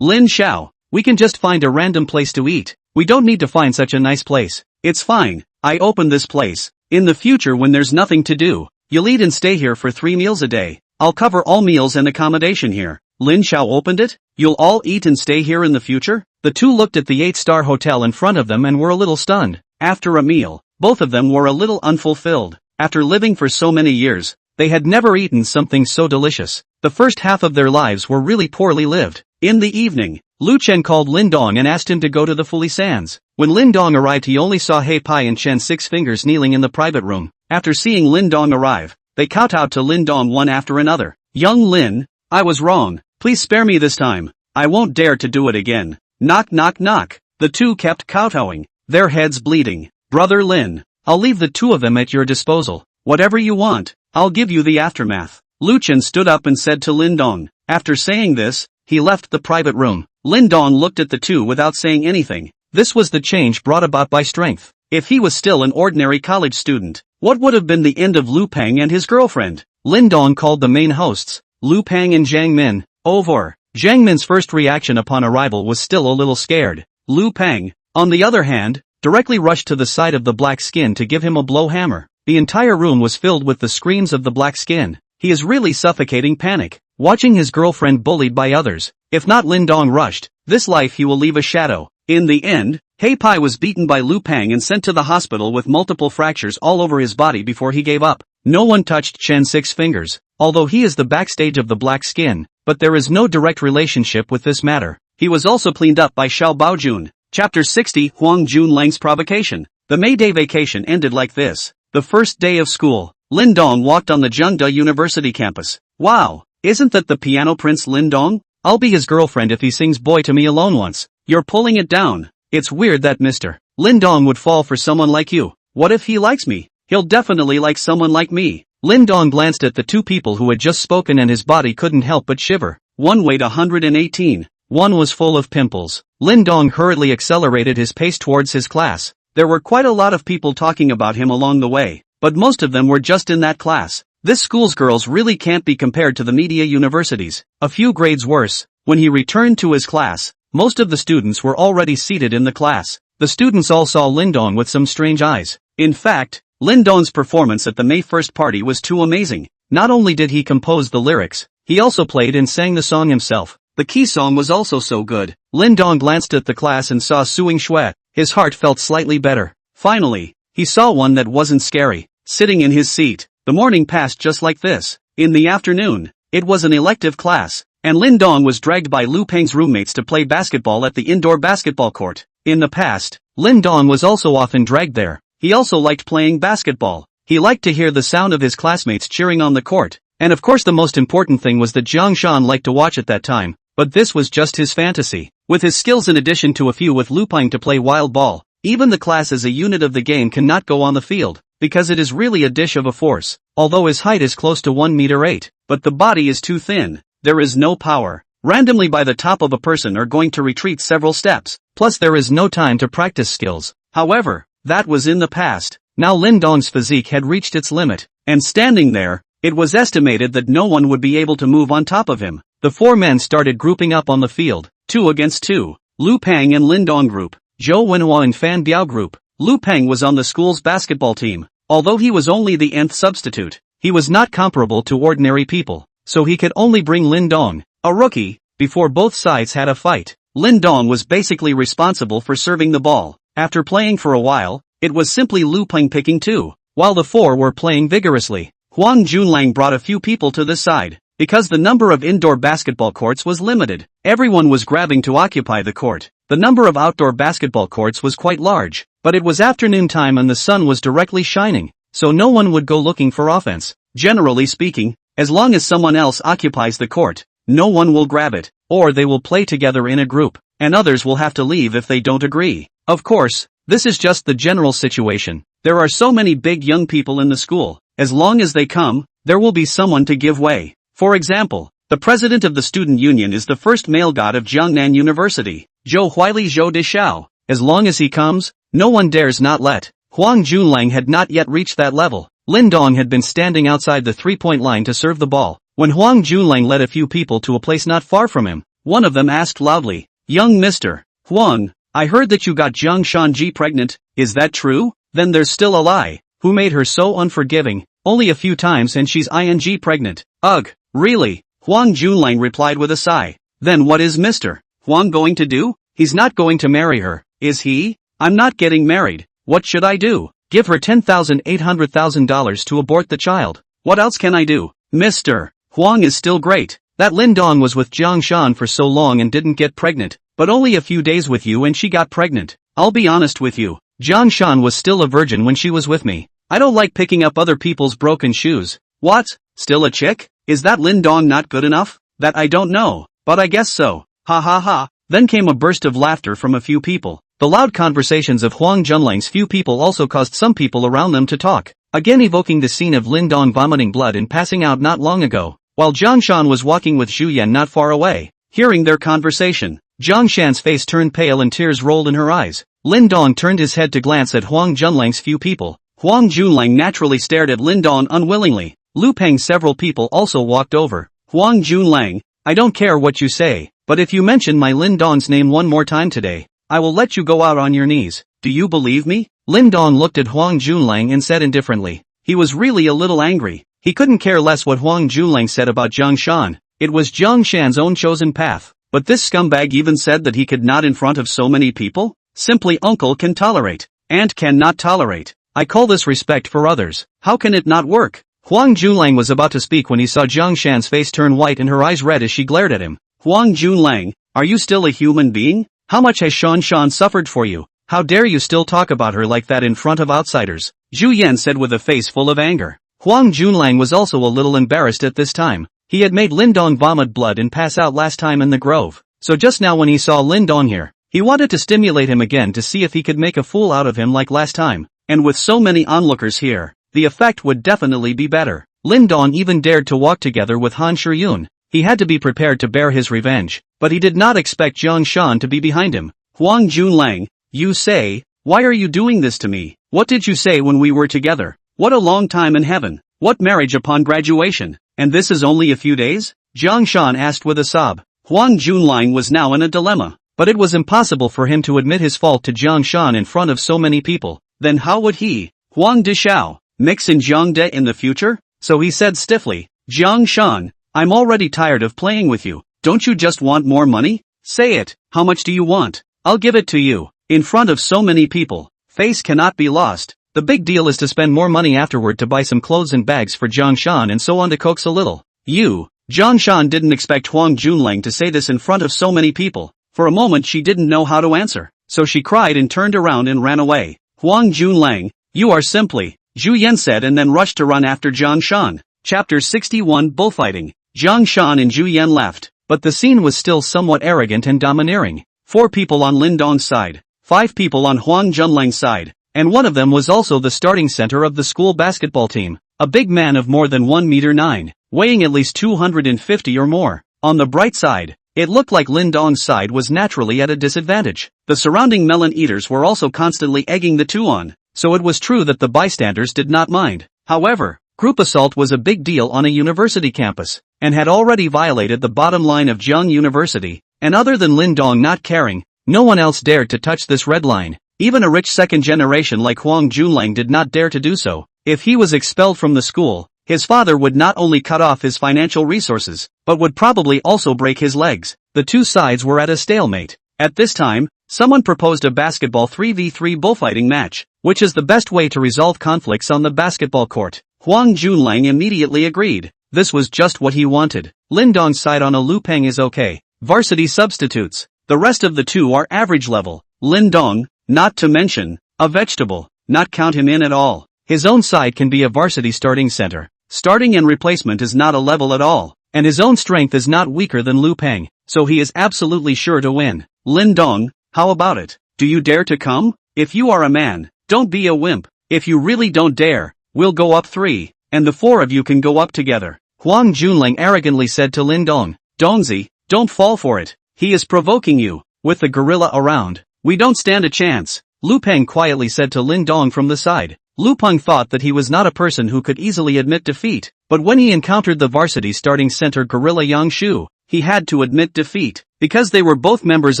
[SPEAKER 1] Lin Xiao, we can just find a random place to eat. We don't need to find such a nice place. It's fine. I opened this place. In the future when there's nothing to do, you'll eat and stay here for 3 meals a day. I'll cover all meals and accommodation here. Lin Xiao opened it? You'll all eat and stay here in the future? The two looked at the 8-star hotel in front of them and were a little stunned. After a meal, both of them were a little unfulfilled. After living for so many years, they had never eaten something so delicious. The first half of their lives were really poorly lived. In the evening, Lu Chen called Lin Dong and asked him to go to the Fully Sands. When Lin Dong arrived he only saw Hei Pai and Chen Six Fingers kneeling in the private room. After seeing Lin Dong arrive, they kowtowed to Lin Dong one after another. Young Lin, I was wrong. Please spare me this time. I won't dare to do it again. Knock knock knock. The two kept kowtowing, their heads bleeding. Brother Lin, I'll leave the two of them at your disposal. Whatever you want, I'll give you the aftermath. Lu Chen stood up and said to Lin Dong. After saying this, he left the private room. Lin Dong looked at the two without saying anything. This was the change brought about by strength. If he was still an ordinary college student, what would have been the end of Lu Peng and his girlfriend? Lin Dong called the main hosts, Lu Peng and Jiang Min, over. Jiang Min's first reaction upon arrival was still a little scared. Lu Peng, on the other hand, directly rushed to the side of the black skin to give him a blow hammer. The entire room was filled with the screams of the black skin. He is really suffocating panic, watching his girlfriend bullied by others. If not Lin Dong rushed, this life he will leave a shadow. In the end, Hei Pai was beaten by Lu Peng and sent to the hospital with multiple fractures all over his body before he gave up. No one touched Chen Six Fingers, although he is the backstage of the black skin, but there is no direct relationship with this matter. He was also cleaned up by Xiao Baojun. Chapter 60 Huang Junlang's Provocation. The May Day vacation ended like this. The first day of school, Lin Dong walked on the Zhengde University campus. Wow, isn't that the piano prince Lin Dong? I'll be his girlfriend if he sings Boy to Me alone once. You're pulling it down. It's weird that Mr. Lin Dong would fall for someone like you. What if he likes me? He'll definitely like someone like me. Lin Dong glanced at the two people who had just spoken and his body couldn't help but shiver. One weighed 118. One was full of pimples. Lin Dong hurriedly accelerated his pace towards his class. There were quite a lot of people talking about him along the way, but most of them were just in that class. This school's girls really can't be compared to the media universities. A few grades worse. When he returned to his class, most of the students were already seated in the class. The students all saw Lin Dong with some strange eyes. In fact, Lin Dong's performance at the May 1st party was too amazing. Not only did he compose the lyrics, he also played and sang the song himself. The key song was also so good. Lin Dong glanced at the class and saw Suing Shui. His heart felt slightly better. Finally, he saw one that wasn't scary, sitting in his seat. The morning passed just like this. In the afternoon, it was an elective class, and Lin Dong was dragged by Lu Peng's roommates to play basketball at the indoor basketball court. In the past, Lin Dong was also often dragged there. He also liked playing basketball. He liked to hear the sound of his classmates cheering on the court. And of course the most important thing was that Jiang Shan liked to watch at that time, but this was just his fantasy. With his skills in addition to a few with Lu Peng to play wild ball, even the class as a unit of the game cannot go on the field, because it is really a dish of a force. Although his height is close to 1 meter 8, but the body is too thin, there is no power. Randomly by the top of a person are going to retreat several steps, plus there is no time to practice skills. However, that was in the past. Now Lin Dong's physique had reached its limit, and standing there, it was estimated that no one would be able to move on top of him. The four men started grouping up on the field, 2 against 2. Lu Peng and Lin Dong group, Zhou Wenhua and Fan Biao group. Lu Peng was on the school's basketball team. Although he was only the nth substitute, he was not comparable to ordinary people. so he could only bring Lin Dong, a rookie, before both sides had a fight. Lin Dong was basically responsible for serving the ball. After playing for a while, it was simply Lu Peng picking too, while the four were playing vigorously. Huang Junlang brought a few people to the side. Because the number of indoor basketball courts was limited, everyone was grabbing to occupy the court. The number of outdoor basketball courts was quite large, but it was afternoon time and the sun was directly shining, so no one would go looking for offense. Generally speaking, as long as someone else occupies the court, no one will grab it, or they will play together in a group, and others will have to leave if they don't agree. Of course, this is just the general situation. There are so many big young people in the school. As long as they come, there will be someone to give way. For example, the president of the student union is the first male god of Jiangnan University, Zhou Huili Zhou Dishao. As long as he comes, no one dares not let. Huang Junlang had not yet reached that level. Lin Dong had been standing outside the three-point line to serve the ball. When Huang Junlang led a few people to a place not far from him, one of them asked loudly, "Young Mr. Huang, I heard that you got Zhang Shanji pregnant, is that true? Then there's still a lie. Who made her so unforgiving? Only a few times and she's ing pregnant." "Ugh, really?" Huang Junlang replied with a sigh. "Then what is Mr. Huang going to do? He's not going to marry her, is he? I'm not getting married. What should I do? Give her $10,800,000 to abort the child. What else can I do? Mr. Huang is still great. That Lin Dong was with Zhang Shan for so long and didn't get pregnant, but only a few days with you and she got pregnant. I'll be honest with you. Zhang Shan was still a virgin when she was with me. I don't like picking up other people's broken shoes." "What? Still a chick? Is that Lin Dong not good enough?" "That I don't know, but I guess so. Ha ha ha." Then came a burst of laughter from a few people. The loud conversations of Huang Junlang's few people also caused some people around them to talk, again evoking the scene of Lin Dong vomiting blood and passing out not long ago, while Zhang Shan was walking with Zhu Yan not far away. Hearing their conversation, Zhang Shan's face turned pale and tears rolled in her eyes. Lin Dong turned his head to glance at Huang Junlang's few people. Huang Junlang naturally stared at Lin Dong unwillingly. Lu Peng's several people also walked over. "Huang Junlang, I don't care what you say, but if you mention my Lin Dong's name one more time today, I will let you go out on your knees. Do you believe me?" Lin Dong looked at Huang Junlang and said indifferently. He was really a little angry. He couldn't care less what Huang Junlang said about Zhang Shan. It was Zhang Shan's own chosen path. But this scumbag even said that he could not in front of so many people? Simply uncle can tolerate. Aunt cannot tolerate. I call this respect for others. How can it not work? Huang Junlang was about to speak when he saw Zhang Shan's face turn white and her eyes red as she glared at him. "Huang Junlang, are you still a human being? How much has Shan Shan suffered for you? How dare you still talk about her like that in front of outsiders?" Zhu Yan said with a face full of anger. Huang Junlang was also a little embarrassed at this time. He had made Lin Dong vomit blood and pass out last time in the grove, so just now when he saw Lin Dong here, he wanted to stimulate him again to see if he could make a fool out of him like last time. And with so many onlookers here, the effect would definitely be better. Lin Dong even dared to walk together with Han Shiyun. He had to be prepared to bear his revenge, but he did not expect Zhang Shan to be behind him. "Huang Junlang, you say, why are you doing this to me? What did you say when we were together? What a long time in heaven. What marriage upon graduation, and this is only a few days?" Zhang Shan asked with a sob. Huang Junlang was now in a dilemma, but it was impossible for him to admit his fault to Zhang Shan in front of so many people. Then how would he, Huang Dishao, mix in Zhang De in the future? So he said stiffly, "Zhang Shan, I'm already tired of playing with you. Don't you just want more money? Say it, how much do you want? I'll give it to you." In front of so many people, face cannot be lost. The big deal is to spend more money afterward to buy some clothes and bags for Zhang Shan and so on to coax a little. Zhang Shan didn't expect Huang Junlang to say this in front of so many people. For a moment she didn't know how to answer, so she cried and turned around and ran away. "Huang Junlang, you are simply," Zhu Yan said and then rushed to run after Zhang Shan. Chapter 61 Bullfighting. Zhang Shan and Zhu Yan left, but the scene was still somewhat arrogant and domineering. 4 people on Lin Dong's side, 5 people on Huang Junlang's side, and one of them was also the starting center of the school basketball team, a big man of more than 1 meter 9, weighing at least 250 or more. On the bright side, it looked like Lin Dong's side was naturally at a disadvantage. The surrounding melon eaters were also constantly egging the two on, so it was true that the bystanders did not mind. However, group assault was a big deal on a university campus, and had already violated the bottom line of Jiang University, and other than Lin Dong not caring, no one else dared to touch this red line. Even a rich second generation like Huang Junlang did not dare to do so. If he was expelled from the school, His father would not only cut off his financial resources, but would probably also break his legs. The two sides were at a stalemate. At this time, someone proposed a basketball 3v3 bullfighting match, which is the best way to resolve conflicts on the basketball court. Huang Junlang immediately agreed. This was just what he wanted. Lin Dong's side on a Lu Peng is okay. Varsity substitutes. The rest of the two are average level. Lin Dong, not to mention, a vegetable, not count him in at all. His own side can be a varsity starting center. Starting and replacement is not a level at all, and his own strength is not weaker than Lu Peng, so he is absolutely sure to win. Lin Dong, how about it? Do you dare to come? If you are a man, don't be a wimp. If you really don't dare, we'll go up 3, and the 4 of you can go up together. Huang Junlang arrogantly said to Lin Dong, Dongzi, don't fall for it. He is provoking you. With the gorilla around, we don't stand a chance. Lu Peng quietly said to Lin Dong from the side. Lu Peng thought that he was not a person who could easily admit defeat, but when he encountered the varsity starting center gorilla Yang Shu, he had to admit defeat, because they were both members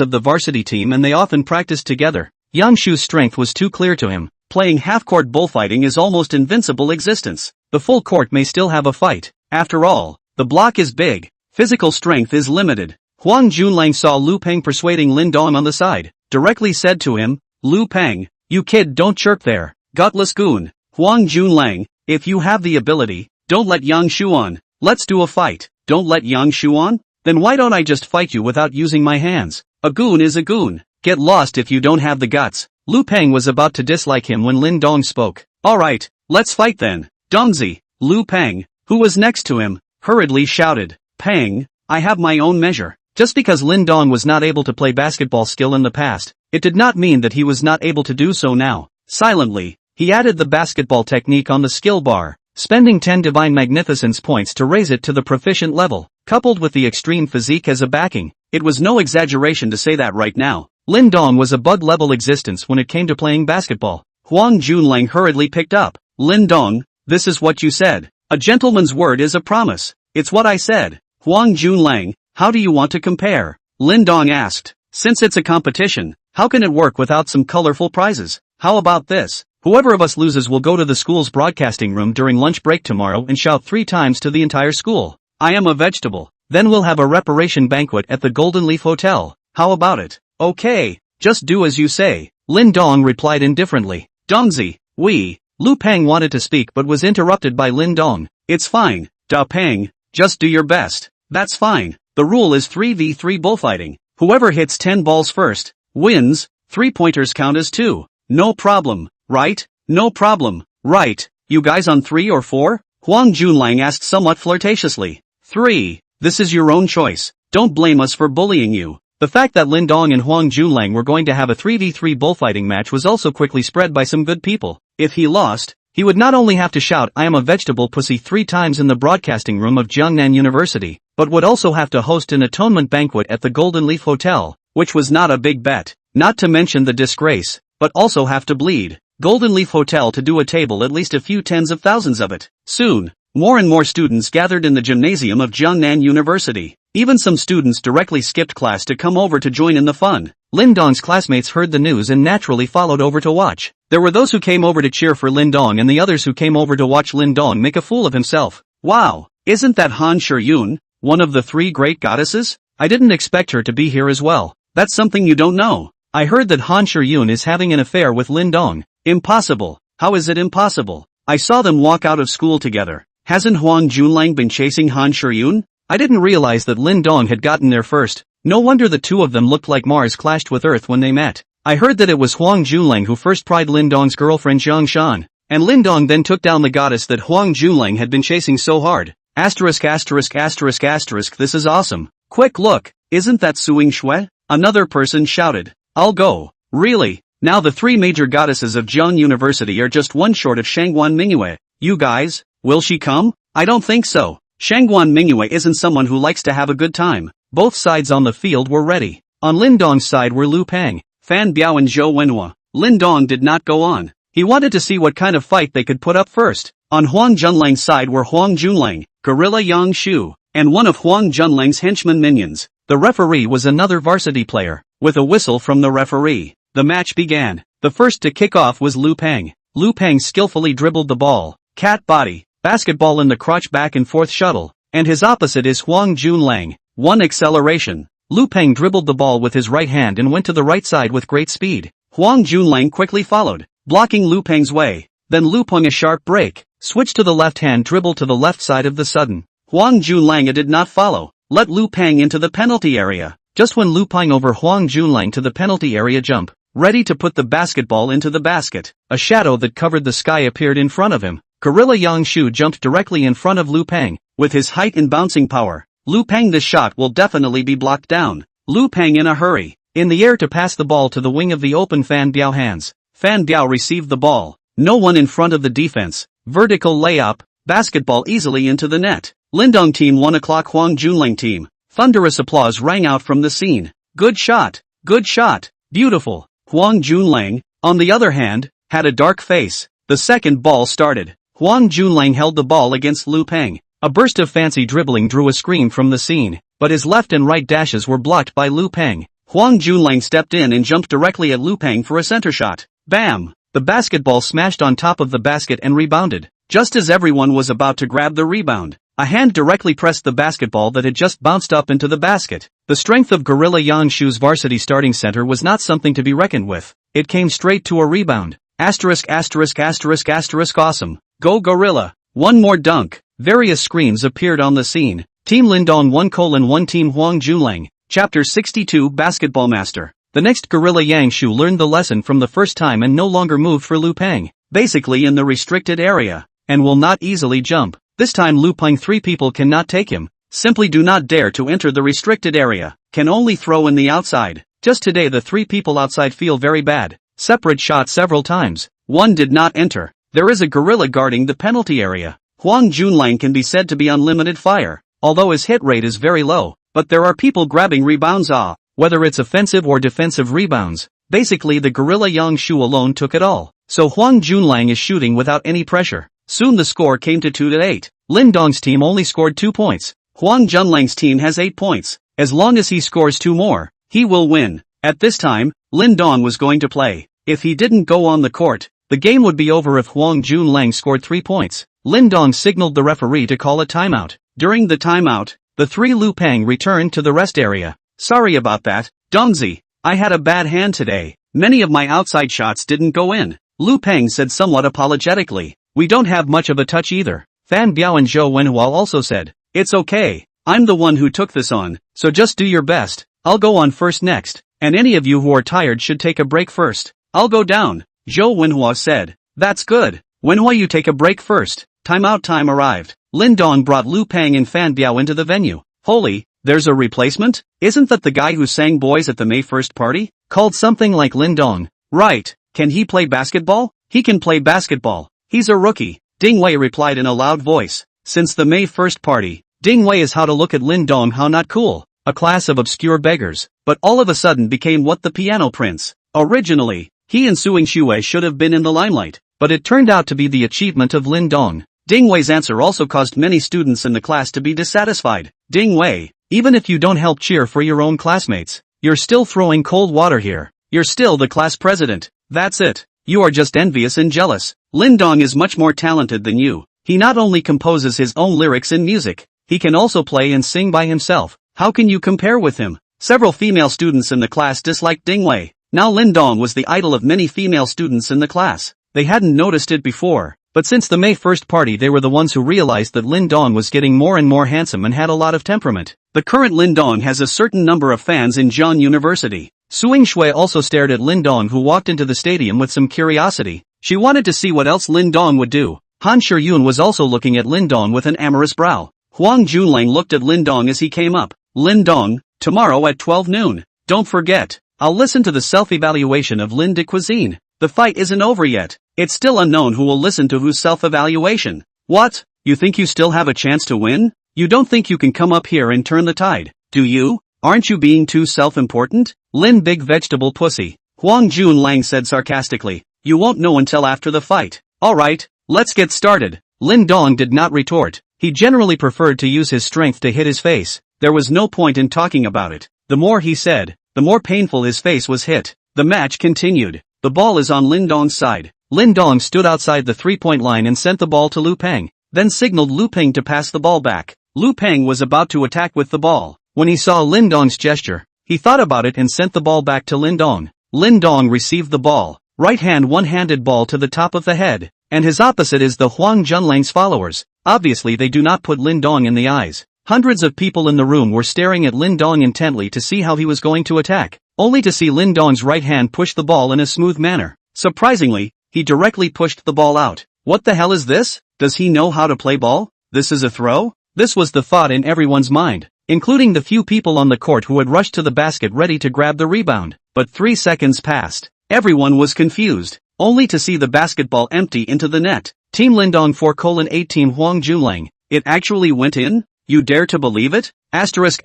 [SPEAKER 1] of the varsity team and they often practiced together. Yang Shu's strength was too clear to him. Playing half-court bullfighting is almost invincible existence. The full court may still have a fight. After all, the block is big. Physical strength is limited. Huang Junlang saw Lu Peng persuading Lin Dong on the side, directly said to him, Lu Peng, you kid don't chirp there. Gutless goon. Huang Junlang, if you have the ability, don't let Yang Shu on. Let's do a fight. Don't let Yang Shu on? Then why don't I just fight you without using my hands? A goon is a goon. Get lost if you don't have the guts. Lu Peng was about to dislike him when Lin Dong spoke. Alright, let's fight then. Dongzi. Lu Peng, who was next to him, hurriedly shouted. Peng, I have my own measure. Just because Lin Dong was not able to play basketball skill in the past, it did not mean that he was not able to do so now. Silently, he added the basketball technique on the skill bar, spending 10 divine magnificence points to raise it to the proficient level. Coupled with the extreme physique as a backing, it was no exaggeration to say that right now, Lin Dong was a bug-level existence when it came to playing basketball. Huang Junlang hurriedly picked up. Lin Dong, this is what you said. A gentleman's word is a promise. It's what I said. Huang Junlang, how do you want to compare? Lin Dong asked. Since it's a competition, how can it work without some colorful prizes? How about this? Whoever of us loses will go to the school's broadcasting room during lunch break tomorrow and shout 3 times to the entire school. I am a vegetable. Then we'll have a reparation banquet at the Golden Leaf Hotel. How about it? Okay, just do as you say. Lin Dong replied indifferently. Dongzi, Lu Peng wanted to speak but was interrupted by Lin Dong. It's fine, Da Peng, just do your best. That's fine. The rule is 3v3 bullfighting. Whoever hits 10 balls first, wins. 3-pointers count as 2. No problem, right? No problem, right? You guys on 3 or 4? Huang Junlang asked somewhat flirtatiously. 3. This is your own choice. Don't blame us for bullying you. The fact that Lin Dong and Huang Junlang were going to have a 3v3 bullfighting match was also quickly spread by some good people. If he lost, he would not only have to shout I am a vegetable pussy 3 times in the broadcasting room of Jiangnan University, but would also have to host an atonement banquet at the Golden Leaf Hotel, which was not a big bet. Not to mention the disgrace, but also have to bleed Golden Leaf Hotel to do a table at least a few tens of thousands of it. Soon, more and more students gathered in the gymnasium of Jiangnan University. Even some students directly skipped class to come over to join in the fun. Lin Dong's classmates heard the news and naturally followed over to watch. There were those who came over to cheer for Lin Dong and the others who came over to watch Lin Dong make a fool of himself. Wow, isn't that Han Shiyun, one of the 3 great goddesses? I didn't expect her to be here as well. That's something you don't know. I heard that Han Shiyun is having an affair with Lin Dong. Impossible. How is it impossible? I saw them walk out of school together. Hasn't Huang Junlang been chasing Han Shiyun? I didn't realize that Lin Dong had gotten there first. No wonder the two of them looked like Mars clashed with Earth when they met. I heard that it was Huang Junlang who first pried Lin Dong's girlfriend Zhang Shan, and Lin Dong then took down the goddess that Huang Junlang had been chasing so hard. Asterisk asterisk asterisk asterisk, this is awesome. Quick look, isn't that Suing Shui? Another person shouted. I'll go. Really? Now the 3 major goddesses of Jiang University are just one short of Shangguan Mingyue. You guys, will she come? I don't think so. Shangguan Mingyue isn't someone who likes to have a good time. Both sides on the field were ready. On Lin Dong's side were Lu Peng, Fan Biao and Zhou Wenhua. Lin Dong did not go on. He wanted to see what kind of fight they could put up first. On Huang Junlang's side were Huang Junlang, Gorilla Yang Shu, and one of Huang Junlang's henchmen minions. The referee was another varsity player. With a whistle from the referee, the match began. The first to kick off was Lu Peng. Lu Peng skillfully dribbled the ball. Cat body. basketball in the crotch back and forth shuttle, and his opposite is Huang Junlang, 1 acceleration. Lu Peng dribbled the ball with his right hand and went to the right side with great speed. Huang Junlang quickly followed, blocking Lu Peng's way. Then Lu Peng a sharp break, switched to the left hand dribble to the left side of the sudden. Huang Junlang did not follow, let Lu Peng into the penalty area. Just when Lu Peng over Huang Junlang to the penalty area jump, ready to put the basketball into the basket, a shadow that covered the sky appeared in front of him. Gorilla Yang Shu jumped directly in front of Lu Peng. With his height and bouncing power, Lu Peng this shot will definitely be blocked down. Lu Peng in a hurry, in the air to pass the ball to the wing of the open Fan Biao hands. Fan Biao received the ball. No one in front of the defense. Vertical layup, basketball easily into the net. Lindong team 1 o'clock Huang Junlang team. Thunderous applause rang out from the scene. Good shot, beautiful. Huang Junlang, on the other hand, had a dark face. The second ball started. Huang Junlang held the ball against Lu Peng. A burst of fancy dribbling drew a scream from the scene, but his left and right dashes were blocked by Lu Peng. Huang Junlang stepped in and jumped directly at Lu Peng for a center shot. Bam! The basketball smashed on top of the basket and rebounded. Just as everyone was about to grab the rebound, a hand directly pressed the basketball that had just bounced up into the basket. The strength of Gorilla Yang Shu's varsity starting center was not something to be reckoned with. It came straight to a rebound. Asterisk. Awesome. Go Gorilla. One more dunk. Various screams appeared on the scene. Team Lindong 1:1 Team Huang Junlang. Chapter 62 Basketball Master. The next Gorilla Yang Shu learned the lesson from the first time and no longer moved for Lu Peng, basically in the restricted area, and will not easily jump. This time Lu Peng 3 people cannot take him. Simply do not dare to enter the restricted area. Can only throw in the outside. Just today the 3 people outside feel very bad. Separate shot several times. One did not enter. There is a gorilla guarding the penalty area. Huang Junlang can be said to be unlimited fire, although his hit rate is very low, but there are people grabbing rebounds whether it's offensive or defensive rebounds. Basically the Gorilla Yang Shu alone took it all. So Huang Junlang is shooting without any pressure. Soon the score came to 2-8. Lindong's team only scored 2 points. Huang Junlang's team has 8 points. As long as he scores 2 more, he will win. At this time, Lindong was going to play. If he didn't go on the court, the game would be over if Huang Junlang scored 3 points. Lindong signaled the referee to call a timeout. During the timeout, the 3 Lu Peng returned to the rest area. Sorry about that, Dongzi. I had a bad hand today. Many of my outside shots didn't go in. Lu Peng said somewhat apologetically. We don't have much of a touch either. Fan Biao and Zhou Wenhua also said. It's okay. I'm the one who took this on, so just do your best. I'll go on first next, and any of you who are tired should take a break first. I'll go down, Zhou Wenhua said. That's good. Wenhua, you take a break first. Timeout time arrived. Lindong brought Lu Peng and Fan Biao into the venue. Holy, there's a replacement? Isn't that the guy who sang Boys at the May 1st party? Called something like Lindong. Right. Can he play basketball? He can play basketball. He's a rookie. Ding Wei replied in a loud voice. Since the May 1st party, Ding Wei is how to look at Lindong how not cool. A class of obscure beggars, but all of a sudden became what the piano prince. Originally, he and Suing Shui should have been in the limelight, but it turned out to be the achievement of Lindong. Ding Wei's answer also caused many students in the class to be dissatisfied. Ding Wei, even if you don't help cheer for your own classmates, you're still throwing cold water here. You're still the class president. That's it. You are just envious and jealous. Lindong is much more talented than you. He not only composes his own lyrics and music, he can also play and sing by himself. How can you compare with him? Several female students in the class disliked Ding Wei. Now Lindong was the idol of many female students in the class. They hadn't noticed it before, but since the May 1st party they were the ones who realized that Lindong was getting more and more handsome and had a lot of temperament. The current Lindong has a certain number of fans in Jian University. Suing Shui also stared at Lindong, who walked into the stadium with some curiosity. She wanted to see what else Lindong would do. Han Shiyun was also looking at Lindong with an amorous brow. Huang Junlang looked at Lindong as he came up. Lindong, tomorrow at 12 noon. Don't forget. I'll listen to the self-evaluation of Lin de Cuisine. The fight isn't over yet. It's still unknown who will listen to whose self-evaluation. What? You think you still have a chance to win? You don't think you can come up here and turn the tide, do you? Aren't you being too self-important? Lin Big Vegetable Pussy. Huang Junlang said sarcastically. You won't know until after the fight. Alright, let's get started. Lindong did not retort. He generally preferred to use his strength to hit his face. There was no point in talking about it. The more he said, the more painful his face was hit. The match continued. The ball is on Lindong's side. Lindong stood outside the 3-point line and sent the ball to Lu Peng. then signaled Lu Peng to pass the ball back. Lu Peng was about to attack with the ball. When he saw Lin Dong's gesture, he thought about it and sent the ball back to Lin Dong. Lin Dong received the ball, right hand one-handed ball to the top of the head, and his opposite is the Huang Junlang's followers. Obviously they do not put Lin Dong in the eyes. Hundreds of people in the room were staring at Lin Dong intently to see how he was going to attack, only to see Lin Dong's right hand push the ball in a smooth manner. Surprisingly, he directly pushed the ball out. What the hell is this? Does he know how to play ball? This is a throw? This was the thought in everyone's mind, including the few people on the court who had rushed to the basket ready to grab the rebound. But 3 seconds passed. Everyone was confused, only to see the basketball empty into the net. Team Lindong 4:8 Team Huang Junlang. It actually went in? You dare to believe it? Asterisk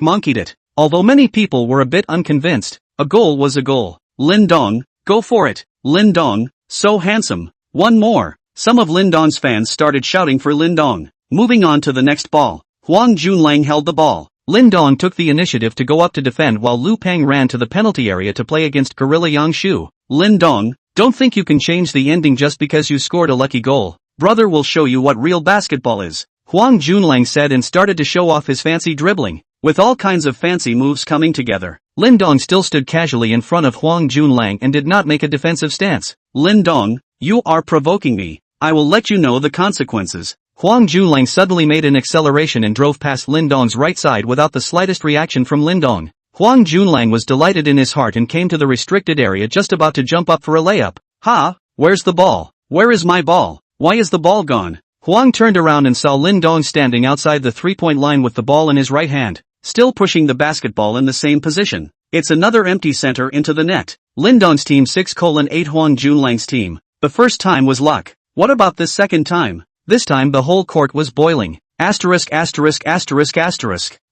[SPEAKER 1] monkeyed it. Although many people were a bit unconvinced, a goal was a goal. Lindong, go for it. Lindong, so handsome. One more. Some of Lindong's fans started shouting for Lindong. Moving on to the next ball. Huang Junlang held the ball. Lindong took the initiative to go up to defend while Lu Peng ran to the penalty area to play against Gorilla Yangshu. Lindong, don't think you can change the ending just because you scored a lucky goal. Brother will show you what real basketball is. Huang Junlang said and started to show off his fancy dribbling. With all kinds of fancy moves coming together, Lindong still stood casually in front of Huang Junlang and did not make a defensive stance. Lindong, you are provoking me. I will let you know the consequences. Huang Junlang suddenly made an acceleration and drove past Lindong's right side without the slightest reaction from Lindong. Huang Junlang was delighted in his heart and came to the restricted area just about to jump up for a layup. Ha! Where's the ball? Where is my ball? Why is the ball gone? Huang turned around and saw Lindong standing outside the three-point line with the ball in his right hand, still pushing the basketball in the same position. It's another empty center into the net. Lindong's team 6:8 Huang Junlang's team. The first time was luck. What about this second time? This time the whole court was boiling. Asterisk.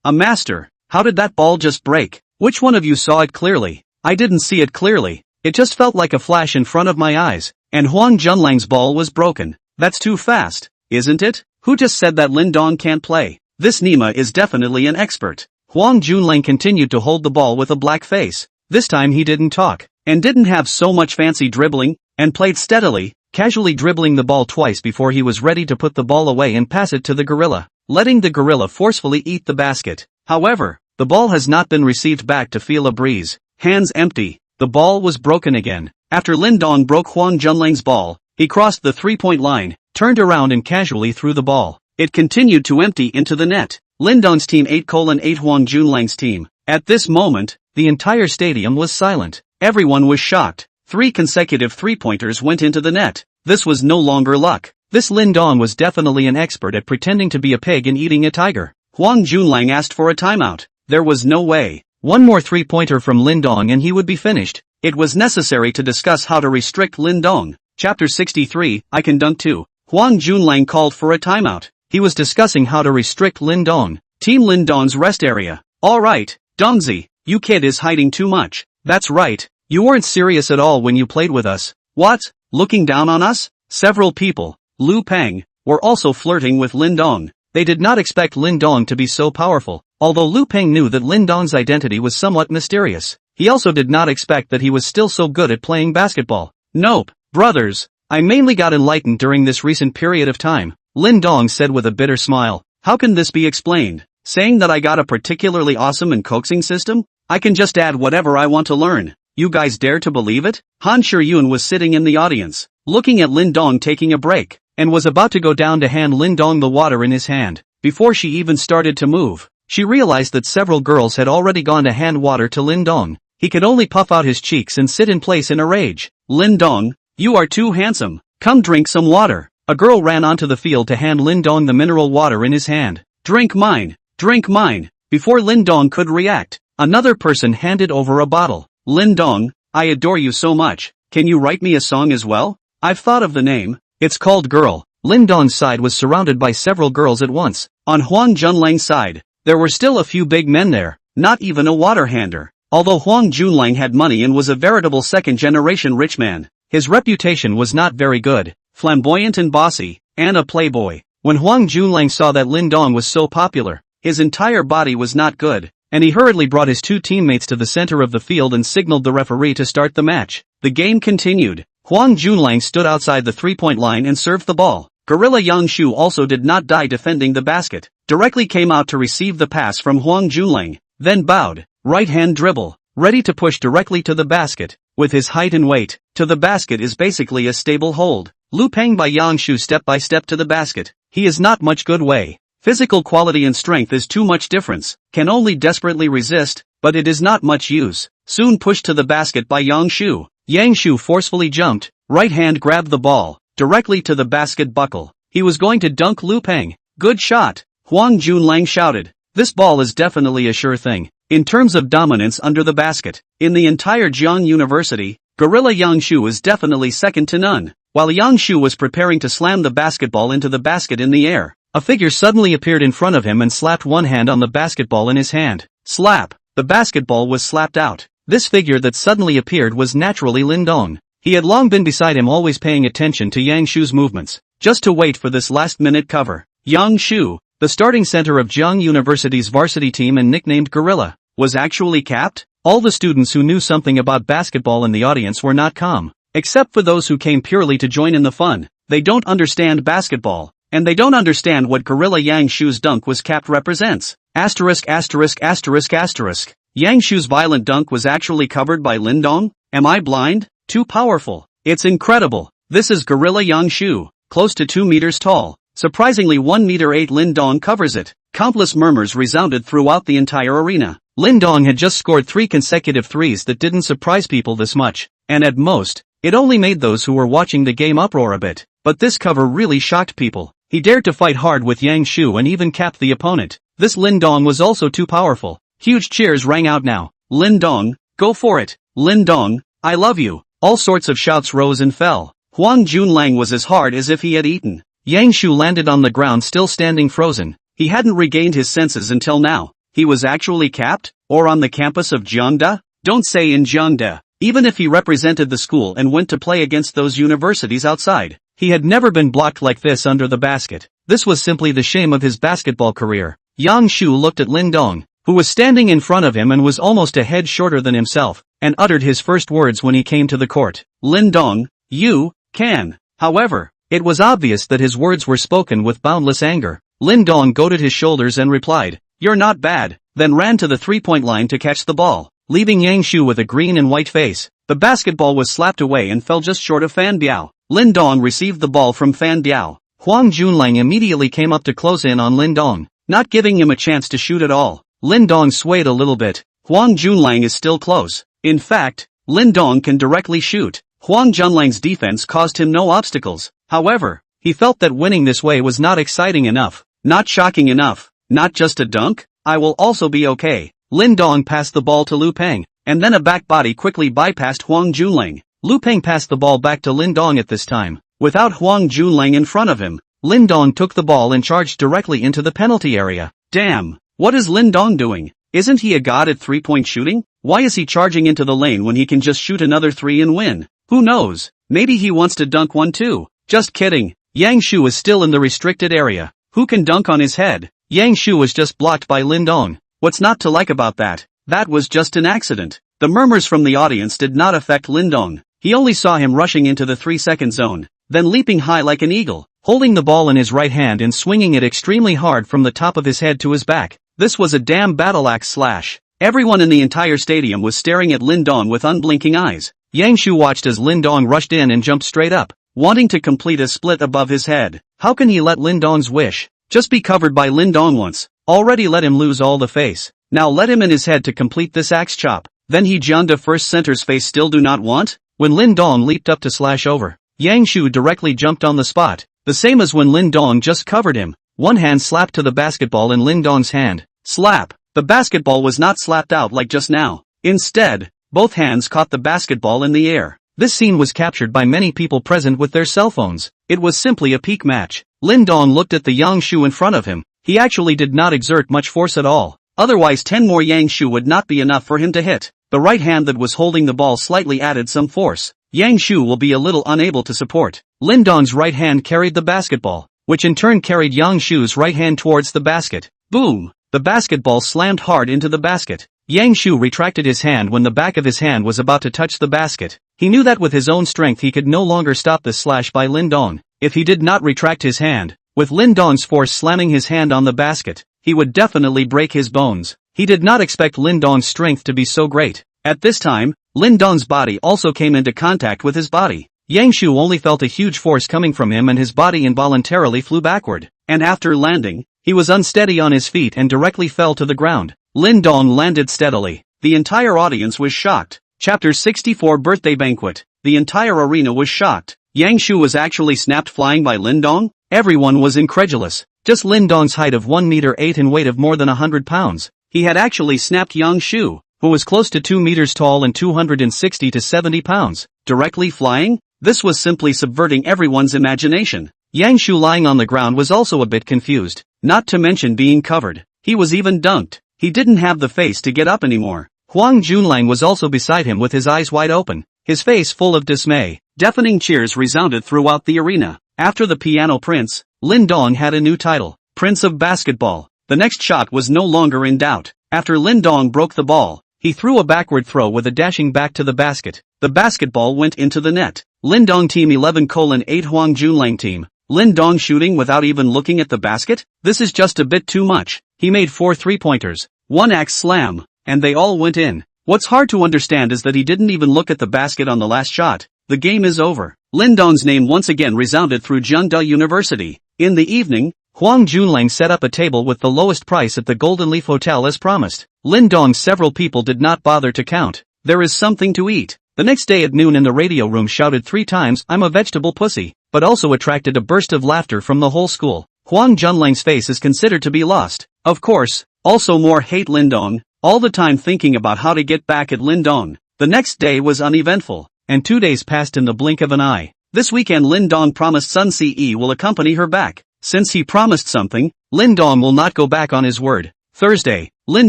[SPEAKER 1] A master. How did that ball just break? Which one of you saw it clearly? I didn't see it clearly. It just felt like a flash in front of my eyes. And Huang Junlang's ball was broken. That's too fast, isn't it? Who just said that Lindong can't play? This Nima is definitely an expert. Huang Junlang continued to hold the ball with a black face. This time he didn't talk, and didn't have so much fancy dribbling, and played steadily, casually dribbling the ball twice before he was ready to put the ball away and pass it to the gorilla, letting the gorilla forcefully eat the basket. However, the ball has not been received back to feel a breeze. Hands empty. The ball was broken again. After Lindong broke Huang Junlang's ball, he crossed the three-point line, turned around and casually threw the ball. It continued to empty into the net. Lindong's team 8:8 Huang Junlang's team. At this moment, the entire stadium was silent. Everyone was shocked. 3 consecutive three-pointers went into the net. This was no longer luck. This Lindong was definitely an expert at pretending to be a pig and eating a tiger. Huang Junlang asked for a timeout. There was no way. One more three-pointer from Lindong and he would be finished. It was necessary to discuss how to restrict Lindong. Chapter 63, I can dunk too. Huang Junlang called for a timeout. He was discussing how to restrict Lindong. Team Lindong's rest area. Alright, Dongzi, you kid is hiding too much. That's right. You weren't serious at all when you played with us. What? Looking down on us? Several people, Lu Peng, were also flirting with Lindong. They did not expect Lindong to be so powerful, although Lu Peng knew that Lindong's identity was somewhat mysterious. He also did not expect that he was still so good at playing basketball. Nope, brothers, I mainly got enlightened during this recent period of time, Lindong said with a bitter smile. How can this be explained? Saying that I got a particularly awesome and coaxing system? I can just add whatever I want to learn. You guys dare to believe it? Han Shiyun was sitting in the audience, looking at Lindong taking a break, and was about to go down to hand Lindong the water in his hand. Before she even started to move, she realized that several girls had already gone to hand water to Lindong. He could only puff out his cheeks and sit in place in a rage. Lindong, you are too handsome. Come drink some water. A girl ran onto the field to hand Lindong the mineral water in his hand. Drink mine. Drink mine. Before Lindong could react, another person handed over a bottle. Lindong, I adore you so much. Can you write me a song as well? I've thought of the name. It's called Girl. Lindong's side was surrounded by several girls at once. On Huang Junlang's side, there were still a few big men there, not even a water-hander. Although Huang Junlang had money and was a veritable second-generation rich man, his reputation was not very good, flamboyant and bossy, and a playboy. When Huang Junlang saw that Lindong was so popular, his entire body was not good, and he hurriedly brought his 2 teammates to the center of the field and signaled the referee to start the match. The game continued. Huang Junlang stood outside the three-point line and served the ball. Gorilla Yang Shu also did not die defending the basket, directly came out to receive the pass from Huang Junlang, then bowed, right hand dribble, ready to push directly to the basket. With his height and weight, to the basket is basically a stable hold. Lu Peng by Yang Shu step by step to the basket. He is not much good way. Physical quality and strength is too much difference, can only desperately resist, but it is not much use. Soon pushed to the basket by Yang Shu. Yang Shu forcefully jumped, right hand grabbed the ball, directly to the basket buckle. He was going to dunk Lu Peng. Good shot, Huang Junlang shouted. This ball is definitely a sure thing. In terms of dominance under the basket, in the entire Jiang University, Gorilla Yang Shu is definitely second to none. While Yang Shu was preparing to slam the basketball into the basket in the air, a figure suddenly appeared in front of him and slapped one hand on the basketball in his hand. Slap! The basketball was slapped out. This figure that suddenly appeared was naturally Lin Dong. He had long been beside him, always paying attention to Yang Shu's movements, just to wait for this last-minute cover. Yang Shu, the starting center of Jiang University's varsity team and nicknamed Gorilla, was actually capped? All the students who knew something about basketball in the audience were not calm, except for those who came purely to join in the fun. They don't understand basketball, and they don't understand what Gorilla Yang Shu's dunk was capped represents. Asterisk asterisk asterisk asterisk. Yang Shu's violent dunk was actually covered by Lin Dong? Am I blind? Too powerful. It's incredible. This is Gorilla Yang Shu, close to 2 meters tall. Surprisingly 1 meter 8 Lin Dong covers it. Countless murmurs resounded throughout the entire arena. Lin Dong had just scored 3 consecutive threes that didn't surprise people this much, and at most, it only made those who were watching the game uproar a bit. But this cover really shocked people. He dared to fight hard with Yang Shu and even capped the opponent. This Lin Dong was also too powerful. Huge cheers rang out now. Lin Dong, go for it. Lin Dong, I love you. All sorts of shouts rose and fell. Huang Junlang was as hard as if he had eaten. Yang Shu landed on the ground still standing frozen. He hadn't regained his senses until now. He was actually capped? Or on the campus of Jiangda? Don't say in Jiangda. Even if he represented the school and went to play against those universities outside, he had never been blocked like this under the basket. This was simply the shame of his basketball career. Yang Shu looked at Lin Dong, who was standing in front of him and was almost a head shorter than himself, and uttered his first words when he came to the court. Lin Dong, you can. However, it was obvious that his words were spoken with boundless anger. Lin Dong goated his shoulders and replied, "You're not bad," then ran to the three-point line to catch the ball, leaving Yang Shu with a green and white face. The basketball was slapped away and fell just short of Fan Biao. Lin Dong received the ball from Fan Biao. Huang Junlang immediately came up to close in on Lin Dong, not giving him a chance to shoot at all. Lin Dong swayed a little bit. Huang Junlang is still close. In fact, Lin Dong can directly shoot. Huang Junlang's defense caused him no obstacles. However, he felt that winning this way was not exciting enough, not shocking enough. Not just a dunk? I will also be okay. Lin Dong passed the ball to Lu Peng, and then a back body quickly bypassed Huang Junlang. Lu Peng passed the ball back to Lin Dong at this time. Without Huang Junlang in front of him, Lin Dong took the ball and charged directly into the penalty area. Damn! What is Lin Dong doing? Isn't he a god at three-point shooting? Why is he charging into the lane when he can just shoot another 3 and win? Who knows? Maybe he wants to dunk one too. Just kidding. Yang Shu is still in the restricted area. Who can dunk on his head? Yang Shu was just blocked by Lin Dong. What's not to like about that? That was just an accident. The murmurs from the audience did not affect Lin Dong. He only saw him rushing into the 3-second zone, then leaping high like an eagle, holding the ball in his right hand and swinging it extremely hard from the top of his head to his back. This was a damn battle axe slash. Everyone in the entire stadium was staring at Lin Dong with unblinking eyes. Yang Shu watched as Lin Dong rushed in and jumped straight up, wanting to complete a split above his head. How can he let Lin Dong's wish just be covered by Lin Dong once? Already let him lose all the face. Now let him in his head to complete this axe chop. Then he Jiangda first center's face still do not want? When Lin Dong leaped up to slash over, Yang Shu directly jumped on the spot, the same as when Lin Dong just covered him. One hand slapped to the basketball in Lin Dong's hand. Slap! The basketball was not slapped out like just now. Instead, both hands caught the basketball in the air. This scene was captured by many people present with their cell phones. It was simply a peak match. Lin Dong looked at the Yang Shu in front of him. He actually did not exert much force at all. Otherwise 10 more Yang Shu would not be enough for him to hit. The right hand that was holding the ball slightly added some force. Yang Shu will be a little unable to support. Lin Dong's right hand carried the basketball, which in turn carried Yang Shu's right hand towards the basket. Boom! The basketball slammed hard into the basket. Yang Shu retracted his hand when the back of his hand was about to touch the basket. He knew that with his own strength he could no longer stop this slash by Lin Dong. If he did not retract his hand, with Lin Dong's force slamming his hand on the basket, he would definitely break his bones. He did not expect Lin Dong's strength to be so great. At this time, Lin Dong's body also came into contact with his body. Yang Shu only felt a huge force coming from him and his body involuntarily flew backward. And after landing, he was unsteady on his feet and directly fell to the ground. Lin Dong landed steadily. The entire audience was shocked. Chapter 64 Birthday Banquet. The entire arena was shocked. Yang Shu was actually snapped flying by Lin Dong? Everyone was incredulous. Just Lin Dong's height of 1 meter 8 and weight of more than 100 pounds. He had actually snapped Yang Shu, who was close to 2 meters tall and 260 to 70 pounds. Directly flying? This was simply subverting everyone's imagination. Yang Shu lying on the ground was also a bit confused, not to mention being covered. He was even dunked. He didn't have the face to get up anymore. Huang Junlang was also beside him with his eyes wide open, his face full of dismay. Deafening cheers resounded throughout the arena. After the Piano Prince, Lin Dong had a new title, Prince of Basketball. The next shot was no longer in doubt. After Lin Dong broke the ball, he threw a backward throw with a dashing back to the basket. The basketball went into the net. Lin Dong Team 11:8 Huang Junlang Team. Lin Dong shooting without even looking at the basket? This is just a bit too much. He made 4 3-pointers, 1 axe slam, and they all went in. What's hard to understand is that he didn't even look at the basket on the last shot. The game is over. Lin Dong's name once again resounded through Jiangda University. In the evening, Huang Junlang set up a table with the lowest price at the Golden Leaf Hotel as promised. Lin Dong's several people did not bother to count. There is something to eat. The next day at noon in the radio room shouted 3 times, "I'm a vegetable pussy," but also attracted a burst of laughter from the whole school. Huang Junlang's face is considered to be lost. Of course, also more hate Lin Dong, all the time thinking about how to get back at Lin Dong. The next day was uneventful, and 2 days passed in the blink of an eye. This weekend Lin Dong promised Sun Ce will accompany her back. Since he promised something, Lin Dong will not go back on his word. Thursday, Lin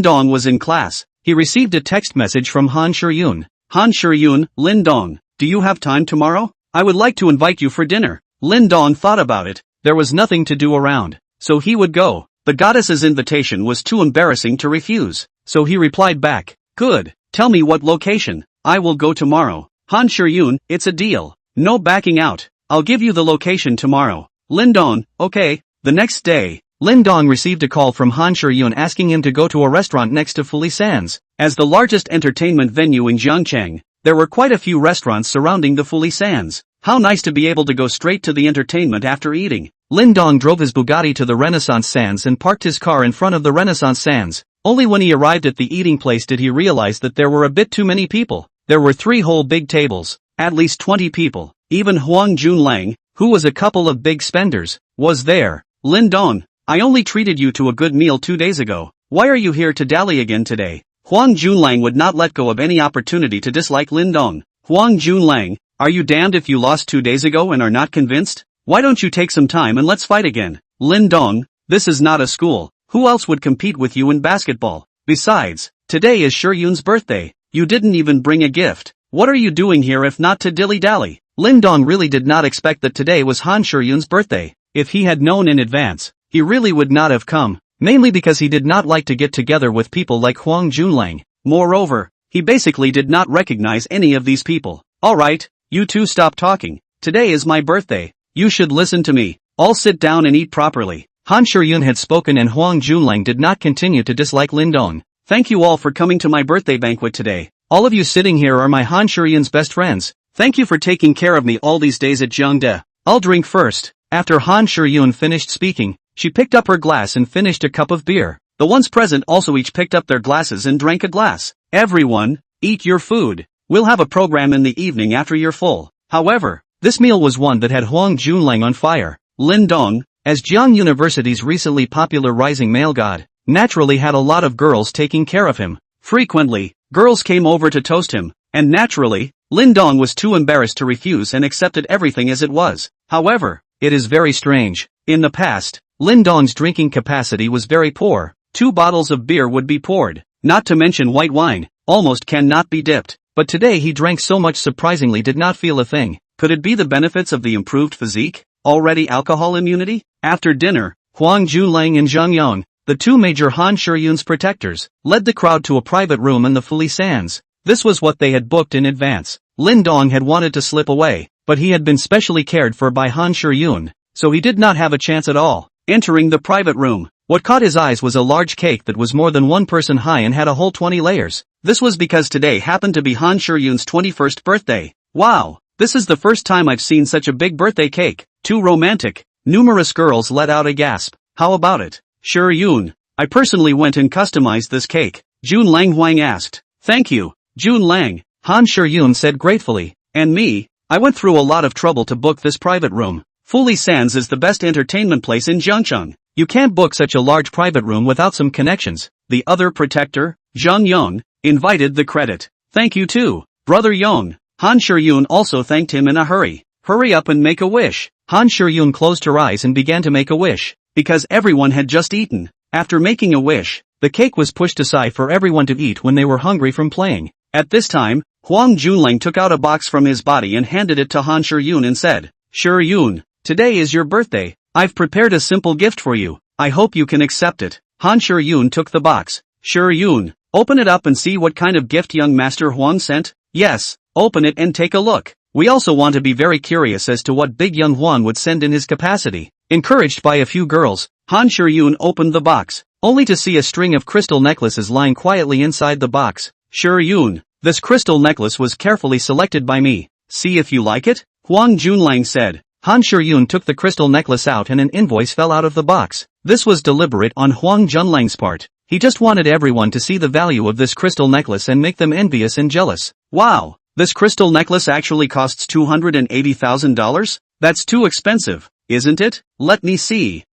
[SPEAKER 1] Dong was in class. He received a text message from Han Shiyun. Han Shiyun, Lin Dong, do you have time tomorrow? I would like to invite you for dinner. Lin Dong thought about it. There was nothing to do around, so he would go. The goddess's invitation was too embarrassing to refuse, so he replied back, "Good, tell me what location. I will go tomorrow." Han Shiyun, it's a deal. No backing out. I'll give you the location tomorrow. Lin Dong, okay. The next day, Lin Dong received a call from Han Shiyun asking him to go to a restaurant next to Fuli Sands. As the largest entertainment venue in Jiangcheng, there were quite a few restaurants surrounding the Fuli Sands. How nice to be able to go straight to the entertainment after eating. Lin Dong drove his Bugatti to the Renaissance Sands and parked his car in front of the Renaissance Sands. Only when he arrived at the eating place did he realize that there were a bit too many people. There were 3 whole big tables, at least 20 people. Even Huang Junlang, who was a couple of big spenders, was there. Lin Dong, I only treated you to a good meal 2 days ago. Why are you here to dally again today? Huang Junlang would not let go of any opportunity to dislike Lin Dong. Huang Junlang, are you damned if you lost 2 days ago and are not convinced? Why don't you take some time and let's fight again? Lin Dong, this is not a school. Who else would compete with you in basketball? Besides, today is Shiyun's birthday. You didn't even bring a gift. What are you doing here if not to dilly-dally? Lin Dong really did not expect that today was Han Shiyun's birthday. If he had known in advance, he really would not have come, mainly because he did not like to get together with people like Huang Junlang. Moreover, he basically did not recognize any of these people. Alright, you two stop talking. Today is my birthday. You should listen to me. All sit down and eat properly. Han Shiyun had spoken and Huang Junlang did not continue to dislike Lin Dong. Thank you all for coming to my birthday banquet today. All of you sitting here are my Han Shiyun's best friends. Thank you for taking care of me all these days at Jiangda. I'll drink first. After Han Shiyun finished speaking, she picked up her glass and finished a cup of beer. The ones present also each picked up their glasses and drank a glass. Everyone, eat your food. We'll have a program in the evening after you're full. However, this meal was one that had Huang Junlang on fire. Lin Dong, as Jiang University's recently popular rising male god, naturally had a lot of girls taking care of him. Frequently, girls came over to toast him, and naturally, Lin Dong was too embarrassed to refuse and accepted everything as it was. However, it is very strange. In the past, Lin Dong's drinking capacity was very poor. 2 bottles of beer would be poured, not to mention white wine, almost cannot be dipped. But today he drank so much surprisingly did not feel a thing. Could it be the benefits of the improved physique? Already alcohol immunity? After dinner, Huang Junlang and Zhang Yong, the 2 major Han Shiyun's protectors, led the crowd to a private room in the Fuli Sands. This was what they had booked in advance. Lin Dong had wanted to slip away, but he had been specially cared for by Han Shiyun, so he did not have a chance at all. Entering the private room, what caught his eyes was a large cake that was more than one person high and had a whole 20 layers. This was because today happened to be Han Shiyun's 21st birthday. Wow, this is the first time I've seen such a big birthday cake. Too romantic. Numerous girls let out a gasp. How about it, Shiyun? I personally went and customized this cake. Jun Lang Huang asked. Thank you, Jun Lang, Han Shiyun said gratefully. And me? I went through a lot of trouble to book this private room. Fully Sands is the best entertainment place in Jiangcheng. You can't book such a large private room without some connections. The other protector, Zhang Yong, invited the credit. Thank you too, brother Yong. Han Shiyun also thanked him in a hurry. Hurry up and make a wish. Han Shiyun closed her eyes and began to make a wish, because everyone had just eaten. After making a wish, the cake was pushed aside for everyone to eat when they were hungry from playing. At this time, Huang Junlang took out a box from his body and handed it to Han Shiyun and said, Shiyun, today is your birthday. I've prepared a simple gift for you. I hope you can accept it. Han Shiyun took the box. Shiyun, open it up and see what kind of gift young Master Huang sent. Yes, open it and take a look. We also want to be very curious as to what big young Huang would send in his capacity. Encouraged by a few girls, Han Shiyun opened the box, only to see a string of crystal necklaces lying quietly inside the box. Shiyun, this crystal necklace was carefully selected by me. See if you like it? Huang Junlang said. Han Shiyun took the crystal necklace out and an invoice fell out of the box. This was deliberate on Huang Junlang's part. He just wanted everyone to see the value of this crystal necklace and make them envious and jealous. Wow, this crystal necklace actually costs $280,000? That's too expensive, isn't it? Let me see.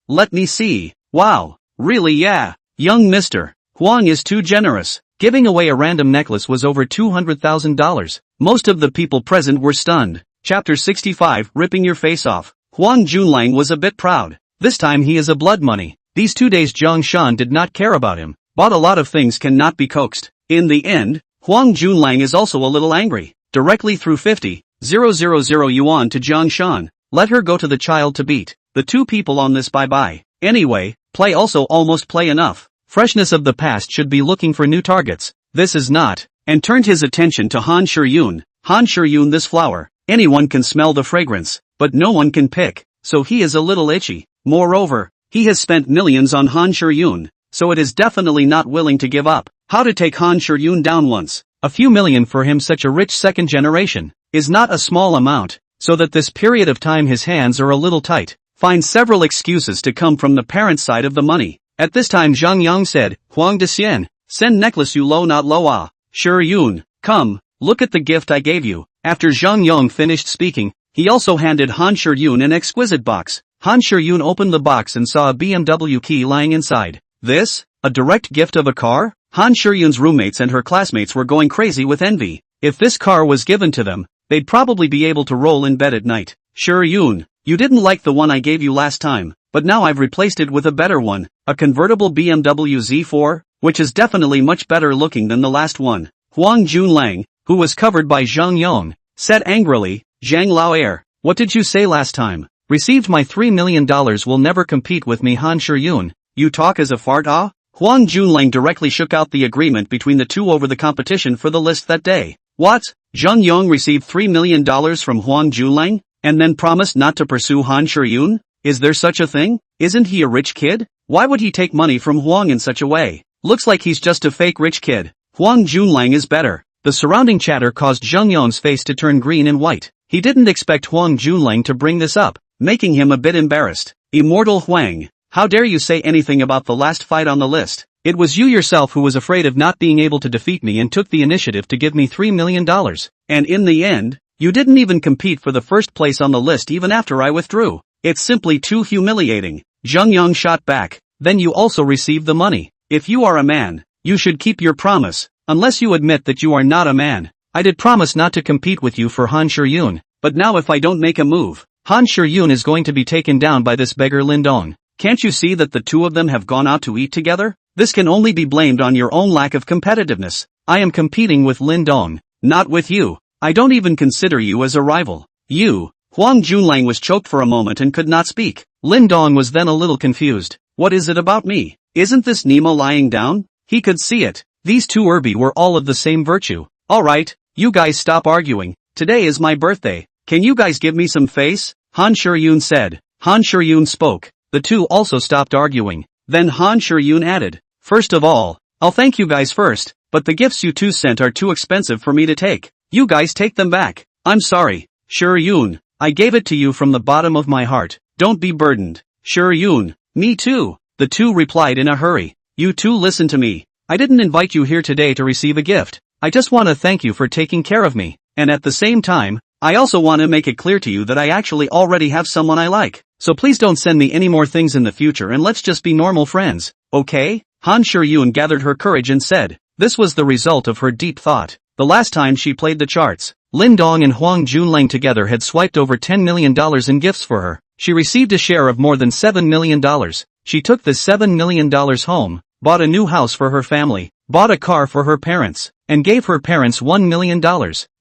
[SPEAKER 1] Wow, really yeah. Young Mr. Huang is too generous. Giving away a random necklace was over $200,000. Most of the people present were stunned. Chapter 65, Ripping Your Face Off. Huang Junlang was a bit proud. This time he is a blood money. These 2 days Zhang Shan did not care about him. Bought a lot of things cannot be coaxed. In the end, Huang Junlang is also a little angry. Directly threw 50,000 yuan to Zhang Shan. Let her go to the child to beat. The two people on this bye-bye. Anyway, play also almost play enough. Freshness of the past should be looking for new targets. This is not. And turned his attention to Han Shiyun. Han Shiyun, this flower. Anyone can smell the fragrance, but no one can pick, so he is a little itchy. Moreover, he has spent millions on Han Shiyun, so it is definitely not willing to give up. How to take Han Shiyun down once? A few million for him, such a rich second generation, is not a small amount, so that this period of time his hands are a little tight. Find several excuses to come from the parent side of the money. At this time Zhang Yang said, Huang de Xian, send necklace you lo not lo ah. Shiyun, come, look at the gift I gave you. After Zhang Yang finished speaking, he also handed Han Shiyun an exquisite box. Han Shiyun opened the box and saw a BMW key lying inside. This? A direct gift of a car? Han Shiyun's roommates and her classmates were going crazy with envy. If this car was given to them, they'd probably be able to roll in bed at night. Shiyun, you didn't like the one I gave you last time, but now I've replaced it with a better one, a convertible BMW Z4, which is definitely much better looking than the last one. Huang Junlang, who was covered by Zhang Yong, said angrily, Zhang Laoer, what did you say last time? Received my $3 million will never compete with me. Han Shiyun, you talk as a fart ah? Huang Junlang directly shook out the agreement between the two over the competition for the list that day. What? Zhang Yong received $3 million from Huang Junlang, and then promised not to pursue Han Shiyun? Is there such a thing? Isn't he a rich kid? Why would he take money from Huang in such a way? Looks like he's just a fake rich kid. Huang Junlang is better. The surrounding chatter caused Zhang Yong's face to turn green and white. He didn't expect Huang Junlang to bring this up, making him a bit embarrassed. Immortal Huang, how dare you say anything about the last fight on the list? It was you yourself who was afraid of not being able to defeat me and took the initiative to give me $3 million. And in the end, you didn't even compete for the first place on the list even after I withdrew. It's simply too humiliating. Zhang Yong shot back. Then you also received the money. If you are a man, you should keep your promise. Unless you admit that you are not a man. I did promise not to compete with you for Han Shiyun, but now if I don't make a move, Han Shiyun is going to be taken down by this beggar Lindong. Can't you see that the two of them have gone out to eat together? This can only be blamed on your own lack of competitiveness. I am competing with Lindong, not with you. I don't even consider you as a rival. You. Huang Junlang was choked for a moment and could not speak. Lindong was then a little confused. What is it about me? Isn't this Nemo lying down? He could see it. These two were all of the same virtue. Alright, you guys stop arguing. Today is my birthday. Can you guys give me some face? Han Shuryun said. Han Shuryun spoke. The two also stopped arguing. Then Han Shuryun added, first of all, I'll thank you guys first, but the gifts you two sent are too expensive for me to take. You guys take them back. I'm sorry. Shuryun, I gave it to you from the bottom of my heart. Don't be burdened. Shuryun, me too. The two replied in a hurry. You two listen to me. I didn't invite you here today to receive a gift. I just want to thank you for taking care of me. And at the same time, I also want to make it clear to you that I actually already have someone I like. So please don't send me any more things in the future and let's just be normal friends, okay? Han Shuryun gathered her courage and said. This was the result of her deep thought. The last time she played the charts, Lin Dong and Huang Junlang together had swiped over $10 million in gifts for her. She received a share of more than $7 million. She took the $7 million home, bought a new house for her family, bought a car for her parents, and gave her parents $1 million.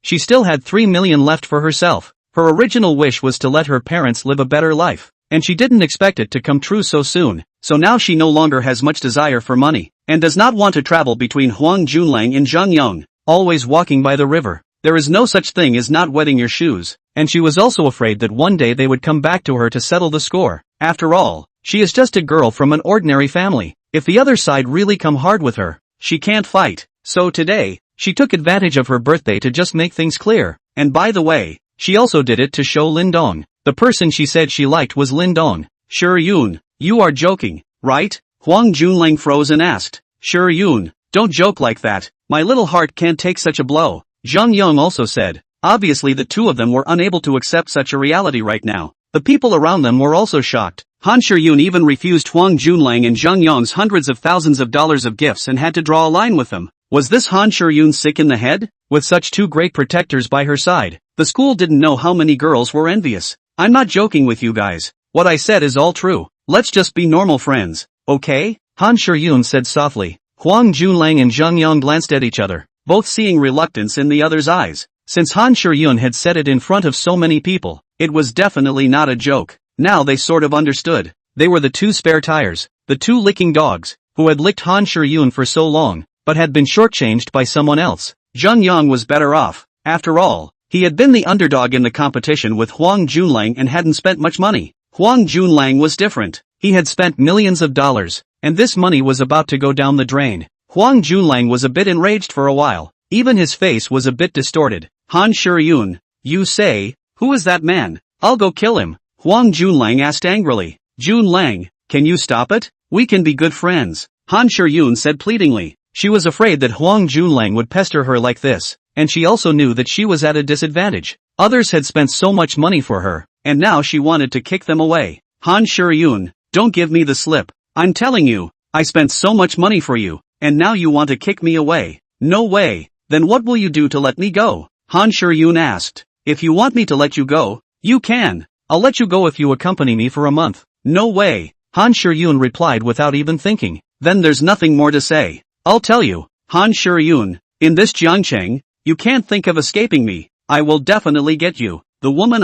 [SPEAKER 1] She still had $3 million left for herself. Her original wish was to let her parents live a better life, and she didn't expect it to come true so soon. So now she no longer has much desire for money, and does not want to travel between Huang Junlang and Zhangyang, always walking by the river. There is no such thing as not wetting your shoes, and she was also afraid that one day they would come back to her to settle the score. After all, she is just a girl from an ordinary family. If the other side really come hard with her, she can't fight. So today, she took advantage of her birthday to just make things clear. And by the way, she also did it to show Lin Dong. The person she said she liked was Lin Dong. Shuryun, you are joking, right? Huang Junlang froze and asked. Shuryun, don't joke like that. My little heart can't take such a blow. Zhang Yang also said. Obviously the two of them were unable to accept such a reality right now. The people around them were also shocked. Han Shuryun even refused Huang Junlang and Zhang Yang's hundreds of thousands of dollars of gifts and had to draw a line with them. Was this Han Shuryun sick in the head? With such two great protectors by her side, the school didn't know how many girls were envious. I'm not joking with you guys. What I said is all true. Let's just be normal friends, okay? Han Shuryun said softly. Huang Junlang and Zhang Yang glanced at each other, both seeing reluctance in the other's eyes. Since Han Shuryun had said it in front of so many people, it was definitely not a joke. Now they sort of understood. They were the two spare tires, the two licking dogs, who had licked Han Shuryun for so long, but had been shortchanged by someone else. Zhang Yang was better off. After all, he had been the underdog in the competition with Huang Junlang and hadn't spent much money. Huang Junlang was different. He had spent millions of dollars, and this money was about to go down the drain. Huang Junlang was a bit enraged for a while. Even his face was a bit distorted. Han Shuryun, you say, who is that man? I'll go kill him. Huang Junlang asked angrily. Junlang, can you stop it? We can be good friends. Han Shuryun said pleadingly. She was afraid that Huang Junlang would pester her like this, and she also knew that she was at a disadvantage. Others had spent so much money for her, and now she wanted to kick them away. Han Shuryun, don't give me the slip. I'm telling you, I spent so much money for you, and now you want to kick me away. No way. Then what will you do to let me go? Han Shuryun asked. If you want me to let you go, you can. I'll let you go if you accompany me for a month. No way. Han Shuryun replied without even thinking. Then there's nothing more to say. I'll tell you. Han Shuryun, in this Jiangcheng, you can't think of escaping me. I will definitely get you. The woman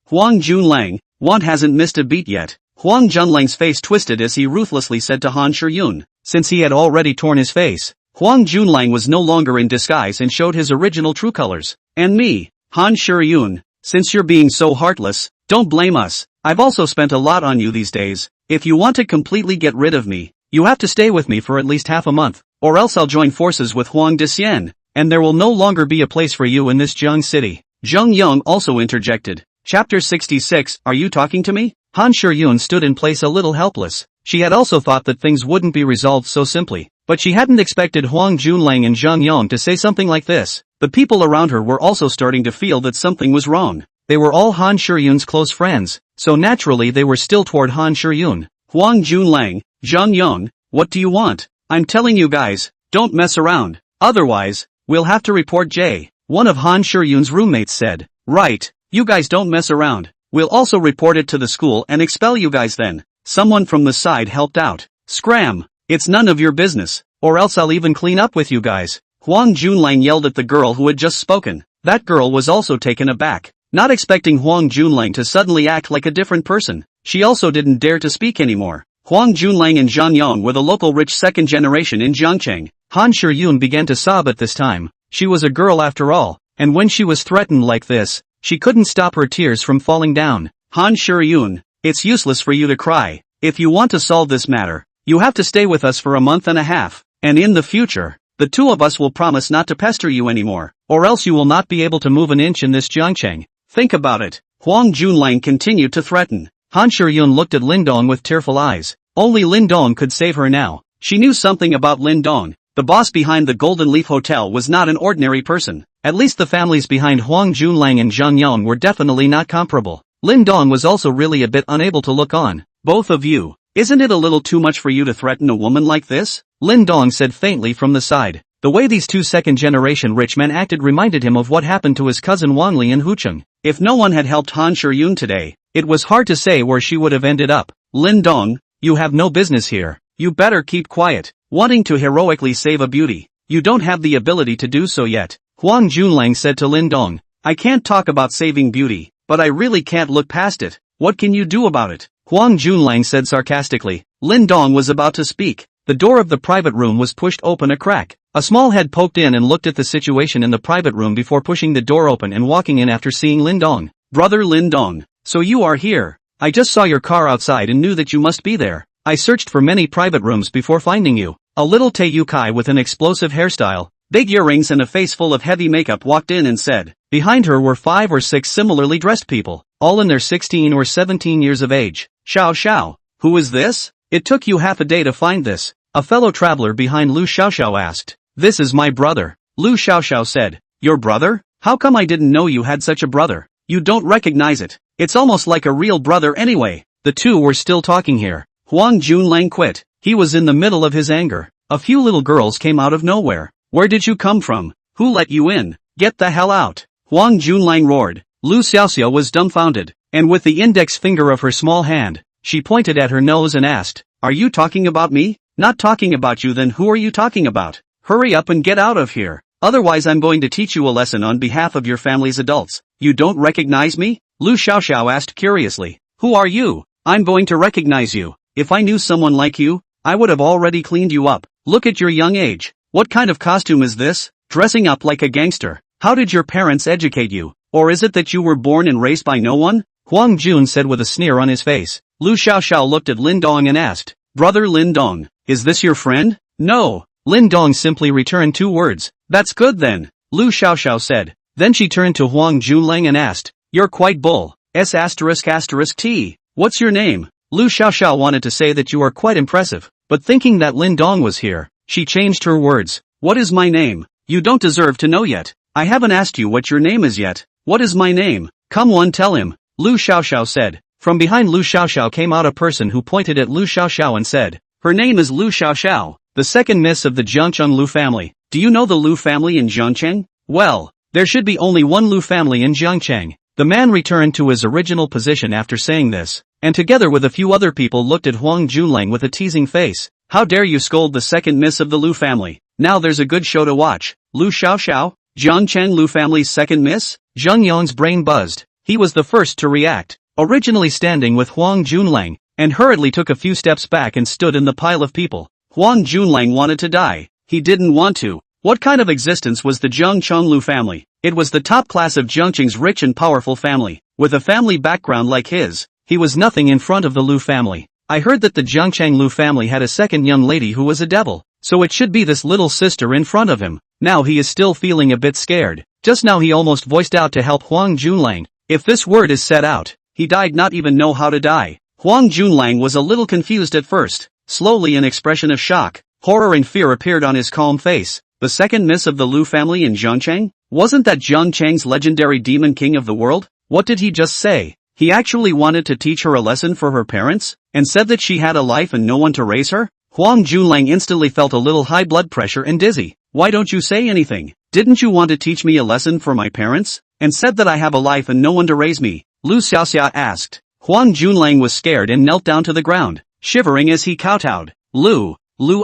[SPEAKER 1] Huang Junlang, hasn't missed a beat yet. Huang Junlang's face twisted as he ruthlessly said to Han Shuryun. Since he had already torn his face, Huang Junlang was no longer in disguise and showed his original true colors. And me, Han Shuryun, since you're being so heartless, don't blame us. I've also spent a lot on you these days. If you want to completely get rid of me, you have to stay with me for at least half a month, or else I'll join forces with Huang Dixian, and there will no longer be a place for you in this Jiang city. Zhang Yang also interjected. Chapter 66, are you talking to me? Han Shuryun stood in place a little helpless. She had also thought that things wouldn't be resolved so simply, but she hadn't expected Huang Junlang and Zhang Yang to say something like this. The people around her were also starting to feel that something was wrong. They were all Han Shuryun's close friends, so naturally they were still toward Han Shuryun. Huang Junlang, Zhang Yang, what do you want? I'm telling you guys, don't mess around. Otherwise, we'll have to report Jay. One of Han Shuryun's roommates said. Right, you guys don't mess around. We'll also report it to the school and expel you guys then. Someone from the side helped out. Scram, it's none of your business, or else I'll even clean up with you guys. Huang Junlang yelled at the girl who had just spoken. That girl was also taken aback, not expecting Huang Junlang to suddenly act like a different person. She also didn't dare to speak anymore. Huang Junlang and Zhang Yang were the local rich second generation in Jiangcheng. Han Shuryun began to sob at this time. She was a girl after all, and when she was threatened like this, She couldn't stop her tears from falling down. Han Shuyun, it's useless for you to cry. If you want to solve this matter, you have to stay with us for a month and a half, and in the future, the two of us will promise not to pester you anymore, or else you will not be able to move an inch in this Jiangcheng. Think about it. Huang Junlang continued to threaten. Han Shuyun looked at Lindong with tearful eyes. Only Lindong could save her now. She knew something about Lindong. The boss behind the Golden Leaf Hotel was not an ordinary person. At least the families behind Huang Junlang and Zhang Yang were definitely not comparable. Lindong was also really a bit unable to look on. Both of you, isn't it a little too much for you to threaten a woman like this? Lindong said faintly from the side. The way these two second-generation rich men acted reminded him of what happened to his cousin Wang Li in Hucheng. If no one had helped Han Shuyun today, it was hard to say where she would have ended up. Lindong, you have no business here. You better keep quiet. Wanting to heroically save a beauty, you don't have the ability to do so yet. Huang Junlang said to Lindong, I can't talk about saving beauty, but I really can't look past it. What can you do about it? Huang Junlang said sarcastically. Lindong was about to speak. The door of the private room was pushed open a crack. A small head poked in and looked at the situation in the private room before pushing the door open and walking in after seeing Lindong. Brother Lindong, so you are here. I just saw your car outside and knew that you must be there. I searched for many private rooms before finding you. A little Taeyu Kai with an explosive hairstyle, big earrings and a face full of heavy makeup walked in and said. Behind her were 5 or 6 similarly dressed people, all in their 16 or 17 years of age. Xiao, who is this? It took you half a day to find this, a fellow traveler behind Lu Xiaoxiao asked. This is my brother, Lu Xiaoxiao said. Your brother? How come I didn't know you had such a brother? You don't recognize it. It's almost like a real brother anyway. The two were still talking here. Huang Junlang quit. He was in the middle of his anger. A few little girls came out of nowhere. Where did you come from? Who let you in? Get the hell out. Huang Junlang roared. Lu Xiaoxiao was dumbfounded, and with the index finger of her small hand, she pointed at her nose and asked, Are you talking about me? Not talking about you, then who are you talking about? Hurry up and get out of here. Otherwise I'm going to teach you a lesson on behalf of your family's adults. You don't recognize me? Lu Xiaoxiao asked curiously. Who are you? I'm going to recognize you. If I knew someone like you, I would have already cleaned you up. Look at your young age. What kind of costume is this? Dressing up like a gangster. How did your parents educate you? Or is it that you were born and raised by no one? Huang Jun said with a sneer on his face. Lu Xiaoxiao looked at Lindong and asked, Brother Lindong, is this your friend? No. Lindong simply returned 2 words. That's good then, Lu Xiaoxiao said. Then she turned to Huang Junlang and asked, You're quite bull. S***T. What's your name? Lu Xiaoxiao wanted to say that you are quite impressive, but thinking that Lindong was here, she changed her words. What is my name? You don't deserve to know yet. I haven't asked you what your name is yet. What is my name? Come on, tell him, Lu Xiaoxiao said. From behind Lu Xiaoxiao came out a person who pointed at Lu Xiaoxiao and said, Her name is Lu Xiaoxiao, the second miss of the Jiangcheng Lu family. Do you know the Lu family in Jiangcheng? Well, there should be only one Lu family in Jiangcheng. The man returned to his original position after saying this, and together with a few other people looked at Huang Junlang with a teasing face. How dare you scold the second miss of the Lu family? Now there's a good show to watch. Lu Xiaoxiao, Jiangcheng Lu family's second miss? Zhang Yang's brain buzzed. He was the first to react, originally standing with Huang Junlang, and hurriedly took a few steps back and stood in the pile of people. Huang Junlang wanted to die. He didn't want to. What kind of existence was the Jiangcheng Lu family? It was the top class of Jiangcheng's rich and powerful family. With a family background like his, he was nothing in front of the Lu family. I heard that the Jiangcheng Lu family had a second young lady who was a devil, so it should be this little sister in front of him. Now he is still feeling a bit scared. Just now he almost voiced out to help Huang Junlang. If this word is said out, he died not even know how to die. Huang Junlang was a little confused at first. Slowly an expression of shock, horror and fear appeared on his calm face. The second miss of the Lu family in Jiangcheng? Wasn't that Jiangcheng's legendary demon king of the world? What did he just say? He actually wanted to teach her a lesson for her parents, and said that she had a life and no one to raise her? Huang Junlang instantly felt a little high blood pressure and dizzy. Why don't you say anything? Didn't you want to teach me a lesson for my parents? And said that I have a life and no one to raise me? Lu Xiaoxiao asked. Huang Junlang was scared and knelt down to the ground, shivering as he kowtowed. Lu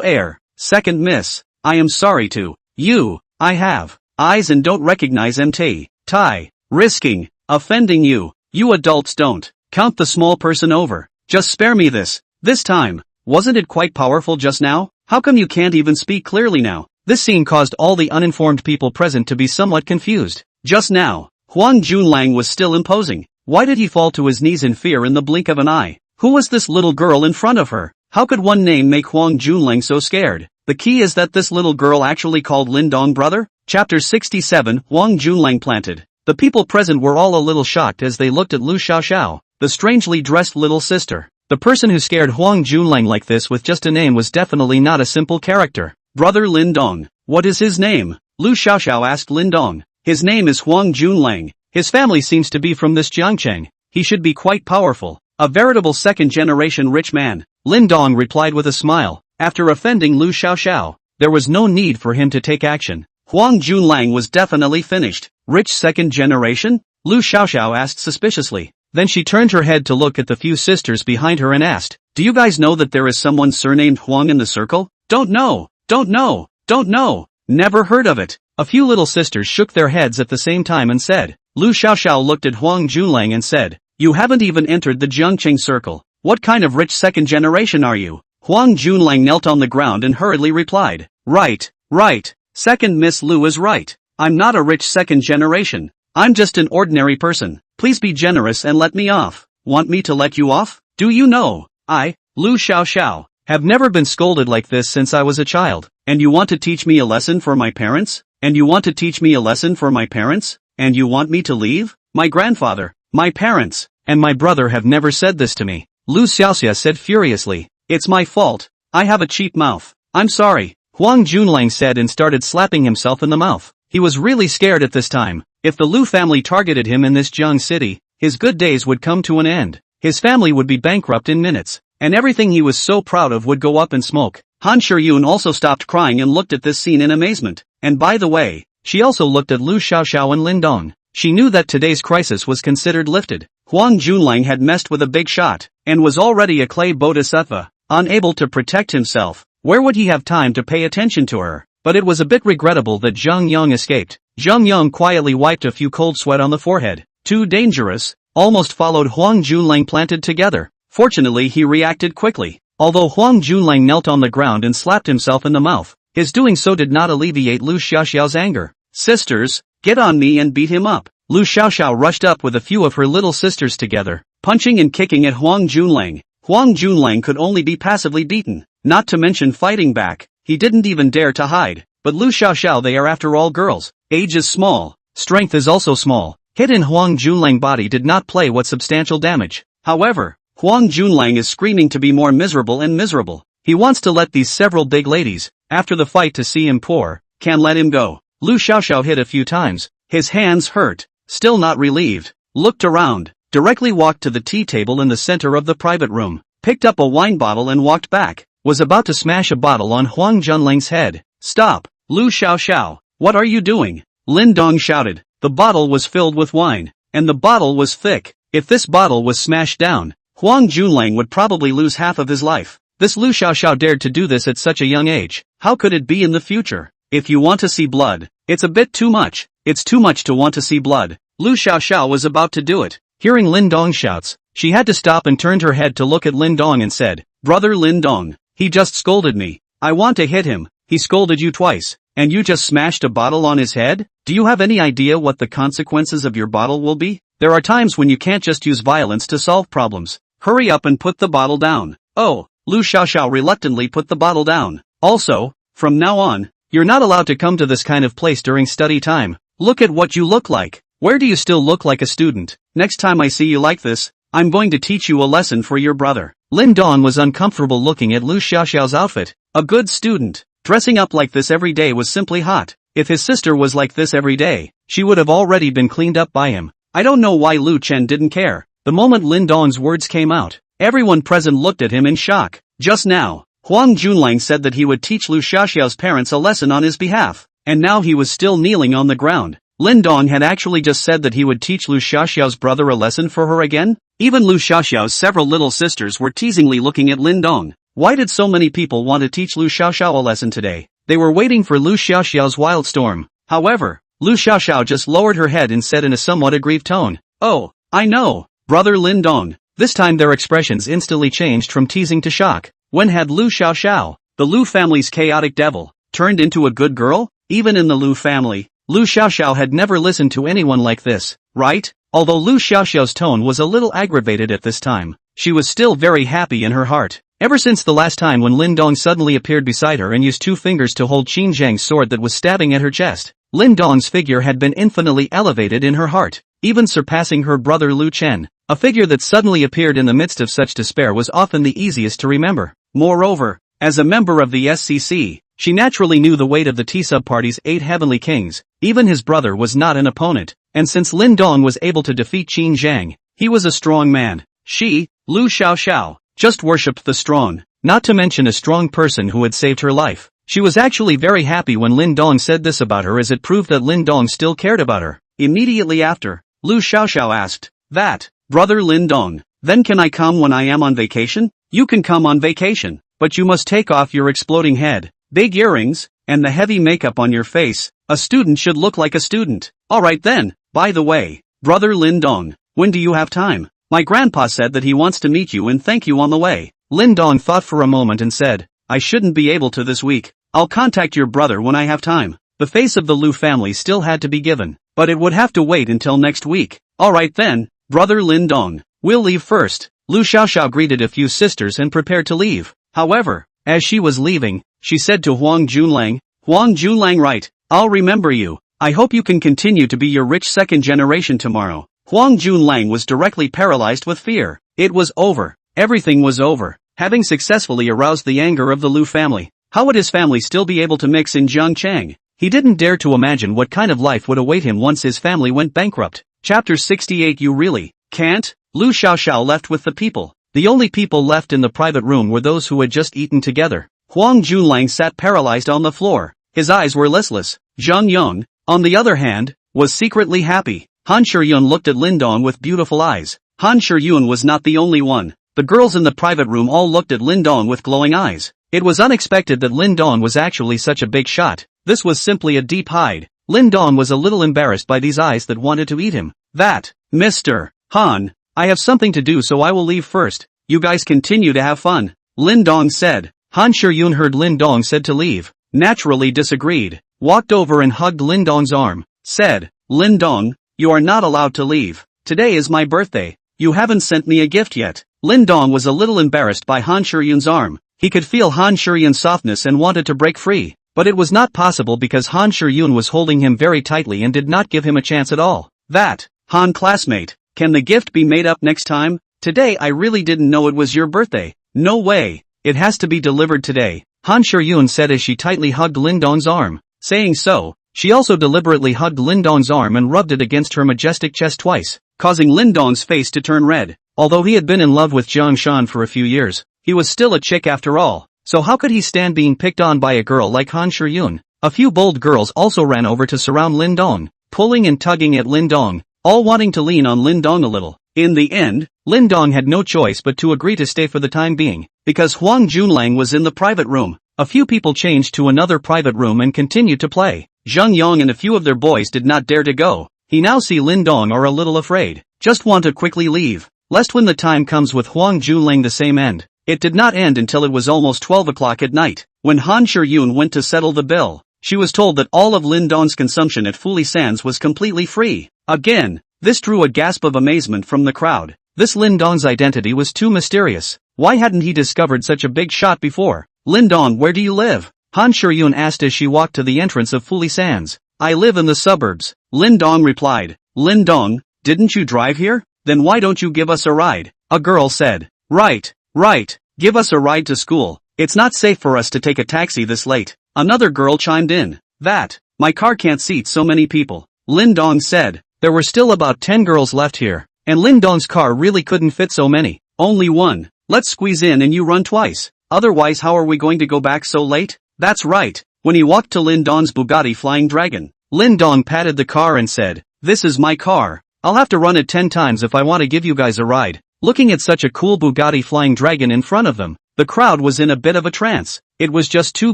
[SPEAKER 1] Air, second miss, I am sorry to you. I have eyes and don't recognize MT. Tai, risking offending you. You adults don't count the small person over. Just spare me this time. Wasn't it quite powerful just now? How come you can't even speak clearly now? This scene caused all the uninformed people present to be somewhat confused. Just now, Huang Junlang was still imposing. Why did he fall to his knees in fear in the blink of an eye? Who was this little girl in front of her? How could one name make Huang Junlang so scared? The key is that this little girl actually called Lin Dong brother? Chapter 67, Huang Junlang planted. The people present were all a little shocked as they looked at Lu Xiaoxiao, the strangely dressed little sister. The person who scared Huang Junlang like this with just a name was definitely not a simple character. Brother Lin Dong. What is his name? Lu Xiaoxiao asked Lin Dong. His name is Huang Junlang. His family seems to be from this Jiangcheng. He should be quite powerful. A veritable second-generation rich man. Lin Dong replied with a smile. After offending Lu Xiaoxiao, there was no need for him to take action. Huang Junlang was definitely finished. Rich second generation? Lu Xiaoxiao asked suspiciously. Then she turned her head to look at the few sisters behind her and asked, "Do you guys know that there is someone surnamed Huang in the circle?" "Don't know, don't know, don't know. Never heard of it." A few little sisters shook their heads at the same time and said. Lu Xiaoxiao looked at Huang Junlang and said, "You haven't even entered the Jiangcheng circle. What kind of rich second generation are you?" Huang Junlang knelt on the ground and hurriedly replied, "Right, right. Second Miss Lu is right. I'm not a rich second generation. I'm just an ordinary person. Please be generous and let me off." "Want me to let you off? Do you know, I, Lu Xiaoxiao, have never been scolded like this since I was a child. And you want to teach me a lesson for my parents? And you want to teach me a lesson for my parents? And you want me to leave? My grandfather, my parents, and my brother have never said this to me." Lu Xiaoxia said furiously. "It's my fault. I have a cheap mouth. I'm sorry," Huang Junlang said and started slapping himself in the mouth. He was really scared at this time. If the Lu family targeted him in this Jiang city, his good days would come to an end. His family would be bankrupt in minutes, and everything he was so proud of would go up in smoke. Han Shiyun also stopped crying and looked at this scene in amazement. And by the way, she also looked at Lu Xiaoxiao and Lin Dong. She knew that today's crisis was considered lifted. Huang Junlang had messed with a big shot, and was already a clay bodhisattva, unable to protect himself. Where would he have time to pay attention to her? But it was a bit regrettable that Zhang Yang escaped. Zhang Yang quietly wiped a few cold sweat on the forehead. Too dangerous, almost followed Huang Junlang planted together. Fortunately he reacted quickly. Although Huang Junlang knelt on the ground and slapped himself in the mouth, his doing so did not alleviate Lu Xiaoxiao's anger. "Sisters, get on me and beat him up." Lu Xiaoxiao rushed up with a few of her little sisters together, punching and kicking at Huang Junlang. Huang Junlang could only be passively beaten, not to mention fighting back. He didn't even dare to hide. But Lu Xiaoxiao, they are after all girls. Age is small, strength is also small. Hit in Huang Junlang body did not play what substantial damage. However, Huang Junlang is screaming to be more miserable and miserable. He wants to let these several big ladies, after the fight to see him poor, can let him go. Lu Xiaoxiao hit a few times. His hands hurt. Still not relieved. Looked around. Directly walked to the tea table in the center of the private room. Picked up a wine bottle and walked back. Was about to smash a bottle on Huang Junlang's head. "Stop, Lu Xiaoxiao. What are you doing?" Lin Dong shouted. The bottle was filled with wine. And the bottle was thick. If this bottle was smashed down, Huang Junlang would probably lose half of his life. This Lu Xiaoxiao dared to do this at such a young age. How could it be in the future? If you want to see blood, it's a bit too much. It's too much to want to see blood. Lu Xiaoxiao was about to do it. Hearing Lin Dong's shouts, she had to stop and turned her head to look at Lin Dong and said, "Brother Lin Dong, he just scolded me. I want to hit him." "He scolded you twice, and you just smashed a bottle on his head? Do you have any idea what the consequences of your bottle will be? There are times when you can't just use violence to solve problems. Hurry up and put the bottle down." "Oh." Lu Xiaoxiao reluctantly put the bottle down. "Also, from now on, you're not allowed to come to this kind of place during study time. Look at what you look like. Where do you still look like a student? Next time I see you like this, I'm going to teach you a lesson for your brother." Lin Dong was uncomfortable looking at Lu Xiaoxiao's outfit. A good student. Dressing up like this every day was simply hot. If his sister was like this every day, she would have already been cleaned up by him. I don't know why Lu Chen didn't care. The moment Lin Dong's words came out, everyone present looked at him in shock. Just now, Huang Junlang said that he would teach Lu Xiaoxiao's parents a lesson on his behalf, and now he was still kneeling on the ground. Lin Dong had actually just said that he would teach Lu Xiaoxiao's brother a lesson for her again? Even Lu Xiaoxiao's several little sisters were teasingly looking at Lin Dong. Why did so many people want to teach Lu Xiaoxiao a lesson today? They were waiting for Lu Xiaoxiao's wild storm. However, Lu Xiaoxiao just lowered her head and said in a somewhat aggrieved tone, "Oh, I know, brother Lin Dong." This time their expressions instantly changed from teasing to shock. When had Lu Xiaoxiao, the Lu family's chaotic devil, turned into a good girl? Even in the Lu family, Lu Xiaoxiao had never listened to anyone like this, right? Although Lu Xiaoxiao's tone was a little aggravated at this time, she was still very happy in her heart. Ever since the last time when Lin Dong suddenly appeared beside her and used 2 fingers to hold Qin Zhang's sword that was stabbing at her chest, Lin Dong's figure had been infinitely elevated in her heart, even surpassing her brother Lu Chen. A figure that suddenly appeared in the midst of such despair was often the easiest to remember. Moreover, as a member of the SCC, she naturally knew the weight of the T-Sub Party's 8 heavenly kings. Even his brother was not an opponent, and since Lin Dong was able to defeat Qin Zhang, he was a strong man. She, Lu Xiaoxiao, just worshipped the strong, not to mention a strong person who had saved her life. She was actually very happy when Lin Dong said this about her, as it proved that Lin Dong still cared about her. Immediately after, Lu Xiaoxiao asked, "That, brother Lin Dong, then can I come when I am on vacation?" "You can come on vacation, but you must take off your exploding head, big earrings, and the heavy makeup on your face. A student should look like a student." "Alright then, by the way, brother Lin Dong, when do you have time? My grandpa said that he wants to meet you and thank you on the way." Lin Dong thought for a moment and said, "I shouldn't be able to this week. I'll contact your brother when I have time." The face of the Lu family still had to be given, but it would have to wait until next week. "Alright then, brother Lin Dong, we'll leave first." Lu Xiaoxiao greeted a few sisters and prepared to leave. However, as she was leaving, she said to Huang Junlang, "Huang Junlang, right, I'll remember you. I hope you can continue to be your rich second generation tomorrow." Huang Junlang was directly paralyzed with fear. It was over. Everything was over. Having successfully aroused the anger of the Lu family, how would his family still be able to mix in Zhangchang? He didn't dare to imagine what kind of life would await him once his family went bankrupt. Chapter 68. You really can't? Lu Xiaoxiao left with the people. The only people left in the private room were those who had just eaten together. Huang Junlang sat paralyzed on the floor. His eyes were listless. Zhang Yong, on the other hand, was secretly happy. Han Shiyun looked at Lin Dong with beautiful eyes. Han Shiyun was not the only one. The girls in the private room all looked at Lin Dong with glowing eyes. It was unexpected that Lin Dong was actually such a big shot. This was simply a deep hide. Lin Dong was a little embarrassed by these eyes that wanted to eat him. "That, Mr. Han, I have something to do, so I will leave first. You guys continue to have fun," Lin Dong said. Han Shiyun heard Lin Dong said to leave, naturally disagreed, walked over and hugged Lin Dong's arm, said, "Lin Dong, you are not allowed to leave. Today is my birthday. You haven't sent me a gift yet." Lin Dong was a little embarrassed by Han Shiyun's arm. He could feel Han Shiyun's softness and wanted to break free, but it was not possible because Han Shiyun was holding him very tightly and did not give him a chance at all. "That, Han classmate, can the gift be made up next time? Today I really didn't know it was your birthday." "No way, it has to be delivered today," Han Shiyun said as she tightly hugged Lin Dong's arm. Saying so, she also deliberately hugged Lin Dong's arm and rubbed it against her majestic chest twice, causing Lin Dong's face to turn red. Although he had been in love with Jiang Shan for a few years, he was still a chick after all, so how could he stand being picked on by a girl like Han Shiyun? A few bold girls also ran over to surround Lin Dong, pulling and tugging at Lin Dong, all wanting to lean on Lin Dong a little. In the end, Lin Dong had no choice but to agree to stay for the time being, because Huang Junlang was in the private room. A few people changed to another private room and continued to play. Zhang Yong and a few of their boys did not dare to go. He now see Lin Dong are a little afraid, just want to quickly leave, lest when the time comes with Huang Junlang the same end. It did not end until it was almost 12 o'clock at night. When Han Shiyun went to settle the bill, she was told that all of Lin Dong's consumption at Fuli Sands was completely free. Again, this drew a gasp of amazement from the crowd. This Lin Dong's identity was too mysterious. Why hadn't he discovered such a big shot before? "Lin Dong, where do you live?" Han Shiyun asked as she walked to the entrance of Fuli Sands. "I live in the suburbs," Lin Dong replied. "Lin Dong, didn't you drive here? Then why don't you give us a ride?" A girl said. Right, give us a ride to school. It's not safe for us to take a taxi this late." Another girl chimed in. "That, my car can't seat so many people," Lin Dong said. There were still about 10 girls left here, and Lin Dong's car really couldn't fit so many. "Only one. Let's squeeze in and you run twice. Otherwise how are we going to go back so late?" "That's right." When he walked to Lin Dong's Bugatti Flying Dragon, Lin Dong patted the car and said, "This is my car. I'll have to run it 10 times if I want to give you guys a ride." Looking at such a cool Bugatti Flying Dragon in front of them, the crowd was in a bit of a trance. It was just too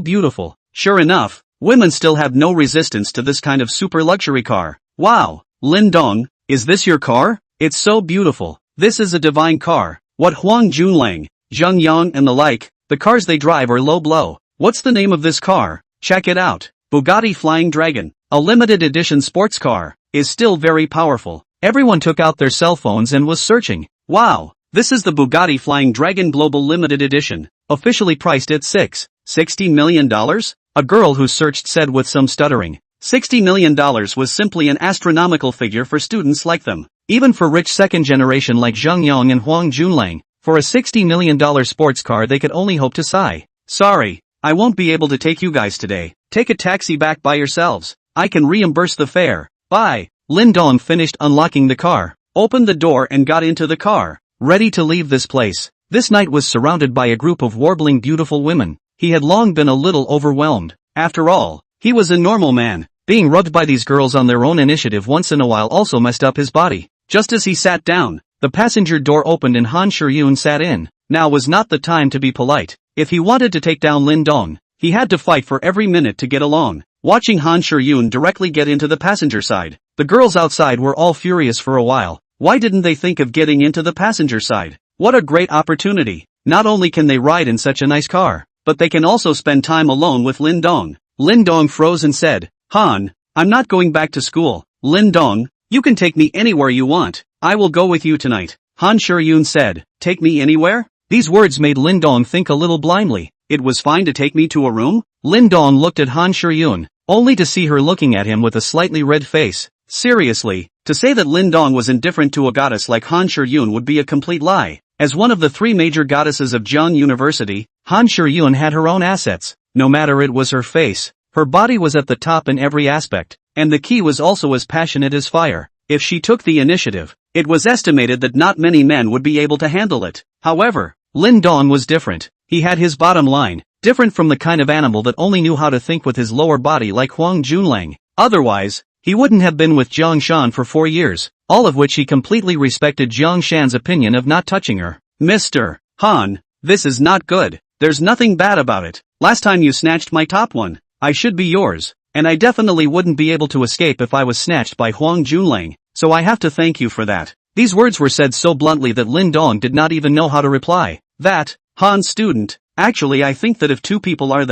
[SPEAKER 1] beautiful. Sure enough, women still have no resistance to this kind of super luxury car. "Wow, Lin Dong, is this your car? It's so beautiful. This is a divine car." What Huang Junlang, Zhang Yang and the like, the cars they drive are low blow. "What's the name of this car? Check it out. Bugatti Flying Dragon." a limited edition sports car, is still very powerful. Everyone took out their cell phones and was searching. Wow, this is the Bugatti Flying Dragon Global Limited Edition, officially priced at $60 million? A girl who searched said with some stuttering. $60 million was simply an astronomical figure for students like them. Even for rich second generation like Zhang Yang and Huang Junlang, for a $60 million sports car they could only hope to sigh. Sorry, I won't be able to take you guys today. Take a taxi back by yourselves. I can reimburse the fare. Bye. Lin Dong finished unlocking the car, opened the door and got into the car, ready to leave this place. This night was surrounded by a group of warbling beautiful women. He had long been a little overwhelmed. After all, he was a normal man. Being rubbed by these girls on their own initiative once in a while also messed up his body. Just as he sat down, the passenger door opened and Han Shiyun sat in. Now was not the time to be polite. If he wanted to take down Lin Dong, he had to fight for every minute to get along. Watching Han Shiyun directly get into the passenger side, the girls outside were all furious for a while. Why didn't they think of getting into the passenger side? What a great opportunity. Not only can they ride in such a nice car, but they can also spend time alone with Lin Dong. Lin Dong froze and said, Han, I'm not going back to school. Lin Dong, you can take me anywhere you want. I will go with you tonight. Han Shiyun said, take me anywhere? These words made Lin Dong think a little blindly. It was fine to take me to a room? Lin Dong looked at Han Shiyun, only to see her looking at him with a slightly red face. Seriously, to say that Lin Dong was indifferent to a goddess like Han Shiyun would be a complete lie. As one of the three major goddesses of Jiang University, Han Shiyun had her own assets. No matter it was her face, her body was at the top in every aspect, and the key was also as passionate as fire. If she took the initiative, it was estimated that not many men would be able to handle it. However, Lin Dong was different. He had his bottom line, different from the kind of animal that only knew how to think with his lower body like Huang Junlang. Otherwise, he wouldn't have been with Jiang Shan for 4 years, all of which he completely respected Jiang Shan's opinion of not touching her. Mr. Han, this is not good. There's nothing bad about it. Last time you snatched my top one, I should be yours, and I definitely wouldn't be able to escape if I was snatched by Huang Junlang, so I have to thank you for that. These words were said so bluntly that Lin Dong did not even know how to reply. That, Han student, actually I think that if two people are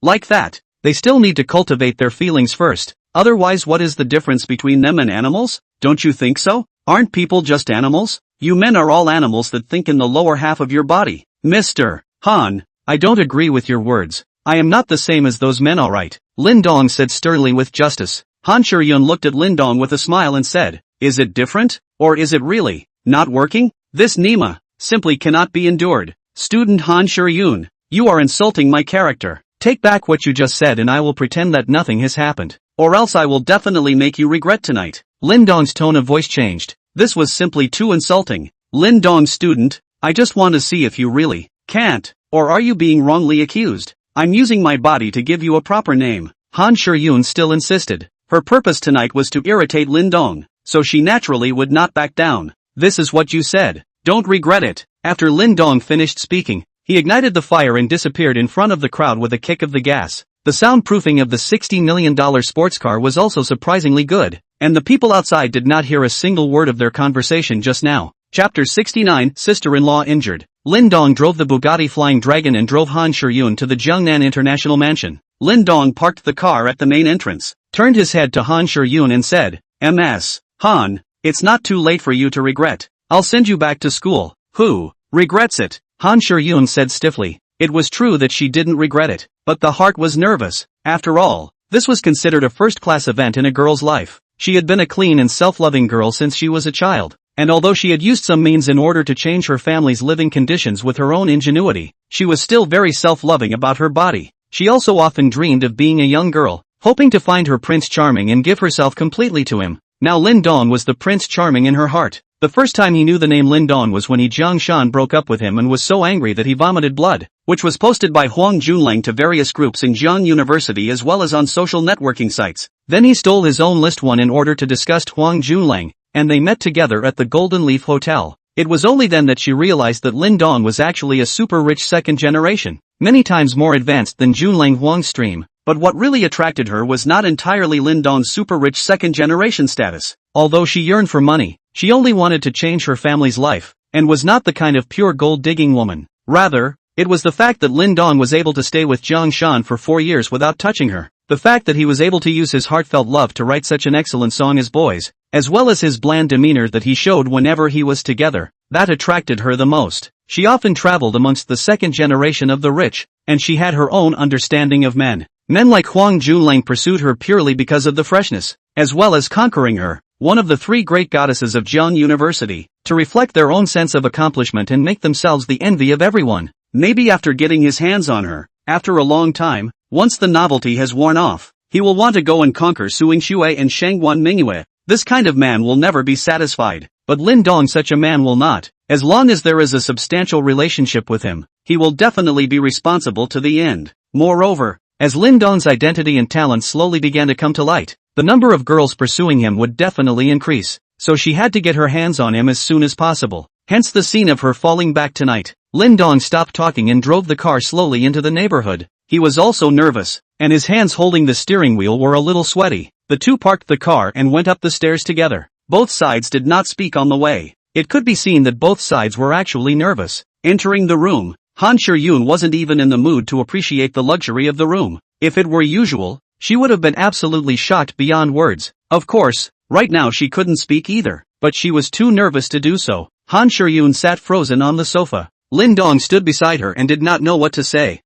[SPEAKER 1] like that, they still need to cultivate their feelings first. Otherwise what is the difference between them and animals? Don't you think so? Aren't people just animals? You men are all animals that think in the lower half of your body. Mr. Han, I don't agree with your words. I am not the same as those men, alright. Lin Dong said sternly with justice. Han Shiyun looked at Lin Dong with a smile and said, is it different? Or is it really not working? This Nima simply cannot be endured. Student Han Shiyun, you are insulting my character. Take back what you just said and I will pretend that nothing has happened. Or else I will definitely make you regret tonight. Lin Dong's tone of voice changed. This was simply too insulting. Lin Dong student, I just want to see if you really can't, or are you being wrongly accused? I'm using my body to give you a proper name. Han Shiyun still insisted. Her purpose tonight was to irritate Lin Dong, so she naturally would not back down. This is what you said. Don't regret it. After Lin Dong finished speaking, he ignited the fire and disappeared in front of the crowd with a kick of the gas. The soundproofing of the $60 million sports car was also surprisingly good, and the people outside did not hear a single word of their conversation just now. Chapter 69, Sister-in-law injured. Lin Dong drove the Bugatti Flying Dragon and drove Han Shiyun to the Jiangnan International Mansion. Lin Dong parked the car at the main entrance, turned his head to Han Shiyun and said, Ms. Han, it's not too late for you to regret. I'll send you back to school. Who regrets it? Han Shiyun said stiffly. It was true that she didn't regret it, but the heart was nervous. After all, this was considered a first-class event in a girl's life. She had been a clean and self-loving girl since she was a child, and although she had used some means in order to change her family's living conditions with her own ingenuity, she was still very self-loving about her body. She also often dreamed of being a young girl, hoping to find her Prince Charming and give herself completely to him. Now Lin Dong was the Prince Charming in her heart. The first time he knew the name Lin Dong was when Jiang Shan broke up with him and was so angry that he vomited blood, which was posted by Huang Junlang to various groups in Jiang University as well as on social networking sites. Then he stole his own list one in order to disgust Huang Junlang, and they met together at the Golden Leaf Hotel. It was only then that she realized that Lin Dong was actually a super rich second generation, many times more advanced than Junlang Huang's stream. But what really attracted her was not entirely Lin Dong's super rich second generation status. Although she yearned for money, she only wanted to change her family's life, and was not the kind of pure gold-digging woman. Rather, it was the fact that Lin Dong was able to stay with Jiang Shan for 4 years without touching her. The fact that he was able to use his heartfelt love to write such an excellent song as Boys, as well as his bland demeanor that he showed whenever he was together, that attracted her the most. She often traveled amongst the second generation of the rich, and she had her own understanding of men. Men like Huang Junlang pursued her purely because of the freshness, as well as conquering her, one of the three great goddesses of Jiang University, to reflect their own sense of accomplishment and make themselves the envy of everyone. Maybe after getting his hands on her, after a long time, once the novelty has worn off, he will want to go and conquer Suing Shui and Shangguan Mingyue. This kind of man will never be satisfied, but Lin Dong such a man will not. As long as there is a substantial relationship with him, he will definitely be responsible to the end. Moreover, as Lin Dong's identity and talent slowly began to come to light, the number of girls pursuing him would definitely increase, so she had to get her hands on him as soon as possible. Hence the scene of her falling back tonight. Lin Dong stopped talking and drove the car slowly into the neighborhood. He was also nervous, and his hands holding the steering wheel were a little sweaty. The two parked the car and went up the stairs together. Both sides did not speak on the way. It could be seen that both sides were actually nervous. Entering the room, Han Shiyun wasn't even in the mood to appreciate the luxury of the room. If it were usual, she would have been absolutely shocked beyond words. Of course, right now she couldn't speak either, but she was too nervous to do so. Han Shiyun sat frozen on the sofa. Lin Dong stood beside her and did not know what to say.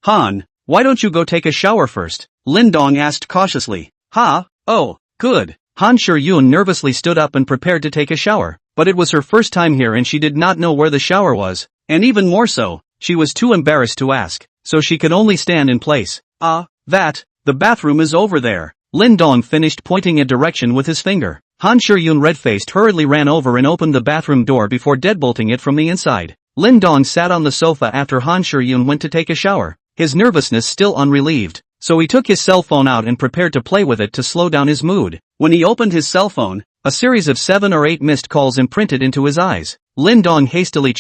[SPEAKER 1] Han, why don't you go take a shower first? Lin Dong asked cautiously. Oh, good. Han Shiyun nervously stood up and prepared to take a shower, but it was her first time here and she did not know where the shower was, and even more so, she was too embarrassed to ask, so she could only stand in place. The bathroom is over there. Lin Dong finished pointing a direction with his finger. Han Shiyun red-faced hurriedly ran over and opened the bathroom door before deadbolting it from the inside. Lin Dong sat on the sofa after Han Shiyun went to take a shower, his nervousness still unrelieved, so he took his cell phone out and prepared to play with it to slow down his mood. When he opened his cell phone, a series of 7 or 8 missed calls imprinted into his eyes. Lin Dong hastily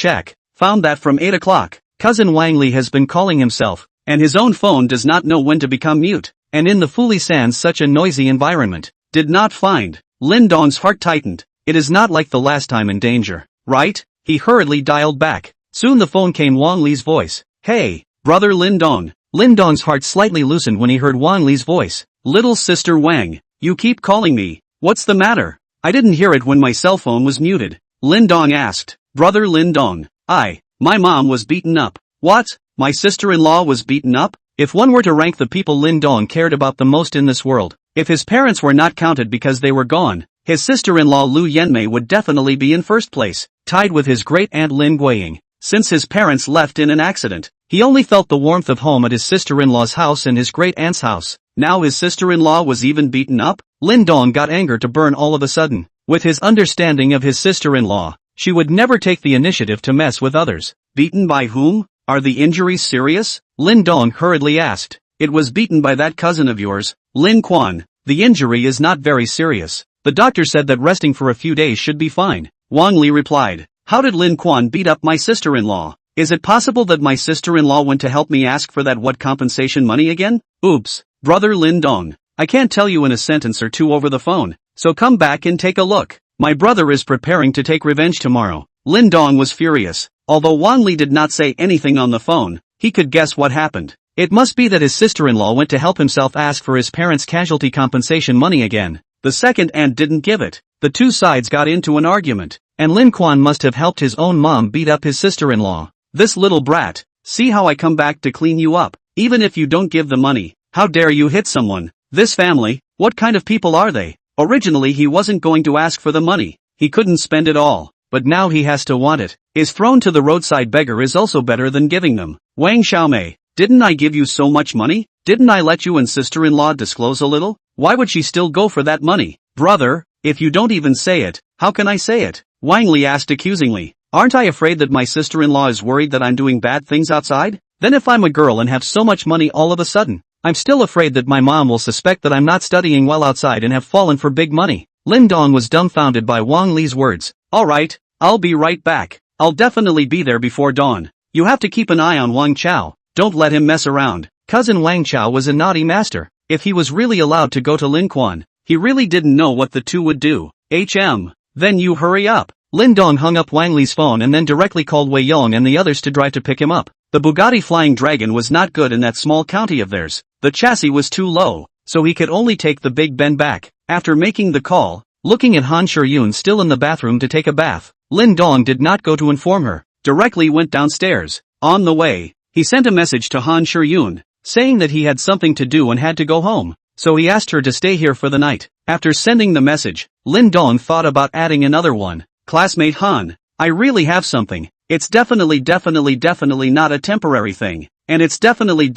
[SPEAKER 1] found that from 8 o'clock, cousin Wang Li has been calling himself, and his own phone does not know when to become mute, and in the Fuli Sands such a noisy environment, did not find. Lin Dong's heart tightened. It is not like the last time in danger, right? He hurriedly dialed back. Soon the phone came Wang Li's voice. Hey, brother Lin Dong. Lin Dong's heart slightly loosened when he heard Wang Li's voice. Little sister Wang, you keep calling me. What's the matter? I didn't hear it when my cell phone was muted. Lin Dong asked. Brother Lin Dong. My mom was beaten up. What? My sister-in-law was beaten up? If one were to rank the people Lin Dong cared about the most in this world, if his parents were not counted because they were gone, his sister-in-law Lu Yanmei would definitely be in first place, tied with his great-aunt Lin Guiying. Since his parents left in an accident, he only felt the warmth of home at his sister-in-law's house and his great-aunt's house. Now his sister-in-law was even beaten up? Lin Dong got anger to burn all of a sudden. With his understanding of his sister-in-law, she would never take the initiative to mess with others. Beaten by whom? Are the injuries serious? Lin Dong hurriedly asked. It was beaten by that cousin of yours, Lin Quan. The injury is not very serious. The doctor said that resting for a few days should be fine. Wang Li replied. How did Lin Quan beat up my sister-in-law? Is it possible that my sister-in-law went to help me ask for that what compensation money again? Oops, brother Lin Dong. I can't tell you in a sentence or two over the phone, so come back and take a look. My brother is preparing to take revenge tomorrow. Lin Dong was furious. Although Wang Li did not say anything on the phone, he could guess what happened. It must be that his sister-in-law went to help himself ask for his parents' casualty compensation money again. The second aunt didn't give it. The two sides got into an argument, and Lin Quan must have helped his own mom beat up his sister-in-law. This little brat, see how I come back to clean you up. Even if you don't give the money, how dare you hit someone? This family, what kind of people are they? Originally he wasn't going to ask for the money. He couldn't spend it all. But now he has to want it. Is thrown to the roadside beggar is also better than giving them. Wang Xiaomei, didn't I give you so much money? Didn't I let you and sister-in-law disclose a little? Why would she still go for that money? Brother, if you don't even say it, how can I say it? Wang Li asked accusingly. Aren't I afraid that my sister-in-law is worried that I'm doing bad things outside? Then if I'm a girl and have so much money all of a sudden, I'm still afraid that my mom will suspect that I'm not studying well outside and have fallen for big money. Lin Dong was dumbfounded by Wang Li's words. Alright, I'll be right back. I'll definitely be there before dawn. You have to keep an eye on Wang Chao. Don't let him mess around. Cousin Wang Chao was a naughty master. If he was really allowed to go to Lin Quan, he really didn't know what the two would do. Then you hurry up. Lin Dong hung up Wang Li's phone and then directly called Wei Yong and the others to drive to pick him up. The Bugatti Flying Dragon was not good in that small county of theirs. The chassis was too low, so he could only take the big bend back. After making the call, looking at Han Shuryun still in the bathroom to take a bath, Lin Dong did not go to inform her, directly went downstairs. On the way, he sent a message to Han Shuryun, saying that he had something to do and had to go home, so he asked her to stay here for the night. After sending the message, Lin Dong thought about adding another one. Classmate Han, I really have something. It's definitely not a temporary thing. And it's definitely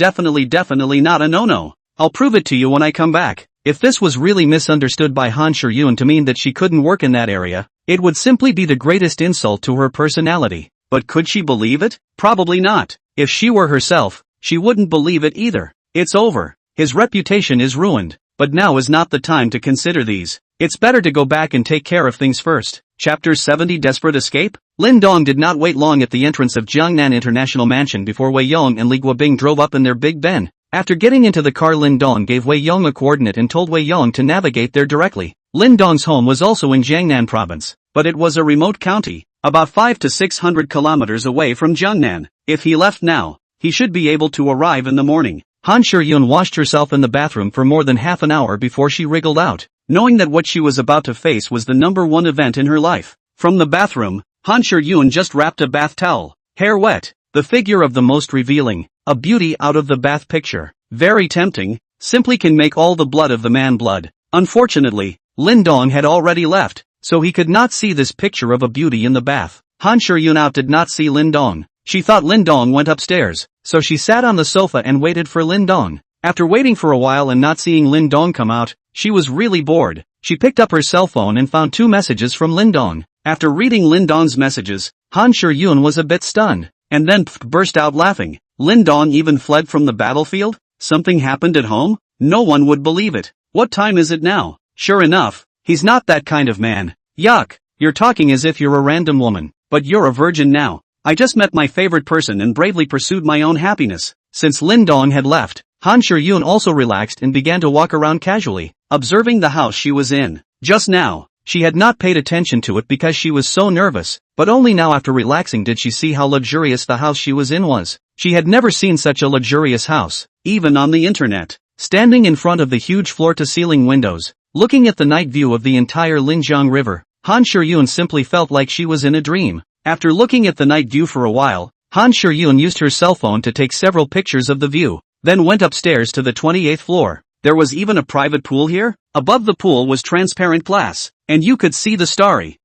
[SPEAKER 1] not a no-no. I'll prove it to you when I come back. If this was really misunderstood by Han Shuryun to mean that she couldn't work in that area, it would simply be the greatest insult to her personality. But could she believe it? Probably not. If she were herself, she wouldn't believe it either. It's over. His reputation is ruined. But now is not the time to consider these. It's better to go back and take care of things first. Chapter 70 Desperate Escape? Lin Dong did not wait long at the entrance of Jiangnan International Mansion before Wei Yong and Li Guobing drove up in their Big Ben. After getting into the car, Lin Dong gave Wei Yong a coordinate and told Wei Yong to navigate there directly. Lin Dong's home was also in Jiangnan province, but it was a remote county, about 500 to 600 kilometers away from Jiangnan. If he left now, he should be able to arrive in the morning. Han Shuryun washed herself in the bathroom for more than half an hour before she wriggled out, knowing that what she was about to face was the #1 event in her life. From the bathroom, Han Shuryun just wrapped a bath towel, hair wet, the figure of the most revealing, a beauty out of the bath picture, very tempting, simply can make all the blood of the man blood. Unfortunately, Lin Dong had already left, so he could not see this picture of a beauty in the bath. Han Shuryun out did not see Lin Dong. She thought Lin Dong went upstairs, so she sat on the sofa and waited for Lin Dong. After waiting for a while and not seeing Lin Dong come out, she was really bored. She picked up her cell phone and found 2 messages from Lin Dong. After reading Lin Dong's messages, Han Shuryun was a bit stunned, and then burst out laughing. Lin Dong even fled from the battlefield? Something happened at home? No one would believe it. What time is it now? Sure enough, he's not that kind of man. Yuck, you're talking as if you're a random woman, but you're a virgin now. I just met my favorite person and bravely pursued my own happiness. Since Lin Dong had left, Han Shuryun also relaxed and began to walk around casually, observing the house she was in. Just now, she had not paid attention to it because she was so nervous, but only now after relaxing did she see how luxurious the house she was in was. She had never seen such a luxurious house, even on the internet. Standing in front of the huge floor-to-ceiling windows, looking at the night view of the entire Linjiang River, Han Shuryun simply felt like she was in a dream. After looking at the night view for a while, Han Shuryun used her cell phone to take several pictures of the view, then went upstairs to the 28th floor. There was even a private pool here. Above the pool was transparent glass, and you could see the starry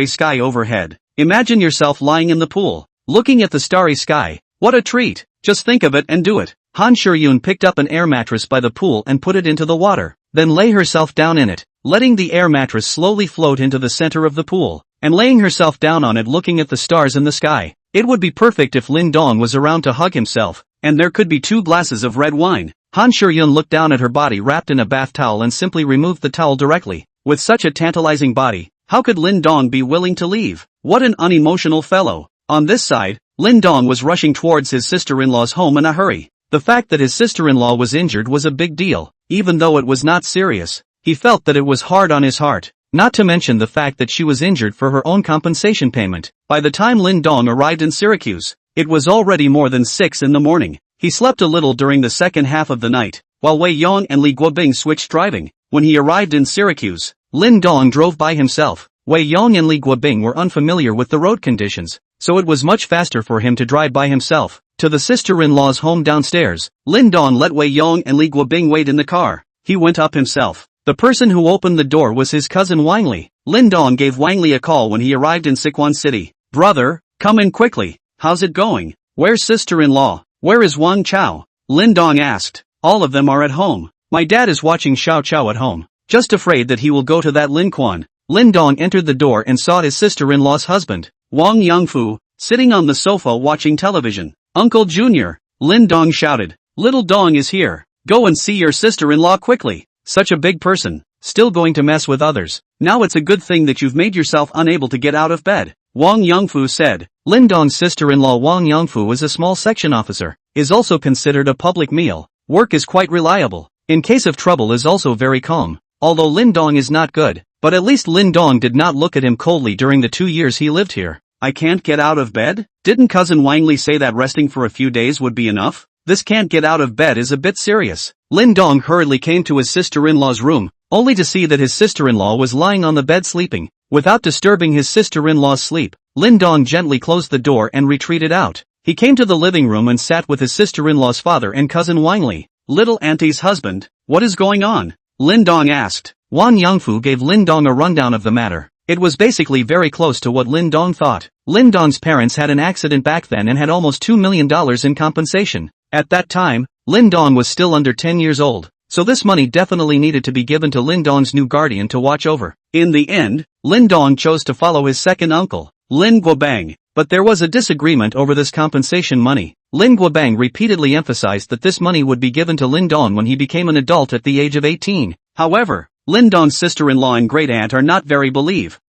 [SPEAKER 1] sky overhead. Imagine yourself lying in the pool, looking at the starry sky. What a treat! Just think of it and do it. Han Shuryun picked up an air mattress by the pool and put it into the water, then lay herself down in it, letting the air mattress slowly float into the center of the pool, and laying herself down on it looking at the stars in the sky. It would be perfect if Lin Dong was around to hug himself, and there could be 2 glasses of red wine. Han Shuryun looked down at her body wrapped in a bath towel and simply removed the towel directly. With such a tantalizing body, how could Lin Dong be willing to leave? What an unemotional fellow. On this side, Lin Dong was rushing towards his sister-in-law's home in a hurry. The fact that his sister-in-law was injured was a big deal, even though it was not serious. He felt that it was hard on his heart, not to mention the fact that she was injured for her own compensation payment. By the time Lin Dong arrived in Syracuse, it was already more than 6 in the morning. He slept a little during the second half of the night, while Wei Yong and Li Guobing switched driving. When he arrived in Syracuse, Lin Dong drove by himself. Wei Yong and Li Guobing were unfamiliar with the road conditions, so it was much faster for him to drive by himself. To the sister-in-law's home downstairs, Lin Dong let Wei Yong and Li Guobing wait in the car. He went up himself. The person who opened the door was his cousin Wang Li. Lin Dong gave Wang Li a call when he arrived in Sichuan City. Brother, come in quickly. How's it going? Where's sister-in-law? Where is Wang Chao? Lin Dong asked. All of them are at home. My dad is watching Xiao Chao at home, just afraid that he will go to that Lin Quan. Lin Dong entered the door and saw his sister-in-law's husband, Wang Yangfu, sitting on the sofa watching television. Uncle Junior, Lin Dong shouted. Little Dong is here. Go and see your sister-in-law quickly. Such a big person, still going to mess with others. Now it's a good thing that you've made yourself unable to get out of bed, Wang Yangfu said. Lin Dong's sister-in-law Wang Yangfu is a small section officer, is also considered a public meal. Work is quite reliable. In case of trouble is also very calm. Although Lin Dong is not good, but at least Lin Dong did not look at him coldly during the 2 years he lived here. I can't get out of bed? Didn't cousin Wang Li say that resting for a few days would be enough? This can't get out of bed is a bit serious. Lin Dong hurriedly came to his sister-in-law's room, only to see that his sister-in-law was lying on the bed sleeping. Without disturbing his sister-in-law's sleep, Lin Dong gently closed the door and retreated out. He came to the living room and sat with his sister-in-law's father and cousin Wang Li. Little auntie's husband, what is going on? Lin Dong asked. Wang Yangfu gave Lin Dong a rundown of the matter. It was basically very close to what Lin Dong thought. Lin Dong's parents had an accident back then and had almost $2 million in compensation. At that time, Lin Dong was still under 10 years old, so this money definitely needed to be given to Lin Dong's new guardian to watch over. In the end, Lin Dong chose to follow his second uncle, Lin Guobang, but there was a disagreement over this compensation money. Lin Guobang repeatedly emphasized that this money would be given to Lin Dong when he became an adult at the age of 18. However, Lin Dong's sister-in-law and great-aunt are not very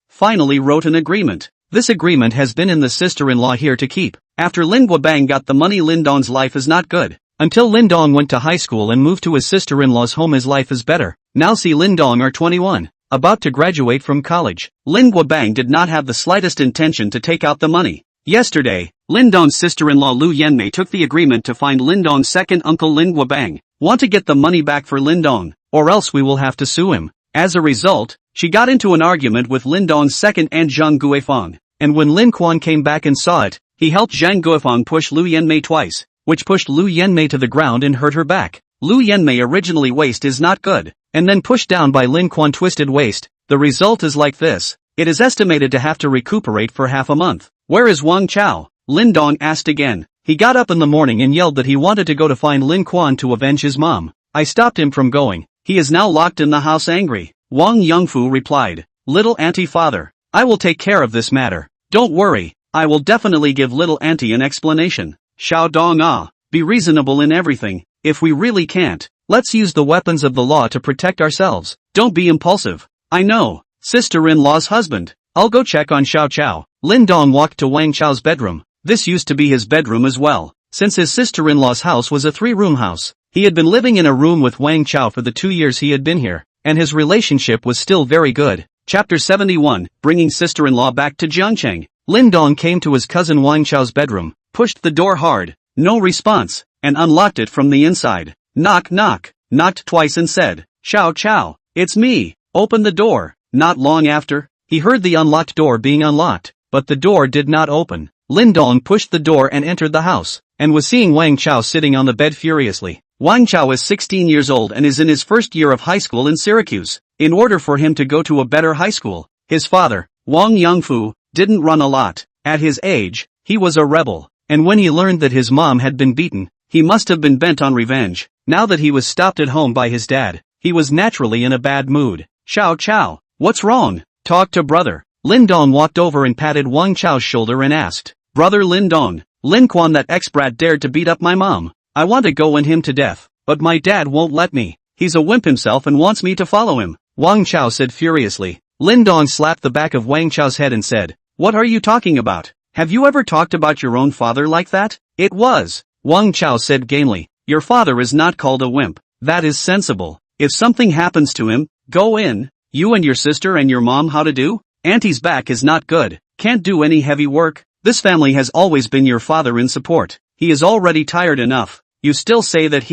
[SPEAKER 1] finally wrote an agreement. This agreement has been in the sister-in-law here to keep. After Lin Guobang got the money, Lin Dong's life is not good. Until Lin Dong went to high school and moved to his sister-in-law's home, his life is better. Now see Lin Dong are 21, about to graduate from college. Lin Guobang did not have the slightest intention to take out the money. Yesterday, Lin Dong's sister-in-law Lu Yanmei took the agreement to find Lin Dong's second uncle Lin Guobang. Want to get the money back for Lin Dong, or else we will have to sue him. As a result, she got into an argument with Lin Dong's second aunt Zhang Guifang, and when Lin Quan came back and saw it, he helped Zhang Guifang push Lu Yanmei twice, which pushed Lu Yanmei to the ground and hurt her back. Lu Yanmei originally waist is not good, and then pushed down by Lin Quan twisted waist. The result is like this. It is estimated to have to recuperate for half a month. Where is Wang Chao? Lin Dong asked again. He got up in the morning and yelled that he wanted to go to find Lin Quan to avenge his mom. I stopped him from going. He is now locked in the house angry. Wang Yangfu replied. Little auntie father, I will take care of this matter. Don't worry, I will definitely give little auntie an explanation. Xiao Dong be reasonable in everything. If we really can't, let's use the weapons of the law to protect ourselves. Don't be impulsive. I know, sister-in-law's husband. I'll go check on Xiao Chao. Lin Dong walked to Wang Chao's bedroom. This used to be his bedroom as well, since his sister-in-law's house was a 3-room house. He had been living in a room with Wang Chao for the 2 years he had been here, and his relationship was still very good. Chapter 71, Bringing Sister-in-Law Back to Jiangcheng. Lin Dong came to his cousin Wang Chao's bedroom, pushed the door hard, no response, and unlocked it from the inside. Knock knock, knocked twice and said, Xiao Chao, it's me, open the door. Not long after, he heard the unlocked door being unlocked, but the door did not open. Lin Dong pushed the door and entered the house, and was seeing Wang Chao sitting on the bed furiously. Wang Chao is 16 years old and is in his first year of high school in Syracuse. In order for him to go to a better high school, his father, Wang Yangfu, didn't run a lot. At his age, he was a rebel, and when he learned that his mom had been beaten, he must have been bent on revenge. Now that he was stopped at home by his dad, he was naturally in a bad mood. Xiao Chao, what's wrong? Talk to brother. Lin Dong walked over and patted Wang Chao's shoulder and asked, Brother Lin Dong, Lin Quan, that ex-brat dared to beat up my mom. I want to go and him to death, but my dad won't let me. He's a wimp himself and wants me to follow him. Wang Chao said furiously. Lin Dong slapped the back of Wang Chao's head and said, What are you talking about? Have you ever talked about your own father like that? It was. Wang Chao said gamely, Your father is not called a wimp. That is sensible. If something happens to him, go in. You and your sister and your mom how to do? Auntie's back is not good. Can't do any heavy work. This family has always been your father in support. He is already tired enough. You still say that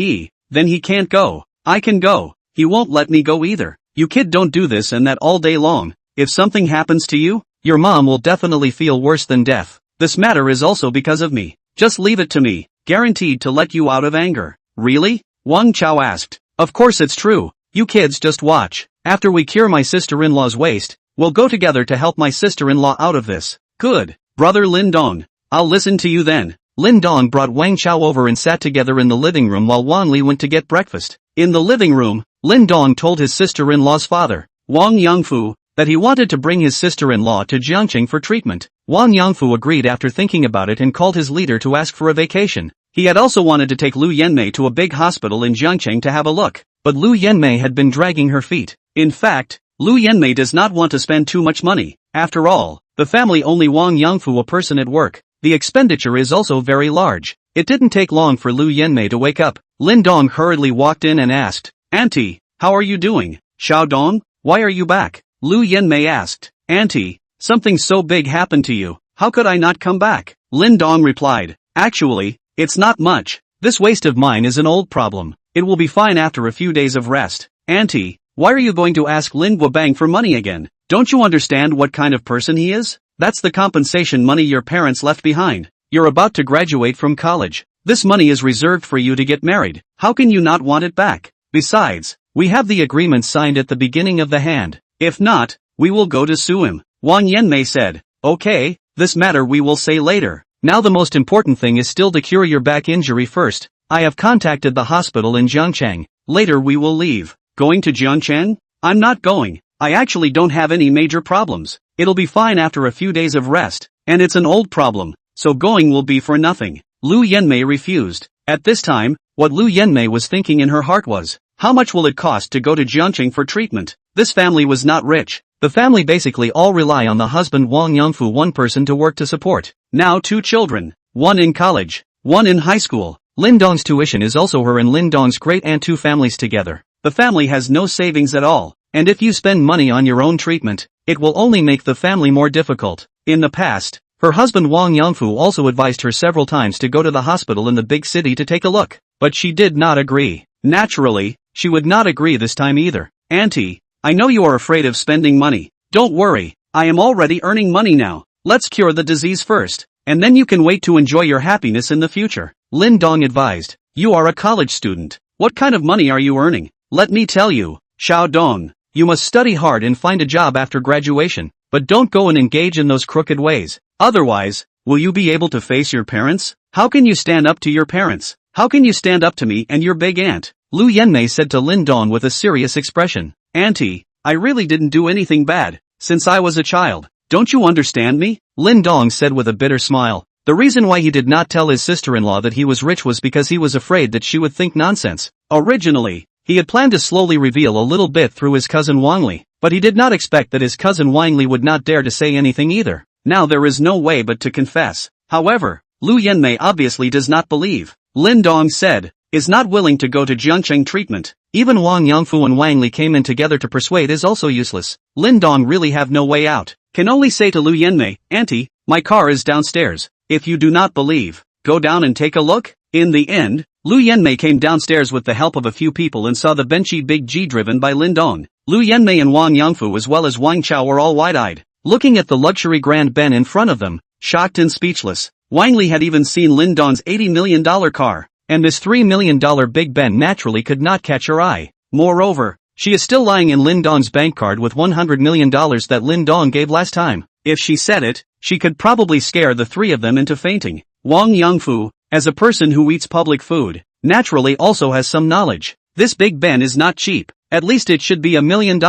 [SPEAKER 1] then he can't go. I can go. He won't let me go either. You kid don't do this and that all day long. If something happens to you, your mom will definitely feel worse than death. This matter is also because of me. Just leave it to me. Guaranteed to let you out of anger. Really? Wang Chao asked. Of course it's true. You kids just watch. After we cure my sister-in-law's waist, we'll go together to help my sister-in-law out of this. Good. Brother Lin Dong. I'll listen to you then. Lin Dong brought Wang Chao over and sat together in the living room while Wang Li went to get breakfast. In the living room, Lin Dong told his sister-in-law's father, Wang Yangfu, that he wanted to bring his sister-in-law to Jiangcheng for treatment. Wang Yangfu agreed after thinking about it and called his leader to ask for a vacation. He had also wanted to take Lu Yanmei to a big hospital in Jiangcheng to have a look, but Lu Yanmei had been dragging her feet. In fact, Lu Yanmei does not want to spend too much money. After all, the family only Wang Yangfu a person at work. The expenditure is also very large. It didn't take long for Lu Yanmei to wake up. Lin Dong hurriedly walked in and asked, Auntie, how are you doing? Xiao Dong, why are you back? Lu Yanmei asked. Auntie, something so big happened to you. How could I not come back? Lin Dong replied. Actually, it's not much. This waist of mine is an old problem. It will be fine after a few days of rest. Auntie, why are you going to ask Lin Guobang for money again? Don't you understand what kind of person he is? That's the compensation money your parents left behind. You're about to graduate from college. This money is reserved for you to get married. How can you not want it back? Besides, we have the agreement signed at the beginning of the hand. If not, we will go to sue him. Wang Yanmei said. Okay, this matter we will say later. Now the most important thing is still to cure your back injury first. I have contacted the hospital in Jiangcheng. Later we will leave. Going to Jiangcheng? I'm not going. I actually don't have any major problems. It'll be fine after a few days of rest. And it's an old problem, so going will be for nothing. Lu Yanmei refused. At this time, what Lu Yanmei was thinking in her heart was, how much will it cost to go to Jiangcheng for treatment? This family was not rich. The family basically all rely on the husband Wang Yangfu, one person to work to support. Now 2 children. One in college, one in high school. Lin Dong's tuition is also her and Lin Dong's great aunt, 2 families together. The family has no savings at all. And if you spend money on your own treatment, it will only make the family more difficult. In the past, her husband Wang Yangfu also advised her several times to go to the hospital in the big city to take a look. But she did not agree. Naturally, she would not agree this time either. Auntie, I know you are afraid of spending money. Don't worry, I am already earning money now. Let's cure the disease first, and then you can wait to enjoy your happiness in the future. Lin Dong advised. You are a college student. What kind of money are you earning? Let me tell you, Xiao Dong, you must study hard and find a job after graduation, but don't go and engage in those crooked ways. Otherwise, will you be able to face your parents? How can you stand up to your parents? How can you stand up to me and your big aunt? Lu Yanmei said to Lin Dong with a serious expression. Auntie, I really didn't do anything bad, since I was a child. Don't you understand me? Lin Dong said with a bitter smile. The reason why he did not tell his sister-in-law that he was rich was because he was afraid that she would think nonsense. Originally, he had planned to slowly reveal a little bit through his cousin Wang Li, but he did not expect that his cousin Wang Li would not dare to say anything either. Now there is no way but to confess. However, Lu Yanmei obviously does not believe. Lin Dong said, is not willing to go to Jiangcheng treatment. Even Wang Yangfu and Wang Li came in together to persuade is also useless. Lin Dong really have no way out. Can only say to Lu Yanmei, Auntie, my car is downstairs. If you do not believe, go down and take a look. In the end, Lu Yanmei came downstairs with the help of a few people and saw the Benchy Big G driven by Lin Dong. Lu Yanmei and Wang Yangfu as well as Wang Chao were all wide-eyed, looking at the luxury Grand Ben in front of them, shocked and speechless. Wang Li had even seen Lin Dong's $80 million car, and this $3 million Big Ben naturally could not catch her eye. Moreover, she is still lying in Lin Dong's bank card with $100 million that Lin Dong gave last time. If she said it, she could probably scare the 3 of them into fainting. Wang Yangfu, as a person who eats public food, naturally also has some knowledge. This Big Ben is not cheap. At least it should be $1 million.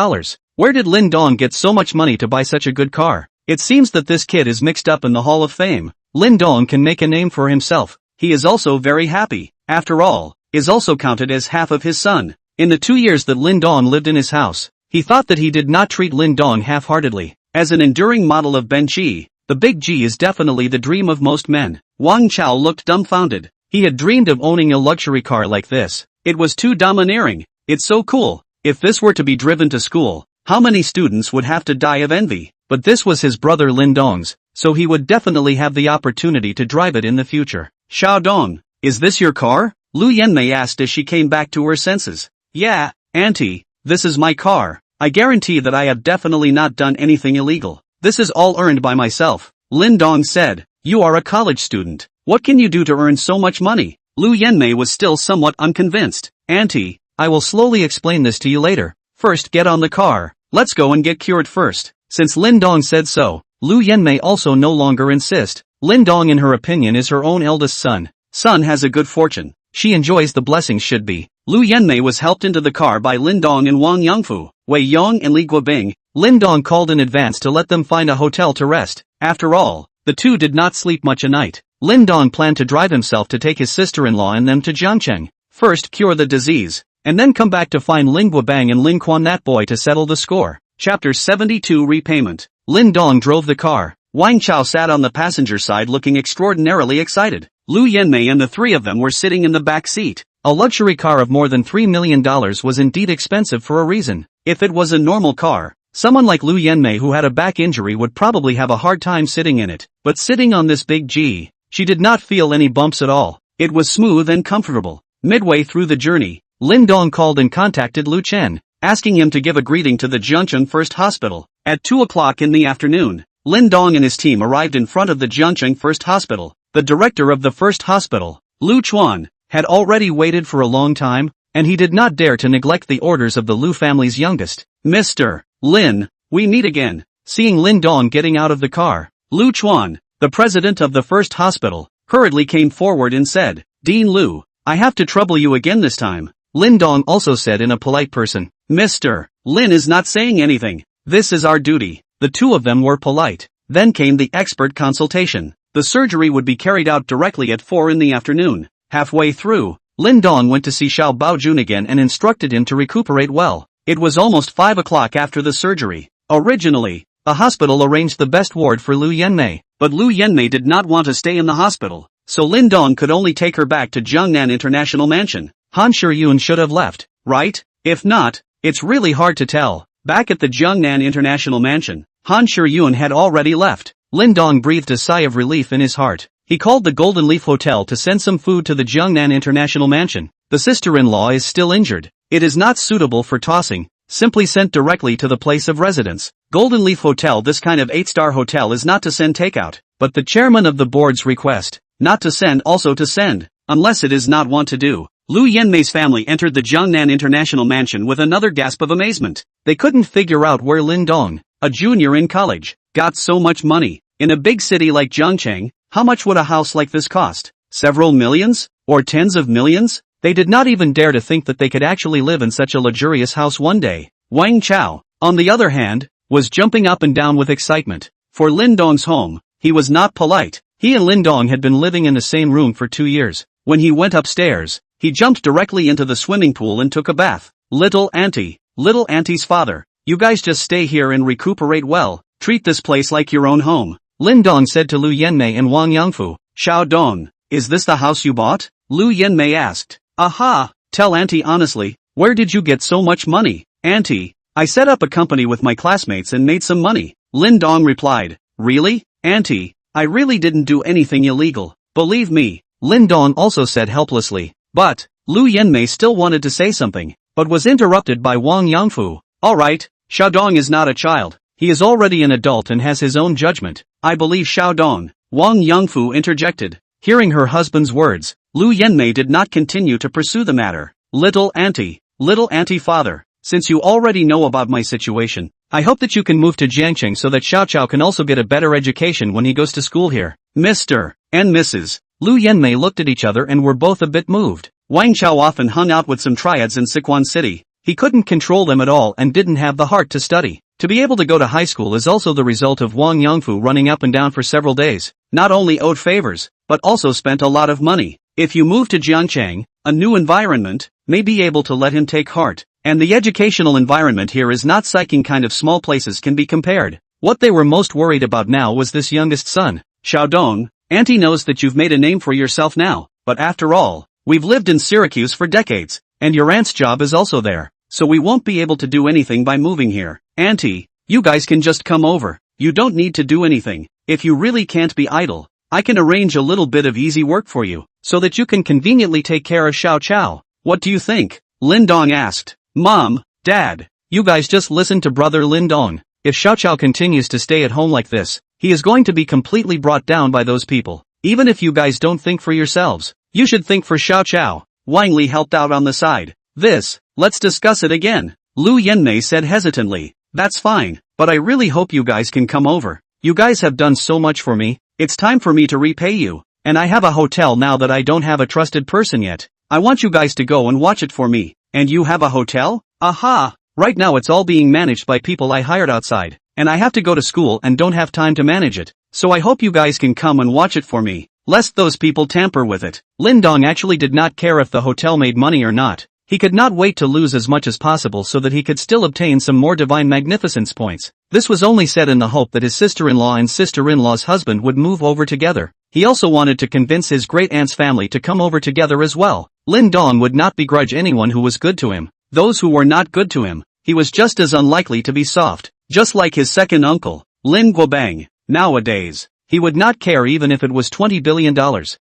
[SPEAKER 1] Where did Lin Dong get so much money to buy such a good car? It seems that this kid is mixed up in the Hall of Fame. Lin Dong can make a name for himself. He is also very happy. After all, is also counted as half of his son. In the 2 years that Lin Dong lived in his house, he thought that he did not treat Lin Dong half-heartedly. As an enduring model of Benchi, the Big G is definitely the dream of most men. Wang Chao looked dumbfounded. He had dreamed of owning a luxury car like this. It was too domineering. It's so cool. If this were to be driven to school, how many students would have to die of envy? But this was his brother Lin Dong's, so he would definitely have the opportunity to drive it in the future. Xiao Dong, is this your car? Lu Yanmei asked as she came back to her senses. Yeah, Auntie, this is my car. I guarantee that I have definitely not done anything illegal. This is all earned by myself. Lin Dong said. You are a college student. What can you do to earn so much money? Lu Yanmei was still somewhat unconvinced. Auntie, I will slowly explain this to you later. First get on the car. Let's go and get cured first. Since Lin Dong said so, Lu Yanmei also no longer insist. Lin Dong in her opinion is her own eldest son. Son has a good fortune. She enjoys the blessings should be. Lu Yanmei was helped into the car by Lin Dong and Wang Yangfu, Wei Yong and Li Guobing. Lin Dong called in advance to let them find a hotel to rest. After all, the two did not sleep much a night. Lin Dong planned to drive himself to take his sister-in-law and them to Jiangcheng. First cure the disease, and then come back to find Lin Guobang and Lin Quan that boy to settle the score. Chapter 72 Repayment. Lin Dong drove the car. Wang Chao sat on the passenger side looking extraordinarily excited. Lu Yanmei and the 3 of them were sitting in the back seat. A luxury car of more than $3 million was indeed expensive for a reason. If it was a normal car, someone like Lu Yanmei who had a back injury would probably have a hard time sitting in it. But sitting on this Big G, she did not feel any bumps at all. It was smooth and comfortable. Midway through the journey, Lin Dong called and contacted Lu Chen, asking him to give a greeting to the Jiangcheng First Hospital. At 2 o'clock in the afternoon, Lin Dong and his team arrived in front of the Jiangcheng First Hospital. The director of the first hospital, Lu Chuan, had already waited for a long time, and he did not dare to neglect the orders of the Lu family's youngest. Mr. Lin, we meet again. Seeing Lin Dong getting out of the car, Lu Chuan, the president of the first hospital, hurriedly came forward and said, Dean Lu, I have to trouble you again this time. Lin Dong also said in a polite person, Mr. Lin is not saying anything. This is our duty. The two of them were polite. Then came the expert consultation. The surgery would be carried out directly at 4 in the afternoon. Halfway through, Lin Dong went to see Xiao Baojun again and instructed him to recuperate well. It was almost 5 o'clock after the surgery. Originally, the hospital arranged the best ward for Lu Yanmei, but Lu Yanmei did not want to stay in the hospital, so Lin Dong could only take her back to Jiangnan International Mansion. Han Shiyun should have left, right? If not, it's really hard to tell. Back at the Jiangnan International Mansion, Han Shiyun had already left. Lin Dong breathed a sigh of relief in his heart. He called the Golden Leaf Hotel to send some food to the Jiangnan International Mansion. The sister-in-law is still injured. It is not suitable for tossing, simply sent directly to the place of residence. Golden Leaf Hotel. This kind of 8-star hotel is not to send takeout, but the chairman of the board's request, not to send also to send, unless it is not want to do. Lu Yanmei's family entered the Jiangnan International Mansion with another gasp of amazement. They couldn't figure out where Lin Dong, a junior in college, got so much money. In a big city like Jiangcheng, how much would a house like this cost? Several millions? Or tens of millions? They did not even dare to think that they could actually live in such a luxurious house one day. Wang Chao, on the other hand, was jumping up and down with excitement. For Lin Dong's home, he was not polite. He and Lin Dong had been living in the same room for 2 years. When he went upstairs, he jumped directly into the swimming pool and took a bath. Little Auntie's father, you guys just stay here and recuperate well. Treat this place like your own home. Lin Dong said to Lu Yanmei and Wang Yangfu. Xiao Dong, is this the house you bought? Lu Yanmei asked. Aha, tell Auntie honestly, where did you get so much money? Auntie, I set up a company with my classmates and made some money. Lin Dong replied. Really? Auntie, I really didn't do anything illegal. Believe me. Lin Dong also said helplessly. But, Lu Yanmei still wanted to say something, but was interrupted by Wang Yangfu. Alright, Xiao Dong is not a child. He is already an adult and has his own judgment. I believe Xiao Dong. Wang Yangfu interjected. Hearing her husband's words, Lu Yanmei did not continue to pursue the matter. Little Auntie father, since you already know about my situation, I hope that you can move to Jiangcheng so that Xiao Chao can also get a better education when he goes to school here. Mr. and Mrs. Lu Yanmei looked at each other and were both a bit moved. Wang Chao often hung out with some triads in Sichuan City. He couldn't control them at all and didn't have the heart to study. To be able to go to high school is also the result of Wang Yangfu running up and down for several days. Not only owed favors, but also spent a lot of money. If you move to Jiangcheng, a new environment, may be able to let him take heart. And the educational environment here is not psyching kind of small places can be compared. What they were most worried about now was this youngest son. Xiao Dong, Auntie knows that you've made a name for yourself now, but after all, we've lived in Syracuse for decades, and your aunt's job is also there. So we won't be able to do anything by moving here. Auntie, you guys can just come over. You don't need to do anything. If you really can't be idle, I can arrange a little bit of easy work for you, so that you can conveniently take care of Xiao Chao. What do you think? Lin Dong asked. Mom, Dad, you guys just listen to brother Lin Dong. If Xiao Chao continues to stay at home like this, he is going to be completely brought down by those people. Even if you guys don't think for yourselves, you should think for Xiao Chao. Wang Li helped out on the side. Let's discuss it again. Lu Yanmei said hesitantly. That's fine, but I really hope you guys can come over. You guys have done so much for me, it's time for me to repay you. And I have a hotel now that I don't have a trusted person yet. I want you guys to go and watch it for me. And you have a hotel? Aha! Right now it's all being managed by people I hired outside, and I have to go to school and don't have time to manage it. So I hope you guys can come and watch it for me, lest those people tamper with it. Lin Dong actually did not care if the hotel made money or not. He could not wait to lose as much as possible so that he could still obtain some more divine magnificence points. This was only said in the hope that his sister-in-law and sister-in-law's husband would move over together. He also wanted to convince his great-aunt's family to come over together as well. Lin Dong would not begrudge anyone who was good to him. Those who were not good to him, he was just as unlikely to be soft. Just like his second uncle, Lin Guobang. Nowadays, he would not care even if it was $20 billion,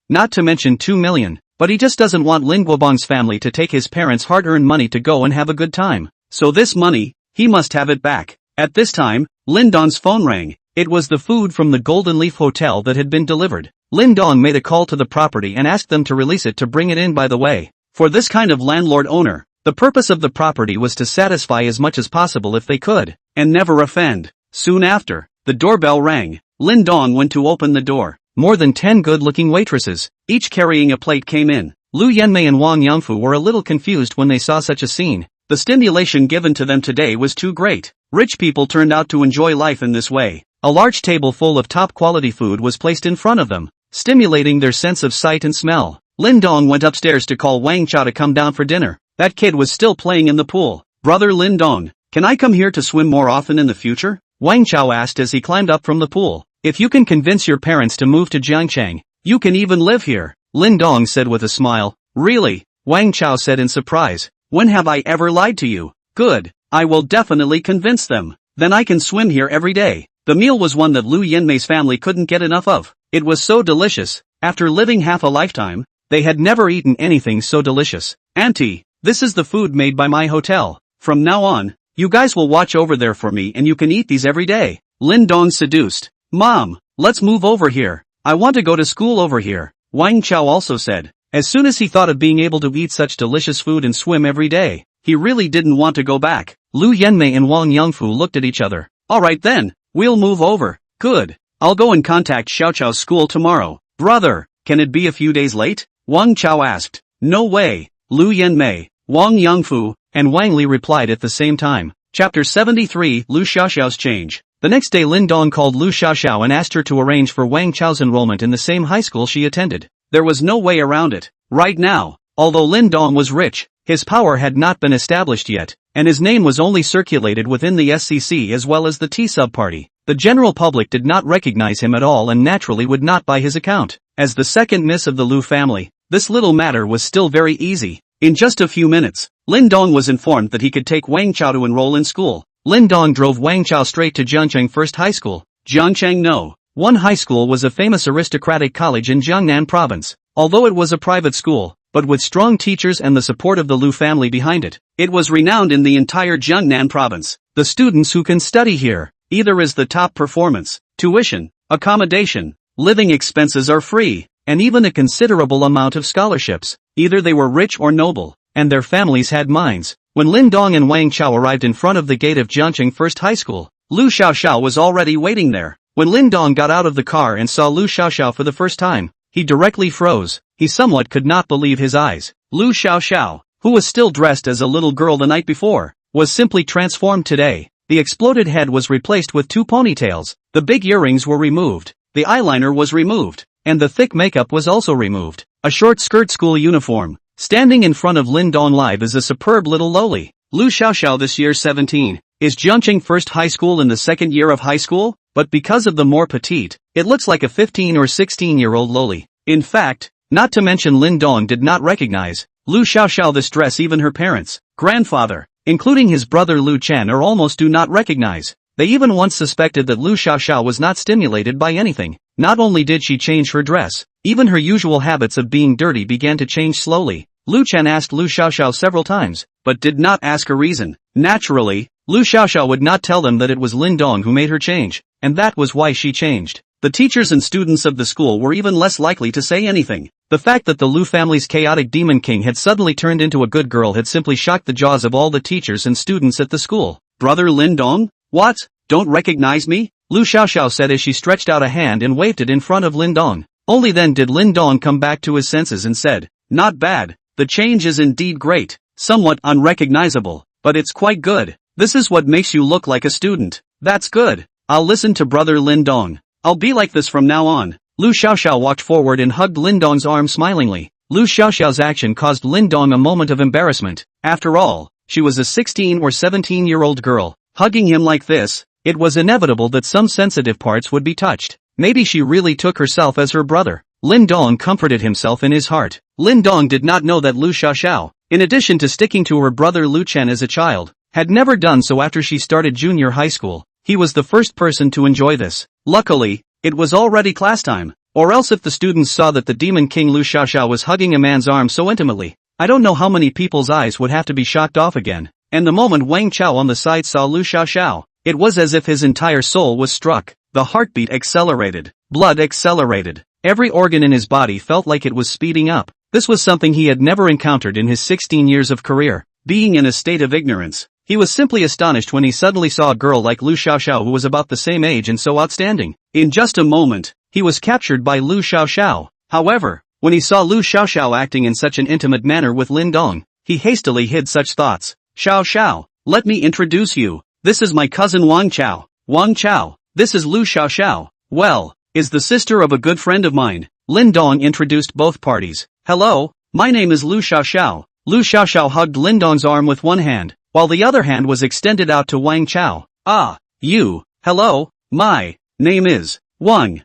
[SPEAKER 1] not to mention 2 million. but he just doesn't want Lin Guobang's family to take his parents' hard-earned money to go and have a good time. So this money, he must have it back. At this time, Lin Dong's phone rang. It was the food from the Golden Leaf Hotel that had been delivered. Lin Dong made a call to the property and asked them to release it to bring it in. By the way, for this kind of landlord-owner, the purpose of the property was to satisfy as much as possible if they could, and never offend. Soon after, the doorbell rang. Lin Dong went to open the door. More than 10 good-looking waitresses, each carrying a plate, came in. Lu Yanmei and Wang Yangfu were a little confused when they saw such a scene. The stimulation given to them today was too great. Rich people turned out to enjoy life in this way. A large table full of top-quality food was placed in front of them, stimulating their sense of sight and smell. Lin Dong went upstairs to call Wang Chao to come down for dinner. That kid was still playing in the pool. Brother Lin Dong, can I come here to swim more often in the future? Wang Chao asked as he climbed up from the pool. If you can convince your parents to move to Jiangchang, you can even live here, Lin Dong said with a smile. Really? Wang Chao said in surprise. When have I ever lied to you? Good, I will definitely convince them. Then I can swim here every day. The meal was one that Lu Yanmei's family couldn't get enough of. It was so delicious. After living half a lifetime, they had never eaten anything so delicious. Auntie, this is the food made by my hotel. From now on, you guys will watch over there for me and you can eat these every day. Lin Dong seduced. Mom, let's move over here. I want to go to school over here, Wang Chao also said. As soon as he thought of being able to eat such delicious food and swim every day, he really didn't want to go back. Lu Yanmei and Wang Yangfu looked at each other. Alright then, we'll move over. Good. I'll go and contact Xiaochao's school tomorrow. Brother, can it be a few days late? Wang Chao asked. No way. Lu Yanmei, Wang Yangfu, and Wang Li replied at the same time. Chapter 73, Lu Xiaoxiao's change. The next day Lin Dong called Lu Xiaoxiao and asked her to arrange for Wang Chao's enrollment in the same high school she attended. There was no way around it. Right now, although Lin Dong was rich, his power had not been established yet, and his name was only circulated within the SCC as well as the T-sub party. The general public did not recognize him at all and naturally would not buy his account. As the second miss of the Lu family, this little matter was still very easy. In just a few minutes, Lin Dong was informed that he could take Wang Chao to enroll in school. Lin Dong drove Wang Chao straight to Jiangchang First High School. Jiangchang No. 1 High School was a famous aristocratic college in Jiangnan Province. Although it was a private school, but with strong teachers and the support of the Lu family behind it, it was renowned in the entire Jiangnan Province. The students who can study here, either as the top performance, tuition, accommodation, living expenses are free, and even a considerable amount of scholarships. Either they were rich or noble, and their families had mines. When Lin Dong and Wang Chao arrived in front of the gate of Jiangchang First High School, Lu Xiaoxiao was already waiting there. When Lin Dong got out of the car and saw Lu Xiaoxiao for the first time, he directly froze. He somewhat could not believe his eyes. Lu Xiaoxiao, who was still dressed as a little girl the night before, was simply transformed today. The exploded head was replaced with 2 ponytails, the big earrings were removed, the eyeliner was removed, and the thick makeup was also removed. A short skirt school uniform. Standing in front of Lin Dong live is a superb little loli. Lu Xiaoxiao this year 17, is Jiangchang First High School in the second year of high school, but because of the more petite, it looks like a 15 or 16-year-old loli. In fact, not to mention Lin Dong did not recognize Lu Xiaoxiao this dress. Even her parents, grandfather, including his brother Lu Chen, or almost do not recognize. They even once suspected that Lu Xiaoxiao was not stimulated by anything. Not only did she change her dress, even her usual habits of being dirty began to change slowly. Lu Chen asked Lu Xiaoxiao several times, but did not ask a reason. Naturally, Lu Xiaoxiao would not tell them that it was Lin Dong who made her change, and that was why she changed. The teachers and students of the school were even less likely to say anything. The fact that the Lu family's chaotic demon king had suddenly turned into a good girl had simply shocked the jaws of all the teachers and students at the school. Brother Lin Dong? What? Don't recognize me? Lu Xiaoxiao said as she stretched out a hand and waved it in front of Lin Dong. Only then did Lin Dong come back to his senses and said, "Not bad. The change is indeed great. Somewhat unrecognizable, but it's quite good. This is what makes you look like a student. That's good. I'll listen to brother Lin Dong. I'll be like this from now on." Lu Xiaoxiao walked forward and hugged Lin Dong's arm smilingly. Lu Xiaoxiao's action caused Lin Dong a moment of embarrassment. After all, she was a 16 or 17-year-old girl. Hugging him like this, it was inevitable that some sensitive parts would be touched. Maybe she really took herself as her brother. Lin Dong comforted himself in his heart. Lin Dong did not know that Lu Xiaoxiao, in addition to sticking to her brother Lu Chen as a child, had never done so after she started junior high school. He was the first person to enjoy this. Luckily, it was already class time. Or else if the students saw that the demon king Lu Xiaoxiao was hugging a man's arm so intimately, I don't know how many people's eyes would have to be shocked off again. And the moment Wang Chao on the side saw Lu Xiaoxiao, it was as if his entire soul was struck. The heartbeat accelerated. Blood accelerated. Every organ in his body felt like it was speeding up. This was something he had never encountered in his 16 years of career. Being in a state of ignorance, he was simply astonished when he suddenly saw a girl like Lu Xiaoxiao who was about the same age and so outstanding. In just a moment, he was captured by Lu Xiaoxiao. However, when he saw Lu Xiaoxiao acting in such an intimate manner with Lin Dong, he hastily hid such thoughts. Xiaoxiao, let me introduce you. This is my cousin Wang Chao. Wang Chao, this is Lu Xiaoxiao. Well, is the sister of a good friend of mine. Lin Dong introduced both parties. Hello, my name is Lu Xiaoxiao. Lu Xiaoxiao hugged Lin Dong's arm with one hand, while the other hand was extended out to Wang Chao. Ah, you, hello, my name is Wang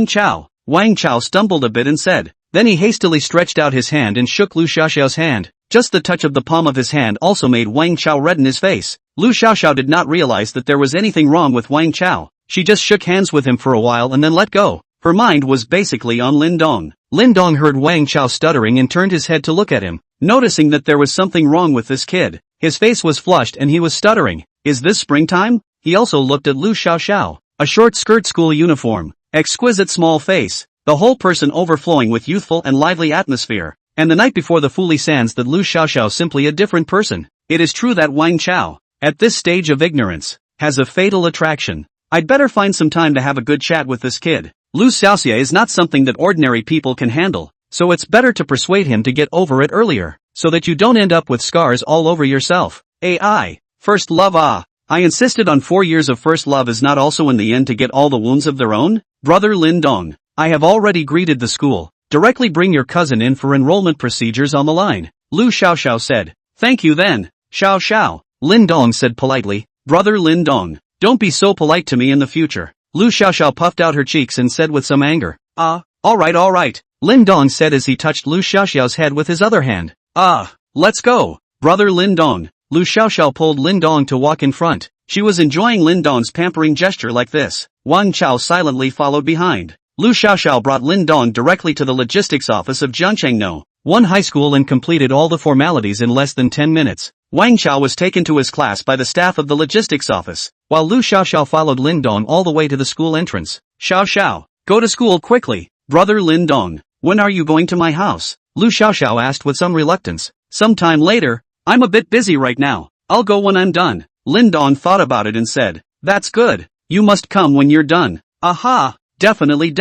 [SPEAKER 1] Chao. Wang Chao stumbled a bit and said. Then he hastily stretched out his hand and shook Lu Xiaoxiao's hand. Just the touch of the palm of his hand also made Wang Chao redden his face. Lu Xiaoxiao did not realize that there was anything wrong with Wang Chao. She just shook hands with him for a while and then let go. Her mind was basically on Lin Dong. Lin Dong heard Wang Chao stuttering and turned his head to look at him, noticing that there was something wrong with this kid. His face was flushed and he was stuttering. Is this springtime? He also looked at Lu Xiaoxiao. A short skirt school uniform. Exquisite small face. The whole person overflowing with youthful and lively atmosphere. And the night before the Fuli Sands that Lu Xiaoxiao simply a different person. It is true that Wang Chao, at this stage of ignorance, has a fatal attraction. I'd better find some time to have a good chat with this kid. Lu Xiaoxia is not something that ordinary people can handle, so it's better to persuade him to get over it earlier, so that you don't end up with scars all over yourself. AI. First love. I insisted on 4 years of first love is not also in the end to get all the wounds of their own? Brother Lin Dong, I have already greeted the school. Directly bring your cousin in for enrollment procedures on the line. Lu Xiaoxiao said. Thank you then, Xiaoxiao. Lin Dong said politely. Brother Lin Dong, don't be so polite to me in the future. Lu Xiaoxiao puffed out her cheeks and said with some anger. Alright. Lin Dong said as he touched Lu Xiaoxiao's head with his other hand. Let's go. Brother Lin Dong. Lu Xiaoxiao pulled Lin Dong to walk in front. She was enjoying Lin Dong's pampering gesture like this. Wang Chao silently followed behind. Lu Xiaoxiao brought Lin Dong directly to the logistics office of Jiangchengno, one high school, and completed all the formalities in less than 10 minutes. Wang Chao was taken to his class by the staff of the logistics office, while Lu Xiaoxiao followed Lin Dong all the way to the school entrance. Xiaoxiao, go to school quickly. Brother Lin Dong, when are you going to my house? Lu Xiaoxiao asked with some reluctance. Sometime later. I'm a bit busy right now. I'll go when I'm done. Lin Dong thought about it and said. That's good. You must come when you're done. Aha, definitely.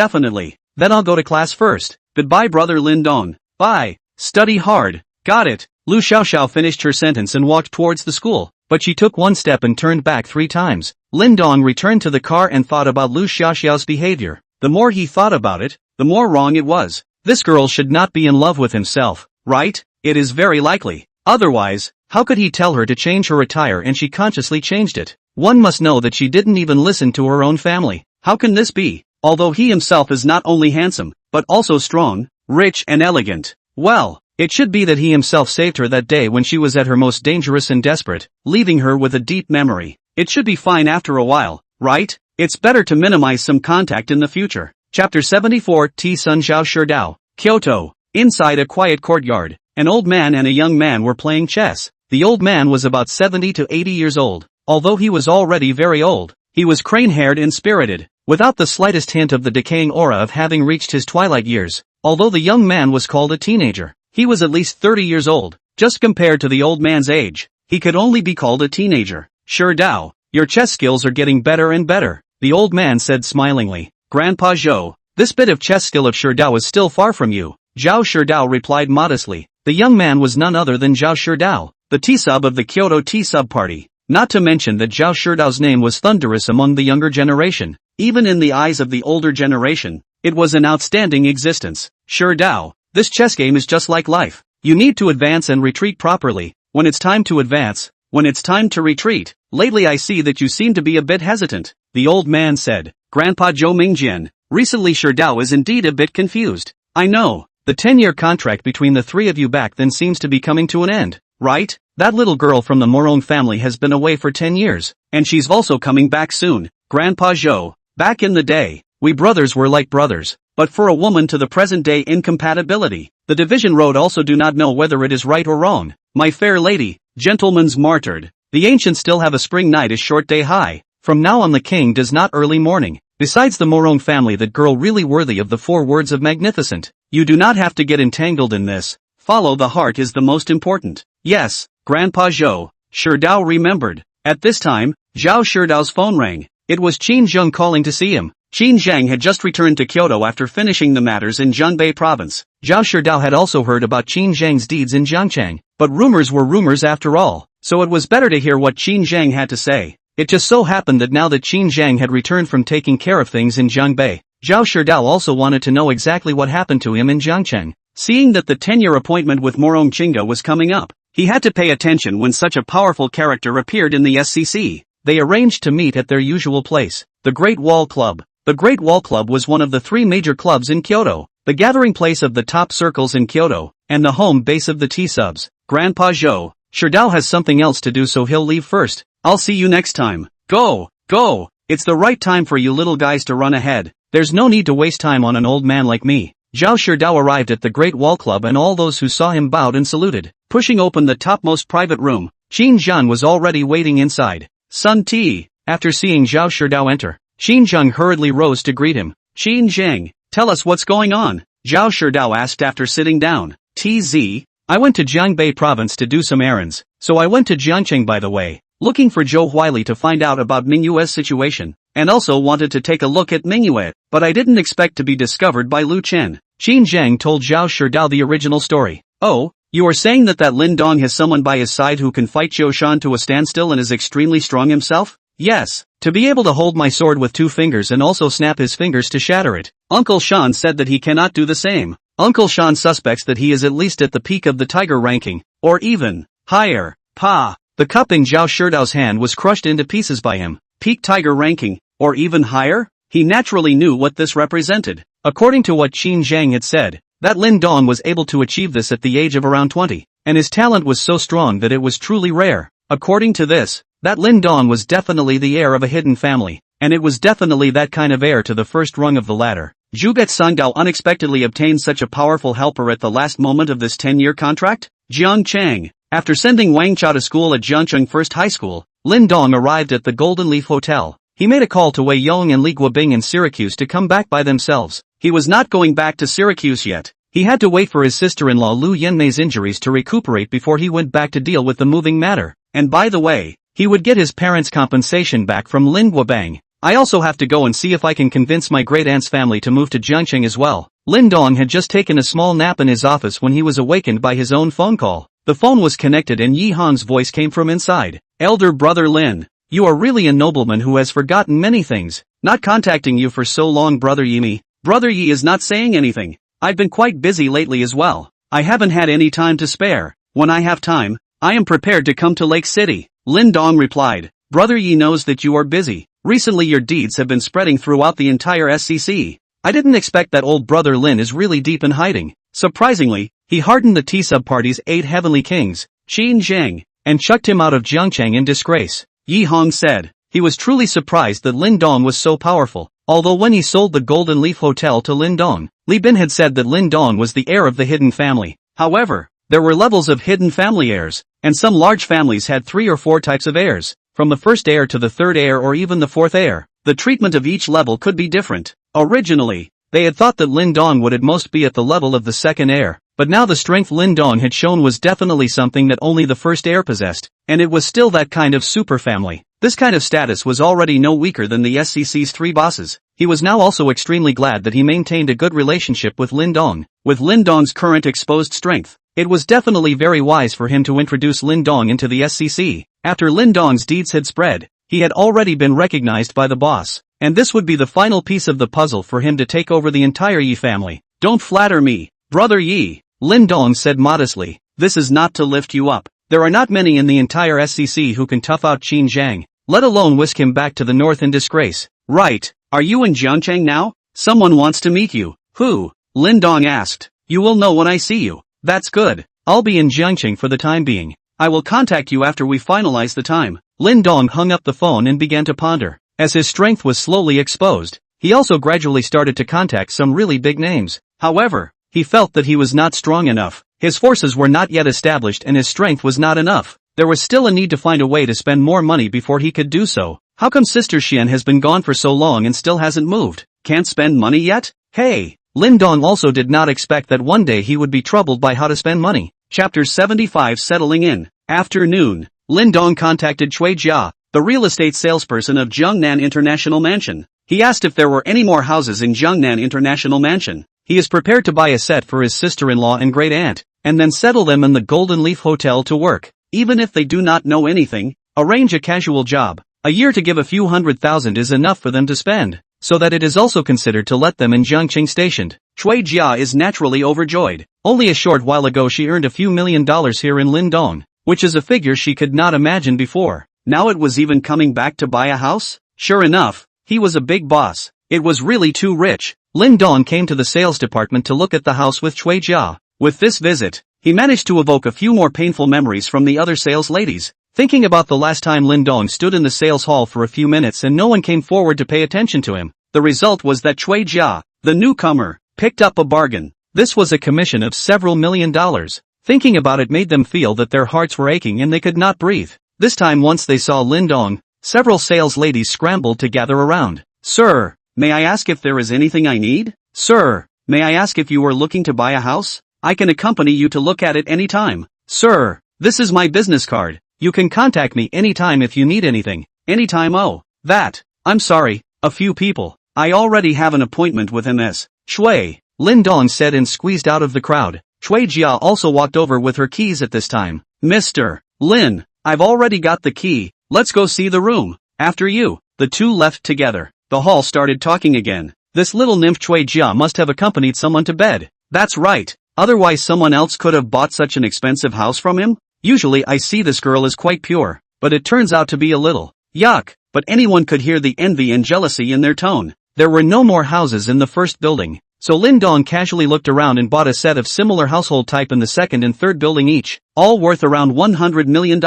[SPEAKER 1] Then I'll go to class first. Goodbye brother Lin Dong. Bye. Study hard. Got it. Lu Xiaoxiao finished her sentence and walked towards the school, but she took one step and turned back 3 times. Lin Dong returned to the car and thought about Lu Xiaoxiao's behavior. The more he thought about it, the more wrong it was. This girl should not be in love with himself, right? It is very likely. Otherwise, how could he tell her to change her attire and she consciously changed it? One must know that she didn't even listen to her own family. How can this be? Although he himself is not only handsome, but also strong, rich and elegant. Well, it should be that he himself saved her that day when she was at her most dangerous and desperate, leaving her with a deep memory. It should be fine after a while, right? It's better to minimize some contact in the future. Chapter 74 T Sun Zhao Shidao, Kyoto. Inside a quiet courtyard, an old man and a young man were playing chess. The old man was about 70 to 80 years old. Although he was already very old, he was crane-haired and spirited, without the slightest hint of the decaying aura of having reached his twilight years. Although the young man was called a teenager, he was at least 30 years old. Just compared to the old man's age, he could only be called a teenager. Shidao, your chess skills are getting better and better, the old man said smilingly. Grandpa Zhou, this bit of chess skill of Shidao is still far from you. Zhao Shidao replied modestly. The young man was none other than Zhao Shidao, the T-sub of the Kyoto T-sub party. Not to mention that Zhao Shidao's name was thunderous among the younger generation. Even in the eyes of the older generation, it was an outstanding existence. Shidao, this chess game is just like life. You need to advance and retreat properly. When it's time to advance, when it's time to retreat. Lately I see that you seem to be a bit hesitant, the old man said. Grandpa Zhou Mingjian, recently Shidao is indeed a bit confused. I know, the 10-year contract between the three of you back then seems to be coming to an end, right? That little girl from the Morong family has been away for 10 years, and she's also coming back soon. Grandpa Zhou, back in the day, we brothers were like brothers. but for a woman to the present-day incompatibility. The division road also do not know whether it is right or wrong. My fair lady, gentlemen's martyred. The ancients still have a spring night is short day high. From now on the king does not early morning. Besides the Morong family, that girl really worthy of the 4 words of magnificent. You do not have to get entangled in this. Follow the heart is the most important. Yes, Grandpa Zhou. Sherdao remembered. At this time, Zhao Sherdao's phone rang. It was Qin Zheng calling to see him. Qin Zheng had just returned to Kyoto after finishing the matters in Zhengbei province. Zhao Sherdao had also heard about Qin Zheng's deeds in Jiangchang, but rumors were rumors after all, so it was better to hear what Qin Zheng had to say. It just so happened that now that Qin Zheng had returned from taking care of things in Zhengbei, Zhao Sherdao also wanted to know exactly what happened to him in Jiangchang. Seeing that the 10-year appointment with Morong Chinga was coming up, he had to pay attention when such a powerful character appeared in the SCC. They arranged to meet at their usual place, the Great Wall Club. The Great Wall Club was one of the 3 major clubs in Kyoto, the gathering place of the top circles in Kyoto, and the home base of the T-subs. Grandpa Zhou, Sherdao has something else to do, so he'll leave first. I'll see you next time. Go, go, it's the right time for you little guys to run ahead. There's no need to waste time on an old man like me. Zhao Sherdao arrived at the Great Wall Club and all those who saw him bowed and saluted. Pushing open the topmost private room, Qin Zheng was already waiting inside. Sun Ti, after seeing Zhao Sherdao enter, Qin Zheng hurriedly rose to greet him. Qin Zheng, tell us what's going on, Zhao Sherdao asked after sitting down. TZ, I went to Jiangbei province to do some errands, so I went to Jiangcheng by the way, looking for Zhou Huili to find out about Mingyue's situation, and also wanted to take a look at Mingyue, but I didn't expect to be discovered by Lu Chen. Qin Zheng told Zhao Sherdao the original story. Oh, you are saying that Lin Dong has someone by his side who can fight Zhou Shan to a standstill and is extremely strong himself? Yes, to be able to hold my sword with 2 fingers and also snap his fingers to shatter it. Uncle Shan said that he cannot do the same. Uncle Shan suspects that he is at least at the peak of the tiger ranking, or even higher. Pa! The cup in Zhao Sherdao's hand was crushed into pieces by him. Peak tiger ranking, or even higher? He naturally knew what this represented. According to what Qin Zheng had said, that Lin Dong was able to achieve this at the age of around 20, and his talent was so strong that it was truly rare. According to this, that Lin Dong was definitely the heir of a hidden family, and it was definitely that kind of heir to the first rung of the ladder. Zhuget Sangdao unexpectedly obtained such a powerful helper at the last moment of this 10-year contract? Jiangchang. After sending Wang Chao to school at Jiangcheng First High School, Lin Dong arrived at the Golden Leaf Hotel. He made a call to Wei Yong and Li Guobing in Syracuse to come back by themselves. He was not going back to Syracuse yet. He had to wait for his sister-in-law Lu Yanmei's injuries to recuperate before he went back to deal with the moving matter. And by the way, he would get his parents' compensation back from Lin Guobang. I also have to go and see if I can convince my great-aunt's family to move to Jiangcheng as well. Lin Dong had just taken a small nap in his office when he was awakened by his own phone call. The phone was connected and Yi Hong's voice came from inside. Elder brother Lin, you are really a nobleman who has forgotten many things. Not contacting you for so long, brother Yimi. Brother Yi is not saying anything. I've been quite busy lately as well. I haven't had any time to spare. When I have time, I am prepared to come to Lake City. Lin Dong replied. Brother Yi knows that you are busy. Recently your deeds have been spreading throughout the entire SCC. I didn't expect that old brother Lin is really deep in hiding. Surprisingly, he hardened the T-sub party's 8 heavenly kings, Qin Zheng, and chucked him out of Jiangcheng in disgrace. Yi Hong said. He was truly surprised that Lin Dong was so powerful, although when he sold the Golden Leaf Hotel to Lin Dong, Li Bin had said that Lin Dong was the heir of the hidden family. However, there were levels of hidden family heirs, and some large families had 3 or 4 types of heirs, from the first heir to the third heir or even the fourth heir. The treatment of each level could be different. Originally, they had thought that Lin Dong would at most be at the level of the second heir, but now the strength Lin Dong had shown was definitely something that only the first heir possessed, and it was still that kind of super family. This kind of status was already no weaker than the SCC's 3 bosses. He was now also extremely glad that he maintained a good relationship with Lin Dong. With Lin Dong's current exposed strength, it was definitely very wise for him to introduce Lin Dong into the SCC. After Lin Dong's deeds had spread, he had already been recognized by the boss, and this would be the final piece of the puzzle for him to take over the entire Yi family. Don't flatter me, brother Yi, Lin Dong said modestly. This is not to lift you up. There are not many in the entire SCC who can tough out Qin Zhang, let alone whisk him back to the north in disgrace. Right, are you in Jiangcheng now? Someone wants to meet you. Who? Lin Dong asked. You will know when I see you. That's good. I'll be in Jiangcheng for the time being. I will contact you after we finalize the time. Lin Dong hung up the phone and began to ponder. As his strength was slowly exposed, He also gradually started to contact some really big names. However, he felt that he was not strong enough. His forces were not yet established and his strength was not enough. There was still a need to find a way to spend more money before he could do so. How come Sister Xian has been gone for so long and still hasn't moved? Can't spend money yet? Hey! Lin Dong also did not expect that one day he would be troubled by how to spend money. Chapter 75 Settling in. Afternoon. Lin Dong contacted Cui Jia, the real estate salesperson of Jiangnan International Mansion. He asked if there were any more houses in Jiangnan International Mansion. He is prepared to buy a set for his sister-in-law and great-aunt, and then settle them in the Golden Leaf Hotel to work. Even if they do not know anything, arrange a casual job. A year to give a few $100,000 is enough for them to spend, so that it is also considered to let them in Jiangqing stationed. Cui Jia is naturally overjoyed. Only a short while ago she earned a few $1,000,000 here in Lindong, which is a figure she could not imagine before. Now it was even coming back to buy a house? Sure enough, he was a big boss. It was really too rich. Lindong came to the sales department to look at the house with Cui Jia. With this visit, he managed to evoke a few more painful memories from the other sales ladies. Thinking about the last time Lindong stood in the sales hall for a few minutes and no one came forward to pay attention to him, the result was that Cui Jia, the newcomer, picked up a bargain. This was a commission of several $1,000,000. Thinking about it made them feel that their hearts were aching and they could not breathe. This time once they saw Lindong, several sales ladies scrambled to gather around. Sir, may I ask if there is anything I need? Sir, may I ask if you are looking to buy a house? I can accompany you to look at it anytime. Sir, this is my business card. You can contact me anytime if you need anything. Anytime. Oh, that. I'm sorry, a few people. I already have an appointment with MS. Shui, Lindong said and squeezed out of the crowd. Cui Jia also walked over with her keys at this time. Mr. Lin, I've already got the key. Let's go see the room. After you. The two left together. The hall started talking again. This little nymph Cui Jia must have accompanied someone to bed. That's right. Otherwise someone else could have bought such an expensive house from him? Usually I see this girl as quite pure, but it turns out to be a little yuck. But anyone could hear the envy and jealousy in their tone. There were no more houses in the first building, so Lindong casually looked around and bought a set of similar household type in the second and third building each, all worth around $100 million.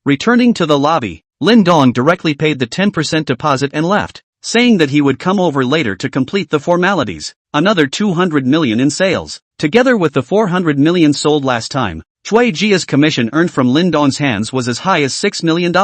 [SPEAKER 1] Returning to the lobby, Lindong directly paid the 10% deposit and left, saying that he would come over later to complete the formalities. Another $200 million in sales, together with the $400 million sold last time. Cui Jia's commission earned from Lindong's hands was as high as $6 million.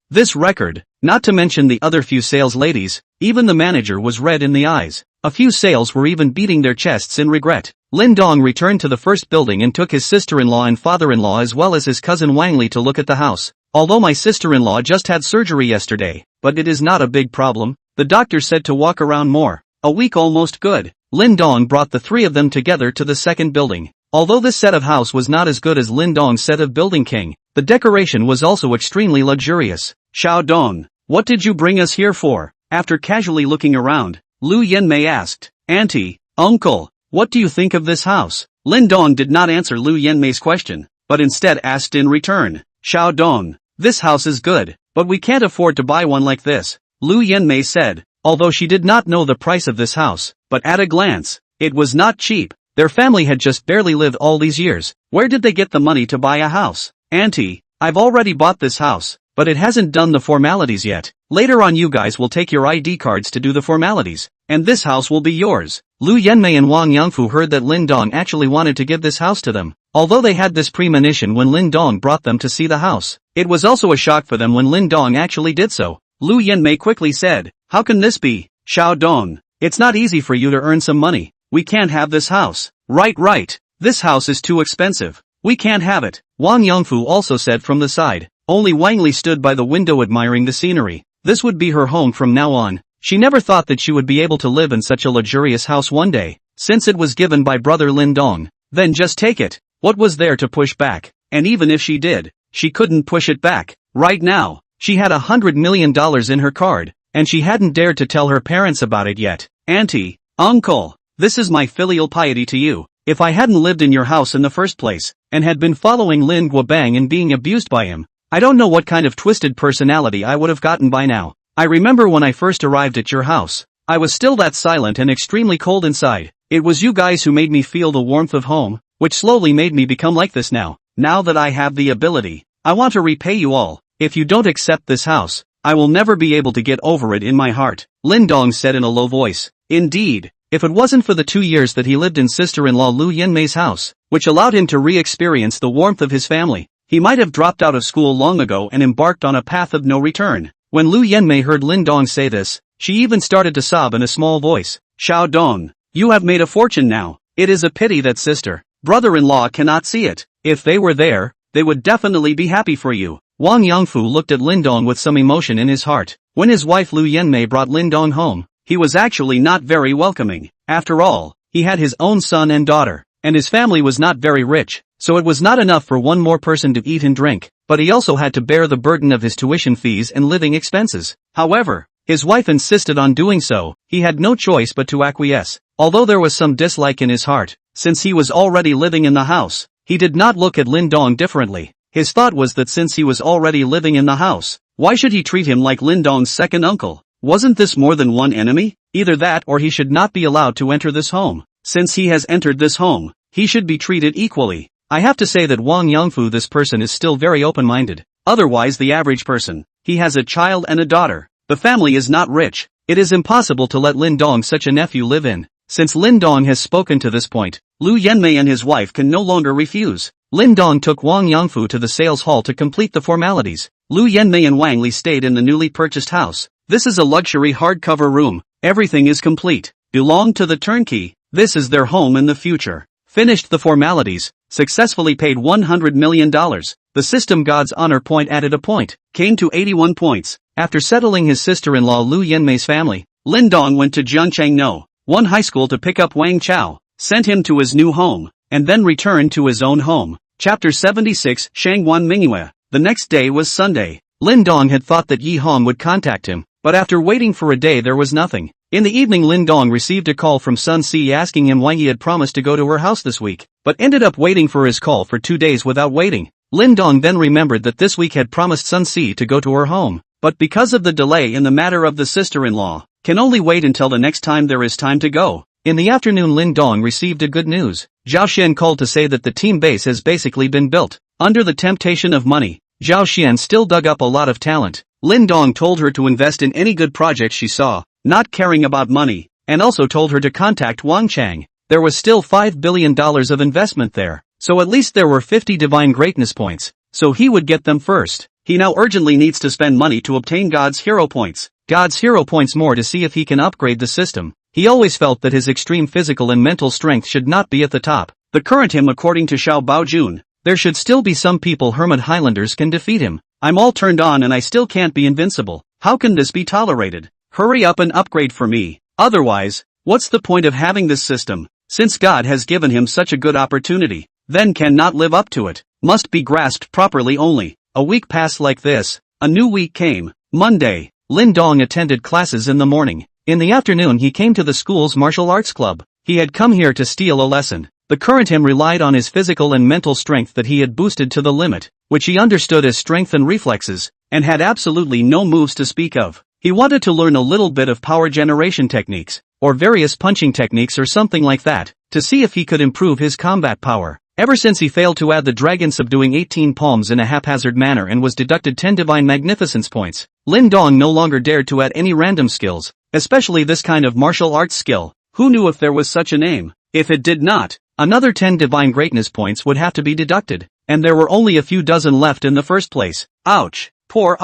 [SPEAKER 1] This record, not to mention the other few sales ladies, even the manager was red in the eyes. A few sales were even beating their chests in regret. Lindong returned to the first building and took his sister-in-law and father-in-law as well as his cousin Wang Li to look at the house. Although my sister-in-law just had surgery yesterday, but it is not a big problem. The doctor said to walk around more. A week almost good. Lindong brought the three of them together to the second building. Although this set of house was not as good as Lindong's set of Building King, the decoration was also extremely luxurious. Xiao Dong, what did you bring us here for? After casually looking around, Lu Yanmei asked, Auntie, Uncle, what do you think of this house? Lindong did not answer Lu Yanmei's question, but instead asked in return, Xiao Dong, this house is good, but we can't afford to buy one like this, Lu Yanmei said, although she did not know the price of this house, but at a glance, it was not cheap. Their family had just barely lived all these years. Where did they get the money to buy a house? Auntie, I've already bought this house, but it hasn't done the formalities yet. Later on you guys will take your ID cards to do the formalities, and this house will be yours. Lu Yanmei and Wang Yangfu heard that Lindong actually wanted to give this house to them. Although they had this premonition when Lindong brought them to see the house, it was also a shock for them when Lindong actually did so. Lu Yanmei quickly said, how can this be? Xiao Dong, it's not easy for you to earn some money. We can't have this house. Right. This house is too expensive. We can't have it. Wang Yangfu also said from the side. Only Wang Li stood by the window admiring the scenery. This would be her home from now on. She never thought that she would be able to live in such a luxurious house one day, since it was given by brother Lindong. Then just take it. What was there to push back? And even if she did, she couldn't push it back. Right now, she had $100 million in her card, and she hadn't dared to tell her parents about it yet. Auntie, Uncle, this is my filial piety to you. If I hadn't lived in your house in the first place, and had been following Lin Guobang and being abused by him, I don't know what kind of twisted personality I would have gotten by now. I remember when I first arrived at your house, I was still that silent and extremely cold inside. It was you guys who made me feel the warmth of home, which slowly made me become like this now. Now that I have the ability, I want to repay you all. If you don't accept this house, I will never be able to get over it in my heart, Lin Dong said in a low voice. Indeed, if it wasn't for the 2 years that he lived in sister-in-law Lu Yanmei's house, which allowed him to re-experience the warmth of his family, he might have dropped out of school long ago and embarked on a path of no return. When Lu Yanmei heard Lin Dong say this, she even started to sob in a small voice. Xiao Dong, you have made a fortune now. It is a pity that brother-in-law cannot see it. If they were there, they would definitely be happy for you. Wang Yangfu looked at Lin Dong with some emotion in his heart. When his wife Lu Yanmei brought Lin Dong home, he was actually not very welcoming. After all, he had his own son and daughter, and his family was not very rich, so it was not enough for one more person to eat and drink, but he also had to bear the burden of his tuition fees and living expenses. However, his wife insisted on doing so. He had no choice but to acquiesce. Although there was some dislike in his heart, since he was already living in the house, he did not look at Lin Dong differently. His thought was that since he was already living in the house, why should he treat him like Lin Dong's second uncle? Wasn't this more than one enemy? Either that or he should not be allowed to enter this home. Since he has entered this home, he should be treated equally. I have to say that Wang Yangfu, this person, is still very open-minded. Otherwise the average person, he has a child and a daughter. The family is not rich. It is impossible to let Lin Dong, such a nephew, live in. Since Lin Dong has spoken to this point, Lu Yanmei and his wife can no longer refuse. Lin Dong took Wang Yangfu to the sales hall to complete the formalities. Lu Yanmei and Wang Li stayed in the newly purchased house. This is a luxury hardcover room. Everything is complete. Belonged to the turnkey. This is their home in the future. Finished the formalities. Successfully paid $100 million. The system god's honor point added a point. Came to 81 points. After settling his sister-in-law Lu Yanmei's family, Lin Dong went to Jiangchang No. 1 high school to pick up Wang Chao, sent him to his new home, and then returned to his own home. Chapter 76, Shangguan Mingyue. The next day was Sunday. Lin Dong had thought that Yi Hong would contact him, but after waiting for a day there was nothing. In the evening Lin Dong received a call from Sun Si asking him why he had promised to go to her house this week, but ended up waiting for his call for 2 days without waiting. Lin Dong then remembered that this week had promised Sun Si to go to her home, but because of the delay in the matter of the sister-in-law, can only wait until the next time there is time to go. In the afternoon Lin Dong received a good news. Zhao Xian called to say that the team base has basically been built. Under the temptation of money, Zhao Xian still dug up a lot of talent. Lin Dong told her to invest in any good project she saw, not caring about money, and also told her to contact Wang Chang. There was still $5 billion of investment there, so at least there were 50 divine greatness points, so he would get them first. He now urgently needs to spend money to obtain God's hero points. God's hero points more to see if he can upgrade the system. He always felt that his extreme physical and mental strength should not be at the top. The current him according to Xiao Baojun. There should still be some people Hermit Highlanders can defeat him. I'm all turned on and I still can't be invincible. How can this be tolerated? Hurry up and upgrade for me. Otherwise, what's the point of having this system? Since God has given him such a good opportunity, then cannot live up to it. Must be grasped properly only. A week passed like this. A new week came. Monday. Lin Dong attended classes in the morning. In the afternoon he came to the school's martial arts club. He had come here to steal a lesson. The current him relied on his physical and mental strength that he had boosted to the limit, which he understood as strength and reflexes, and had absolutely no moves to speak of. He wanted to learn a little bit of power generation techniques, or various punching techniques or something like that, to see if he could improve his combat power. Ever since he failed to add the dragon subduing 18 palms in a haphazard manner and was deducted 10 divine magnificence points, Lin Dong no longer dared to add any random skills, especially this kind of martial arts skill. Who knew if there was such a name? If it did not, another 10 divine greatness points would have to be deducted, and there were only a few dozen left in the first place. Ouch! Poor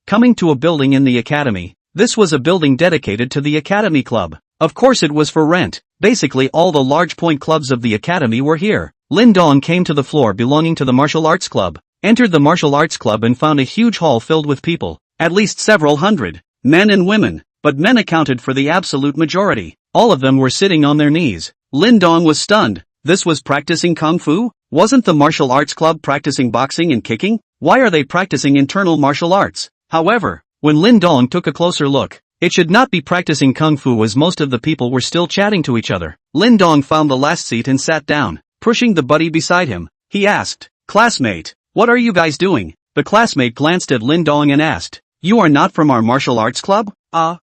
[SPEAKER 1] Coming to a building in the academy. This was a building dedicated to the academy club. Of course it was for rent. Basically all the large point clubs of the academy were here. Lin Dong came to the floor belonging to the martial arts club, entered the martial arts club and found a huge hall filled with people, at least several hundred, men and women, but men accounted for the absolute majority. All of them were sitting on their knees. Lin Dong was stunned. This was practicing kung fu? Wasn't the martial arts club practicing boxing and kicking? Why are they practicing internal martial arts? However, when Lin Dong took a closer look, it should not be practicing kung fu as most of the people were still chatting to each other. Lin Dong found the last seat and sat down. Pushing the buddy beside him, he asked, "Classmate, what are you guys doing?" The classmate glanced at Lin Dong and asked, "You are not from our martial arts club?"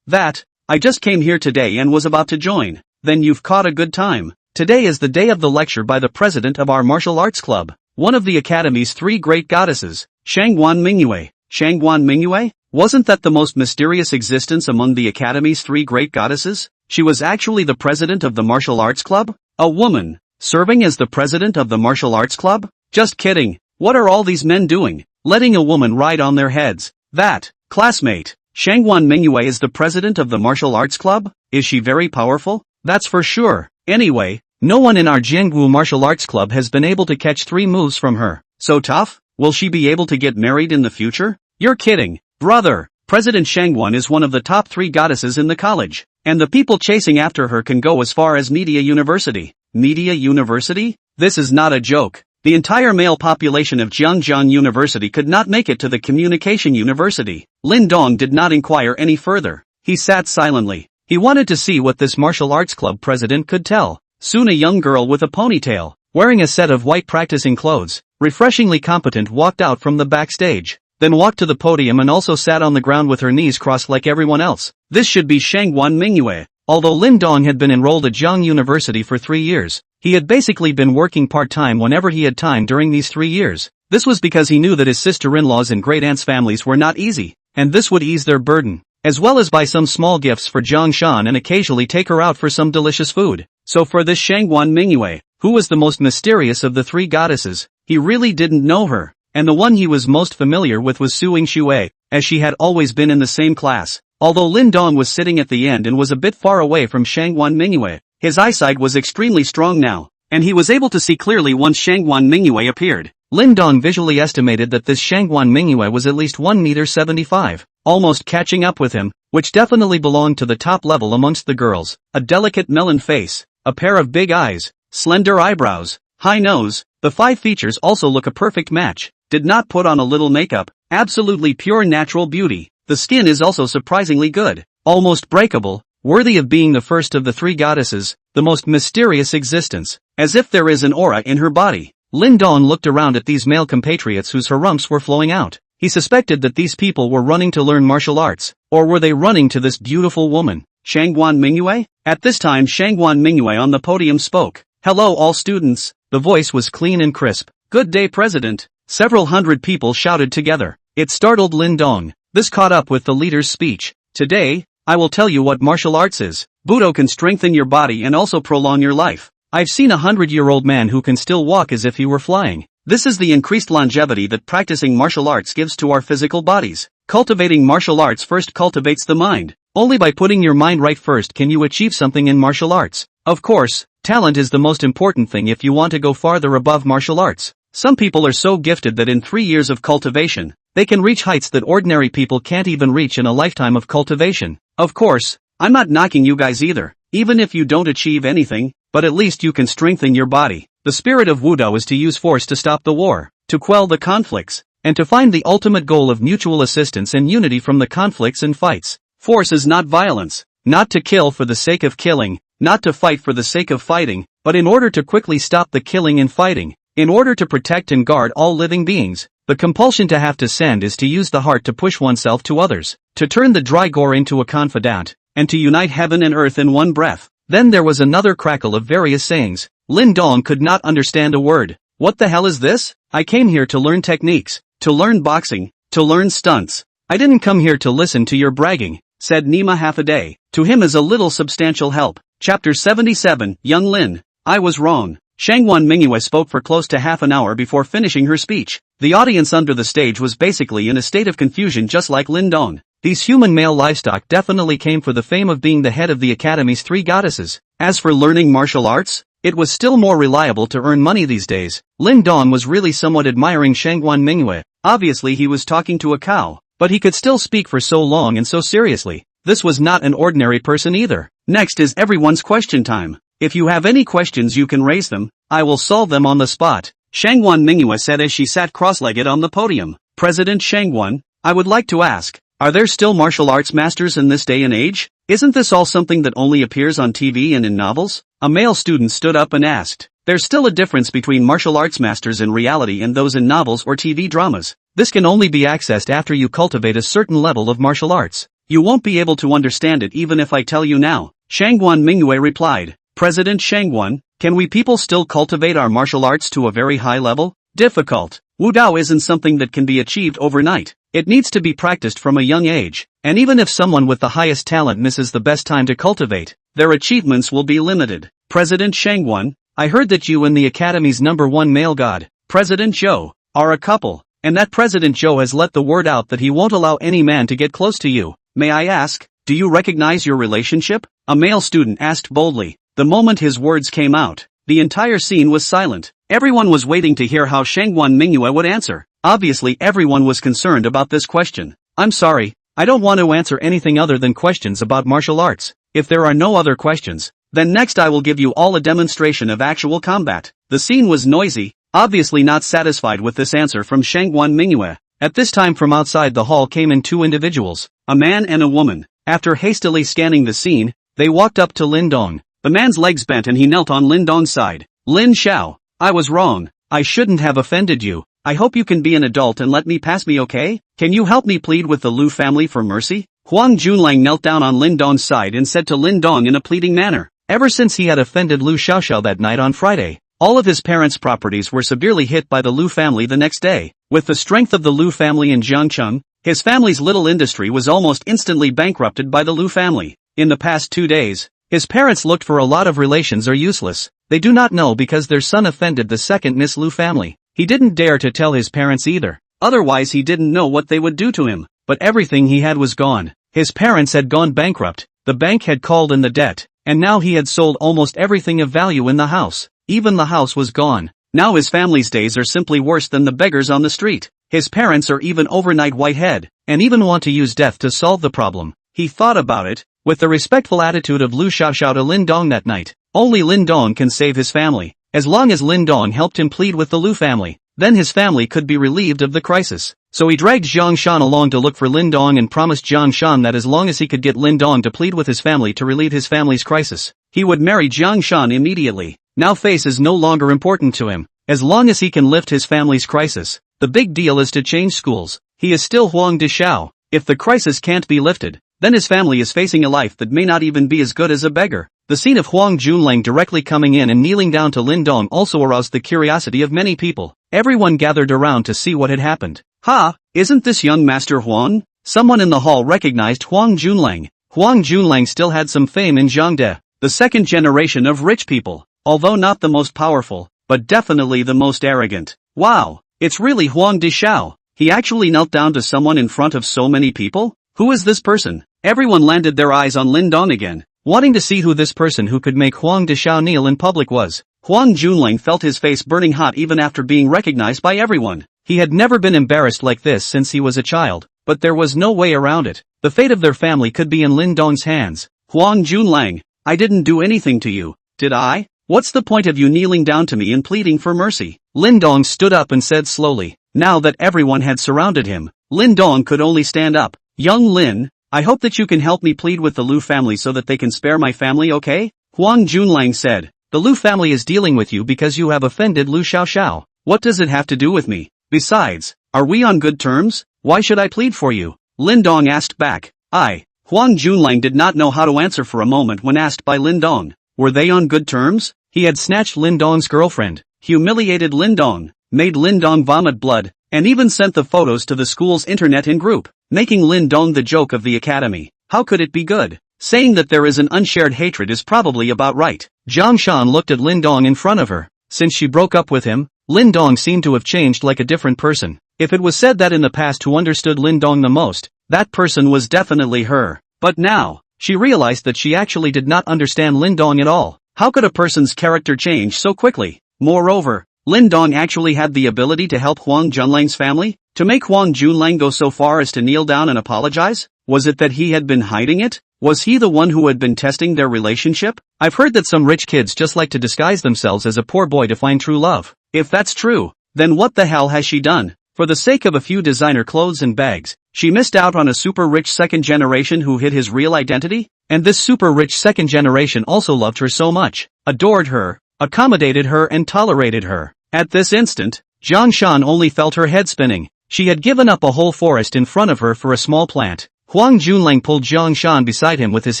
[SPEAKER 1] That. I just came here today and was about to join." "Then you've caught a good time. Today is the day of the lecture by the president of our martial arts club, one of the academy's 3 great goddesses, Shangguan Mingyue." "Shangguan Mingyue? Wasn't that the most mysterious existence among the Academy's three great goddesses? She was actually the president of the martial arts club? A woman, serving as the president of the martial arts club? Just kidding. What are all these men doing? Letting a woman ride on their heads. That, classmate, Shangguan Mingyue is the president of the martial arts club? Is she very powerful? That's for sure. Anyway, no one in our Jiangwu martial arts club has been able to catch 3 moves from her. So tough? Will she be able to get married in the future? You're kidding. Brother, President Shangguan is one of the top 3 goddesses in the college. And the people chasing after her can go as far as Media University. Media University? This is not a joke. The entire male population of Jiangjiang University could not make it to the Communication University. Lin Dong did not inquire any further. He sat silently. He wanted to see what this martial arts club president could tell. Soon a young girl with a ponytail, wearing a set of white practicing clothes, refreshingly competent, walked out from the backstage, then walked to the podium and also sat on the ground with her knees crossed like everyone else. This should be Shangguan Mingyue. Although Lin Dong had been enrolled at Jiang University for 3 years, he had basically been working part-time whenever he had time during these 3 years. This was because he knew that his sister-in-laws and great-aunts' families were not easy, and this would ease their burden, as well as buy some small gifts for Jiang Shan and occasionally take her out for some delicious food. So for this Shangguan Mingyue, who was the most mysterious of the 3 goddesses, he really didn't know her, and the one he was most familiar with was Su Yingshui, as she had always been in the same class. Although Lin Dong was sitting at the end and was a bit far away from Shangguan Mingyue, his eyesight was extremely strong now, and he was able to see clearly once Shangguan Mingyue appeared. Lin Dong visually estimated that this Shangguan Mingyue was at least 1.75 meters, almost catching up with him, which definitely belonged to the top level amongst the girls. A delicate melon face, a pair of big eyes, slender eyebrows, high nose, the 5 features also look a perfect match. Did not put on a little makeup, absolutely pure natural beauty. The skin is also surprisingly good, almost breakable, worthy of being the first of the 3 goddesses, the most mysterious existence, as if there is an aura in her body. Lin Dong looked around at these male compatriots whose harumphs were flowing out. He suspected that these people were running to learn martial arts, or were they running to this beautiful woman, Shangguan Mingyue? At this time Shangguan Mingyue on the podium spoke. Hello all students. The voice was clean and crisp. Good day President. Several hundred people shouted together. It startled Lin Dong. This caught up with the leader's speech. Today, I will tell you what martial arts is. Budo can strengthen your body and also prolong your life. I've seen a 100-year-old man who can still walk as if he were flying. This is the increased longevity that practicing martial arts gives to our physical bodies. Cultivating martial arts first cultivates the mind. Only by putting your mind right first can you achieve something in martial arts. Of course, talent is the most important thing if you want to go farther above martial arts. Some people are so gifted that in 3 years of cultivation, they can reach heights that ordinary people can't even reach in a lifetime of cultivation. Of course, I'm not knocking you guys either, even if you don't achieve anything, but at least you can strengthen your body. The spirit of Wudao is to use force to stop the war, to quell the conflicts, and to find the ultimate goal of mutual assistance and unity from the conflicts and fights. Force is not violence, not to kill for the sake of killing, not to fight for the sake of fighting, but in order to quickly stop the killing and fighting, in order to protect and guard all living beings. The compulsion to have to send is to use the heart to push oneself to others, to turn the dry gore into a confidant, and to unite heaven and earth in one breath. Then there was another crackle of various sayings. Lin Dong could not understand a word. What the hell is this? I came here to learn techniques, to learn boxing, to learn stunts. I didn't come here to listen to your bragging, said Nima half a day. To him as a little substantial help. Chapter 77, Young Lin. I was wrong. Shangguan Mingyue spoke for close to half an hour before finishing her speech. The audience under the stage was basically in a state of confusion just like Lin Dong. These human male livestock definitely came for the fame of being the head of the Academy's 3 goddesses. As for learning martial arts, it was still more reliable to earn money these days. Lin Dong was really somewhat admiring Shangguan Mingyue. Obviously he was talking to a cow, but he could still speak for so long and so seriously. This was not an ordinary person either. Next is everyone's question time. If you have any questions you can raise them, I will solve them on the spot. Shangguan Mingyue said as she sat cross-legged on the podium. President Shangguan, I would like to ask, are there still martial arts masters in this day and age? Isn't this all something that only appears on TV and in novels? A male student stood up and asked. There's still a difference between martial arts masters in reality and those in novels or TV dramas. This can only be accessed after you cultivate a certain level of martial arts. You won't be able to understand it even if I tell you now. Shangguan Mingyue replied. President Shangguan, can we people still cultivate our martial arts to a very high level? Difficult. Wu Dao isn't something that can be achieved overnight. It needs to be practiced from a young age, and even if someone with the highest talent misses the best time to cultivate, their achievements will be limited. President Shangguan, I heard that you and the Academy's #1 male god, President Zhou, are a couple, and that President Zhou has let the word out that he won't allow any man to get close to you. May I ask, do you recognize your relationship? A male student asked boldly. The moment his words came out, the entire scene was silent. Everyone was waiting to hear how Shangguan Mingyue would answer. Obviously everyone was concerned about this question. I'm sorry, I don't want to answer anything other than questions about martial arts. If there are no other questions, then next I will give you all a demonstration of actual combat. The scene was noisy, obviously not satisfied with this answer from Shangguan Mingyue. At this time from outside the hall came in two individuals, a man and a woman. After hastily scanning the scene, they walked up to Lin Dong. The man's legs bent and he knelt on Lin Dong's side. Lin Xiao, I was wrong. I shouldn't have offended you. I hope you can be an adult and let me pass me, okay? Can you help me plead with the Lu family for mercy? Huang Junlang knelt down on Lin Dong's side and said to Lin Dong in a pleading manner. Ever since he had offended Lu Xiaoxiao that night on Friday, all of his parents' properties were severely hit by the Lu family the next day. With the strength of the Lu family in Jiangcheng, his family's little industry was almost instantly bankrupted by the Lu family. In the past 2 days, his parents looked for a lot of relations are useless. They do not know because their son offended the second Miss Lu family. He didn't dare to tell his parents either. Otherwise he didn't know what they would do to him. But everything he had was gone. His parents had gone bankrupt, the bank had called in the debt, and now he had sold almost everything of value in the house. Even the house was gone. Now his family's days are simply worse than the beggars on the street. His parents are even overnight whitehead, and even want to use death to solve the problem. He thought about it, with the respectful attitude of Lu Xiaoxiao to Lin Dong that night. Only Lin Dong can save his family. As long as Lin Dong helped him plead with the Lu family, then his family could be relieved of the crisis. So he dragged Zhang Shan along to look for Lin Dong and promised Zhang Shan that as long as he could get Lin Dong to plead with his family to relieve his family's crisis, he would marry Zhang Shan immediately. Now face is no longer important to him. As long as he can lift his family's crisis, the big deal is to change schools. He is still Huang Dishao. If the crisis can't be lifted, then his family is facing a life that may not even be as good as a beggar. The scene of Huang Junlang directly coming in and kneeling down to Lin Dong also aroused the curiosity of many people. Everyone gathered around to see what had happened. Ha, isn't this young Master Huang? Someone in the hall recognized Huang Junlang. Huang Junlang still had some fame in Zhangde, the second generation of rich people, although not the most powerful, but definitely the most arrogant. Wow, it's really Huang Dishao. He actually knelt down to someone in front of so many people? Who is this person? Everyone landed their eyes on Lin Dong again, wanting to see who this person who could make Huang Dishao kneel in public was. Huang Junlang felt his face burning hot even after being recognized by everyone. He had never been embarrassed like this since he was a child, but there was no way around it. The fate of their family could be in Lin Dong's hands. Huang Junlang, I didn't do anything to you, did I? What's the point of you kneeling down to me and pleading for mercy? Lin Dong stood up and said slowly. Now that everyone had surrounded him, Lin Dong could only stand up. Young Lin, I hope that you can help me plead with the Lu family so that they can spare my family, okay? Huang Junlang said. The Lu family is dealing with you because you have offended Lu Xiaoxiao. What does it have to do with me? Besides, are we on good terms? Why should I plead for you? Lin Dong asked back. Huang Junlang did not know how to answer for a moment when asked by Lin Dong. Were they on good terms? He had snatched Lin Dong's girlfriend, humiliated Lin Dong, made Lin Dong vomit blood, and even sent the photos to the school's internet in group, making Lin Dong the joke of the academy. How could it be good? Saying that there is an unshared hatred is probably about right. Zhang Shan looked at Lin Dong in front of her. Since she broke up with him, Lin Dong seemed to have changed like a different person. If it was said that in the past who understood Lin Dong the most, that person was definitely her. But now, she realized that she actually did not understand Lin Dong at all. How could a person's character change so quickly? Moreover, Lin Dong actually had the ability to help Huang Junlang's family? To make Huang Junlang go so far as to kneel down and apologize? Was it that he had been hiding it? Was he the one who had been testing their relationship? I've heard that some rich kids just like to disguise themselves as a poor boy to find true love. If that's true, then what the hell has she done? For the sake of a few designer clothes and bags, she missed out on a super rich second generation who hid his real identity? And this super rich second generation also loved her so much, adored her, accommodated her and tolerated her. At this instant, Zhang Shan only felt her head spinning. She had given up a whole forest in front of her for a small plant. Huang Junlang pulled Zhang Shan beside him with his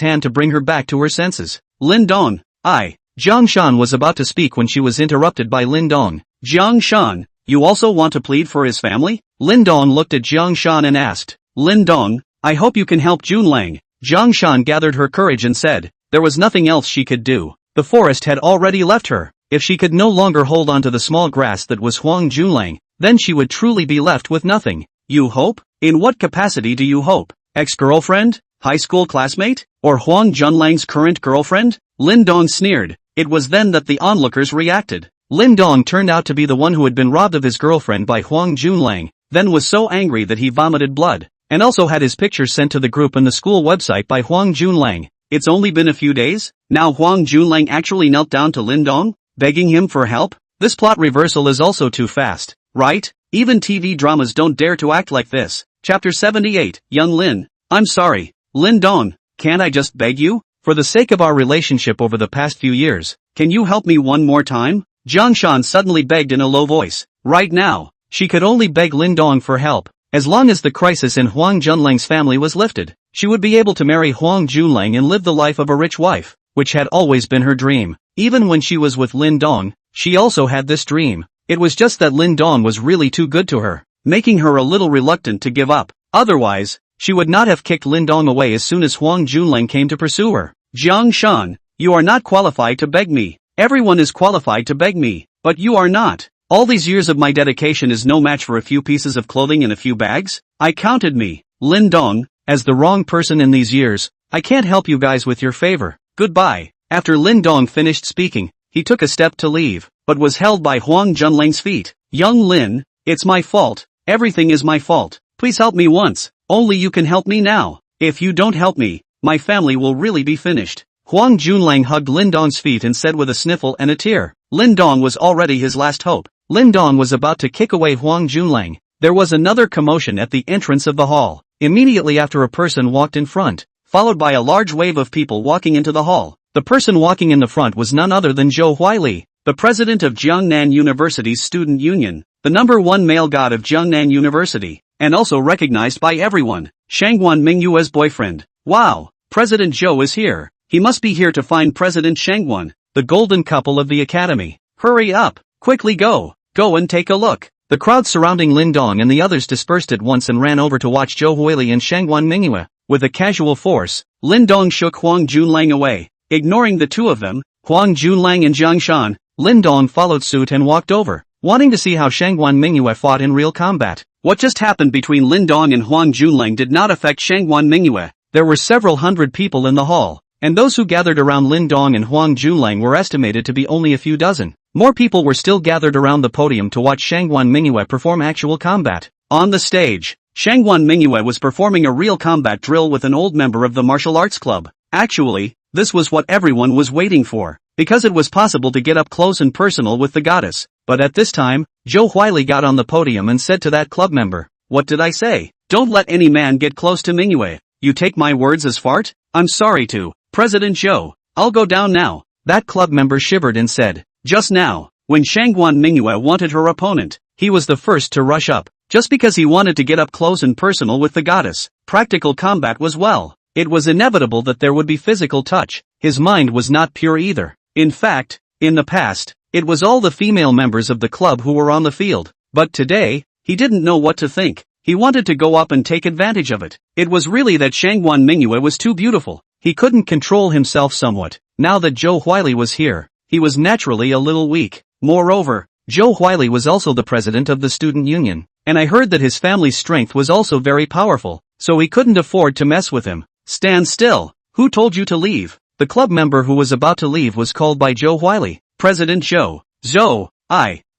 [SPEAKER 1] hand to bring her back to her senses. Lin Dong, Zhang Shan was about to speak when she was interrupted by Lin Dong. Zhang Shan, You also want to plead for his family? Lin Dong looked at Jiang Shan and asked, Lin Dong, I hope you can help Junlang. Jiang Shan gathered her courage and said, there was nothing else she could do. The forest had already left her. If she could no longer hold on to the small grass that was Huang Junlang, then she would truly be left with nothing. You hope? In what capacity do you hope? Ex-girlfriend? High school classmate? Or Huang Junlang's current girlfriend? Lin Dong sneered. It was then that the onlookers reacted. Lin Dong turned out to be the one who had been robbed of his girlfriend by Huang Junlang, then was so angry that he vomited blood, and also had his picture sent to the group and the school website by Huang Junlang. It's only been a few days? Now Huang Junlang actually knelt down to Lin Dong, begging him for help? This plot reversal is also too fast, right? Even TV dramas don't dare to act like this. Chapter 78, Young Lin. I'm sorry, Lin Dong, can't I just beg you? For the sake of our relationship over the past few years, can you help me one more time? Jiang Shan suddenly begged in a low voice. Right now, she could only beg Lin Dong for help. As long as the crisis in Huang Junlang's family was lifted, she would be able to marry Huang Junlang and live the life of a rich wife, which had always been her dream. Even when she was with Lin Dong, she also had this dream. It was just that Lin Dong was really too good to her, making her a little reluctant to give up. Otherwise, she would not have kicked Lin Dong away as soon as Huang Junlang came to pursue her. Jiang Shan, you are not qualified to beg me. Everyone is qualified to beg me, but you are not. All these years of my dedication is no match for a few pieces of clothing and a few bags? I counted me, Lin Dong, as the wrong person in these years. I can't help you guys with your favor. Goodbye. After Lin Dong finished speaking, he took a step to leave, but was held by Huang Junlang's feet. Young Lin, it's my fault. Everything is my fault. Please help me once. Only you can help me now. If you don't help me, my family will really be finished. Huang Junlang hugged Lin Dong's feet and said with a sniffle and a tear. Lin Dong was already his last hope. Lin Dong was about to kick away Huang Junlang. There was another commotion at the entrance of the hall. Immediately after a person walked in front, followed by a large wave of people walking into the hall. The person walking in the front was none other than Zhou Huili, the president of Jiangnan University's student union, the #1 male god of Jiangnan University, and also recognized by everyone, Shangguan Mingyue's boyfriend. Wow, President Zhou is here. He must be here to find President Shangguan, the golden couple of the academy. Hurry up, quickly go and take a look. The crowd surrounding Lin Dong and the others dispersed at once and ran over to watch Zhou Huili and Shangguan Mingyue. With a casual force, Lin Dong shook Huang Junlang away. Ignoring the two of them, Huang Junlang and Jiang Shan, Lin Dong followed suit and walked over, wanting to see how Shangguan Mingyue fought in real combat. What just happened between Lin Dong and Huang Junlang did not affect Shangguan Mingyue. There were several hundred people in the hall, and those who gathered around Lin Dong and Huang Junlang were estimated to be only a few dozen. More people were still gathered around the podium to watch Shangguan Mingyue perform actual combat. On the stage, Shangguan Mingyue was performing a real combat drill with an old member of the martial arts club. Actually, this was what everyone was waiting for, because it was possible to get up close and personal with the goddess. But at this time, Zhou Huili got on the podium and said to that club member, "What did I say? Don't let any man get close to Mingyue. You take my words as fart? I'm sorry to, President Zhou. I'll go down now." That club member shivered and said, "Just now, when Shangguan Mingyue wanted her opponent, he was the first to rush up, just because he wanted to get up close and personal with the goddess. Practical combat was well. It was inevitable that there would be physical touch. His mind was not pure either. In fact, in the past, it was all the female members of the club who were on the field. But today, he didn't know what to think. He wanted to go up and take advantage of it. It was really that Shangguan Mingyue was too beautiful. He couldn't control himself somewhat. Now that Zhou Huili was here, he was naturally a little weak. Moreover, Zhou Huili was also the president of the student union, and I heard that his family's strength was also very powerful, so he couldn't afford to mess with him. Stand still. Who told you to leave? The club member who was about to leave was called by Zhou Huili. President Zhou. Zhou,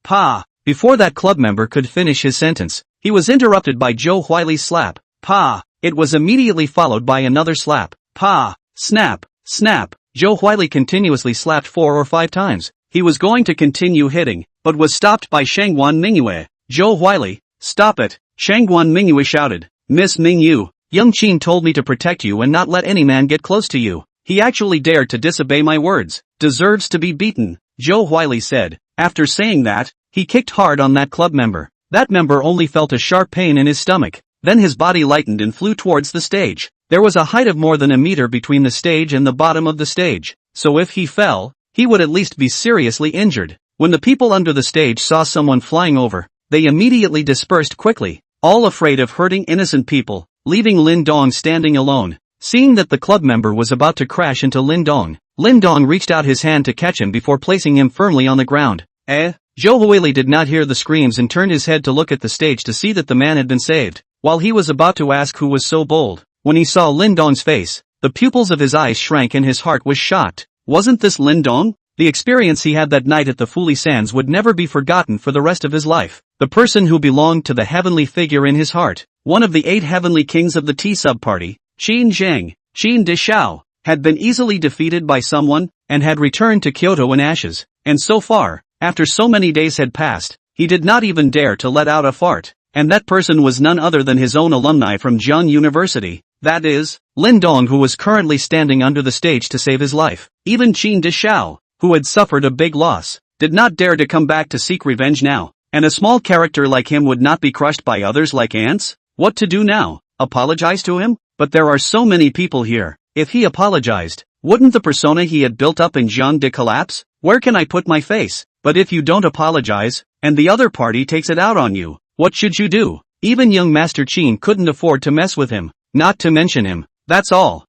[SPEAKER 1] Pa. Before that club member could finish his sentence, he was interrupted by Zhou Huili's slap. Pa. It was immediately followed by another slap. Pa. Snap. Zhou Huili continuously slapped 4 or 5 times. He was going to continue hitting, but was stopped by Shangguan Mingyue. Zhou Huili, stop it. Shangguan Mingyue shouted. Miss Mingyu, young Qin told me to protect you and not let any man get close to you. He actually dared to disobey my words. Deserves to be beaten, Zhou Huili said. After saying that, he kicked hard on that club member. That member only felt a sharp pain in his stomach. Then his body lightened and flew towards the stage. There was a height of more than a meter between the stage and the bottom of the stage, so if he fell, he would at least be seriously injured. When the people under the stage saw someone flying over, they immediately dispersed quickly, all afraid of hurting innocent people, leaving Lin Dong standing alone. Seeing that the club member was about to crash into Lin Dong reached out his hand to catch him before placing him firmly on the ground. Zhou Huili did not hear the screams and turned his head to look at the stage to see that the man had been saved. While he was about to ask who was so bold, when he saw Lin Dong's face, the pupils of his eyes shrank and his heart was shocked. Wasn't this Lin Dong? The experience he had that night at the Fuli Sands would never be forgotten for the rest of his life. The person who belonged to the heavenly figure in his heart, one of the 8 heavenly kings of the T-sub party, Qin Dishao, had been easily defeated by someone, and had returned to Kyoto in ashes. And so far, after so many days had passed, he did not even dare to let out a fart. And that person was none other than his own alumni from Zheng University. That is, Lin Dong, who was currently standing under the stage to save his life. Even Qin Dishao, who had suffered a big loss, did not dare to come back to seek revenge now. And a small character like him would not be crushed by others like ants? What to do now? Apologize to him? But there are so many people here. If he apologized, wouldn't the persona he had built up in Zhengde collapse? Where can I put my face? But if you don't apologize, and the other party takes it out on you, what should you do? Even young Master Qin couldn't afford to mess with him, not to mention him. That's all.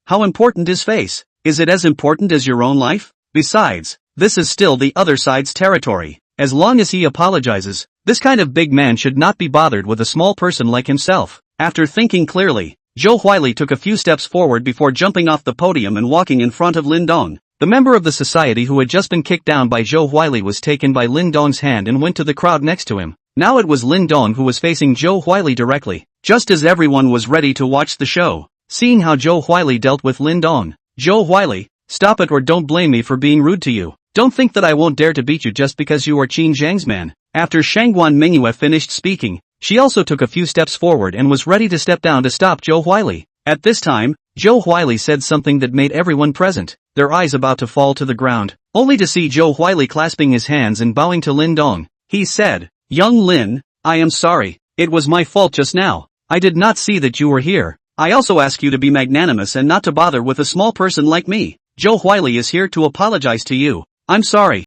[SPEAKER 1] How important is face? Is it as important as your own life? Besides, this is still the other side's territory. As long as he apologizes, this kind of big man should not be bothered with a small person like himself. After thinking clearly, Zhou Huili took a few steps forward before jumping off the podium and walking in front of Lin Dong. The member of the society who had just been kicked down by Zhou Huili was taken by Lin Dong's hand and went to the crowd next to him. Now it was Lin Dong who was facing Zhou Huili directly, just as everyone was ready to watch the show. Seeing how Zhou Huili dealt with Lin Dong, Zhou Huili, stop it or don't blame me for being rude to you. Don't think that I won't dare to beat you just because you are Qin Zhang's man. After Shangguan Mingyue finished speaking, she also took a few steps forward and was ready to step down to stop Zhou Huili. At this time, Zhou Huili said something that made everyone present, their eyes about to fall to the ground, only to see Zhou Huili clasping his hands and bowing to Lin Dong. He said, "Young Lin, I am sorry. It was my fault just now. I did not see that you were here. I also ask you to be magnanimous and not to bother with a small person like me. Zhou Huili is here to apologize to you. I'm sorry."